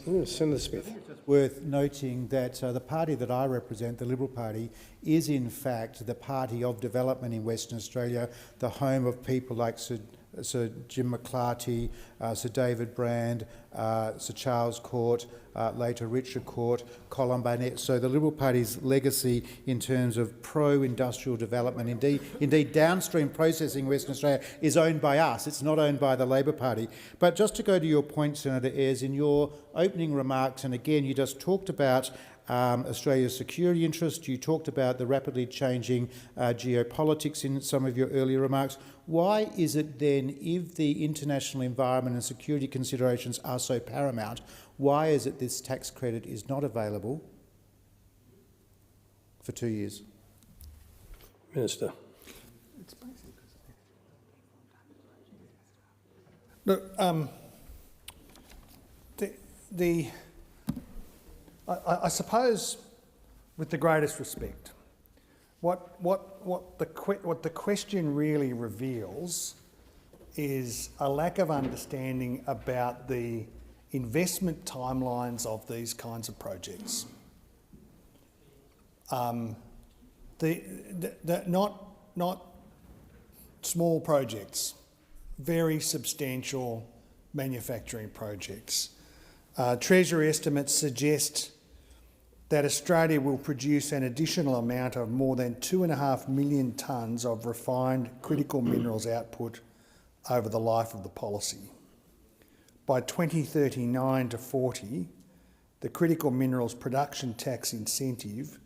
Speaker 5: Senator Smith.
Speaker 22: It's worth noting that the party that I represent, the Liberal Party, is in fact the party of development in Western Australia, the home of people like Sir Jim McClarty, Sir David Brand, Sir Charles Court, later Richard Court, Colin Barnett. So the Liberal Party's legacy in terms of pro-industrial development, indeed downstream processing in Western Australia, is owned by us. It's not owned by the Labor Party. But just to go to your point, Senator Ayres, in your opening remarks, and again you just talked about Australia's security interest, you talked about the rapidly changing geopolitics in some of your earlier remarks. Why is it then, if the international environment and security considerations are so paramount, why is it this tax credit is not available for 2 years?
Speaker 5: Minister.
Speaker 16: Look, I suppose, with the greatest respect, what the question really reveals is a lack of understanding about the investment timelines of these kinds of projects. Not small projects, very substantial manufacturing projects. Treasury estimates suggest that Australia will produce an additional amount of more than 2.5 million tonnes of refined critical minerals output over the life of the policy. By 2039 to 40, the critical minerals production tax incentive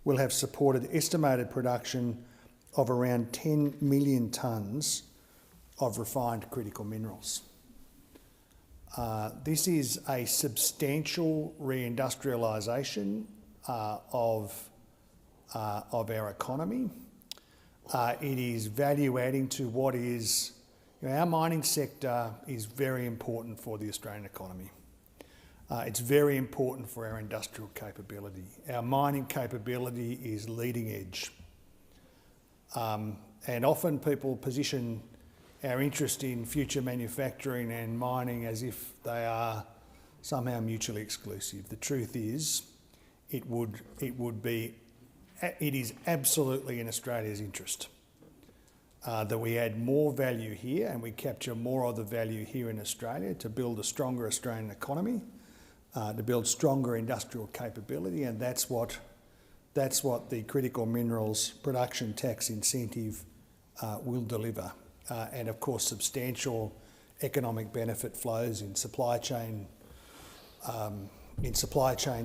Speaker 16: will have supported estimated production of around 10 million tonnes of refined critical minerals. This is a substantial reindustrialisation of our economy. It is value adding to what is, our mining sector is very important for the Australian economy. It's very important for our industrial capability. Our mining capability is leading edge. And often people position our interest in future manufacturing and mining as if they are somehow mutually exclusive. The truth is, it is absolutely in Australia's interest that we add more value here and we capture more of the value here in Australia to build a stronger Australian economy, to build stronger industrial capability, and that's what the critical minerals production tax incentive will deliver. And of course, substantial economic benefit flows in supply chain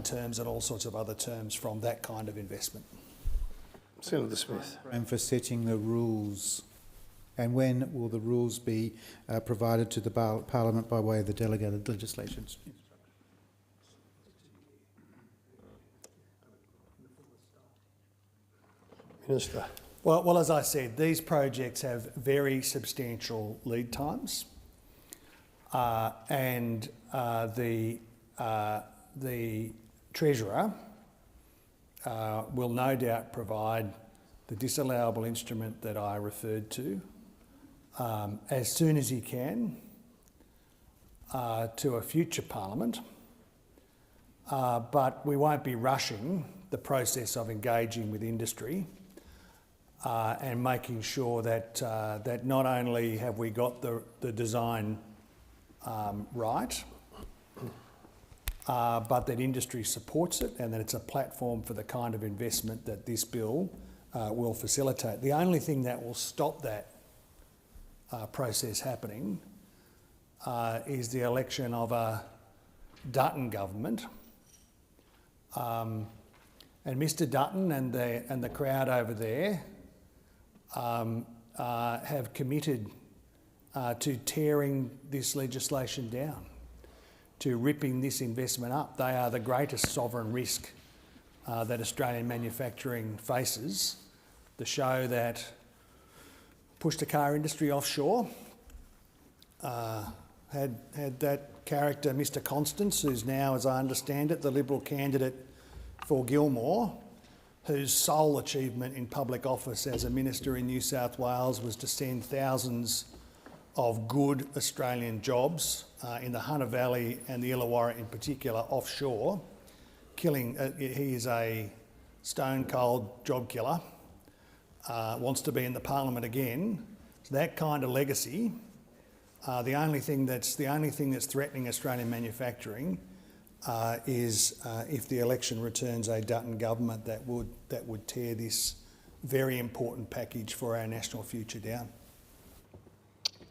Speaker 16: terms and all sorts of other terms from that kind of investment.
Speaker 5: Senator Smith.
Speaker 22: And for setting the rules, and when will the rules be provided to the Parliament by way of the delegated legislation?
Speaker 5: Minister.
Speaker 16: Well, as I said, these projects have very substantial lead times, and the Treasurer will no doubt provide the disallowable instrument that I referred to as soon as he can to a future Parliament, but we won't be rushing the process of engaging with industry.
Speaker 5: and making sure that that not only have we got the design right, but that industry supports it and that it's a platform for the kind of investment that this bill will facilitate. The only thing that will stop that process happening is the election of a Dutton government. And Mr Dutton and the crowd over there have committed to tearing this legislation down, to ripping this investment up. They are the greatest sovereign risk that Australian manufacturing faces. The show that pushed the car industry offshore had that character, Mr Constance, who's now, as I understand it, the Liberal candidate for Gilmore, whose sole achievement in public office as a minister in New South Wales was to send thousands of good Australian jobs in the Hunter Valley and the Illawarra in particular offshore, killing. He is a stone-cold job killer, wants to be in the Parliament again. So that kind of legacy, the only thing that's threatening Australian manufacturing is if the election returns a Dutton government that would tear this very important package for our national future down.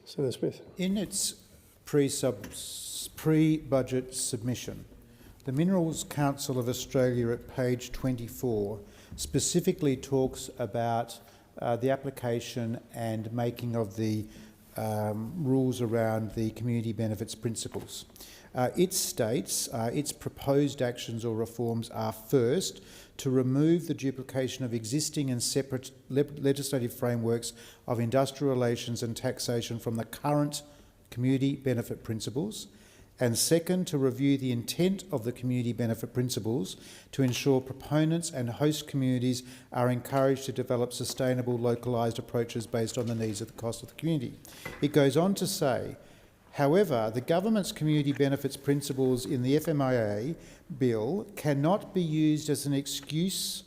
Speaker 5: Senator Smith.
Speaker 22: In its pre-budget submission, the Minerals Council of Australia at page 24 specifically talks about the application and making of the rules around the community benefits principles. It states its proposed actions or reforms are first, to remove the duplication of existing and separate legislative frameworks of industrial relations and taxation from the current community benefit principles, and second, to review the intent of the community benefit principles to ensure proponents and host communities are encouraged to develop sustainable localised approaches based on the needs of the cost of the community. It goes on to say, however, the government's community benefits principles in the FMIA bill cannot be used as an excuse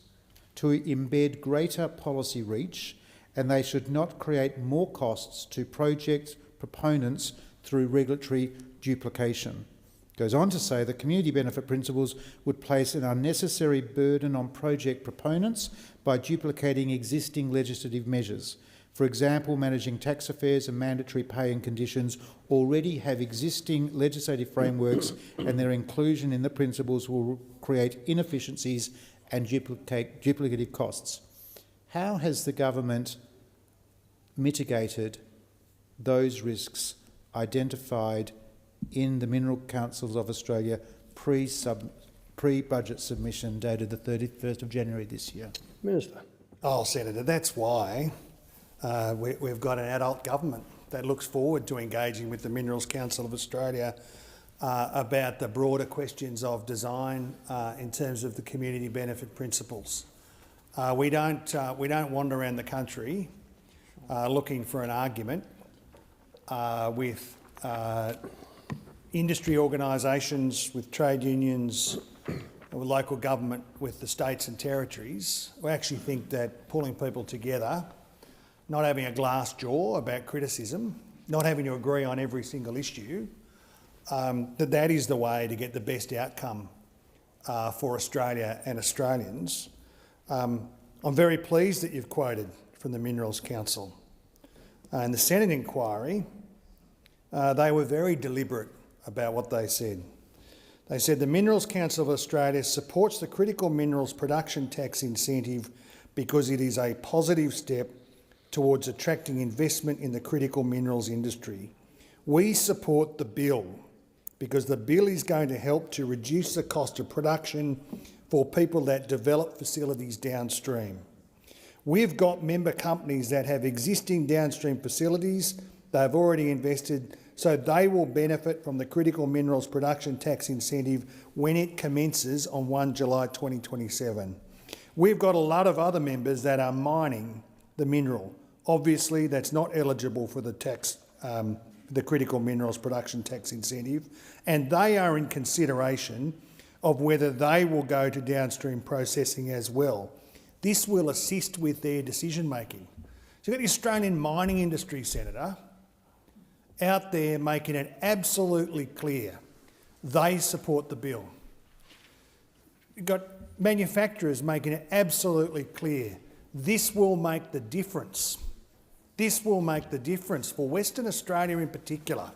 Speaker 22: to embed greater policy reach, and they should not create more costs to project proponents through regulatory duplication. It goes on to say the community benefit principles would place an unnecessary burden on project proponents by duplicating existing legislative measures. For example, managing tax affairs and mandatory pay and conditions already have existing legislative frameworks, and their inclusion in the principles will create inefficiencies and duplicative costs. How has the government mitigated those risks identified in the Mineral Councils of Australia pre-budget submission dated the 31st of January this year?
Speaker 5: Minister. Oh, Senator, that's why we've got an adult government that looks forward to engaging with the Minerals Council of Australia about the broader questions of design in terms of the community benefit principles. We don't wander around the country looking for an argument with industry organisations, with trade unions, with local government, with the states and territories. We actually think that pulling people together, not having a glass jaw about criticism, not having to agree on every single issue, that is the way to get the best outcome for Australia and Australians. I'm very pleased that you've quoted from the Minerals Council. In the Senate inquiry, they were very deliberate about what they said. They said the Minerals Council of Australia supports the critical minerals production tax incentive because it is a positive step towards attracting investment in the critical minerals industry. We support the bill because the bill is going to help to reduce the cost of production for people that develop facilities downstream. We've got member companies that have existing downstream facilities. They've already invested, so they will benefit from the critical minerals production tax incentive when it commences on 1 July 2027. We've got a lot of other members that are mining the mineral. Obviously, that's not eligible for the tax, the critical minerals production tax incentive, and they are in consideration of whether they will go to downstream processing as well. This will assist with their decision making. So you've got the Australian mining industry, Senator, out there making it absolutely clear they support the bill. You've got manufacturers making it absolutely clear this will make the difference. This will make the difference for Western Australia in particular.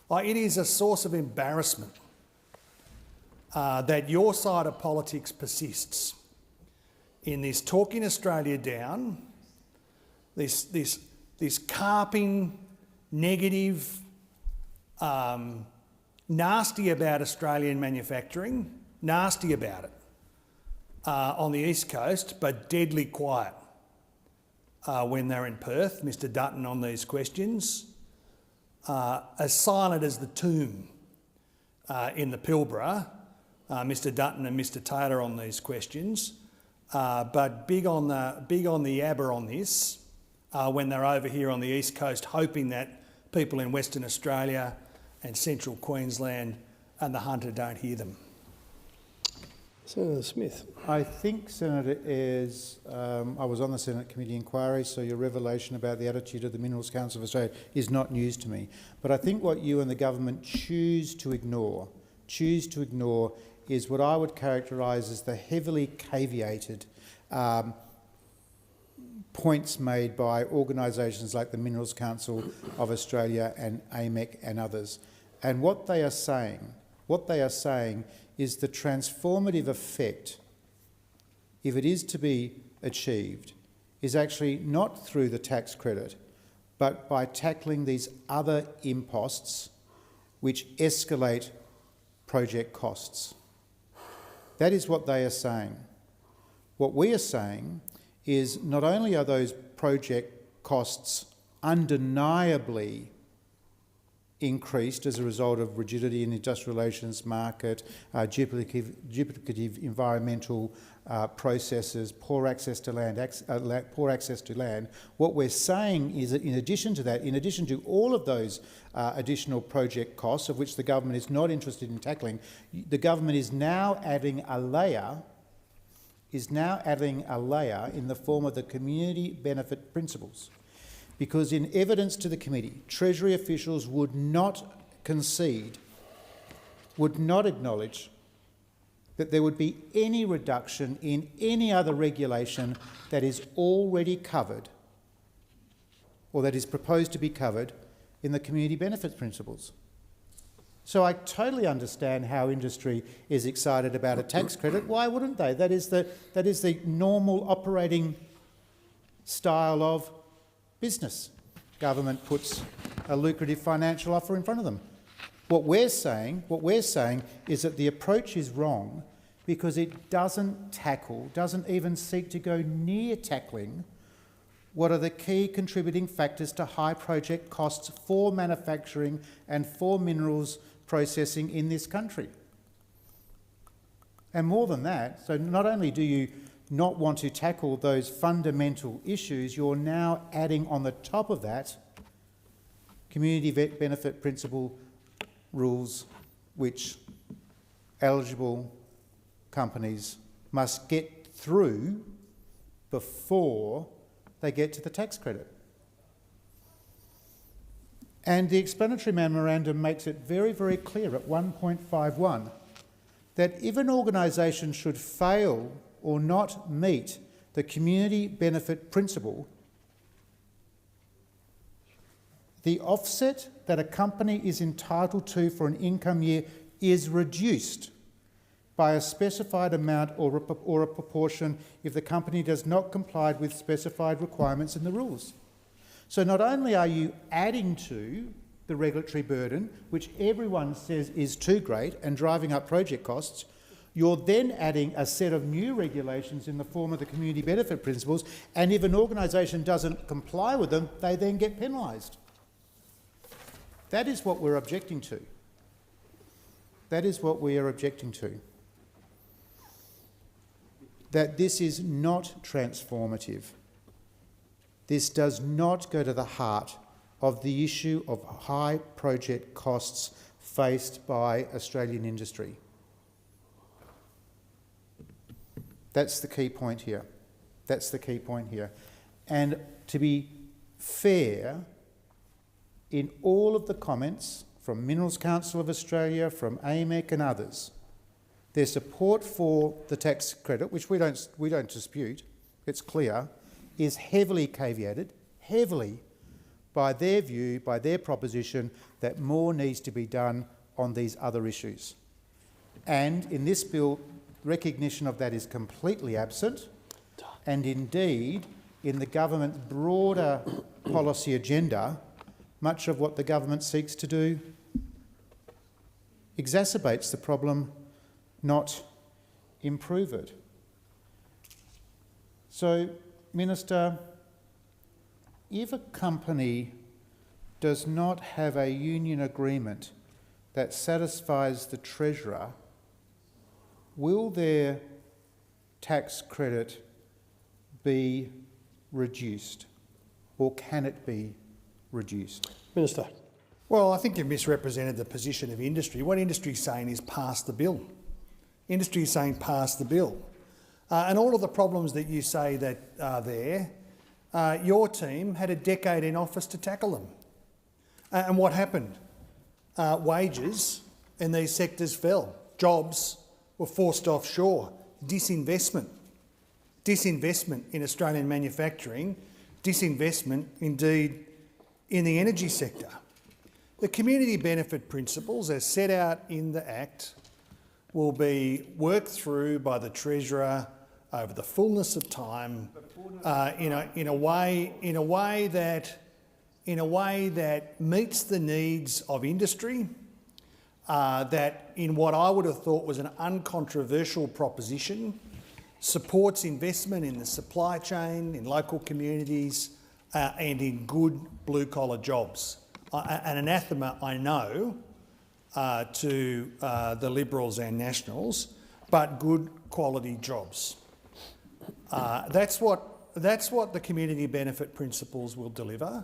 Speaker 5: It is a source of embarrassment that your side of politics persists in this talking Australia down, this carping, negative, nasty about Australian manufacturing, nasty about it on the East Coast, but deadly quiet when they're in Perth, Mr Dutton on these questions, as silent as the tomb in the Pilbara, Mr Dutton and Mr Taylor on these questions, but big on the ABBA on this when they're over here on the East Coast, hoping that people in Western Australia and Central Queensland and the Hunter don't hear them.
Speaker 16: Senator Smith.
Speaker 22: I think, Senator Ayres, I was on the Senate Committee inquiry, so your revelation about the attitude of the Minerals Council of Australia is not news to me. But I think what you and the government choose to ignore is what I would characterise as the heavily caveated points made by organisations like the Minerals Council of Australia and AMEC and others. And what they are saying is the transformative effect, if it is to be achieved, is actually not through the tax credit, but by tackling these other imposts which escalate project costs. That is what they are saying. What we are saying is not only are those project costs undeniably increased as a result of rigidity in the industrial relations market, duplicative environmental processes, poor access to land. What we're saying is that in addition to that, in addition to all of those additional project costs, of which the government is not interested in tackling, the government is now adding a layer in the form of the community benefit principles. Because in evidence to the committee, Treasury officials would not concede, would not acknowledge that there would be any reduction in any other regulation that is already covered or that is proposed to be covered in the community benefits principles. So I totally understand how industry is excited about a tax credit. Why wouldn't they? That is the normal operating style of business. Government puts a lucrative financial offer in front of them. What we're saying is that the approach is wrong because it doesn't even seek to go near tackling what are the key contributing factors to high project costs for manufacturing and for minerals processing in this country. And more than that, so not only do you not want to tackle those fundamental issues, you're now adding on the top of that community benefit principle rules which eligible companies must get through before they get to the tax credit. And the explanatory memorandum makes it very, very clear at 1.51 that if an organisation should fail or not meet the community benefit principle, the offset that a company is entitled to for an income year is reduced by a specified amount or a proportion if the company does not comply with specified requirements in the rules. So not only are you adding to the regulatory burden, which everyone says is too great and driving up project costs, you're then adding a set of new regulations in the form of the community benefit principles, and if an organisation doesn't comply with them, they then get penalised. That is what we're objecting to. That is what we are objecting to. That this is not transformative. This does not go to the heart of the issue of high project costs faced by Australian industry. That's the key point here. That's the key point here. And to be fair, in all of the comments from Minerals Council of Australia, from AMEC and others, their support for the tax credit, which we don't dispute, it's clear, is heavily caveated, heavily, by their view, by their proposition that more needs to be done on these other issues. And in this bill, recognition of that is completely absent, and indeed, in the government's broader policy agenda, much of what the government seeks to do exacerbates the problem, not improve it. So, Minister, if a company does not have a union agreement that satisfies the Treasurer, will their tax credit be reduced, or can it be reduced?
Speaker 5: Minister. Well, I think you've misrepresented the position of industry. What industry is saying is pass the bill. Industry is saying pass the bill. And all of the problems that you say that are there, your team had a decade in office to tackle them. And what happened? Wages in these sectors fell. Jobs were forced offshore. Disinvestment in Australian manufacturing, disinvestment indeed in the energy sector. The community benefit principles, as set out in the Act, will be worked through by the Treasurer over the fullness of time, in a way that meets the needs of industry, that in what I would have thought was an uncontroversial proposition, supports investment in the supply chain, in local communities, and in good blue-collar jobs. An anathema, I know, to the Liberals and Nationals, but good quality jobs. That's what the community benefit principles will deliver.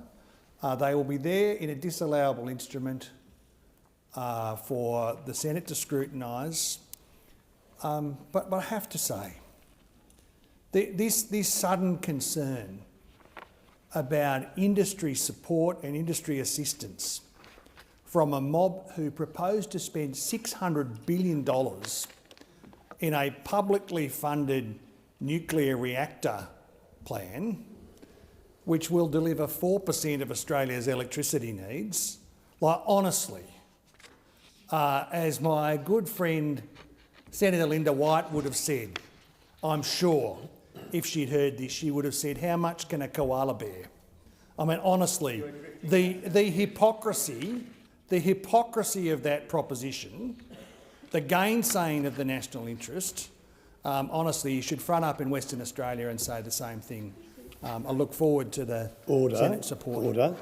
Speaker 5: They will be there in a disallowable instrument for the Senate to scrutinise. But I have to say, this sudden concern about industry support and industry assistance from a mob who proposed to spend $600 billion in a publicly funded nuclear reactor plan, which will deliver 4% of Australia's electricity needs. Like, honestly, as my good friend Senator Linda White would have said, I'm sure, if she'd heard this, she would have said, how much can a koala bear? I mean, honestly, the hypocrisy of that proposition, the gainsaying of the national interest, honestly, you should front up in Western Australia and say the same thing. I look forward to the Senate support.
Speaker 17: Order.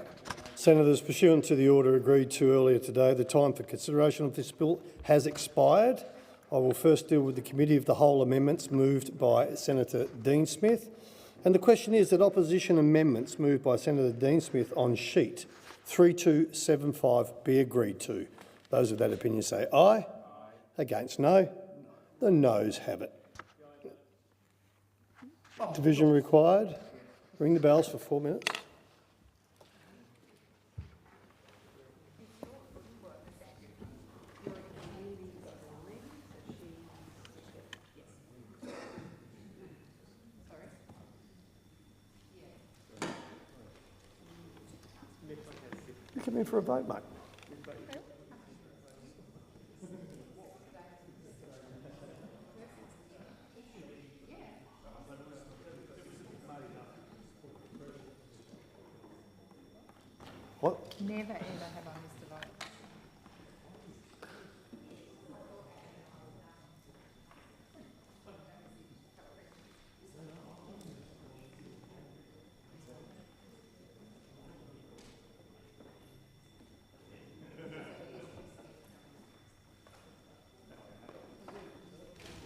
Speaker 17: Senators, pursuant to the order agreed to earlier today, the time for consideration of this bill has expired. I will first deal with the Committee of the Whole amendments moved by Senator Dean Smith. And the question is that opposition amendments moved by Senator Dean Smith on sheet 3275 be agreed to. Those of that opinion say aye. Against no. The noes have it. Division required. Ring the bells for 4 minutes. You come in for a vote, mate. What?
Speaker 2: Never ever have I missed a vote.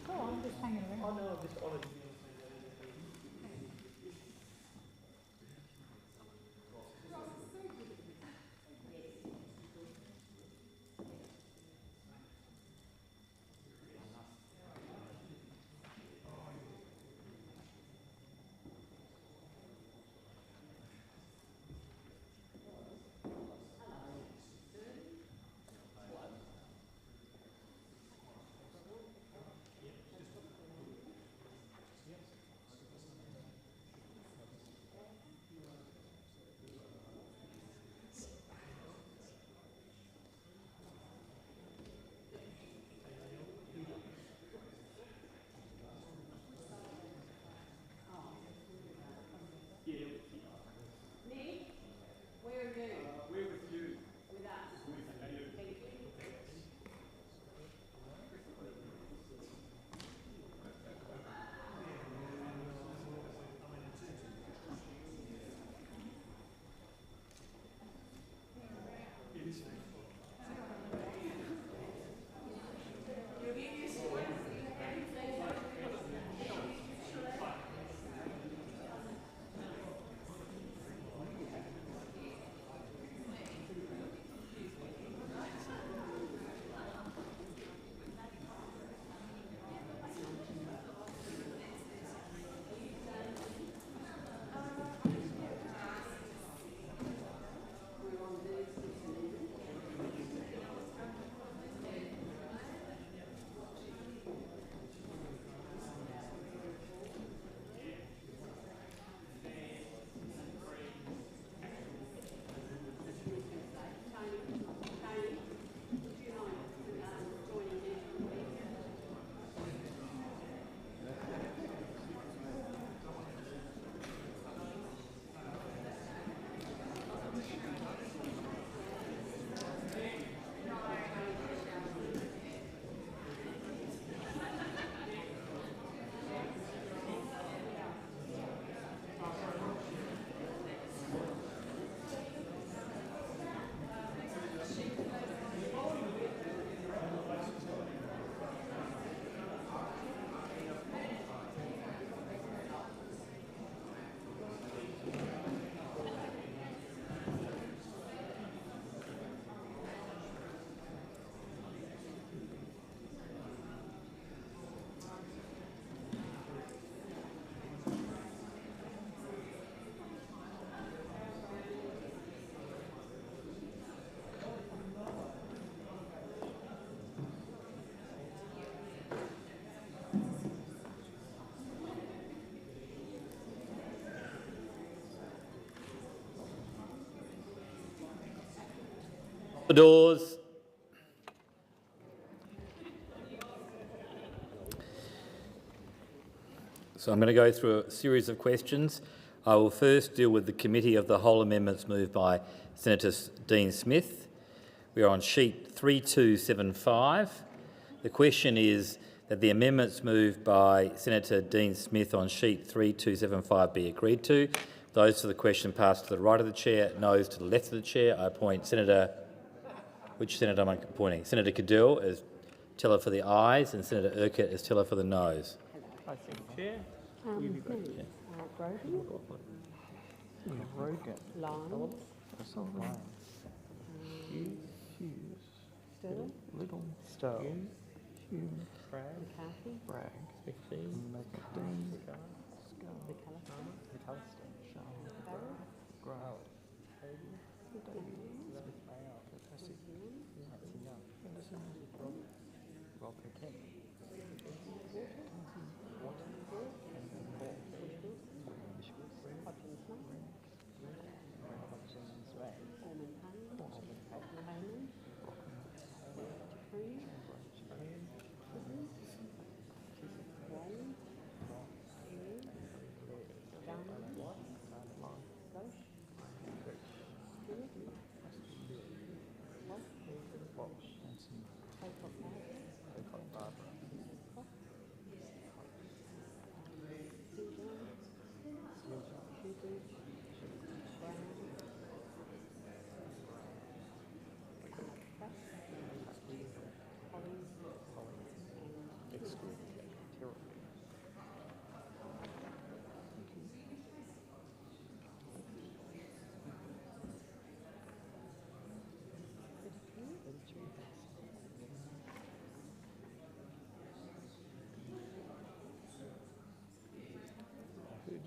Speaker 2: Oh, I'm just hanging around. Oh no, I've just honoured.
Speaker 13: The doors. So I'm going to go through a series of questions. I will first deal with the Committee of the Whole amendments moved by Senator Dean Smith. We are on sheet 3275. The question is that the amendments moved by Senator Dean Smith on sheet 3275 be agreed to. Those to the question pass to the right of the chair, noes to the left of the chair. I appoint Senator... Which senator am I appointing? Senator Cadell as teller for the ayes and Senator Urquhart as teller for the noes.
Speaker 20: I think, Chair.
Speaker 3: Grogan.
Speaker 20: Rogan.
Speaker 3: Lyons.
Speaker 20: Hughes. Little. Stowe. Hume. Bragg.
Speaker 3: McCarthy.
Speaker 20: Bragg. McPhee. McCarthy. McAllister. Grau.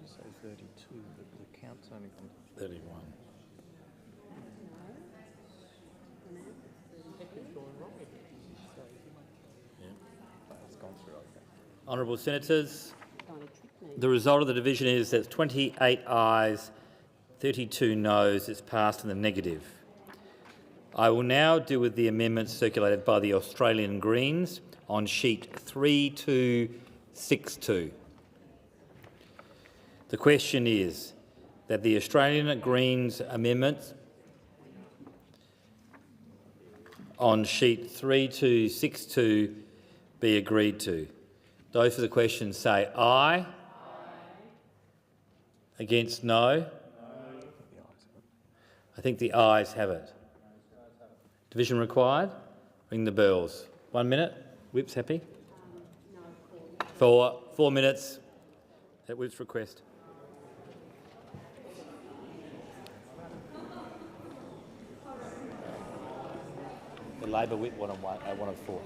Speaker 20: Say 32, but the count's only
Speaker 13: 31. Honourable Senators, the result of the division is that 28 ayes, 32 noes. It's passed in the negative. I will now deal with the amendments circulated by the Australian Greens on sheet 3262. The question is that the Australian Greens amendments on sheet 3262 be agreed to. Those for the question say aye. Against no. I think the ayes have it. Division required? Ring the bells. 1 minute. Whip's happy? For 4 minutes at Whip's request. The Labor Whip wanted 4.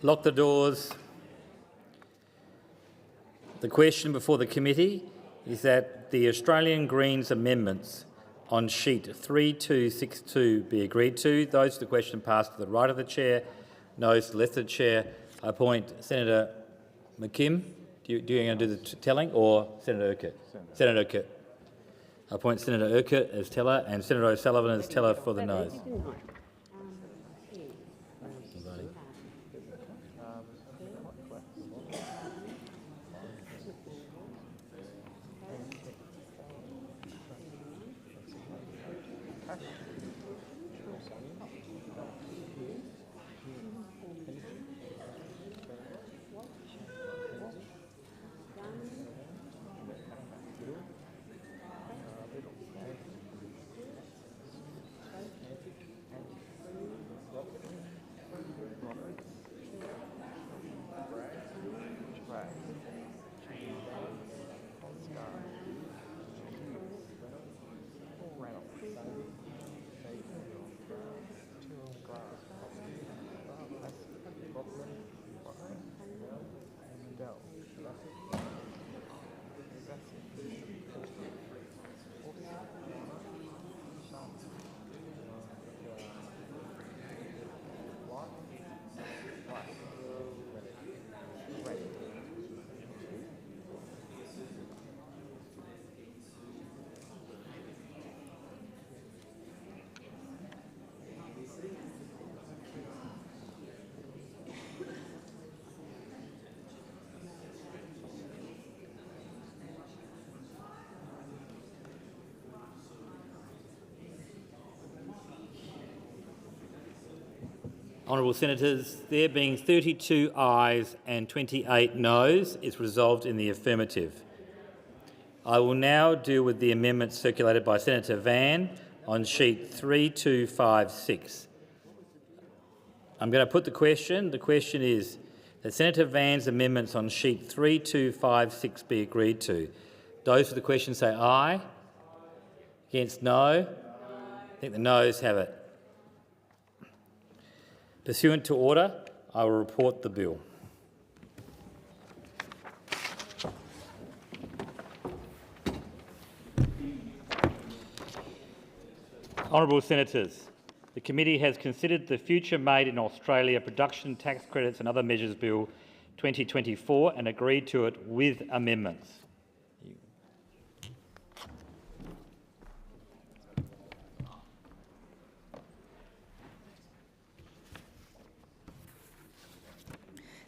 Speaker 13: Lock the doors. The question before the committee is that the Australian Greens amendments on sheet 3262 be agreed to. Those to the question pass to the right of the chair. Noes to the left of the chair. I appoint Senator McKim. Do you going to do the telling, or Senator Urquhart? Senator Urquhart. I appoint Senator Urquhart as teller and Senator O'Sullivan as teller for the noes. Honourable Senators, there being 32 ayes and 28 noes, it's resolved in the affirmative. I will now deal with the amendments circulated by Senator Van on sheet 3256. I'm going to put the question. The question is that Senator Van's amendments on sheet 3256 be agreed to. Those for the question say aye. Against no. I think the noes have it. Pursuant to order, I will report the bill. Honourable Senators, the committee has considered the Future Made in Australia Production Tax Credits and Other Measures Bill 2024 and agreed to it with amendments.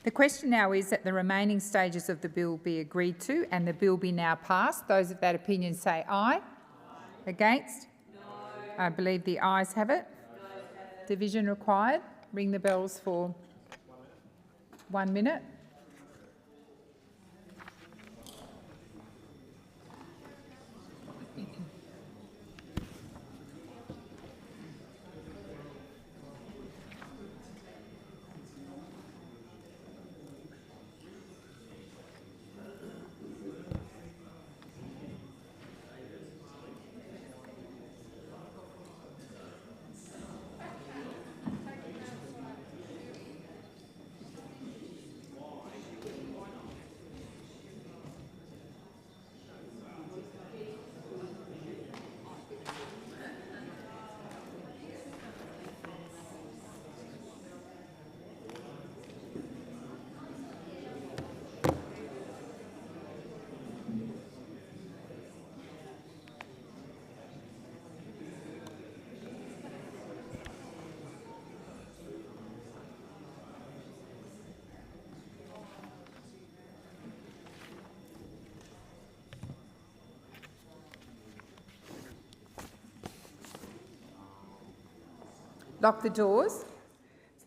Speaker 2: The question now is that the remaining stages of the bill be agreed to and the bill be now passed. Those of that opinion say aye. Against? No. I believe the ayes have it. Division required. Ring the bells for 1 minute. Lock the doors.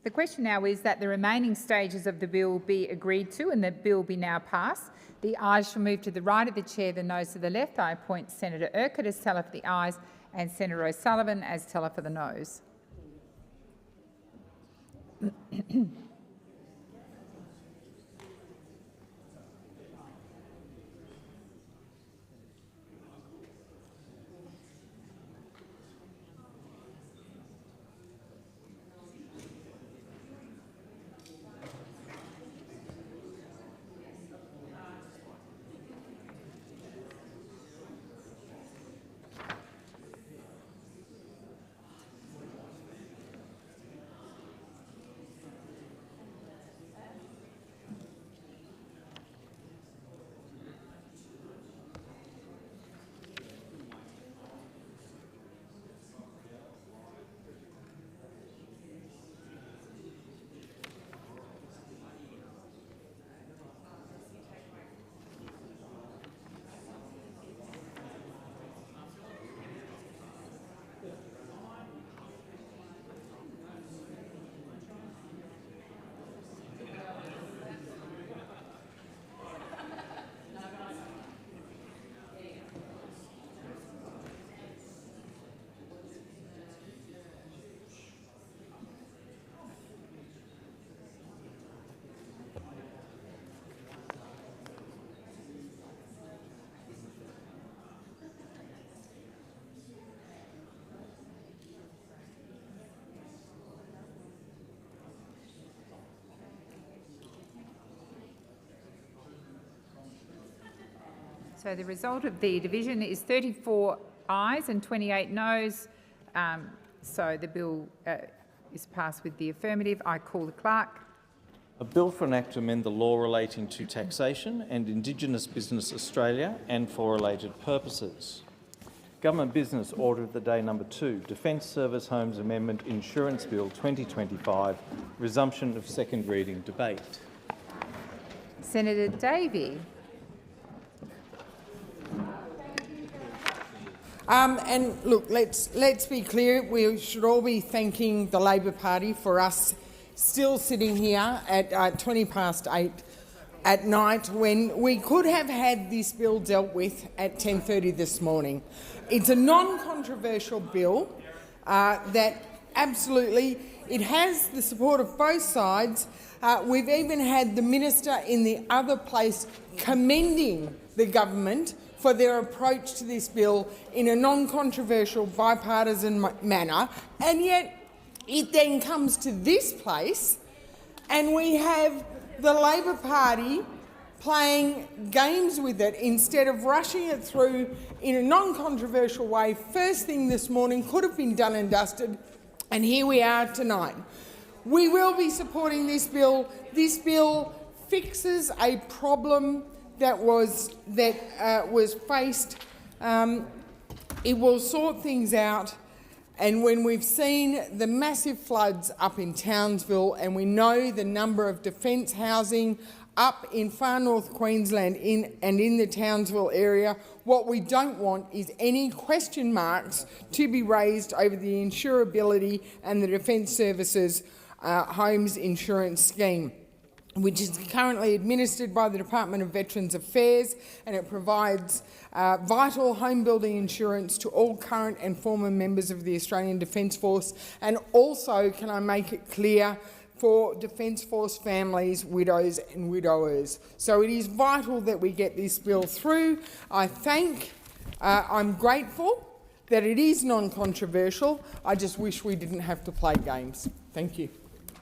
Speaker 2: The question now is that the remaining stages of the bill be agreed to and the bill be now passed. The ayes shall move to the right of the chair, the noes to the left. I appoint Senator Urquhart as teller for the ayes and Senator O'Sullivan as teller for the noes. So the result of the division is 34 ayes and 28 noes. So the bill is passed with the affirmative. I call the clerk.
Speaker 20: A bill for an act to amend the law relating to taxation and Indigenous Business Australia and for related purposes. Government Business Order of the Day number 2, Defence Service Homes Amendment Insurance Bill 2025, resumption of second reading debate.
Speaker 2: Senator Davey.
Speaker 18: And look, let's be clear, we should all be thanking the Labor Party for us still sitting here at 20 past 8 at night when we could have had this bill dealt with at 10:30 this morning. It's a non-controversial bill that absolutely, it has the support of both sides. We've even had the minister in the other place commending the government for their approach to this bill in a non-controversial bipartisan manner, and yet it then comes to this place and we have the Labor Party playing games with it instead of rushing it through in a non-controversial way. First thing this morning, could have been done and dusted, and here we are tonight. We will be supporting this bill. This bill fixes a problem that was faced. It will sort things out. And when we've seen the massive floods up in Townsville and we know the number of defence housing up in far north Queensland and in the Townsville area, what we don't want is any question marks to be raised over the insurability and the Defence Services Homes Insurance Scheme, which is currently administered by the Department of Veterans Affairs, and it provides vital home building insurance to all current and former members of the Australian Defence Force, and also, can I make it clear, for Defence Force families, widows and widowers. So it is vital that we get this bill through. I'm grateful that it is non-controversial. I just wish we didn't have to play games. Thank you.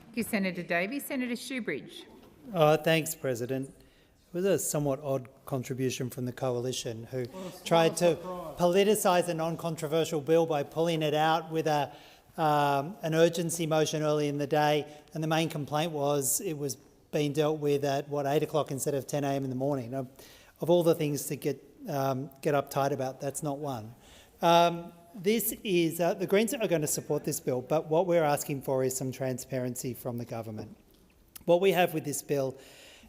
Speaker 2: Thank you, Senator Davey. Senator Shoebridge.
Speaker 21: Thanks, President. It was a somewhat odd contribution from the Coalition, who tried to politicise a non-controversial bill by pulling it out with an urgency motion early in the day, and the main complaint was it was being dealt with at, 8 o'clock instead of 10 a.m. in the morning. Of all the things to get uptight about, that's not one. The Greens are going to support this bill, but what we're asking for is some transparency from the government. What we have with this bill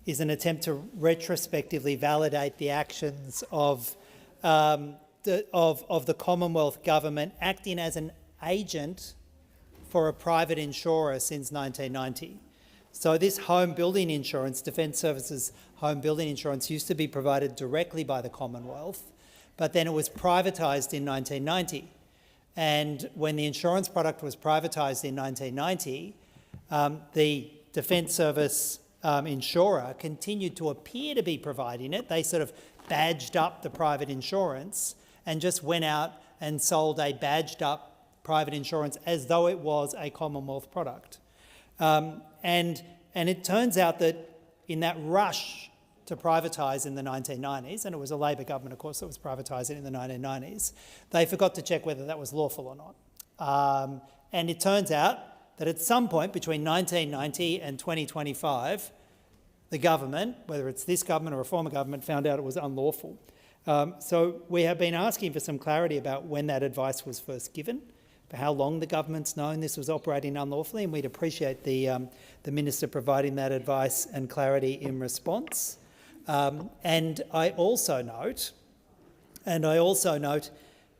Speaker 21: is an attempt to retrospectively validate the actions of the Commonwealth Government acting as an agent for a private insurer since 1990. So this home building insurance, Defence Services home building insurance, used to be provided directly by the Commonwealth, but then it was privatised in 1990. And when the insurance product was privatised in 1990, the Defence Service insurer continued to appear to be providing it. They sort of badged up the private insurance and just went out and sold a badged up private insurance as though it was a Commonwealth product. And it turns out that in that rush to privatise in the 1990s, and it was a Labor government, of course, that was privatising in the 1990s, they forgot to check whether that was lawful or not. And it turns out that at some point between 1990 and 2025, the government, whether it's this government or a former government, found out it was unlawful. So we have been asking for some clarity about when that advice was first given, for how long the government's known this was operating unlawfully, and we'd appreciate the Minister providing that advice and clarity in response. And I also note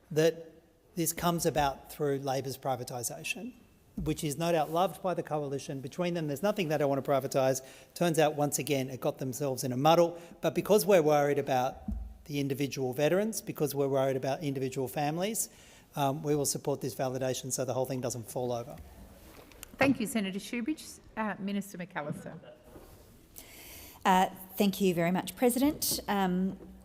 Speaker 21: that this comes about through Labor's privatisation, which is no doubt loved by the Coalition. Between them, there's nothing they don't want to privatise. Turns out, once again, it got themselves in a muddle. But because we're worried about the individual veterans, because we're worried about individual families, we will support this validation so the whole thing doesn't fall over.
Speaker 2: Thank you, Senator Shoebridge. Minister McAllister.
Speaker 23: Thank you very much, President.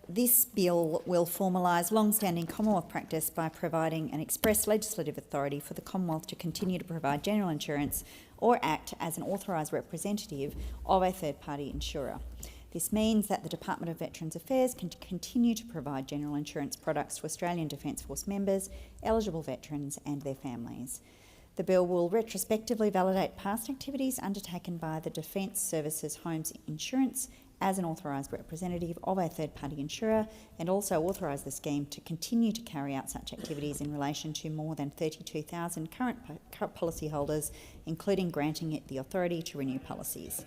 Speaker 23: This bill will formalise long-standing Commonwealth practice by providing an express legislative authority for the Commonwealth to continue to provide general insurance or act as an authorised representative of a third-party insurer. This means that the Department of Veterans Affairs can continue to provide general insurance products to Australian Defence Force members, eligible veterans and their families. The bill will retrospectively validate past activities undertaken by the Defence Services Homes Insurance as an authorised representative of a third-party insurer, and also authorise the scheme to continue to carry out such activities in relation to more than 32,000 current policyholders, including granting it the authority to renew policies.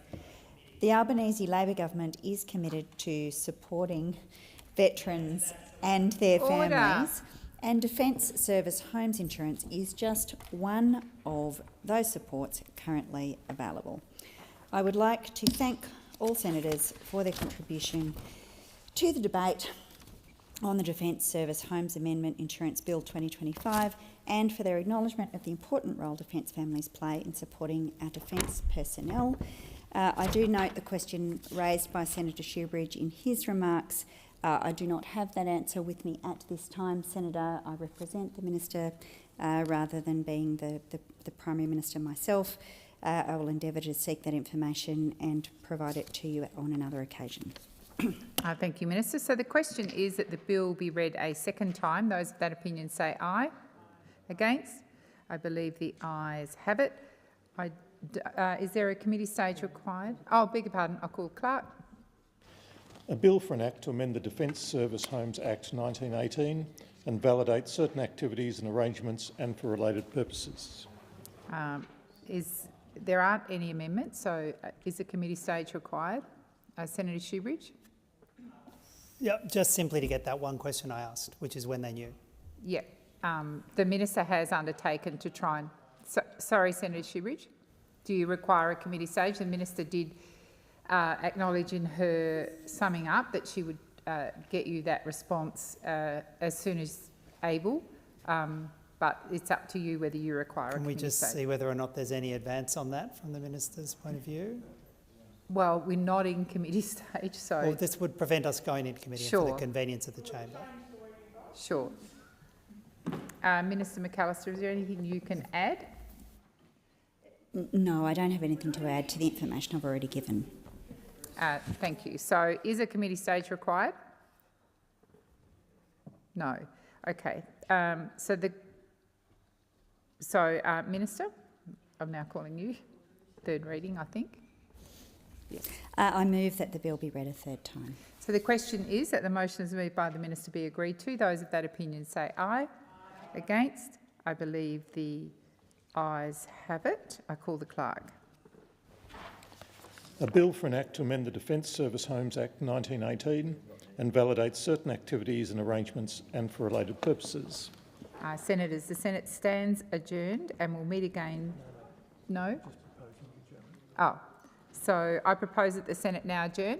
Speaker 23: The Albanese Labor government is committed to supporting veterans and their families, and Defence Service Homes Insurance is just one of those supports currently available. I would like to thank all senators for their contribution to the debate on the Defence Service Homes Amendment Insurance Bill 2025 and for their acknowledgement of the important role defence families play in supporting our defence personnel. I do note the question raised by Senator Shoebridge in his remarks. I do not have that answer with me at this time, Senator. I represent the Minister rather than being the Primary Minister myself. I will endeavour to seek that information and provide it to you on another occasion.
Speaker 2: Thank you, Minister. So the question is that the bill be read a second time. Those of that opinion say aye. Against? I believe the ayes have it. Is there a committee stage required? Oh, beg your pardon. I'll call Clerk.
Speaker 4: A bill for an act to amend the Defence Service Homes Act 1918 and validate certain activities and arrangements and for related purposes.
Speaker 2: There aren't any amendments, so is a committee stage required? Senator Shoebridge?
Speaker 21: Yeah, just simply to get that one question I asked, which is when they knew.
Speaker 2: Yeah. The Minister has undertaken to try and... sorry, Senator Shoebridge. Do you require a committee stage? The Minister did acknowledge in her summing up that she would get you that response as soon as able. But it's up to you whether you require a committee stage.
Speaker 21: Can we just see whether or not there's any advance on that from the Minister's point of view?
Speaker 2: Well, we're not in committee stage, so...
Speaker 21: Well, this would prevent us going into committee for the convenience of the chamber.
Speaker 2: Sure. Minister McAllister, is there anything you can add?
Speaker 23: No, I don't have anything to add to the information I've already given.
Speaker 2: Thank you. So is a committee stage required? No. Okay. Minister, I'm now calling you. Third reading, I think. Yes.
Speaker 23: I move that the bill be read a third time.
Speaker 2: So the question is that the motion is moved by the Minister be agreed to. Those of that opinion say aye. Against? I believe the ayes have it. I call the Clerk.
Speaker 4: A bill for an act to amend the Defence Service Homes Act 1918 and validate certain activities and arrangements and for related purposes.
Speaker 2: Senators, the Senate stands adjourned and will meet again. No? Oh, so I propose that the Senate now adjourn.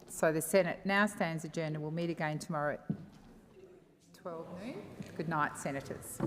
Speaker 2: So the Senate now stands adjourned and will meet again tomorrow at 12 noon. Good night, Senators.